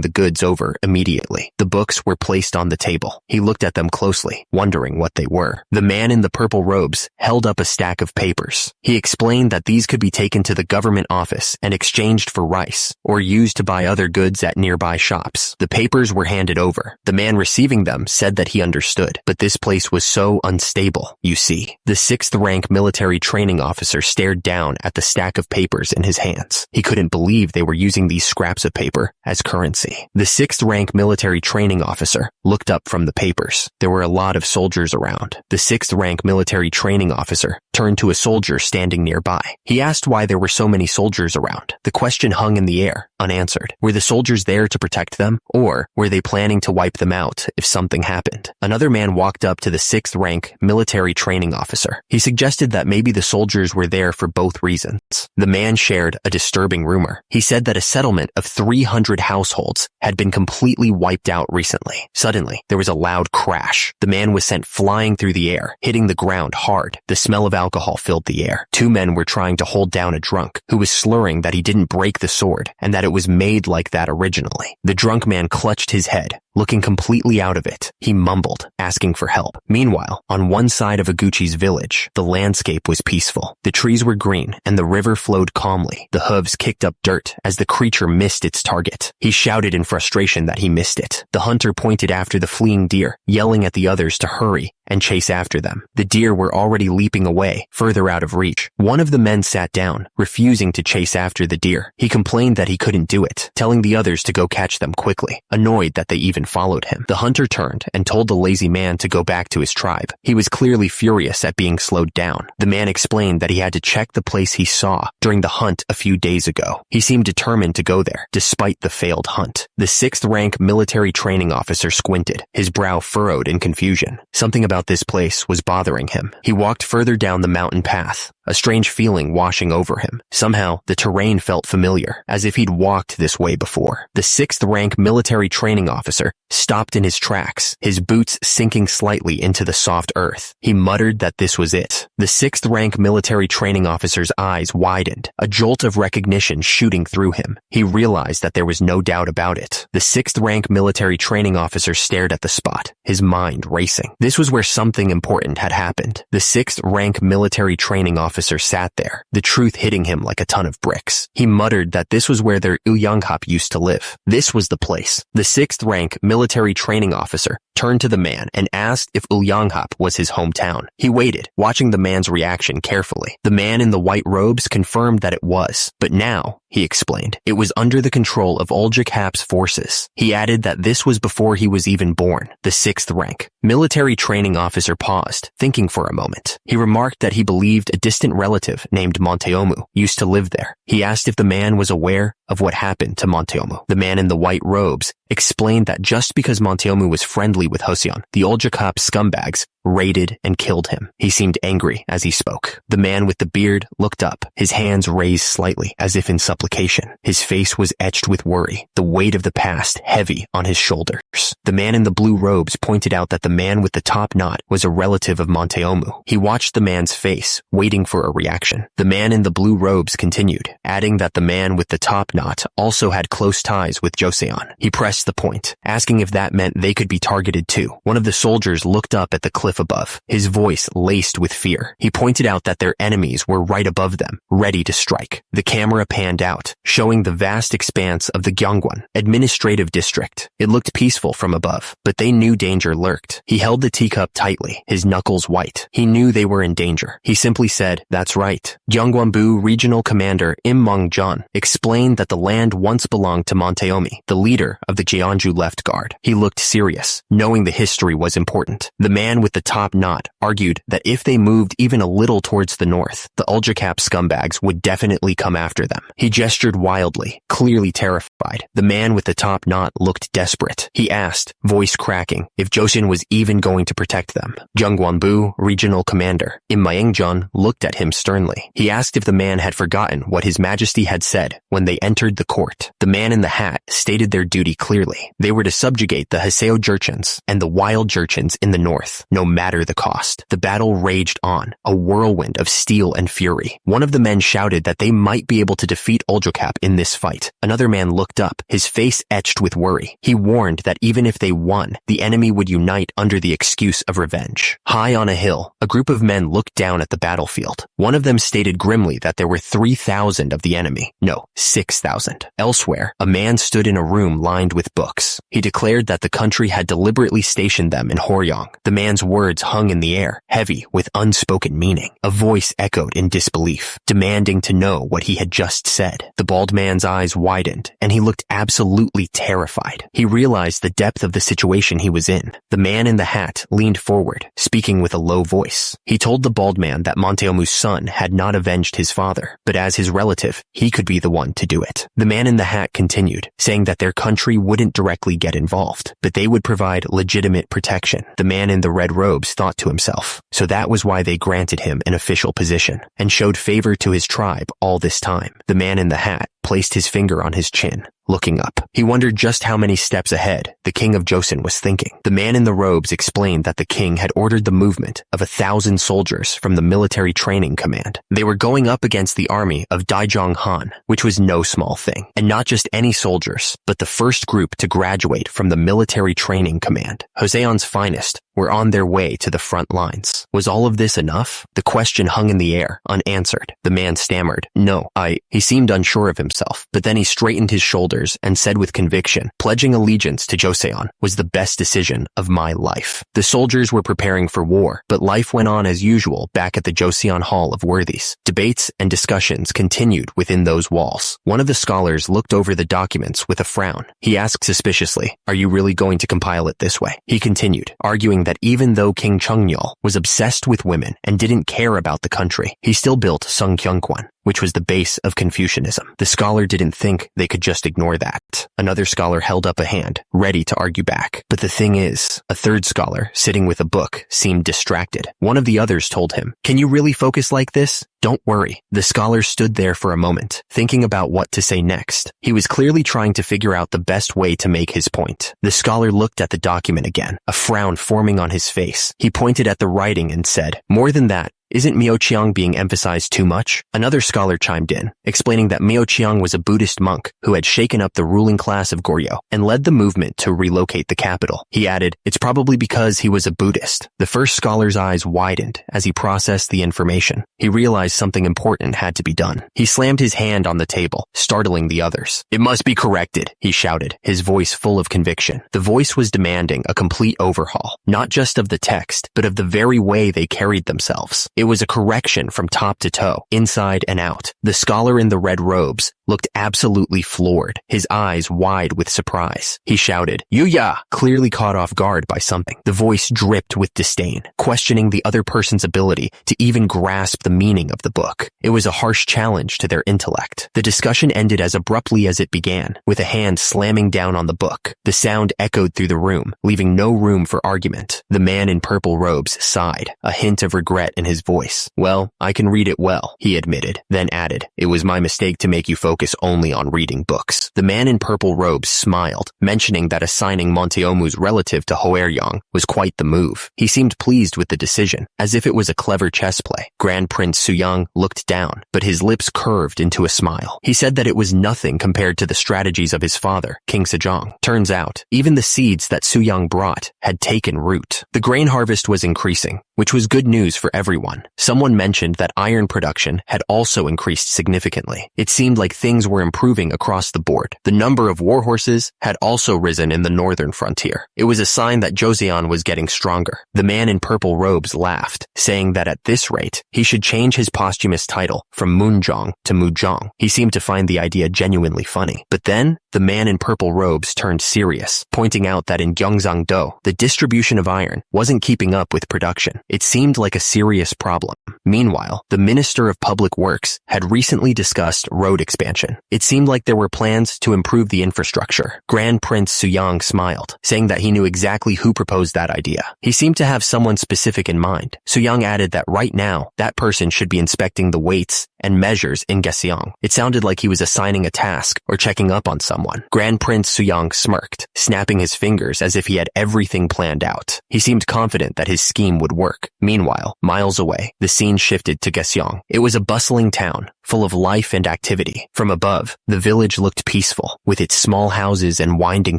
the goods over immediately. The books were placed on the table. He looked at them closely, wondering what they were. The man in the purple robes held up a stack of papers. He explained that these could be taken to the government office and exchanged for rice, or used to buy other goods at nearby shops. The papers were handed over. The man receiving them said that he understood, but this place was so unstable, you see. The 6th rank military training officer stared down at the stack of papers in his hands. He couldn't believe they were using these scraps of paper as currency. The 6th rank military training officer looked up from the papers. There were a lot of soldiers around. The 6th rank military training officer turned to a soldier standing nearby. He asked why there were so many soldiers around. The question hung in the air, unanswered. Were the soldiers there to protect them, or were they planning to wipe them out if something happened? Another man walked up to the 6th rank military training officer. He suggested that maybe the soldiers were there for both reasons. The man shared a disturbing rumor. He said that a settlement of 300 households had been completely wiped out recently. Suddenly, there was a loud crash. The man was sent flying through the air, hitting the ground hard. The smell of alcohol filled the air. Two men were trying to hold down a drunk who was slurring that he didn't break the sword and that it was made like that originally. The drunk man clutched his head, looking completely out of it. He mumbled, asking for help. Meanwhile, on one side of Iguchi's village, the landscape was peaceful. The trees were green, and the river flowed calmly. The hooves kicked up dirt as the creature missed its target. He shouted in frustration that he missed it. The hunter pointed after the fleeing deer, yelling at the others to hurry and chase after them. The deer were already leaping away, further out of reach. One of the men sat down, refusing to chase after the deer. He complained that he couldn't do it, telling the others to go catch them quickly, annoyed that they even followed him. The hunter turned and told the lazy man to go back to his tribe. He was clearly furious at being slowed down. The man explained that he had to check the place he saw during the hunt a few days ago. He seemed determined to go there, despite the failed hunt. The 6th rank military training officer squinted, his brow furrowed in confusion. Something about this place was bothering him. He walked further down the mountain path, a strange feeling washing over him. Somehow, the terrain felt familiar, as if he'd walked this way before. The 6th rank military training officer stopped in his tracks, his boots sinking slightly into the soft earth. He muttered that this was it. The 6th rank military training officer's eyes widened, a jolt of recognition shooting through him. He realized that there was no doubt about it. The 6th rank military training officer stared at the spot, his mind racing. This was where something important had happened. The 6th rank military training officer sat there, the truth hitting him like a ton of bricks. He muttered that this was where their Ulyanghap used to live. This was the place. The 6th rank military training officer turned to the man and asked if Ulyanghap was his hometown. He waited, watching the man's reaction carefully. The man in the white robes confirmed that it was, but now, he explained, it was under the control of Ulyankap's forces. He added that this was before he was even born. The 6th rank military training officer paused, thinking for a moment. He remarked that he believed a distant relative named Monteomu used to live there. He asked if the man was aware of what happened to Monteomu. The man in the white robes explained that just because Monteomu was friendly with Joseon, the Ulyankap scumbags raided and killed him. He seemed angry as he spoke. The man with the beard looked up, his hands raised slightly as if in supplication. His face was etched with worry, the weight of the past heavy on his shoulders. The man in the blue robes pointed out that the man with the top knot was a relative of Monteomu. He watched the man's face, waiting for a reaction. The man in the blue robes continued, adding that the man with the top knot also had close ties with Joseon. He pressed the point, asking if that meant they could be targeted too. One of the soldiers looked up at the cliff above, his voice laced with fear. He pointed out that their enemies were right above them, ready to strike. The camera panned out, showing the vast expanse of the Gyeongwon administrative district. It looked peaceful from above, but they knew danger lurked. He held the teacup tightly, his knuckles white. He knew they were in danger. He simply said, "That's right." Gyeongbonbu Regional Commander Im Mong-jeon explained that the land once belonged to Monteomi, the leader of the Jeonju Left Guard. He looked serious, knowing the history was important. The man with the top knot argued that if they moved even a little towards the north, the Ulyankap scumbags would definitely come after them. He gestured wildly, clearly terrified. The man with the top knot looked desperate. He asked, voice cracking, if Joseon was even going to protect them. Gyeongbonbu Regional Commander Im Maeng-jeon looked at him sternly. He asked if the man had forgotten what His Majesty had said when they entered the court. The man in the hat stated their duty clearly. They were to subjugate the Haseo Jurchens and the wild Jurchens in the north, no matter the cost. The battle raged on, a whirlwind of steel and fury. One of the men shouted that they might be able to defeat Ulyankap in this fight. Another man looked up, his face etched with worry. He warned that even if they won, the enemy would unite under the excuse of revenge. High on a hill, a group of men looked down at the battlefield. One of them stated grimly that there were 3,000 of the enemy. No, 6,000. Elsewhere, a man stood in a room lined with books. He declared that the country had deliberately stationed them in Horyong. The man's words hung in the air, heavy with unspoken meaning. A voice echoed in disbelief, demanding to know what he had just said. The bald man's eyes widened, and he looked absolutely terrified. He realized the depth of the situation he was in. The man in the hat leaned forward, speaking with a low voice. He told the bald man that Monteomu's son had not avenged his father, but as his relative, he could be the one to do it. The man in the hat continued, saying that their country wouldn't directly get involved, but they would provide legitimate protection. The man in the red robes thought to himself, so that was why they granted him an official position, and showed favor to his tribe all this time. The man in the hat placed his finger on his chin, looking up. He wondered just how many steps ahead the king of Joseon was thinking. The man in the robes explained that the king had ordered the movement of 1,000 soldiers from the military training command. They were going up against the army of Daijong Han, which was no small thing. And not just any soldiers, but the first group to graduate from the military training command. Joseon's finest were on their way to the front lines. Was all of this enough? The question hung in the air, unanswered. The man stammered, "No, He seemed unsure of himself, but then he straightened his shoulders and said with conviction, "Pledging allegiance to Joseon was the best decision of my life." The soldiers were preparing for war, but life went on as usual back at the Joseon Hall of Worthies. Debates and discussions continued within those walls. One of the scholars looked over the documents with a frown. He asked suspiciously, "Are you really going to compile it this way?" He continued, arguing that even though King Cheongnyeol was obsessed with women and didn't care about the country, he still built Sungkyunkwan, which was the base of Confucianism. The scholar didn't think they could just ignore that. Another scholar held up a hand, ready to argue back. But the thing is, a third scholar, sitting with a book, seemed distracted. One of the others told him, "Can you really focus like this? Don't worry." The scholar stood there for a moment, thinking about what to say next. He was clearly trying to figure out the best way to make his point. The scholar looked at the document again, a frown forming on his face. He pointed at the writing and said, "More than that, isn't Myochiang being emphasized too much?" Another scholar chimed in, explaining that Myochiang was a Buddhist monk who had shaken up the ruling class of Goryeo and led the movement to relocate the capital. He added, "It's probably because he was a Buddhist." The first scholar's eyes widened as he processed the information. He realized something important had to be done. He slammed his hand on the table, startling the others. "It must be corrected," he shouted, his voice full of conviction. The voice was demanding a complete overhaul, not just of the text, but of the very way they carried themselves. It was a correction from top to toe, inside and out. The scholar in the red robes looked absolutely floored, his eyes wide with surprise. He shouted, "Yuya!" clearly caught off guard by something. The voice dripped with disdain, questioning the other person's ability to even grasp the meaning of the book. It was a harsh challenge to their intellect. The discussion ended as abruptly as it began, with a hand slamming down on the book. The sound echoed through the room, leaving no room for argument. The man in purple robes sighed, a hint of regret in his voice. "Well, I can read it well," he admitted, then added, "It was my mistake to make you focus only on reading books." The man in purple robes smiled, mentioning that assigning Monteomu's relative to Hoeryong was quite the move. He seemed pleased with the decision, as if it was a clever chess play. Grand Prince Suyang looked down, but his lips curved into a smile. He said that it was nothing compared to the strategies of his father, King Sejong. Turns out, even the seeds that Suyang brought had taken root. The grain harvest was increasing, which was good news for everyone. Someone mentioned that iron production had also increased significantly. It seemed like things were improving across the board. The number of warhorses had also risen in the northern frontier. It was a sign that Joseon was getting stronger. The man in purple robes laughed, saying that at this rate, he should change his posthumous title from Moonjong to Mujong. He seemed to find the idea genuinely funny. But then, the man in purple robes turned serious, pointing out that in Gyeongsang-do, the distribution of iron wasn't keeping up with production. It seemed like a serious problem. Meanwhile, the Minister of Public Works had recently discussed road expansion. It seemed like there were plans to improve the infrastructure. Grand Prince Suyang smiled, saying that he knew exactly who proposed that idea. He seemed to have someone specific in mind. Suyang added that right now, that person should be inspecting the weights and measures in Gyeongsang. It sounded like he was assigning a task or checking up on someone. Grand Prince Suyang smirked, snapping his fingers as if he had everything planned out. He seemed confident that his scheme would work. Meanwhile, miles away, the scene shifted to Gyeongsang. It was a bustling town, full of life and activity. From above, the village looked peaceful, with its small houses and winding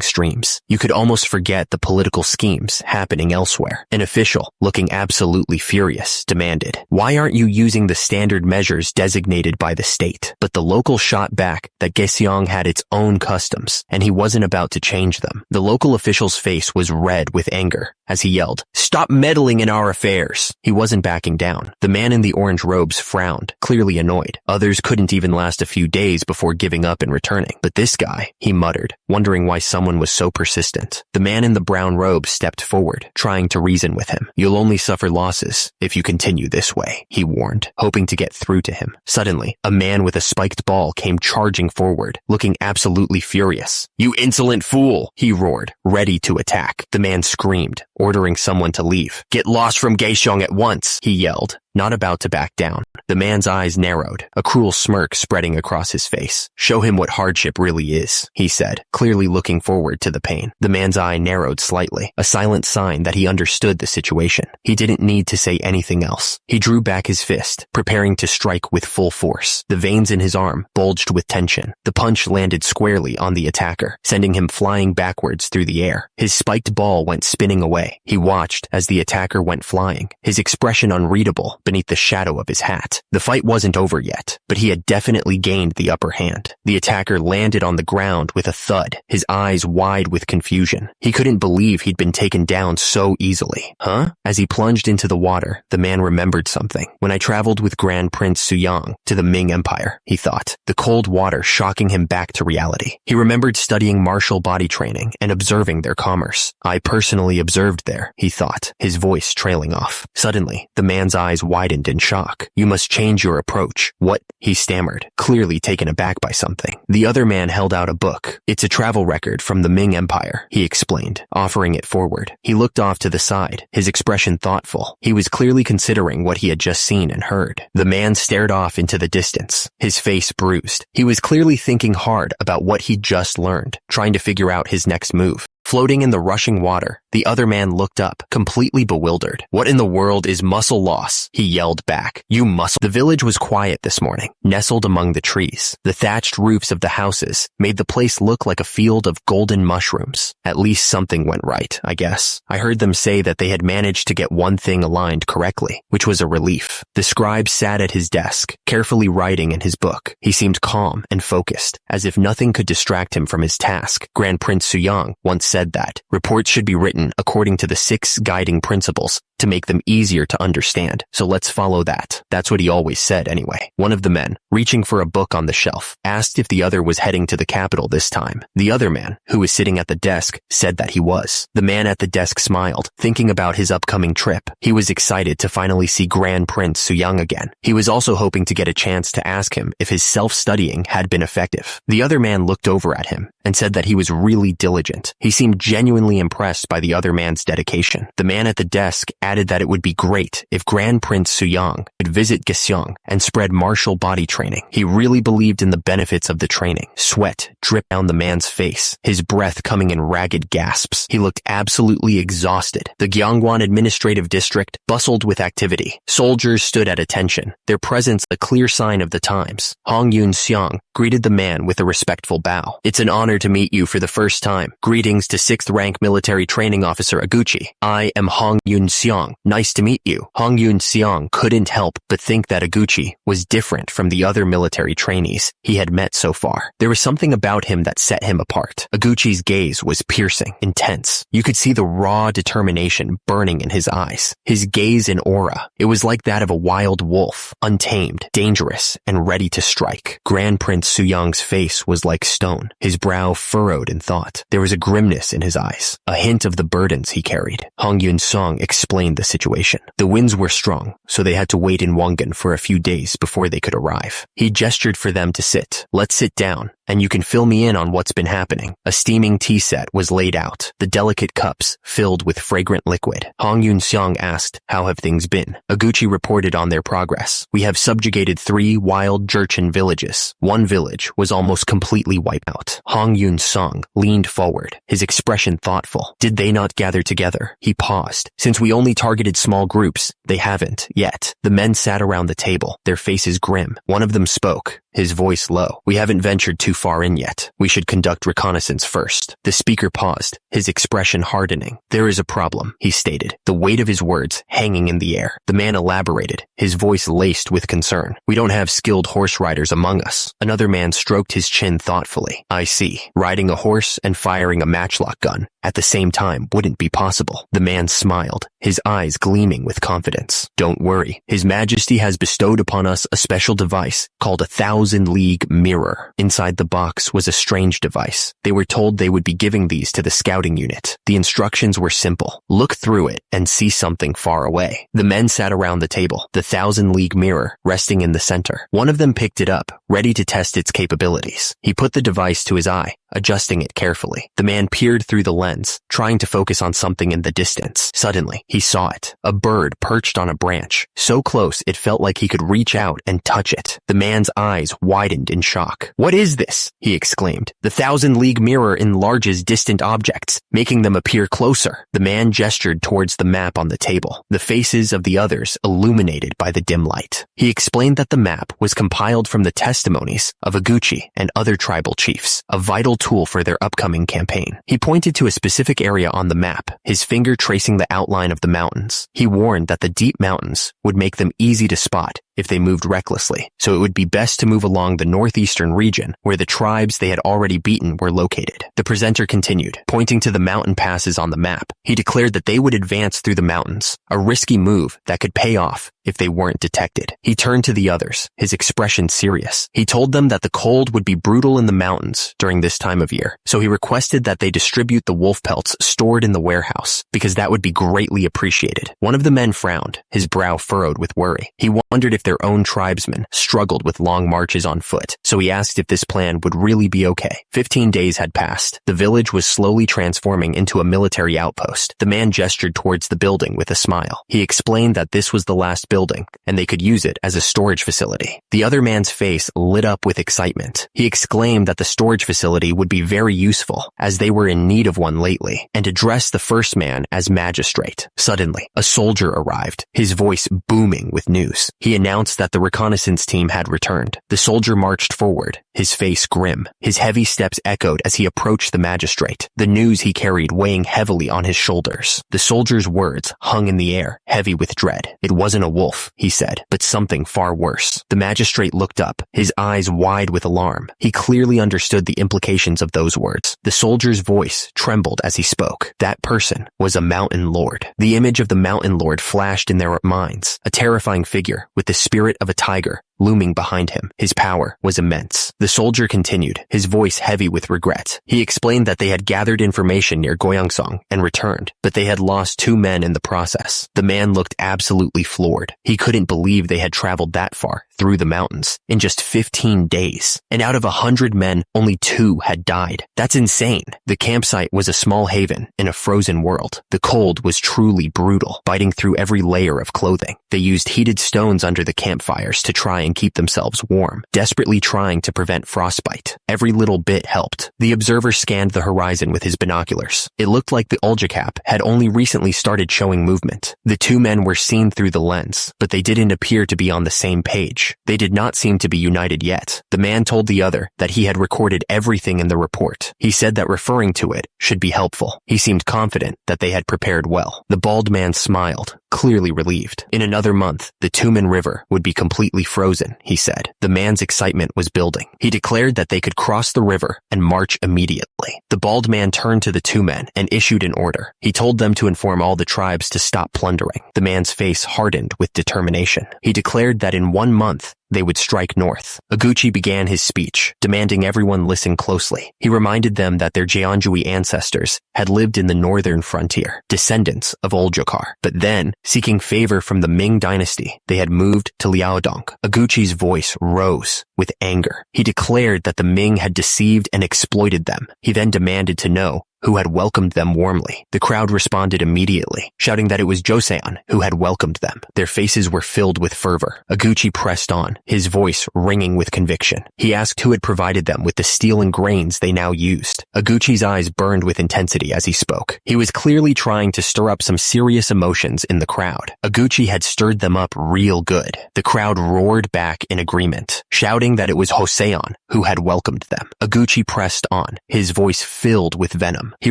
streams. You could almost forget the political schemes happening elsewhere. An official, looking absolutely furious, demanded, "Why aren't you using the standard measures designated by the state?" But the local shot back that Gyeongsang had its own customs, and he wasn't about to change them. The local official's face was red with anger as he yelled, "Stop meddling in our affairs!" He wasn't backing down. The man in the orange robes frowned, clearly annoyed. Others couldn't even last a few days before giving up and returning. But this guy, he muttered, wondering why someone was so persistent. The man in the brown robe stepped forward, trying to reason with him. "You'll only suffer losses if you continue this way," he warned, hoping to get through to him. Suddenly, a man with a spiked ball came charging forward, looking absolutely furious. "You insolent fool!" he roared, ready to attack. The man screamed, ordering someone to leave. "Get lost from Gyeongsang at once," he yelled. not about to back down. The man's eyes narrowed, a cruel smirk spreading across his face. "Show him what hardship really is," he said, clearly looking forward to the pain. The man's eye narrowed slightly, a silent sign that he understood the situation. He didn't need to say anything else. He drew back his fist, preparing to strike with full force. The veins in his arm bulged with tension. The punch landed squarely on the attacker, sending him flying backwards through the air. His spiked ball went spinning away. He watched as the attacker went flying, his expression unreadable beneath the shadow of his hat. The fight wasn't over yet, but he had definitely gained the upper hand. The attacker landed on the ground with a thud, his eyes wide with confusion. He couldn't believe he'd been taken down so easily. Huh? As he plunged into the water, the man remembered something. "When I traveled with Grand Prince Suyang to the Ming Empire," he thought, the cold water shocking him back to reality. He remembered studying martial body training and observing their commerce. "I personally observed there," he thought, his voice trailing off. Suddenly, the man's eyes widened in shock. "You must change your approach." "What?" he stammered, clearly taken aback by something. The other man held out a book. "It's a travel record from the Ming Empire," he explained, offering it forward. He looked off to the side, his expression thoughtful. He was clearly considering what he had just seen and heard. The man stared off into the distance, his face bruised. He was clearly thinking hard about what he'd just learned, trying to figure out his next move. Floating in the rushing water, the other man looked up, completely bewildered. "What in the world is muscle loss?" he yelled back. "You muscle—" The village was quiet this morning, nestled among the trees. The thatched roofs of the houses made the place look like a field of golden mushrooms. At least something went right, I guess. I heard them say that they had managed to get one thing aligned correctly, which was a relief. The scribe sat at his desk, carefully writing in his book. He seemed calm and focused, as if nothing could distract him from his task. Grand Prince Suyang once said that reports should be written according to the 6 guiding principles to make them easier to understand. So let's follow that. That's what he always said anyway. One of the men, reaching for a book on the shelf, asked if the other was heading to the capital this time. The other man, who was sitting at the desk, said that he was. The man at the desk smiled, thinking about his upcoming trip. He was excited to finally see Grand Prince Suyang again. He was also hoping to get a chance to ask him if his self-studying had been effective. The other man looked over at him and said that he was really diligent. He seemed genuinely impressed by the other man's dedication. The man at the desk added that it would be great if Grand Prince Suyang could visit Gyeongsang and spread martial body training. He really believed in the benefits of the training. Sweat dripped down the man's face, his breath coming in ragged gasps. He looked absolutely exhausted. The Gyeongwon administrative district bustled with activity. Soldiers stood at attention, their presence a clear sign of the times. Hong Yun-seong greeted the man with a respectful bow. "It's an honor to meet you for the first time. Greetings to 6th rank military training officer Aguchi. I am Hong Yun-seong. Nice to meet you." Hong Yun-seong couldn't help but think that Aguchi was different from the other military trainees he had met so far. There was something about him that set him apart. Aguchi's gaze was piercing, intense. You could see the raw determination burning in his eyes. His gaze and aura, it was like that of a wild wolf, untamed, dangerous, and ready to strike. Grand Prince Suyang's face was like stone, his brow furrowed in thought. There was a grimness in his eyes, a hint of the burdens he carried. Hong Yun-seong explained the situation. The winds were strong, so they had to wait in Wongan for a few days before they could arrive. He gestured for them to sit. "Let's sit down, and you can fill me in on what's been happening." A steaming tea set was laid out, the delicate cups filled with fragrant liquid. Hong Yun-seong asked, "How have things been?" Aguchi reported on their progress. "We have subjugated 3 wild Jurchen villages. One village was almost completely wiped out." Hong Yun-seong leaned forward, his expression thoughtful. "Did they not gather together?" He paused. "Since we only targeted small groups, they haven't yet." The men sat around the table, their faces grim. One of them spoke, his voice low. "We haven't ventured too far in yet. We should conduct reconnaissance first." The speaker paused, his expression hardening. "There is a problem," he stated, the weight of his words hanging in the air. The man elaborated, his voice laced with concern. "We don't have skilled horse riders among us." Another man stroked his chin thoughtfully. "I see. Riding a horse and firing a matchlock gun at the same time wouldn't be possible." The man smiled, his eyes gleaming with confidence. "Don't worry. His Majesty has bestowed upon us a special device called a 1,000-league mirror." Inside the box was a strange device. They were told they would be giving these to the scouting unit. The instructions were simple. Look through it and see something far away. The men sat around the table, the 1,000-league mirror resting in the center. One of them picked it up, ready to test its capabilities. He put the device to his eye, adjusting it carefully. The man peered through the lens, trying to focus on something in the distance. Suddenly, he saw it. A bird perched on a branch, so close it felt like he could reach out and touch it. The man's eyes widened in shock. "What is this?" he exclaimed. "The 1,000-league mirror enlarges distant objects, making them appear closer." The man gestured towards the map on the table, the faces of the others illuminated by the dim light. He explained that the map was compiled from the testimonies of Iguchi and other tribal chiefs, a vital tool for their upcoming campaign. He pointed to a specific area on the map, his finger tracing the outline of the mountains. He warned that the deep mountains would make them easy to spot if they moved recklessly, so it would be best to move along the northeastern region where the tribes they had already beaten were located. The presenter continued, pointing to the mountain passes on the map. He declared that they would advance through the mountains, a risky move that could pay off if they weren't detected. He turned to the others, his expression serious. He told them that the cold would be brutal in the mountains during this time of year, so he requested that they distribute the wolf pelts stored in the warehouse, because that would be greatly appreciated. One of the men frowned, his brow furrowed with worry. He wondered if their own tribesmen struggled with long marches on foot, so he asked if this plan would really be okay. 15 days had passed. The village was slowly transforming into a military outpost. The man gestured towards the building with a smile. He explained that this was the last building, and they could use it as a storage facility. The other man's face lit up with excitement. He exclaimed that the storage facility would be very useful, as they were in need of one lately, and addressed the first man as magistrate. Suddenly, a soldier arrived, his voice booming with news. He announced that the reconnaissance team had returned. The soldier marched forward, his face grim. His heavy steps echoed as he approached the magistrate, the news he carried weighing heavily on his shoulders. The soldier's words hung in the air, heavy with dread. It wasn't a wolf, he said, but something far worse. The magistrate looked up, his eyes wide with alarm. He clearly understood the implications of those words. The soldier's voice trembled as he spoke. That person was a mountain lord. The image of the mountain lord flashed in their minds, a terrifying figure with the spirit of a tiger looming behind him. His power was immense. The soldier continued, his voice heavy with regret. He explained that they had gathered information near Goyangsong and returned, but they had lost 2 men in the process. The man looked absolutely floored. He couldn't believe they had traveled that far through the mountains in just 15 days. And out of 100 men, only 2 had died. That's insane. The campsite was a small haven in a frozen world. The cold was truly brutal, biting through every layer of clothing. They used heated stones under the campfires to try and keep themselves warm, desperately trying to prevent frostbite. Every little bit helped. The observer scanned the horizon with his binoculars. It looked like the anicaps had only recently started showing movement. The 2 men were seen through the lens, but they didn't appear to be on the same page. They did not seem to be united yet. The man told the other that he had recorded everything in the report. He said that referring to it should be helpful. He seemed confident that they had prepared well. The bald man smiled, clearly relieved. In another month, the Tumen River would be completely frozen, he said. The man's excitement was building. He declared that they could cross the river and march immediately. The bald man turned to the 2 men and issued an order. He told them to inform all the tribes to stop plundering. The man's face hardened with determination. He declared that in 1 month, they would strike north. Iguchi began his speech, demanding everyone listen closely. He reminded them that their Jeonjui ancestors had lived in the northern frontier, descendants of Old Jokar. But then, seeking favor from the Ming dynasty, they had moved to Liaodong. Iguchi's voice rose with anger. He declared that the Ming had deceived and exploited them. He then demanded to know who had welcomed them warmly. The crowd responded immediately, shouting that it was Joseon who had welcomed them. Their faces were filled with fervor. Iguchi pressed on, his voice ringing with conviction. He asked who had provided them with the steel and grains they now used. Iguchi's eyes burned with intensity as he spoke. He was clearly trying to stir up some serious emotions in the crowd. Iguchi had stirred them up real good. The crowd roared back in agreement, shouting that it was Joseon who had welcomed them. Iguchi pressed on, his voice filled with venom. He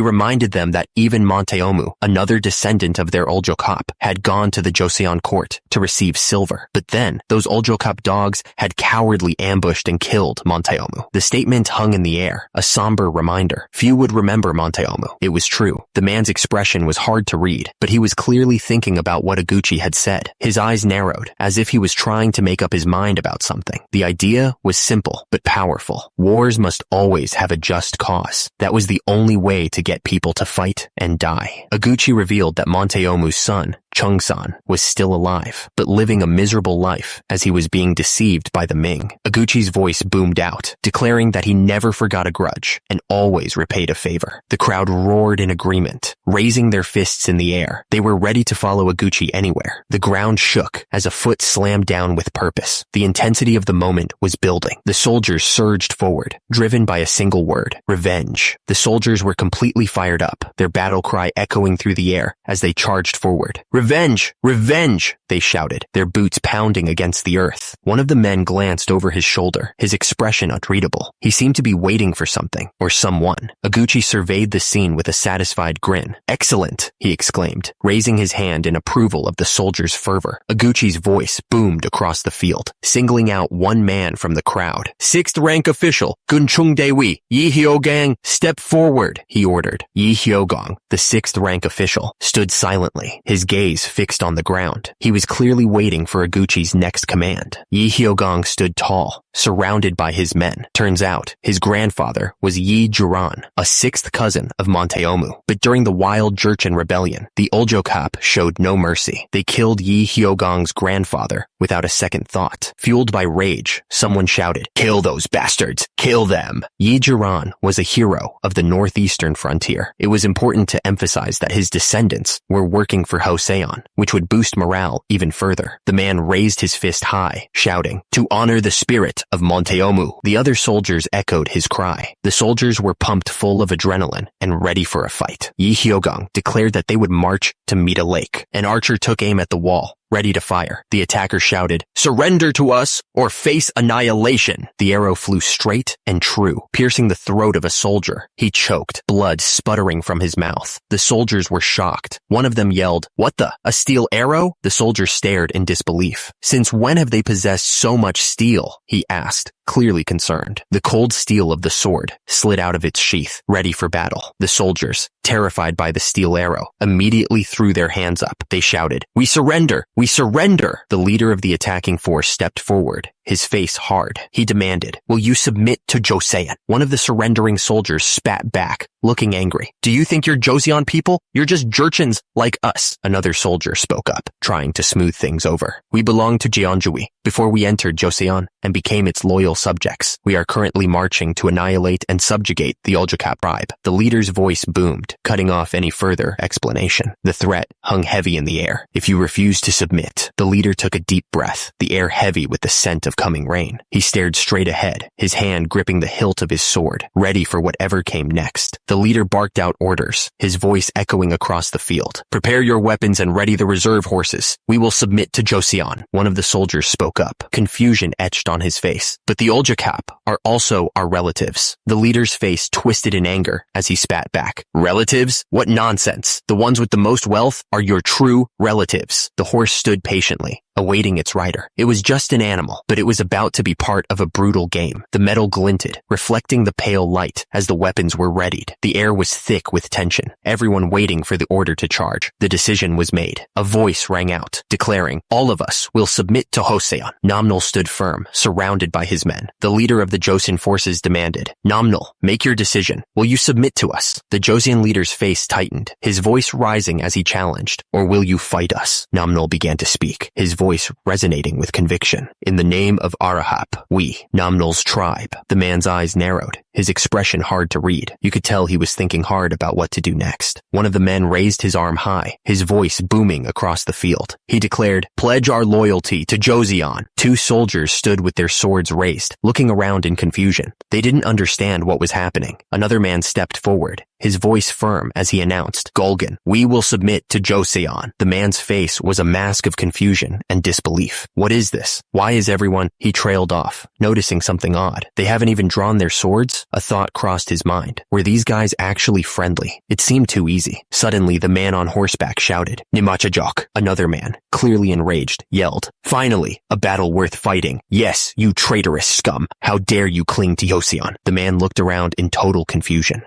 reminded them that even Monteomu, another descendant of their Oljokap, had gone to the Joseon court to receive silver. But then, those Oljokap dogs had cowardly ambushed and killed Monteomu. The statement hung in the air, a somber reminder. Few would remember Monteomu. It was true. The man's expression was hard to read, but he was clearly thinking about what Iguchi had said. His eyes narrowed, as if he was trying to make up his mind about something. The idea was simple, but powerful. powerful. Wars must always have a just cause. That was the only way to get people to fight and die. Iguchi revealed that Monteomu's son, Chung-san, was still alive, but living a miserable life as he was being deceived by the Ming. Iguchi's voice boomed out, declaring that he never forgot a grudge and always repaid a favor. The crowd roared in agreement, raising their fists in the air. They were ready to follow Iguchi anywhere. The ground shook as a foot slammed down with purpose. The intensity of the moment was building. The soldiers surged forward, driven by a single word: revenge. The soldiers were completely fired up, their battle cry echoing through the air as they charged forward. Revenge! Revenge! They shouted, their boots pounding against the earth. One of the men glanced over his shoulder, his expression unreadable. He seemed to be waiting for something, or someone. Iguchi surveyed the scene with a satisfied grin. Excellent, he exclaimed, raising his hand in approval of the soldiers' fervor. Iguchi's voice boomed across the field, singling out one man from the crowd. Sixth rank official, Gunchung Dewi, Yi Hyogang, step forward, he ordered. Yi Hyogang, the sixth rank official, stood silently, his gaze fixed on the ground. He was clearly waiting for Iguchi's next command. Yi Hyogang stood tall, surrounded by his men. Turns out, his grandfather was Yi Juran, a sixth cousin of Monteomu. But during the wild Jurchen rebellion, the Oljokap showed no mercy. They killed Yi Hyogang's grandfather without a second thought. Fueled by rage, someone shouted, "Kill those bastards! Kill them!" Yi Juran was a hero of the northeastern frontier. It was important to emphasize that his descendants were working for Joseon, which would boost morale even further. The man raised his fist high, shouting, "To honor the spirit of Monteomu." The other soldiers echoed his cry. The soldiers were pumped full of adrenaline and ready for a fight. Yi Hyogang declared that they would march to meet a lake. An archer took aim at the wall, ready to fire. The attacker shouted, "Surrender to us or face annihilation." The arrow flew straight and true, piercing the throat of a soldier. He choked, blood sputtering from his mouth. The soldiers were shocked. One of them yelled, "What the? A steel arrow?" The soldier stared in disbelief. "Since when have they possessed so much steel?" he asked, clearly concerned. The cold steel of the sword slid out of its sheath, ready for battle. The soldiers, terrified by the steel arrow, immediately threw their hands up. They shouted, "We surrender! We surrender!" The leader of the attacking force stepped forward, his face hard. He demanded, "Will you submit to Joseon?" One of the surrendering soldiers spat back, looking angry. "Do you think you're Joseon people? You're just Jurchens like us." Another soldier spoke up, trying to smooth things over. "We belong to Jeonjui before we entered Joseon and became its loyal subjects. We are currently marching to annihilate and subjugate the Oljokap tribe." The leader's voice boomed, cutting off any further explanation. The threat hung heavy in the air. "If you refuse to submit," the leader took a deep breath, the air heavy with the scent of coming rain. He stared straight ahead, his hand gripping the hilt of his sword, ready for whatever came next. The leader barked out orders, his voice echoing across the field. "Prepare your weapons and ready the reserve horses. We will submit to Joseon." One of the soldiers spoke up, confusion etched on his face. "But the Oljokap are also our relatives." The leader's face twisted in anger as he spat back. "Relatives? What nonsense. The ones with the most wealth are your true relatives." The horse stood patiently, awaiting its rider. It was just an animal, but it was about to be part of a brutal game. The metal glinted, reflecting the pale light as the weapons were readied. The air was thick with tension, everyone waiting for the order to charge. The decision was made. A voice rang out, declaring, "All of us will submit to Joseon." Namnal stood firm, surrounded by his men. The leader of the Joseon forces demanded, "Namnal, make your decision. Will you submit to us?" The Joseon leader's face tightened, his voice rising as he challenged, "Or will you fight us?" Namnal began to speak, his voice resonating with conviction. "In the name of Arahap, we, Namnal's tribe." The man's eyes narrowed, his expression hard to read. You could tell he was thinking hard about what to do next. One of the men raised his arm high, his voice booming across the field. He declared, "Pledge our loyalty to Joseon." Two soldiers stood with their swords raised, looking around in confusion. They didn't understand what was happening. Another man stepped forward, his voice firm as he announced, "Golgan, we will submit to Joseon." The man's face was a mask of confusion and disbelief. "What is this? Why is everyone—" He trailed off, noticing something odd. "They haven't even drawn their swords?" A thought crossed his mind. Were these guys actually friendly? It seemed too easy. Suddenly, the man on horseback shouted, "Nimachajok!" Another man, clearly enraged, yelled, "Finally, a battle worth fighting. Yes, you traitorous scum. How dare you cling to Joseon?" The man looked around in total confusion.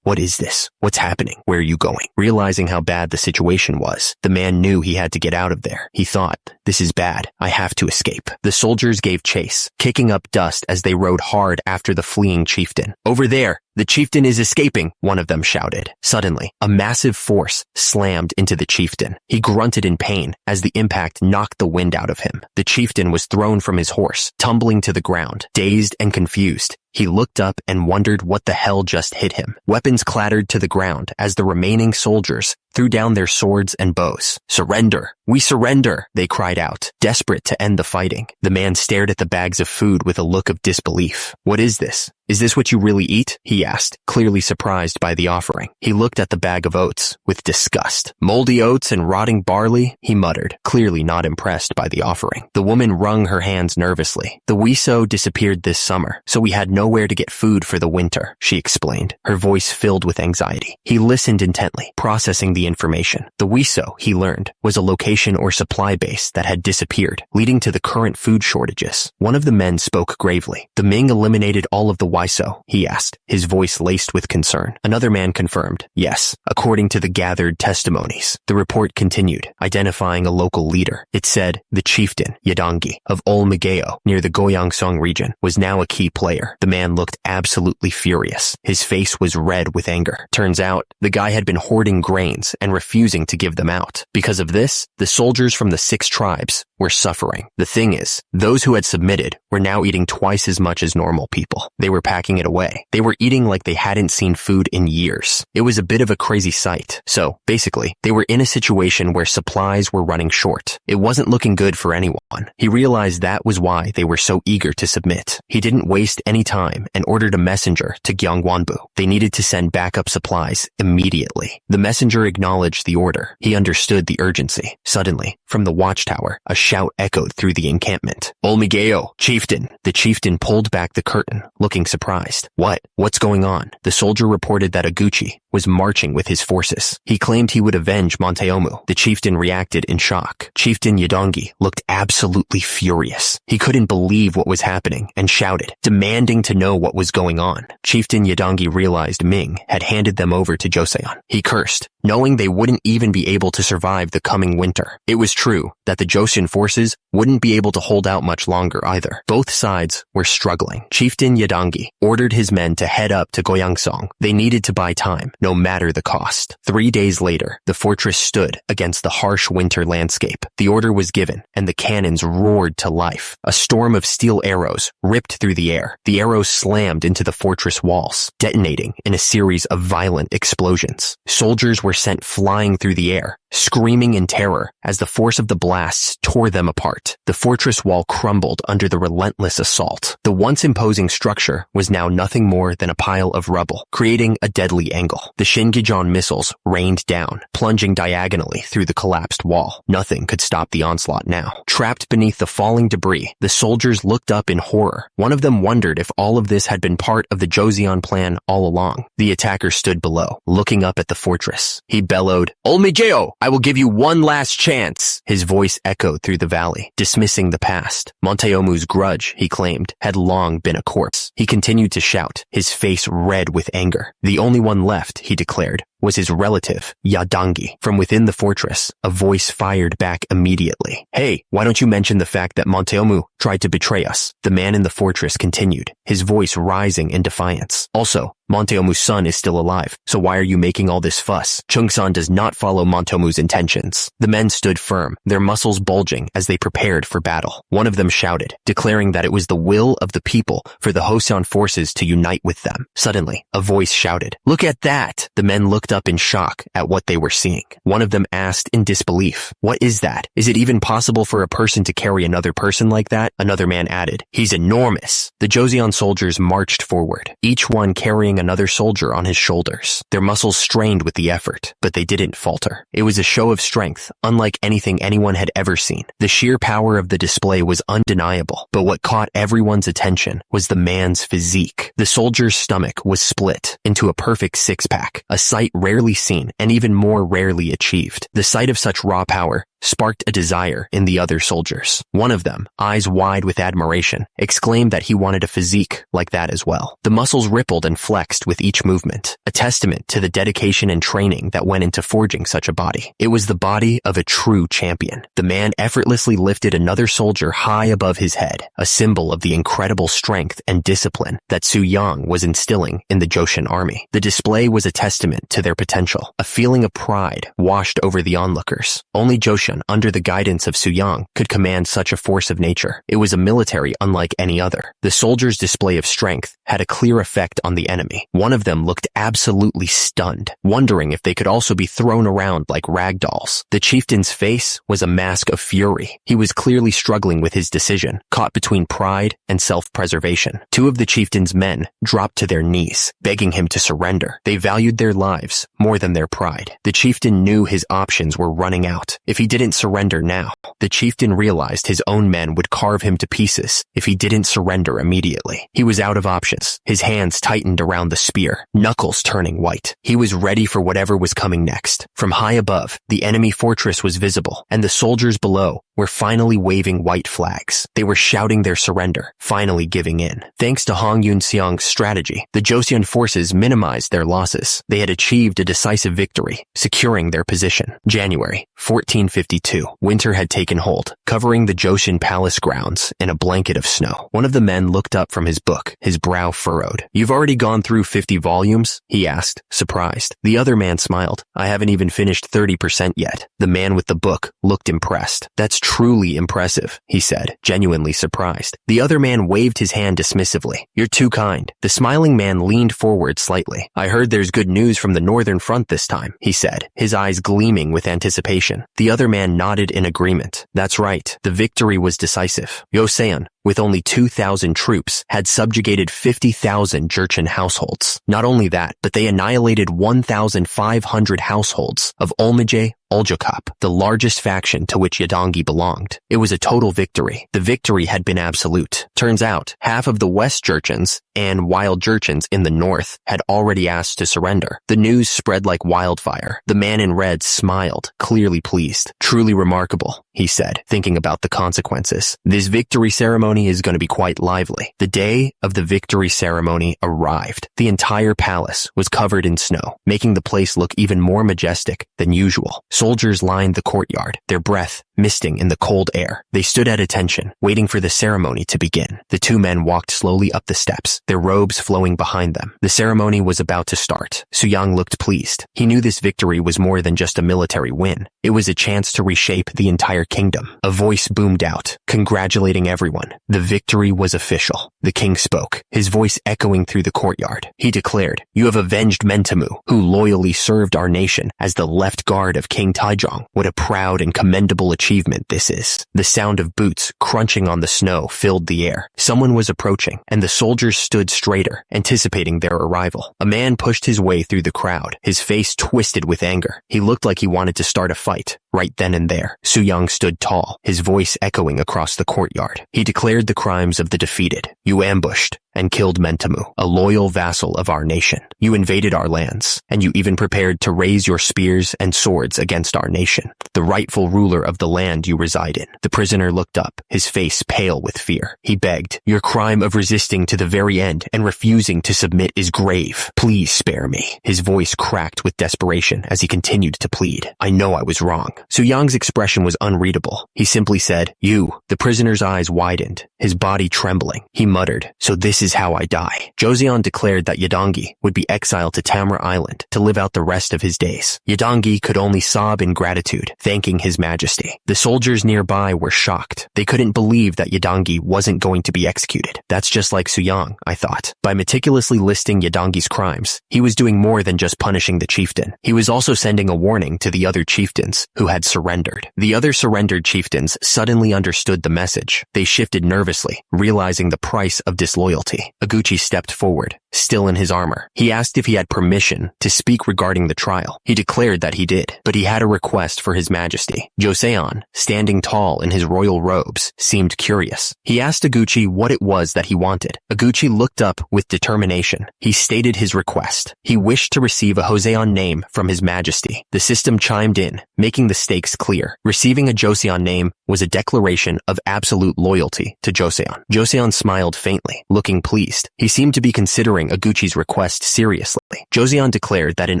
What is this? What's happening? Where are you going? Realizing how bad the situation was, the man knew he had to get out of there. He thought, this is bad. I have to escape. The soldiers gave chase, kicking up dust as they rode hard after the fleeing chieftain. "Over there! The chieftain is escaping," one of them shouted. Suddenly, a massive force slammed into the chieftain. He grunted in pain as the impact knocked the wind out of him. The chieftain was thrown from his horse, tumbling to the ground, dazed and confused. He looked up and wondered what the hell just hit him. Weapons clattered to the ground as the remaining soldiers threw down their swords and bows. "Surrender! We surrender!" they cried out, desperate to end the fighting. The man stared at the bags of food with a look of disbelief. "What is this? Is this what you really eat?" he asked, clearly surprised by the offering. He looked at the bag of oats with disgust. "Moldy oats and rotting barley," he muttered, clearly not impressed by the offering. The woman wrung her hands nervously. "The Wiso disappeared this summer, so we had nowhere to get food for the winter," she explained, her voice filled with anxiety. He listened intently, processing the information. The Wiso, he learned, was a location or supply base that had disappeared, leading to the current food shortages. One of the men spoke gravely. "The Ming eliminated all of the Wiso?" he asked, his voice laced with concern. Another man confirmed, "Yes, according to the gathered testimonies." The report continued, identifying a local leader. It said, the chieftain, Yadangi, of Olmigeo, near the Goyangsong region, was now a key player. The man looked absolutely furious. His face was red with anger. Turns out, the guy had been hoarding grains and refusing to give them out. Because of this, the soldiers from the 6 tribes were suffering. The thing is, those who had submitted were now eating twice as much as normal people. They were packing it away. They were eating like they hadn't seen food in years. It was a bit of a crazy sight. So, basically, they were in a situation where supplies were running short. It wasn't looking good for anyone. He realized that was why they were so eager to submit. He didn't waste any time and ordered a messenger to Gyeongwonbu. They needed to send backup supplies immediately. The messenger acknowledged the order. He understood the urgency. Suddenly, from the watchtower, a shout echoed through the encampment. "Olmigeo, chieftain!" The chieftain pulled back the curtain, looking surprised. What's going on?" The soldier reported that Aguchi was marching with his forces. He claimed he would avenge Monteomu. The chieftain reacted in shock. Chieftain Yadongi looked absolutely furious. He couldn't believe what was happening and shouted, demanding to know what was going on. Chieftain Yadongi realized Ming had handed them over to Joseon. He cursed, knowing they wouldn't even be able to survive the coming winter. It was true that the Joseon forces wouldn't be able to hold out much longer either. Both sides were struggling. Chieftain Yadangi ordered his men to head up to Goyangsong. They needed to buy time, no matter the cost. 3 days later, the fortress stood against the harsh winter landscape. The order was given, and the cannons roared to life. A storm of steel arrows ripped through the air. The arrows slammed into the fortress walls, detonating in a series of violent explosions. Soldiers were sent flying through the air, screaming in terror as the force of the blasts tore them apart. The fortress wall crumbled under the relentless assault. The once imposing structure was now nothing more than a pile of rubble, creating a deadly angle. The Shingijeon missiles rained down, plunging diagonally through the collapsed wall. Nothing could stop the onslaught now. Trapped beneath the falling debris, the soldiers looked up in horror. One of them wondered if all of this had been part of the Joseon plan all along. The attacker stood below, looking up at the fortress. He bellowed, "Olmigeo, I will give you one last chance." His voice echoed through the valley, dismissing the past. Monteomu's grudge, he claimed, had long been a corpse. He continued to shout, his face red with anger. The only one left, he declared, was his relative, Yadangi. From within the fortress, a voice fired back immediately. "Hey, why don't you mention the fact that Monteomu tried to betray us?" The man in the fortress continued, his voice rising in defiance. "Also, Monteomu's son is still alive, so why are you making all this fuss? Chungsan does not follow Monteomu's intentions." The men stood firm, their muscles bulging as they prepared for battle. One of them shouted, declaring that it was the will of the people for the Joseon forces to unite with them. Suddenly, a voice shouted, "Look at that!" The men looked up in shock at what they were seeing. One of them asked in disbelief, "What is that? Is it even possible for a person to carry another person like that?" Another man added, "He's enormous." The Joseon soldiers marched forward, each one carrying another soldier on his shoulders. Their muscles strained with the effort, but they didn't falter. It was a show of strength, unlike anything anyone had ever seen. The sheer power of the display was undeniable, but what caught everyone's attention was the man's physique. The soldier's stomach was split into a perfect six-pack, a sight rarely seen and even more rarely achieved. The sight of such raw power sparked a desire in the other soldiers. One of them, eyes wide with admiration, exclaimed that he wanted a physique like that as well. The muscles rippled and flexed with each movement, a testament to the dedication and training that went into forging such a body. It was the body of a true champion. The man effortlessly lifted another soldier high above his head, a symbol of the incredible strength and discipline that Su Yang was instilling in the Joshin army. The display was a testament to their potential. A feeling of pride washed over the onlookers. Only Joshin, under the guidance of Su Yang, could command such a force of nature. It was a military unlike any other. The soldiers' display of strength had a clear effect on the enemy. One of them looked absolutely stunned, wondering if they could also be thrown around like rag dolls. The chieftain's face was a mask of fury. He was clearly struggling with his decision, caught between pride and self-preservation. Two of the chieftain's men dropped to their knees, begging him to surrender. They valued their lives more than their pride. The chieftain knew his options were running out. If he didn't surrender now, the chieftain realized his own men would carve him to pieces if he didn't surrender immediately. He was out of options. His hands tightened around the spear, knuckles turning white. He was ready for whatever was coming next. From high above, the enemy fortress was visible, and the soldiers below were finally waving white flags. They were shouting their surrender, finally giving in. Thanks to Hong Yun-seong's strategy, the Joseon forces minimized their losses. They had achieved a decisive victory, securing their position. January 1452. Winter had taken hold, covering the Joseon palace grounds in a blanket of snow. One of the men looked up from his book, his brow furrowed. "You've already gone through 50 volumes?" he asked, surprised. The other man smiled. "I haven't even finished 30% yet." The man with the book looked impressed. "That's truly impressive," he said, genuinely surprised. The other man waved his hand dismissively. "You're too kind." The smiling man leaned forward slightly. "I heard there's good news from the northern front this time," he said, his eyes gleaming with anticipation. The other man nodded in agreement. "That's right. The victory was decisive. Joseon, with only 2,000 troops, had subjugated 50,000 Jurchen households. Not only that, but they annihilated 1,500 households of Olmije, Oljokap, the largest faction to which Yadangi belonged. It was a total victory. The victory had been absolute. Turns out, half of the West Jurchens and wild Jurchens in the north had already asked to surrender. The news spread like wildfire. The man in red smiled, clearly pleased. "Truly remarkable," he said, thinking about the consequences. "This victory ceremony is going to be quite lively." The day of the victory ceremony arrived. The entire palace was covered in snow, making the place look even more majestic than usual. Soldiers lined the courtyard, their breath misting in the cold air. They stood at attention, waiting for the ceremony to begin. The two men walked slowly up the steps, their robes flowing behind them. The ceremony was about to start. Su Yang looked pleased. He knew this victory was more than just a military win. It was a chance to reshape the entire kingdom. A voice boomed out, congratulating everyone. The victory was official. The king spoke, his voice echoing through the courtyard. He declared, "You have avenged Mentemu, who loyally served our nation as the left guard of King Taijong. What a proud and commendable achievement this is." The sound of boots crunching on the snow filled the air. Someone was approaching, and the soldiers stood straighter, anticipating their arrival. A man pushed his way through the crowd, his face twisted with anger. He looked like he wanted to start a fight. Right then and there, Su Yang stood tall, his voice echoing across the courtyard. He declared the crimes of the defeated. "You ambushed and killed Mentemu, a loyal vassal of our nation. You invaded our lands, and you even prepared to raise your spears and swords against our nation, the rightful ruler of the land you reside in." The prisoner looked up, his face pale with fear. He begged, "Your crime of resisting to the very end and refusing to submit is grave. Please spare me." His voice cracked with desperation as he continued to plead. "I know I was wrong." Su Yang's expression was unreadable. He simply said, "You." The prisoner's eyes widened, his body trembling. He muttered, "So this is how I die." Joseon declared that Yadangi would be exiled to Tamra Island to live out the rest of his days. Yadangi could only sob in gratitude, thanking his majesty. The soldiers nearby were shocked. They couldn't believe that Yadangi wasn't going to be executed. That's just like Su Yang, I thought. By meticulously listing Yadangi's crimes, he was doing more than just punishing the chieftain. He was also sending a warning to the other chieftains who had surrendered. The other surrendered chieftains suddenly understood the message. They shifted nervously nervously, realizing the price of disloyalty. Oguchi stepped forward, still in his armor. He asked if he had permission to speak regarding the trial. He declared that he did, but he had a request for His Majesty. Joseon, standing tall in his royal robes, seemed curious. He asked Oguchi what it was that he wanted. Oguchi looked up with determination. He stated his request. He wished to receive a Joseon name from His Majesty. The system chimed in, making the stakes clear. Receiving a Joseon name was a declaration of absolute loyalty to Joseon. Joseon smiled faintly, looking pleased. He seemed to be considering Oguchi's request seriously. Joseon declared that in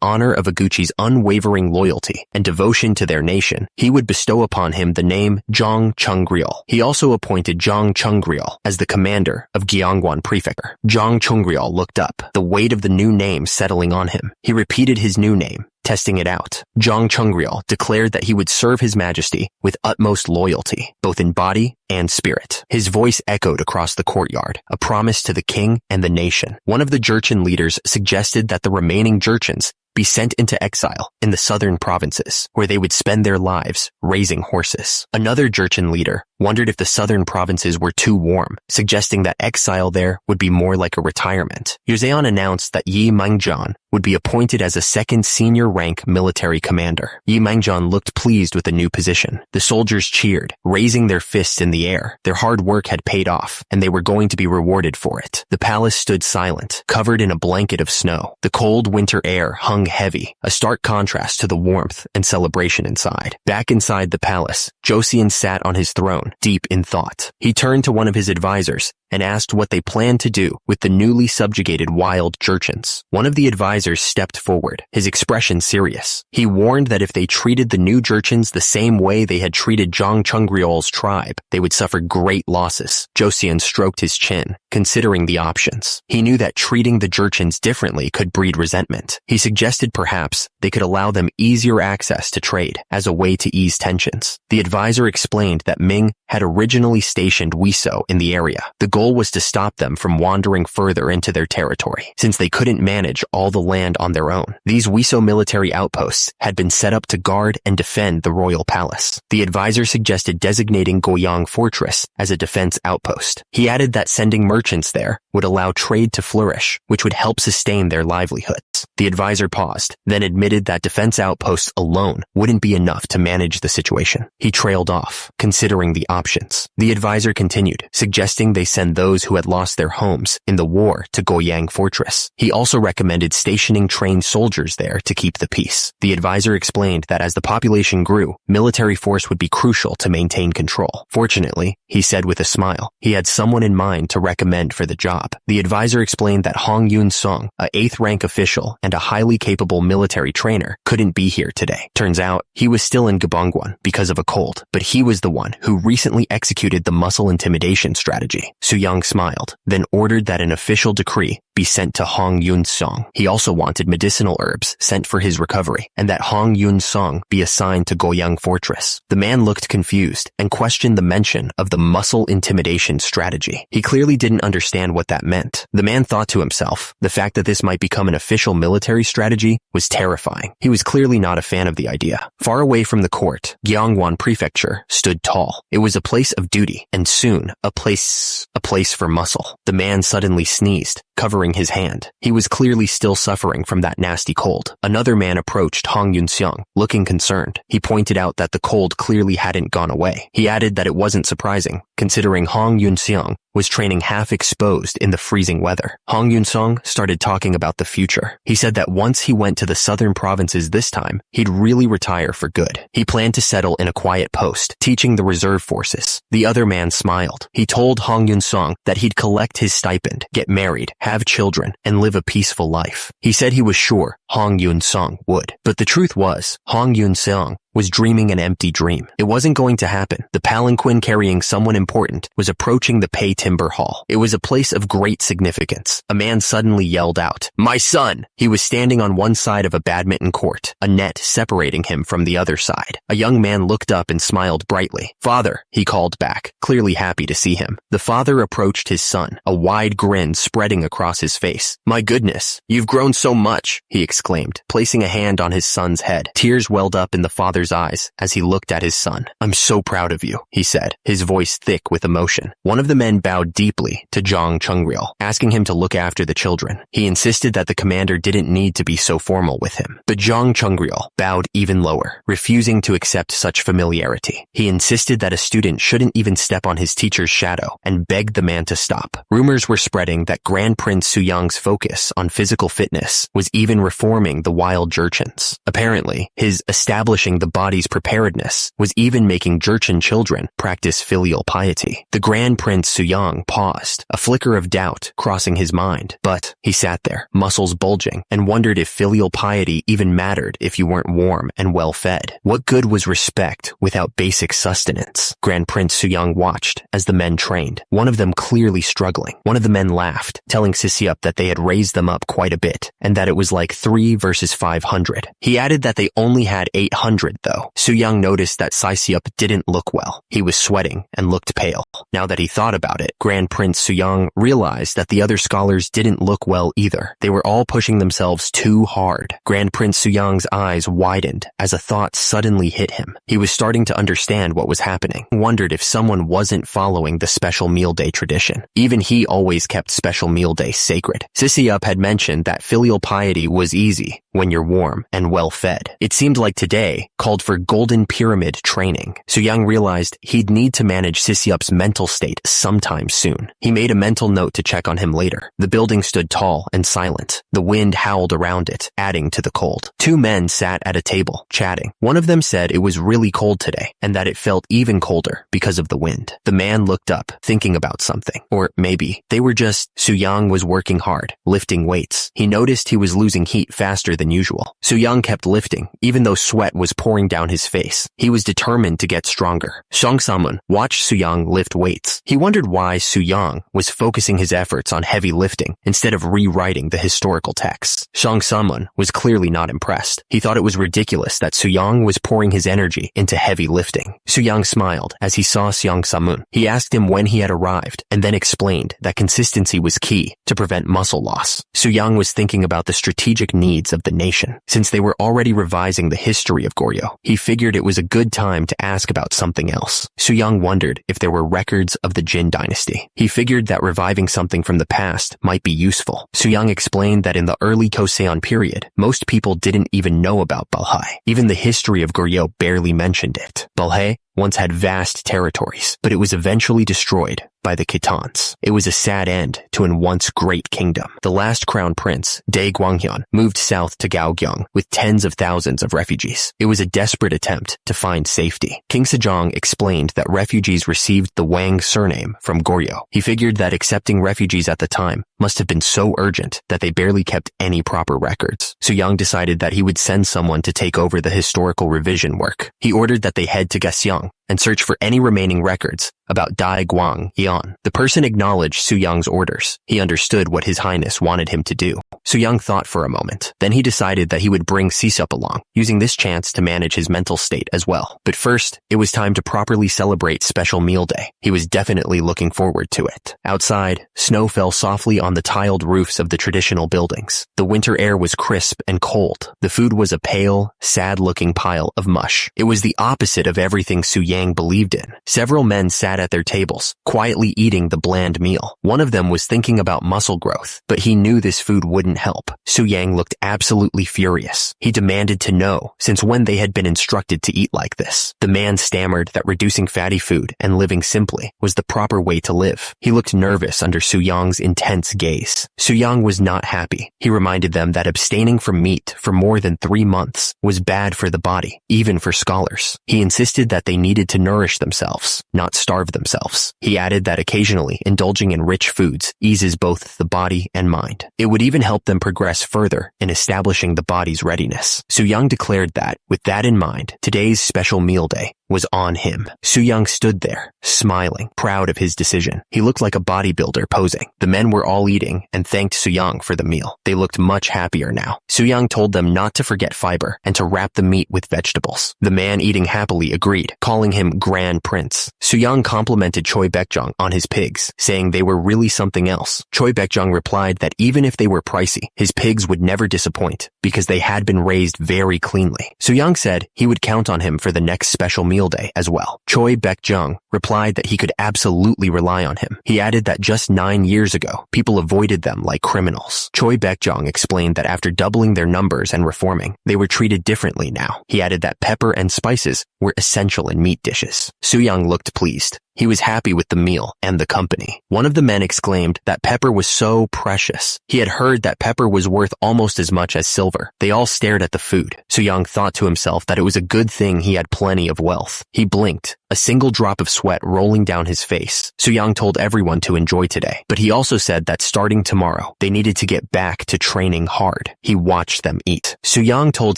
honor of Oguchi's unwavering loyalty and devotion to their nation, he would bestow upon him the name Zhang Chunggryul. He also appointed Zhang Chunggryul as the commander of Gyeongwon Prefecture. Zhang Chunggryul looked up, the weight of the new name settling on him. He repeated his new name, testing it out. Zhang Chunggryul declared that he would serve His Majesty with utmost loyalty, both in body and spirit. His voice echoed across the courtyard, a promise to the king and the nation. One of the Jurchen leaders suggested that the remaining Jurchens be sent into exile in the southern provinces, where they would spend their lives raising horses. Another Jurchen leader wondered if the southern provinces were too warm, suggesting that exile there would be more like a retirement. Joseon announced that Yi Mangjan would be appointed as a second senior rank military commander. Yi Mangjan looked pleased with the new position. The soldiers cheered, raising their fists in the air. Their hard work had paid off, and they were going to be rewarded for it. The palace stood silent, covered in a blanket of snow. The cold winter air hung heavy, a stark contrast to the warmth and celebration inside. Back inside the palace, Joseon sat on his throne, deep in thought. He turned to one of his advisors and asked what they planned to do with the newly subjugated wild Jurchens. One of the advisors stepped forward, his expression serious. He warned that if they treated the new Jurchens the same way they had treated Zhang Chunggryul's tribe, they would suffer great losses. Joseon stroked his chin, considering the options. He knew that treating the Jurchens differently could breed resentment. He suggested perhaps they could allow them easier access to trade as a way to ease tensions. The advisor explained that Ming had originally stationed Wiso in the area. The goal was to stop them from wandering further into their territory, since they couldn't manage all the land on their own. These Wiso military outposts had been set up to guard and defend the royal palace. The advisor suggested designating Goyang Fortress as a defense outpost. He added that sending merchants there would allow trade to flourish, which would help sustain their livelihoods. The advisor paused, then admitted that defense outposts alone wouldn't be enough to manage the situation. He trailed off, considering the options. The advisor continued, suggesting they send those who had lost their homes in the war to Goyang Fortress. He also recommended stationing trained soldiers there to keep the peace. The advisor explained that as the population grew, military force would be crucial to maintain control. Fortunately, he said with a smile, he had someone in mind to recommend for the job. The advisor explained that Hong Yun-sung, a 8th rank official and a highly capable military trainer, couldn't be here today. Turns out, he was still in Gyeongwon because of a cold, but he was the one who recently executed the muscle intimidation strategy. Su-young smiled, then ordered that an official decree be sent to Hong Yun-sung. He also wanted medicinal herbs sent for his recovery, and that Hong Yun-sung be assigned to Goyang Fortress. The man looked confused and questioned the mention of the muscle intimidation strategy. He clearly didn't understand what that meant. The man thought to himself, the fact that this might become an official military strategy was terrifying. He was clearly not a fan of the idea. Far away from the court, Gyeongwon Prefecture stood tall. It was a place of duty, and soon, a place for muscle. The man suddenly sneezed, covering his hand. He was clearly still suffering from that nasty cold. Another man approached Hong Yun-seong, looking concerned. He pointed out that the cold clearly hadn't gone away. He added that it wasn't surprising, considering Hong Yun-seong was training half exposed in the freezing weather. Hong Yun-seong started talking about the future. He said that once he went to the southern provinces this time, he'd really retire for good. He planned to settle in a quiet post, teaching the reserve forces. The other man smiled. He told Hong Yun-seong that he'd collect his stipend, get married, have children, and live a peaceful life. He said he was sure Hong Yun-seong would. But the truth was, Hong Yun-seong was dreaming an empty dream. It wasn't going to happen. The palanquin carrying someone important was approaching the Pei Timber Hall. It was a place of great significance. A man suddenly yelled out, "My son!" He was standing on one side of a badminton court, a net separating him from the other side. A young man looked up and smiled brightly. "Father," he called back, clearly happy to see him. The father approached his son, a wide grin spreading across his face. "My goodness, you've grown so much," he exclaimed, placing a hand on his son's head. Tears welled up in the father's father's eyes as he looked at his son. "I'm so proud of you," he said, his voice thick with emotion. One of the men bowed deeply to Jang Chungryul, asking him to look after the children. He insisted that the commander didn't need to be so formal with him. But Jang Chungryul bowed even lower, refusing to accept such familiarity. He insisted that a student shouldn't even step on his teacher's shadow and begged the man to stop. Rumors were spreading that Grand Prince Suyang's focus on physical fitness was even reforming the wild Jurchens. Apparently, his establishing the body's preparedness was even making Jurchen children practice filial piety. The Grand Prince Suyang paused, a flicker of doubt crossing his mind. But he sat there, muscles bulging, and wondered if filial piety even mattered if you weren't warm and well fed. What good was respect without basic sustenance? Grand Prince Suyang watched as the men trained, one of them clearly struggling. One of the men laughed, telling Sisiup that they had raised them up quite a bit, and that it was like 3 versus 500. He added that they only had 800 though. Suyang noticed that Sisiup didn't look well. He was sweating and looked pale. Now that he thought about it, Grand Prince Suyang realized that the other scholars didn't look well either. They were all pushing themselves too hard. Grand Prince Suyang's eyes widened as a thought suddenly hit him. He was starting to understand what was happening. He wondered if someone wasn't following the special meal day tradition. Even he always kept special meal day sacred. Sisiup had mentioned that filial piety was easy when you're warm and well fed. It seemed like today called for golden pyramid training. Suyang realized he'd need to manage Sisiup's mental state sometime soon. He made a mental note to check on him later. The building stood tall and silent. The wind howled around it, adding to the cold. 2 men sat at a table, chatting. One of them said it was really cold today, and that it felt even colder because of the wind. The man looked up, thinking about something. Or maybe they were just... Suyang was working hard, lifting weights. He noticed he was losing heat faster than usual. Suyang kept lifting, even though sweat was pouring down his face. He was determined to get stronger. Shang Samun watched Suyang lift weights. He wondered why Suyang was focusing his efforts on heavy lifting instead of rewriting the historical texts. Shang Samun was clearly not impressed. He thought it was ridiculous that Suyang was pouring his energy into heavy lifting. Suyang smiled as he saw Shang Samun. He asked him when he had arrived and then explained that consistency was key to prevent muscle loss. Suyang was thinking about the strategic needs of the nation. Since they were already revising the history of Goryeo, he figured it was a good time to ask about something else. Suyang wondered if there were records of the Jin dynasty. He figured that reviving something from the past might be useful. Suyang explained that in the early Joseon period, most people didn't even know about Balhae. Even the history of Goryeo barely mentioned it. Balhae once had vast territories, but it was eventually destroyed by the Khitans. It was a sad end to an once great kingdom. The last crown prince, Dae Gwanghyun, moved south to Gaogyeong with tens of thousands of refugees. It was a desperate attempt to find safety. King Sejong explained that refugees received the Wang surname from Goryeo. He figured that accepting refugees at the time must have been so urgent that they barely kept any proper records. Suyang decided that he would send someone to take over the historical revision work. He ordered that they head to Gaseong and search for any remaining records about Dai Guang Yan. The person acknowledged Suyang's orders. He understood what His Highness wanted him to do. Suyang thought for a moment. Then he decided that he would bring Sisup along, using this chance to manage his mental state as well. But first, it was time to properly celebrate Special Meal Day. He was definitely looking forward to it. Outside, snow fell softly on the tiled roofs of the traditional buildings. The winter air was crisp and cold. The food was a pale, sad-looking pile of mush. It was the opposite of everything Suyang believed in. Several men sat at their tables, quietly eating the bland meal. One of them was thinking about muscle growth, but he knew this food wouldn't help. Suyang looked absolutely furious. He demanded to know since when they had been instructed to eat like this. The man stammered that reducing fatty food and living simply was the proper way to live. He looked nervous under Suyang's intense gaze. Suyang was not happy. He reminded them that abstaining from meat for more than 3 months was bad for the body, even for scholars. He insisted that they needed to nourish themselves, not starve themselves. He added that occasionally indulging in rich foods eases both the body and mind. It would even help them progress further in establishing the body's readiness. Suyang declared that, with that in mind, today's special meal day was on him. Soo-young stood there, smiling, proud of his decision. He looked like a bodybuilder posing. The men were all eating and thanked Soo-young for the meal. They looked much happier now. Soo-young told them not to forget fiber and to wrap the meat with vegetables. The man eating happily agreed, calling him Grand Prince. Soo-young complimented Choi Baekjong on his pigs, saying they were really something else. Choi Baekjong replied that even if they were pricey, his pigs would never disappoint because they had been raised very cleanly. Soo-young said he would count on him for the next special meal day as well. Choi Baekjong replied that he could absolutely rely on him. He added that just 9 years ago, people avoided them like criminals. Choi Baekjong explained that after doubling their numbers and reforming, they were treated differently now. He added that pepper and spices were essential in meat dishes. Soo-young looked pleased. He was happy with the meal and the company. One of the men exclaimed that pepper was so precious. He had heard that pepper was worth almost as much as silver. They all stared at the food. Soo-young thought to himself that it was a good thing he had plenty of wealth. He blinked, a single drop of sweat rolling down his face. Soo-young told everyone to enjoy today, but he also said that starting tomorrow, they needed to get back to training hard. He watched them eat. Soo-young told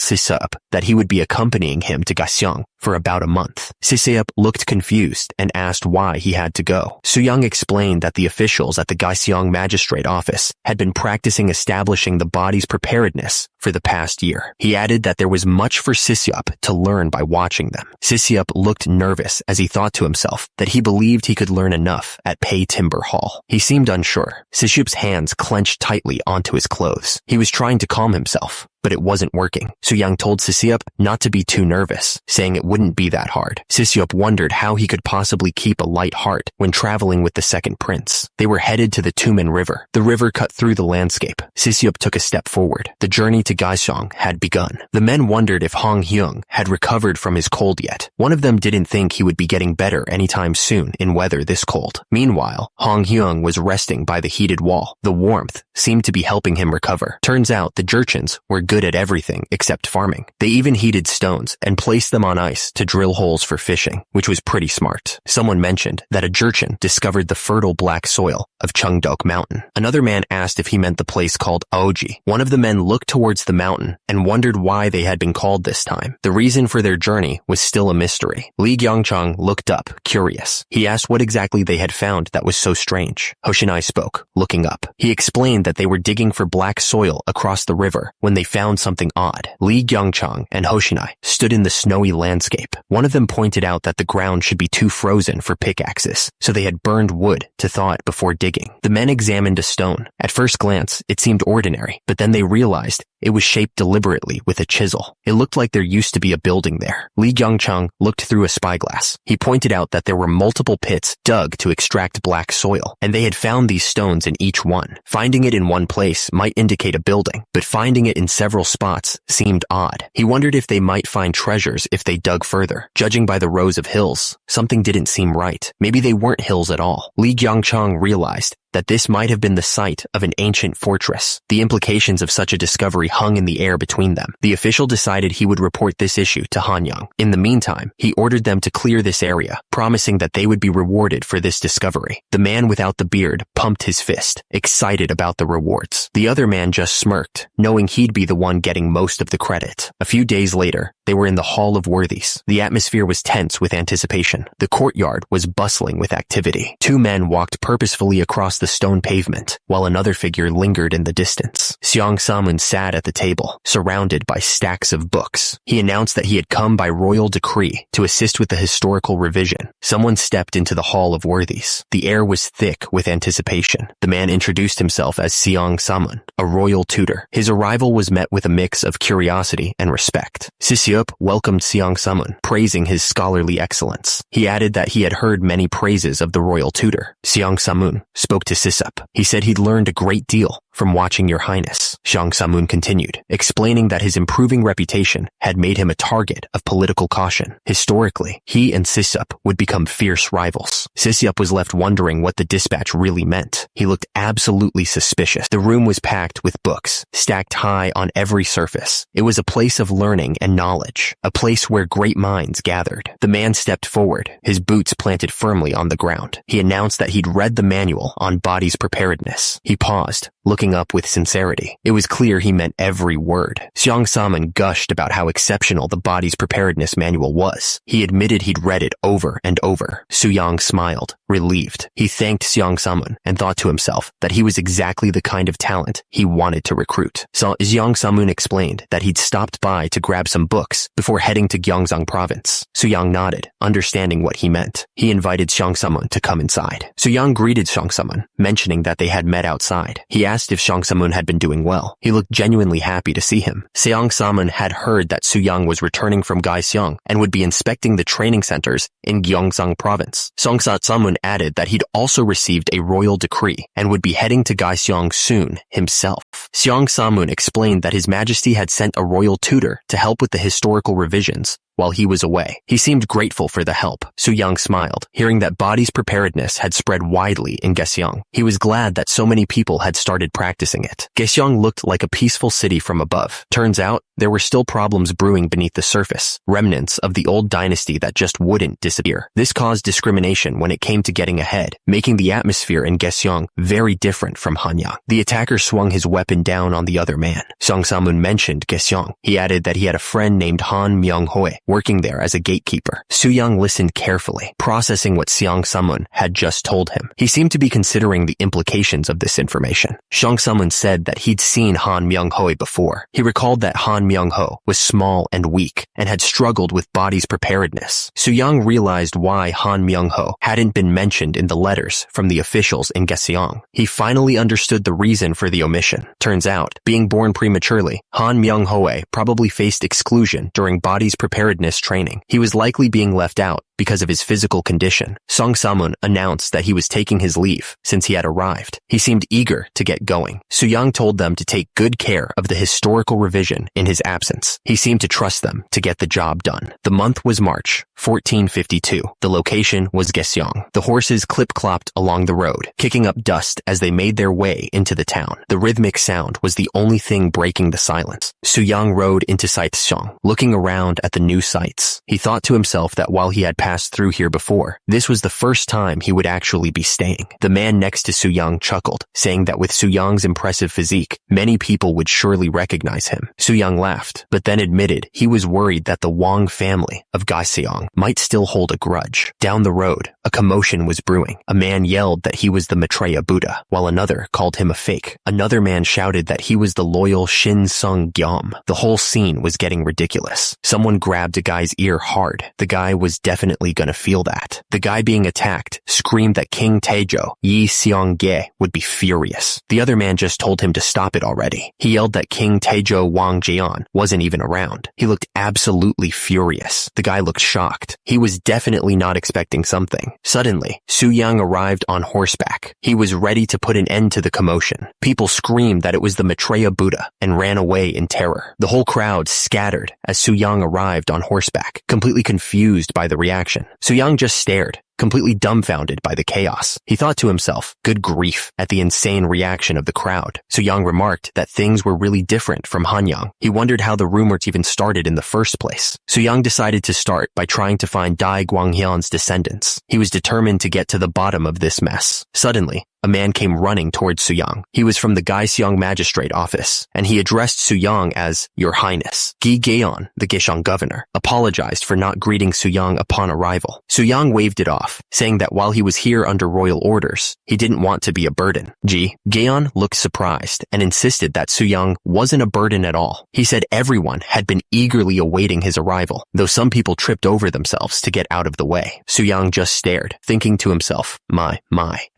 Siseup that he would be accompanying him to Gaseong for about a month. Siseup looked confused and asked why he had to go. Soo-young explained that the officials at the Gaseong magistrate office had been practicing establishing the body's preparedness for the past year. He added that there was much for Siseup to learn by watching them. Siseup looked nervous as he thought to himself that he believed he could learn enough at Pei Timber Hall. He seemed unsure. Siseup's hands clenched tightly onto his clothes. He was trying to calm himself, but it wasn't working. Soo-young told Siseup not to be too nervous, saying it wouldn't be that hard. Siseup wondered how he could possibly keep a light heart when traveling with the second prince. They were headed to the Tumen River. The river cut through the landscape. Siseup took a step forward. The journey to Gaeseong had begun. The men wondered if Hong Hyung had recovered from his cold yet. One of them didn't think he would be getting better anytime soon in weather this cold. Meanwhile, Hong Hyung was resting by the heated wall. The warmth seemed to be helping him recover. Turns out the Jurchens were good at everything except farming. They even heated stones and placed them on ice to drill holes for fishing, which was pretty smart. Someone mentioned that a Jurchen discovered the fertile black soil of Cheongdok Mountain. Another man asked if he meant the place called Aoji. One of the men looked towards the mountain and wondered why they had been called this time. The reason for their journey was still a mystery. Lee Gyeongchang looked up, curious. He asked what exactly they had found that was so strange. Hoshinai spoke, looking up. He explained that they were digging for black soil across the river when they found something odd. Lee Gyeongchang and Hoshinai stood in the snowy landscape. One of them pointed out that the ground should be too frozen for pickaxes, so they had burned wood to thaw it before digging. The men examined a stone. At first glance, it seemed ordinary, but then they realized it was shaped deliberately with a chisel. It looked like there used to be a building there. Lee Gyeongchang looked through a spyglass. He pointed out that there were multiple pits dug to extract black soil, and they had found these stones in each one. Finding it in one place might indicate a building, but finding it in several spots seemed odd. He wondered if they might find treasures if they dug further. Judging by the rows of hills, something didn't seem right. Maybe they weren't hills at all. Lee Gyeongchang realized that this might have been the site of an ancient fortress. The implications of such a discovery hung in the air between them. The official decided he would report this issue to Hanyang. In the meantime, he ordered them to clear this area, promising that they would be rewarded for this discovery. The man without the beard pumped his fist, excited about the rewards. The other man just smirked, knowing he'd be the one getting most of the credit. A few days later, they were in the Hall of Worthies. The atmosphere was tense with anticipation. The courtyard was bustling with activity. Two men walked purposefully across the stone pavement, while another figure lingered in the distance. Seong Samun sat at the table, surrounded by stacks of books. He announced that he had come by royal decree to assist with the historical revision. Someone stepped into the Hall of Worthies. The air was thick with anticipation. The man introduced himself as Seong Samun, a royal tutor. His arrival was met with a mix of curiosity and respect. Siseup welcomed Seong Samun, praising his scholarly excellence. He added that he had heard many praises of the royal tutor. Seong Samun spoke to Siseup. He said he'd learned a great deal from watching your highness. Seong Samun continued, explaining that his improving reputation had made him a target of political caution. Historically, he and Siseup would become fierce rivals. Siseup was left wondering what the dispatch really meant. He looked absolutely suspicious. The room was packed with books, stacked high on every surface. It was a place of learning and knowledge, a place where great minds gathered. The man stepped forward, his boots planted firmly on the ground. He announced that he'd read the manual on body's preparedness. He paused, looking looking up with sincerity. It was clear he meant every word. Xiang Saman gushed about how exceptional the body's preparedness manual was. He admitted he'd read it over and over. Su Yang smiled, relieved. He thanked Xiang Saman and thought to himself that he was exactly the kind of talent he wanted to recruit. So Xiang Saman explained that he'd stopped by to grab some books before heading to Gyeonggang province. Su Yang nodded, understanding what he meant. He invited Xiang Saman to come inside. Su Yang greeted Xiang Saman, mentioning that they had met outside. He asked if Xiang Saman had been doing well. He looked genuinely happy to see him. Xiang Saman had heard that Su Yang was returning from Gyeonggang and would be inspecting the training centers in Gyeonggang province. Xiang Saman added that he'd also received a royal decree and would be heading to Gyeonggang soon himself. Xiang Saman explained that His Majesty had sent a royal tutor to help with the historical revisions while he was away. He seemed grateful for the help. Su Yang smiled, hearing that body's preparedness had spread widely in Gyeonggang. He was glad that so many people had started practicing it. Gyeonggang looked like a peaceful city from above. Turns out, there were still problems brewing beneath the surface, remnants of the old dynasty that just wouldn't disappear. This caused discrimination when it came to getting ahead, making the atmosphere in Gyeonggang very different from Hanyang. The attacker swung his weapon down on the other man. Xiang Samun mentioned Gyeonggang. He added that he had a friend named Han Myung-hoi working there as a gatekeeper. Su Yang listened carefully, processing what Xiang Samun had just told him. He seemed to be considering the implications of this information. Xiang Samun said that he'd seen Han Myung-hoi before. He recalled that Han Myung-ho was small and weak and had struggled with body's preparedness. Su Yang realized why Han Myung-ho hadn't been mentioned in the letters from the officials in Gyeonggang. He finally understood the reason for the omission. Turns out, being born prematurely, Han Myung-ho probably faced exclusion during body's preparedness training. He was likely being left out because of his physical condition. Song Samun announced that he was taking his leave since he had arrived. He seemed eager to get going. Su Yang told them to take good care of the historical revision in his absence. He seemed to trust them to get the job done. The month was March, 1452. The location was Gyeonggang. The horses clip-clopped along the road, kicking up dust as they made their way into the town. The rhythmic sound was the only thing breaking the silence. Su Yang rode into Saicheong, looking around at the new sights. He thought to himself that while he had passed through here before, this was the first time he would actually be staying. The man next to Su Yang chuckled, saying that with Su Yang's impressive physique, many people would surely recognize him. Su Yang laughed, but then admitted he was worried that the Wang family of Gyeonggang might still hold a grudge. Down the road, a commotion was brewing. A man yelled that he was the Maitreya Buddha, while another called him a fake. Another man shouted that he was the loyal Shin Sung Gyom. The whole scene was getting ridiculous. Someone grabbed a guy's ear hard. The guy was definitely gonna feel that. The guy being attacked screamed that King Taejo, Yi Seong-ge, would be furious. The other man just told him to stop it already. He yelled that King Taejo Wang Jeon wasn't even around. He looked absolutely furious. The guy looked shocked. He was definitely not expecting something. Suddenly, Su Yang arrived on horseback. He was ready to put an end to the commotion. People screamed that it was the Maitreya Buddha and ran away in terror. The whole crowd scattered as Su Yang arrived on horseback, completely confused by the reaction. Su Yang just stared, completely dumbfounded by the chaos. He thought to himself, good grief, at the insane reaction of the crowd. Su Yang remarked that things were really different from Hanyang. He wondered how the rumors even started in the first place. Su Yang decided to start by trying to find Dai Guanghyun's descendants. He was determined to get to the bottom of this mess. Suddenly, a man came running towards Su Yang. He was from the Gyeonggang Magistrate Office, and he addressed Su Yang as Your Highness. Gi Gaeon, the Gyeonggang governor, apologized for not greeting Su Yang upon arrival. Su Yang waved it off, saying that while he was here under royal orders, he didn't want to be a burden. Gi Gaeon looked surprised and insisted that Su Yang wasn't a burden at all. He said everyone had been eagerly awaiting his arrival, though some people tripped over themselves to get out of the way. Su Yang just stared, thinking to himself, my,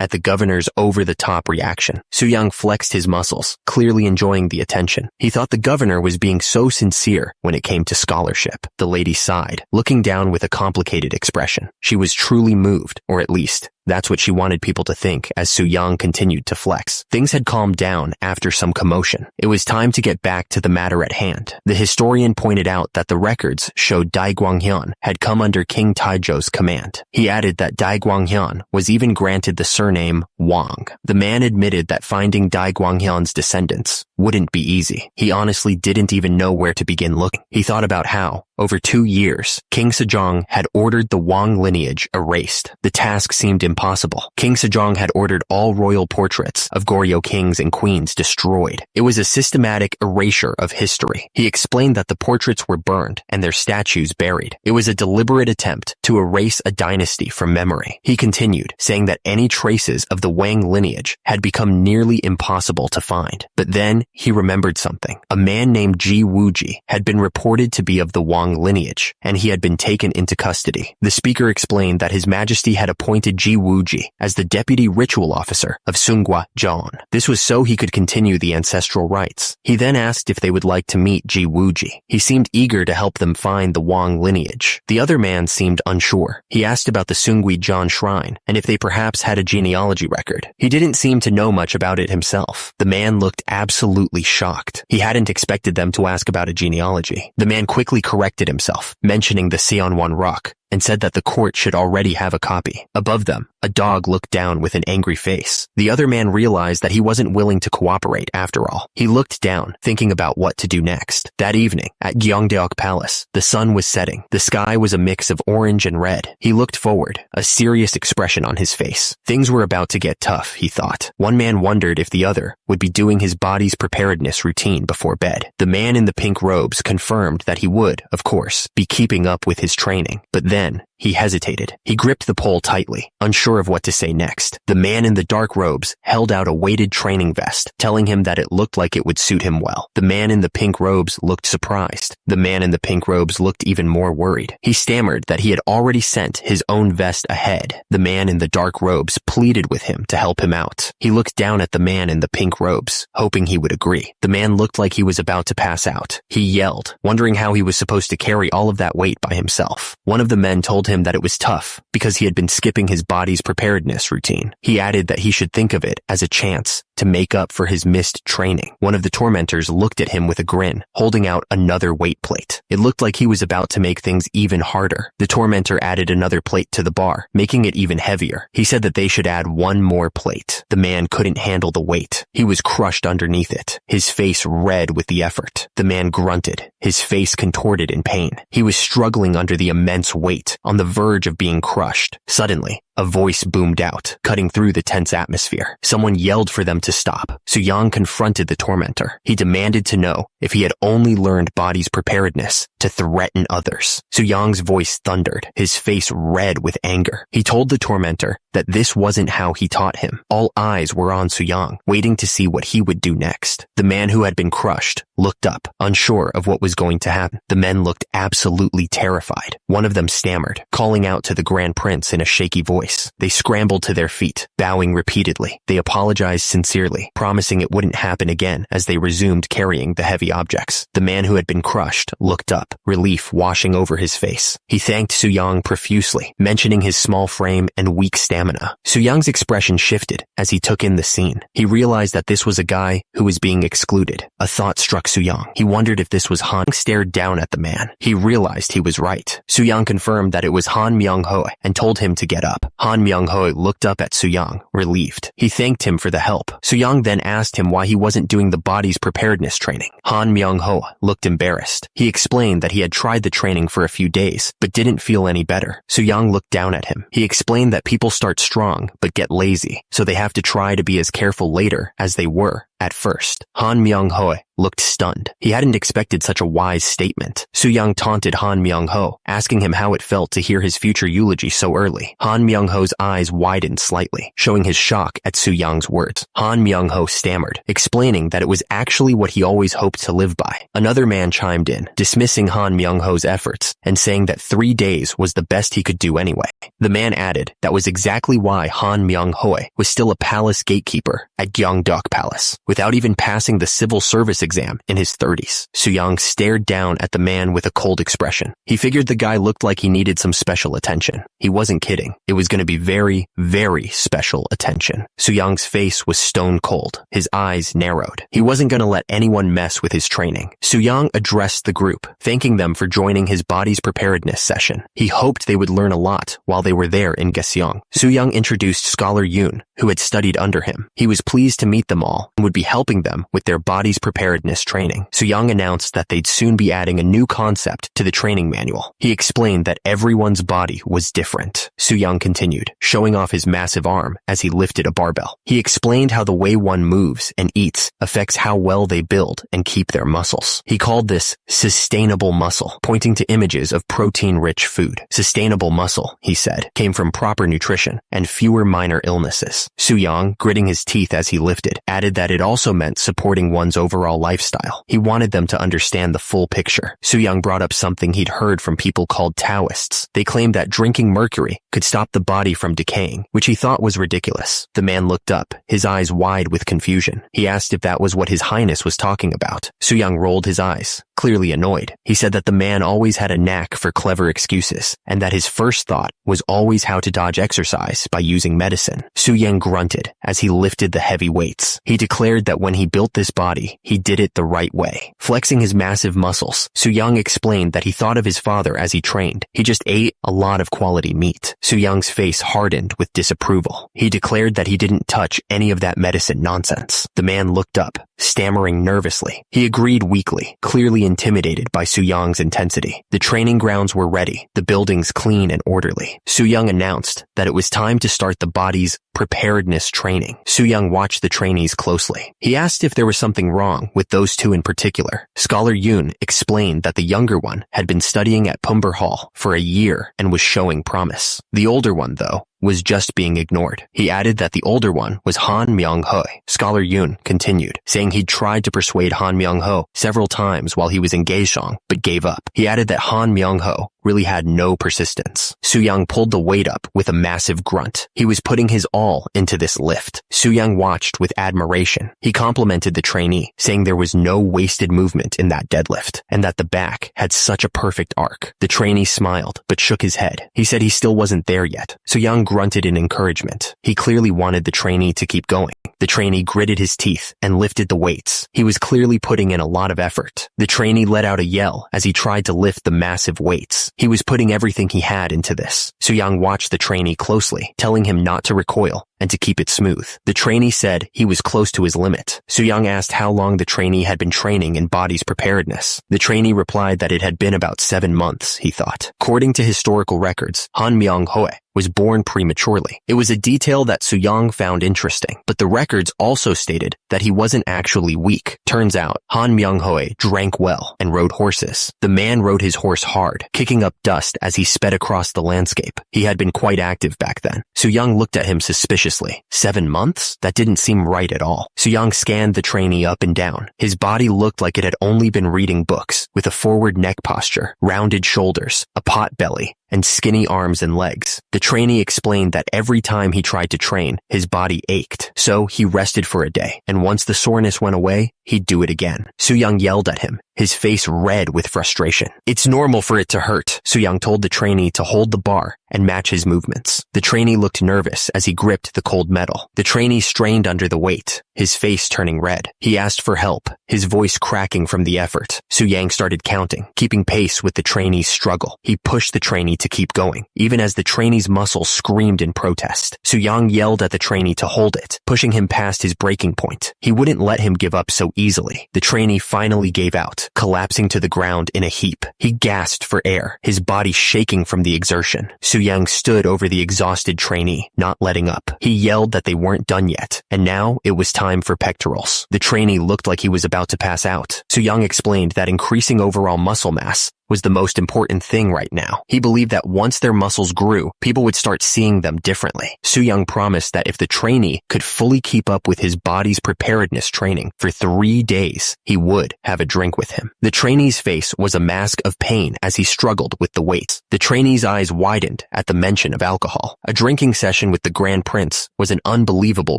at the governor's over-the-top reaction. Su Yang flexed his muscles, clearly enjoying the attention. He thought the governor was being so sincere when it came to scholarship. The lady sighed, looking down with a complicated expression. She was truly moved, or at least, that's what she wanted people to think as Su Yang continued to flex. Things had calmed down after some commotion. It was time to get back to the matter at hand. The historian pointed out that the records showed Dai Guanghyun had come under King Taejo's command. He added that Dai Guanghyun was even granted the surname Wang. The man admitted that finding Dai Guanghyun's descendants wouldn't be easy. He honestly didn't even know where to begin looking. He thought about how, over 2 years, King Sejong had ordered the Wang lineage erased. The task seemed impossible. King Sejong had ordered all royal portraits of Goryeo kings and queens destroyed. It was a systematic erasure of history. He explained that the portraits were burned and their statues buried. It was a deliberate attempt to erase a dynasty from memory. He continued, saying that any traces of the Wang lineage had become nearly impossible to find. But then he remembered something. A man named Ji Wuji had been reported to be of the Wang lineage, and he had been taken into custody. The speaker explained that His Majesty had appointed Ji Wuji as the deputy ritual officer of Sunghwa Jon. This was so he could continue the ancestral rites. He then asked if they would like to meet Ji Wuji. He seemed eager to help them find the Wang lineage. The other man seemed unsure. He asked about the Sunghwa Jon shrine and if they perhaps had a genealogy record. He didn't seem to know much about it himself. The man looked absolutely shocked. He hadn't expected them to ask about a genealogy. The man quickly corrected himself, mentioning the Seonwon rock, and said that the court should already have a copy. Above them, a dog looked down with an angry face. The other man realized that he wasn't willing to cooperate after all. He looked down, thinking about what to do next. That evening, at Gyeongdaeok Palace, the sun was setting. The sky was a mix of orange and red. He looked forward, a serious expression on his face. Things were about to get tough, he thought. One man wondered if the other would be doing his body's preparedness routine before bed. The man in the pink robes confirmed that he would, of course, be keeping up with his training. But then, he hesitated. He gripped the pole tightly, unsure of what to say next. The man in the dark robes held out a weighted training vest, telling him that it looked like it would suit him well. The man in the pink robes looked surprised. The man in the pink robes looked even more worried. He stammered that he had already sent his own vest ahead. The man in the dark robes pleaded with him to help him out. He looked down at the man in the pink robes, hoping he would agree. The man looked like he was about to pass out. He yelled, wondering how he was supposed to carry all of that weight by himself. One of the men told him that it was tough because he had been skipping his body's preparedness routine. He added that he should think of it as a chance to make up for his missed training. One of the tormentors looked at him with a grin, holding out another weight plate. It looked like he was about to make things even harder. The tormentor added another plate to the bar, making it even heavier. He said that they should add one more plate. The man couldn't handle the weight. He was crushed underneath it, his face red with the effort. The man grunted, his face contorted in pain. He was struggling under the immense weight, on the verge of being crushed. Suddenly, a voice boomed out, cutting through the tense atmosphere. Someone yelled for them to stop. Soo-young confronted the tormentor. He demanded to know if he had only learned body's preparedness to threaten others. Soo-young's voice thundered, his face red with anger. He told the tormentor that this wasn't how he taught him. All eyes were on Soo-young, waiting to see what he would do next. The man who had been crushed looked up, unsure of what was going to happen. The men looked absolutely terrified. One of them stammered, calling out to the Grand Prince in a shaky voice. They scrambled to their feet, bowing repeatedly. They apologized sincerely, promising it wouldn't happen again as they resumed carrying the heavy objects. The man who had been crushed looked up, relief washing over his face. He thanked Soo-young profusely, mentioning his small frame and weak stamina. Soo-young's expression shifted as he took in the scene. He realized that this was a guy who was being excluded. A thought struck Soo-young. He wondered if this was Han. He stared down at the man. He realized he was right. Soo-young confirmed that it was Han Myung-ho and told him to get up. Han Myung-ho looked up at Soo-young, relieved. He thanked him for the help. Soo-young then asked him why he wasn't doing the body's preparedness training. Han Myung-ho looked embarrassed. He explained that he had tried the training for a few days, but didn't feel any better. Soo-young looked down at him. He explained that people start strong, but get lazy, so they have to try to be as careful later as they were at first. Han Myung-ho looked stunned. He hadn't expected such a wise statement. Soo-young taunted Han Myung-ho, asking him how it felt to hear his future eulogy so early. Han Myung-ho's eyes widened slightly, showing his shock at Soo-young's words. Han Myung-ho stammered, explaining that it was actually what he always hoped to live by. Another man chimed in, dismissing Han Myung-ho's efforts and saying that 3 days was the best he could do anyway. The man added that was exactly why Han Myung-ho was still a palace gatekeeper at Gyeongdaeok Palace, without even passing the civil service exam in his 30s. Soo-young stared down at the man with a cold expression. He figured the guy looked like he needed some special attention. He wasn't kidding. It was going to be very, very special attention. Soo-young's face was stone cold. His eyes narrowed. He wasn't going to let anyone mess with his training. Soo-young addressed the group, thanking them for joining his body's preparedness session. He hoped they would learn a lot while they were there in Gyeseong. Soo-young introduced Scholar Yoon, who had studied under him. He was pleased to meet them all and would be be helping them with their body's preparedness training. Soo-young announced that they'd soon be adding a new concept to the training manual. He explained that everyone's body was different. Soo-young continued, showing off his massive arm as he lifted a barbell. He explained how the way one moves and eats affects how well they build and keep their muscles. He called this sustainable muscle, pointing to images of protein-rich food. Sustainable muscle, he said, came from proper nutrition and fewer minor illnesses. Soo-young, gritting his teeth as he lifted, added that it also meant supporting one's overall lifestyle. He wanted them to understand the full picture. Soo-young brought up something he'd heard from people called Taoists. They claimed that drinking mercury could stop the body from decaying, which he thought was ridiculous. The man looked up, his eyes wide with confusion. He asked if that was what His Highness was talking about. Soo-young rolled his eyes, clearly annoyed. He said that the man always had a knack for clever excuses, and that his first thought was always how to dodge exercise by using medicine. Soo-young grunted as he lifted the heavy weights. He declared that when he built this body, he did it the right way. Flexing his massive muscles, Soo-young explained that he thought of his father as he trained. He just ate a lot of quality meat. Soo-young's face hardened with disapproval. He declared that he didn't touch any of that medicine nonsense. The man looked up, stammering nervously. He agreed weakly, clearly intimidated by Soo-young's intensity. The training grounds were ready, the buildings clean and orderly. Soo-young announced that it was time to start the body's preparedness training. Soo-young watched the trainees closely. He asked if there was something wrong with those two in particular. Scholar Yoon explained that the younger one had been studying at Pumber Hall for a year and was showing promise. The older one, though, was just being ignored. He added that the older one was Han Myung-ho. Scholar Yoon continued, saying he'd tried to persuade Han Myung-ho several times while he was in Gaesong, but gave up. He added that Han Myung-ho really had no persistence. Soo-young pulled the weight up with a massive grunt. He was putting his all into this lift. Soo-young watched with admiration. He complimented the trainee, saying there was no wasted movement in that deadlift, and that the back had such a perfect arc. The trainee smiled, but shook his head. He said he still wasn't there yet. Soo-young grunted in encouragement. He clearly wanted the trainee to keep going. The trainee gritted his teeth and lifted the weights. He was clearly putting in a lot of effort. The trainee let out a yell as he tried to lift the massive weights. He was putting everything he had into this. Soo-young watched the trainee closely, telling him not to recoil and to keep it smooth. The trainee said he was close to his limit. Soo-young asked how long the trainee had been training in body's preparedness. The trainee replied that it had been about 7 months, he thought. According to historical records, Han Myung-ho was born prematurely. It was a detail that Soo-young found interesting, but the records also stated that he wasn't actually weak. Turns out, Han Myung-ho drank well and rode horses. The man rode his horse hard, kicking up dust as he sped across the landscape. He had been quite active back then. Soo-young looked at him suspiciously. 7 months? That didn't seem right at all. Soo-young scanned the trainee up and down. His body looked like it had only been reading books, with a forward neck posture, rounded shoulders, a pot belly, and skinny arms and legs. The trainee explained that every time he tried to train, his body ached. So he rested for a day, and once the soreness went away, he'd do it again. Soo-young yelled at him, his face red with frustration. "It's normal for it to hurt," Soo-young told the trainee to hold the bar and match his movements. The trainee looked nervous as he gripped the cold metal. The trainee strained under the weight, his face turning red. He asked for help, his voice cracking from the effort. Soo-young started counting, keeping pace with the trainee's struggle. He pushed the trainee to keep going, even as the trainee's muscles screamed in protest. Soo-young yelled at the trainee to hold it, pushing him past his breaking point. He wouldn't let him give up so easily. The trainee finally gave out, collapsing to the ground in a heap. He gasped for air, his body shaking from the exertion. Soo-young stood over the exhausted trainee, not letting up. He yelled that they weren't done yet, and now it was time for pectorals. The trainee looked like he was about to pass out. Soo-young explained that increasing overall muscle mass was the most important thing right now. He believed that once their muscles grew, people would start seeing them differently. Soo-young promised that if the trainee could fully keep up with his body's preparedness training for 3 days, he would have a drink with him. The trainee's face was a mask of pain as he struggled with the weights. The trainee's eyes widened at the mention of alcohol. A drinking session with the Grand Prince was an unbelievable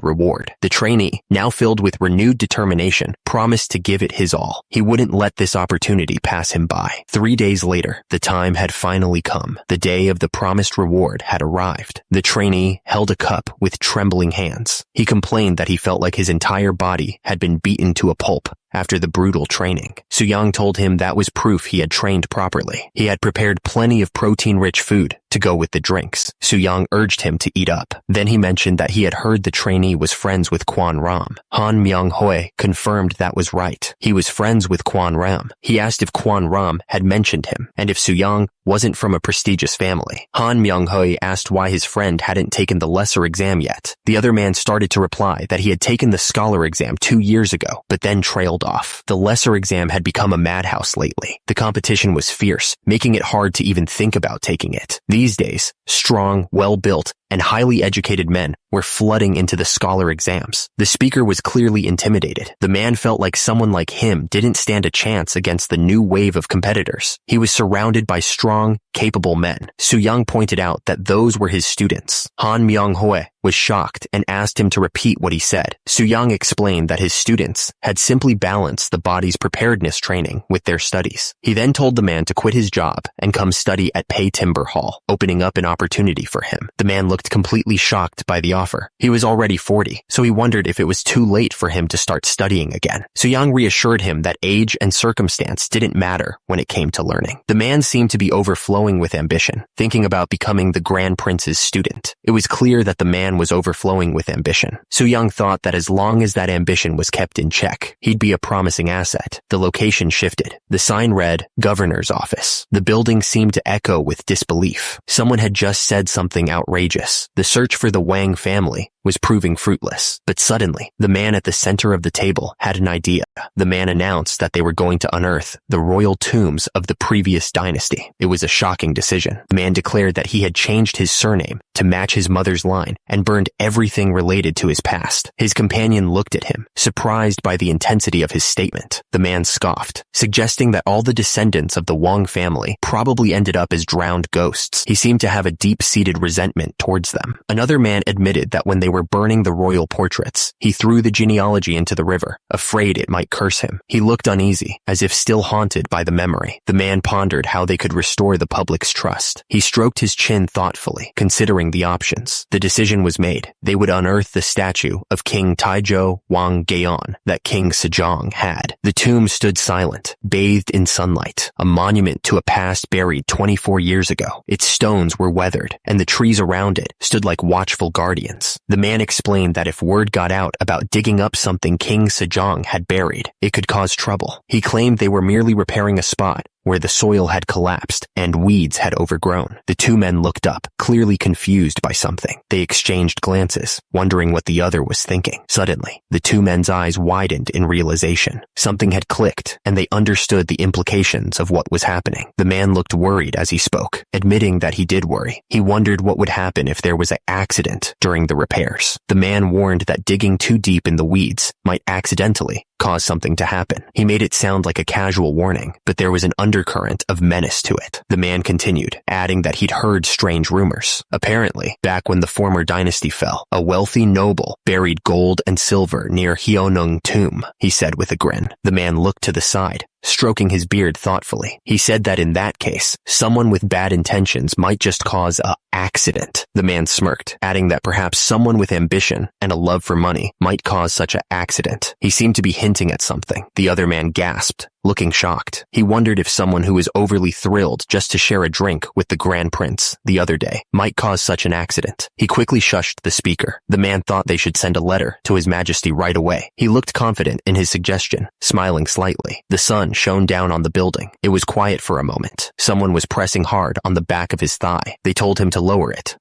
reward. The trainee, now filled with renewed determination, promised to give it his all. He wouldn't let this opportunity pass him by. 3 days later, the time had finally come. The day of the promised reward had arrived. The trainee held a cup with trembling hands. He complained that he felt like his entire body had been beaten to a pulp after the brutal training. Soo-young told him that was proof he had trained properly. He had prepared plenty of protein-rich food to go with the drinks. Soo-young urged him to eat up. Then he mentioned that he had heard the trainee was friends with Kwon Ram. Han Myung-hoi confirmed that was right. He was friends with Kwon Ram. He asked if Kwon Ram had mentioned him, and if Soo-young wasn't from a prestigious family. Han Myung-hoi asked why his friend hadn't taken the lesser exam yet. The other man started to reply that he had taken the scholar exam 2 years ago, but then trailed off. The lesser exam had become a madhouse lately. The competition was fierce, making it hard to even think about taking it. These days, strong, well-built, and highly educated men were flooding into the scholar exams. The speaker was clearly intimidated. The man felt like someone like him didn't stand a chance against the new wave of competitors. He was surrounded by strong, capable men. Soo-young pointed out that those were his students. Han Myung-hoi was shocked and asked him to repeat what he said. Soo-young explained that his students had simply balanced the body's preparedness training with their studies. He then told the man to quit his job and come study at Pei Timber Hall, opening up an opportunity for him. The man looked completely shocked by the offer. He was already 40, so he wondered if it was too late for him to start studying again. Soo-young reassured him that age and circumstance didn't matter when it came to learning. The man seemed to be overflowing with ambition, thinking about becoming the Grand Prince's student. It was clear that the man was overflowing with ambition. Soo-young thought that as long as that ambition was kept in check, he'd be a promising asset. The location shifted. The sign read, Governor's Office. The building seemed to echo with disbelief. Someone had just said something outrageous. The search for the Wang family was proving fruitless. But suddenly, the man at the center of the table had an idea. The man announced that they were going to unearth the royal tombs of the previous dynasty. It was a shocking decision. The man declared that he had changed his surname to match his mother's line and burned everything related to his past. His companion looked at him, surprised by the intensity of his statement. The man scoffed, suggesting that all the descendants of the Wang family probably ended up as drowned ghosts. He seemed to have a deep-seated resentment towards them. Another man admitted that when they were burning the royal portraits, he threw the genealogy into the river, afraid it might curse him. He looked uneasy, as if still haunted by the memory. The man pondered how they could restore the public's trust. He stroked his chin thoughtfully, considering the options. The decision was made. They would unearth the statue of King Taizhou Wang Gaon that King Sejong had. The tomb stood silent, bathed in sunlight, a monument to a past buried 24 years ago. Its stones were weathered, and the trees around it stood like watchful guardians. The man explained that if word got out about digging up something King Sejong had buried, it could cause trouble. He claimed they were merely repairing a spot where the soil had collapsed and weeds had overgrown. The two men looked up, clearly confused by something. They exchanged glances, wondering what the other was thinking. Suddenly, the two men's eyes widened in realization. Something had clicked, and they understood the implications of what was happening. The man looked worried as he spoke, admitting that he did worry. He wondered what would happen if there was an accident during the repairs. The man warned that digging too deep in the weeds might accidentally cause something to happen. He made it sound like a casual warning, but there was an undercurrent of menace to it. The man continued, adding that he'd heard strange rumors. Apparently, back when the former dynasty fell, a wealthy noble buried gold and silver near Hyeonung tomb, he said with a grin. The man looked to the side, stroking his beard thoughtfully. He said that in that case, someone with bad intentions might just cause a accident. The man smirked, adding that perhaps someone with ambition and a love for money might cause such an accident. He seemed to be hinting at something. The other man gasped, looking shocked. He wondered if someone who was overly thrilled just to share a drink with the Grand Prince the other day might cause such an accident. He quickly shushed the speaker. The man thought they should send a letter to His Majesty right away. He looked confident in his suggestion, smiling slightly. The sun shone down on the building. It was quiet for a moment. Someone was pressing hard on the back of his thigh. They told him to lower it.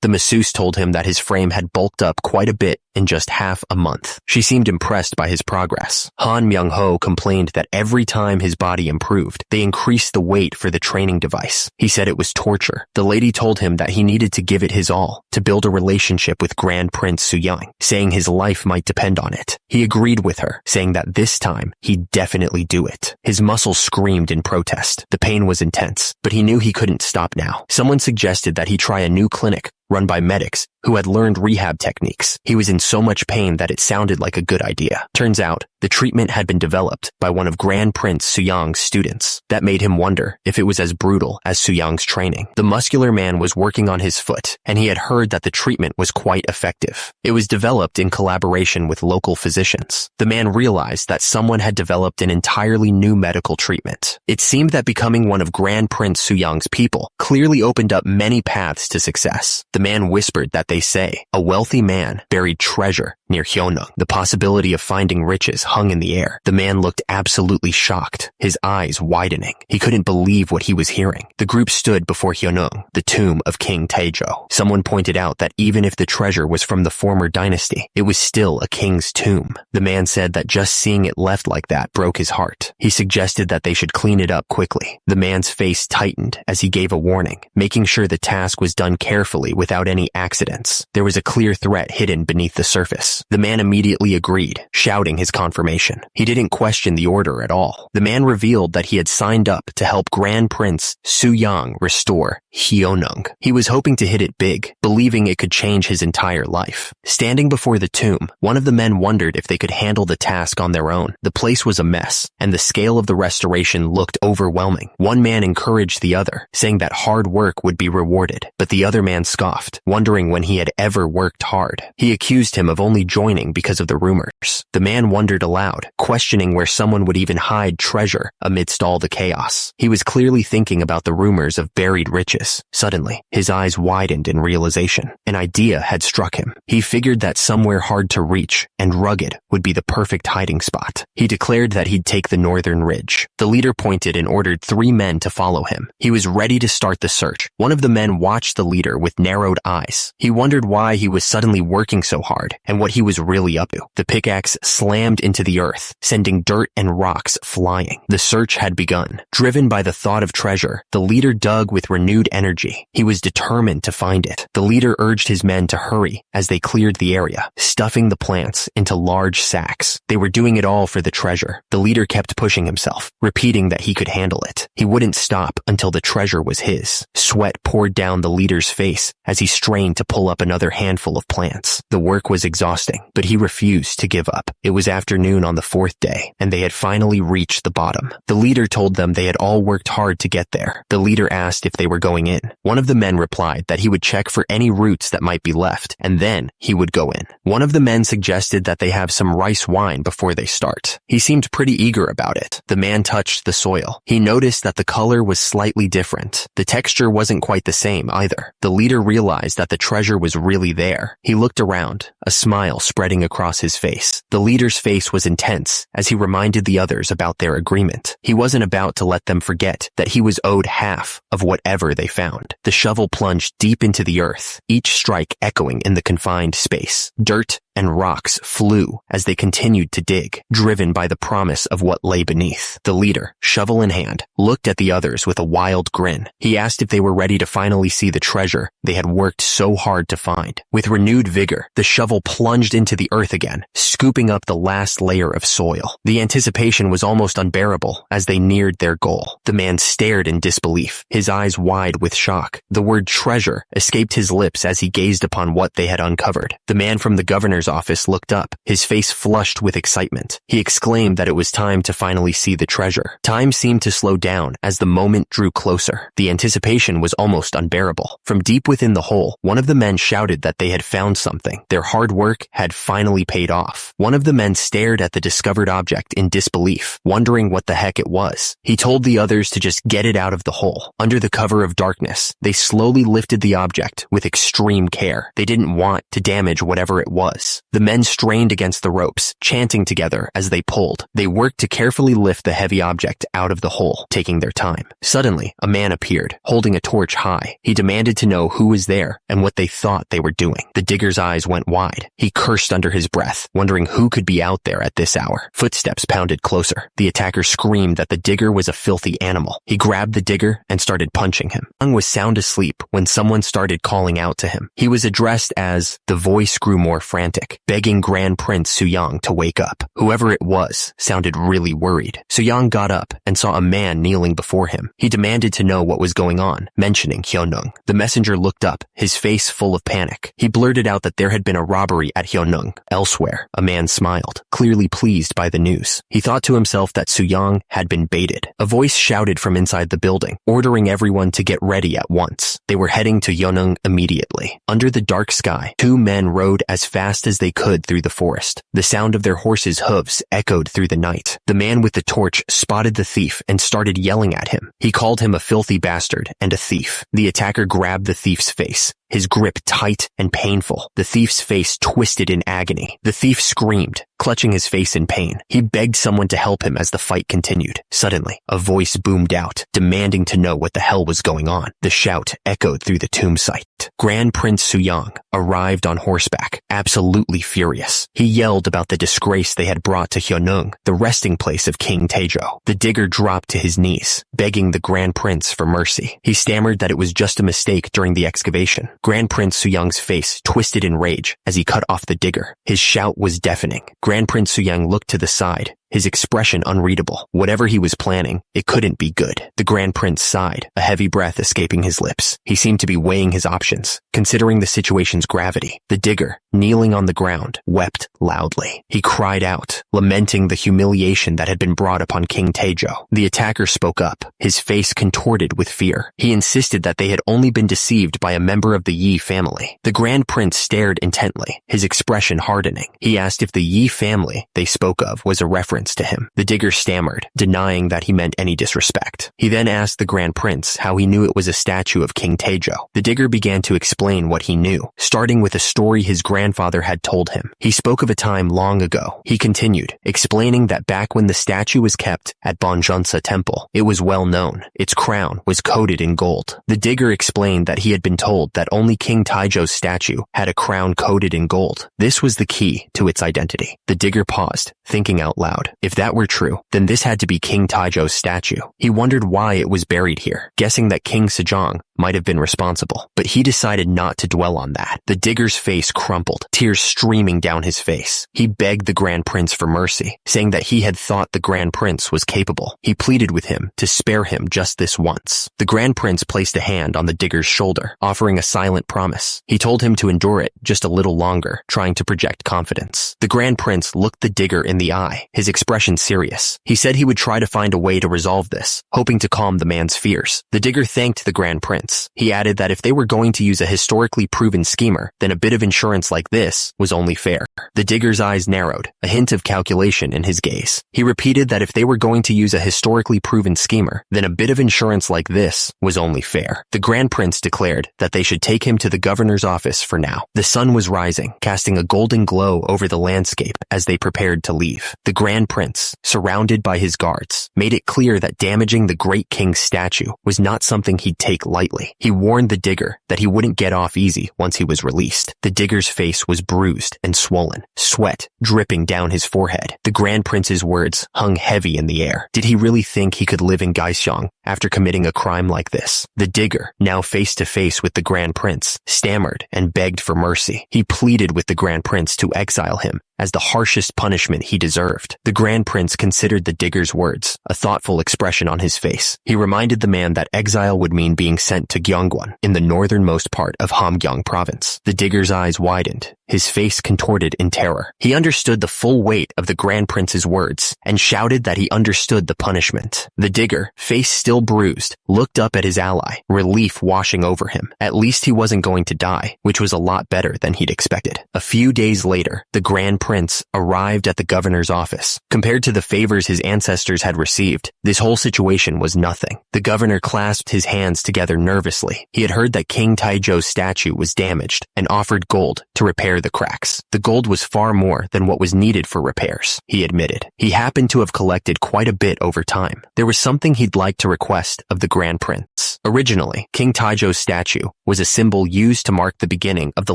The masseuse told him that his frame had bulked up quite a bit in just half a month. She seemed impressed by his progress. Han Myung-ho complained that every time his body improved, they increased the weight for the training device. He said it was torture. The lady told him that he needed to give it his all to build a relationship with Grand Prince Soo-young, saying his life might depend on it. He agreed with her, saying that this time he'd definitely do it. His muscles screamed in protest. The pain was intense, but he knew he couldn't stop now. Someone suggested that he try a new clinic run by medics who had learned rehab techniques. He was in so much pain that it sounded like a good idea. Turns out, the treatment had been developed by one of Grand Prince Suyang's students. That made him wonder if it was as brutal as Suyang's training. The muscular man was working on his foot, and he had heard that the treatment was quite effective. It was developed in collaboration with local physicians. The man realized that someone had developed an entirely new medical treatment. It seemed that becoming one of Grand Prince Suyang's people clearly opened up many paths to success. The man whispered that they say a wealthy man buried treasure near Hyonung. The possibility of finding riches hung in the air. The man looked absolutely shocked, his eyes widening. He couldn't believe what he was hearing. The group stood before Hyonung, the tomb of King Taejo. Someone pointed out that even if the treasure was from the former dynasty, it was still a king's tomb. The man said that just seeing it left like that broke his heart. He suggested that they should clean it up quickly. The man's face tightened as he gave a warning, making sure the task was done carefully without any accidents. There was a clear threat hidden beneath the surface. The man immediately agreed, shouting his confirmation. He didn't question the order at all. The man revealed that he had signed up to help Grand Prince Suyang restore Hyonung. He was hoping to hit it big, believing it could change his entire life. Standing before the tomb, one of the men wondered if they could handle the task on their own. The place was a mess, and the scale of the restoration looked overwhelming. One man encouraged the other, saying that hard work would be rewarded, but the other man scoffed, wondering when he had ever worked hard. He accused him of only joining because of the rumors. The man wondered aloud, questioning where someone would even hide treasure amidst all the chaos. He was clearly thinking about the rumors of buried riches. Suddenly, his eyes widened in realization. An idea had struck him. He figured that somewhere hard to reach and rugged would be the perfect hiding spot. He declared that he'd take the northern ridge. The leader pointed and ordered 3 men to follow him. He was ready to start the search. One of the men watched the leader with narrowed eyes. He wondered why he was suddenly working so hard and what he was really up to. The pickaxe slammed into the earth, sending dirt and rocks flying. The search had begun. Driven by the thought of treasure, the leader dug with renewed energy. He was determined to find it. The leader urged his men to hurry as they cleared the area, stuffing the plants into large sacks. They were doing it all for the treasure. The leader kept pushing himself, repeating that he could handle it. He wouldn't stop until the treasure was his. Sweat poured down the leader's face as he strained to pull up another handful of plants. The work was exhausting, but he refused to give up. It was afternoon on the 4th day, and they had finally reached the bottom. The leader told them they had all worked hard to get there. The leader asked if they were going in. One of the men replied that he would check for any roots that might be left, and then he would go in. One of the men suggested that they have some rice wine before they start. He seemed pretty eager about it. The man touched the soil. He noticed that the color was slightly different. The texture wasn't quite the same either. The leader realized that the treasure was really there. He looked around, a smile spreading across his face. The leader's face was intense as he reminded the others about their agreement. He wasn't about to let them forget that he was owed half of whatever they found. The shovel plunged deep into the earth, each strike echoing in the confined space. Dirt and rocks flew as they continued to dig, driven by the promise of what lay beneath. The leader, shovel in hand, looked at the others with a wild grin. He asked if they were ready to finally see the treasure they had worked so hard to find. With renewed vigor, the shovel plunged into the earth again, scooping up the last layer of soil. The anticipation was almost unbearable as they neared their goal. The man stared in disbelief, his eyes wide with shock. The word treasure escaped his lips as he gazed upon what they had uncovered. The man from the governor's office looked up, his face flushed with excitement. He exclaimed that it was time to finally see the treasure. Time seemed to slow down as the moment drew closer. The anticipation was almost unbearable. From deep within the hole, one of the men shouted that they had found something. Their hard work had finally paid off. One of the men stared at the discovered object in disbelief, wondering what the heck it was. He told the others to just get it out of the hole. Under the cover of darkness, they slowly lifted the object with extreme care. They didn't want to damage whatever it was. The men strained against the ropes, chanting together as they pulled. They worked to carefully lift the heavy object out of the hole, taking their time. Suddenly, a man appeared, holding a torch high. He demanded to know who was there and what they thought they were doing. The digger's eyes went wide. He cursed under his breath, wondering who could be out there at this hour. Footsteps pounded closer. The attacker screamed that the digger was a filthy animal. He grabbed the digger and started punching him. Young was sound asleep when someone started calling out to him. He was addressed as the voice grew more frantic. panic, begging Grand Prince Suyang to wake up. Whoever it was sounded really worried. Suyang got up and saw a man kneeling before him. He demanded to know what was going on, mentioning Hyunung. The messenger looked up, his face full of panic. He blurted out that there had been a robbery at Hyunung. Elsewhere, a man smiled, clearly pleased by the news. He thought to himself that Suyang had been baited. A voice shouted from inside the building, ordering everyone to get ready at once. They were heading to Hyunung immediately. Under the dark sky, two men rode as fast as they could through the forest. The sound of their horses' hooves echoed through the night. The man with the torch spotted the thief and started yelling at him. He called him a filthy bastard and a thief. The attacker grabbed the thief's face, his grip tight and painful. The thief's face twisted in agony. The thief screamed, clutching his face in pain. He begged someone to help him as the fight continued. Suddenly, a voice boomed out, demanding to know what the hell was going on. The shout echoed through the tomb site. Grand Prince Suyang arrived on horseback, absolutely furious. He yelled about the disgrace they had brought to Hyunung, the resting place of King Taejo. The digger dropped to his knees, begging the Grand Prince for mercy. He stammered that it was just a mistake during the excavation. Grand Prince Suyang's face twisted in rage as he cut off the digger. His shout was deafening. Grand Prince Suyang looked to the side, his expression unreadable. Whatever he was planning, it couldn't be good. The Grand Prince sighed, a heavy breath escaping his lips. He seemed to be weighing his options, considering the situation's gravity. The digger, kneeling on the ground, wept loudly. He cried out, lamenting the humiliation that had been brought upon King Taejo. The attacker spoke up, his face contorted with fear. He insisted that they had only been deceived by a member of the Yi family. The Grand Prince stared intently, his expression hardening. He asked if the Yi family they spoke of was a reference to him. The digger stammered, denying that he meant any disrespect. He then asked the Grand Prince how he knew it was a statue of King Taejo. The digger began to explain what he knew, starting with a story his grandfather had told him. He spoke of a time long ago. He continued, explaining that back when the statue was kept at Bonjeonsa Temple, it was well known. Its crown was coated in gold. The digger explained that he had been told that only King Taejo's statue had a crown coated in gold. This was the key to its identity. The digger paused, thinking out loud. If that were true, then this had to be King Taejo's statue. He wondered why it was buried here, guessing that King Sejong might have been responsible, but he decided not to dwell on that. The digger's face crumpled, tears streaming down his face. He begged the Grand Prince for mercy, saying that he had thought the Grand Prince was capable. He pleaded with him to spare him just this once. The Grand Prince placed a hand on the digger's shoulder, offering a silent promise. He told him to endure it just a little longer, trying to project confidence. The Grand Prince looked the digger in the eye, his expression serious. He said he would try to find a way to resolve this, hoping to calm the man's fears. The digger thanked the Grand Prince. He added that if they were going to use a historically proven schemer, then a bit of insurance like this was only fair. The digger's eyes narrowed, a hint of calculation in his gaze. He repeated that if they were going to use a historically proven schemer, then a bit of insurance like this was only fair. The Grand Prince declared that they should take him to the governor's office for now. The sun was rising, casting a golden glow over the landscape as they prepared to leave. The Grand Prince, surrounded by his guards, made it clear that damaging the great king's statue was not something he'd take lightly. He warned the digger that he wouldn't get off easy once he was released. The digger's face was bruised and swollen, sweat dripping down his forehead. The Grand Prince's words hung heavy in the air. Did he really think he could live in Gyeongsang after committing a crime like this? The digger, now face to face with the Grand Prince, stammered and begged for mercy. He pleaded with the Grand Prince to exile him as the harshest punishment he deserved. The Grand Prince considered the digger's words, a thoughtful expression on his face. He reminded the man that exile would mean being sent to Gyeongwon, in the northernmost part of Hamgyong province. The digger's eyes widened, his face contorted in terror. He understood the full weight of the Grand Prince's words and shouted that he understood the punishment. The digger, face still bruised, looked up at his ally, relief washing over him. At least he wasn't going to die, which was a lot better than he'd expected. A few days later, the Grand Prince arrived at the governor's office. Compared to the favors his ancestors had received, this whole situation was nothing. The governor clasped his hands together nervously. He had heard that King Taejo's statue was damaged and offered gold to repair the cracks. The gold was far more than what was needed for repairs, he admitted. He happened to have collected quite a bit over time. There was something he'd like to request of the Grand Prince. Originally, King Taejo's statue was a symbol used to mark the beginning of the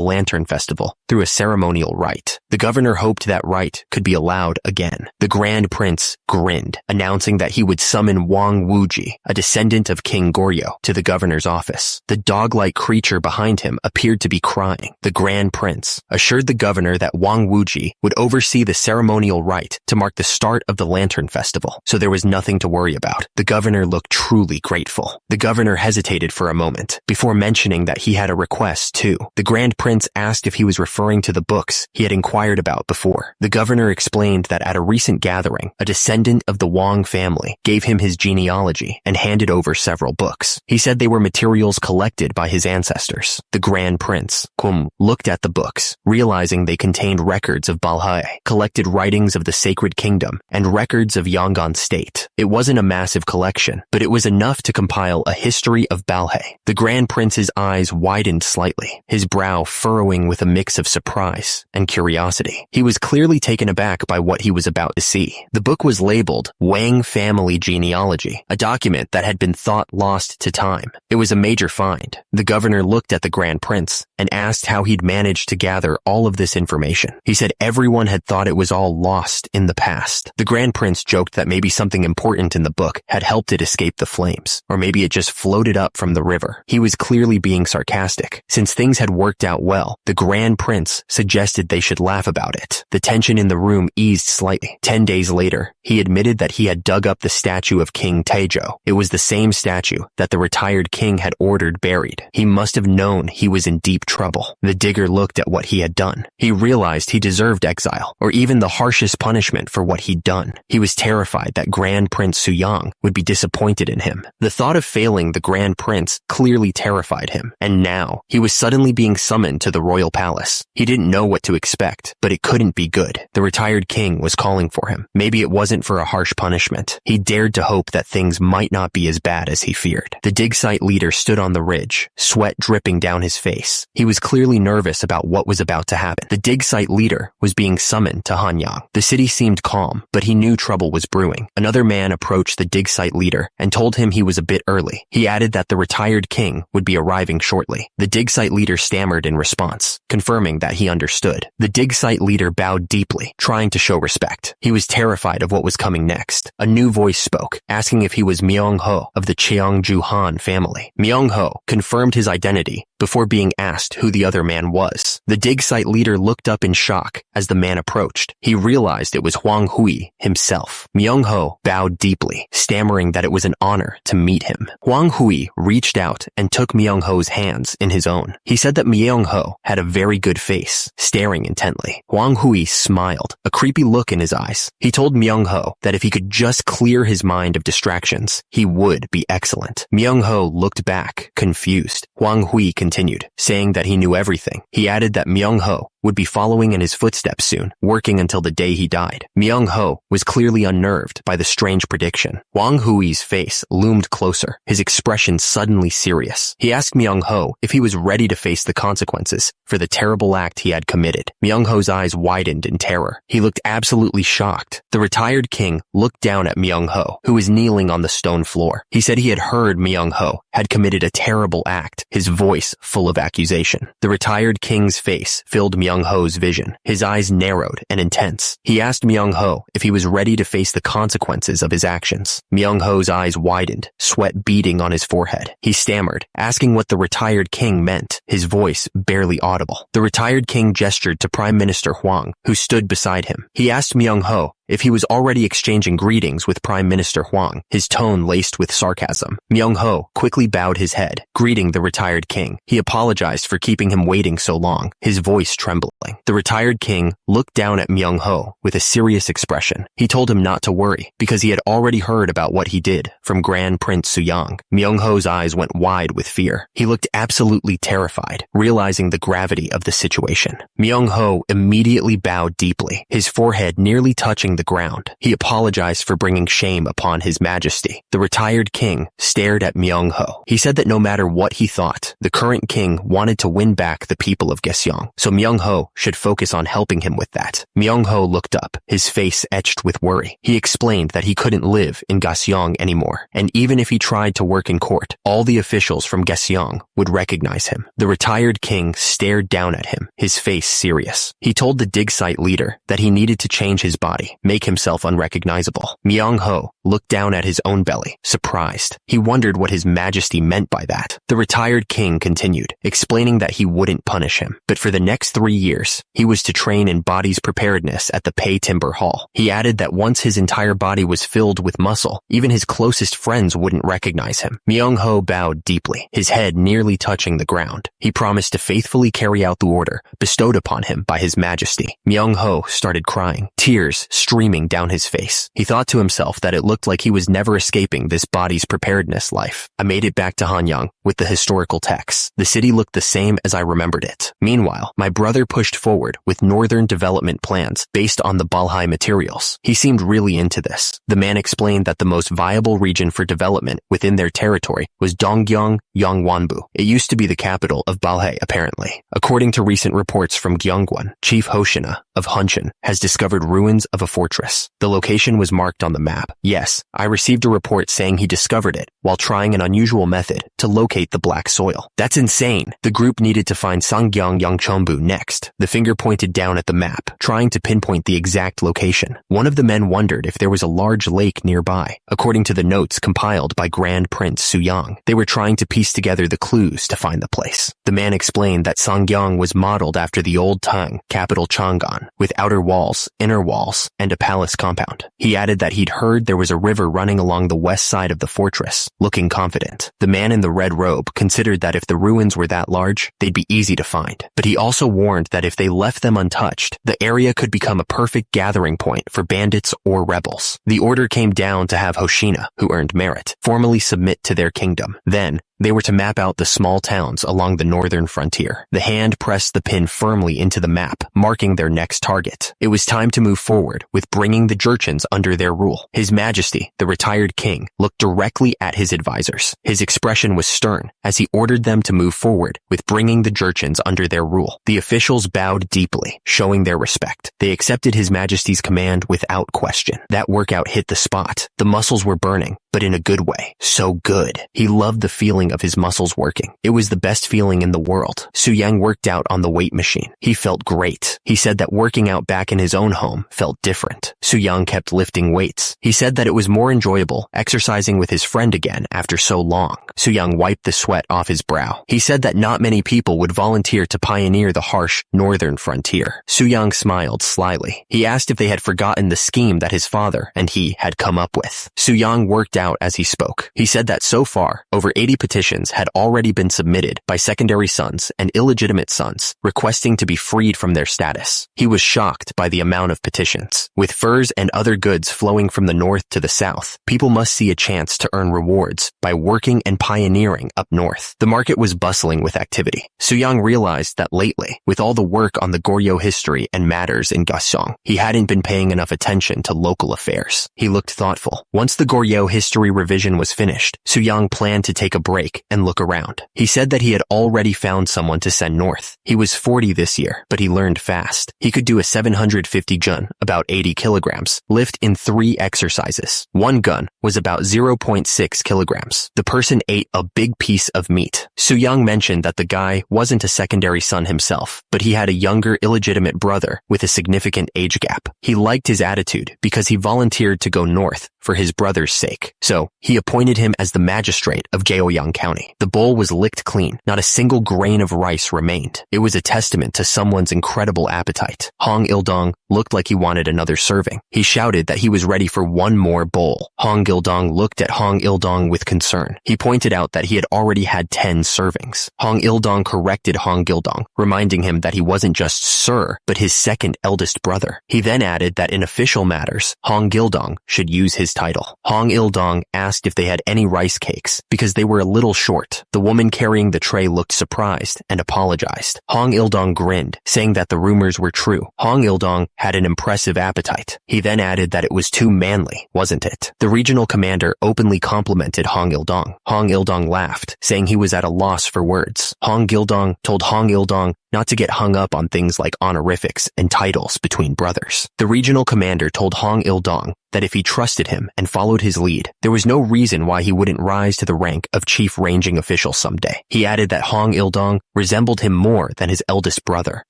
Lantern Festival through a ceremonial rite. The governor hoped that right could be allowed again. The Grand Prince grinned, announcing that he would summon Wang Wuji, a descendant of King Goryo, to the governor's office. The dog-like creature behind him appeared to be crying. The Grand Prince assured the governor that Wang Wuji would oversee the ceremonial rite to mark the start of the Lantern Festival, so there was nothing to worry about. The governor looked truly grateful. The governor hesitated for a moment before mentioning that he had a request too. The Grand Prince asked if he was referring to the books he had inquired about before. The governor explained that at a recent gathering, a descendant of the Wang family gave him his genealogy and handed over several books. He said they were materials collected by his ancestors. The Grand Prince, Kum, looked at the books, realizing they contained records of Balhae, collected writings of the Sacred Kingdom, and records of Yangon State. It wasn't a massive collection, but it was enough to compile a history of Balhae. The Grand Prince's eyes widened slightly, his brow furrowing with a mix of surprise and curiosity. He was clearly taken aback by what he was about to see. The book was labeled Wang Family Genealogy, a document that had been thought lost to time. It was a major find. The governor looked at the Grand Prince and asked how he'd managed to gather all of this information. He said everyone had thought it was all lost in the past. The Grand Prince joked that maybe something important in the book had helped it escape the flames, or maybe it just floated up from the river. He was clearly being sarcastic. Since things had worked out well, the Grand Prince suggested they should laugh about it. The tension in the room eased slightly. 10 days later, he admitted that he had dug up the statue of King Taejo. It was the same statue that the retired king had ordered buried. He must have known he was in deep trouble. The digger looked at what he had done. He realized he deserved exile, or even the harshest punishment for what he'd done. He was terrified that Grand Prince Suyang would be disappointed in him. The thought of failing the Grand Prince clearly terrified him, and now he was suddenly being summoned to the royal palace. He didn't know what to expect, but it couldn't be good. The retired king was calling for him. Maybe it wasn't for a harsh punishment. He dared to hope that things might not be as bad as he feared. The dig site leader stood on the ridge, sweat dripping down his face. He was clearly nervous about what was about to happen. The dig site leader was being summoned to Hanyang. The city seemed calm, but he knew trouble was brewing. Another man approached the dig site leader and told him he was a bit early. He added that the retired king would be arriving shortly. The dig site leader stammered in response, confirming that he understood. The dig site leader bowed deeply, trying to show respect. He was terrified of what was coming next. A new voice spoke, asking if he was Myung-ho of the Cheongju Han family. Myung-ho confirmed his identity before being asked who the other man was. The dig site leader looked up in shock as the man approached. He realized it was Huang Hui himself. Myung-ho bowed deeply, stammering that it was an honor to meet him. Huang Hui reached out and took Myung-ho's hands in his own. He said that Myung-ho had a very good face, staring intently. Huang Hui smiled, a creepy look in his eyes. He told Myung-ho that if he could just clear his mind of distractions, he would be excellent. Myung-ho looked back, confused. Huang Hui continued, saying that he knew everything. He added that Myung-ho would be following in his footsteps soon, working until the day he died. Myung-ho was clearly unnerved by the strange prediction. Huang Hui's face loomed closer, his expression suddenly serious. He asked Myung-ho if he was ready to face the consequences for the terrible act he had committed. Myung-ho's eyes widened in terror. He looked absolutely shocked. The retired king looked down at Myung-ho, who was kneeling on the stone floor. He said he had heard Myung-ho had committed a terrible act, his voice full of accusation. The retired king's face filled Myung-ho's vision, his eyes narrowed and intense. He asked Myung-ho if he was ready to face the consequences of his actions. Myung-ho's eyes widened, sweat beading on his forehead. He stammered, asking what the retired king meant, his voice barely audible. The retired king gestured to Prime Minister Huang, who stood beside him. He asked Myung-ho if he was already exchanging greetings with Prime Minister Huang, his tone laced with sarcasm. Myung-ho quickly bowed his head, greeting the retired king. He apologized for keeping him waiting so long, his voice trembling. The retired king looked down at Myung-ho with a serious expression. He told him not to worry, because he had already heard about what he did from Grand Prince Suyang. Myung-ho's eyes went wide with fear. He looked absolutely terrified, realizing the gravity of the situation. Myung-ho immediately bowed deeply, his forehead nearly touching the the ground. He apologized for bringing shame upon his majesty. The retired king stared at Myung-ho. He said that no matter what he thought, the current king wanted to win back the people of Gyeongsang, so Myung-ho should focus on helping him with that. Myung-ho looked up, his face etched with worry. He explained that he couldn't live in Gyeongsang anymore, and even if he tried to work in court, all the officials from Gyeongsang would recognize him. The retired king stared down at him, his face serious. He told the dig site leader that he needed to change his body, make himself unrecognizable. Myung-ho looked down at his own belly, surprised. He wondered what his majesty meant by that. The retired king continued, explaining that he wouldn't punish him, but for the next 3 years, he was to train in body's preparedness at the Pei Timber Hall. He added that once his entire body was filled with muscle, even his closest friends wouldn't recognize him. Myung-ho bowed deeply, his head nearly touching the ground. He promised to faithfully carry out the order bestowed upon him by his majesty. Myung-ho started crying, tears streaming down his face. He thought to himself that it looked like he was never escaping this body's preparedness life. I made it back to Hanyang with the historical texts. The city looked the same as I remembered it. Meanwhile, my brother pushed forward with northern development plans based on the Balhae materials. He seemed really into this. The man explained that the most viable region for development within their territory was Donggyang Yongwonbu. It used to be the capital of Balhae, apparently. According to recent reports from Gyeongwon, Chief Hoshina of Huncheon has discovered ruins of a fortress. The location was marked on the map. Yes, I received a report saying he discovered it while trying an unusual method to locate the black soil. That's insane. The group needed to find Sanggyang Yongchonbu next. The finger pointed down at the map, trying to pinpoint the exact location. One of the men wondered if there was a large lake nearby. According to the notes compiled by Grand Prince Suyang, they were trying to piece together the clues to find the place. The man explained that Sanggyang was modeled after the old Tang capital Chang'an, with outer walls, inner walls, and a palace compound. He added that he'd heard there was a river running along the west side of the fortress. Looking confident, the man in the red robe considered that if the ruins were that large, they'd be easy to find. But he also warned that if they left them untouched, the area could become a perfect gathering point for bandits or rebels. The order came down to have Hoshina, who earned merit, formally submit to their kingdom. Then, they were to map out the small towns along the northern frontier. The hand pressed the pin firmly into the map, marking their next target. It was time to move forward with bringing the Jurchens under their rule. His Majesty, the retired king, looked directly at his advisors. His expression was stern as he ordered them to move forward with bringing the Jurchens under their rule. The officials bowed deeply, showing their respect. They accepted His Majesty's command without question. That workout hit the spot. The muscles were burning, but in a good way. So good. He loved the feeling of his muscles working. It was the best feeling in the world. Suyang worked out on the weight machine. He felt great. He said that working out back in his own home felt different. Suyang kept lifting weights. He said that it was more enjoyable exercising with his friend again after so long. Suyang wiped the sweat off his brow. He said that not many people would volunteer to pioneer the harsh northern frontier. Suyang smiled slyly. He asked if they had forgotten the scheme that his father and he had come up with. Suyang worked out as he spoke. He said that so far, over 80 petitions had already been submitted by secondary sons and illegitimate sons, requesting to be freed from their status. He was shocked by the amount of petitions. With furs and other goods flowing from the north to the south, people must see a chance to earn rewards by working and pioneering up north. The market was bustling with activity. Suyang realized that lately, with all the work on the Goryeo history and matters in Gyeongsang, he hadn't been paying enough attention to local affairs. He looked thoughtful. Once the Goryeo history revision was finished, Suyang planned to take a break and look around. He said that he had already found someone to send north. He was 40 this year, but he learned fast. He could do a 750 jun, about 80 kilograms, lift in 3 exercises. One gun was about 0.6 kilograms. The person ate a big piece of meat. Suyang mentioned that the guy wasn't a secondary son himself, but he had a younger illegitimate brother with a significant age gap. He liked his attitude because he volunteered to go north for his brother's sake. So, he appointed him as the magistrate of Gyeogyang County. The bowl was licked clean. Not a single grain of rice remained. It was a testament to someone's incredible appetite. Hong Il-dong looked like he wanted another serving. He shouted that he was ready for one more bowl. Hong Il-dong looked at Hong Il-dong with concern. He pointed out that he had already had 10 servings. Hong Il-dong corrected Hong Il-dong, reminding him that he wasn't just Sir, but his second eldest brother. He then added that in official matters, Hong Il-dong should use his title. Hong Il-dong asked if they had any rice cakes, because they were a little short. The woman carrying the tray looked surprised and apologized. Hong Il-dong grinned, saying that the rumors were true. Hong Il-dong had an impressive appetite. He then added that it was too manly, wasn't it? The regional commander openly complimented Hong Il-dong. Hong Il-dong laughed, saying he was at a loss for words. Hong Il-dong told Hong Il-dong not to get hung up on things like honorifics and titles between brothers. The regional commander told Hong Il-dong that if he trusted him and followed his lead, there was no reason why he wouldn't rise to the rank of chief ranging official someday. He added that Hong Il-dong resembled him more than his eldest brother,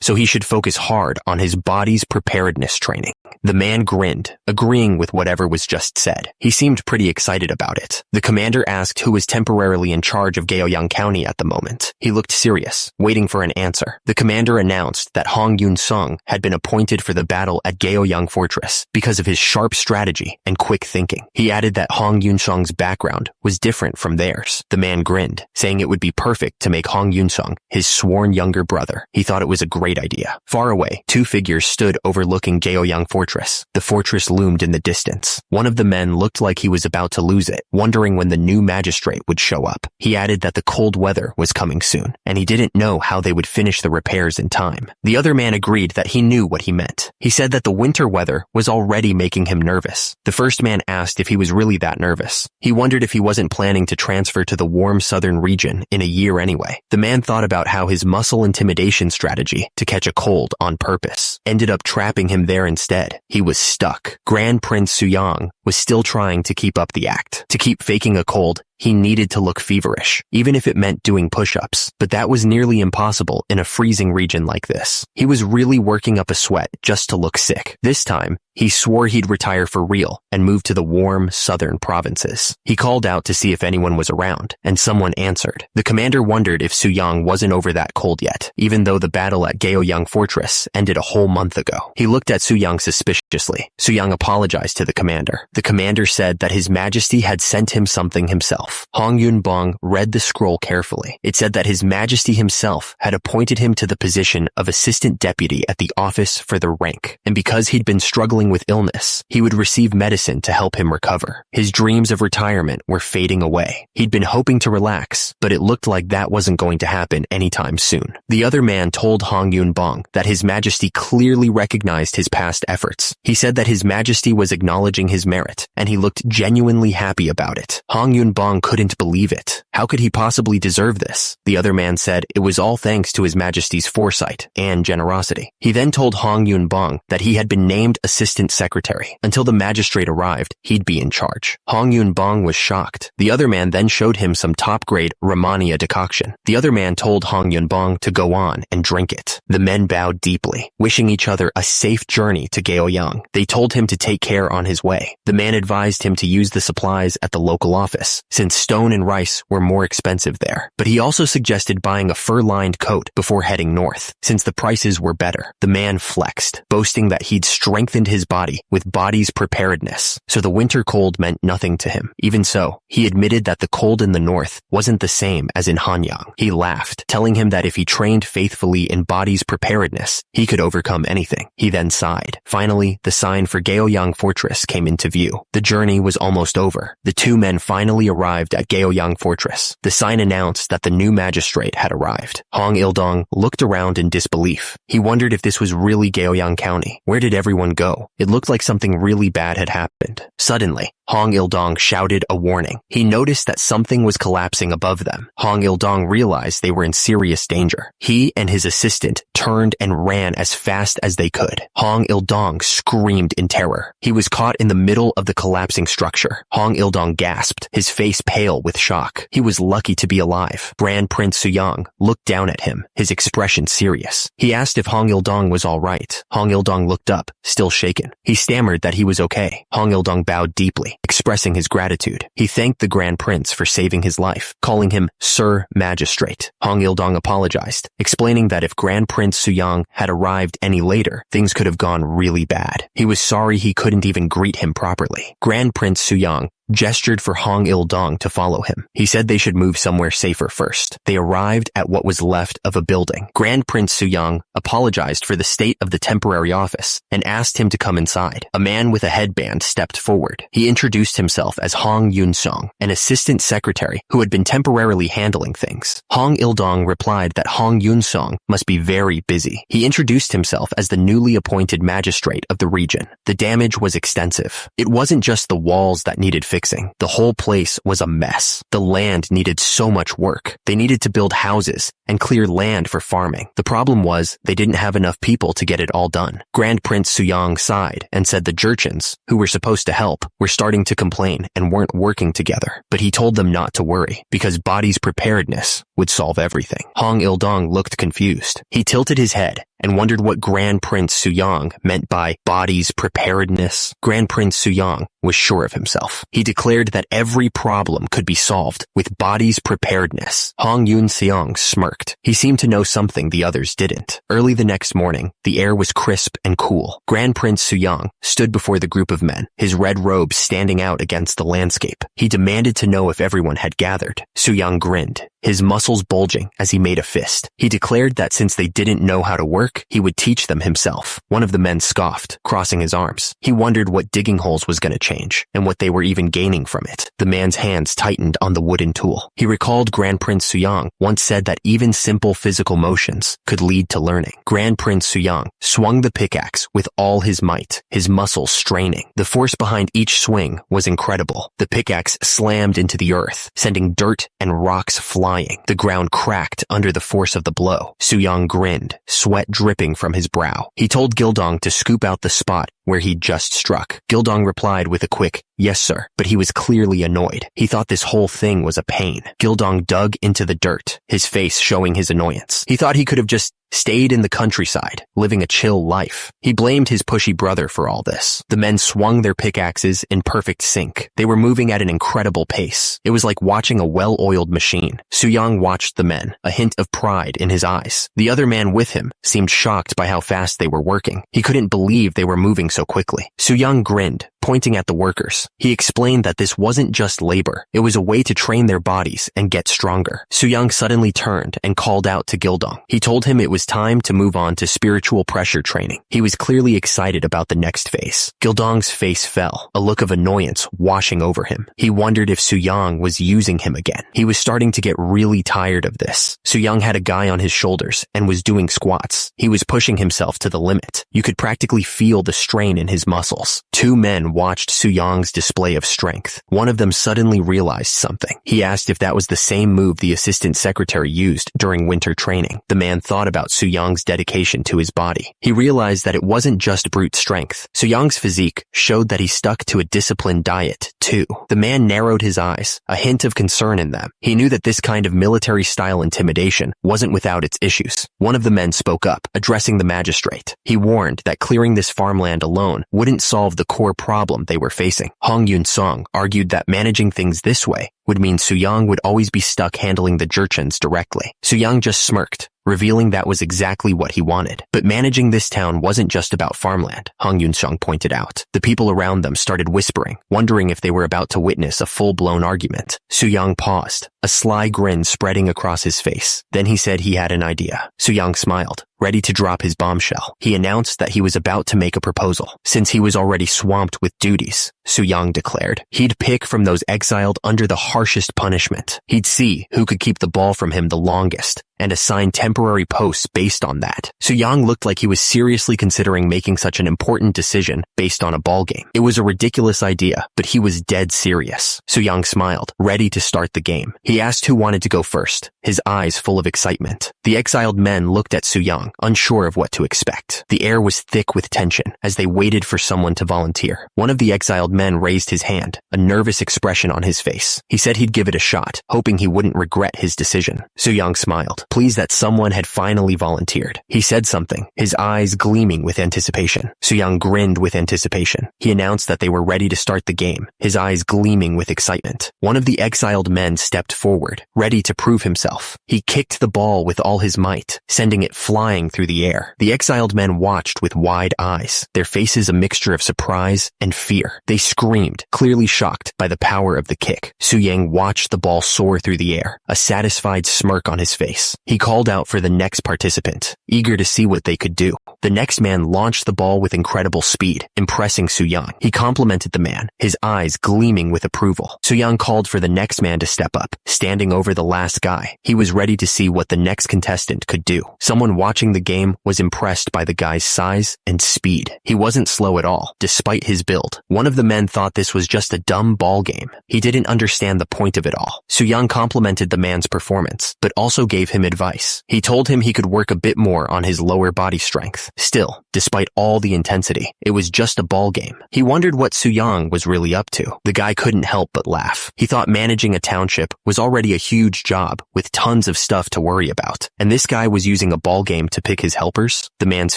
so he should focus hard on his body's preparedness training. The man grinned, agreeing with whatever was just said. He seemed pretty excited about it. The commander asked who was temporarily in charge of Gaoyang County at the moment. He looked serious, waiting for an answer. The commander announced that Hong Yun-sung had been appointed for the battle at Gaoyang Fortress because of his sharp strategy and quick thinking. He added that Hong Yun-sung's background was different from theirs. The man grinned, saying it would be perfect to make Hong Yun-sung his sworn younger brother. He thought it was a great idea. Far away, two figures stood overlooking Gaoyang Fortress. The fortress loomed in the distance. One of the men looked like he was about to lose it, wondering when the new magistrate would show up. He added that the cold weather was coming soon, and he didn't know how they would finish the repairs in time. The other man agreed that he knew what he meant. He said that the winter weather was already making him nervous. The first man asked if he was really that nervous. He wondered if he wasn't planning to transfer to the warm southern region in a year anyway. The man thought about how his muscle intimidation strategy to catch a cold on purpose ended up trapping him there instead. He was stuck. Grand Prince Suyang was still trying to keep up the act. To keep faking a cold, he needed to look feverish, even if it meant doing push-ups, but that was nearly impossible in a freezing region like this. He was really working up a sweat just to look sick. This time, he swore he'd retire for real and move to the warm southern provinces. He called out to see if anyone was around, and someone answered. The commander wondered if Suyang wasn't over that cold yet, even though the battle at Gaoyang Fortress ended a whole month ago. He looked at Suyang suspiciously. Suyang apologized to the commander. The commander said that His Majesty had sent him something himself. Hong Yun-bong read the scroll carefully. It said that His Majesty himself had appointed him to the position of assistant deputy at the office for the rank, and because he'd been struggling with illness, he would receive medicine to help him recover. His dreams of retirement were fading away. He'd been hoping to relax, but it looked like that wasn't going to happen anytime soon. The other man told Hong Yun-bong that His Majesty clearly recognized his past efforts. He said that His Majesty was acknowledging his merit, and he looked genuinely happy about it. Hong Yun-bong couldn't believe it. How could he possibly deserve this? The other man said it was all thanks to His Majesty's foresight and generosity. He then told Hong Yun-bong that he had been named assistant secretary. Until the magistrate arrived, he'd be in charge. Hong Yun-bong was shocked. The other man then showed him some top-grade Romania decoction. The other man told Hong Yun-bong to go on and drink it. The men bowed deeply, wishing each other a safe journey to Gaoyang. They told him to take care on his way. The man advised him to use the supplies at the local office, since stone and rice were more expensive there. But he also suggested buying a fur-lined coat before heading north, since the prices were better. The man flexed, boasting that he'd strengthened his body with body's preparedness, so the winter cold meant nothing to him. Even so, he admitted that the cold in the north wasn't the same as in Hanyang. He laughed, telling him that if he trained faithfully in body's preparedness, he could overcome anything. He then sighed. Finally, the sign for Gaoyang Fortress came into view. The journey was almost over. The two men finally arrived at Gaoyang Fortress. The sign announced that the new magistrate had arrived. Hong Il-dong looked around in disbelief. He wondered if this was really Gaoyang County. Where did everyone go? It looked like something really bad had happened. Suddenly, Hong Il-dong shouted a warning. He noticed that something was collapsing above them. Hong Il-dong realized they were in serious danger. He and his assistant turned and ran as fast as they could. Hong Il-dong screamed in terror. He was caught in the middle of the collapsing structure. Hong Il-dong gasped, his face pale with shock. He was lucky to be alive. Grand Prince Suyang looked down at him, his expression serious. He asked if Hong Il-dong was all right. Hong Il-dong looked up, still shaken. He stammered that he was okay. Hong Il-dong bowed deeply, expressing his gratitude. He thanked the Grand Prince for saving his life, calling him Sir Magistrate. Hong Il-dong apologized, explaining that if Grand Prince Suyang had arrived any later, things could have gone really bad. He was sorry he couldn't even greet him properly. Grand Prince Suyang gestured for Hong Il-dong to follow him. He said they should move somewhere safer first. They arrived at what was left of a building. Grand Prince Suyang apologized for the state of the temporary office and asked him to come inside. A man with a headband stepped forward. He introduced himself as Hong Yun-song, an assistant secretary who had been temporarily handling things. Hong Il-dong replied that Hong Yun-song must be very busy. He introduced himself as the newly appointed magistrate of the region. The damage was extensive. It wasn't just the walls that needed fixing. The whole place was a mess. The land needed so much work. They needed to build houses and clear land for farming. The problem was they didn't have enough people to get it all done. Grand Prince Suyang sighed and said the Jurchens, who were supposed to help, were starting to complain and weren't working together. But he told them not to worry, because body's preparedness would solve everything. Hong Il-dong looked confused. He tilted his head and wondered what Grand Prince Suyang meant by body's preparedness. Grand Prince Suyang was sure of himself. He declared that every problem could be solved with body's preparedness. Hong Yun-seong smirked. He seemed to know something the others didn't. Early the next morning, the air was crisp and cool. Grand Prince Suyang stood before the group of men, his red robe standing out against the landscape. He demanded to know if everyone had gathered. Suyang grinned, his muscles bulging as he made a fist. He declared that since they didn't know how to work, he would teach them himself. One of the men scoffed, crossing his arms. He wondered what digging holes was going to change, and what they were even gaining from it. The man's hands tightened on the wooden tool. He recalled Grand Prince Suyang once said that even simple physical motions could lead to learning. Grand Prince Suyang swung the pickaxe with all his might, his muscles straining. The force behind each swing was incredible. The pickaxe slammed into the earth, sending dirt and rocks flying. The ground cracked under the force of the blow. Suyang grinned, sweat dripping from his brow. He told Gildong to scoop out the spot where he'd just struck. Gildong replied with a quick, "Yes, sir," but he was clearly annoyed. He thought this whole thing was a pain. Gildong dug into the dirt, his face showing his annoyance. He thought he could have just stayed in the countryside, living a chill life. He blamed his pushy brother for all this. The men swung their pickaxes in perfect sync. They were moving at an incredible pace. It was like watching a well-oiled machine. Suyang watched the men, a hint of pride in his eyes. The other man with him seemed shocked by how fast they were working. He couldn't believe they were moving so quickly. Suyang grinned, pointing at the workers. He explained that this wasn't just labor. It was a way to train their bodies and get stronger. Suyang suddenly turned and called out to Gildong. He told him it was time to move on to spiritual pressure training. He was clearly excited about the next phase. Gildong's face fell, a look of annoyance washing over him. He wondered if Suyang was using him again. He was starting to get really tired of this. Suyang had a guy on his shoulders and was doing squats. He was pushing himself to the limit. You could practically feel the strain in his muscles. Two men watched Suyang's display of strength. One of them suddenly realized something. He asked if that was the same move the assistant secretary used during winter training. The man thought about Suyang's dedication to his body. He realized that it wasn't just brute strength. Suyang's physique showed that he stuck to a disciplined diet, too. The man narrowed his eyes, a hint of concern in them. He knew that this kind of military-style intimidation wasn't without its issues. One of the men spoke up, addressing the magistrate. He warned that clearing this farmland alone wouldn't solve the core problem they were facing. Hong Yun-song argued that managing things this way would mean Suyang would always be stuck handling the Jurchens directly. Suyang just smirked, revealing that was exactly what he wanted. But managing this town wasn't just about farmland, Hong Yun-song pointed out. The people around them started whispering, wondering if they were about to witness a full-blown argument. Suyang paused, a sly grin spreading across his face. Then he said he had an idea. Suyang smiled, ready to drop his bombshell. He announced that he was about to make a proposal. Since he was already swamped with duties, Suyang declared, he'd pick from those exiled under the harshest punishment. He'd see who could keep the ball from him the longest, and assign temporary posts based on that. Suyang looked like he was seriously considering making such an important decision based on a ball game. It was a ridiculous idea, but he was dead serious. Suyang smiled, ready to start the game. He asked who wanted to go first, his eyes full of excitement. The exiled men looked at Suyang, unsure of what to expect. The air was thick with tension as they waited for someone to volunteer. One of the exiled men raised his hand, a nervous expression on his face. He said he'd give it a shot, hoping he wouldn't regret his decision. Suyang smiled. pleased that someone had finally volunteered. He said something, his eyes gleaming with anticipation. Soo-young grinned with anticipation. He announced that they were ready to start the game, his eyes gleaming with excitement. One of the exiled men stepped forward, ready to prove himself. He kicked the ball with all his might, sending it flying through the air. The exiled men watched with wide eyes, their faces a mixture of surprise and fear. They screamed, clearly shocked by the power of the kick. Soo-young watched the ball soar through the air, a satisfied smirk on his face. He called out for the next participant, eager to see what they could do. The next man launched the ball with incredible speed, impressing Soo-young. He complimented the man, his eyes gleaming with approval. Soo-young called for the next man to step up, standing over the last guy. He was ready to see what the next contestant could do. Someone watching the game was impressed by the guy's size and speed. He wasn't slow at all, despite his build. One of the men thought this was just a dumb ball game. He didn't understand the point of it all. Soo-young complimented the man's performance, but also gave him advice. He told him he could work a bit more on his lower body strength. Still, despite all the intensity, it was just a ball game. He wondered what Soo-young was really up to. The guy couldn't help but laugh. He thought managing a township was already a huge job with tons of stuff to worry about. And this guy was using a ball game to pick his helpers? The man's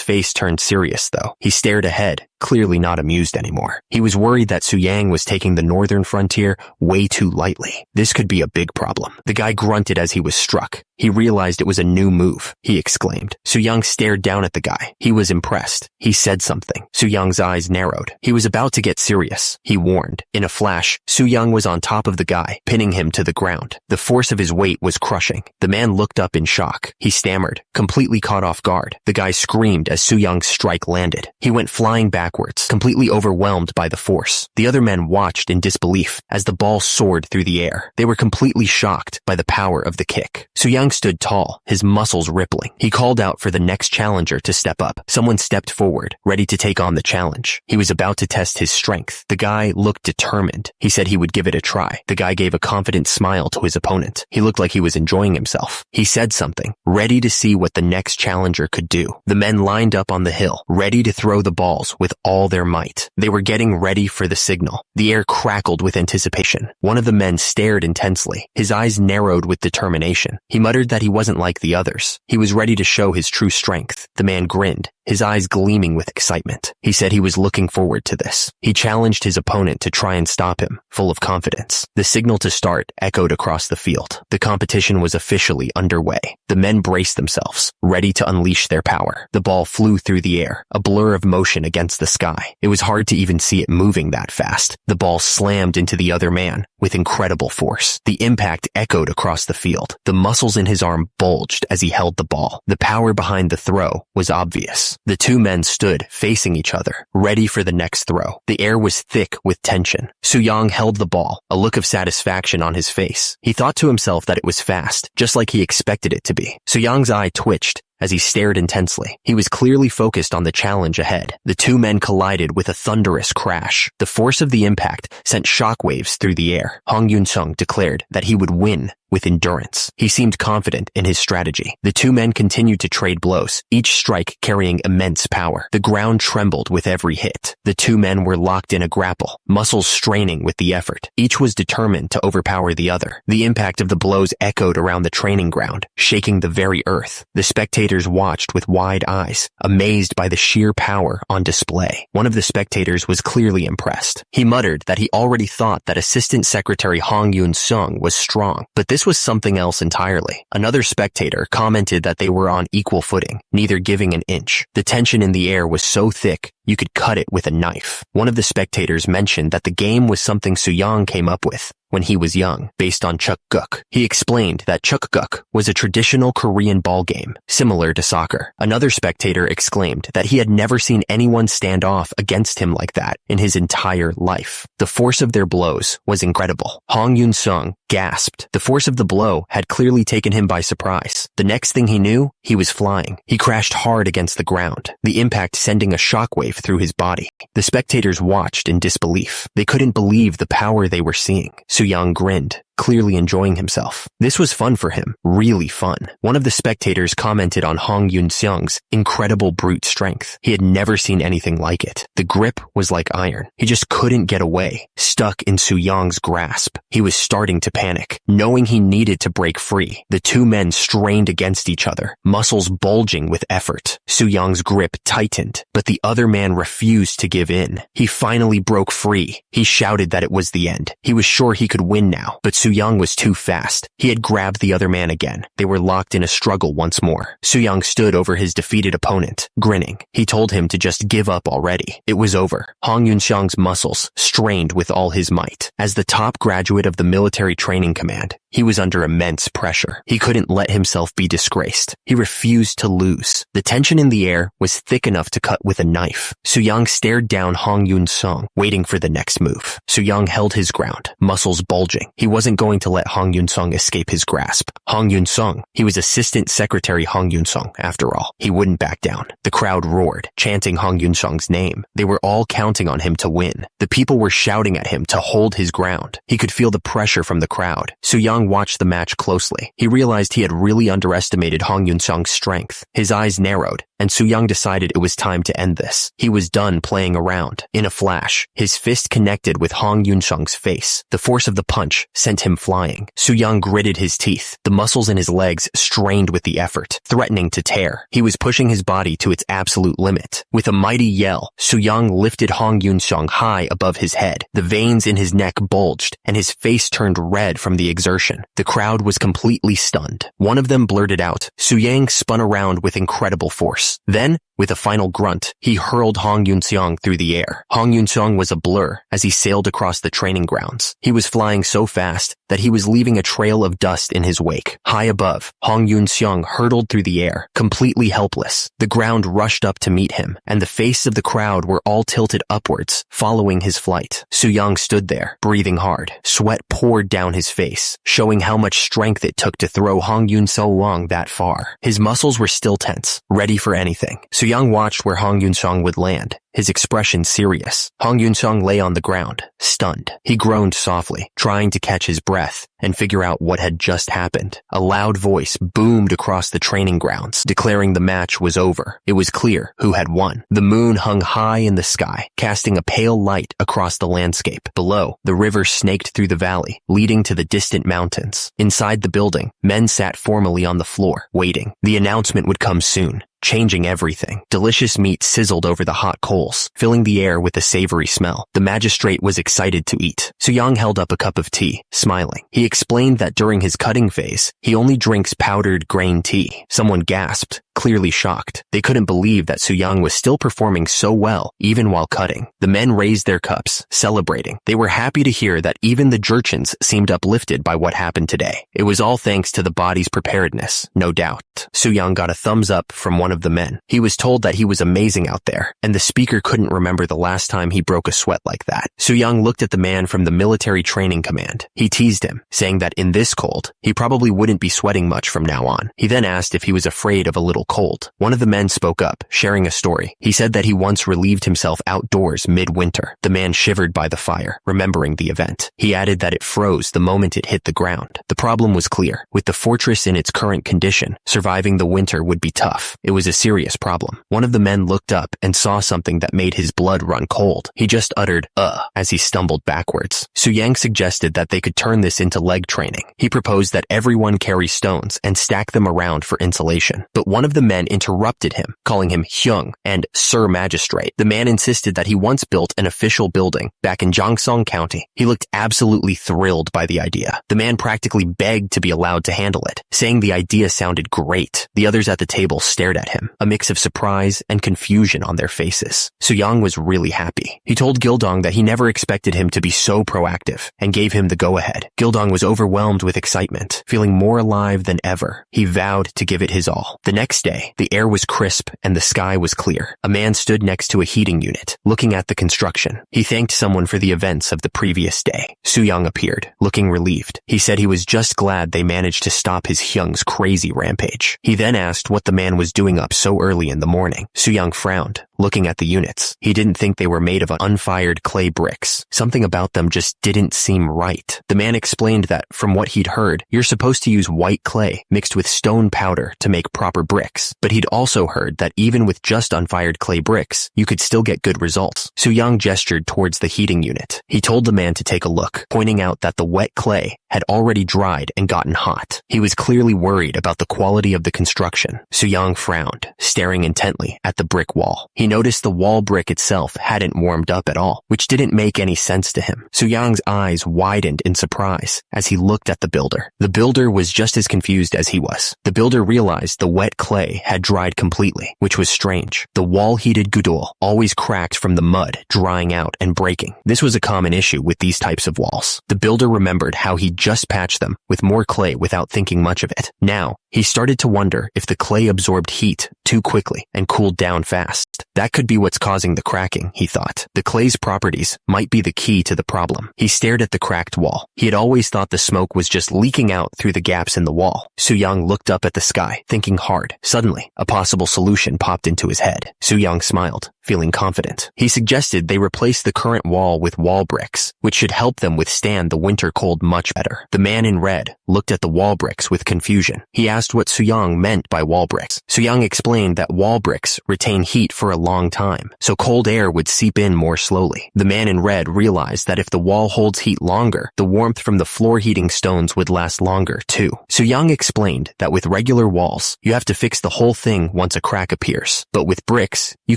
face turned serious though. He stared ahead, clearly not amused anymore. He was worried that Soo-young was taking the northern frontier way too lightly. This could be a big problem. The guy grunted as he was struck. He realized it was a new move. He exclaimed. Soo-young stared down at the guy. He was impressed. He said something. Soo-young's eyes narrowed. He was about to get serious. He warned. In a flash, Soo-young was on top of the guy, pinning him to the ground. The force of his weight was crushing. The man looked up in shock. He stammered, completely caught off guard. The guy screamed as Soo-young's strike landed. He went flying backwards, completely overwhelmed by the force. The other men watched in disbelief as the ball soared through the air. They were completely shocked by the power of the kick. Soo-young stood tall, his muscles rippling. He called out for the next challenger to step up. Someone stepped forward, ready to take on the challenge. He was about to test his strength. The guy looked determined. He said he would give it a try. The guy gave a confident smile to his opponent. He looked like he was enjoying himself. He said something, ready to see what the next challenger could do. The men lined up on the hill, ready to throw the balls with all their might. They were getting ready for the signal. The air crackled with anticipation. One of the men stared intensely. His eyes narrowed with determination. He muttered that he wasn't like the others. He was ready to show his true strength. The man grinned, his eyes gleaming with excitement. He said he was looking forward to this. He challenged his opponent to try and stop him, full of confidence. The signal to start echoed across the field. The competition was officially underway. The men braced themselves, ready to unleash their power. The ball flew through the air, a blur of motion against the sky. It was hard to even see it moving that fast. The ball slammed into the other man with incredible force. The impact echoed across the field. The muscles in his arm bulged as he held the ball. The power behind the throw was obvious. The two men stood facing each other, ready for the next throw. The air was thick with tension. Soo-young held the ball, a look of satisfaction on his face. He thought to himself that it was fast, just like he expected it to be. Soo-young's eye twitched as he stared intensely. He was clearly focused on the challenge ahead. The two men collided with a thunderous crash. The force of the impact sent shockwaves through the air. Hong Yun-sung declared that he would win with endurance. He seemed confident in his strategy. The two men continued to trade blows, each strike carrying immense power. The ground trembled with every hit. The two men were locked in a grapple, muscles straining with the effort. Each was determined to overpower the other. The impact of the blows echoed around the training ground, shaking the very earth. The spectators watched with wide eyes, amazed by the sheer power on display. One of the spectators was clearly impressed. He muttered that he already thought that Assistant Secretary Hong Yun-sung was strong, but this was something else entirely. Another spectator commented that they were on equal footing, neither giving an inch. The tension in the air was so thick, you could cut it with a knife. One of the spectators mentioned that the game was something Soo-young came up with when he was young, based on chukguk. He explained that chukguk was a traditional Korean ball game, similar to soccer. Another spectator exclaimed that he had never seen anyone stand off against him like that in his entire life. The force of their blows was incredible. Hong Yun-sung gasped. The force of the blow had clearly taken him by surprise. The next thing he knew, he was flying. He crashed hard against the ground, the impact sending a shockwave through his body. The spectators watched in disbelief. They couldn't believe the power they were seeing. Soo-young grinned. clearly enjoying himself. This was fun for him, really fun. One of the spectators commented on Hong Yun-seong's incredible brute strength. He had never seen anything like it. The grip was like iron. He just couldn't get away, stuck in Soo-young's grasp. He was starting to panic, knowing he needed to break free. The two men strained against each other, muscles bulging with effort. Soo-young's grip tightened, but the other man refused to give in. He finally broke free. He shouted that it was the end. He was sure he could win now, but Soo-young was too fast. He had grabbed the other man again. They were locked in a struggle once more. Soo-young stood over his defeated opponent, grinning. He told him to just give up already. It was over. Hong Yun-seong's muscles strained with all his might. As the top graduate of the military training command, he was under immense pressure. He couldn't let himself be disgraced. He refused to lose. The tension in the air was thick enough to cut with a knife. Soo-young stared down Hong Yun-seong, waiting for the next move. Soo-young held his ground, muscles bulging. He wasn't going to let Hong Yun-seong escape his grasp. Hong Yun-seong, he was Assistant Secretary Hong Yun-seong, after all. He wouldn't back down. The crowd roared, chanting Hong Yun-seong's name. They were all counting on him to win. The people were shouting at him to hold his ground. He could feel the pressure from the crowd. Soo-young watched the match closely. He realized he had really underestimated Hong Yun-seong's strength. His eyes narrowed, and Soo-young decided it was time to end this. He was done playing around. In a flash, his fist connected with Hong Yun-seong's face. The force of the punch sent him flying. Soo-young gritted his teeth. The muscles in his legs strained with the effort, threatening to tear. He was pushing his body to its absolute limit. With a mighty yell, Soo-young lifted Hong Yun-seong high above his head. The veins in his neck bulged, and his face turned red from the exertion. The crowd was completely stunned. One of them blurted out. Soo-young spun around with incredible force. Then, with a final grunt, he hurled Hong Yun-seong through the air. Hong Yun-seong was a blur as he sailed across the training grounds. He was flying so fast that he was leaving a trail of dust in his wake. High above, Hong Yun-seong hurtled through the air, completely helpless. The ground rushed up to meet him, and the faces of the crowd were all tilted upwards, following his flight. Soo-young stood there, breathing hard. Sweat poured down his face, showing how much strength it took to throw Hong Yun-seong that far. His muscles were still tense, ready for anything. Soo-young watched where Hong Yun-seong would land, his expression serious. Hong Yun-seong lay on the ground, stunned. He groaned softly, trying to catch his breath and figure out what had just happened. A loud voice boomed across the training grounds, declaring the match was over. It was clear who had won. The moon hung high in the sky, casting a pale light across the landscape. Below, the river snaked through the valley, leading to the distant mountains. Inside the building, men sat formally on the floor, waiting. The announcement would come soon, changing everything. Delicious meat sizzled over the hot coals, filling the air with a savory smell. The magistrate was excited to eat. Soo-young held up a cup of tea, smiling. He explained that during his cutting phase, he only drinks powdered grain tea. Someone gasped, clearly shocked. They couldn't believe that Soo-young was still performing so well, even while cutting. The men raised their cups, celebrating. They were happy to hear that even the Jurchens seemed uplifted by what happened today. It was all thanks to the body's preparedness, no doubt. Soo-young got a thumbs up from one of the men. He was told that he was amazing out there, and the speaker couldn't remember the last time he broke a sweat like that. Soo-young looked at the man from the military training command. He teased him, saying that in this cold, he probably wouldn't be sweating much from now on. He then asked if he was afraid of a little cold. One of the men spoke up, sharing a story. He said that he once relieved himself outdoors mid-winter. The man shivered by the fire, remembering the event. He added that it froze the moment it hit the ground. The problem was clear. With the fortress in its current condition, surviving the winter would be tough. It was a serious problem. One of the men looked up and saw something that made his blood run cold. He just uttered, as he stumbled backwards. Soo-young suggested that they could turn this into leg training. He proposed that everyone carry stones and stack them around for insulation. But one of the men interrupted him, calling him Hyung and Sir Magistrate. The man insisted that he once built an official building back in Gyeongsang County. He looked absolutely thrilled by the idea. The man practically begged to be allowed to handle it, saying the idea sounded great. The others at the table stared at him, a mix of surprise and confusion on their faces. Soo-young was really happy. He told Gildong that he never expected him to be so proactive and gave him the go-ahead. Gildong was overwhelmed with excitement, feeling more alive than ever. He vowed to give it his all. The next day, the air was crisp and the sky was clear. A man stood next to a heating unit, looking at the construction. He thanked someone for the events of the previous day. Soo-young appeared, looking relieved. He said he was just glad they managed to stop his Hyung's crazy rampage. He then asked what the man was doing up so early in the morning. Soo-young frowned. looking at the units. He didn't think they were made of unfired clay bricks. Something about them just didn't seem right. The man explained that, from what he'd heard, you're supposed to use white clay mixed with stone powder to make proper bricks. But he'd also heard that even with just unfired clay bricks, you could still get good results. Soo-young gestured towards the heating unit. He told the man to take a look, pointing out that the wet clay had already dried and gotten hot. He was clearly worried about the quality of the construction. Soo-young frowned, staring intently at the brick wall. He noticed the wall brick itself hadn't warmed up at all, which didn't make any sense to him. Soo-young's eyes widened in surprise as he looked at the builder. The builder was just as confused as he was. The builder realized the wet clay had dried completely, which was strange. The wall-heated gudol always cracked from the mud drying out and breaking. This was a common issue with these types of walls. The builder remembered how he just patched them with more clay without thinking much of it. Now, he started to wonder if the clay absorbed heat too quickly and cooled down fast. That could be what's causing the cracking, he thought. The clay's properties might be the key to the problem. He stared at the cracked wall. He had always thought the smoke was just leaking out through the gaps in the wall. Soo-young looked up at the sky, thinking hard. Suddenly, a possible solution popped into his head. Soo-young smiled, feeling confident. He suggested they replace the current wall with wall bricks, which should help them withstand the winter cold much better. The man in red looked at the wall bricks with confusion. He asked what Soo-young meant by wall bricks. Soo-young explained that wall bricks retain heat for a long time, so cold air would seep in more slowly. The man in red realized that if the wall holds heat longer, the warmth from the floor heating stones would last longer too. Soo-young explained that with regular walls, you have to fix the whole thing once a crack appears, but with bricks, you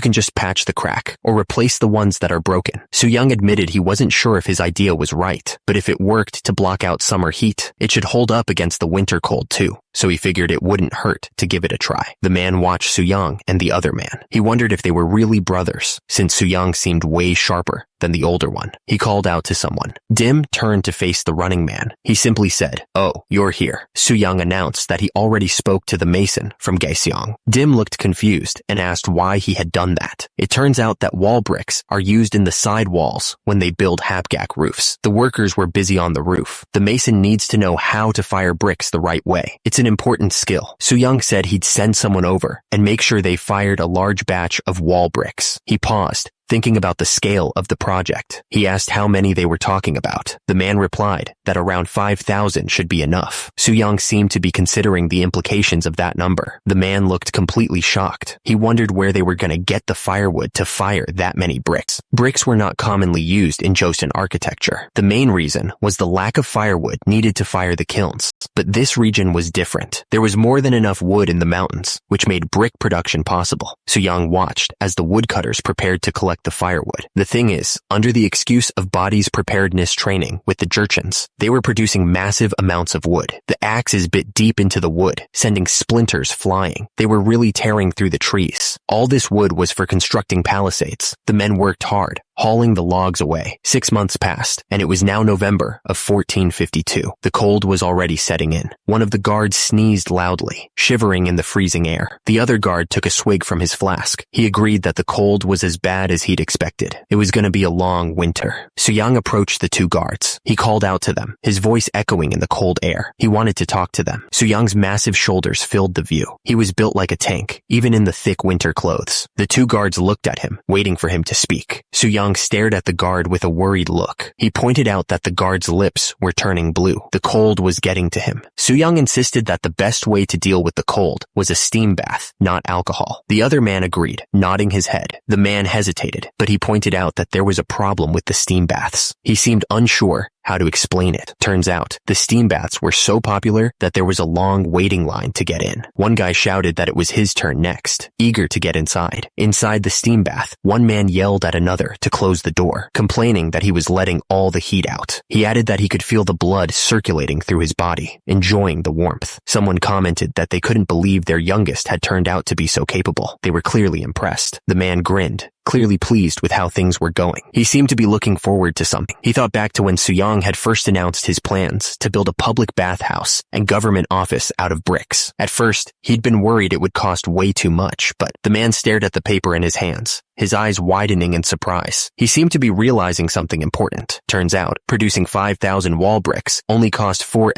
can just patch the crack or replace the ones that are broken. Soo-young admitted he wasn't sure if his idea was right, but if it worked to block out summer heat, it should hold up against the winter cold too. So he figured it wouldn't hurt to give it a try. The man watched Soo-young and the other man. He wondered if they were really brothers, since Soo-young seemed way sharper than the older one. He called out to someone. Dim turned to face the running man. He simply said, "Oh, you're here." Soo-young announced that he already spoke to the mason from Gaeseong. Dim looked confused and asked why he had done that. It turns out that wall bricks are used in the side walls when they build hapgak roofs. The workers were busy on the roof. The mason needs to know how to fire bricks the right way. It's an important skill. Soo-young said he'd send someone over and make sure they fired a large batch of wall bricks. He paused, thinking about the scale of the project. He asked how many they were talking about. The man replied that around 5,000 should be enough. Soo-young seemed to be considering the implications of that number. The man looked completely shocked. He wondered where they were going to get the firewood to fire that many bricks. Bricks were not commonly used in Joseon architecture. The main reason was the lack of firewood needed to fire the kilns. But this region was different. There was more than enough wood in the mountains, which made brick production possible. Soo-young watched as the woodcutters prepared to collect the firewood. The thing is, under the excuse of body's preparedness training with the Jurchens, they were producing massive amounts of wood. The axes bit deep into the wood, sending splinters flying. They were really tearing through the trees. All this wood was for constructing palisades. The men worked hard, hauling the logs away. 6 months passed, and it was now November of 1452. The cold was already setting in. One of the guards sneezed loudly, shivering in the freezing air. The other guard took a swig from his flask. He agreed that the cold was as bad as he'd expected. It was going to be a long winter. Soo-young approached the two guards. He called out to them, his voice echoing in the cold air. He wanted to talk to them. Soo-young's massive shoulders filled the view. He was built like a tank, even in the thick winter clothes. The two guards looked at him, waiting for him to speak. Soo-young stared at the guard with a worried look. He pointed out that the guard's lips were turning blue. The cold was getting to him. Soo-young insisted that the best way to deal with the cold was a steam bath, not alcohol. The other man agreed, nodding his head. The man hesitated, but he pointed out that there was a problem with the steam baths. He seemed unsure how to explain it. Turns out, the steam baths were so popular that there was a long waiting line to get in. One guy shouted that it was his turn next, eager to get inside. Inside the steam bath, one man yelled at another to close the door, complaining that he was letting all the heat out. He added that he could feel the blood circulating through his body, enjoying the warmth. Someone commented that they couldn't believe their youngest had turned out to be so capable. They were clearly impressed. The man grinned, clearly pleased with how things were going. He seemed to be looking forward to something. He thought back to when Soo-young had first announced his plans to build a public bathhouse and government office out of bricks. At first, he'd been worried it would cost way too much, but the man stared at the paper in his hands. his eyes widening in surprise. He seemed to be realizing something important. Turns out, producing 5,000 wall bricks only cost 4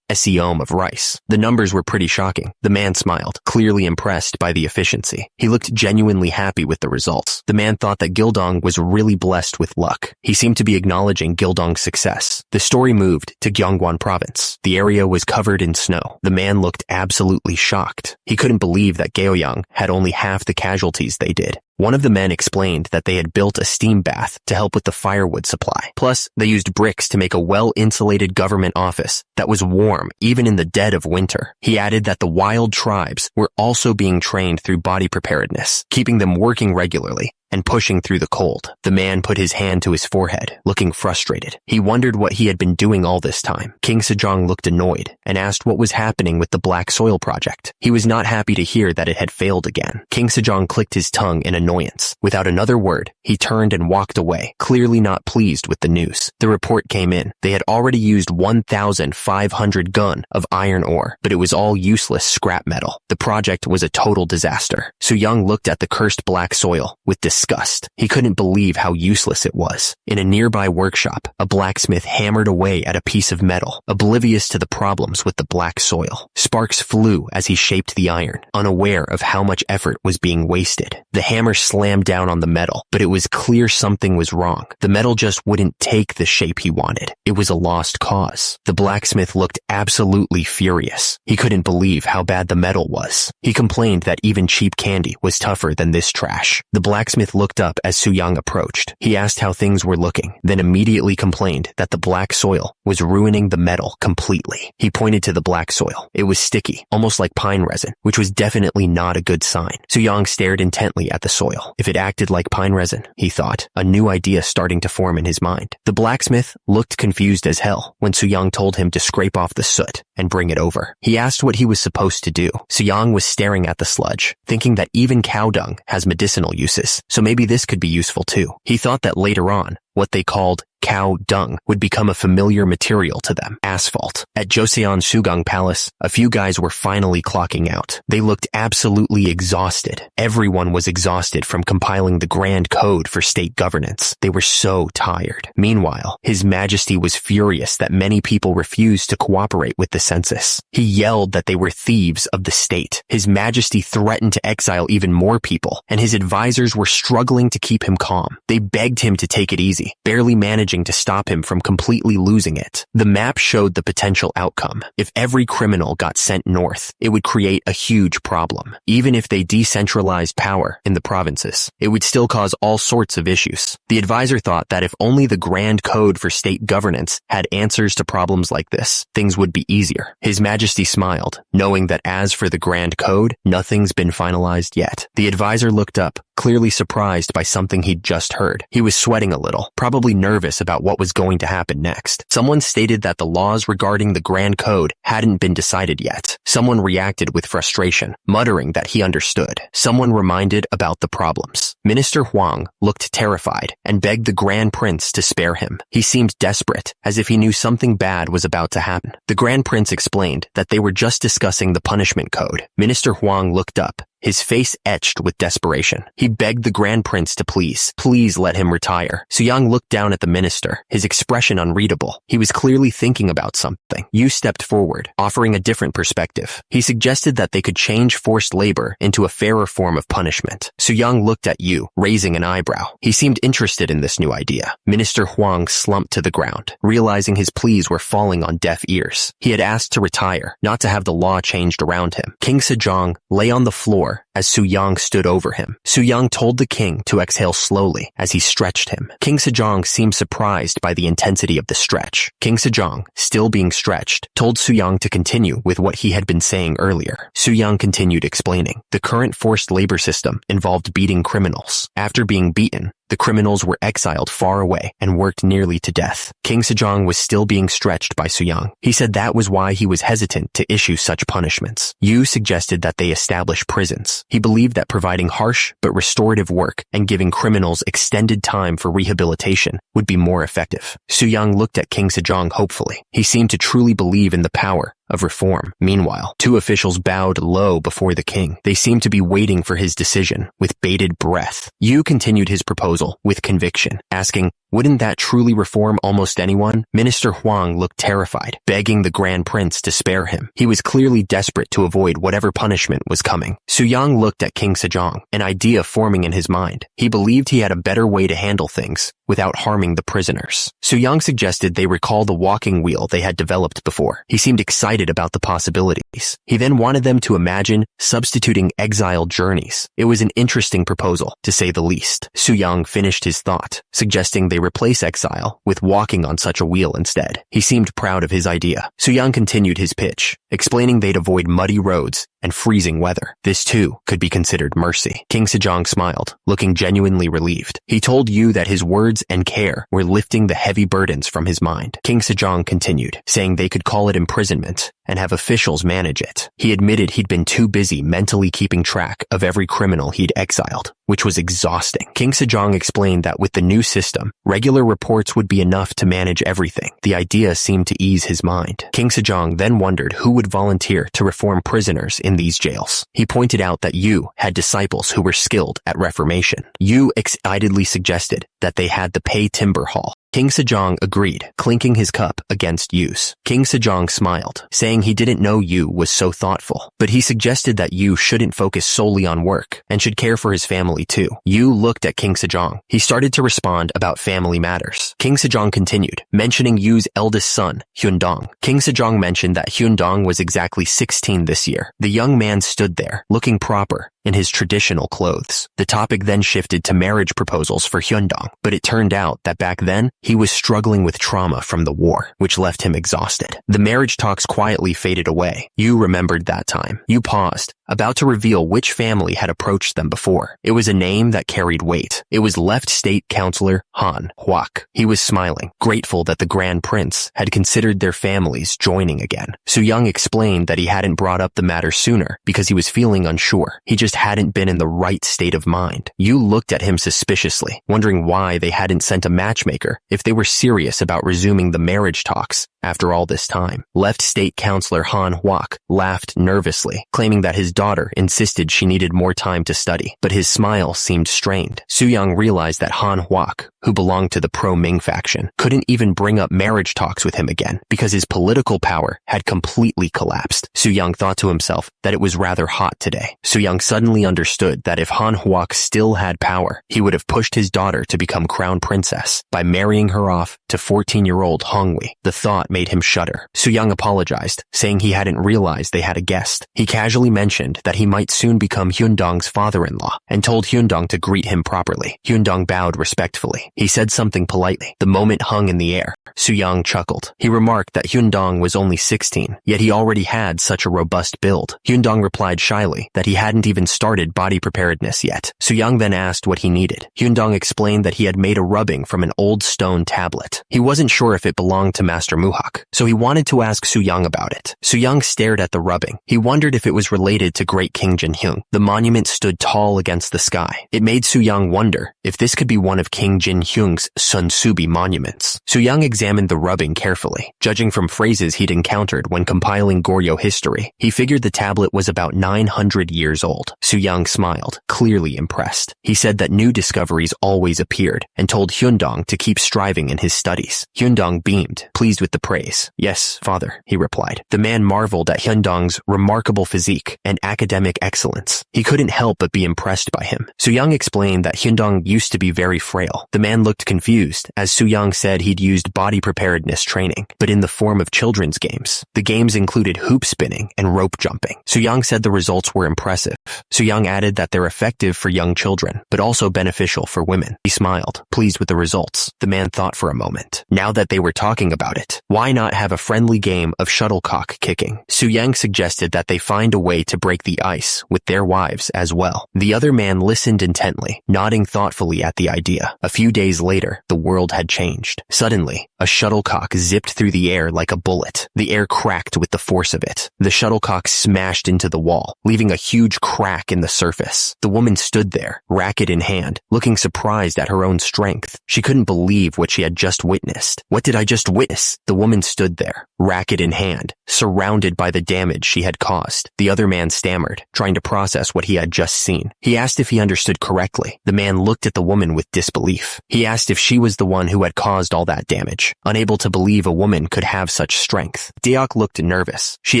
seom of rice. The numbers were pretty shocking. The man smiled, clearly impressed by the efficiency. He looked genuinely happy with the results. The man thought that Gildong was really blessed with luck. He seemed to be acknowledging Gildong's success. The story moved to Gyeongwon province. The area was covered in snow. The man looked absolutely shocked. He couldn't believe that Gyeogyang had only half the casualties they did. One of the men explained that they had built a steam bath to help with the firewood supply. Plus, they used bricks to make a well-insulated government office that was warm even in the dead of winter. He added that the wild tribes were also being trained through body preparedness, keeping them working regularly and pushing through the cold. The man put his hand to his forehead, looking frustrated. He wondered what he had been doing all this time. King Sejong looked annoyed and asked what was happening with the Black Soil project. He was not happy to hear that it had failed again. King Sejong clicked his tongue in annoyance. Without another word, he turned and walked away, clearly not pleased with the news. The report came in. They had already used 1,500 gun of iron ore, but it was all useless scrap metal. The project was a total disaster. Soo-young looked at the cursed black soil with disgust. He couldn't believe how useless it was. In a nearby workshop, a blacksmith hammered away at a piece of metal, oblivious to the problems with the black soil. Sparks flew as he shaped the iron, unaware of how much effort was being wasted. The hammer slammed down on the metal, but it was clear something was wrong. The metal just wouldn't take the shape he wanted. It was a lost cause. The blacksmith looked absolutely furious. He couldn't believe how bad the metal was. He complained that even cheap candy was tougher than this trash. The blacksmith looked up as Soo-young approached. He asked how things were looking, then immediately complained that the black soil was ruining the metal completely. He pointed to the black soil. It was sticky, almost like pine resin, which was definitely not a good sign. Soo-young stared intently at the soil. If it acted like pine resin, he thought, a new idea starting to form in his mind. The blacksmith looked confused as hell when Soo-young told him to scrape off the soot and bring it over. He asked what he was supposed to do. Soo-young was staring at the sludge, thinking that even cow dung has medicinal uses, so maybe this could be useful too. He thought that later on, what they called cow dung would become a familiar material to them, asphalt. At Joseon Sugung Palace, a few guys were finally clocking out. They looked absolutely exhausted. Everyone was exhausted from compiling the grand code for state governance. They were so tired. Meanwhile, His Majesty was furious that many people refused to cooperate with the census. He yelled that they were thieves of the state. His Majesty threatened to exile even more people, and his advisors were struggling to keep him calm. They begged him to take it easy, barely managing to stop him from completely losing it. The map showed the potential outcome. If every criminal got sent north, it would create a huge problem. Even if they decentralized power in the provinces, it would still cause all sorts of issues. The advisor thought that if only the grand code for state governance had answers to problems like this, things would be easier. His Majesty smiled, knowing that as for the grand code, nothing's been finalized yet. The advisor looked up, clearly surprised by something he'd just heard. He was sweating a little, probably nervous about what was going to happen next. Someone stated that the laws regarding the Grand Code hadn't been decided yet. Someone reacted with frustration, muttering that he understood. Someone reminded about the problems. Minister Huang looked terrified and begged the Grand Prince to spare him. He seemed desperate, as if he knew something bad was about to happen. The Grand Prince explained that they were just discussing the punishment code. Minister Huang looked up, his face etched with desperation. He begged the Grand Prince to please let him retire. Soo-young looked down at the minister, his expression unreadable. He was clearly thinking about something. Yu stepped forward, offering a different perspective. He suggested that they could change forced labor into a fairer form of punishment. Soo-young looked at Yu, raising an eyebrow. He seemed interested in this new idea. Minister Huang slumped to the ground, realizing his pleas were falling on deaf ears. He had asked to retire, not to have the law changed around him. King Sejong lay on the floor as Soo-young stood over him. Soo-young told the king to exhale slowly as he stretched him. King Sejong seemed surprised by the intensity of the stretch. King Sejong, still being stretched, told Soo-young to continue with what he had been saying earlier. Soo-young continued explaining. The current forced labor system involved beating criminals. After being beaten, the criminals were exiled far away and worked nearly to death. King Sejong was still being stretched by Soo-young. He said that was why he was hesitant to issue such punishments. Yu suggested that they establish prisons. He believed that providing harsh but restorative work and giving criminals extended time for rehabilitation would be more effective. Soo-young looked at King Sejong hopefully. He seemed to truly believe in the power of reform. Meanwhile, two officials bowed low before the king. They seemed to be waiting for his decision with bated breath. Yu continued his proposal with conviction, asking, "Wouldn't that truly reform almost anyone?" Minister Huang looked terrified, begging the Grand Prince to spare him. He was clearly desperate to avoid whatever punishment was coming. Su Yang looked at King Sejong, an idea forming in his mind. He believed he had a better way to handle things without harming the prisoners. Su Yang suggested they recall the walking wheel they had developed before. He seemed excited about the possibilities. He then wanted them to imagine substituting exile journeys. It was an interesting proposal, to say the least. Su Yang finished his thought, suggesting they replace exile with walking on such a wheel instead. He seemed proud of his idea. Su Yang continued his pitch, explaining they'd avoid muddy roads and freezing weather. This too could be considered mercy. King Sejong smiled, looking genuinely relieved. He told Yu that his words and care were lifting the heavy burdens from his mind. King Sejong continued, saying they could call it imprisonment and have officials manage it. He admitted he'd been too busy mentally keeping track of every criminal he'd exiled, which was exhausting. King Sejong explained that with the new system, regular reports would be enough to manage everything. The idea seemed to ease his mind. King Sejong then wondered who would volunteer to reform prisoners in these jails. He pointed out that Yu had disciples who were skilled at reformation. Yu excitedly suggested that they had the Pei Timber Hall. King Sejong agreed, clinking his cup against Yu's. King Sejong smiled, saying he didn't know Yu was so thoughtful, but he suggested that Yu shouldn't focus solely on work and should care for his family too. Yu looked at King Sejong. He started to respond about family matters. King Sejong continued, mentioning Yu's eldest son, Hyundong. King Sejong mentioned that Hyundong was exactly 16 this year. The young man stood there, looking proper in his traditional clothes. The topic then shifted to marriage proposals for Hyundong, but it turned out that back then, he was struggling with trauma from the war, which left him exhausted. The marriage talks quietly faded away. Yu remembered that time. Yu paused, about to reveal which family had approached them before. It was a name that carried weight. It was Left State Councilor Han Huak. He was smiling, grateful that the Grand Prince had considered their families joining again. Su Yang explained that he hadn't brought up the matter sooner because he was feeling unsure. He just hadn't been in the right state of mind. Yu looked at him suspiciously, wondering why they hadn't sent a matchmaker if they were serious about resuming the marriage talks after all this time. Left State Councilor Han Huak laughed nervously, claiming that his daughter insisted she needed more time to study, but his smile seemed strained. Su Yang realized that Han Huak, who belonged to the pro-Ming faction, couldn't even bring up marriage talks with him again because his political power had completely collapsed. Su Yang thought to himself that it was rather hot today. Su Yang suddenly understood that if Han Huak still had power, he would have pushed his daughter to become crown princess by marrying her off to 14-year-old Hongwei. The thought made him shudder. Su Yang apologized, saying he hadn't realized they had a guest. He casually mentioned that he might soon become Hyundong's father-in-law and told Hyundong to greet him properly. Hyundong bowed respectfully. He said something politely. The moment hung in the air. Su Yang chuckled. He remarked that Hyundong was only 16, yet he already had such a robust build. Hyundong replied shyly that he hadn't even started body preparedness yet. Su Yang then asked what he needed. Hyundong explained that he had made a rubbing from an old stone tablet. He wasn't sure if it belonged to Master Muhak, so he wanted to ask Su Yang about it. Su Yang stared at the rubbing. He wondered if it was related to Great King Jinhyung. The monument stood tall against the sky. It made Su Yang wonder if this could be one of King Jinhyung's Sun Subi monuments. Su Yang examined the rubbing carefully. Judging from phrases he'd encountered when compiling Goryeo history, he figured the tablet was about 900 years old. Su Yang smiled, clearly impressed. He said that new discoveries always appeared and told Hyundong to keep striving in his studies. Hyundong beamed, pleased with the praise. Yes, father, he replied. The man marveled at Hyundong's remarkable physique and academic excellence. He couldn't help but be impressed by him. Su Yang explained that Hyundong used to be very frail. The man looked confused, as Su Yang said he'd used body preparedness training, but in the form of children's games. The games included hoop spinning and rope jumping. Su Yang said the results were impressive. Su Yang added that they're effective for young children, but also beneficial for women. He smiled, pleased with the results. The man thought for a moment. Now that they were talking about it, why not have a friendly game of shuttlecock kicking? Su Yang suggested that they find a way to break the ice with their wives as well. The other man listened intently, nodding thoughtfully at the idea. A few days later, the world had changed. Suddenly, a shuttlecock zipped through the air like a bullet. The air cracked with the force of it. The shuttlecock smashed into the wall, leaving a huge crack in the surface. The woman stood there, racket in hand, looking surprised at her own strength. She couldn't believe what she had just witnessed. What did I just witness? The woman woman stood there, racket in hand, surrounded by the damage she had caused. The other man stammered, trying to process what he had just seen. He asked if he understood correctly. The man looked at the woman with disbelief. He asked if she was the one who had caused all that damage, unable to believe a woman could have such strength. Deok looked nervous. She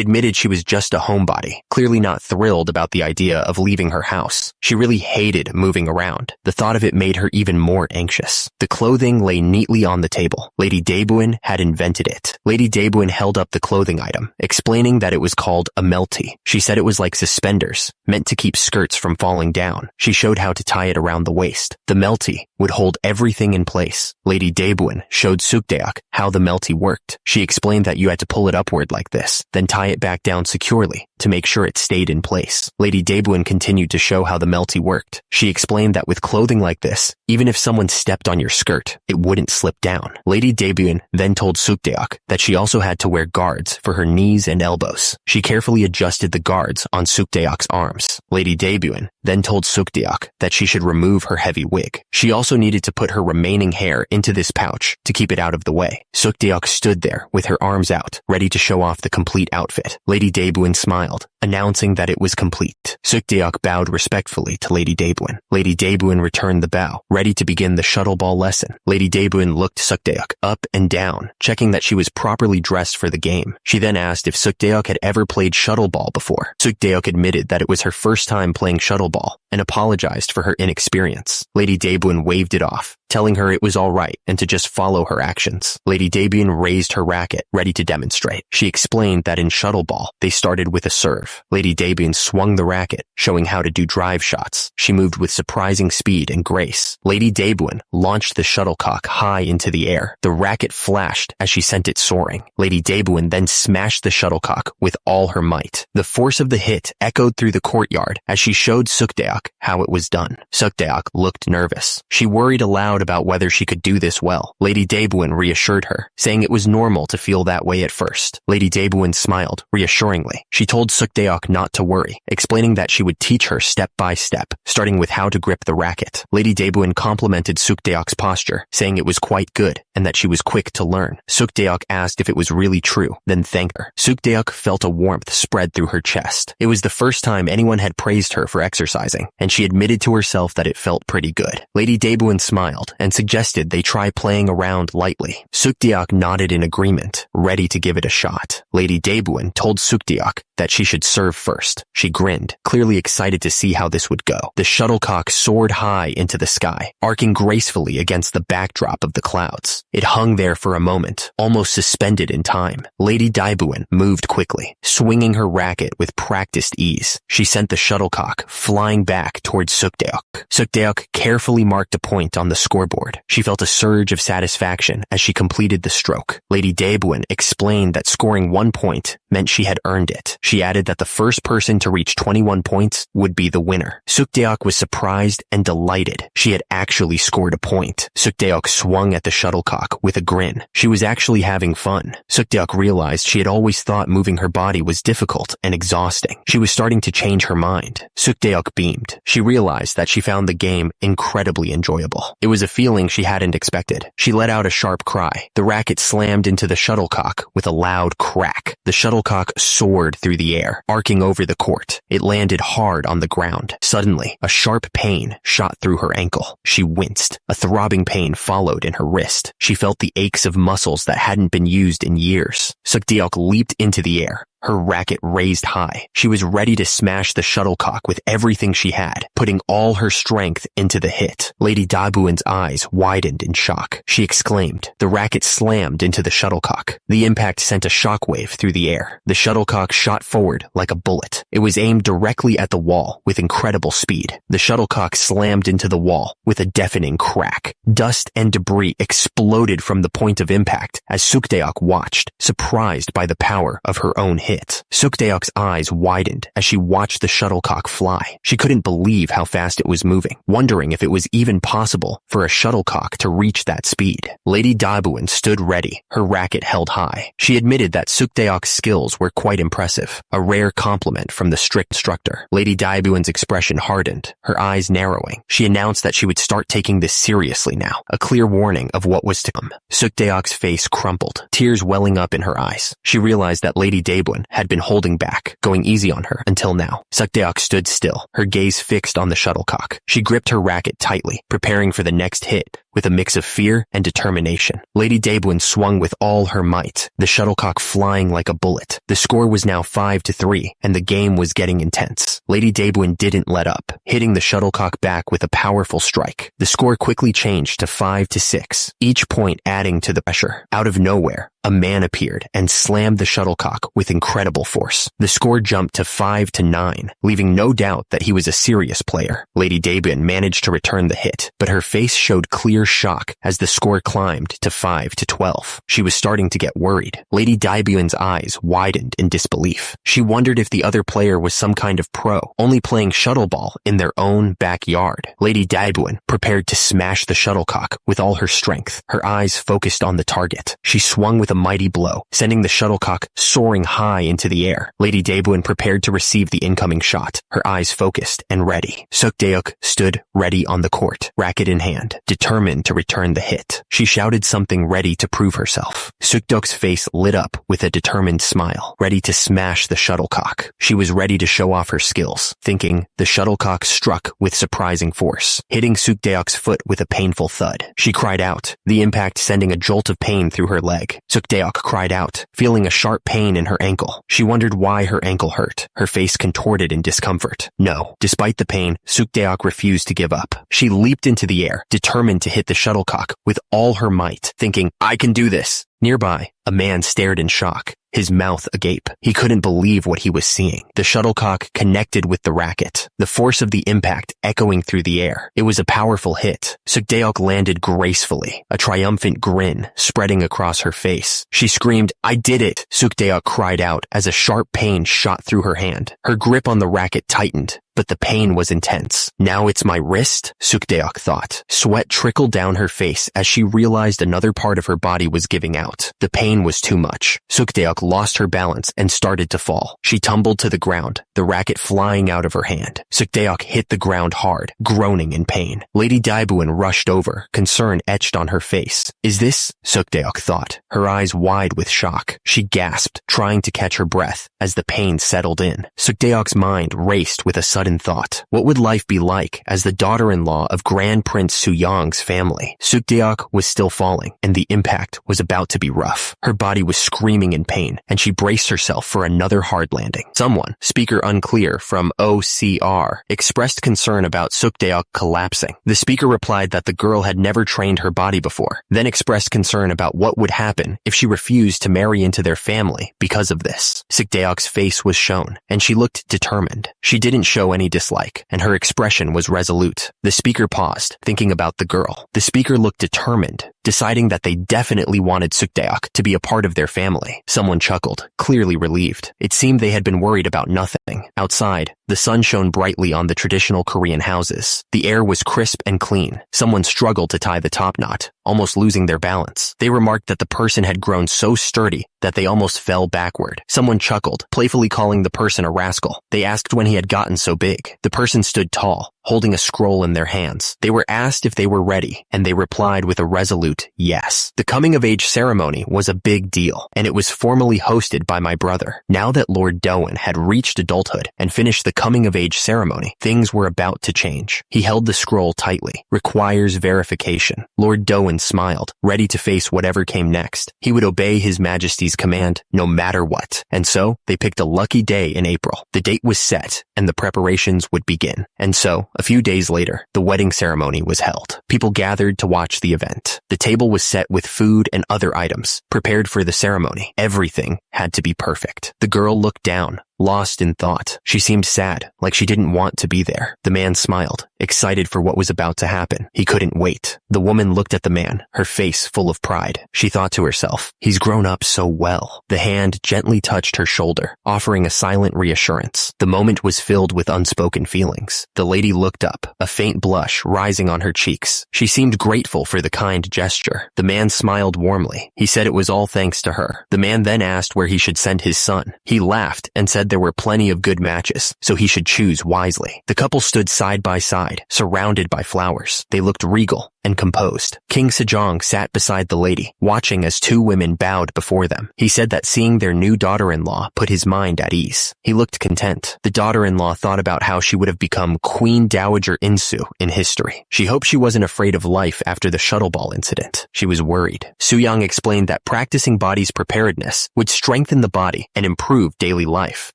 admitted she was just a homebody, clearly not thrilled about the idea of leaving her house. She really hated moving around. The thought of it made her even more anxious. The clothing lay neatly on the table. Lady Daebuin had invented it. Lady Daebuin held up the clothing item, explaining that it was called a melty. She said it was like suspenders, meant to keep skirts from falling down. She showed how to tie it around the waist. The melty would hold everything in place. Lady Daebuin showed Sukdeok how the melty worked. She explained that you had to pull it upward like this, then tie it back down securely to make sure it stayed in place. Lady Daebuin continued to show how the melty worked. She explained that with clothing like this, even if someone stepped on your skirt, it wouldn't slip down. Lady Daebuin then told Sukdeok that she also had to wear guards for her knees and elbows. She carefully adjusted the guards on Sukdeok's arms. Lady Daebuin then told Sukdeok that she should remove her heavy wig. She also needed to put her remaining hair into this pouch to keep it out of the way. Sukdeok stood there with her arms out, ready to show off the complete outfit. Lady Daebuin smiled, announcing that it was complete. Sukdeok bowed respectfully to Lady Daebuin. Lady Daebuin returned the bow, ready to begin the shuttle ball lesson. Lady Daebuin looked Sukdeok up and down, checking that she was properly dressed for the game. She then asked if Sukdeok had ever played shuttle ball before. Sukdeok admitted that it was her first time playing shuttle ball and apologized for her inexperience. Lady Daebuin waved it off, telling her it was all right and to just follow her actions. Lady Daebuin raised her racket, ready to demonstrate. She explained that in shuttle ball, they started with a serve. Lady Daebuin swung the racket, showing how to do drive shots. She moved with surprising speed and grace. Lady Daebuin launched the shuttlecock high into the air. The racket flashed as she sent it soaring. Lady Daebuin then smashed the shuttlecock with all her might. The force of the hit echoed through the courtyard as she showed Sukdeok how it was done. Sukdeok looked nervous. She worried aloud about whether she could do this well. Lady Daebuin reassured her, saying it was normal to feel that way at first. Lady Daebuin smiled reassuringly. She told Sukdeok not to worry, explaining that she would teach her step by step, starting with how to grip the racket. Lady Daebuin complimented Sukdeok's posture, saying it was quite good and that she was quick to learn. Sukdeok asked if it was really true, then thanked her. Sukdeok felt a warmth spread through her chest. It was the first time anyone had praised her for exercising, and she admitted to herself that it felt pretty good. Lady Daebuin smiled and suggested they try playing around lightly. Sukdeok nodded in agreement, ready to give it a shot. Lady Daebuin told Sukdeok that she should serve first. She grinned, clearly excited to see how this would go. The shuttlecock soared high into the sky, arcing gracefully against the backdrop of the clouds. It hung there for a moment, almost suspended in time. Lady Daebuin moved quickly, swinging her racket with practiced ease. She sent the shuttlecock flying back towards Sukdeok. Sukdeok carefully marked a point on the scoreboard. She felt a surge of satisfaction as she completed the stroke. Lady Daebuin explained that scoring 1 point meant she had earned it. She added that the first person to reach 21 points would be the winner. Sukdeok was surprised and delighted. She had actually scored a point. Sukdeok swung at the shuttlecock with a grin. She was actually having fun. Sukdeok realized she had always thought moving her body was difficult and exhausting. She was starting to change her mind. Sukdeok beamed. She realized that she found the game incredibly enjoyable. It was a feeling she hadn't expected. She let out a sharp cry. The racket slammed into the shuttlecock with a loud crack. The shuttlecock soared through the air, arcing over the court. It landed hard on the ground. Suddenly, a sharp pain shot through her ankle. She winced. A throbbing pain followed in her wrist. She felt the aches of muscles that hadn't been used in years. Sukdeok leaped into the air, her racket raised high. She was ready to smash the shuttlecock with everything she had, putting all her strength into the hit. Lady Daebuin's eyes widened in shock. She exclaimed. The racket slammed into the shuttlecock. The impact sent a shockwave through the air. The shuttlecock shot forward like a bullet. It was aimed directly at the wall with incredible speed. The shuttlecock slammed into the wall with a deafening crack. Dust and debris exploded from the point of impact as Sukdeok watched, surprised by the power of her own hit. hit. Sukdeok's eyes widened as she watched the shuttlecock fly. She couldn't believe how fast it was moving, wondering if it was even possible for a shuttlecock to reach that speed. Lady Daebuin stood ready, her racket held high. She admitted that Sukdeok's skills were quite impressive, a rare compliment from the strict instructor. Lady Daebuin's expression hardened, her eyes narrowing. She announced that she would start taking this seriously now, a clear warning of what was to come. Sukdeok's face crumpled, tears welling up in her eyes. She realized that Lady Daebuin had been holding back, going easy on her until now. Sukdeok stood still, her gaze fixed on the shuttlecock. She gripped her racket tightly, preparing for the next hit with a mix of fear and determination. Lady Daebuin swung with all her might, the shuttlecock flying like a bullet. The score was now 5-3, and the game was getting intense. Lady Daebuin didn't let up, hitting the shuttlecock back with a powerful strike. The score quickly changed to 5-6, each point adding to the pressure. Out of nowhere, a man appeared and slammed the shuttlecock with incredible force. The score jumped to 5-9, leaving no doubt that he was a serious player. Lady Daebuin managed to return the hit, but her face showed clear shock as the score climbed to 5-12. She was starting to get worried. Lady Daebuin's eyes widened in disbelief. She wondered if the other player was some kind of pro, only playing shuttleball in their own backyard. Lady Daebuin prepared to smash the shuttlecock with all her strength, her eyes focused on the target. She swung with a mighty blow, sending the shuttlecock soaring high into the air. Lady Daebuin prepared to receive the incoming shot, her eyes focused and ready. Sukdeok stood ready on the court, racket in hand, determined to return the hit. She shouted something ready to prove herself. Sukdeok's face lit up with a determined smile, ready to smash the shuttlecock. She was ready to show off her skills, thinking. The shuttlecock struck with surprising force, hitting Sukdeok's foot with a painful thud. She cried out, the impact sending a jolt of pain through her leg. Sukdeok cried out, feeling a sharp pain in her ankle. She wondered why her ankle hurt, her face contorted in discomfort. No, despite the pain, Sukdeok refused to give up. She leaped into the air, determined to hit the shuttlecock with all her might, thinking, I can do this. Nearby, a man stared in shock, his mouth agape. He couldn't believe what he was seeing. The shuttlecock connected with the racket, the force of the impact echoing through the air. It was a powerful hit. Sukdeok landed gracefully, a triumphant grin spreading across her face. She screamed, I did it! Sukdeok cried out as a sharp pain shot through her hand. Her grip on the racket tightened, but the pain was intense. Now it's my wrist? Sukdeok thought. Sweat trickled down her face as she realized another part of her body was giving out. The pain was too much. Sukdeok lost her balance and started to fall. She tumbled to the ground, the racket flying out of her hand. Sukdeok hit the ground hard, groaning in pain. Lady Daebuin rushed over, concern etched on her face. Is this? Sukdeok thought, her eyes wide with shock. She gasped, trying to catch her breath as the pain settled in. Sukdeok's mind raced with a sudden thought. What would life be like as the daughter-in-law of Grand Prince Suyong's family? Sukdeok was still falling, and the impact was about to be rough. Her body was screaming in pain, and she braced herself for another hard landing. Someone, speaker unclear from OCR, expressed concern about Sukdeok collapsing. The speaker replied that the girl had never trained her body before, then expressed concern about what would happen if she refused to marry into their family because of this. Sukdeok's face was shown, and she looked determined. She didn't show any dislike, and her expression was resolute. The speaker paused, thinking about the girl. The speaker looked determined, deciding that they definitely wanted Sukdeok to be a part of their family. Someone chuckled, clearly relieved. It seemed they had been worried about nothing. Outside, the sun shone brightly on the traditional Korean houses. The air was crisp and clean. Someone struggled to tie the top knot, almost losing their balance. They remarked that the person had grown so sturdy that they almost fell backward. Someone chuckled, playfully calling the person a rascal. They asked when he had gotten so big. The person stood tall, holding a scroll in their hands. They were asked if they were ready, and they replied with a resolute yes. The coming-of-age ceremony was a big deal, and it was formally hosted by my brother. Now that Lord Doan had reached adulthood and finished the coming-of-age ceremony, things were about to change. He held the scroll tightly. Requires verification. Lord Doan smiled, ready to face whatever came next. He would obey His Majesty's command no matter what. And so, they picked a lucky day in April. The date was set, and the preparations would begin. And so, a few days later, the wedding ceremony was held. People gathered to watch the event. The table was set with food and other items, prepared for the ceremony. Everything had to be perfect. The girl looked down, lost in thought. She seemed sad, like she didn't want to be there. The man smiled, excited for what was about to happen. He couldn't wait. The woman looked at the man, her face full of pride. She thought to herself, he's grown up so well. The hand gently touched her shoulder, offering a silent reassurance. The moment was filled with unspoken feelings. The lady looked up, a faint blush rising on her cheeks. She seemed grateful for the kind gesture. The man smiled warmly. He said it was all thanks to her. The man then asked where he should send his son. He laughed and said there were plenty of good matches, so he should choose wisely. The couple stood side by side, surrounded by flowers. They looked regal and composed. King Sejong sat beside the lady, watching as two women bowed before them. He said that seeing their new daughter-in-law put his mind at ease. He looked content. The daughter-in-law thought about how she would have become Queen Dowager Insu in history. She hoped she wasn't afraid of life after the shuttle ball incident. She was worried. Soo-young explained that practicing body's preparedness would strengthen the body and improve daily life,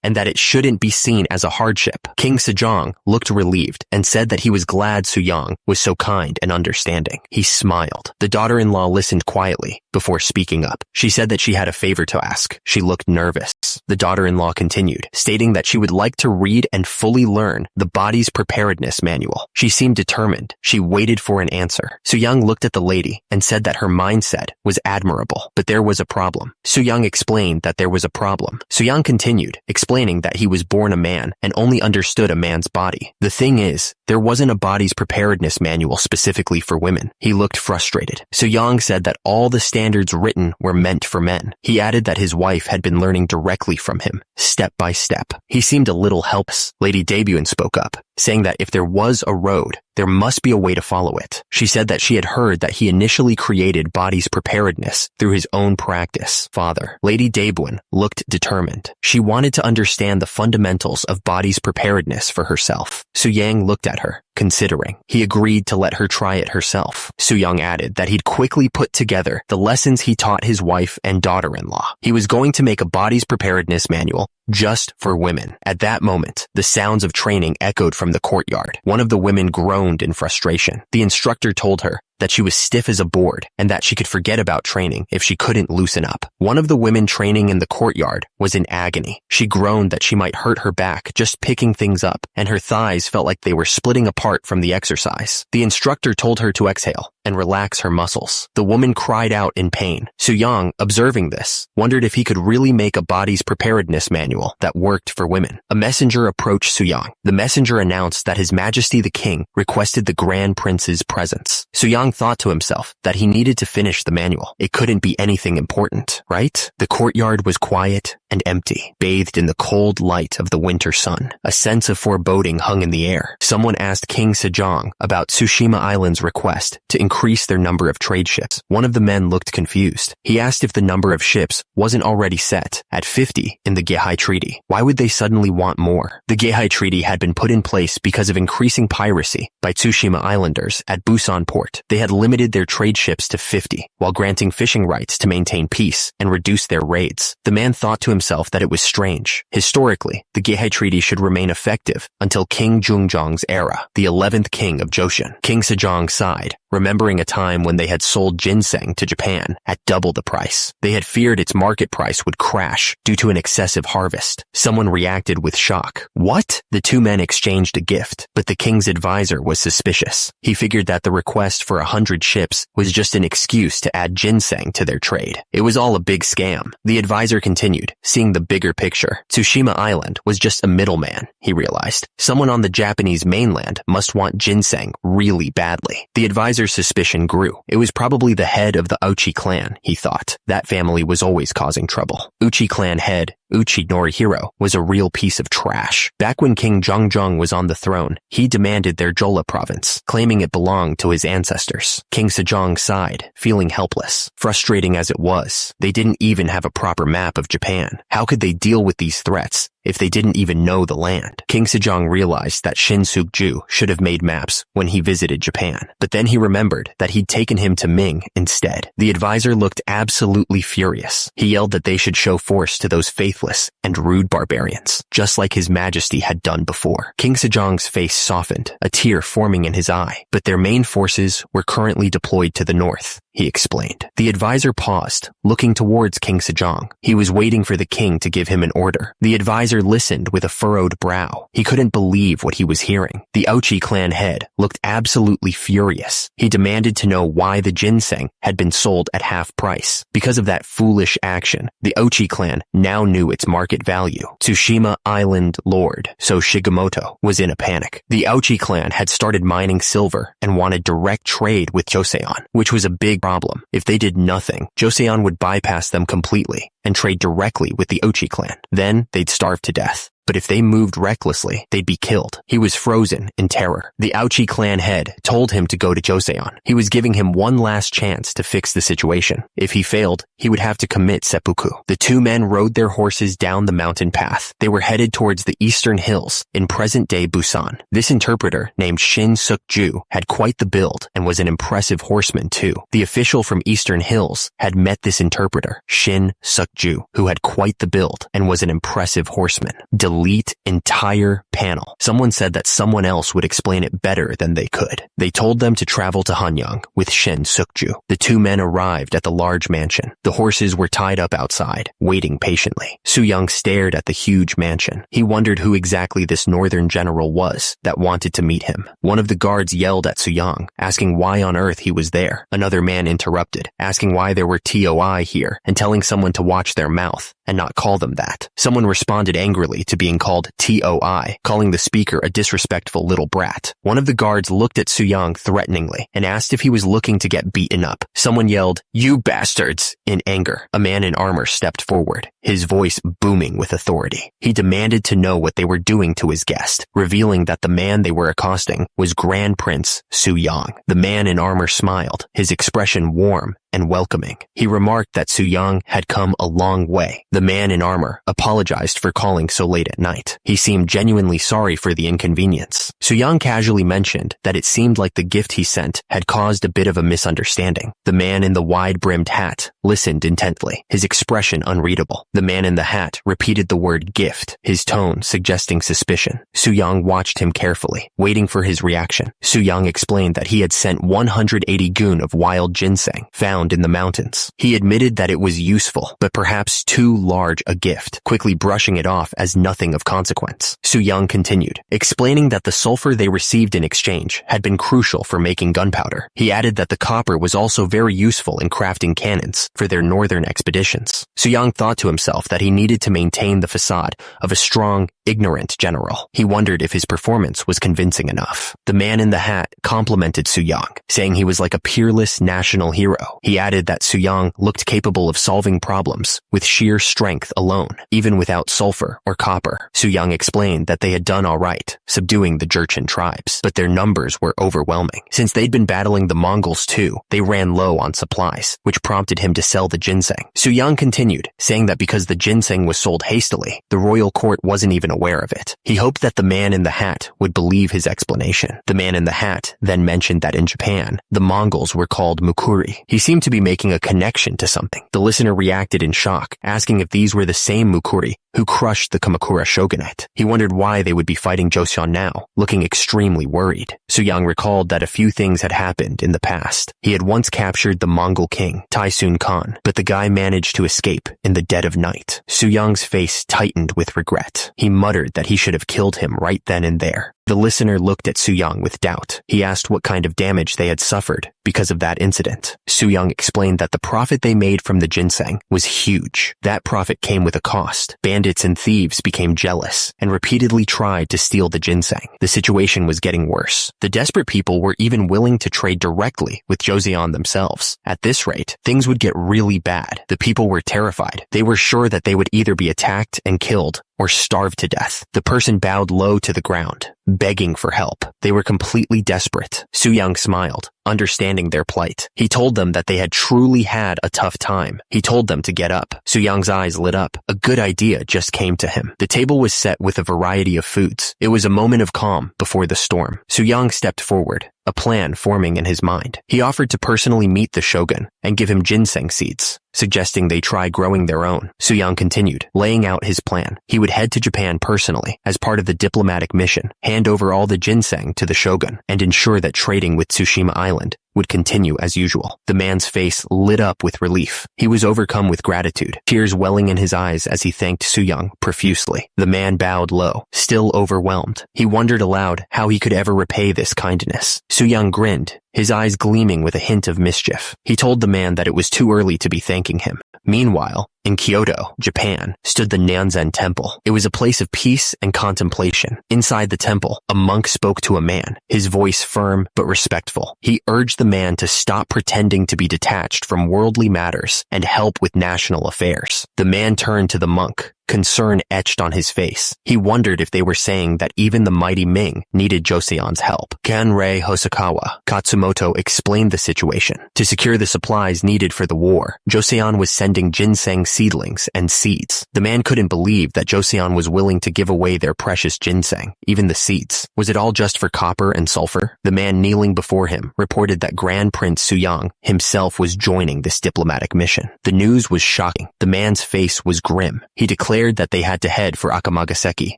and that it shouldn't be seen as a hardship. King Sejong looked relieved and said that he was glad Soo-young was so kind and understanding. He smiled. The daughter-in-law listened quietly before speaking up. She said that she had a favor to ask. She looked nervous. The daughter-in-law continued, stating that she would like to read and fully learn the body's preparedness manual. She seemed determined. She waited for an answer. Soo-young looked at the lady and said that her mindset was admirable, but there was a problem. Soo-young explained that there was a problem. Soo-young continued, explaining that he was born a man and only understood a man's body. The thing is, there wasn't a body's preparedness manual specifically for women. He looked frustrated. Soo-young said that all the standards written were meant for men. He added that his wife had been learning directly from him, step by step. He seemed a little helpless. Lady Daebyun spoke up, saying that if there was a road, there must be a way to follow it. She said that she had heard that he initially created body's preparedness through his own practice. Father, Lady Daebyun looked determined. She wanted to understand the fundamentals of body's preparedness for herself. Soo-young looked at her, considering. He agreed to let her try it herself. Soo-young added that he'd quickly put together the lessons he taught his wife and daughter-in-law. He was going to make a body's preparedness manual just for women. At that moment, the sounds of training echoed from the courtyard. One of the women groaned in frustration. The instructor told her that she was stiff as a board and that she could forget about training if she couldn't loosen up. One of the women training in the courtyard was in agony. She groaned that she might hurt her back just picking things up, and her thighs felt like they were splitting apart from the exercise. The instructor told her to exhale and relax her muscles. The woman cried out in pain. Soo-young, observing this, wondered if he could really make a body's preparedness manual that worked for women. A messenger approached Soo-young. The messenger announced that His Majesty the King requested the Grand Prince's presence. Soo-young thought to himself that he needed to finish the manual. It couldn't be anything important, right? The courtyard was quiet and empty, bathed in the cold light of the winter sun. A sense of foreboding hung in the air. Someone asked King Sejong about Tsushima Island's request to increase their number of trade ships. One of the men looked confused. He asked if the number of ships wasn't already set at 50 in the Geihai Treaty. Why would they suddenly want more? The Geihai Treaty had been put in place because of increasing piracy by Tsushima Islanders at Busan port. They had limited their trade ships to 50, while granting fishing rights to maintain peace and reduce their raids. The man thought to himself that it was strange. Historically, the Geihai Treaty should remain effective until King Jungjong's era, the 11th king of Joseon. King Sejong sighed, remembering a time when they had sold ginseng to Japan at double the price. They had feared its market price would crash due to an excessive harvest. Someone reacted with shock. What? The two men exchanged a gift, but the king's advisor was suspicious. He figured that the request for 100 ships was just an excuse to add ginseng to their trade. It was all a big scam. The advisor continued, seeing the bigger picture. Tsushima Island was just a middleman, he realized. Someone on the Japanese mainland must want ginseng really badly. The advisor's suspicion grew. It was probably the head of the Uchi clan, he thought. That family was always causing trouble. Uchi clan head Uchi Norihiro was a real piece of trash. Back when King Jongjong was on the throne, he demanded their Jola province, claiming it belonged to his ancestors. King Sejong sighed, feeling helpless. Frustrating as it was, they didn't even have a proper map of Japan. How could they deal with these threats if they didn't even know the land? King Sejong realized that Shin Suk-ju should have made maps when he visited Japan, but then he remembered that he'd taken him to Ming instead. The advisor looked absolutely furious. He yelled that they should show force to those faithless and rude barbarians, just like His Majesty had done before. King Sejong's face softened, a tear forming in his eye, but their main forces were currently deployed to the north, he explained. The advisor paused, looking towards King Sejong. He was waiting for the king to give him an order. The advisor listened with a furrowed brow. He couldn't believe what he was hearing. The Ochi clan head looked absolutely furious. He demanded to know why the ginseng had been sold at half price. Because of that foolish action, the Ochi clan now knew its market value. Tsushima Island Lord So Shigemoto was in a panic. The Ochi clan had started mining silver and wanted direct trade with Joseon, which was a big problem. If they did nothing, Joseon would bypass them completely and trade directly with the Ochi clan. Then they'd starve to death. But if they moved recklessly, they'd be killed. He was frozen in terror. The Ochi clan head told him to go to Joseon. He was giving him one last chance to fix the situation. If he failed, he would have to commit seppuku. The two men rode their horses down the mountain path. They were headed towards the eastern hills in present-day Busan. This interpreter, named Shin Suk-ju, had quite the build and was an impressive horseman too. The official from Eastern Hills had met this interpreter, Shin Suk-ju, who had quite the build and was an impressive horseman. Delete entire panel. Someone said that someone else would explain it better than they could. They told them to travel to Hanyang with Shin Suk-ju. The two men arrived at the large mansion. The horses were tied up outside, waiting patiently. Su-young stared at the huge mansion. He wondered who exactly this northern general was that wanted to meet him. One of the guards yelled at Su-young, asking why on earth he was there. Another man interrupted, asking why there were TOI here and telling someone to watch their mouth and not call them that. Someone responded angrily to being called TOI, calling the speaker a disrespectful little brat. One of the guards looked at Su-young threateningly and asked if he was looking to get beaten up. Someone yelled, "You bastards!" in anger. A man in armor stepped forward, his voice booming with authority. He demanded to know what they were doing to his guest, revealing that the man they were accosting was Grand Prince Su-young. The man in armor smiled, his expression warm and welcoming. He remarked that Su-young had come a long way. The man in armor apologized for calling so late at night. He seemed genuinely sorry for the inconvenience. Su-young casually mentioned that it seemed like the gift he sent had caused a bit of a misunderstanding. The man in the wide-brimmed hat listened intently, his expression unreadable. The man in the hat repeated the word gift, his tone suggesting suspicion. Su-young watched him carefully, waiting for his reaction. Su-young explained that he had sent 180 gun of wild ginseng found in the mountains. He admitted that it was useful, but perhaps too large a gift, quickly brushing it off as nothing of consequence. Su-young continued, explaining that the sulfur they received in exchange had been crucial for making gunpowder. He added that the copper was also very useful in crafting cannons for their northern expeditions. Su-young thought to himself that he needed to maintain the facade of a strong, ignorant general. He wondered if his performance was convincing enough. The man in the hat complimented Su-young, saying he was like a peerless national hero. He added that Su-young looked capable of solving problems with sheer strength alone, even without sulfur or copper. Su-young explained that they had done all right, subduing the Jurchen tribes, but their numbers were overwhelming. Since they'd been battling the Mongols too, they ran low on supplies, which prompted him to sell the ginseng. Su-young continued, saying that because the ginseng was sold hastily, the royal court wasn't even aware of it. He hoped that the man in the hat would believe his explanation. The man in the hat then mentioned that in Japan, the Mongols were called Mukuri. He seemed to be making a connection to something. The listener reacted in shock, asking if these were the same Mukuri who crushed the Kamakura shogunate. He wondered why they would be fighting Joseon now, looking extremely worried. Su-young recalled that a few things had happened in the past. He had once captured the Mongol king, Taisun Khan, but the guy managed to escape in the dead of night. Su-young's face tightened with regret. He muttered that he should have killed him right then and there. The listener looked at Su-young with doubt. He asked what kind of damage they had suffered because of that incident. Su-young explained that the profit they made from the ginseng was huge. That profit came with a cost. Bandits and thieves became jealous and repeatedly tried to steal the ginseng. The situation was getting worse. The desperate people were even willing to trade directly with Joseon themselves. At this rate, things would get really bad. The people were terrified. They were sure that they would either be attacked and killed or starve to death. The person bowed low to the ground, begging for help. They were completely desperate. Su-young smiled, understanding their plight. He told them that they had truly had a tough time. He told them to get up. Su-young's eyes lit up. A good idea just came to him. The table was set with a variety of foods. It was a moment of calm before the storm. Su-young stepped forward, a plan forming in his mind. He offered to personally meet the shogun and give him ginseng seeds, suggesting they try growing their own. Su-young continued, laying out his plan. He would head to Japan personally as part of the diplomatic mission, hand over all the ginseng to the shogun, and ensure that trading with Tsushima Island would continue as usual. The man's face lit up with relief. He was overcome with gratitude, tears welling in his eyes as he thanked Soo-young profusely. The man bowed low, still overwhelmed. He wondered aloud how he could ever repay this kindness. Soo-young grinned, his eyes gleaming with a hint of mischief. He told the man that it was too early to be thanking him. Meanwhile, in Kyoto, Japan, stood the Nanzen Temple. It was a place of peace and contemplation. Inside the temple, a monk spoke to a man, his voice firm but respectful. He urged the man to stop pretending to be detached from worldly matters and help with national affairs. The man turned to the monk, concern etched on his face. He wondered if they were saying that even the mighty Ming needed Joseon's help. Ganrei Hosokawa Katsumoto explained the situation. To secure the supplies needed for the war, Joseon was sending ginseng seedlings and seeds. The man couldn't believe that Joseon was willing to give away their precious ginseng, even the seeds. Was it all just for copper and sulfur? The man kneeling before him reported that Grand Prince Soo-young himself was joining this diplomatic mission. The news was shocking. The man's face was grim. He declared that they had to head for Akamagaseki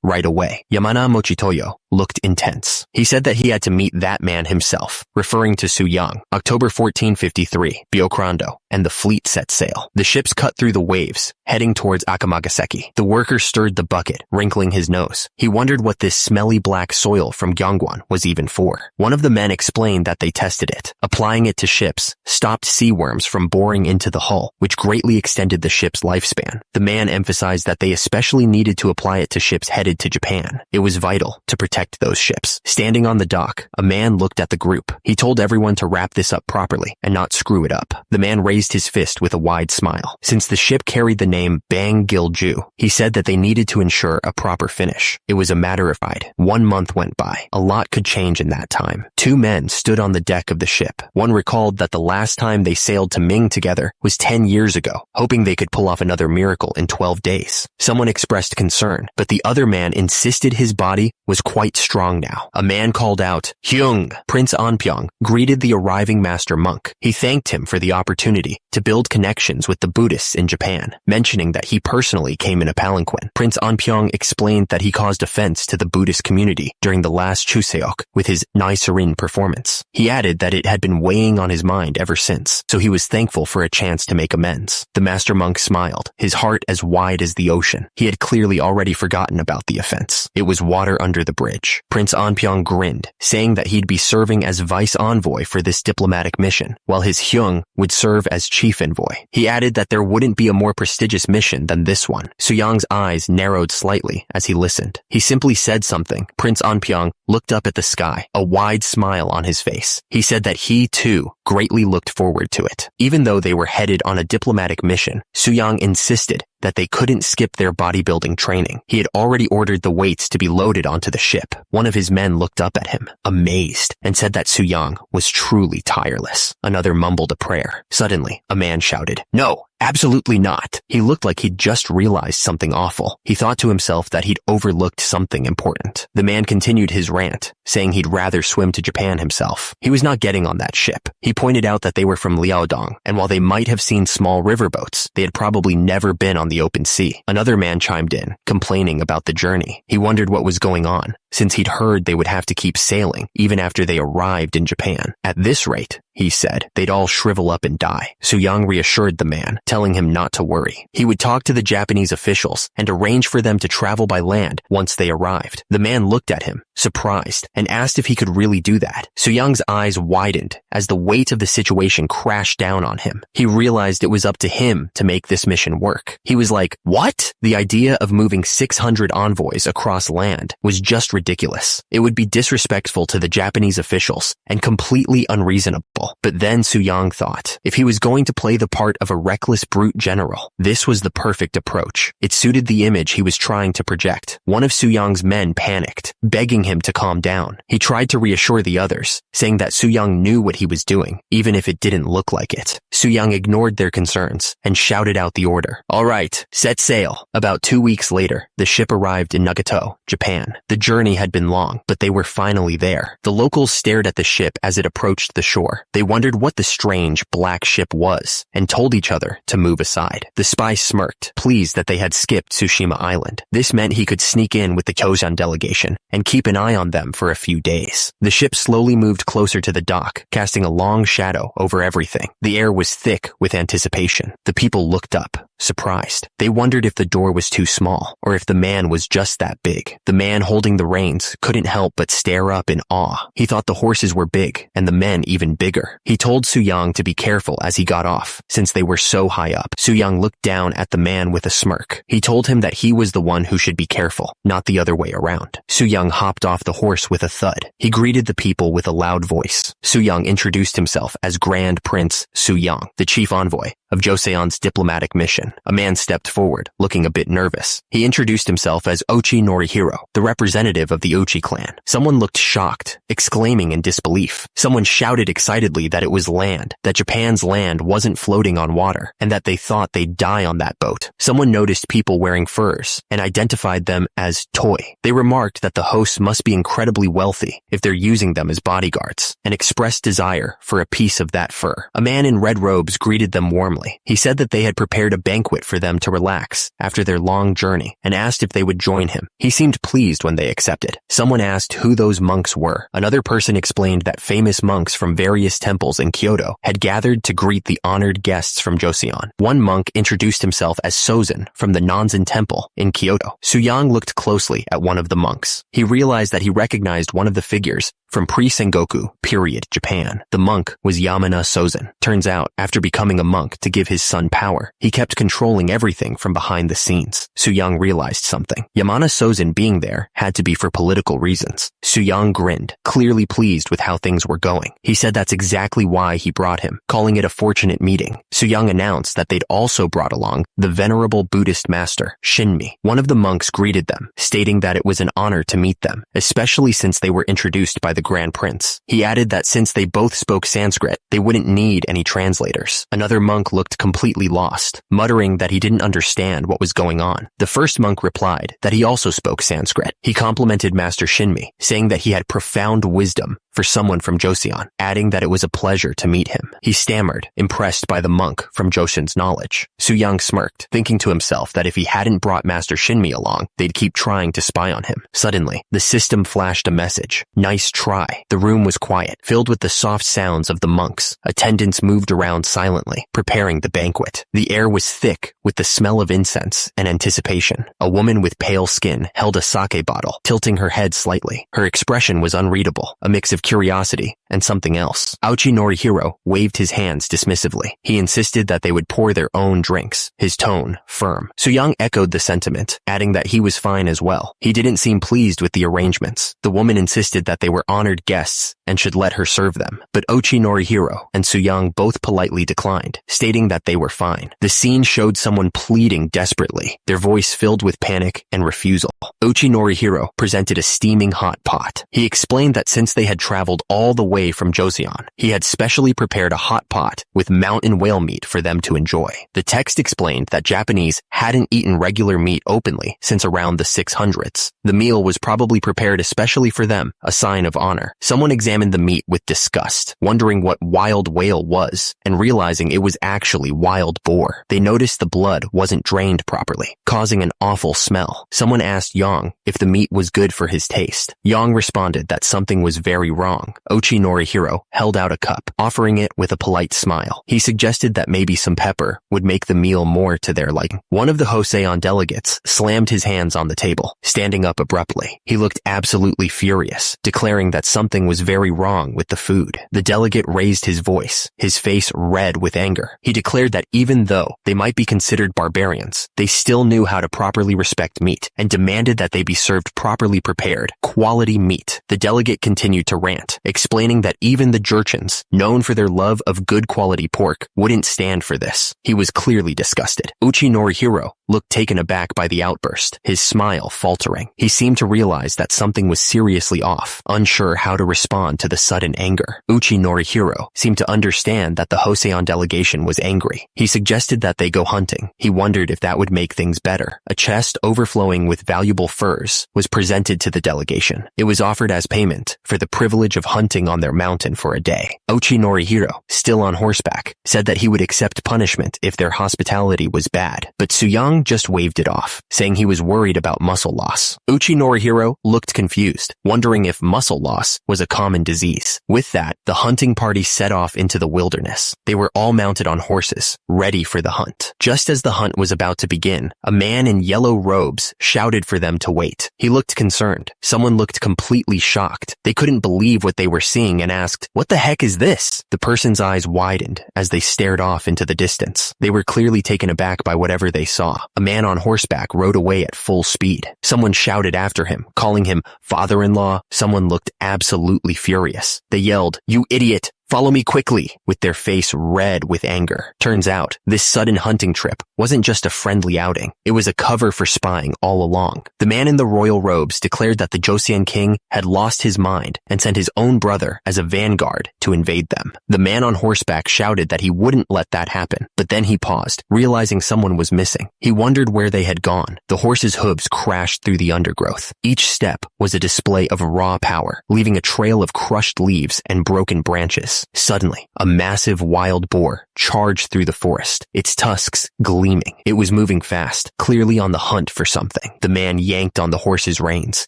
right away. Yamana Mochitoyo looked intense. He said that he had to meet that man himself, referring to Soo-young. October 1453, Byokrando, and the fleet set sail. The ships cut through the waves, heading towards Akamagaseki. The worker stirred the bucket, wrinkling his nose. He wondered what this smelly black soil from Gyeongwon was even for. One of the men explained that they tested it. Applying it to ships stopped sea worms from boring into the hull, which greatly extended the ship's lifespan. The man emphasized that they especially needed to apply it to ships headed to Japan. It was vital to protect those ships. Standing on the dock, a man looked at the group. He told everyone to wrap this up properly and not screw it up. The man raised his fist with a wide smile. Since the ship carried the name Bang Gil-ju, he said that they needed to ensure a proper finish. It was a matter of pride. 1 month went by. A lot could change in that time. 2 men stood on the deck of the ship. One recalled that the last time they sailed to Ming together was 10 years ago, hoping they could pull off another miracle in 12 days. Someone expressed concern, but the other man insisted his body was quite strong now. A man called out, "Hyung!" Prince Anpyeong greeted the arriving master monk. He thanked him for the opportunity to build connections with the Buddhists in Japan, mentioning that he personally came in a palanquin. Prince Anpyeong explained that he caused offense to the Buddhist community during the last Chuseok with his Naisarin performance. He added that it had been weighing on his mind ever since, so he was thankful for a chance to make amends. The master monk smiled, his heart as wide as the ocean. He had clearly already forgotten about the offense. It was water under the bridge. Prince Anpyeong grinned, saying that he'd be serving as vice envoy for this diplomatic mission, while his Hyung would serve as chief envoy. He added that there wouldn't be a more prestigious mission than this one. Soo-young's eyes narrowed slightly as he listened. He simply said something. Prince Anpyeong looked up at the sky, a wide smile on his face. He said that he, too, greatly looked forward to it. Even though they were headed on a diplomatic mission, Soo-young insisted that they couldn't skip their bodybuilding training. He had already ordered the weights to be loaded onto the ship. One of his men looked up at him, amazed, and said that Soo-young was truly tireless. Another mumbled a prayer. Suddenly, a man shouted, "No! Absolutely not." He looked like he'd just realized something awful. He thought to himself that he'd overlooked something important. The man continued his rant, saying he'd rather swim to Japan himself. He was not getting on that ship. He pointed out that they were from Liaodong, and while they might have seen small riverboats, they had probably never been on the open sea. Another man chimed in, complaining about the journey. He wondered what was going on, since he'd heard they would have to keep sailing even after they arrived in Japan. At this rate, he said, they'd all shrivel up and die. Soo-young reassured the man, telling him not to worry. He would talk to the Japanese officials and arrange for them to travel by land once they arrived. The man looked at him, surprised, and asked if he could really do that. Soo-young's eyes widened as the weight of the situation crashed down on him. He realized it was up to him to make this mission work. He was like, what? The idea of moving 600 envoys across land was just ridiculous. It would be disrespectful to the Japanese officials and completely unreasonable. But then Soo-young thought, if he was going to play the part of a reckless brute general, this was the perfect approach. It suited the image he was trying to project. One of Soo-young's men panicked, begging him to calm down. He tried to reassure the others, saying that Soo-young knew what he was doing, even if it didn't look like it. Soo-young ignored their concerns and shouted out the order. All right, set sail. About 2 weeks later, the ship arrived in Nagato, Japan. The journey had been long, but they were finally there. The locals stared at the ship as it approached the shore. They wondered what the strange black ship was and told each other to move aside. The spy smirked, pleased that they had skipped Tsushima Island. This meant he could sneak in with the Kyosan delegation and keep an eye on them for a few days. The ship slowly moved closer to the dock, casting a long shadow over everything. The air was thick with anticipation. The people looked up, surprised. They wondered if the door was too small or if the man was just that big. The man holding the reins couldn't help but stare up in awe. He thought the horses were big and the men even bigger. He told Su-young to be careful as he got off, since they were so high up. Su-young looked down at the man with a smirk. He told him that he was the one who should be careful, not the other way around. Su-young hopped off the horse with a thud. He greeted the people with a loud voice. Su-young introduced himself as Grand Prince Su-young, the chief envoy of Joseon's diplomatic mission. A man stepped forward, looking a bit nervous. He introduced himself as Ochi Norihiro, the representative of the Ochi clan. Someone looked shocked, exclaiming in disbelief. Someone shouted excitedly that it was land, that Japan's land wasn't floating on water, and that they thought they'd die on that boat. Someone noticed people wearing furs and identified them as toy. They remarked that the hosts must be incredibly wealthy if they're using them as bodyguards, and expressed desire for a piece of that fur. A man in red robes greeted them warmly. He said that they had prepared a banquet for them to relax after their long journey and asked if they would join him. He seemed pleased when they accepted. Someone asked who those monks were. Another person explained that famous monks from various temples in Kyoto had gathered to greet the honored guests from Joseon. One monk introduced himself as Sozin from the Nanzen Temple in Kyoto. Su-young looked closely at one of the monks. He realized that he recognized one of the figures from pre-Sengoku period Japan. The monk was Yamana Sozin. Turns out, after becoming a monk to give his son power, he kept controlling everything from behind the scenes. Su-young realized something. Yamana Sozin being there had to be for political reasons. Su-young grinned, clearly pleased with how things were going. He said that's exactly why he brought him, calling it a fortunate meeting. Su-young announced that they'd also brought along the venerable Buddhist master, Shinmi. One of the monks greeted them, stating that it was an honor to meet them, especially since they were introduced by the Grand Prince. He added that since they both spoke Sanskrit, they wouldn't need any translators. Another monk looked completely lost, muttering that he didn't understand what was going on. The first monk replied that he also spoke Sanskrit. He complimented Master Shinmi, saying that he had profound wisdom for someone from Joseon, adding that it was a pleasure to meet him. He stammered, impressed by the monk from Joshin's knowledge. Su-young smirked, thinking to himself that if he hadn't brought Master Shinmi along, they'd keep trying to spy on him. Suddenly, the system flashed a message. Nice try. The room was quiet, filled with the soft sounds of the monks. Attendants moved around silently, preparing the banquet. The air was thick with the smell of incense and anticipation. A woman with pale skin held a sake bottle, tilting her head slightly. Her expression was unreadable, a mix of curiosity and something else. Ochi Norihiro waved his hands dismissively. He insisted that they would pour their own drinks, his tone firm. Su-young echoed the sentiment, adding that he was fine as well. He didn't seem pleased with the arrangements. The woman insisted that they were honored guests and should let her serve them, but Ochi Norihiro and Su-young both politely declined, stating that they were fine. The scene showed someone pleading desperately, their voice filled with panic and refusal. Ochi Norihiro presented a steaming hot pot. He explained that since they had traveled all the way from Joseon, he had specially prepared a hot pot with mountain whale meat for them to enjoy. The text explained that Japanese hadn't eaten regular meat openly since around the 600s. The meal was probably prepared especially for them, a sign of honor. Someone examined the meat with disgust, wondering what wild whale was, and realizing it was actually wild boar. They noticed the blood wasn't drained properly, causing an awful smell. Someone asked Yang if the meat was good for his taste. Yang responded that something was very wrong. Ochi Norihiro held out a cup, offering it with a polite smile. He suggested that maybe some pepper would make the meal more to their liking. One of the Hoseon delegates slammed his hands on the table, standing up abruptly. He looked absolutely furious, declaring that something was very wrong with the food. The delegate raised his voice, his face red with anger. He declared that even though they might be considered barbarians, they still knew how to properly respect meat, and demanded that they be served properly prepared, quality meat. The delegate continued to rant, explaining that even the Jurchens, known for their love of good quality pork, wouldn't stand for this. He was clearly disgusted. Ochi Norihiro looked taken aback by the outburst, his smile faltering. He seemed to realize that something was seriously off, unsure how to respond to the sudden anger. Ochi Norihiro seemed to understand that the Hoseon delegation was angry. He suggested that they go hunting. He wondered if that would make things better. A chest overflowing with valuable furs, was presented to the delegation. It was offered as payment for the privilege of hunting on their mountain for a day. Ochi Norihiro, still on horseback, said that he would accept punishment if their hospitality was bad, but Suyang just waved it off, saying he was worried about muscle loss. Uchi Norihiro looked confused, wondering if muscle loss was a common disease. With that, the hunting party set off into the wilderness. They were all mounted on horses, ready for the hunt. Just as the hunt was about to begin, a man in yellow robes shouted for them to wait. He looked concerned. Someone looked completely shocked. They couldn't believe what they were seeing and asked, "What the heck is this?" The person's eyes widened as they stared off into the distance. They were clearly taken aback by whatever they saw. A man on horseback rode away at full speed. Someone shouted after him, calling him father-in-law. Someone looked absolutely furious. They yelled, "You idiot! Follow me quickly," with their face red with anger. Turns out, this sudden hunting trip wasn't just a friendly outing. It was a cover for spying all along. The man in the royal robes declared that the Joseon king had lost his mind and sent his own brother as a vanguard to invade them. The man on horseback shouted that he wouldn't let that happen, but then he paused, realizing someone was missing. He wondered where they had gone. The horse's hooves crashed through the undergrowth. Each step was a display of raw power, leaving a trail of crushed leaves and broken branches. Suddenly, a massive wild boar charged through the forest, its tusks gleaming. It was moving fast, clearly on the hunt for something. The man yanked on the horse's reins,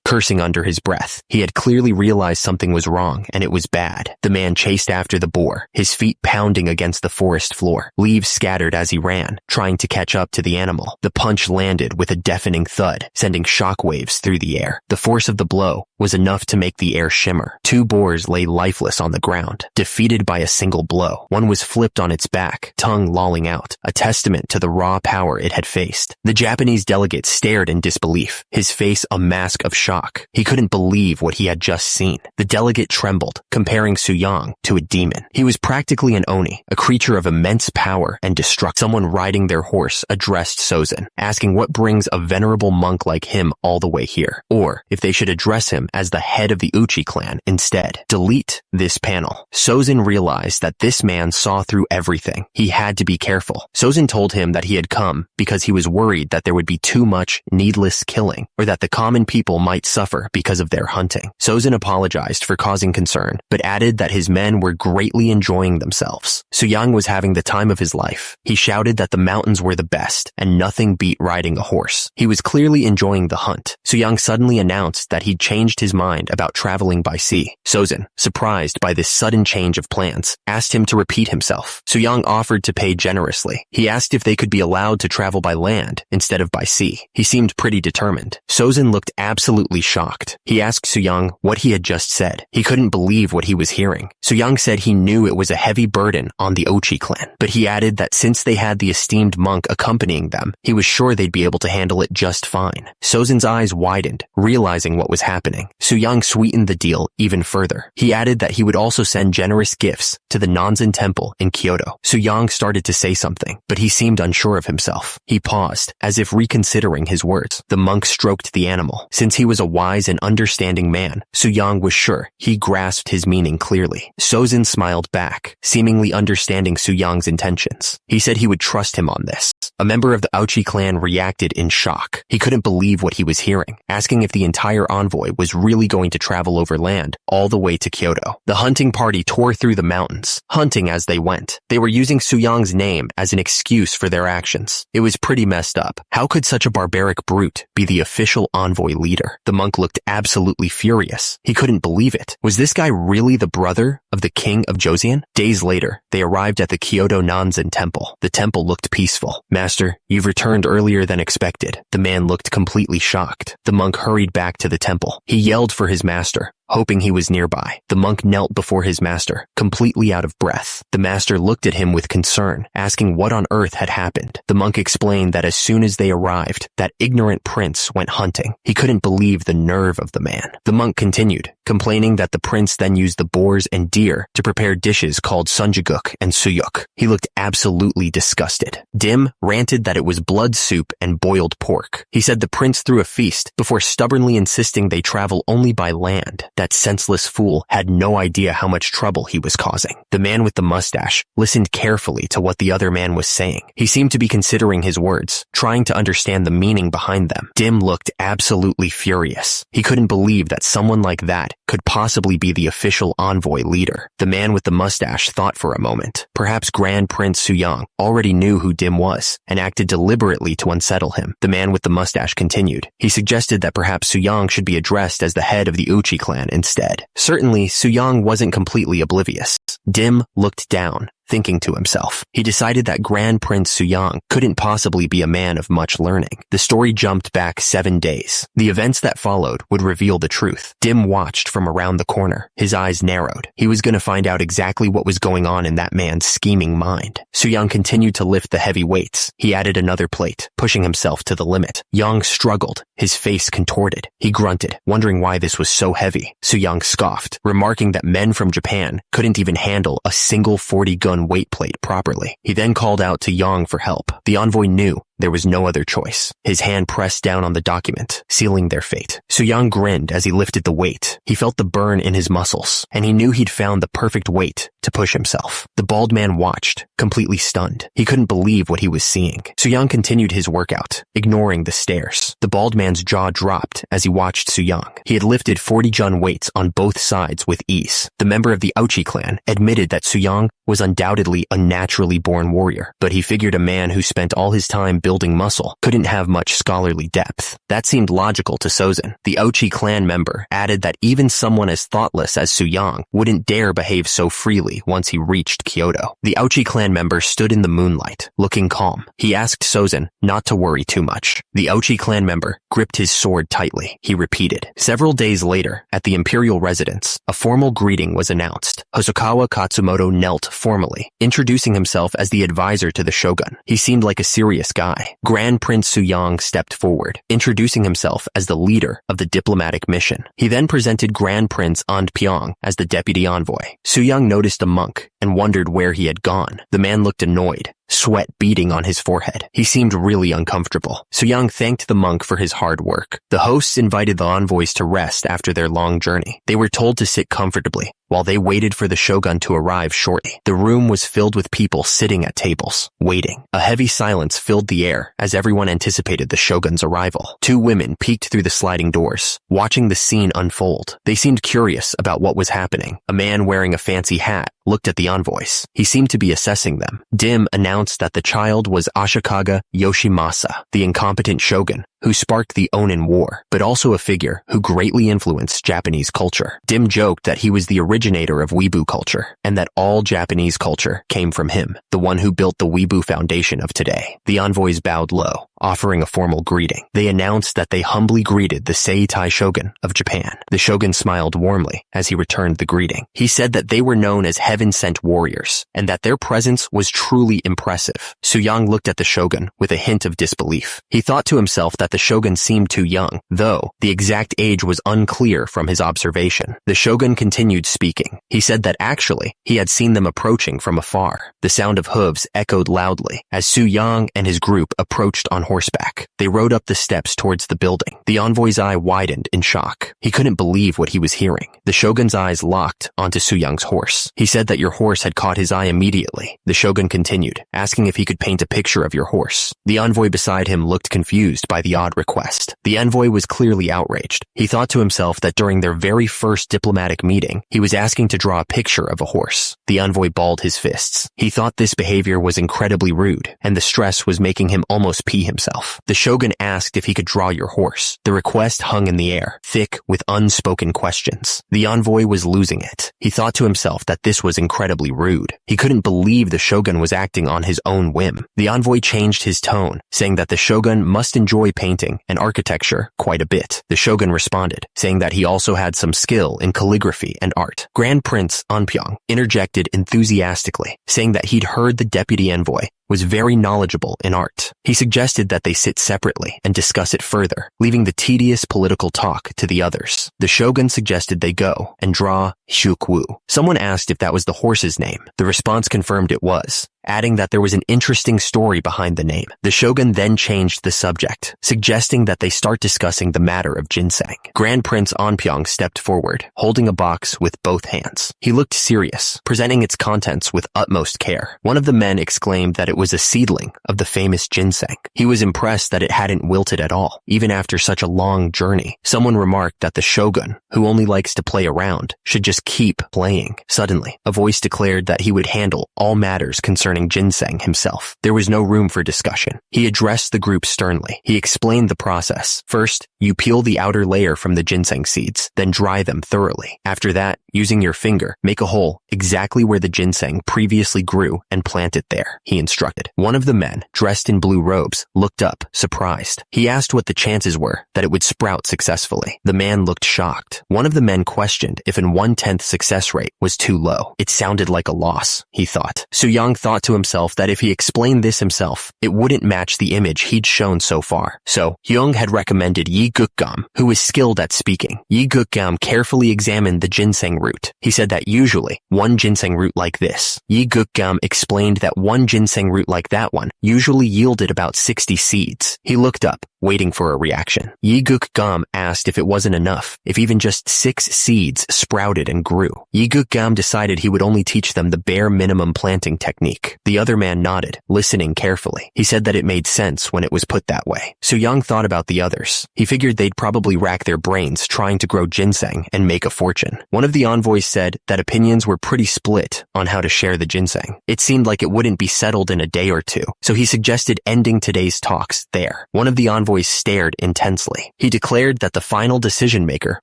cursing under his breath. He had clearly realized something was wrong, and it was bad. The man chased after the boar, his feet pounding against the forest floor. Leaves scattered as he ran, trying to catch up to the animal. The punch landed with a deafening thud, sending shockwaves through the air. The force of the blow was enough to make the air shimmer. Two boars lay lifeless on the ground, defeated by a single blow. One was flipped on its back, tongue lolling out, a testament to the raw power it had faced. The Japanese delegate stared in disbelief, his face a mask of shock. He couldn't believe what he had just seen. The delegate trembled, comparing Suyang to a demon. He was practically an oni, a creature of immense power and destruction. Someone riding their horse addressed Sozin, asking what brings a venerable monk like him all the way here, or if they should address him as the head of the Uchi clan instead. Delete this panel. Sozin realized that this man saw through everything. He had to be careful. Sozin told him that he had come because he was worried that there would be too much needless killing, or that the common people might suffer because of their hunting. Sozin apologized for causing concern, but added that his men were greatly enjoying themselves. Suyang was having the time of his life. He shouted that the mountains were the best, and nothing beat riding a horse. He was clearly enjoying the hunt. Suyang suddenly announced that he'd changed his mind about traveling by sea. Sozin, surprised by this sudden change of plans, asked him to repeat himself. Suyang offered to pay generously. He asked if they could be allowed to travel by land instead of by sea. He seemed pretty determined. Sozin looked absolutely shocked. He asked Suyang what he had just said. He couldn't believe what he was hearing. Suyang said he knew it was a heavy burden on the Ochi clan, but he added that since they had the esteemed monk accompanying them, he was sure they'd be able to handle it just fine. Sozin's eyes widened, realizing what was happening. Suyang sweetened the deal even further. He added that he would also send generous gifts to the Nanzen temple in Kyoto. Suyang started to say something, but he seemed unsure of himself. He paused, as if reconsidering his words. The monk stroked the animal. Since he was a wise and understanding man, Suyang was sure he grasped his meaning clearly. Sozin smiled back, seemingly understanding Suyang's intentions. He said he would trust him on this. A member of the Aochi clan reacted in shock. He couldn't believe what he was hearing, asking if the entire envoy was really going to travel over land all the way to Kyoto. The hunting party tore through the mountains, hunting as they went. They were using Suyang's name as an excuse for their actions. It was pretty messed up. How could such a barbaric brute be the official envoy leader? The monk looked absolutely furious. He couldn't believe it. Was this guy really the brother of the king of Joseon? Days later, they arrived at the Kyoto Nanzen temple. The temple looked peaceful. "Master, you've returned earlier than expected." The man looked completely shocked. The monk hurried back to the temple. He yelled for his master, hoping he was nearby. The monk knelt before his master, completely out of breath. The master looked at him with concern, asking what on earth had happened. The monk explained that as soon as they arrived, that ignorant prince went hunting. He couldn't believe the nerve of the man. The monk continued, complaining that the prince then used the boars and deer to prepare dishes called sunjaguk and suyuk. He looked absolutely disgusted. Dim ranted that it was blood soup and boiled pork. He said the prince threw a feast before stubbornly insisting they travel only by land. That senseless fool had no idea how much trouble he was causing. The man with the mustache listened carefully to what the other man was saying. He seemed to be considering his words, trying to understand the meaning behind them. Dim looked absolutely furious. He couldn't believe that someone like that could possibly be the official envoy leader. The man with the mustache thought for a moment. Perhaps Grand Prince Suyang already knew who Dim was and acted deliberately to unsettle him. The man with the mustache continued. He suggested that perhaps Suyang should be addressed as the head of the Uchi clan instead. Certainly, Suyang wasn't completely oblivious. Dim looked down, thinking to himself. He decided that Grand Prince Suyang couldn't possibly be a man of much learning. The story jumped back 7 days. The events that followed would reveal the truth. Dim watched from around the corner. His eyes narrowed. He was going to find out exactly what was going on in that man's scheming mind. Suyang continued to lift the heavy weights. He added another plate, pushing himself to the limit. Yang struggled, his face contorted. He grunted, wondering why this was so heavy. Suyang scoffed, remarking that men from Japan couldn't even handle a single 40-gun weight plate properly. He then called out to Yang for help. The envoy knew there was no other choice. His hand pressed down on the document, sealing their fate. Suyang grinned as he lifted the weight. He felt the burn in his muscles, and he knew he'd found the perfect weight to push himself. The bald man watched, completely stunned. He couldn't believe what he was seeing. Suyang continued his workout, ignoring the stares. The bald man's jaw dropped as he watched Suyang. He had lifted 40-gun weights on both sides with ease. The member of the Uchi clan admitted that Suyang was undoubtedly a naturally born warrior, but he figured a man who spent all his time building muscle couldn't have much scholarly depth. That seemed logical to Sozin. The Uchi clan member added that even someone as thoughtless as Suyang wouldn't dare behave so freely once he reached Kyoto. The Uchi clan member stood in the moonlight, looking calm. He asked Sozin not to worry too much. The Uchi clan member gripped his sword tightly. He repeated. Several days later, at the imperial residence, a formal greeting was announced. Hosokawa Katsumoto knelt formally, introducing himself as the advisor to the shogun. He seemed like a serious guy. Grand Prince Suyang stepped forward, introducing himself as the leader of the diplomatic mission. He then presented Grand Prince Andpyeong as the deputy envoy. Suyang noticed a monk and wondered where he had gone. The man looked annoyed, sweat beading on his forehead. He seemed really uncomfortable. Suyang thanked the monk for his hard work. The hosts invited the envoys to rest after their long journey. They were told to sit comfortably while they waited for the shogun to arrive shortly. The room was filled with people sitting at tables, waiting. A heavy silence filled the air as everyone anticipated the shogun's arrival. 2 women peeked through the sliding doors, watching the scene unfold. They seemed curious about what was happening. A man wearing a fancy hat looked at the envoys. He seemed to be assessing them. Dim announced that the child was Ashikaga Yoshimasa, the incompetent shogun who sparked the Onin War, but also a figure who greatly influenced Japanese culture. Dim joked that he was the originator of Weebu culture, and that all Japanese culture came from him, the one who built the Weebu foundation of today. The envoys bowed low, offering a formal greeting. They announced that they humbly greeted the Seitai shogun of Japan. The shogun smiled warmly as he returned the greeting. He said that they were known as heaven-sent warriors, and that their presence was truly impressive. Suyang looked at the shogun with a hint of disbelief. He thought to himself that the shogun seemed too young, though the exact age was unclear from his observation. The shogun continued speaking. He said that actually he had seen them approaching from afar. The sound of hooves echoed loudly as Suyang and his group approached on horseback. They rode up the steps towards the building. The envoy's eye widened in shock. He couldn't believe what he was hearing. The shogun's eyes locked onto Suyang's horse. He said that your horse had caught his eye immediately. The shogun continued, asking if he could paint a picture of your horse. The envoy beside him looked confused by the odd request. The envoy was clearly outraged. He thought to himself that during their very first diplomatic meeting, he was asking to draw a picture of a horse. The envoy balled his fists. He thought this behavior was incredibly rude, and the stress was making him almost pee himself. The shogun asked if he could draw your horse. The request hung in the air, thick with unspoken questions. The envoy was losing it. He thought to himself that this was incredibly rude. He couldn't believe the shogun was acting on his own whim. The envoy changed his tone, saying that the shogun must enjoy painting and architecture quite a bit. The shogun responded, saying that he also had some skill in calligraphy and art. Grand Prince Andpyeong interjected enthusiastically, saying that he'd heard the deputy envoy was very knowledgeable in art. He suggested that they sit separately and discuss it further, leaving the tedious political talk to the others. The shogun suggested they go and draw Hyukwu. Someone asked if that was the horse's name. The response confirmed it was, adding that there was an interesting story behind the name. The shogun then changed the subject, suggesting that they start discussing the matter of ginseng. Grand Prince Onpyeong stepped forward, holding a box with both hands. He looked serious, presenting its contents with utmost care. One of the men exclaimed that it was a seedling of the famous ginseng. He was impressed that it hadn't wilted at all, even after such a long journey. Someone remarked that the shogun, who only likes to play around, should just keep playing. Suddenly, a voice declared that he would handle all matters concerning ginseng himself. There was no room for discussion. He addressed the group sternly. He explained the process. First, you peel the outer layer from the ginseng seeds, then dry them thoroughly. After that, using your finger, make a hole exactly where the ginseng previously grew and plant it there, he instructed. One of the men, dressed in blue robes, looked up, surprised. He asked what the chances were that it would sprout successfully. The man looked shocked. One of the men questioned if an 1/10 success rate was too low. It sounded like a loss, he thought. Soo-young thought to himself that if he explained this himself, it wouldn't match the image he'd shown so far. So, Hyung had recommended Yi Gukgam, who was skilled at speaking. Yi Gukgam carefully examined the ginseng root. He said that usually, one ginseng root like this. Yi Gukgam explained that one ginseng root like that one usually yielded about 60 seeds. He looked up, waiting for a reaction. Yi Gukgam asked if it wasn't enough, if even just 6 seeds sprouted and grew. Yi Gukgam decided he would only teach them the bare minimum planting technique. The other man nodded, listening carefully. He said that it made sense when it was put that way. Soo-young thought about the others. He figured they'd probably rack their brains trying to grow ginseng and make a fortune. One of the envoys said that opinions were pretty split on how to share the ginseng. It seemed like it wouldn't be settled in a day or two, so he suggested ending today's talks there. One of the envoys stared intensely. He declared that the final decision maker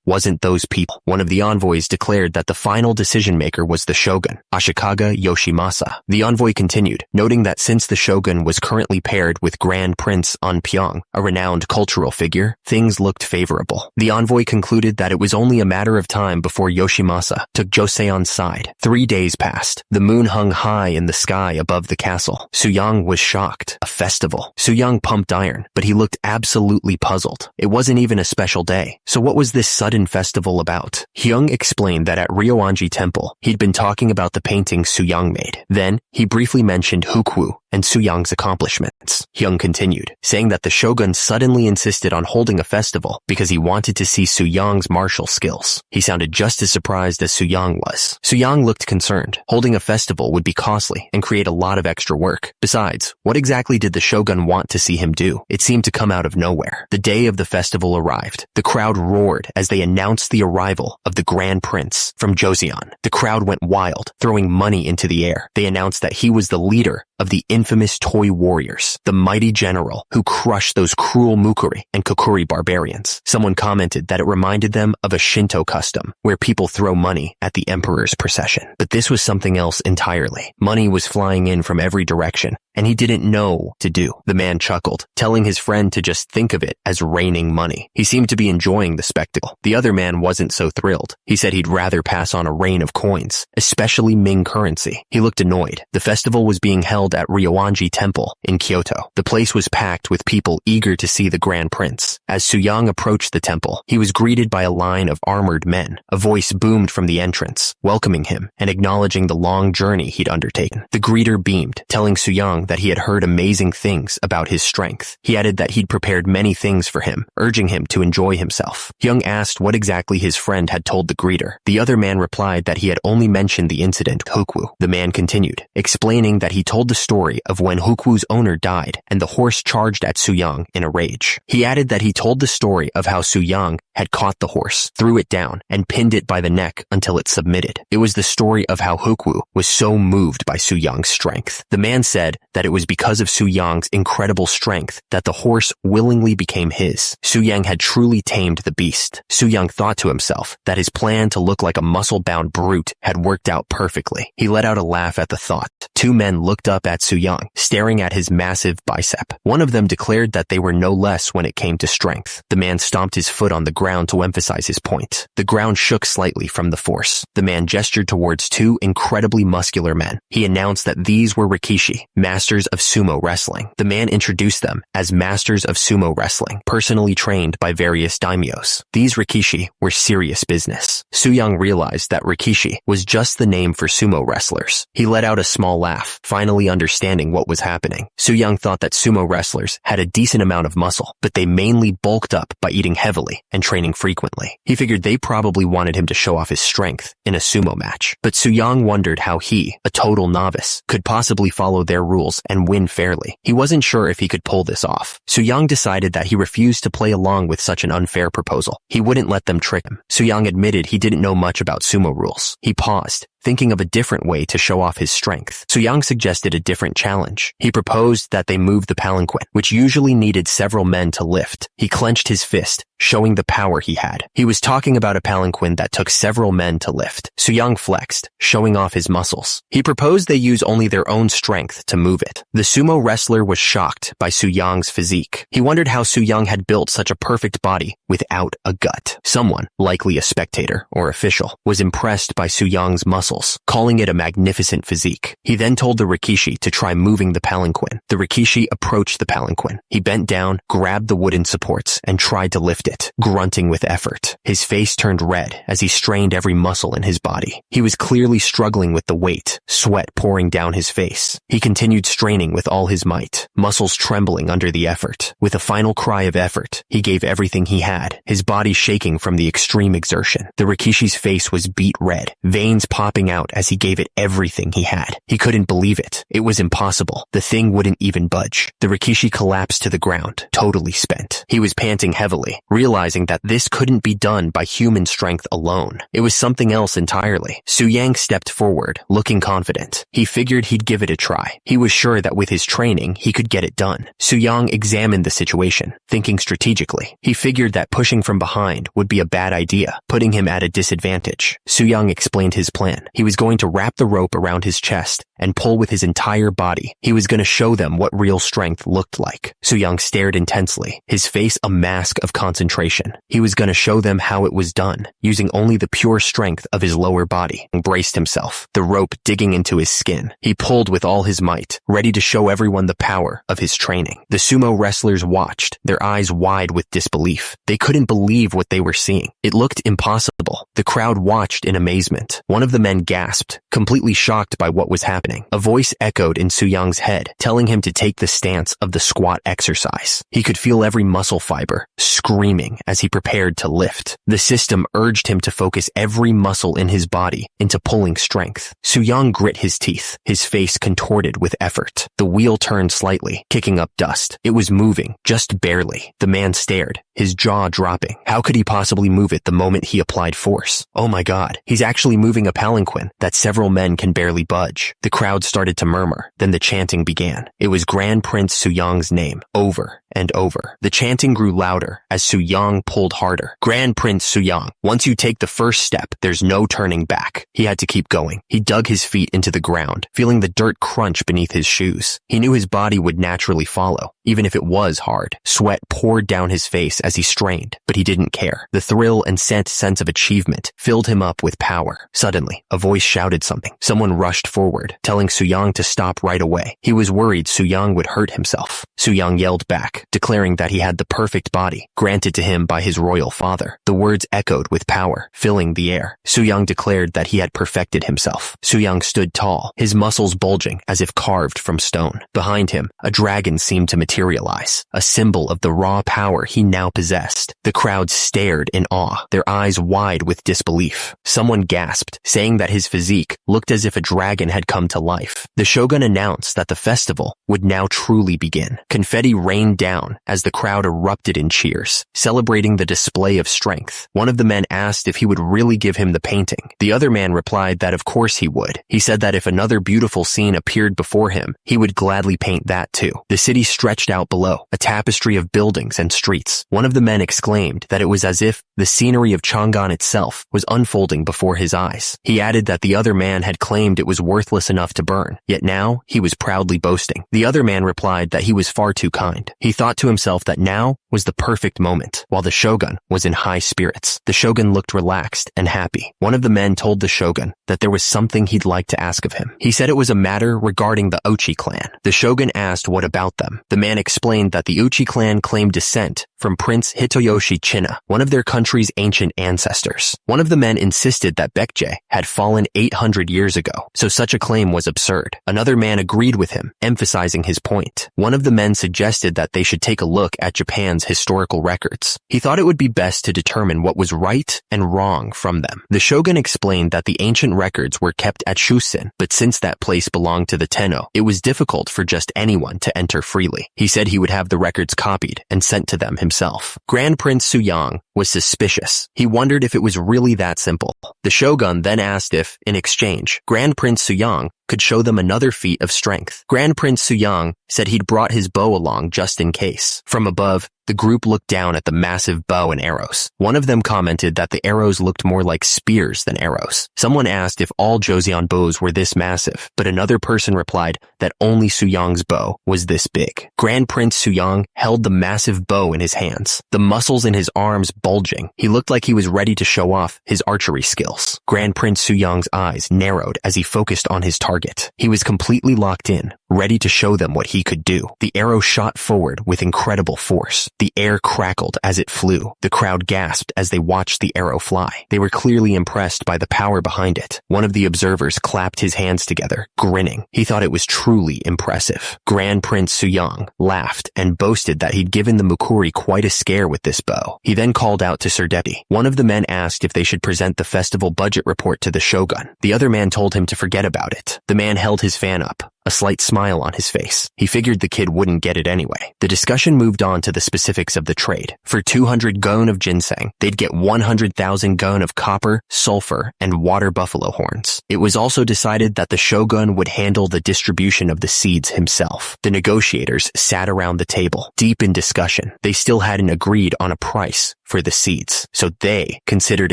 wasn't those people. One of the envoys declared that the final decision maker was the shogun, Ashikaga Yoshimasa. The envoy continued, noting that since the shogun was currently paired with Grand Prince Onpyeong, a renowned cultural figure, things looked favorable. The envoy concluded that it was only a matter of time before Yoshimasa took Joseon's side. 3 days passed. The moon hung high in the sky above the castle. Soo-young was shocked. A festival. Soo-young pumped iron, but he looked absolutely puzzled. It wasn't even a special day. So what was this sudden festival about? Hyung explained that at Ryoanji Temple, he'd been talking about the painting Soo-young made. Then, he briefly mentioned Hyukwu and Soo-young's accomplishments. Hyung continued, saying that the shogun suddenly insisted on holding a festival because he wanted to see Soo-young's martial skills. He sounded just as surprised as Soo-young was. Soo-young looked concerned. Holding a festival would be costly and create a lot of extra work. Besides, what exactly did the shogun want to see him do? It seemed to come out of nowhere. The day of the festival arrived. The crowd roared as they announced the arrival of the Grand Prince from Joseon. The crowd went wild, throwing money into the air. They announced that he was the leader of the infamous toy warriors, the mighty general who crushed those cruel Mukuri and Kokuri barbarians. Someone commented that it reminded them of a Shinto custom, where people throw money at the emperor's procession. But this was something else entirely. Money was flying in from every direction, and he didn't know what to do. The man chuckled, telling his friend to just think of it as raining money. He seemed to be enjoying the spectacle. The other man wasn't so thrilled. He said he'd rather pass on a rain of coins, especially Ming currency. He looked annoyed. The festival was being held at Ryoanji Temple in Kyoto. The place was packed with people eager to see the Grand Prince. As Soo-young approached the temple, he was greeted by a line of armored men. A voice boomed from the entrance, welcoming him and acknowledging the long journey he'd undertaken. The greeter beamed, telling Soo-young that he had heard amazing things about his strength. He added that he'd prepared many things for him, urging him to enjoy himself. Hyung asked what exactly his friend had told the greeter. The other man replied that he had only mentioned the incident Hyukwu. The man continued, explaining that he told the story of when Hyukwu's owner died and the horse charged at Soo-young in a rage. He added that he told the story of how Soo-young had caught the horse, threw it down, and pinned it by the neck until it submitted. It was the story of how Hyukwu was so moved by Soo-young's strength. The man said that it was because of Soo-young's incredible strength that the horse willingly became his. Soo-young had truly tamed the beast. Soo-young thought to himself that his plan to look like a muscle-bound brute had worked out perfectly. He let out a laugh at the thought. 2 men looked up at Soo-young, staring at his massive bicep. One of them declared that they were no less when it came to strength. The man stomped his foot on the ground to emphasize his point. The ground shook slightly from the force. The man gestured towards two incredibly muscular men. He announced that these were Rikishi, masters of sumo wrestling. The man introduced them as masters of sumo wrestling, personally trained by various daimyos. These Rikishi were serious business. Su-young realized that Rikishi was just the name for sumo wrestlers. He let out a small laugh, finally understanding what was happening. Su-young thought that sumo wrestlers had a decent amount of muscle, but they mainly bulked up by eating heavily and training frequently. He figured they probably wanted him to show off his strength in a sumo match. But Su-young wondered how he, a total novice, could possibly follow their rules and win fairly. He wasn't sure if he could pull this off. Su-young decided that he refused to play along with such an unfair proposal. He wouldn't let them trick him. Su-young admitted he didn't know much about sumo rules. He paused, thinking of a different way to show off his strength. Su-young suggested a different challenge. He proposed that they move the palanquin, which usually needed several men to lift. He clenched his fist, showing the power he had. He was talking about a palanquin that took several men to lift. Su-young flexed, showing off his muscles. He proposed they use only their own strength to move it. The sumo wrestler was shocked by Su-young's physique. He wondered how Su-young had built such a perfect body without a gut. Someone, likely a spectator or official, was impressed by Su-young's muscles, calling it a magnificent physique. He then told the Rikishi to try moving the palanquin. The Rikishi approached the palanquin. He bent down, grabbed the wooden supports, and tried to lift it, grunting with effort. His face turned red as he strained every muscle in his body. He was clearly struggling with the weight, sweat pouring down his face. He continued straining with all his might, muscles trembling under the effort. With a final cry of effort, he gave everything he had, his body shaking from the extreme exertion. The Rikishi's face was beet red, veins popping out as he gave it everything he had. He couldn't believe it. It was impossible. The thing wouldn't even budge. The Rikishi collapsed to the ground, totally spent. He was panting heavily, realizing that this couldn't be done by human strength alone. It was something else entirely. Su-young stepped forward, looking confident. He figured he'd give it a try. He was sure that with his training, he could get it done. Su-young examined the situation, thinking strategically. He figured that pushing from behind would be a bad idea, putting him at a disadvantage. Su-young explained his plan. He was going to wrap the rope around his chest and pull with his entire body. He was going to show them what real strength looked like. Su-young stared intensely, his face a mask of concentration. He was going to show them how it was done, using only the pure strength of his lower body. He braced himself, the rope digging into his skin. He pulled with all his might, ready to show everyone the power of his training. The sumo wrestlers watched, their eyes wide with disbelief. They couldn't believe what they were seeing. It looked impossible. The crowd watched in amazement. One of the men gasped, completely shocked by what was happening. A voice echoed in Su-young's head, telling him to take the stance of the squat exercise. He could feel every muscle fiber screaming as he prepared to lift. The system urged him to focus every muscle in his body into pulling strength. Su-young grit his teeth, his face contorted with effort. The wheel turned slightly, kicking up dust. It was moving, just barely. The man stared, his jaw dropping. How could he possibly move it the moment he applied force? Oh my God, he's actually moving a palanquin that several men can barely budge. The crowd started to murmur. Then the chanting began. It was Grand Prince Su-young's name, over and over. The chanting grew louder as Su-young pulled harder. Grand Prince Su-young, once you take the first step, there's no turning back. He had to keep going. He dug his feet into the ground, feeling the dirt crunch beneath his shoes. He knew his body would naturally follow, even if it was hard. Sweat poured down his face as he strained, but he didn't care. The thrill and sense of achievement filled him up with power. Suddenly, a voice shouted something. Someone rushed forward, telling Su-young to stop right away. He was worried Su-young would hurt himself. Su-young yelled back, declaring that he had the perfect body, granted to him by his royal father. The words echoed with power, filling the air. Su-young declared that he had perfected himself. Su-young stood tall, his muscles bulging as if carved from stone. Behind him, a dragon seemed to materialize, a symbol of the raw power he now possessed. The crowd stared in awe, their eyes wide with disbelief. Someone gasped, saying that his physique looked as if a dragon had come to life. The shogun announced that the festival would now truly begin. Confetti rained down as the crowd erupted in cheers, celebrating the display of strength. One of the men asked if he would really give him the painting. The other man replied that of course he would. He said that if another beautiful scene appeared before him, he would gladly paint that too. The city stretched out below, a tapestry of buildings and streets. One of the men exclaimed that it was as if the scenery of Chang'an itself was unfolding before his eyes. He added that the other man had claimed it was worthless enough to burn, yet now he was proudly boasting. The other man replied that he was far too kind. He thought thought to himself that now was the perfect moment, while the shogun was in high spirits. The shogun looked relaxed and happy. One of the men told the shogun that there was something he'd like to ask of him. He said it was a matter regarding the Ochi clan. The shogun asked what about them. The man explained that the Ochi clan claimed descent from Prince Hitoyoshi China, one of their country's ancient ancestors. One of the men insisted that Baekje had fallen 800 years ago, so such a claim was absurd. Another man agreed with him, emphasizing his point. One of the men suggested that they should take a look at Japan's historical records. He thought it would be best to determine what was right and wrong from them. The shogun explained that the ancient records were kept at Shusen, but since that place belonged to the Tenno, it was difficult for just anyone to enter freely. He said he would have the records copied and sent to them himself. Grand Prince Suyang was suspicious. He wondered if it was really that simple. The shogun then asked if, in exchange, Grand Prince Suyang could show them another feat of strength. Grand Prince Suyang said he'd brought his bow along just in case. From above, the group looked down at the massive bow and arrows. One of them commented that the arrows looked more like spears than arrows. Someone asked if all Joseon bows were this massive, but another person replied that only Suyang's bow was this big. Grand Prince Suyang held the massive bow in his hands, the muscles in his arms bulging. He looked like he was ready to show off his archery skills. Grand Prince Suyang's eyes narrowed as he focused on his target. He was completely locked in, ready to show them what he could do. The arrow shot forward with incredible force. The air crackled as it flew. The crowd gasped as they watched the arrow fly. They were clearly impressed by the power behind it. One of the observers clapped his hands together, grinning. He thought it was truly impressive. Grand Prince Suyang laughed and boasted that he'd given the Mukuri quite a scare with this bow. He then called out to Sir Depi. One of the men asked if they should present the festival budget report to the shogun. The other man told him to forget about it. The man held his fan up, a slight smile on his face. He figured the kid wouldn't get it anyway. The discussion moved on to the specifics of the trade. For 200 gon of ginseng, they'd get 100,000 gon of copper, sulfur, and water buffalo horns. It was also decided that the shogun would handle the distribution of the seeds himself. The negotiators sat around the table, deep in discussion. They still hadn't agreed on a price for the seeds, so they considered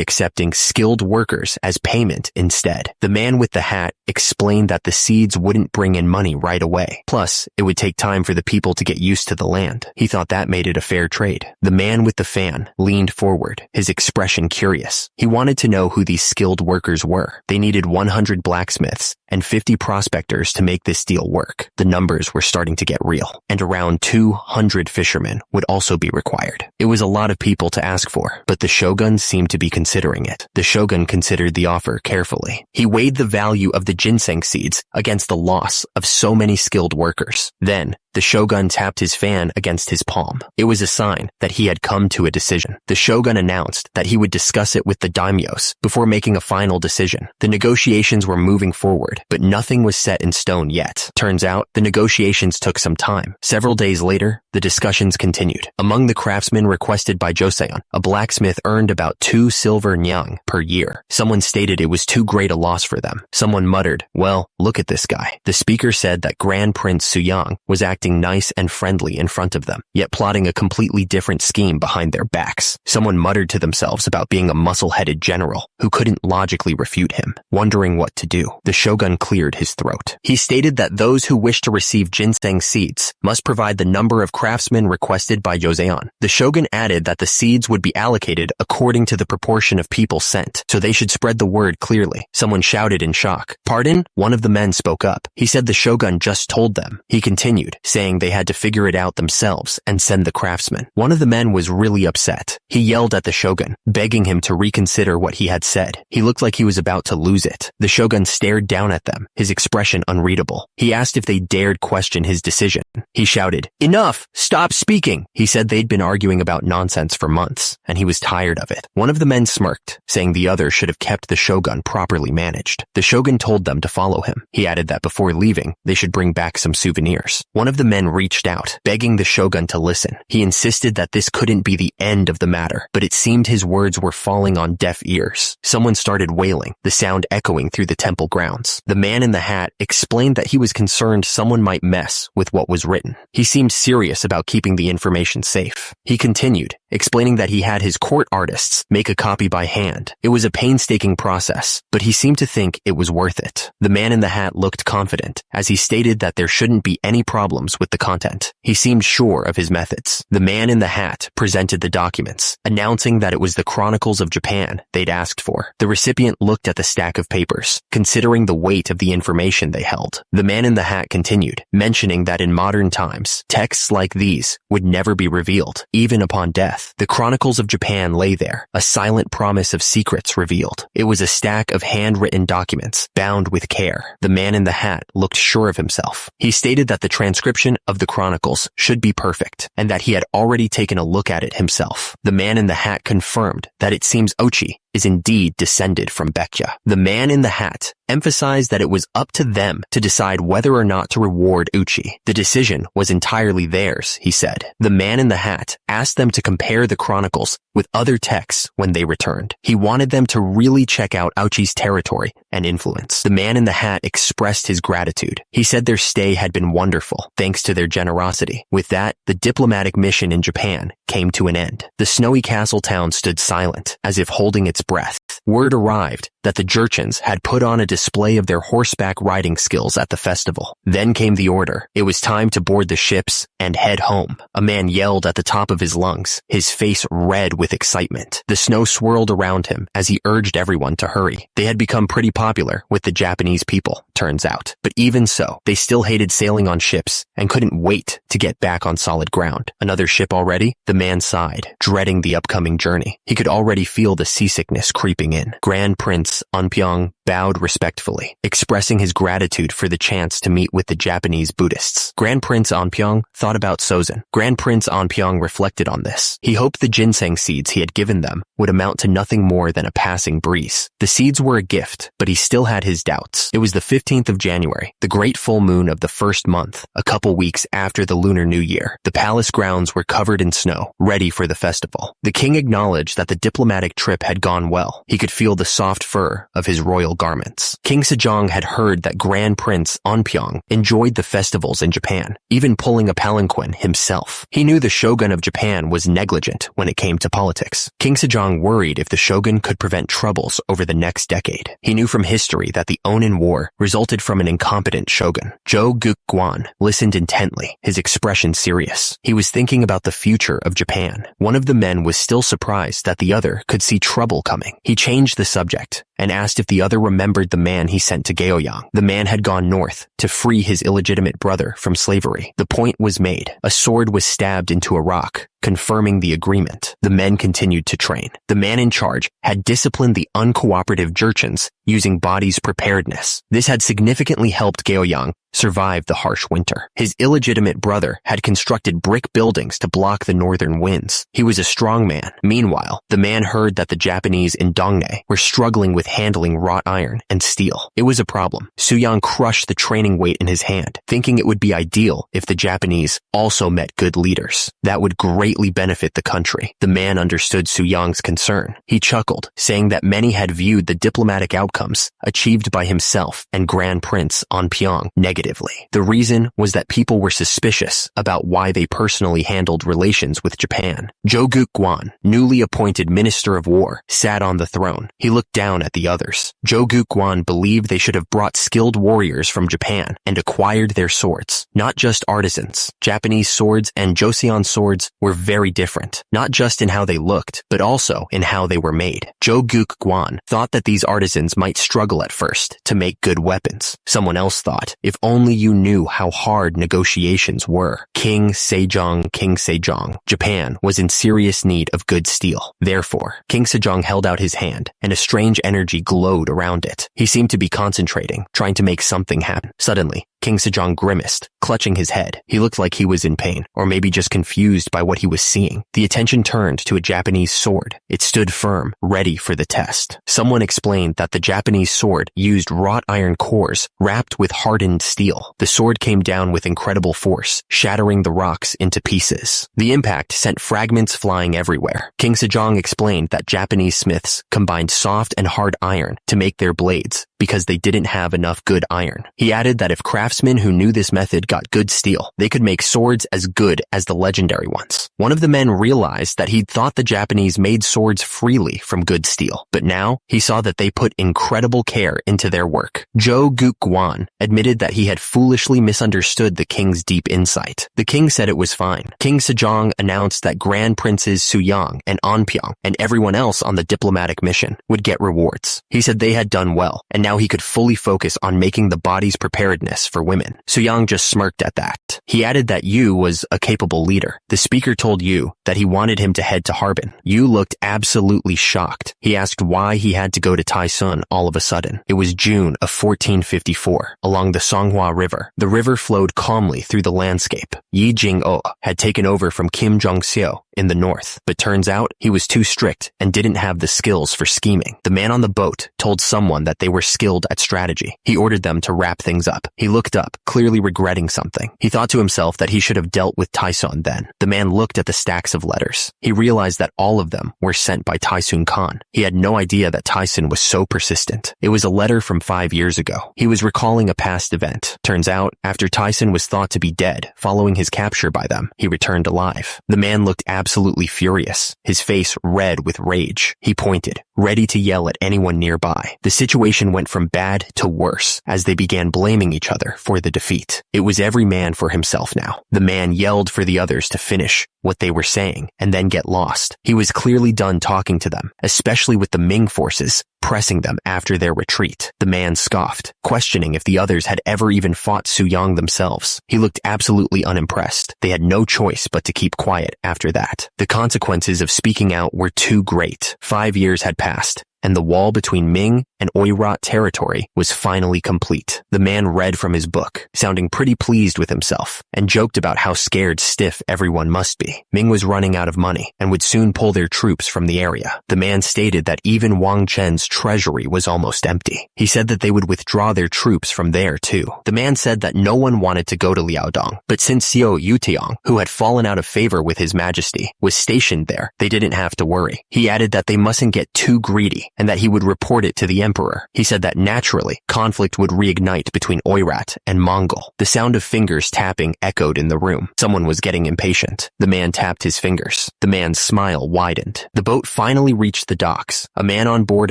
accepting skilled workers as payment instead. The man with the hat explained that the seeds wouldn't bring in money right away. Plus, it would take time for the people to get used to the land. He thought that made it a fair trade. The man with the fan leaned forward, his expression curious. He wanted to know who these skilled workers were. They needed 100 blacksmiths and 50 prospectors to make this deal work. The numbers were starting to get real, and around 200 fishermen would also be required. It was a lot of people to ask for, but the shogun seemed to be considering it. The shogun considered the offer carefully. He weighed the value of the ginseng seeds against the loss of so many skilled workers. Then, the shogun tapped his fan against his palm. It was a sign that he had come to a decision. The shogun announced that he would discuss it with the daimyos before making a final decision. The negotiations were moving forward, but nothing was set in stone yet. Turns out, the negotiations took some time. Several days later, the discussions continued. Among the craftsmen requested by Joseon, a blacksmith earned about 2 silver nyang per year. Someone stated it was too great a loss for them. Someone muttered, "Well, look at this guy." The speaker said that Grand Prince Suyang was acting nice and friendly in front of them, yet plotting a completely different scheme behind their backs. Someone muttered to themselves about being a muscle-headed general who couldn't logically refute him. Wondering what to do, the shogun cleared his throat. He stated that those who wish to receive ginseng seeds must provide the number of craftsmen requested by Joseon. The shogun added that the seeds would be allocated according to the proportion of people sent, so they should spread the word clearly. Someone shouted in shock. "Pardon?" One of the men spoke up. He said the shogun just told them. He continued, saying they had to figure it out themselves and send the craftsmen. One of the men was really upset. He yelled at the shogun, begging him to reconsider what he had said. He looked like he was about to lose it. The shogun stared down at them, his expression unreadable. He asked if they dared question his decision. He shouted, "Enough! Stop speaking!" He said they'd been arguing about nonsense for months, and he was tired of it. One of the men smirked, saying the other should have kept the shogun properly managed. The shogun told them to follow him. He added that before leaving, they should bring back some souvenirs. One of the men reached out, begging the shogun to listen. He insisted that this couldn't be the end of the matter, but it seemed his words were falling on deaf ears. Someone started wailing, the sound echoing through the temple grounds. The man in the hat explained that he was concerned someone might mess with what was written. He seemed serious about keeping the information safe. He continued, explaining that he had his court artists make a copy by hand. It was a painstaking process, but he seemed to think it was worth it. The man in the hat looked confident, as he stated that there shouldn't be any problems tabs with the content. He seemed sure of his methods. The man in the hat presented the documents, announcing that it was the Chronicles of Japan they'd asked for. The recipient looked at the stack of papers, considering the weight of the information they held. The man in the hat continued, mentioning that in modern times, texts like these would never be revealed, even upon death. The Chronicles of Japan lay there, a silent promise of secrets revealed. It was a stack of handwritten documents, bound with care. The man in the hat looked sure of himself. He stated that the transcription of the Chronicles should be perfect, and that he had already taken a look at it himself. The man in the hat confirmed that it seems Ochi is indeed descended from Baekja. The man in the hat emphasized that it was up to them to decide whether or not to reward Uchi. The decision was entirely theirs, he said. The man in the hat asked them to compare the Chronicles with other texts when they returned. He wanted them to really check out Uchi's territory and influence. The man in the hat expressed his gratitude. He said their stay had been wonderful, thanks to their generosity. With that, the diplomatic mission in Japan came to an end. The snowy castle town stood silent, as if holding its breath. Word arrived that the Jurchens had put on a display of their horseback riding skills at the festival. Then came the order. It was time to board the ships and head home. A man yelled at the top of his lungs, his face red with excitement. The snow swirled around him as he urged everyone to hurry. They had become pretty popular with the Japanese people, turns out. But even so, they still hated sailing on ships and couldn't wait to get back on solid ground. Another ship already? The man sighed, dreading the upcoming journey. He could already feel the seasickness creeping in. Grand Prince Anpyeong bowed respectfully, expressing his gratitude for the chance to meet with the Japanese Buddhists. Grand Prince Anpyeong thought about Sozin. Grand Prince Anpyeong reflected on this. He hoped the ginseng seeds he had given them would amount to nothing more than a passing breeze. The seeds were a gift, but he still had his doubts. It was the 15th of January, the great full moon of the first month, a couple weeks after the Lunar New Year. The palace grounds were covered in snow, ready for the festival. The king acknowledged that the diplomatic trip had gone well. He could feel the soft fur of his royal garments. King Sejong had heard that Grand Prince Anpyeong enjoyed the festivals in Japan, even pulling a palanquin himself. He knew the shogun of Japan was negligent when it came to politics. King Sejong worried if the shogun could prevent troubles over the next decade. He knew from history that the Onin War resulted from an incompetent shogun. Jo Guk-gwan listened intently, his expression serious. He was thinking about the future of Japan. One of the men was still surprised that the other could see trouble coming. He changed the subject and asked if the other remembered the man he sent to Gaoyang. The man had gone north to free his illegitimate brother from slavery. The point was made. A sword was stabbed into a rock, confirming the agreement. The men continued to train. The man in charge had disciplined the uncooperative Jurchens using body's preparedness. This had significantly helped Gaoyang survive the harsh winter. His illegitimate brother had constructed brick buildings to block the northern winds. He was a strong man. Meanwhile, the man heard that the Japanese in Dongne were struggling with handling wrought iron and steel. It was a problem. Suyang crushed the training weight in his hand, thinking it would be ideal if the Japanese also met good leaders. That would greatly benefit the country. The man understood Suyang's concern. He chuckled, saying that many had viewed the diplomatic outcomes achieved by himself and Grand Prince Anpyeong negatively. The reason was that people were suspicious about why they personally handled relations with Japan. Jo Guk-gwan, newly appointed Minister of War, sat on the throne. He looked down at the others. Jo Guk-gwan believed they should have brought skilled warriors from Japan and acquired their swords, not just artisans. Japanese swords and Joseon swords were very different, not just in how they looked, but also in how they were made. Jo Guk-gwan thought that these artisans might struggle at first to make good weapons. Someone else thought, if only you knew how hard negotiations were. King Sejong. Japan was in serious need of good steel. Therefore, King Sejong held out his hand, and a strange energy glowed around it. He seemed to be concentrating, trying to make something happen. Suddenly, King Sejong grimaced, clutching his head. He looked like he was in pain, or maybe just confused by what he was seeing. The attention turned to a Japanese sword. It stood firm, ready for the test. Someone explained that the Japanese sword used wrought iron cores wrapped with hardened steel. The sword came down with incredible force, shattering the rocks into pieces. The impact sent fragments flying everywhere. King Sejong explained that Japanese smiths combined soft and hard iron to make their blades because they didn't have enough good iron. He added that if craftsmen who knew this method got good steel, they could make swords as good as the legendary ones. One of the men realized that he'd thought the Japanese made swords freely from good steel, but now he saw that they put incredible care into their work. Jo Guk-gwan admitted that he had foolishly misunderstood the king's deep insight. The king said it was fine. King Sejong announced that Grand Princes Suyang and Anpyeong and everyone else on the diplomatic mission would get rewards. He said they had done well, and now he could fully focus on making the body's preparedness for women. Suyang just smirked at that. He added that Yu was a capable leader. The speaker told Yu that he wanted him to head to Harbin. Yu looked absolutely shocked. He asked why he had to go to Taisun all of a sudden. It was June of 1454, along the Songhua River. The river flowed calmly through the landscape. Yi Jing-o had taken over from Kim Jong-seo in the north, but turns out he was too strict and didn't have the skills for scheming. The man on the boat told someone that they were skilled at strategy. He ordered them to wrap things up. He looked up, clearly regretting something. He thought to himself that he should have dealt with Taisun then. The man looked at the stacks of letters. He realized that all of them were sent by Taisun Khan. He had no idea that Taisun was so persistent. It was a letter from 5 years ago. He was recalling a past event. Turns out, after Taisun was thought to be dead following his capture by them, he returned alive. The man looked absolutely furious, his face red with rage. He pointed, ready to yell at anyone nearby. The situation went from bad to worse as they began blaming each other for the defeat. It was every man for himself now. The man yelled for the others to finish what they were saying and then get lost. He was clearly done talking to them, especially with the Ming forces pressing them after their retreat. The man scoffed, questioning if the others had ever even fought Suyang themselves. He looked absolutely unimpressed. They had no choice but to keep quiet after that. The consequences of speaking out were too great. 5 years had passed, and the wall between Ming and Oirat territory was finally complete. The man read from his book, sounding pretty pleased with himself, and joked about how scared stiff everyone must be. Ming was running out of money and would soon pull their troops from the area. The man stated that even Wang Chen's treasury was almost empty. He said that they would withdraw their troops from there too. The man said that no one wanted to go to Liaodong, but since Xiao Yutiang, who had fallen out of favor with his majesty, was stationed there, they didn't have to worry. He added that they mustn't get too greedy and that he would report it to the emperor. He said that naturally, conflict would reignite between Oirat and Mongol. The sound of fingers tapping echoed in the room. Someone was getting impatient. The man tapped his fingers. The man's smile widened. The boat finally reached the docks. A man on board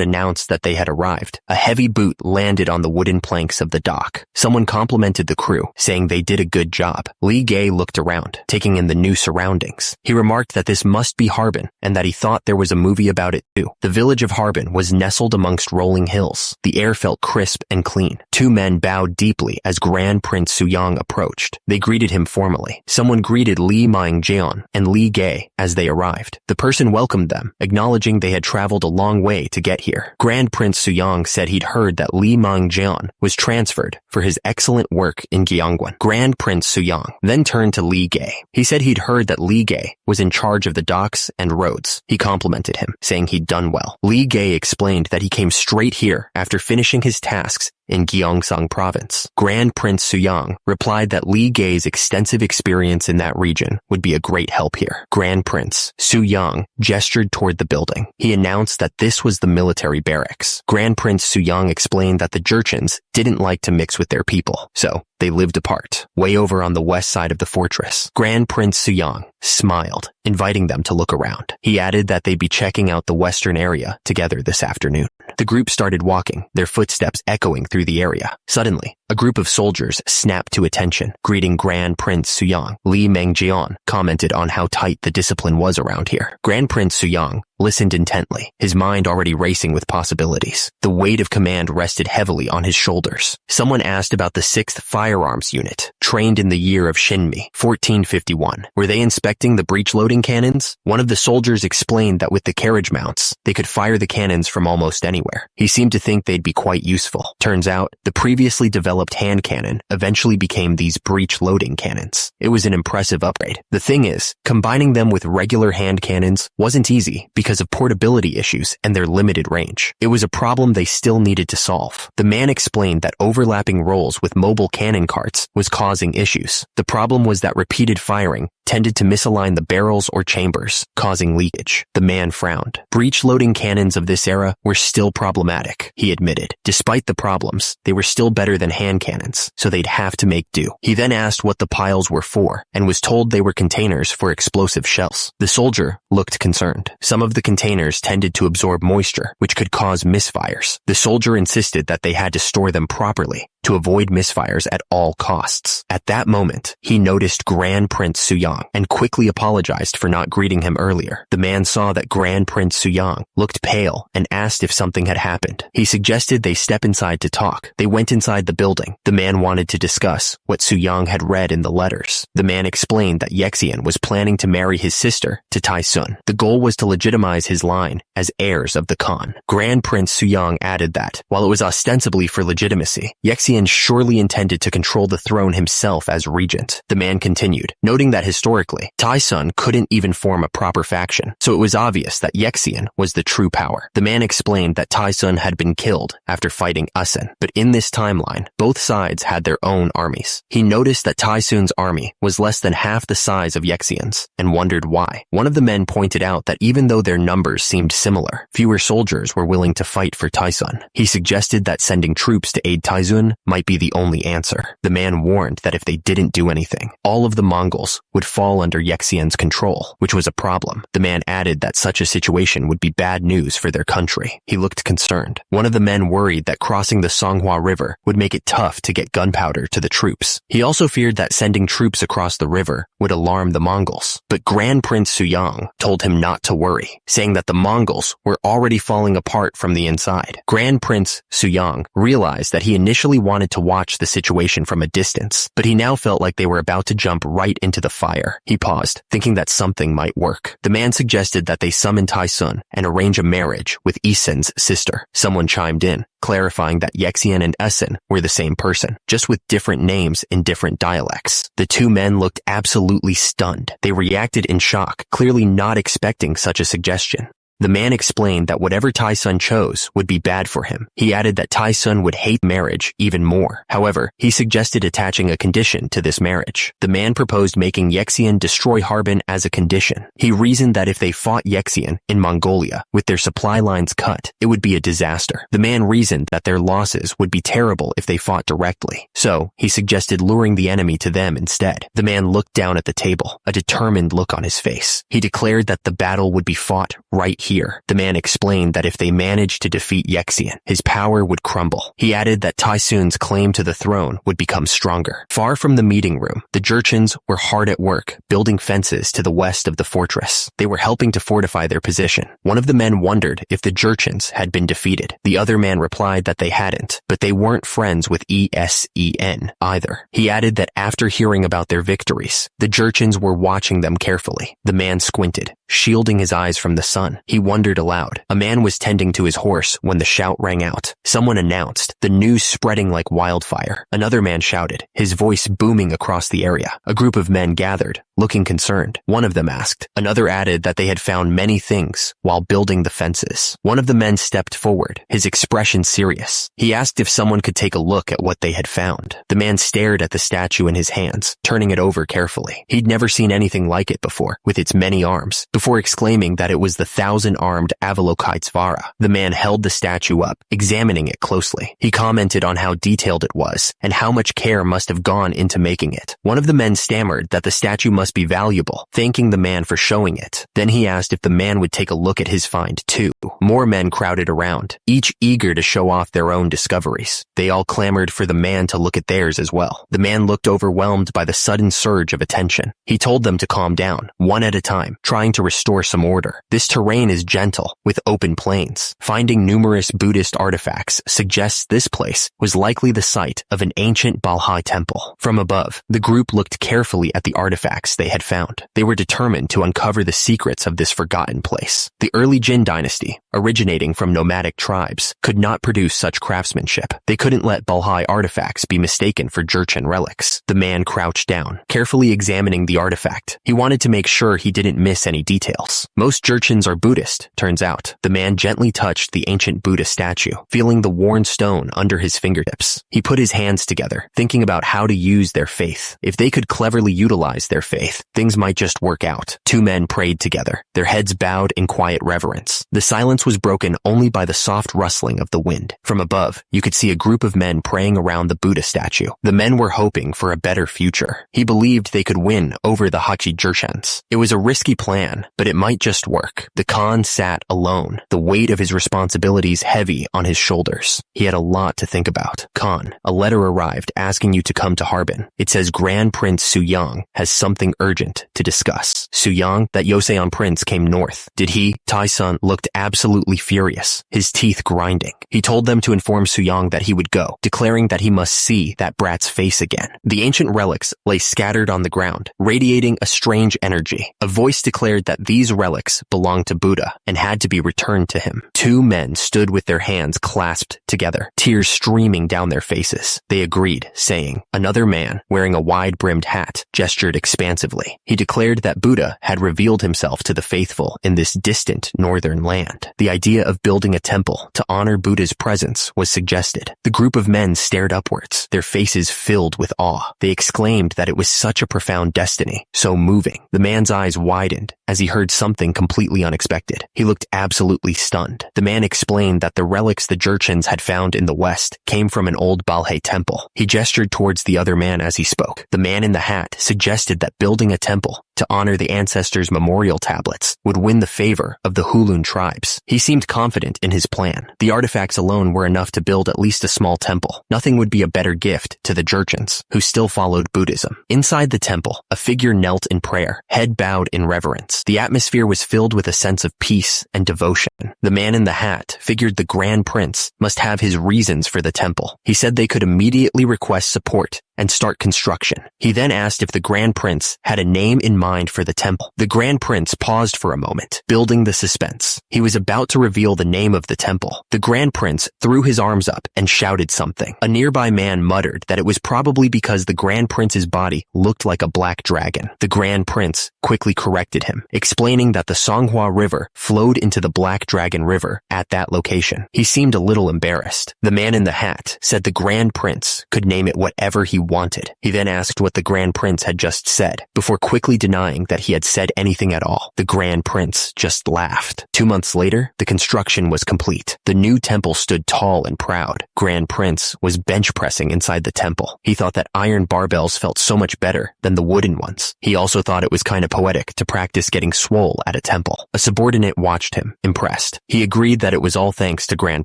announced that they had arrived. A heavy boot landed on the wooden planks of the dock. Someone complimented the crew, saying they did a good job. Li Gay looked around, taking in the new surroundings. He remarked that this must be Harbin, and that he thought there was a movie about it too. The village of Harbin was nestled amongst rolling hills. The air felt crisp and clean. 2 men bowed deeply as Grand Prince Suyang approached. They greeted him formally. Someone greeted Li Mangjeon and Li Gay as they arrived. The person welcomed them, acknowledging they had traveled a long way to get here. Grand Prince Suyang said he'd heard that Li Mangjeon was transferred for his excellent work in Gyeongwon. Grand Prince Suyang then turned to Li Gay. He said he'd heard that Li Gay was in charge of the docks and roads. He complimented him, saying he'd done well. Li Gay explained that he came straight here after finishing his tasks in Gyeongsang province. Grand Prince Suyang replied that Li Gay's extensive experience in that region would be a great help here. Grand Prince Suyang gestured toward the building. He announced that this was the military barracks. Grand Prince Suyang explained that the Jurchens didn't like to mix with their people, so they lived apart, way over on the west side of the fortress. Grand Prince Suyang smiled, inviting them to look around. He added that they'd be checking out the western area together this afternoon. The group started walking, their footsteps echoing through the area. Suddenly, a group of soldiers snapped to attention, greeting Grand Prince Suyang. Li Mengjian commented on how tight the discipline was around here. Grand Prince Suyang listened intently, his mind already racing with possibilities. The weight of command rested heavily on his shoulders. Someone asked about the 6th Firearms Unit, trained in the year of Shinmi, 1451. Were they inspecting the breech-loading cannons? One of the soldiers explained that with the carriage mounts, they could fire the cannons from almost anywhere. He seemed to think they'd be quite useful. Turns out, the previously developed hand cannon eventually became these breech-loading cannons. It was an impressive upgrade. The thing is, combining them with regular hand cannons wasn't easy because of portability issues and their limited range. It was a problem they still needed to solve. The man explained that overlapping rolls with mobile cannon carts was causing issues. The problem was that repeated firing tended to misalign the barrels or chambers, causing leakage. The man frowned. Breech-loading cannons of this era were still problematic, he admitted. Despite the problems, they were still better than hand cannons, so they'd have to make do. He then asked what the piles were for, and was told they were containers for explosive shells. The soldier looked concerned. Some of the containers tended to absorb moisture, which could cause misfires. The soldier insisted that they had to store them properly to avoid misfires at all costs. At that moment, he noticed Grand Prince Suyang and quickly apologized for not greeting him earlier. The man saw that Grand Prince Suyang looked pale and asked if something had happened. He suggested they step inside to talk. They went inside the building. The man wanted to discuss what Suyang had read in the letters. The man explained that Yexian was planning to marry his sister to Tai Sun. The goal was to legitimize his line as heirs of the Khan. Grand Prince Suyang added that, while it was ostensibly for legitimacy, Yexian surely intended to control the throne himself as regent. The man continued, noting that historically, Tai Sun couldn't even form a proper faction, so it was obvious that Yexian was the true power. The man explained that Tai Sun had been killed after fighting Usen, but in this timeline, both sides had their own armies. He noticed that Tai Sun's army was less than half the size of Yexian's, and wondered why. One of the men pointed out that even though their numbers seemed similar, fewer soldiers were willing to fight for Tai Sun. He suggested that sending troops to aid Tai Sun might be the only answer. The man warned that if they didn't do anything, all of the Mongols would fall under Yexian's control, which was a problem. The man added that such a situation would be bad news for their country. He looked concerned. One of the men worried that crossing the Songhua River would make it tough to get gunpowder to the troops. He also feared that sending troops across the river would alarm the Mongols. But Grand Prince Suyang told him not to worry, saying that the Mongols were already falling apart from the inside. Grand Prince Suyang realized that he initially wanted to watch the situation from a distance, but he now felt like they were about to jump right into the fire. He paused, thinking that something might work. The man suggested that they summon Tai Sun and arrange a marriage with Isen's sister. Someone chimed in, clarifying that Yexian and Usen were the same person, just with different names in different dialects. The two men looked absolutely stunned. They reacted in shock, clearly not expecting such a suggestion. The man explained that whatever Tai Sun chose would be bad for him. He added that Tai Sun would hate marriage even more. However, he suggested attaching a condition to this marriage. The man proposed making Yexian destroy Harbin as a condition. He reasoned that if they fought Yexian in Mongolia with their supply lines cut, it would be a disaster. The man reasoned that their losses would be terrible if they fought directly. So, he suggested luring the enemy to them instead. The man looked down at the table, a determined look on his face. He declared that the battle would be fought right here. The man explained that if they managed to defeat Yexian, his power would crumble. He added that Tai Sun's claim to the throne would become stronger. Far from the meeting room, the Jurchens were hard at work, building fences to the west of the fortress. They were helping to fortify their position. One of the men wondered if the Jurchens had been defeated. The other man replied that they hadn't, but they weren't friends with Esen either. He added that after hearing about their victories, the Jurchens were watching them carefully. The man squinted, shielding his eyes from the sun. He wondered aloud. A man was tending to his horse when the shout rang out. Someone announced, the news spreading like wildfire. Another man shouted, his voice booming across the area. A group of men gathered, looking concerned. One of them asked. Another added that they had found many things while building the fences. One of the men stepped forward, his expression serious. He asked if someone could take a look at what they had found. The man stared at the statue in his hands, turning it over carefully. He'd never seen anything like it before, with its many arms, before exclaiming that it was the thousand-armed Avalokitesvara. The man held the statue up, examining it closely. He commented on how detailed it was, and how much care must have gone into making it. One of the men stammered that the statue must be valuable, thanking the man for showing it. Then he asked if the man would take a look at his find too. More men crowded around, each eager to show off their own discoveries. They all clamored for the man to look at theirs as well. The man looked overwhelmed by the sudden surge of attention. He told them to calm down, one at a time, trying to restore some order. This terrain is gentle, with open plains. Finding numerous Buddhist artifacts suggests this place was likely the site of an ancient Balhai temple. From above, the group looked carefully at the artifacts they had found. They were determined to uncover the secrets of this forgotten place. The early Jin dynasty, originating from nomadic tribes, could not produce such craftsmanship. They couldn't let Balhai artifacts be mistaken for Jurchen relics. The man crouched down, carefully examining the artifact. He wanted to make sure he didn't miss any details. Most Jurchens are Buddhist, turns out. The man gently touched the ancient Buddha statue, feeling the worn stone under his fingertips. He put his hands together, thinking about how to use their faith. If they could cleverly utilize their faith, things might just work out. Two men prayed together, their heads bowed in quiet reverence. The silence silence was broken only by the soft rustling of the wind. From above, you could see a group of men praying around the Buddha statue. The men were hoping for a better future. He believed they could win over the Hachi Jurchens. It was a risky plan, but it might just work. The Khan sat alone, the weight of his responsibilities heavy on his shoulders. He had a lot to think about. Khan, a letter arrived asking you to come to Harbin. It says Grand Prince Suyang has something urgent to discuss. Suyang, that Yoseon prince, came north. Did he? Tai-sun looked absolutely furious, his teeth grinding. He told them to inform Suyang that he would go, declaring that he must see that brat's face again. The ancient relics lay scattered on the ground, radiating a strange energy. A voice declared that these relics belonged to Buddha and had to be returned to him. Two men stood with their hands clasped together, tears streaming down their faces. They agreed, saying, another man, wearing a wide-brimmed hat, gestured expansively. He declared that Buddha had revealed himself to the faithful in this distant northern land. The idea of building a temple to honor Buddha's presence was suggested. The group of men stared upwards, their faces filled with awe. They exclaimed that it was such a profound destiny, so moving. The man's eyes widened as he heard something completely unexpected. He looked absolutely stunned. The man explained that the relics the Jurchens had found in the west came from an old Balhae temple. He gestured towards the other man as he spoke. The man in the hat suggested that building a temple to honor the ancestors' memorial tablets would win the favor of the Hulun tribes. He seemed confident in his plan. The artifacts alone were enough to build at least a small temple. Nothing would be a better gift to the Jurchens, who still followed Buddhism. Inside the temple, a figure knelt in prayer, head bowed in reverence. The atmosphere was filled with a sense of peace and devotion. The man in the hat figured the Grand Prince must have his reasons for the temple. He said they could immediately request support and start construction. He then asked if the Grand Prince had a name in mind for the temple. The Grand Prince paused for a moment, building the suspense. He was about to reveal the name of the temple. The Grand Prince threw his arms up and shouted something. A nearby man muttered that it was probably because the Grand Prince's body looked like a black dragon. The Grand Prince quickly corrected him, explaining that the Songhua River flowed into the Black Dragon River at that location. He seemed a little embarrassed. The man in the hat said the Grand Prince could name it whatever he wanted. He then asked what the Grand Prince had just said, before quickly denying that he had said anything at all. The Grand Prince just laughed. 2 months later, the construction was complete. The new temple stood tall and proud. Grand Prince was bench pressing inside the temple. He thought that iron barbells felt so much better than the wooden ones. He also thought it was kind of poetic to practice getting swole at a temple. A subordinate watched him, impressed. He agreed that it was all thanks to Grand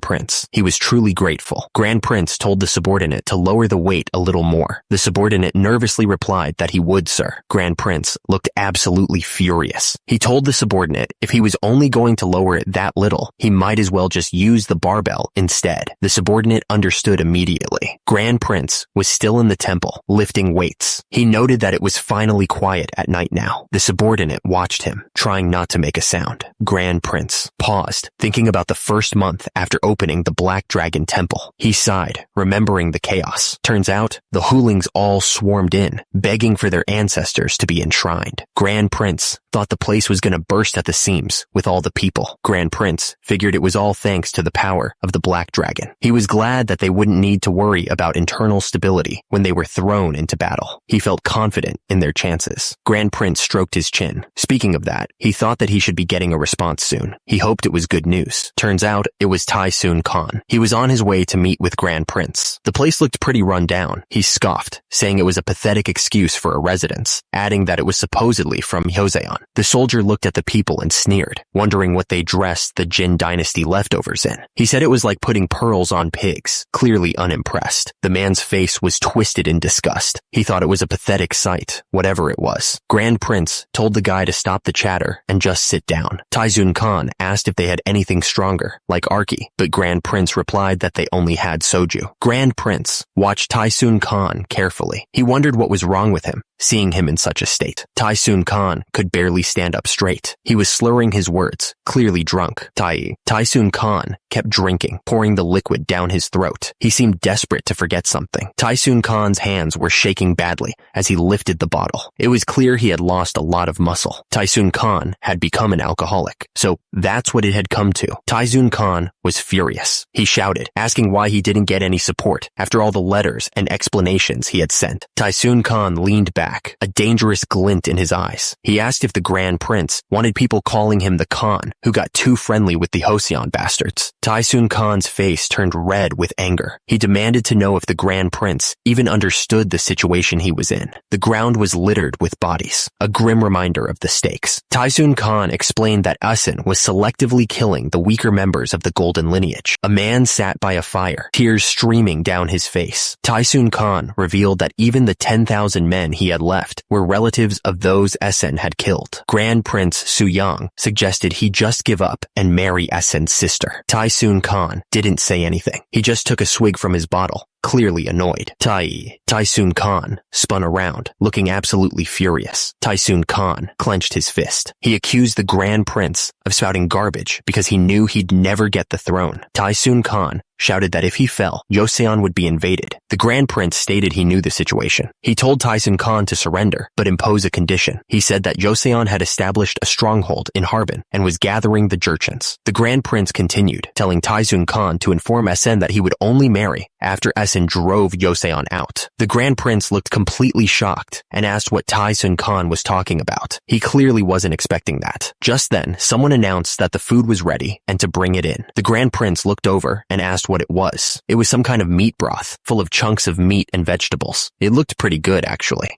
Prince. He was truly grateful. Grand Prince told the subordinate to lower the weight a little more. The subordinate nervously replied that he would, sir. Grand Prince looked absolutely furious. He told the subordinate if he was only going to lower it that little, he might as well just use the barbell instead. The subordinate understood immediately. Grand Prince was still in the temple, lifting weights. He noted that it was finally quiet at night now. The subordinate watched him, trying not to make a sound. Grand Prince paused, thinking about the first month after opening the Black Dragon Temple. He sighed, remembering the chaos. Turns out, the Hulings all swarmed in, begging for their ancestors to be enshrined. Grand Prince thought the place was going to burst at the seams with all the people. Grand Prince figured it was all thanks to the power of the Black Dragon. He was glad that they wouldn't need to worry about internal stability when they were thrown into battle. He felt confident in their chances. Grand Prince stroked his chin. Speaking of that, he thought that he should be getting a response soon. He hoped it was good news. Turns out, it was Tai-sun Khan. He was on his way to meet with Grand Prince. The place looked pretty run down. He scoffed, saying it was a pathetic excuse for a residence, adding that it was supposedly from Joseon. The soldier looked at the people and sneered, wondering what they dressed the Jin dynasty leftovers in. He said it was like putting pearls on pigs, clearly unimpressed. The man's face was twisted in disgust. He thought it was a pathetic sight, whatever it was. Grand Prince told the guy to stop the chatter and just sit down. Tai-sun Khan asked if they had anything stronger, like Arki, but Grand Prince replied that they only had soju. Grand Prince watched Tai-sun Khan carefully. He wondered what was wrong with him, seeing him in such a state. Tai-sun Khan could barely stand up straight. He was slurring his words, clearly drunk. Tai-sun Khan kept drinking, pouring the liquid down his throat. He seemed desperate to forget something. Tai-sun Khan's hands were shaking badly as he lifted the bottle. It was clear he had lost a lot of muscle. Tai-sun Khan had become an alcoholic, so that's what it had come to. Tai-sun Khan was furious. He shouted, asking why he didn't get any support after all the letters and explanations he had sent. Tai-sun Khan leaned back back, a dangerous glint in his eyes. He asked if the Grand Prince wanted people calling him the Khan, who got too friendly with the Joseon bastards. Taisun Khan's face turned red with anger. He demanded to know if the Grand Prince even understood the situation he was in. The ground was littered with bodies, a grim reminder of the stakes. Taisun Khan explained that Asin was selectively killing the weaker members of the golden lineage. A man sat by a fire, tears streaming down his face. Taisun Khan revealed that even the 10,000 men he had left were relatives of those Asin had killed. Grand Prince Suyang suggested he just give up and marry Asin's sister. Taisun Khan didn't say anything. He just took a swig from his bottle, clearly annoyed. Taisun Khan spun around, looking absolutely furious. Taisun Khan clenched his fist. He accused the Grand Prince of spouting garbage because he knew he'd never get the throne. Taisun Khan shouted that if he fell, Joseon would be invaded. The Grand Prince stated he knew the situation. He told Taisun Khan to surrender, but impose a condition. He said that Joseon had established a stronghold in Harbin and was gathering the Jurchens. The Grand Prince continued, telling Taisun Khan to inform Asin that he would only marry after Asin drove Joseon out. The Grand Prince looked completely shocked and asked what Taisun Khan was talking about. He clearly wasn't expecting that. Just then, someone announced that the food was ready and to bring it in. The Grand Prince looked over and asked what it was. It was some kind of meat broth, full of chunks of meat and vegetables. It looked pretty good, actually.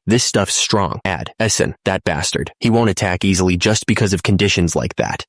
This stuff's strong. Asin, that bastard. He won't attack easily just because of conditions like that.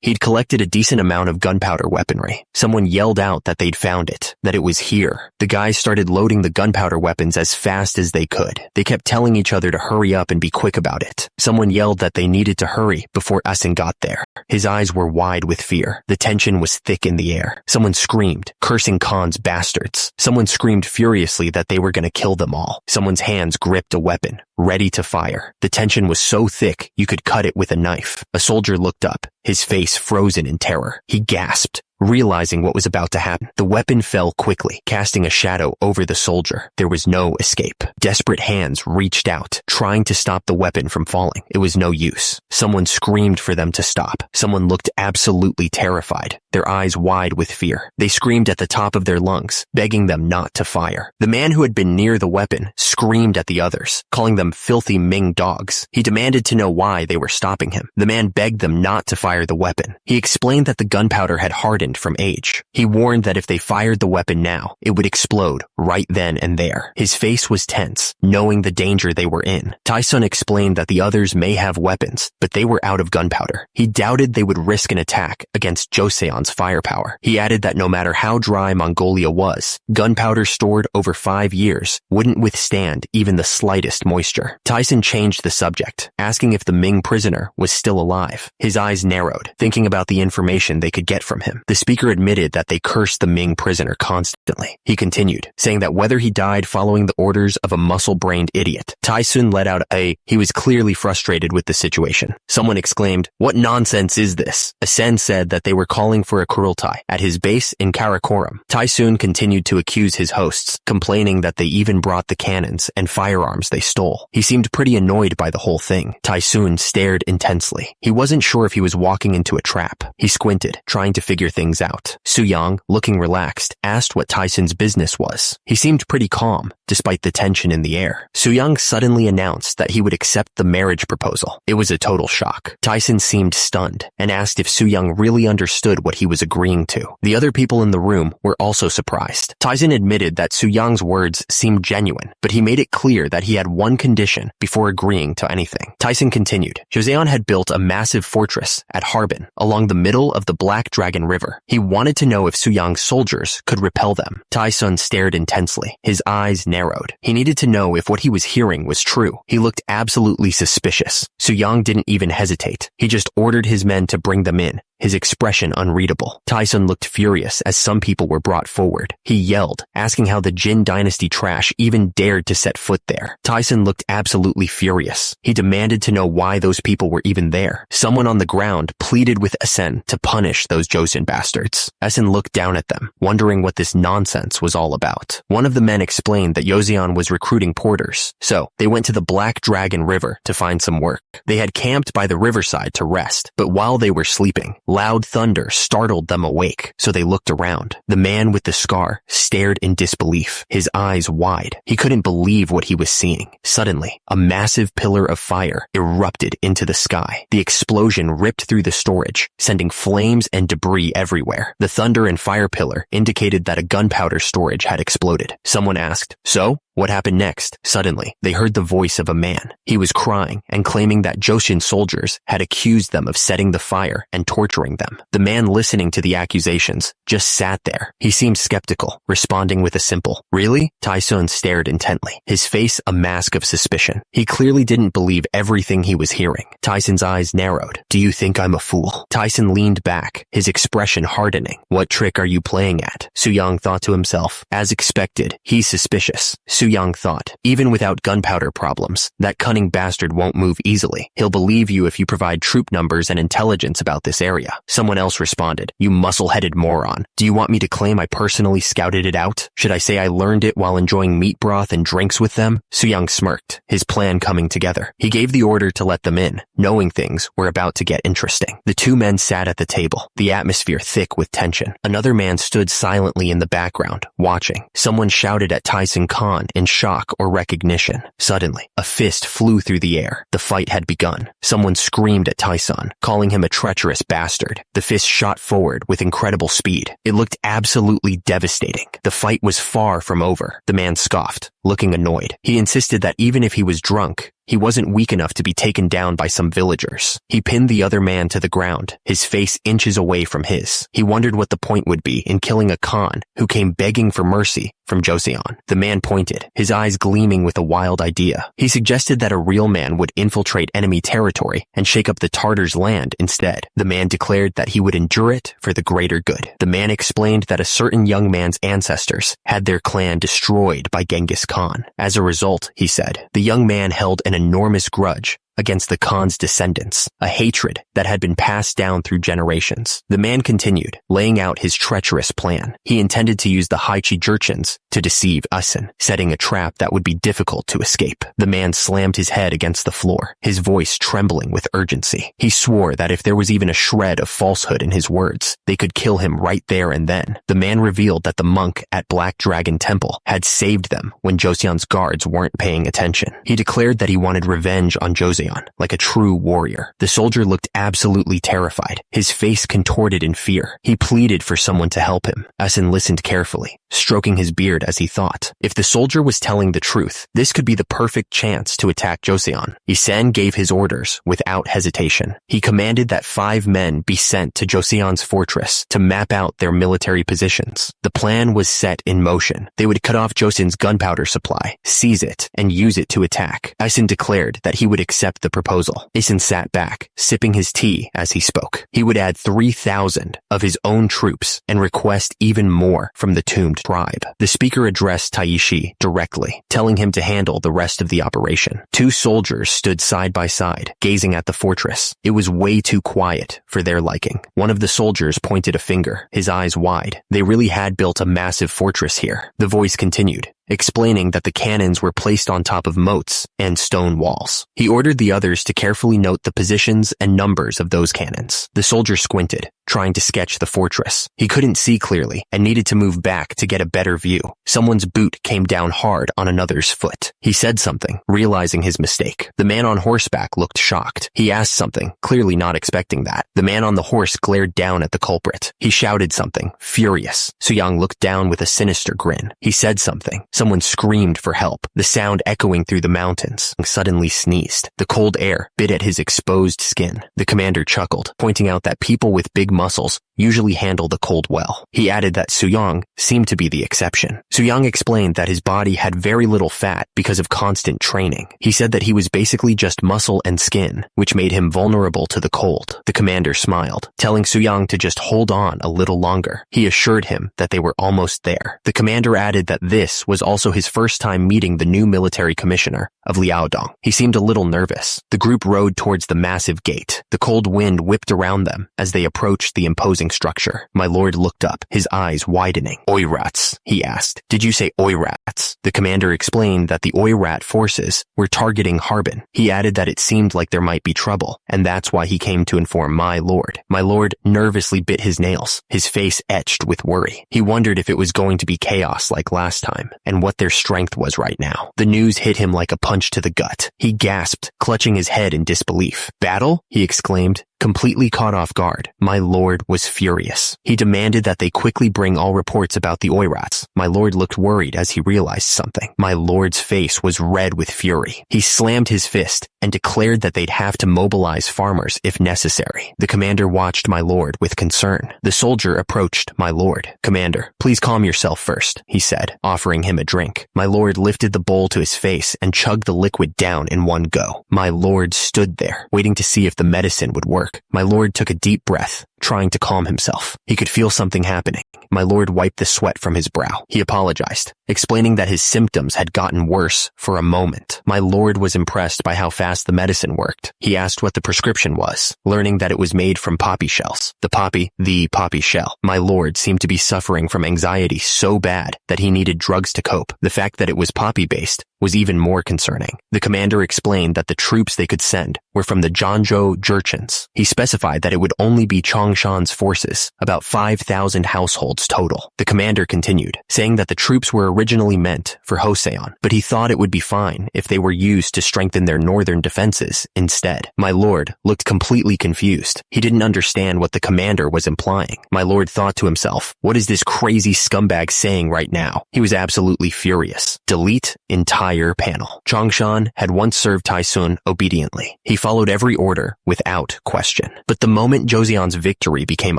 He'd collected a decent amount of gunpowder weaponry. Someone yelled out that they'd found it, that it was here. The guys started loading the gunpowder weapons as fast as they could. They kept telling each other to hurry up and be quick about it. Someone yelled that they needed to hurry before Asin got there. His eyes were wide with fear. The tension was thick in the air. Someone screamed, cursing Khan's bastards. Someone screamed furiously that they were going to kill them all. Someone's hands gripped a weapon, ready to fire. The tension was so thick you could cut it with a knife. A soldier looked up, his face frozen in terror. He gasped, realizing what was about to happen. The weapon fell quickly, casting a shadow over the soldier. There was no escape. Desperate hands reached out, trying to stop the weapon from falling. It was no use. Someone screamed for them to stop. Someone looked absolutely terrified, their eyes wide with fear. They screamed at the top of their lungs, begging them not to fire. The man who had been near the weapon screamed at the others, calling them filthy Ming dogs. He demanded to know why they were stopping him. The man begged them not to fire the weapon. He explained that the gunpowder had hardened from age. He warned that if they fired the weapon now, it would explode right then and there. His face was tense, knowing the danger they were in. Taisun explained that the others may have weapons, but they were out of gunpowder. He doubted they would risk an attack against Joseon's firepower. He added that no matter how dry Mongolia was, gunpowder stored over 5 years wouldn't withstand even the slightest moisture. Taisun changed the subject, asking if the Ming prisoner was still alive. His eyes narrowed, thinking about the information they could get from him. The speaker admitted that they cursed the Ming prisoner constantly. He continued, saying that whether he died following the orders of a muscle-brained idiot. Taisun let out he was clearly frustrated with the situation. Someone exclaimed, "What nonsense is this?" Asen said that they were calling for a kurultai at his base in Karakoram. Taisun continued to accuse his hosts, complaining that they even brought the cannons and firearms they stole. He seemed pretty annoyed by the whole thing. Taisun stared intensely. He wasn't sure if he was walking into a trap. He squinted, trying to figure things out. Suyang, looking relaxed, asked what Taisun's business was. He seemed pretty calm, despite the tension in the air. Suyang suddenly announced that he would accept the marriage proposal. It was a total shock. Taisun seemed stunned and asked if Suyang really understood what he was agreeing to. The other people in the room were also surprised. Taisun admitted that Suyang's words seemed genuine, but he made it clear that he had one condition before agreeing to anything. Taisun continued, Joseon had built a massive fortress at Harbin along the middle of the Black Dragon River. He wanted to know if Suyang's soldiers could repel them. Taisun stared intensely. His eyes narrowed. He needed to know if what he was hearing was true. He looked absolutely suspicious. Suyang didn't even hesitate. He just ordered his men to bring them in, his expression unreadable. Taisun looked furious as some people were brought forward. He yelled, asking how the Jin dynasty trash even dared to set foot there. Taisun looked absolutely furious. He demanded to know why those people were even there. Someone on the ground pleaded with Asen to punish those Joseon bastards. Asen looked down at them, wondering what this nonsense was all about. One of the men explained that Joseon was recruiting porters, so they went to the Black Dragon River to find some work. They had camped by the riverside to rest, but while they were sleeping, Loud thunder startled them awake, so they looked around. The man with the scar stared in disbelief, his eyes wide. He couldn't believe what he was seeing. Suddenly, a massive pillar of fire erupted into the sky. The explosion ripped through the storage, sending flames and debris everywhere. The thunder and fire pillar indicated that a gunpowder storage had exploded. Someone asked, "So? What happened next?" Suddenly, they heard the voice of a man. He was crying and claiming that Joseon soldiers had accused them of setting the fire and torturing them. The man listening to the accusations just sat there. He seemed skeptical, responding with a simple, "Really?" Taesun stared intently, his face a mask of suspicion. He clearly didn't believe everything he was hearing. Tyson's eyes narrowed. "Do you think I'm a fool?" Tyson leaned back, his expression hardening. "What trick are you playing at?" Soo-young thought to himself. As expected, he's suspicious. Soo-young thought, even without gunpowder problems, that cunning bastard won't move easily. He'll believe you if you provide troop numbers and intelligence about this area. Someone else responded, "You muscle-headed moron. Do you want me to claim I personally scouted it out? Should I say I learned it while enjoying meat broth and drinks with them?" Soo-young smirked, his plan coming together. He gave the order to let them in, knowing things were about to get interesting. The two men sat at the table, the atmosphere thick with tension. Another man stood silently in the background, watching. Someone shouted at Tyson Khan in shock or recognition. Suddenly, a fist flew through the air. The fight had begun. Someone screamed at Tyson, calling him a treacherous bastard. The fist shot forward with incredible speed. It looked absolutely devastating. The fight was far from over. The man scoffed, looking annoyed. He insisted that even if he was drunk, he wasn't weak enough to be taken down by some villagers. He pinned the other man to the ground, his face inches away from his. He wondered what the point would be in killing a Khan who came begging for mercy from Joseon. The man pointed, his eyes gleaming with a wild idea. He suggested that a real man would infiltrate enemy territory and shake up the Tartars' land instead. The man declared that he would endure it for the greater good. The man explained that a certain young man's ancestors had their clan destroyed by Genghis Khan. As a result, he said, the young man held an enormous grudge against the Khan's descendants, a hatred that had been passed down through generations. The man continued, laying out his treacherous plan. He intended to use the Haichi Jurchens to deceive Usin, setting a trap that would be difficult to escape. The man slammed his head against the floor, his voice trembling with urgency. He swore that if there was even a shred of falsehood in his words, they could kill him right there and then. The man revealed that the monk at Black Dragon Temple had saved them when Joseon's guards weren't paying attention. He declared that he wanted revenge on Joseon, like a true warrior. The soldier looked absolutely terrified, his face contorted in fear. He pleaded for someone to help him. Usin listened carefully, stroking his beard as he thought. If the soldier was telling the truth, this could be the perfect chance to attack Joseon. Isen gave his orders without hesitation. He commanded that 5 men be sent to Joseon's fortress to map out their military positions. The plan was set in motion. They would cut off Joseon's gunpowder supply, seize it, and use it to attack. Isen declared that he would accept the proposal. Isen sat back, sipping his tea as he spoke. He would add 3,000 of his own troops and request even more from the Tombed tribe. The speaker addressed Taishi directly, telling him to handle the rest of the operation. 2 soldiers stood side by side, gazing at the fortress. It was way too quiet for their liking. One of the soldiers pointed a finger, his eyes wide. They really had built a massive fortress here. The voice continued, explaining that the cannons were placed on top of moats and stone walls. He ordered the others to carefully note the positions and numbers of those cannons. The soldier squinted, trying to sketch the fortress. He couldn't see clearly and needed to move back to get a better view. Someone's boot came down hard on another's foot. He said something, realizing his mistake. The man on horseback looked shocked. He asked something, clearly not expecting that. The man on the horse glared down at the culprit. He shouted something, furious. Soo-young looked down with a sinister grin. He said something. Someone screamed for help, the sound echoing through the mountains. Suddenly sneezed. The cold air bit at his exposed skin. The commander chuckled, pointing out that people with big muscles usually handle the cold well. He added that Soo-young seemed to be the exception. Soo-young explained that his body had very little fat because of constant training. He said that he was basically just muscle and skin, which made him vulnerable to the cold. The commander smiled, telling Soo-young to just hold on a little longer. He assured him that they were almost there. The commander added that this was also his first time meeting the new military commissioner of Liaodong. He seemed a little nervous. The group rode towards the massive gate. The cold wind whipped around them as they approached the imposing structure. My lord looked up, his eyes widening. Oirats, he asked. Did you say Oirats? The commander explained that the Oirat forces were targeting Harbin. He added that it seemed like there might be trouble, and that's why he came to inform my lord. My lord nervously bit his nails, his face etched with worry. He wondered if it was going to be chaos like last time, and what their strength was right now. The news hit him like a punch to the gut. He gasped, clutching his head in disbelief. Battle? He exclaimed. Completely caught off guard, my lord was furious. He demanded that they quickly bring all reports about the Oirats. My lord looked worried as he realized something. My lord's face was red with fury. He slammed his fist and declared that they'd have to mobilize farmers if necessary. The commander watched my lord with concern. The soldier approached my lord. Commander, please calm yourself first, he said, offering him a drink. My lord lifted the bowl to his face and chugged the liquid down in one go. My lord stood there, waiting to see if the medicine would work. My lord took a deep breath, trying to calm himself. He could feel something happening. My lord wiped the sweat from his brow. He apologized, explaining that his symptoms had gotten worse for a moment. My lord was impressed by how fast the medicine worked. He asked what the prescription was, learning that it was made from poppy shells. The poppy shell. My lord seemed to be suffering from anxiety so bad that he needed drugs to cope. The fact that it was poppy-based was even more concerning. The commander explained that the troops they could send were from the Zhangzhou Jurchens. He specified that it would only be Changshan's forces, about 5,000 households total. The commander continued, saying that the troops were originally meant for Joseon, but he thought it would be fine if they were used to strengthen their northern defenses instead. My lord looked completely confused. He didn't understand what the commander was implying. My lord thought to himself, what is this crazy scumbag saying right now? He was absolutely furious. Delete entire panel. Changshan had once served Taisun obediently. He followed every order without question. But the moment Joseon's victory became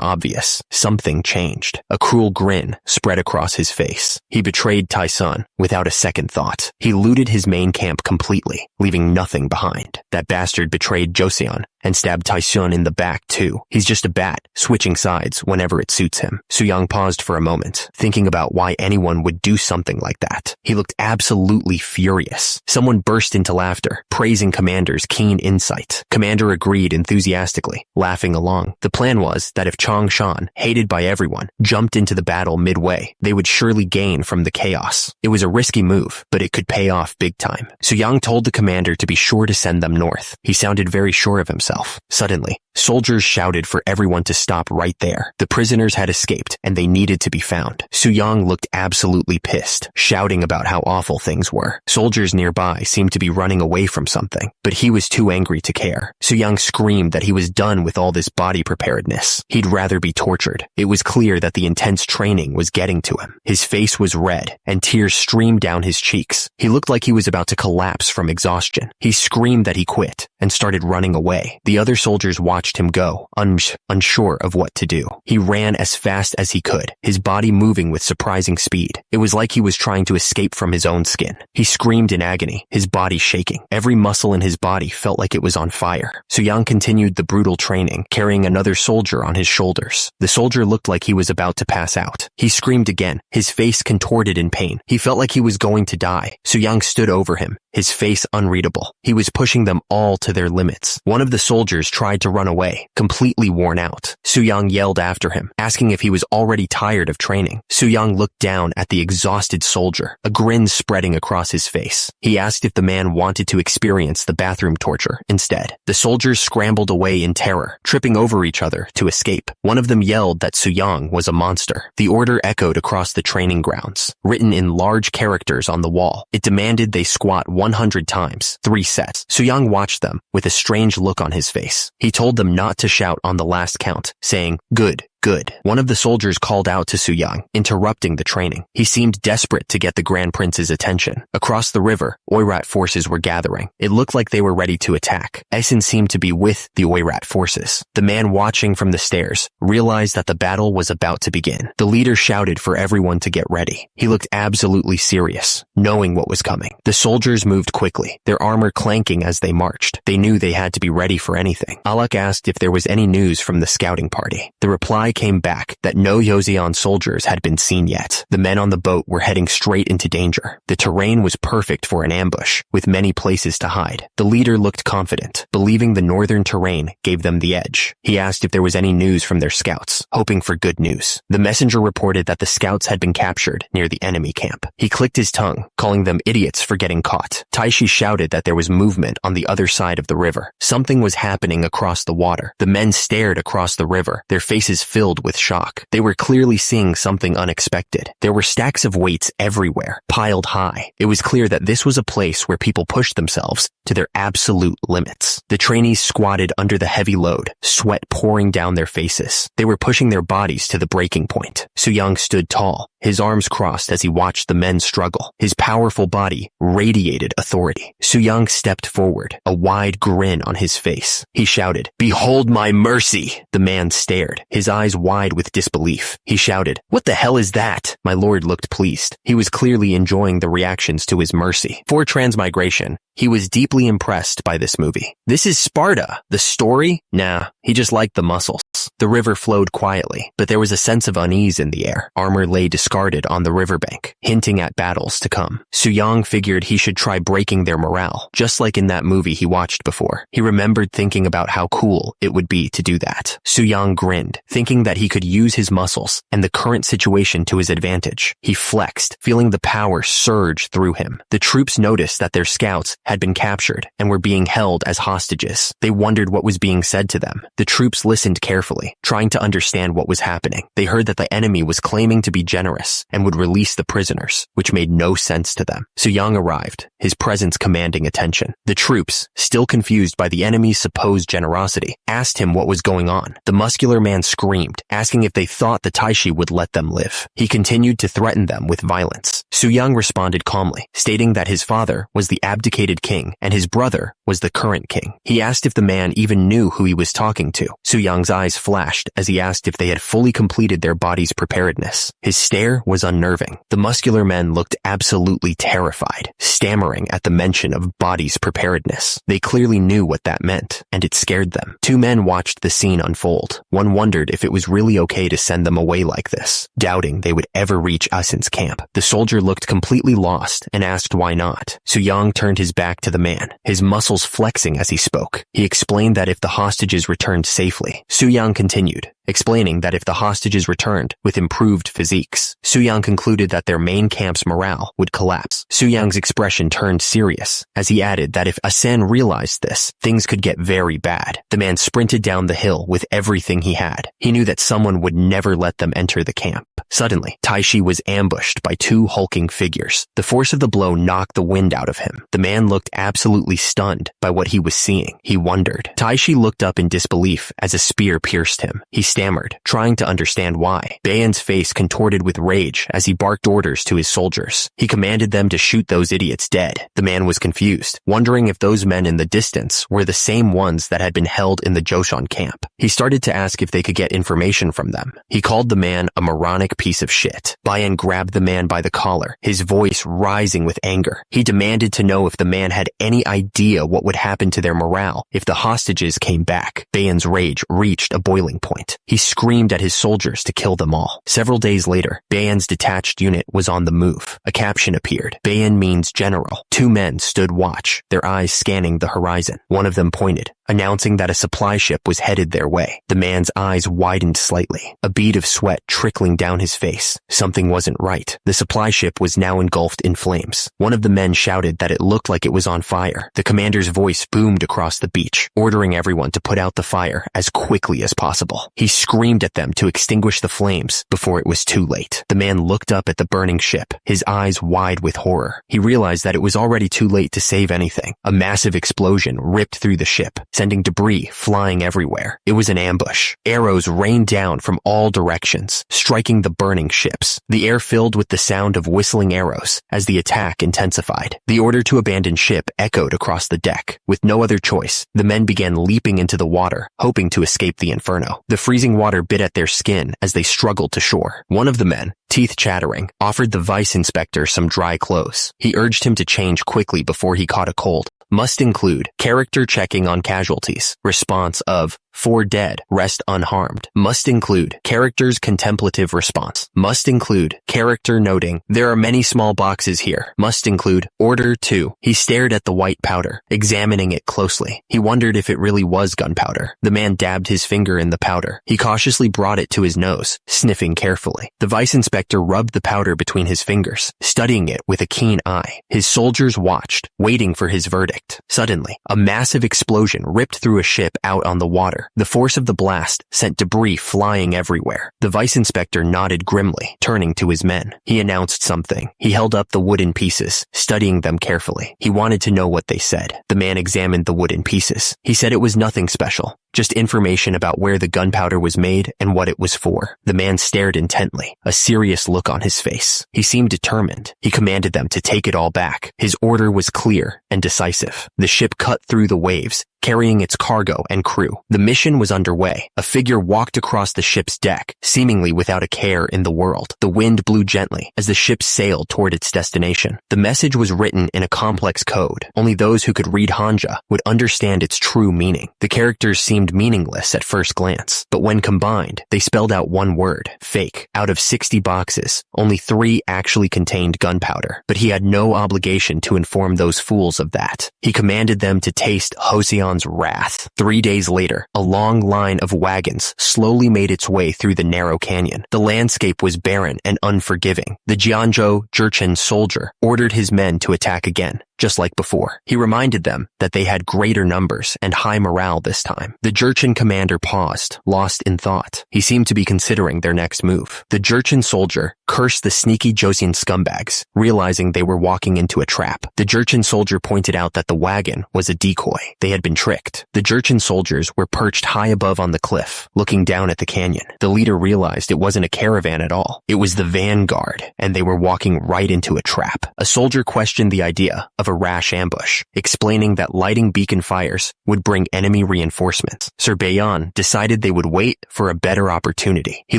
obvious, something changed. A cruel grin spread across his face. He betrayed Taisun without a second thought. He looted his main camp completely, leaving nothing behind. That bastard betrayed Joseon and stabbed Taisun in the back too. He's just a bat, switching sides whenever it suits him. Suyang paused for a moment, thinking about why anyone would do something like that. He looked absolutely furious. Someone burst into laughter, praising Commander's keen insight. Commander agreed enthusiastically, laughing along. The plan was that if Changshan, hated by everyone, jumped into the battle midway, they would surely gain from the chaos. It was a risky move, but it could pay off big time. Suyang told the commander to be sure to send them north. He sounded very sure of himself. Suddenly, soldiers shouted for everyone to stop right there. The prisoners had escaped, and they needed to be found. Suyang looked absolutely pissed, shouting about how awful things were. Soldiers nearby seemed to be running away from something, but he was too angry to care. Suyang screamed that he was done with all this body preparedness. He'd rather be tortured. It was clear that the intense training was getting to him. His face was red, and tears streamed down his cheeks. He looked like he was about to collapse from exhaustion. He screamed that he quit and started running away. The other soldiers watched him go, unsure of what to do. He ran as fast as he could, his body moving with surprising speed. It was like he was trying to escape from his own skin. He screamed in agony, his body shaking. Every muscle in his body felt like it was on fire. Suyang continued the brutal training, carrying another soldier on his shoulders. The soldier looked like he was about to pass out. He screamed again, his face contorted in pain. He felt like he was going to die. Suyang stood over him, his face unreadable. He was pushing them all to their limits. One of the soldiers tried to run away, completely worn out. Suyang yelled after him, asking if he was already tired of training. Suyang looked down at the exhausted soldier, a grin spreading across his face. He asked if the man wanted to experience the bathroom torture instead. The soldiers scrambled away in terror, tripping over each other to escape. One of them yelled that Suyang was a monster. The order echoed across the training grounds, written in large characters on the wall. It demanded they squat 100 times, 3 sets. Suyang watched them with a strange look on his face. He told them not to shout on the last count, saying, "Good. Good." One of the soldiers called out to Suyang, interrupting the training. He seemed desperate to get the Grand Prince's attention. Across the river, Oirat forces were gathering. It looked like they were ready to attack. Essen seemed to be with the Oirat forces. The man watching from the stairs realized that the battle was about to begin. The leader shouted for everyone to get ready. He looked absolutely serious, knowing what was coming. The soldiers moved quickly, their armor clanking as they marched. They knew they had to be ready for anything. Alak asked if there was any news from the scouting party. The reply reply came back that no Yoseon soldiers had been seen yet. The men on the boat were heading straight into danger. The terrain was perfect for an ambush, with many places to hide. The leader looked confident, believing the northern terrain gave them the edge. He asked if there was any news from their scouts, hoping for good news. The messenger reported that the scouts had been captured near the enemy camp. He clicked his tongue, calling them idiots for getting caught. Taishi shouted that there was movement on the other side of the river. Something was happening across the water. The men stared across the river, their faces filled with shock. They were clearly seeing something unexpected. There were stacks of weights everywhere, piled high. It was clear that this was a place where people pushed themselves to their absolute limits. The trainees squatted under the heavy load, sweat pouring down their faces. They were pushing their bodies to the breaking point. Soo-young stood tall, his arms crossed as he watched the men struggle. His powerful body radiated authority. Soo-young stepped forward, a wide grin on his face. He shouted, "Behold my mercy!" The man stared, his eyes wide with disbelief. He shouted, "What the hell is that?" My lord looked pleased. He was clearly enjoying the reactions to his mercy. For transmigration, he was deeply impressed by this movie. This is Sparta. The story? Nah, he just liked the muscles. The river flowed quietly, but there was a sense of unease in the air. Armor lay discarded on the riverbank, hinting at battles to come. Soo-young figured he should try breaking their morale, just like in that movie he watched before. He remembered thinking about how cool it would be to do that. Soo-young grinned, thinking that he could use his muscles and the current situation to his advantage. He flexed, feeling the power surge through him. The troops noticed that their scouts had been captured and were being held as hostages. They wondered what was being said to them. The troops listened carefully, trying to understand what was happening. They heard that the enemy was claiming to be generous and would release the prisoners, which made no sense to them. Soo-young arrived, his presence commanding attention. The troops, still confused by the enemy's supposed generosity, asked him what was going on. The muscular man screamed, asking if they thought the Taishi would let them live. He continued to threaten them with violence. Soo-young responded calmly, stating that his father was the abdicated king and his brother was the current king. He asked if the man even knew who he was talking to. Soo-young's eyes flashed as he asked if they had fully completed their body's preparedness. His stare was unnerving. The muscular men looked absolutely terrified, stammering at the mention of body's preparedness. They clearly knew what that meant, and it scared them. Two men watched the scene unfold. One wondered if it was really okay to send them away like this, doubting they would ever reach Asun's camp. The soldier looked completely lost and asked why not. Soo-young turned his back to the man, his muscles flexing as he spoke. He explained that if the hostages returned safely. Soo-young continued, explaining that if the hostages returned with improved physiques, Soo-young concluded that their main camp's morale would collapse. Soo-young's expression turned serious as he added that if Asen realized this, things could get very bad. The man sprinted down the hill with everything he had. He knew that someone would never let them enter the camp. Suddenly, Taishi was ambushed by two hulking figures. The force of the blow knocked the wind out of him. The man looked absolutely stunned by what he was seeing. He wondered. Taishi looked up in disbelief as a spear pierced him. He stammered, trying to understand why. Baeyen's face contorted with rage as he barked orders to his soldiers. He commanded them to shoot those idiots dead. The man was confused, wondering if those men in the distance were the same ones that had been held in the Joseon camp. He started to ask if they could get information from them. He called the man a moronic piece of shit. Baeyen grabbed the man by the collar, his voice rising with anger. He demanded to know if the man had any idea what would happen to their morale if the hostages came back. Baeyen's rage reached a boiling point. He screamed at his soldiers to kill them all. Several days later, Baeyen's detached unit was on the move. A caption appeared. Baeyen means general. Two men stood watch, their eyes scanning the horizon. One of them pointed, announcing that a supply ship was headed their way. The man's eyes widened slightly, a bead of sweat trickling down his face. Something wasn't right. The supply ship was now engulfed in flames. One of the men shouted that it looked like it was on fire. The commander's voice boomed across the beach, ordering everyone to put out the fire as quickly as possible. He screamed at them to extinguish the flames before it was too late. The man looked up at the burning ship, his eyes wide with horror. He realized that it was already too late to save anything. A massive explosion ripped through the ship, sending debris flying everywhere. It was an ambush. Arrows rained down from all directions, striking the burning ships. The air filled with the sound of whistling arrows as the attack intensified. The order to abandon ship echoed across the deck. With no other choice, the men began leaping into the water, hoping to escape the inferno. The freezing water bit at their skin as they struggled to shore. One of the men, teeth chattering, offered the vice inspector some dry clothes. He urged him to change quickly before he caught a cold. Must include character checking on casualties. Response of 4 dead, rest unharmed. Must include character's contemplative response. Must include character noting, there are many small boxes here. Must include order 2. He stared at the white powder, examining it closely. He wondered if it really was gunpowder. The man dabbed his finger in the powder. He cautiously brought it to his nose, sniffing carefully. The vice inspector rubbed the powder between his fingers, studying it with a keen eye. His soldiers watched, waiting for his verdict. Suddenly, a massive explosion ripped through a ship out on the water. The force of the blast sent debris flying everywhere. The vice inspector nodded grimly, turning to his men. He announced something. He held up the wooden pieces, studying them carefully. He wanted to know what they said. The man examined the wooden pieces. He said it was nothing special, just information about where the gunpowder was made and what it was for. The man stared intently, a serious look on his face. He seemed determined. He commanded them to take it all back. His order was clear and decisive. The ship cut through the waves, carrying its cargo and crew. The mission was underway. A figure walked across the ship's deck, seemingly without a care in the world. The wind blew gently as the ship sailed toward its destination. The message was written in a complex code. Only those who could read Hanja would understand its true meaning. The characters seemed meaningless at first glance, but when combined, they spelled out one word, fake. Out of 60 boxes, only 3 actually contained gunpowder, but he had no obligation to inform those fools of that. He commanded them to taste Joseon's wrath. 3 days later, a long line of wagons slowly made its way through the narrow canyon. The landscape was barren and unforgiving. The Jianzhou Jurchen soldier ordered his men to attack again, just like before. He reminded them that they had greater numbers and high morale this time. The Jurchen commander paused, lost in thought. He seemed to be considering their next move. The Jurchen soldier cursed the sneaky Joseon scumbags, realizing they were walking into a trap. The Jurchen soldier pointed out that the wagon was a decoy. They had been tricked. The Jurchen soldiers were perched high above on the cliff, looking down at the canyon. The leader realized it wasn't a caravan at all. It was the vanguard, and they were walking right into a trap. A soldier questioned the idea of a rash ambush, explaining that lighting beacon fires would bring enemy reinforcements. Sir Bayan decided they would wait for a better opportunity. He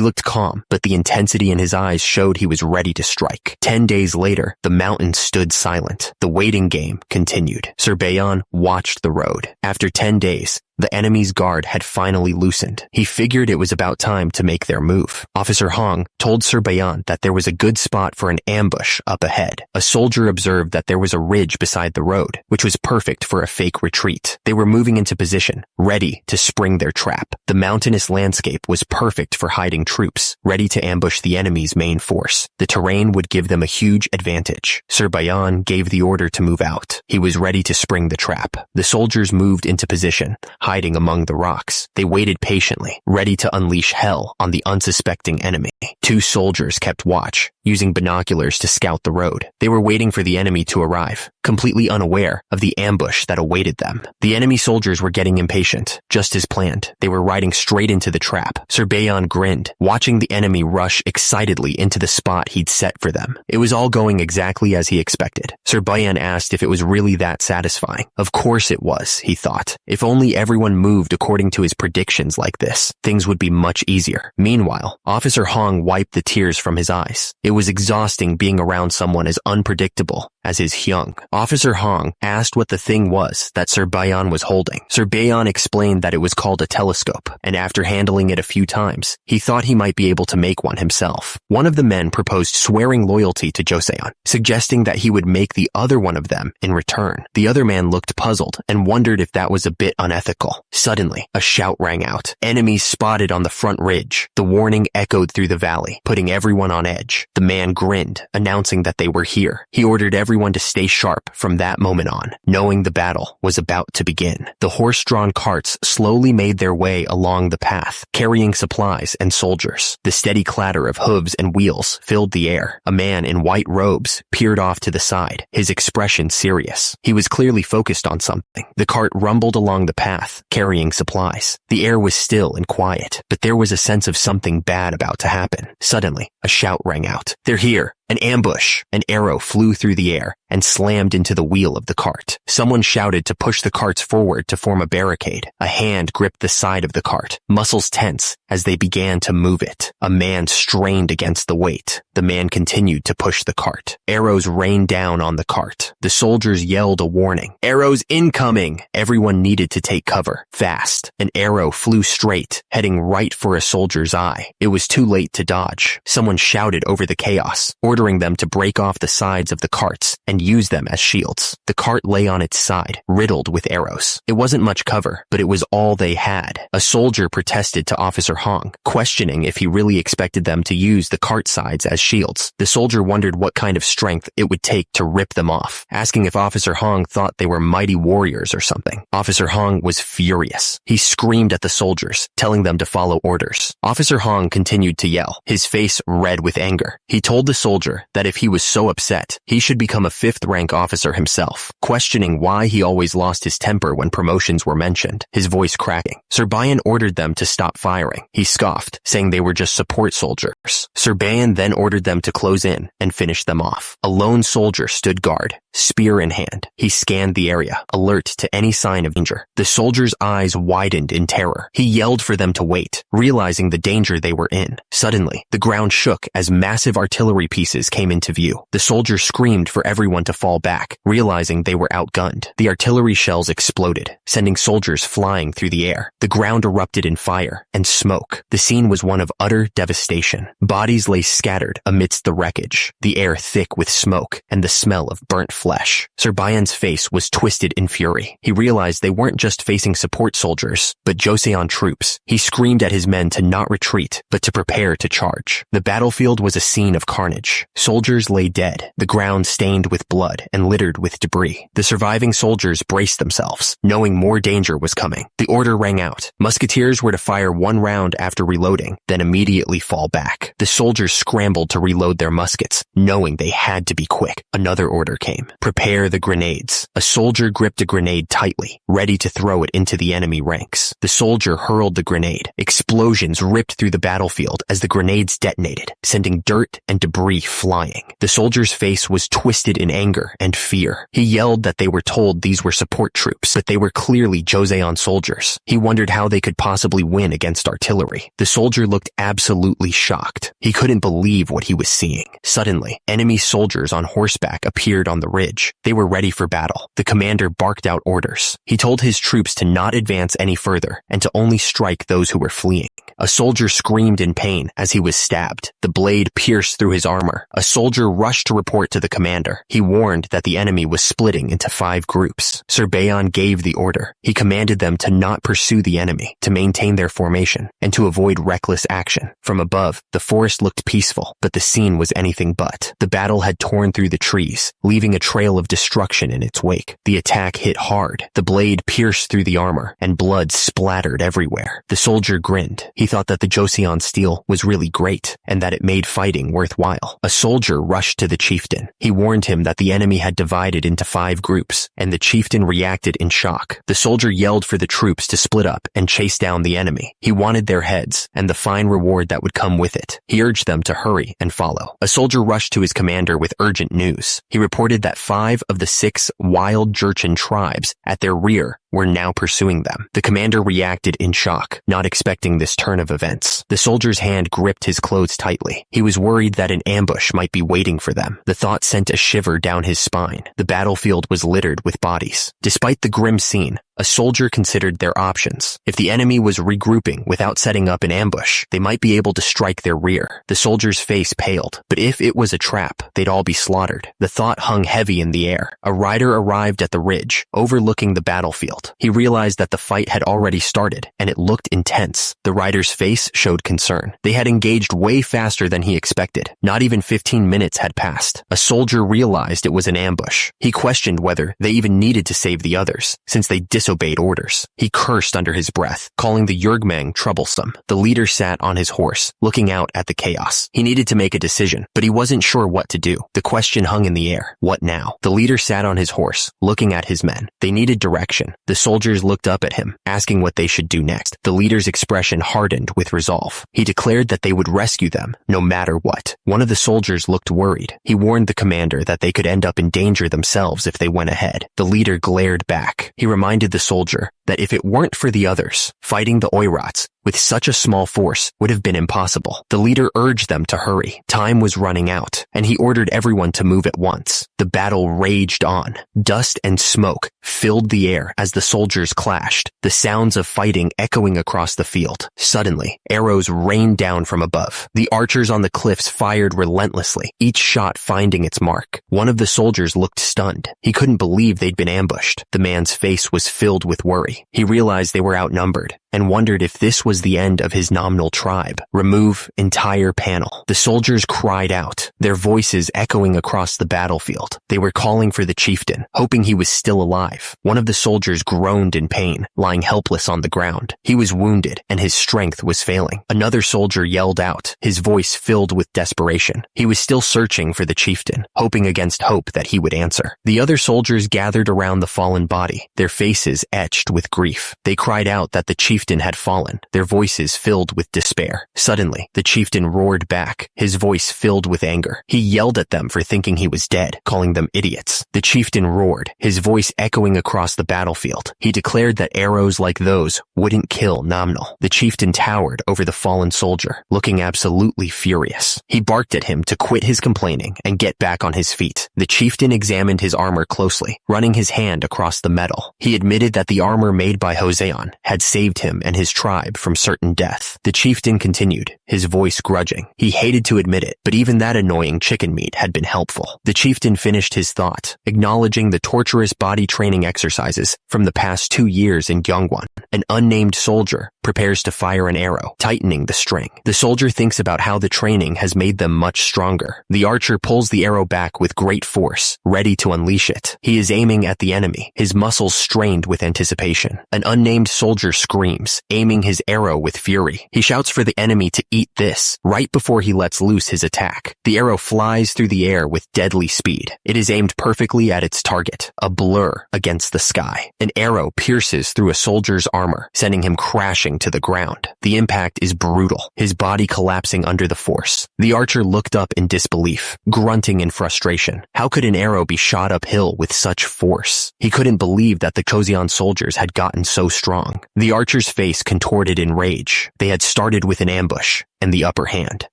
looked calm, but the intensity in his eyes showed he was ready to strike. 10 days later, the mountain stood silent. The waiting game continued. Sir Bayan watched the road. After 10 days, the enemy's guard had finally loosened. He figured it was about time to make their move. Officer Hong told Sir Bayan that there was a good spot for an ambush up ahead. A soldier observed that there was a ridge beside the road, which was perfect for a fake retreat. They were moving into position, ready to spring their trap. The mountainous landscape was perfect for hiding troops, ready to ambush the enemy's main force. The terrain would give them a huge advantage. Sir Bayan gave the order to move out. He was ready to spring the trap. The soldiers moved into position, hiding among the rocks. They waited patiently, ready to unleash hell on the unsuspecting enemy. 2 soldiers kept watch, using binoculars to scout the road. They were waiting for the enemy to arrive, completely unaware of the ambush that awaited them. The enemy soldiers were getting impatient, just as planned. They were riding straight into the trap. Sir Bayan grinned, watching the enemy rush excitedly into the spot he'd set for them. It was all going exactly as he expected. Sir Bayan asked if it was really that satisfying. Of course it was, he thought. If only everyone moved according to his predictions like this, things would be much easier. Meanwhile, Officer Hong wiped the tears from his eyes. It was exhausting being around someone as unpredictable as his Hyung. Officer Hong asked what the thing was that Sir Bayan was holding. Sir Bayan explained that it was called a telescope, and after handling it a few times, he thought he might be able to make one himself. One of the men proposed swearing loyalty to Joseon, suggesting that he would make the other one of them in return. The other man looked puzzled and wondered if that was a bit unethical. Suddenly, a shout rang out. Enemies spotted on the front ridge. The warning echoed through the valley, putting everyone on edge. The man grinned, announcing that they were here. He ordered everyone to stay sharp from that moment on, knowing the battle was about to begin. The horse-drawn carts slowly made their way along the path, carrying supplies and soldiers. The steady clatter of hooves and wheels filled the air. A man in white robes peered off to the side, his expression serious. He was clearly focused on something. The cart rumbled along the path, carrying supplies. The air was still and quiet, but there was a sense of something bad about to happen. Suddenly, a shout rang out. "They're here! An ambush!" An arrow flew through the air and slammed into the wheel of the cart. Someone shouted to push the carts forward to form a barricade. A hand gripped the side of the cart, muscles tense as they began to move it. A man strained against the weight. The man continued to push the cart. Arrows rained down on the cart. The soldiers yelled a warning. "Arrows incoming!" Everyone needed to take cover, fast. An arrow flew straight, heading right for a soldier's eye. It was too late to dodge. Someone shouted over the chaos, ordering them to break off the sides of the carts and use them as shields. The cart lay on its side, riddled with arrows. It wasn't much cover, but it was all they had. A soldier protested to Officer Hong, questioning if he really expected them to use the cart sides as shields. The soldier wondered what kind of strength it would take to rip them off, asking if Officer Hong thought they were mighty warriors or something. Officer Hong was furious. He screamed at the soldiers, telling them to follow orders. Officer Hong continued to yell, his face red with anger. He told the soldier that if he was so upset, he should become a 5th-rank officer himself, questioning why he always lost his temper when promotions were mentioned, his voice cracking. Sir Bayan ordered them to stop firing. He scoffed, saying they were just support soldiers. Sir Bayan then ordered them to close in and finish them off. A lone soldier stood guard, spear in hand. He scanned the area, alert to any sign of danger. The soldier's eyes widened in terror. He yelled for them to wait, realizing the danger they were in. Suddenly, the ground shook as massive artillery pieces came into view. The soldier screamed for everyone to fall back, realizing they were outgunned. The artillery shells exploded, sending soldiers flying through the air. The ground erupted in fire and smoke. The scene was one of utter devastation. Bodies lay scattered amidst the wreckage, the air thick with smoke and the smell of burnt flesh. Sir Bayan's face was twisted in fury. He realized they weren't just facing support soldiers, but Joseon troops. He screamed at his men to not retreat, but to prepare to charge. The battlefield was a scene of carnage. Soldiers lay dead, the ground stained with blood and littered with debris. The surviving soldiers braced themselves, knowing more danger was coming. The order rang out. Musketeers were to fire 1 round after reloading, then immediately fall back. The soldiers scrambled to reload their muskets, knowing they had to be quick. Another order came. Prepare the grenades. A soldier gripped a grenade tightly, ready to throw it into the enemy ranks. The soldier hurled the grenade. Explosions ripped through the battlefield as the grenades detonated, sending dirt and debris flying. The soldier's face was twisted in anger and fear. He yelled that they were told these were support troops, but they were clearly Joseon soldiers. He wondered how they could possibly win against artillery. The soldier looked absolutely shocked. He couldn't believe what he was seeing. Suddenly, enemy soldiers on horseback appeared on the ridge. They were ready for battle. The commander barked out orders. He told his troops to not advance any further and to only strike those who were fleeing. A soldier screamed in pain as he was stabbed. The blade pierced through his armor. A soldier rushed to report to the commander. He warned that the enemy was splitting into 5 groups. Sir Bayan gave the order. He commanded them to not pursue the enemy, to maintain their formation, and to avoid reckless action. From above, the forest looked peaceful, but the scene was anything but. The battle had torn through the trees, leaving a trail of destruction in its wake. The attack hit hard. The blade pierced through the armor, and blood splattered everywhere. The soldier grinned. He thought that the Joseon steel was really great, and that it made fighting worthwhile. A soldier rushed to the chieftain. He warned him that the enemy had divided into 5 groups, and the chieftain reacted in shock. The soldier yelled for the troops to split up and chase down the enemy. He wanted their heads, and the fine reward that would come with it. He urged them to hurry and follow. A soldier rushed to his commander with urgent news. He reported that 5 of the 6 wild Jurchen tribes at their rear were now pursuing them. The commander reacted in shock, not expecting this turn of events. The soldier's hand gripped his clothes tightly. He was worried that an ambush might be waiting for them. The thought sent a shiver down his spine. The battlefield was littered with bodies. Despite the grim scene, a soldier considered their options. If the enemy was regrouping without setting up an ambush, they might be able to strike their rear. The soldier's face paled, but if it was a trap, they'd all be slaughtered. The thought hung heavy in the air. A rider arrived at the ridge, overlooking the battlefield. He realized that the fight had already started, and it looked intense. The rider's face showed concern. They had engaged way faster than he expected. Not even 15 minutes had passed. A soldier realized it was an ambush. He questioned whether they even needed to save the others, since they disobeyed orders. He cursed under his breath, calling the Yurgmang troublesome. The leader sat on his horse, looking out at the chaos. He needed to make a decision, but he wasn't sure what to do. The question hung in the air. What now? The leader sat on his horse, looking at his men. They needed direction. The soldiers looked up at him, asking what they should do next. The leader's expression hardened with resolve. He declared that they would rescue them, no matter what. One of the soldiers looked worried. He warned the commander that they could end up in danger themselves if they went ahead. The leader glared back. He reminded the soldier that if it weren't for the others, fighting the Oirats with such a small force would have been impossible. The leader urged them to hurry. Time was running out, and he ordered everyone to move at once. The battle raged on. Dust and smoke filled the air as the soldiers clashed, the sounds of fighting echoing across the field. Suddenly, arrows rained down from above. The archers on the cliffs fired relentlessly, each shot finding its mark. One of the soldiers looked stunned. He couldn't believe they'd been ambushed. The man's face was filled with worry. He realized they were outnumbered and wondered if this was the end of his nominal tribe. Remove entire panel. The soldiers cried out, their voices echoing across the battlefield. They were calling for the chieftain, hoping he was still alive. One of the soldiers groaned in pain, lying helpless on the ground. He was wounded, and his strength was failing. Another soldier yelled out, his voice filled with desperation. He was still searching for the chieftain, hoping against hope that he would answer. The other soldiers gathered around the fallen body, their faces etched with grief. They cried out that the chieftain had fallen, their voices filled with despair. Suddenly, the chieftain roared back, his voice filled with anger. He yelled at them for thinking he was dead, calling them idiots. The chieftain roared, his voice echoing across the battlefield. He declared that arrows like those wouldn't kill Nominal. The chieftain towered over the fallen soldier, looking absolutely furious. He barked at him to quit his complaining and get back on his feet. The chieftain examined his armor closely, running his hand across the metal. He admitted that the armor made by Hoseon had saved him and his tribe from certain death. The chieftain continued, his voice grudging. He hated to admit it, but even that annoying chicken meat had been helpful. The chieftain finished his thought, acknowledging the torturous body training exercises from the past 2 years in Gyeongwon. An unnamed soldier prepares to fire an arrow, tightening the string. The soldier thinks about how the training has made them much stronger. The archer pulls the arrow back with great force, ready to unleash it. He is aiming at the enemy, his muscles strained with anticipation. An unnamed soldier screams, aiming his arrow with fury. He shouts for the enemy to eat this, right before he lets loose his attack. The arrow flies through the air with deadly speed. It is aimed perfectly at its target, a blur against the sky. An arrow pierces through a soldier's armor, sending him crashing to the ground. The impact is brutal, his body collapsing under the force. The archer looked up in disbelief, grunting in frustration. How could an arrow be shot uphill with such force? He couldn't believe that the Joseon soldiers had gotten so strong. The archer's face contorted in rage. They had started with an ambush and the upper hand,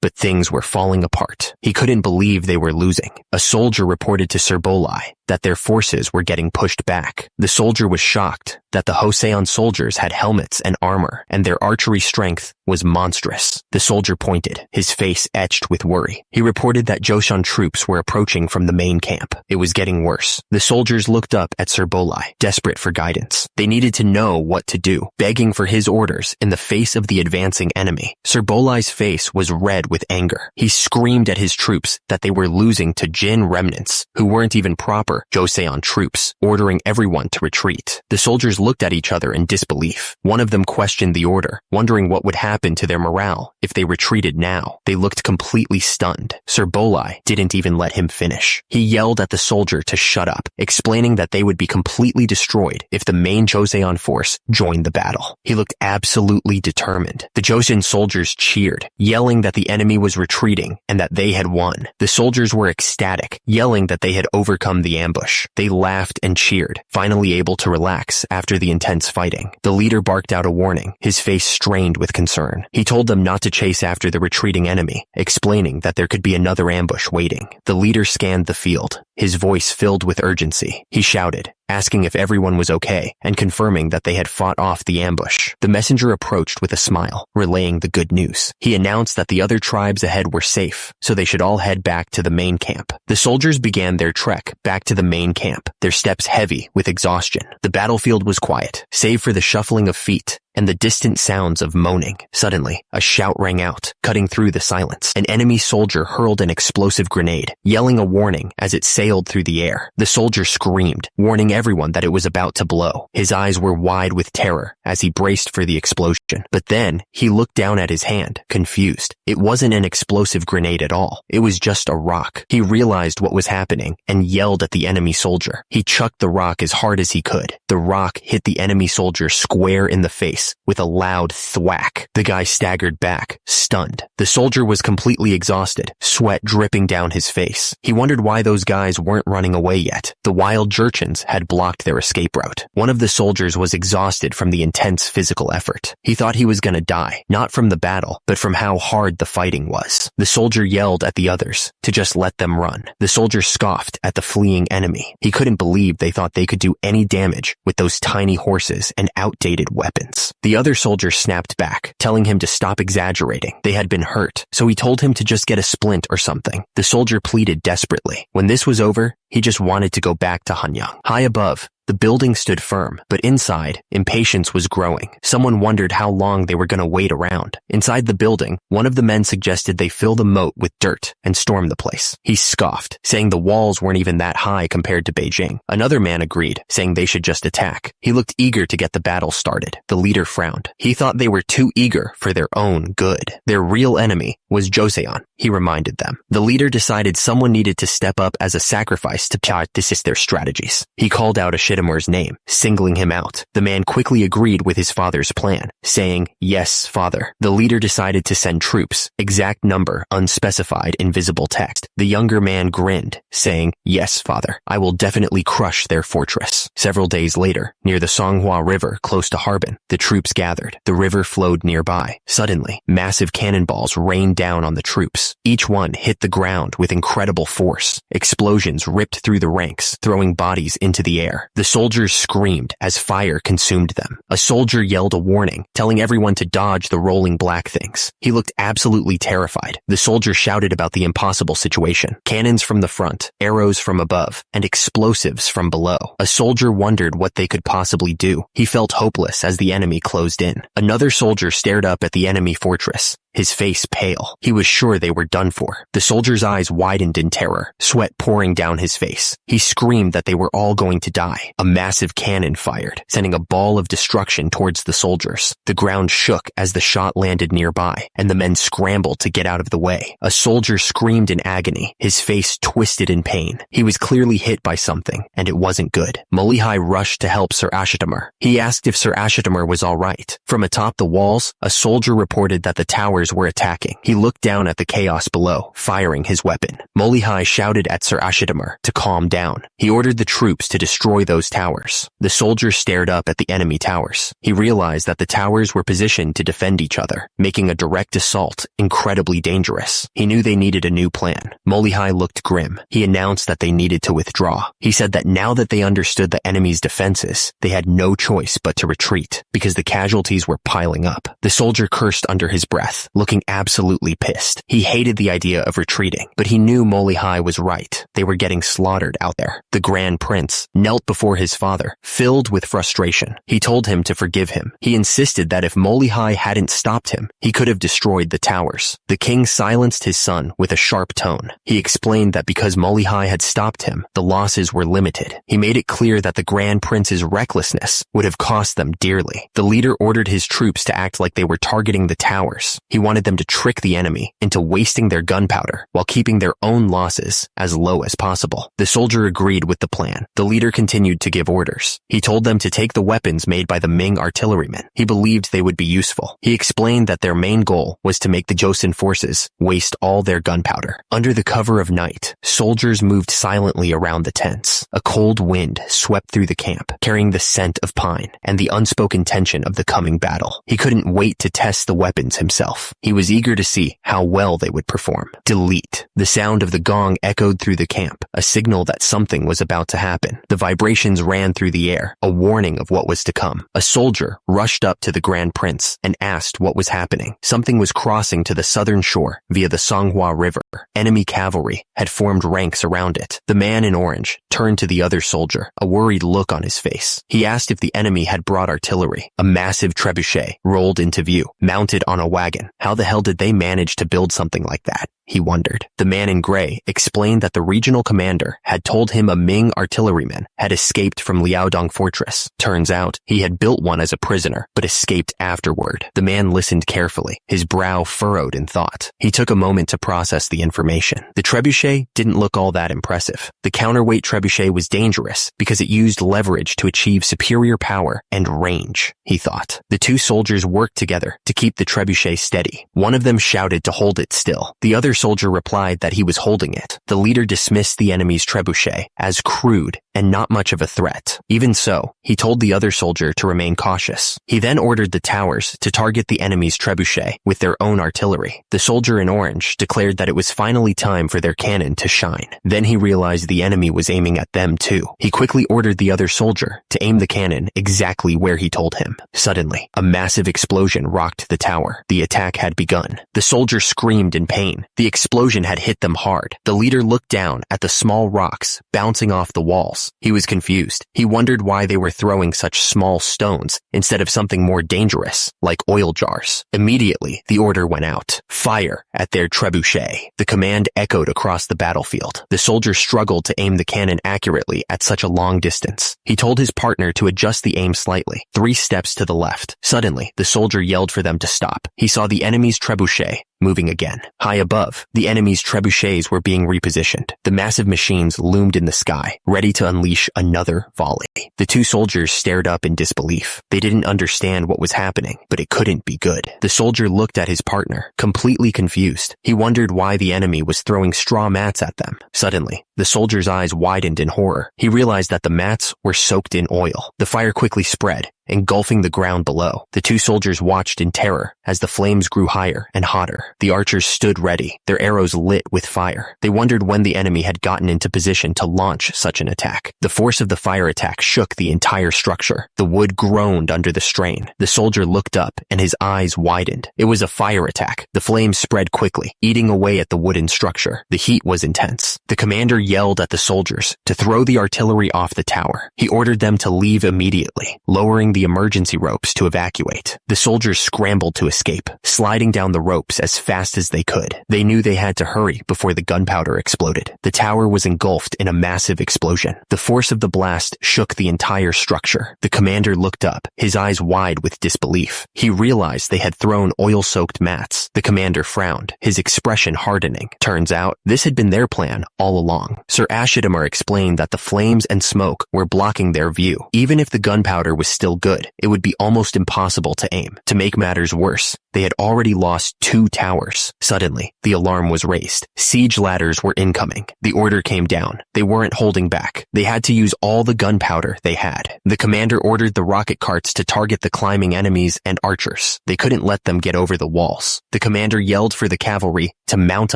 but things were falling apart. He couldn't believe they were losing. A soldier reported to Sir Bolai that their forces were getting pushed back. The soldier was shocked that the Hoseon soldiers had helmets and armor, and their archery strength was monstrous. The soldier pointed, his face etched with worry. He reported that Joseon troops were approaching from the main camp. It was getting worse. The soldiers looked up at Sir Bolai, desperate for guidance. They needed to know what to do, begging for his orders in the face of the advancing enemy. Sir Bolai's face was red with anger. He screamed at his troops that they were losing to Jin remnants, who weren't even proper Joseon troops, ordering everyone to retreat. The soldiers looked at each other in disbelief. One of them questioned the order, wondering what would happen to their morale if they retreated now. They looked completely stunned. Sir Bolai didn't even let him finish. He yelled at the soldier to shut up, explaining that they would be completely destroyed if the main Joseon force joined the battle. He looked absolutely determined. The Joseon soldiers cheered, yelling that the enemy was retreating and that they had won. The soldiers were ecstatic, yelling that they had overcome the ambush. They laughed and cheered, finally able to relax after the intense fighting. The leader barked out a warning, his face strained with concern. He told them not to chase after the retreating enemy, explaining that there could be another ambush waiting. The leader scanned the field, his voice filled with urgency. He shouted, asking if everyone was okay and confirming that they had fought off the ambush. The messenger approached with a smile, relaying the good news. He announced that the other tribes ahead were safe, so they should all head back to the main camp. The soldiers began their trek back to the main camp, their steps heavy with exhaustion. The battlefield was quiet, save for the shuffling of feet and the distant sounds of moaning. Suddenly, a shout rang out, cutting through the silence. An enemy soldier hurled an explosive grenade, yelling a warning as it sailed through the air. The soldier screamed, warning everyone that it was about to blow. His eyes were wide with terror as he braced for the explosion. But then, he looked down at his hand, confused. It wasn't an explosive grenade at all. It was just a rock. He realized what was happening and yelled at the enemy soldier. He chucked the rock as hard as he could. The rock hit the enemy soldier square in the face with a loud thwack. The guy staggered back, stunned. The soldier was completely exhausted, sweat dripping down his face. He wondered why those guys weren't running away yet. The wild Jurchens had blocked their escape route. One of the soldiers was exhausted from the intense physical effort. He thought he was gonna die, not from the battle, but from how hard the fighting was. The soldier yelled at the others to just let them run. The soldier scoffed at the fleeing enemy. He couldn't believe they thought they could do any damage with those tiny horses and outdated weapons. The other soldier snapped back, telling him to stop exaggerating. They had been hurt, so he told him to just get a splint or something. The soldier pleaded desperately. When this was over, he just wanted to go back to Hanyang. High above, the building stood firm, but inside, impatience was growing. Someone wondered how long they were going to wait around. Inside the building, one of the men suggested they fill the moat with dirt and storm the place. He scoffed, saying the walls weren't even that high compared to Beijing. Another man agreed, saying they should just attack. He looked eager to get the battle started. The leader frowned. He thought they were too eager for their own good. Their real enemy was Joseon, he reminded them. The leader decided someone needed to step up as a sacrifice to assist their strategies. He called out Ashitamore's name, singling him out. The man quickly agreed with his father's plan, saying, "Yes, father." The leader decided to send troops, exact number, unspecified in visible text. The younger man grinned, saying, "Yes, father, I will definitely crush their fortress." Several days later, near the Songhua River close to Harbin, the troops gathered. The river flowed nearby. Suddenly, massive cannonballs rained down on the troops. Each one hit the ground with incredible force. Explosions ripped through the ranks, throwing bodies into the air. The soldiers screamed as fire consumed them. A soldier yelled a warning, telling everyone to dodge the rolling black things. He looked absolutely terrified. The soldier shouted about the impossible situation. Cannons from the front, arrows from above, and explosives from below. A soldier wondered what they could possibly do. He felt hopeless as the enemy closed in. Another soldier stared up at the enemy fortress, his face pale. He was sure they were done for. The soldier's eyes widened in terror, sweat pouring down his face. He screamed that they were all going to die. A massive cannon fired, sending a ball of destruction towards the soldiers. The ground shook as the shot landed nearby, and the men scrambled to get out of the way. A soldier screamed in agony, his face twisted in pain. He was clearly hit by something, and it wasn't good. Molihai rushed to help Sir Ashitamur. He asked if Sir Ashitamur was all right. From atop the walls, a soldier reported that the tower were attacking. He looked down at the chaos below, firing his weapon. Molihai shouted at Sir Ashitamur to calm down. He ordered the troops to destroy those towers. The soldier stared up at the enemy towers. He realized that the towers were positioned to defend each other, making a direct assault incredibly dangerous. He knew they needed a new plan. Molihai looked grim. He announced that they needed to withdraw. He said that now that they understood the enemy's defenses, they had no choice but to retreat, because the casualties were piling up. The soldier cursed under his breath, looking absolutely pissed. He hated the idea of retreating, but he knew Molihai was right. They were getting slaughtered out there. The Grand Prince knelt before his father, filled with frustration. He told him to forgive him. He insisted that if Molihai hadn't stopped him, he could have destroyed the towers. The king silenced his son with a sharp tone. He explained that because Molihai had stopped him, the losses were limited. He made it clear that the Grand Prince's recklessness would have cost them dearly. The leader ordered his troops to act like they were targeting the towers. He wanted them to trick the enemy into wasting their gunpowder while keeping their own losses as low as possible. The soldier agreed with the plan. The leader continued to give orders. He told them to take the weapons made by the Ming artillerymen. He believed they would be useful. He explained that their main goal was to make the Joseon forces waste all their gunpowder. Under the cover of night, soldiers moved silently around the tents. A cold wind swept through the camp, carrying the scent of pine and the unspoken tension of the coming battle. He couldn't wait to test the weapons himself. He was eager to see how well they would perform. Delete. The sound of the gong echoed through the camp. A signal that something was about to happen. The vibrations ran through the air, a warning of what was to come. A soldier rushed up to the Grand Prince and asked what was happening. Something was crossing to the southern shore via the Songhua River. Enemy cavalry had formed ranks around it. The man in orange turned to the other soldier, a worried look on his face. He asked if the enemy had brought artillery. A massive trebuchet rolled into view, mounted on a wagon. How the hell did they manage to build something like that? He wondered. The man in gray explained that the regional commander had told him a Ming artilleryman had escaped from Liaodong Fortress. Turns out, he had built one as a prisoner, but escaped afterward. The man listened carefully, his brow furrowed in thought. He took a moment to process the information. The trebuchet didn't look all that impressive. The counterweight trebuchet was dangerous because it used leverage to achieve superior power and range, he thought. The two soldiers worked together to keep the trebuchet steady. One of them shouted to hold it still. The other soldier replied that he was holding it. The leader dismissed the enemy's trebuchet as crude and not much of a threat. Even so, he told the other soldier to remain cautious. He then ordered the towers to target the enemy's trebuchet with their own artillery. The soldier in orange declared that it was finally time for their cannon to shine. Then he realized the enemy was aiming at them too. He quickly ordered the other soldier to aim the cannon exactly where he told him. Suddenly, a massive explosion rocked the tower. The attack had begun. The soldier screamed in pain. The explosion had hit them hard. The leader looked down at the small rocks bouncing off the walls. He was confused. He wondered why they were throwing such small stones instead of something more dangerous, like oil jars. Immediately, the order went out. Fire at their trebuchet. The command echoed across the battlefield. The soldier struggled to aim the cannon accurately at such a long distance. He told his partner to adjust the aim slightly, 3 steps to the left. Suddenly, the soldier yelled for them to stop. He saw the enemy's trebuchet moving again. High above, the enemy's trebuchets were being repositioned. The massive machines loomed in the sky, ready to unleash another volley. The two soldiers stared up in disbelief. They didn't understand what was happening, but it couldn't be good. The soldier looked at his partner, completely confused. He wondered why the enemy was throwing straw mats at them. Suddenly, the soldier's eyes widened in horror. He realized that the mats were soaked in oil. The fire quickly spread, engulfing the ground below. The two soldiers watched in terror as the flames grew higher and hotter. The archers stood ready, their arrows lit with fire. They wondered when the enemy had gotten into position to launch such an attack. The force of the fire attack shook the entire structure. The wood groaned under the strain. The soldier looked up and his eyes widened. It was a fire attack. The flames spread quickly, eating away at the wooden structure. The heat was intense. The commander yelled at the soldiers to throw the artillery off the tower. He ordered them to leave immediately, lowering the emergency ropes to evacuate. The soldiers scrambled to escape, sliding down the ropes as fast as they could. They knew they had to hurry before the gunpowder exploded. The tower was engulfed in a massive explosion. The force of the blast shook the entire structure. The commander looked up, his eyes wide with disbelief. He realized they had thrown oil-soaked mats. The commander frowned, his expression hardening. Turns out, this had been their plan all along. Sir Ashidamar explained that the flames and smoke were blocking their view. Even if the gunpowder was still good, it would be almost impossible to aim. To make matters worse, they had already lost 2 towers. Suddenly, the alarm was raised. Siege ladders were incoming. The order came down. They weren't holding back. They had to use all the gunpowder they had. The commander ordered the rocket carts to target the climbing enemies and archers. They couldn't let them get over the walls. The commander yelled for the cavalry to mount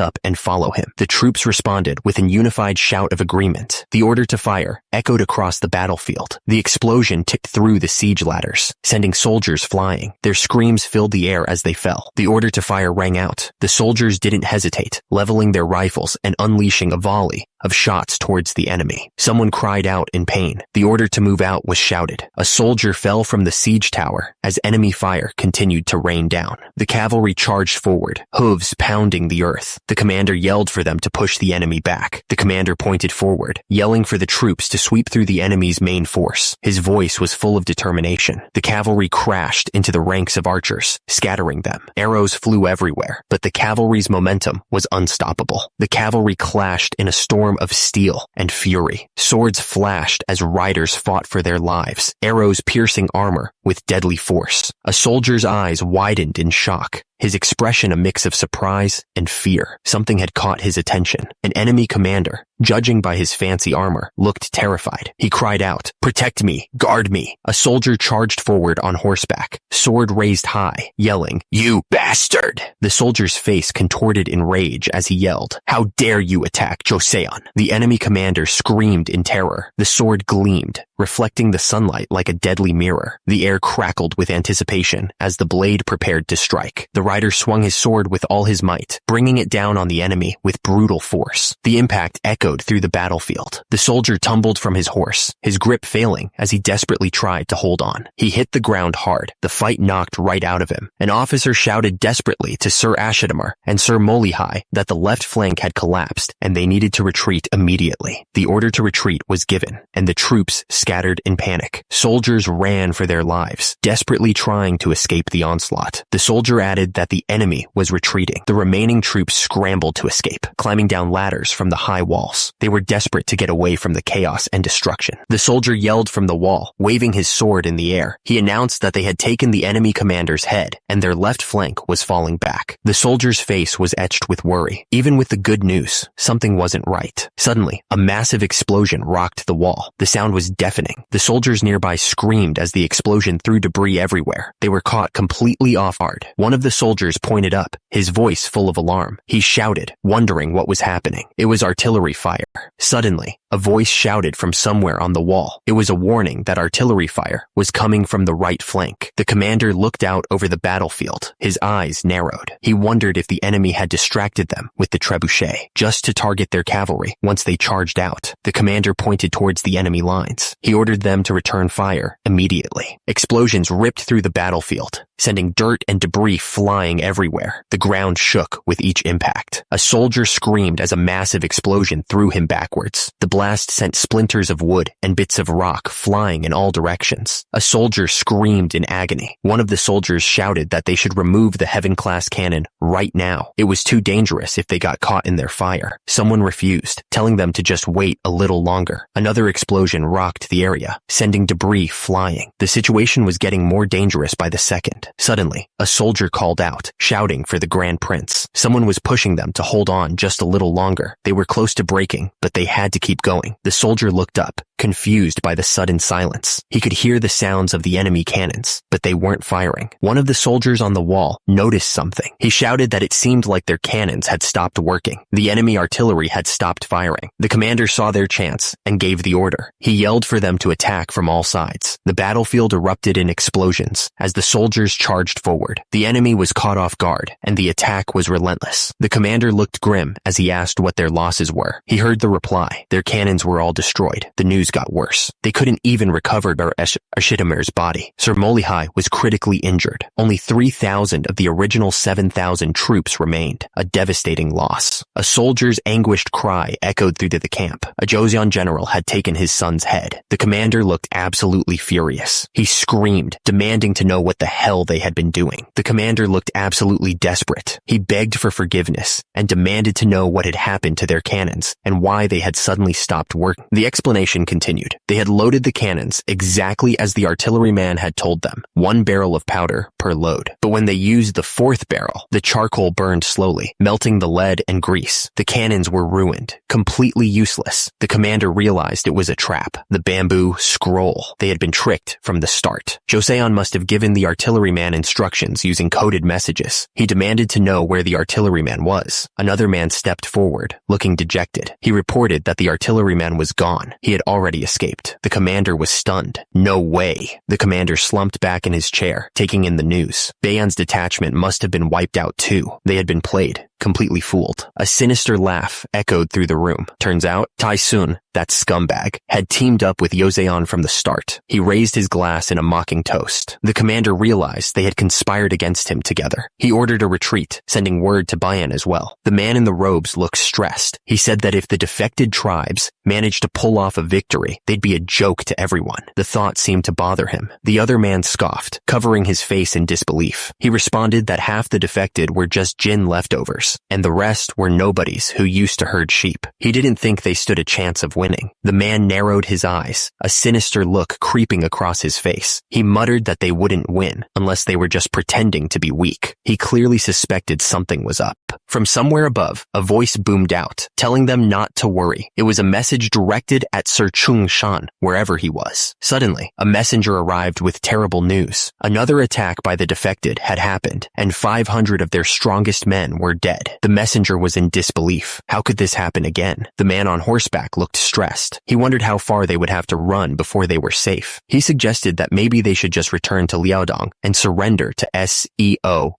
up and follow him. The troops responded with a unified shout of agreement. The order to fire echoed across the battlefield. The explosion ticked through the siege ladders, sending soldiers flying. Their screams filled the air as they fell. The order to fire rang out. The soldiers didn't hesitate, leveling their rifles and unleashing a volley of shots towards the enemy. Someone cried out in pain. The order to move out was shouted. A soldier fell from the siege tower as enemy fire continued to rain down. The cavalry charged forward, hooves pounding the earth. The commander yelled for them to push the enemy back. The commander pointed forward, yelling for the troops to sweep through the enemy's main force. His voice was full of determination. The cavalry crashed into the ranks of archers, scattering them. Arrows flew everywhere, but the cavalry's momentum was unstoppable. The cavalry clashed in a storm of steel and fury. Swords flashed as riders fought for their lives, arrows piercing armor with deadly force. A soldier's eyes widened in shock. his expression a mix of surprise and fear. Something had caught his attention. An enemy commander, judging by his fancy armor, looked terrified. He cried out, "Protect me! Guard me!" A soldier charged forward on horseback, sword raised high, yelling, "You bastard!" The soldier's face contorted in rage as he yelled, "How dare you attack Joseon?" The enemy commander screamed in terror. The sword gleamed, reflecting the sunlight like a deadly mirror. The air crackled with anticipation as the blade prepared to strike. The rider swung his sword with all his might, bringing it down on the enemy with brutal force. The impact echoed through the battlefield. The soldier tumbled from his horse, his grip failing as he desperately tried to hold on. He hit the ground hard. The fight knocked right out of him. An officer shouted desperately to Sir Ashidamar and Sir Molihai that the left flank had collapsed and they needed to retreat immediately. The order to retreat was given, and the troops scattered in panic. Soldiers ran for their lives, desperately trying to escape the onslaught. The soldier added that the enemy was retreating. The remaining troops scrambled to escape, climbing down ladders from the high walls. They were desperate to get away from the chaos and destruction. The soldier yelled from the wall, waving his sword in the air. He announced that they had taken the enemy commander's head, and their left flank was falling back. The soldier's face was etched with worry. Even with the good news, something wasn't right. Suddenly, a massive explosion rocked the wall. The sound was deafening. The soldiers nearby screamed as the explosion threw debris everywhere. They were caught completely off guard. One of the soldiers pointed up, his voice full of alarm. He shouted, wondering what was happening. It was artillery fire. Suddenly, a voice shouted from somewhere on the wall. It was a warning that artillery fire was coming from the right flank. The commander looked out over the battlefield. His eyes narrowed. He wondered if the enemy had distracted them with the trebuchet, just to target their cavalry once they charged out. The commander pointed towards the enemy lines. He ordered them to return fire immediately. Explosions ripped through the battlefield, sending dirt and debris flying everywhere. The ground shook with each impact. A soldier screamed as a massive explosion threw him backwards. The blast sent splinters of wood and bits of rock flying in all directions. A soldier screamed in agony. One of the soldiers shouted that they should remove the Heaven-class cannon right now. It was too dangerous if they got caught in their fire. Someone refused, telling them to just wait a little longer. Another explosion rocked the area, sending debris flying. The situation was getting more dangerous by the second. Suddenly, a soldier called out, shouting for the Grand Prince. Someone was pushing them to hold on just a little longer. They were close to breaking, but they had to keep going. The soldier looked up, confused by the sudden silence. He could hear the sounds of the enemy cannons, but they weren't firing. One of the soldiers on the wall noticed something. He shouted that it seemed like their cannons had stopped working. The enemy artillery had stopped firing. The commander saw their chance and gave the order. He yelled for them to attack from all sides. The battlefield erupted in explosions as the soldiers charged forward. The enemy was caught off guard, and the attack was relentless. The commander looked grim as he asked what their losses were. He heard the reply. Their cannons were all destroyed. The news got worse. They couldn't even recover Ashidamar's body. Sir Molihai was critically injured. Only 3,000 of the original 7,000 troops remained. A devastating loss. A soldier's anguished cry echoed through the camp. A Joseon general had taken his son's head. The commander looked absolutely furious. He screamed, demanding to know what the hell they had been doing. The commander looked absolutely desperate. He begged for forgiveness and demanded to know what had happened to their cannons and why they had suddenly stopped working. The explanation continued. They had loaded the cannons exactly as the artilleryman had told them, 1 barrel of powder per load. But when they used the 4th barrel, the charcoal burned slowly, melting the lead and grease. The cannons were ruined, completely useless. The commander realized it was a trap. The bamboo scroll. They had been tricked from the start. Joseon must have given the artilleryman instructions using coded messages. He demanded to know where the artilleryman was. Another man stepped forward, looking dejected. He reported that the artilleryman was gone. He had already escaped. The commander was stunned. No way. The commander slumped back in his chair, taking in the news. Baeon's detachment must have been wiped out too. They had been played, completely fooled. A sinister laugh echoed through the room. Turns out, Tai-sun, that scumbag, had teamed up with Joseon from the start. He raised his glass in a mocking toast. The commander realized they had conspired against him together. He ordered a retreat, sending word to Baeon as well. The man in the robes looked stressed. He said that if the defected tribes managed to pull off a victory, they'd be a joke to everyone. The thought seemed to bother him. The other man scoffed, covering his face in disbelief. He responded that half the defected were just Jin leftovers, soldiers, and the rest were nobodies who used to herd sheep. He didn't think they stood a chance of winning. The man narrowed his eyes, a sinister look creeping across his face. He muttered that they wouldn't win unless they were just pretending to be weak. He clearly suspected something was up. From somewhere above, a voice boomed out, telling them not to worry. It was a message directed at Sir Chung Shan, wherever he was. Suddenly, a messenger arrived with terrible news. Another attack by the defected had happened, and 500 of their strongest men were dead. The messenger was in disbelief. How could this happen again? The man on horseback looked stressed. He wondered how far they would have to run before they were safe. He suggested that maybe they should just return to Liaodong and surrender to Seoyujong.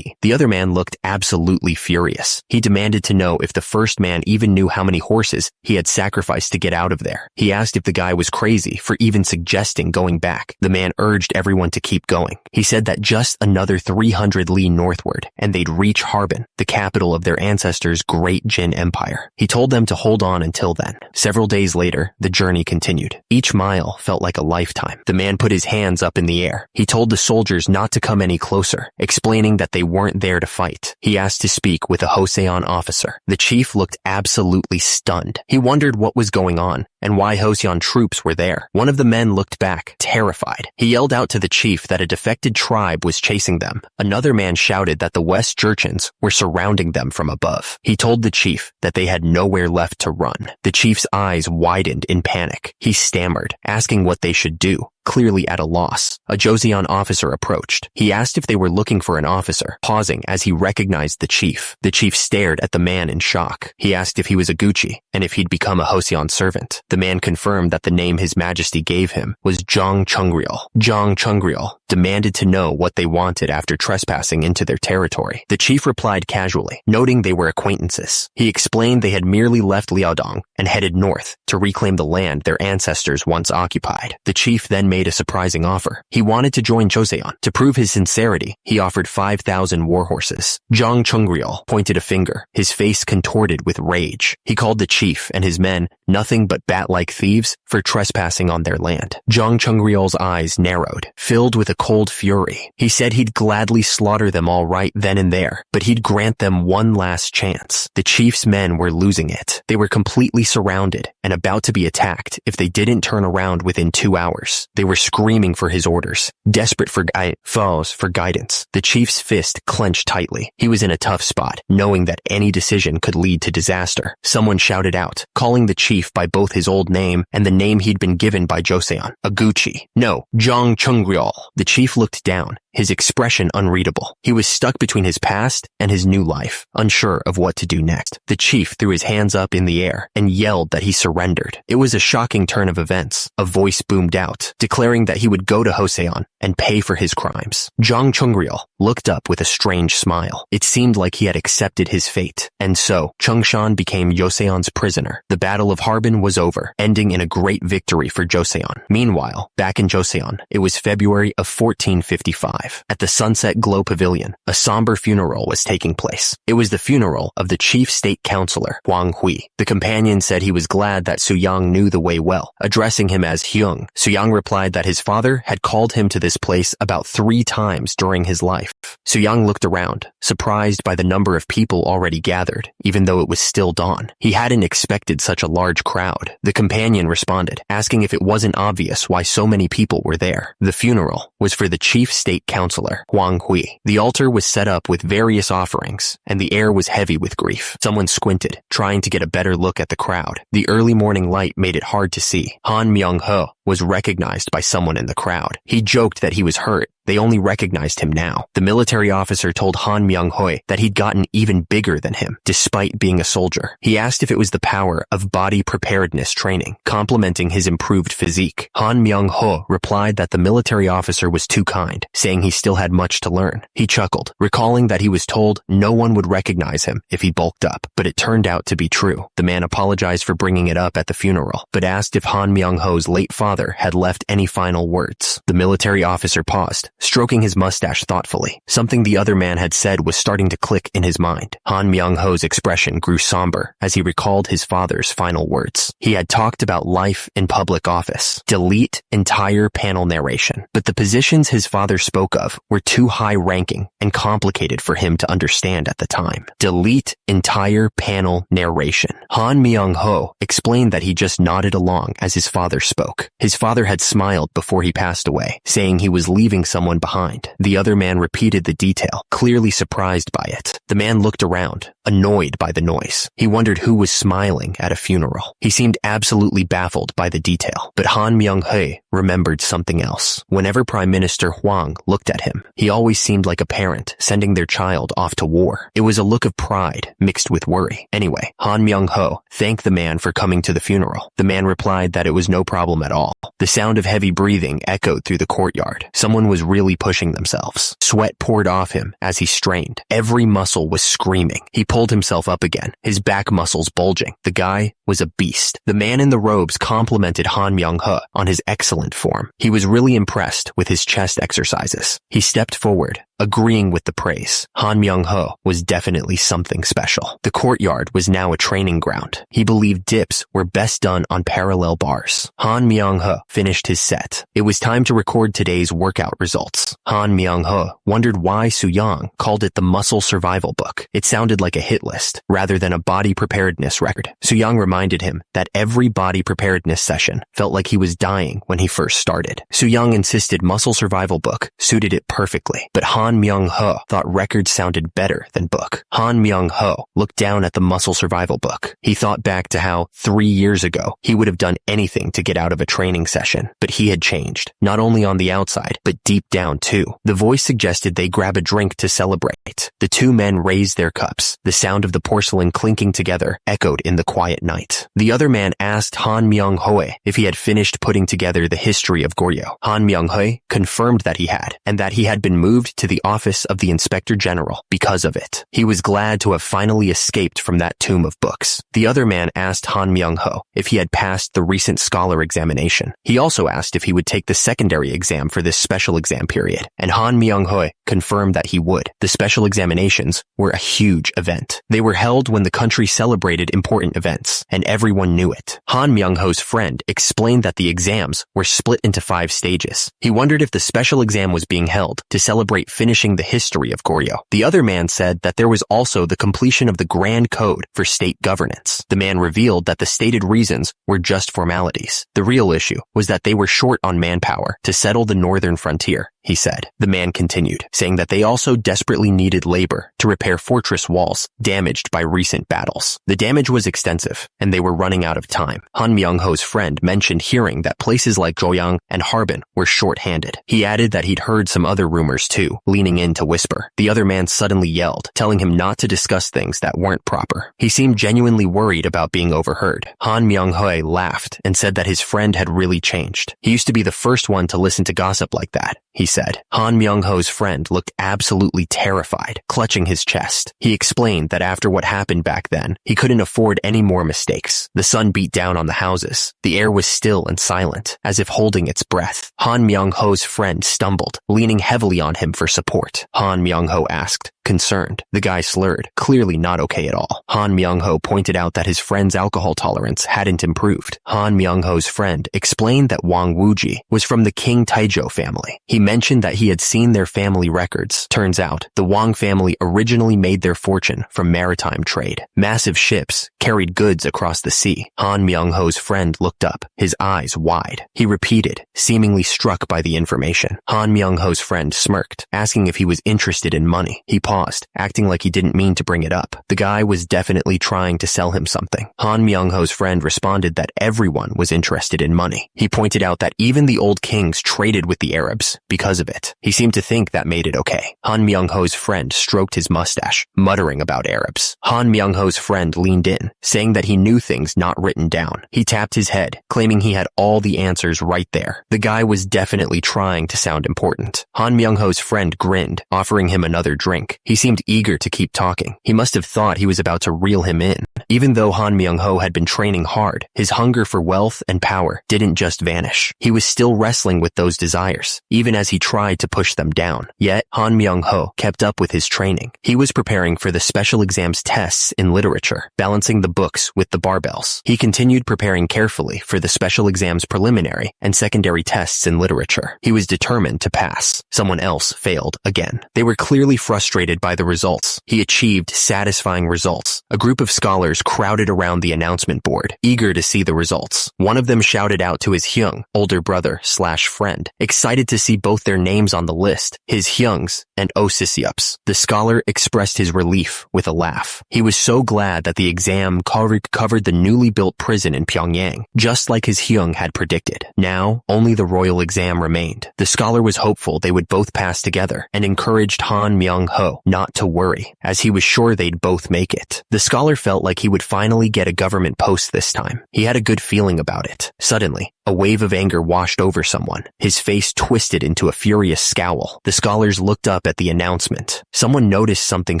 The other man looked absolutely furious. He demanded to know if the first man even knew how many horses he had sacrificed to get out of there. He asked if the guy was crazy for even suggesting going back. The man urged everyone to keep going. He said that just another 300 li northward, and they'd reach Harbin, the capital of their ancestors' great Jin Empire. He told them to hold on until then. Several days later, the journey continued. Each mile felt like a lifetime. The man put his hands up in the air. He told the soldiers not to come any closer, explaining that they weren't there to fight. He asked to speak with a Hoseon officer. The chief looked absolutely stunned. He wondered what was going on and why Hoseon troops were there. One of the men looked back, terrified. He yelled out to the chief that a defected tribe was chasing them. Another man shouted that the West Jurchens were surrounding them from above. He told the chief that they had nowhere left to run. The chief's eyes widened in panic. He stammered, asking what they should do. Clearly at a loss, a Joseon officer approached. He asked if they were looking for an officer, pausing as he recognized the chief. The chief stared at the man in shock. He asked if he was a Gucci and if he'd become a Hoseon servant. The man confirmed that the name His Majesty gave him was Zhang Chungryol. Zhang Chungryol demanded to know what they wanted after trespassing into their territory. The chief replied casually, noting they were acquaintances. He explained they had merely left Liaodong and headed north to reclaim the land their ancestors once occupied. The chief then made a surprising offer. He wanted to join Joseon. To prove his sincerity, he offered 5,000 warhorses. Zhang Chungryol pointed a finger, his face contorted with rage. He called the chief and his men nothing but bat-like thieves for trespassing on their land. Zhang Chungryol's eyes narrowed, filled with a cold fury. He said he'd gladly slaughter them all right then and there, but he'd grant them one last chance. The chief's men were losing it. They were completely surrounded and about to be attacked if they didn't turn around within 2 hours. They were screaming for his orders, desperate for guidance. The chief's fist clenched tightly. He was in a tough spot, knowing that any decision could lead to disaster. Someone shouted out, calling the chief by both his old name and the name he'd been given by Joseon, Aguchi. No, Zhang Chungryol. The chief looked down, his expression unreadable. He was stuck between his past and his new life, unsure of what to do next. The chief threw his hands up in the air and yelled that he surrendered. It was a shocking turn of events. A voice boomed out, declaring that he would go to Hoseon and pay for his crimes. Zhang Chungryol looked up with a strange smile. It seemed like he had accepted his fate. And so, Chungshan became Joseon's prisoner. The Battle of Harbin was over, ending in a great victory for Joseon. Meanwhile, back in Joseon, it was February of 1455. At the Sunset Glow Pavilion, a somber funeral was taking place. It was the funeral of the chief state counselor, Huang Hui. The companion said he was glad that Suyang knew the way well, addressing him as Hyung. Suyang replied that his father had called him to this place about 3 times during his life. Suyang looked around, surprised by the number of people already gathered, even though it was still dawn. He hadn't expected such a large crowd. The companion responded, asking if it wasn't obvious why so many people were there. The funeral was for the chief state counselor, Huang Hui. The altar was set up with various offerings, and the air was heavy with grief. Someone squinted, trying to get a better look at the crowd. The early morning light made it hard to see. Han Myung-ho was recognized by someone in the crowd. He joked that he was hurt. They only recognized him now. The military officer told Han Myung-hoi that he'd gotten even bigger than him, despite being a soldier. He asked if it was the power of body preparedness training, complimenting his improved physique. Han Myung-ho replied that the military officer was too kind, saying he still had much to learn. He chuckled, recalling that he was told no one would recognize him if he bulked up, but it turned out to be true. The man apologized for bringing it up at the funeral, but asked if Han Myung-ho's late father had left any final words. The military officer paused, stroking his mustache thoughtfully. Something the other man had said was starting to click in his mind. Han Myung-ho's expression grew somber as he recalled his father's final words. He had talked about life in public office. Delete entire panel narration. But the positions his father spoke of were too high-ranking and complicated for him to understand at the time. Delete entire panel narration. Han Myung-ho explained that he just nodded along as his father spoke. His father had smiled before he passed away, saying he was leaving someone behind. The other man repeated the detail, clearly surprised by it. The man looked around, annoyed by the noise. He wondered who was smiling at a funeral. He seemed absolutely baffled by the detail. But Han Myung-ho remembered something else. Whenever Prime Minister Hwang looked at him, he always seemed like a parent sending their child off to war. It was a look of pride mixed with worry. Anyway, Han Myung-ho thanked the man for coming to the funeral. The man replied that it was no problem at all. The sound of heavy breathing echoed through the courtyard. Someone was really pushing themselves. Sweat poured off him as he strained. Every muscle was screaming. He pulled himself up again, his back muscles bulging. The guy was a beast. The man in the robes complimented Han Myung-ho on his excellent form. He was really impressed with his chest exercises. He stepped forward, agreeing with the praise. Han Myung-ho was definitely something special. The courtyard was now a training ground. He believed dips were best done on parallel bars. Han Myung-ho finished his set. It was time to record today's workout results. Han Myung-ho wondered why Soo-young called it the Muscle Survival Book. It sounded like a hit list rather than a body preparedness record. Soo-young reminded him that every body preparedness session felt like he was dying when he first started. Soo-young insisted Muscle Survival Book suited it perfectly, but Han Myung-ho thought record sounded better than book. Han Myung-ho looked down at the Muscle Survival Book. He thought back to how 3 years ago he would have done anything to get out of a training session, but he had changed, not only on the outside, but deep down too. The voice suggested they grab a drink to celebrate. The two men raised their cups. The sound of the porcelain clinking together echoed in the quiet night. The other man asked Han Myung-ho if he had finished putting together the history of Goryeo. Han Myung-ho confirmed that he had, and that he had been moved to the office of the Inspector General because of it. He was glad to have finally escaped from that tomb of books. The other man asked Han Myung-ho if he had passed the recent scholar examination. He also asked if he would take the secondary exam for this special exam period, and Han Myung-ho confirmed that he would. The special examinations were a huge event. They were held when the country celebrated important events, and everyone knew it. Han Myung-ho's friend explained that the exams were split into 5 stages. He wondered if the special exam was being held to celebrate finishing the history of Goryeo. The other man said that there was also the completion of the Grand Code for state governance. The man revealed that the stated reasons were just formalities. The real issue was that they were short on manpower to settle the northern frontier, he said. The man continued, saying that they also desperately needed labor to repair fortress walls damaged by recent battles. The damage was extensive, and they were running out of time. Han Myung-ho's friend mentioned hearing that places like Joyang and Harbin were short-handed. He added that he'd heard some other rumors too, leaning in to whisper. The other man suddenly yelled, telling him not to discuss things that weren't proper. He seemed genuinely worried about being overheard. Han Myung-ho laughed and said that his friend had really changed. He used to be the first one to listen to gossip like that, he said. Han Myung-ho's friend looked absolutely terrified, clutching his chest. He explained that after what happened back then, he couldn't afford any more mistakes. The sun beat down on the houses. The air was still and silent, as if holding its breath. Han Myung-ho's friend stumbled, leaning heavily on him for support. Han Myung-ho asked, concerned. The guy slurred, clearly not okay at all. Han Myung-ho pointed out that his friend's alcohol tolerance hadn't improved. Han Myung-ho's friend explained that Wang Wuji was from the King Taizhou family. He mentioned that he had seen their family records. Turns out, the Wang family originally made their fortune from maritime trade. Massive ships carried goods across the sea. Han Myung-ho's friend looked up, his eyes wide. He repeated, seemingly struck by the information. Han Myung-ho's friend smirked, asking if he was interested in money. He paused, acting like he didn't mean to bring it up. The guy was definitely trying to sell him something. Han Myung-ho's friend responded that everyone was interested in money. He pointed out that even the old kings traded with the Arabs because of it. He seemed to think that made it okay. Han Myung-ho's friend stroked his mustache, muttering about Arabs. Han Myung-ho's friend leaned in, saying that he knew things not written down. He tapped his head, claiming he had all the answers right there. The guy was definitely trying to sound important. Han Myung-ho's friend grinned, offering him another drink. He seemed eager to keep talking. He must have thought he was about to reel him in. Even though Han Myung-ho had been training hard, his hunger for wealth and power didn't just vanish. He was still wrestling with those desires, even as he tried to push them down. Yet, Han Myung-ho kept up with his training. He was preparing for the special exams tests in literature, balancing the books with the barbells. He continued preparing carefully for the special exams preliminary and secondary tests in literature. He was determined to pass. Someone else failed again. They were clearly frustrated by the results. He achieved satisfying results. A group of scholars crowded around the announcement board, eager to see the results. One of them shouted out to his Hyung, older brother/friend, excited to see both their names on the list, his Hyungs and Oh Sisiup's. The scholar expressed his relief with a laugh. He was so glad that the exam covered the newly built prison in Pyongyang, just like his Hyung had predicted. Now, only the royal exam remained. The scholar was hopeful they would both pass together and encouraged Han Myung-ho not to worry, as he was sure they'd both make it. The scholar felt like he would finally get a government post this time. He had a good feeling about it. Suddenly, a wave of anger washed over someone. His face twisted into a furious scowl. The scholars looked up at the announcement. Someone noticed something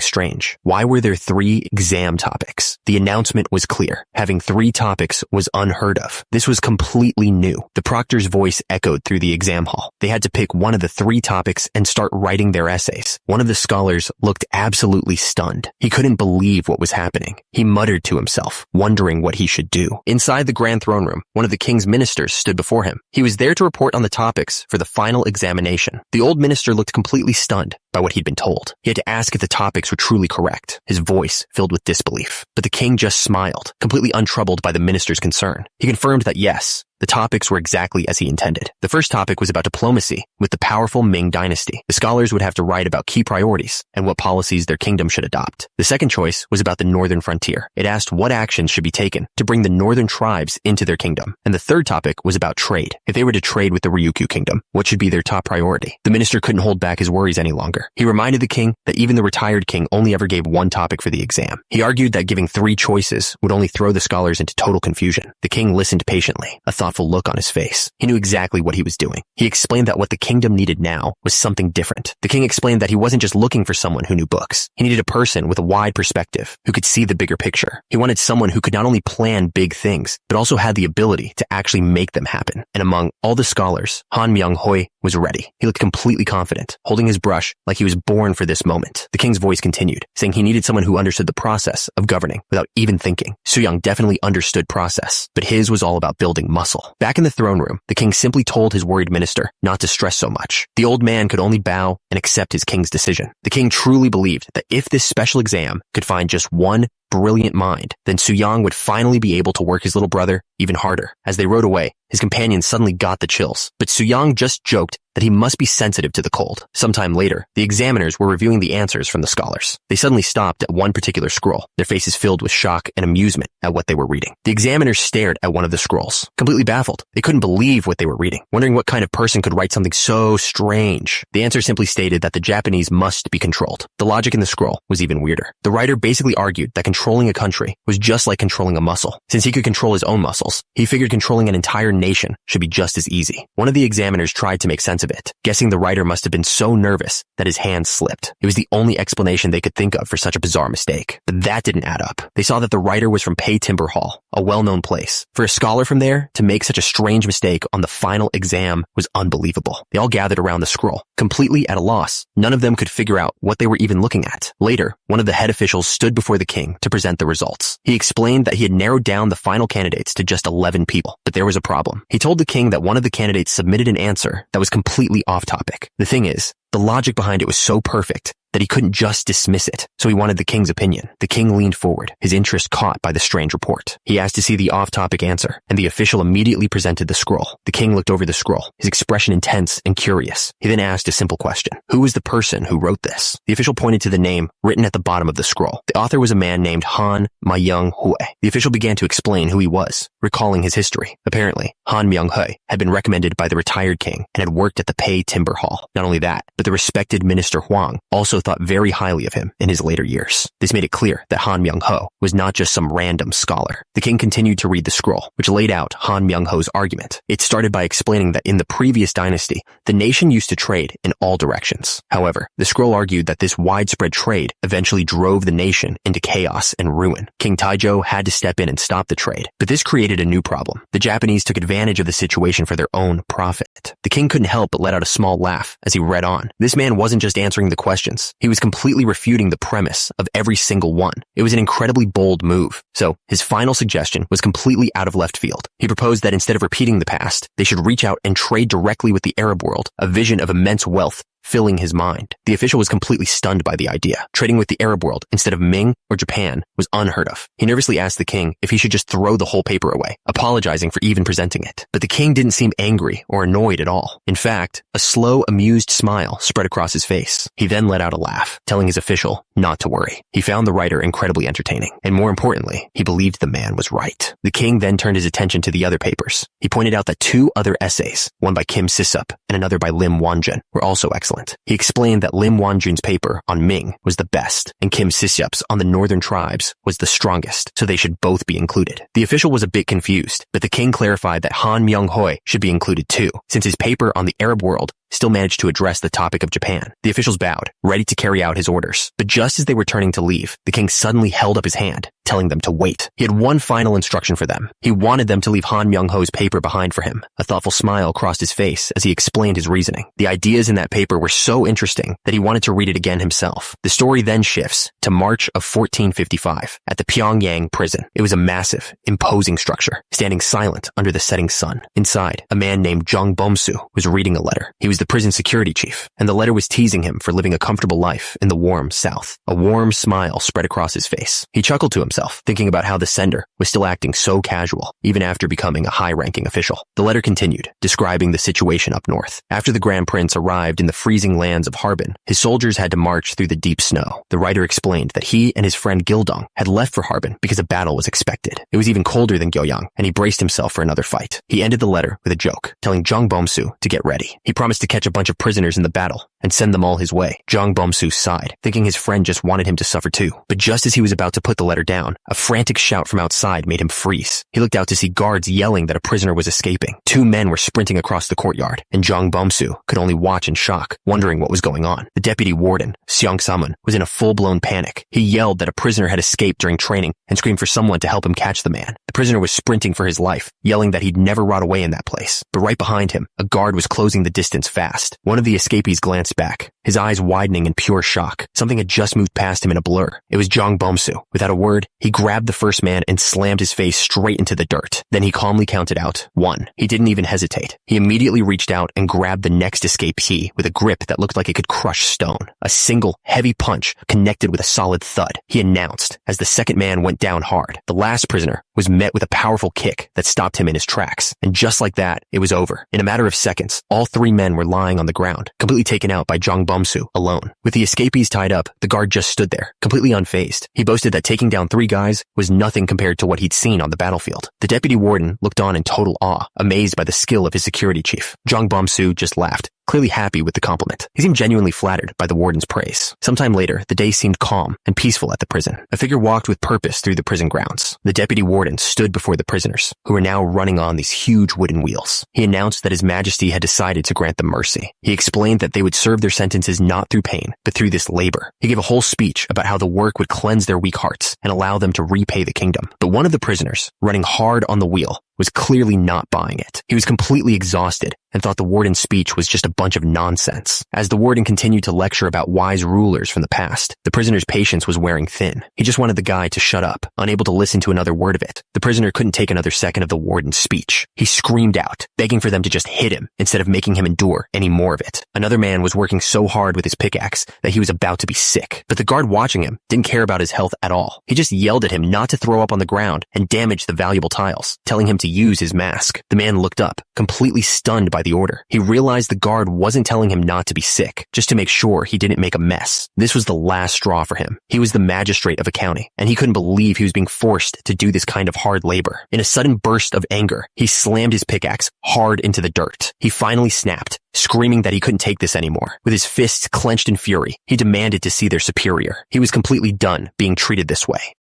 strange. Why were there 3 exam topics? The announcement was clear. Having 3 topics was unheard of. This was completely new. The proctor's voice echoed through the exam hall. They had to pick one of the 3 topics and start writing their essays. One of the scholars looked absolutely stunned. He couldn't believe what was happening. He muttered to himself, wondering what he should do. Inside the grand throne room, one of the king's ministers stood before him. He was there to report on the topics for the final examination. The old minister looked completely stunned by what he'd been told. He had to ask if the topics were truly correct, his voice filled with disbelief. But the king just smiled, completely untroubled by the minister's concern. He confirmed that yes, the topics were exactly as he intended. The first topic was about diplomacy with the powerful Ming dynasty. The scholars would have to write about key priorities and what policies their kingdom should adopt. The second choice was about the northern frontier. It asked what actions should be taken to bring the northern tribes into their kingdom. And the third topic was about trade. If they were to trade with the Ryukyu kingdom, what should be their top priority? The minister couldn't hold back his worries any longer. He reminded the king that even the retired king only ever gave 1 topic for the exam. He argued that giving 3 choices would only throw the scholars into total confusion. The king listened patiently, a thoughtful look on his face. He knew exactly what he was doing. He explained that what the kingdom needed now was something different. The king explained that he wasn't just looking for someone who knew books. He needed a person with a wide perspective who could see the bigger picture. He wanted someone who could not only plan big things, but also had the ability to actually make them happen. And among all the scholars, Han Myung-ho was ready. He looked completely confident, holding his brush like he was born for this moment. The king's voice continued, saying he needed someone who understood the process of governing without even thinking. Soo-young definitely understood process, but his was all about building muscle. Back in the throne room, the king simply told his worried minister not to stress so much. The old man could only bow and accept his king's decision. The king truly believed that if this special exam could find just one brilliant mind, then Soo-young would finally be able to work his little brother even harder. As they rode away, his companion suddenly got the chills, but Soo-young just joked that he must be sensitive to the cold. Sometime later, the examiners were reviewing the answers from the scholars. They suddenly stopped at one particular scroll, their faces filled with shock and amusement at what they were reading. The examiners stared at one of the scrolls, completely baffled. They couldn't believe what they were reading, wondering what kind of person could write something so strange. The answer simply stated that the Japanese must be controlled. The logic in the scroll was even weirder. The writer basically argued that controlling a country was just like controlling a muscle. Since he could control his own muscles, he figured controlling an entire nation should be just as easy. One of the examiners tried to make sense of it, guessing the writer must have been so nervous that his hand slipped. It was the only explanation they could think of for such a bizarre mistake. But that didn't add up. They saw that the writer was from Pei Timber Hall, a well-known place. For a scholar from there to make such a strange mistake on the final exam was unbelievable. They all gathered around the scroll, completely at a loss. None of them could figure out what they were even looking at. Later, one of the head officials stood before the king to present the results. He explained that he had narrowed down the final candidates to just 11 people, but there was a problem. He told the king that one of the candidates submitted an answer that was completely off topic. The thing is, the logic behind it was so perfect that he couldn't just dismiss it, so he wanted the king's opinion. The king leaned forward, his interest caught by the strange report. He asked to see the off-topic answer, and the official immediately presented the scroll. The king looked over the scroll, his expression intense and curious. He then asked a simple question. Who was the person who wrote this? The official pointed to the name written at the bottom of the scroll. The author was a man named Han Myung-ho. The official began to explain who he was, recalling his history. Apparently, Han Myung-ho had been recommended by the retired king and had worked at the Pei Timber Hall. Not only that, but the respected Minister Huang also thought very highly of him in his later years. This made it clear that Han Myung-ho was not just some random scholar. The king continued to read the scroll, which laid out Han Myung-ho's argument. It started by explaining that in the previous dynasty, the nation used to trade in all directions. However, the scroll argued that this widespread trade eventually drove the nation into chaos and ruin. King Taizhou had to step in and stop the trade, but this created a new problem. The Japanese took advantage of the situation for their own profit. The king couldn't help but let out a small laugh as he read on. This man wasn't just answering the questions. He was completely refuting the premise of every single one. It was an incredibly bold move. So his final suggestion was completely out of left field. He proposed that instead of repeating the past, they should reach out and trade directly with the Arab world, a vision of immense wealth filling his mind. The official was completely stunned by the idea. Trading with the Arab world instead of Ming or Japan was unheard of. He nervously asked the king if he should just throw the whole paper away, apologizing for even presenting it. But the king didn't seem angry or annoyed at all. In fact, a slow, amused smile spread across his face. He then let out a laugh, telling his official not to worry. He found the writer incredibly entertaining, and more importantly, he believed the man was right. The king then turned his attention to the other papers. He pointed out that 2 other essays, one by Kim Sisup and another by Lim Wanjun, were also excellent. He explained that Lim Wanjun's paper on Ming was the best, and Kim Sisup's on the northern tribes was the strongest, so they should both be included. The official was a bit confused, but the king clarified that Han Myung-hoi should be included too, since his paper on the Arab world still managed to address the topic of Japan. The officials bowed, ready to carry out his orders. But just as they were turning to leave, the king suddenly held up his hand, telling them to wait. He had one final instruction for them. He wanted them to leave Han Myung-ho's paper behind for him. A thoughtful smile crossed his face as he explained his reasoning. The ideas in that paper were so interesting that he wanted to read it again himself. The story then shifts to March of 1455 at the Pyongyang prison. It was a massive, imposing structure, standing silent under the setting sun. Inside, a man named Jung Bomsu was reading a letter. He was the prison security chief, and the letter was teasing him for living a comfortable life in the warm South. A warm smile spread across his face. He chuckled to himself, thinking about how the sender was still acting so casual, even after becoming a high-ranking official. The letter continued, describing the situation up north. After the Grand Prince arrived in the freezing lands of Harbin, his soldiers had to march through the deep snow. The writer explained that he and his friend Gildong had left for Harbin because a battle was expected. It was even colder than Gyeogyang, and he braced himself for another fight. He ended the letter with a joke, telling Jung Bomsu to get ready. He promised to catch a bunch of prisoners in the battle and send them all his way. Jung Bomsu sighed, thinking his friend just wanted him to suffer too. But just as he was about to put the letter down, a frantic shout from outside made him freeze. He looked out to see guards yelling that a prisoner was escaping. 2 men were sprinting across the courtyard, and Jung Bomsu could only watch in shock, wondering what was going on. The deputy warden, Seong Samun, was in a full-blown panic. He yelled that a prisoner had escaped during training and screamed for someone to help him catch the man. The prisoner was sprinting for his life, yelling that he'd never rot away in that place. But right behind him, a guard was closing the distance fast. One of the escapees glanced back, his eyes widening in pure shock. Something had just moved past him in a blur. It was Jung Bomsu. Without a word, he grabbed the first man and slammed his face straight into the dirt. Then he calmly counted out 1. He didn't even hesitate. He immediately reached out and grabbed the next escapee with a grip that looked like it could crush stone. A single, heavy punch connected with a solid thud. He announced as the second man went down hard. The last prisoner was met with a powerful kick that stopped him in his tracks. And just like that, it was over. In a matter of seconds, all 3 men were lying on the ground, completely taken out by Jung Bomsu alone. With the escapees tied up, the guard just stood there, completely unfazed. He boasted that taking down 3 guys was nothing compared to what he'd seen on the battlefield. The deputy warden looked on in total awe, amazed by the skill of his security chief. Jung Bomsu just laughed, clearly happy with the compliment. He seemed genuinely flattered by the warden's praise. Sometime later, the day seemed calm and peaceful at the prison. A figure walked with purpose through the prison grounds. The deputy warden stood before the prisoners, who were now running on these huge wooden wheels. He announced that His Majesty had decided to grant them mercy. He explained that they would serve their sentences not through pain, but through this labor. He gave a whole speech about how the work would cleanse their weak hearts and allow them to repay the kingdom. But one of the prisoners, running hard on the wheel, was clearly not buying it. He was completely exhausted and thought the warden's speech was just a bunch of nonsense. As the warden continued to lecture about wise rulers from the past, the prisoner's patience was wearing thin. He just wanted the guy to shut up, unable to listen to another word of it. The prisoner couldn't take another second of the warden's speech. He screamed out, begging for them to just hit him instead of making him endure any more of it. Another man was working so hard with his pickaxe that he was about to be sick, but the guard watching him didn't care about his health at all. He just yelled at him not to throw up on the ground and damage the valuable tiles, telling him to use his mask. The man looked up, completely stunned by the order. He realized the guard wasn't telling him not to be sick, just to make sure he didn't make a mess. This was the last straw for him. He was the magistrate of a county, and he couldn't believe he was being forced to do this kind of hard labor. In a sudden burst of anger, he slammed his pickaxe hard into the dirt. He finally snapped, screaming that he couldn't take this anymore. With his fists clenched in fury, he demanded to see their superior. He was completely done being treated this way.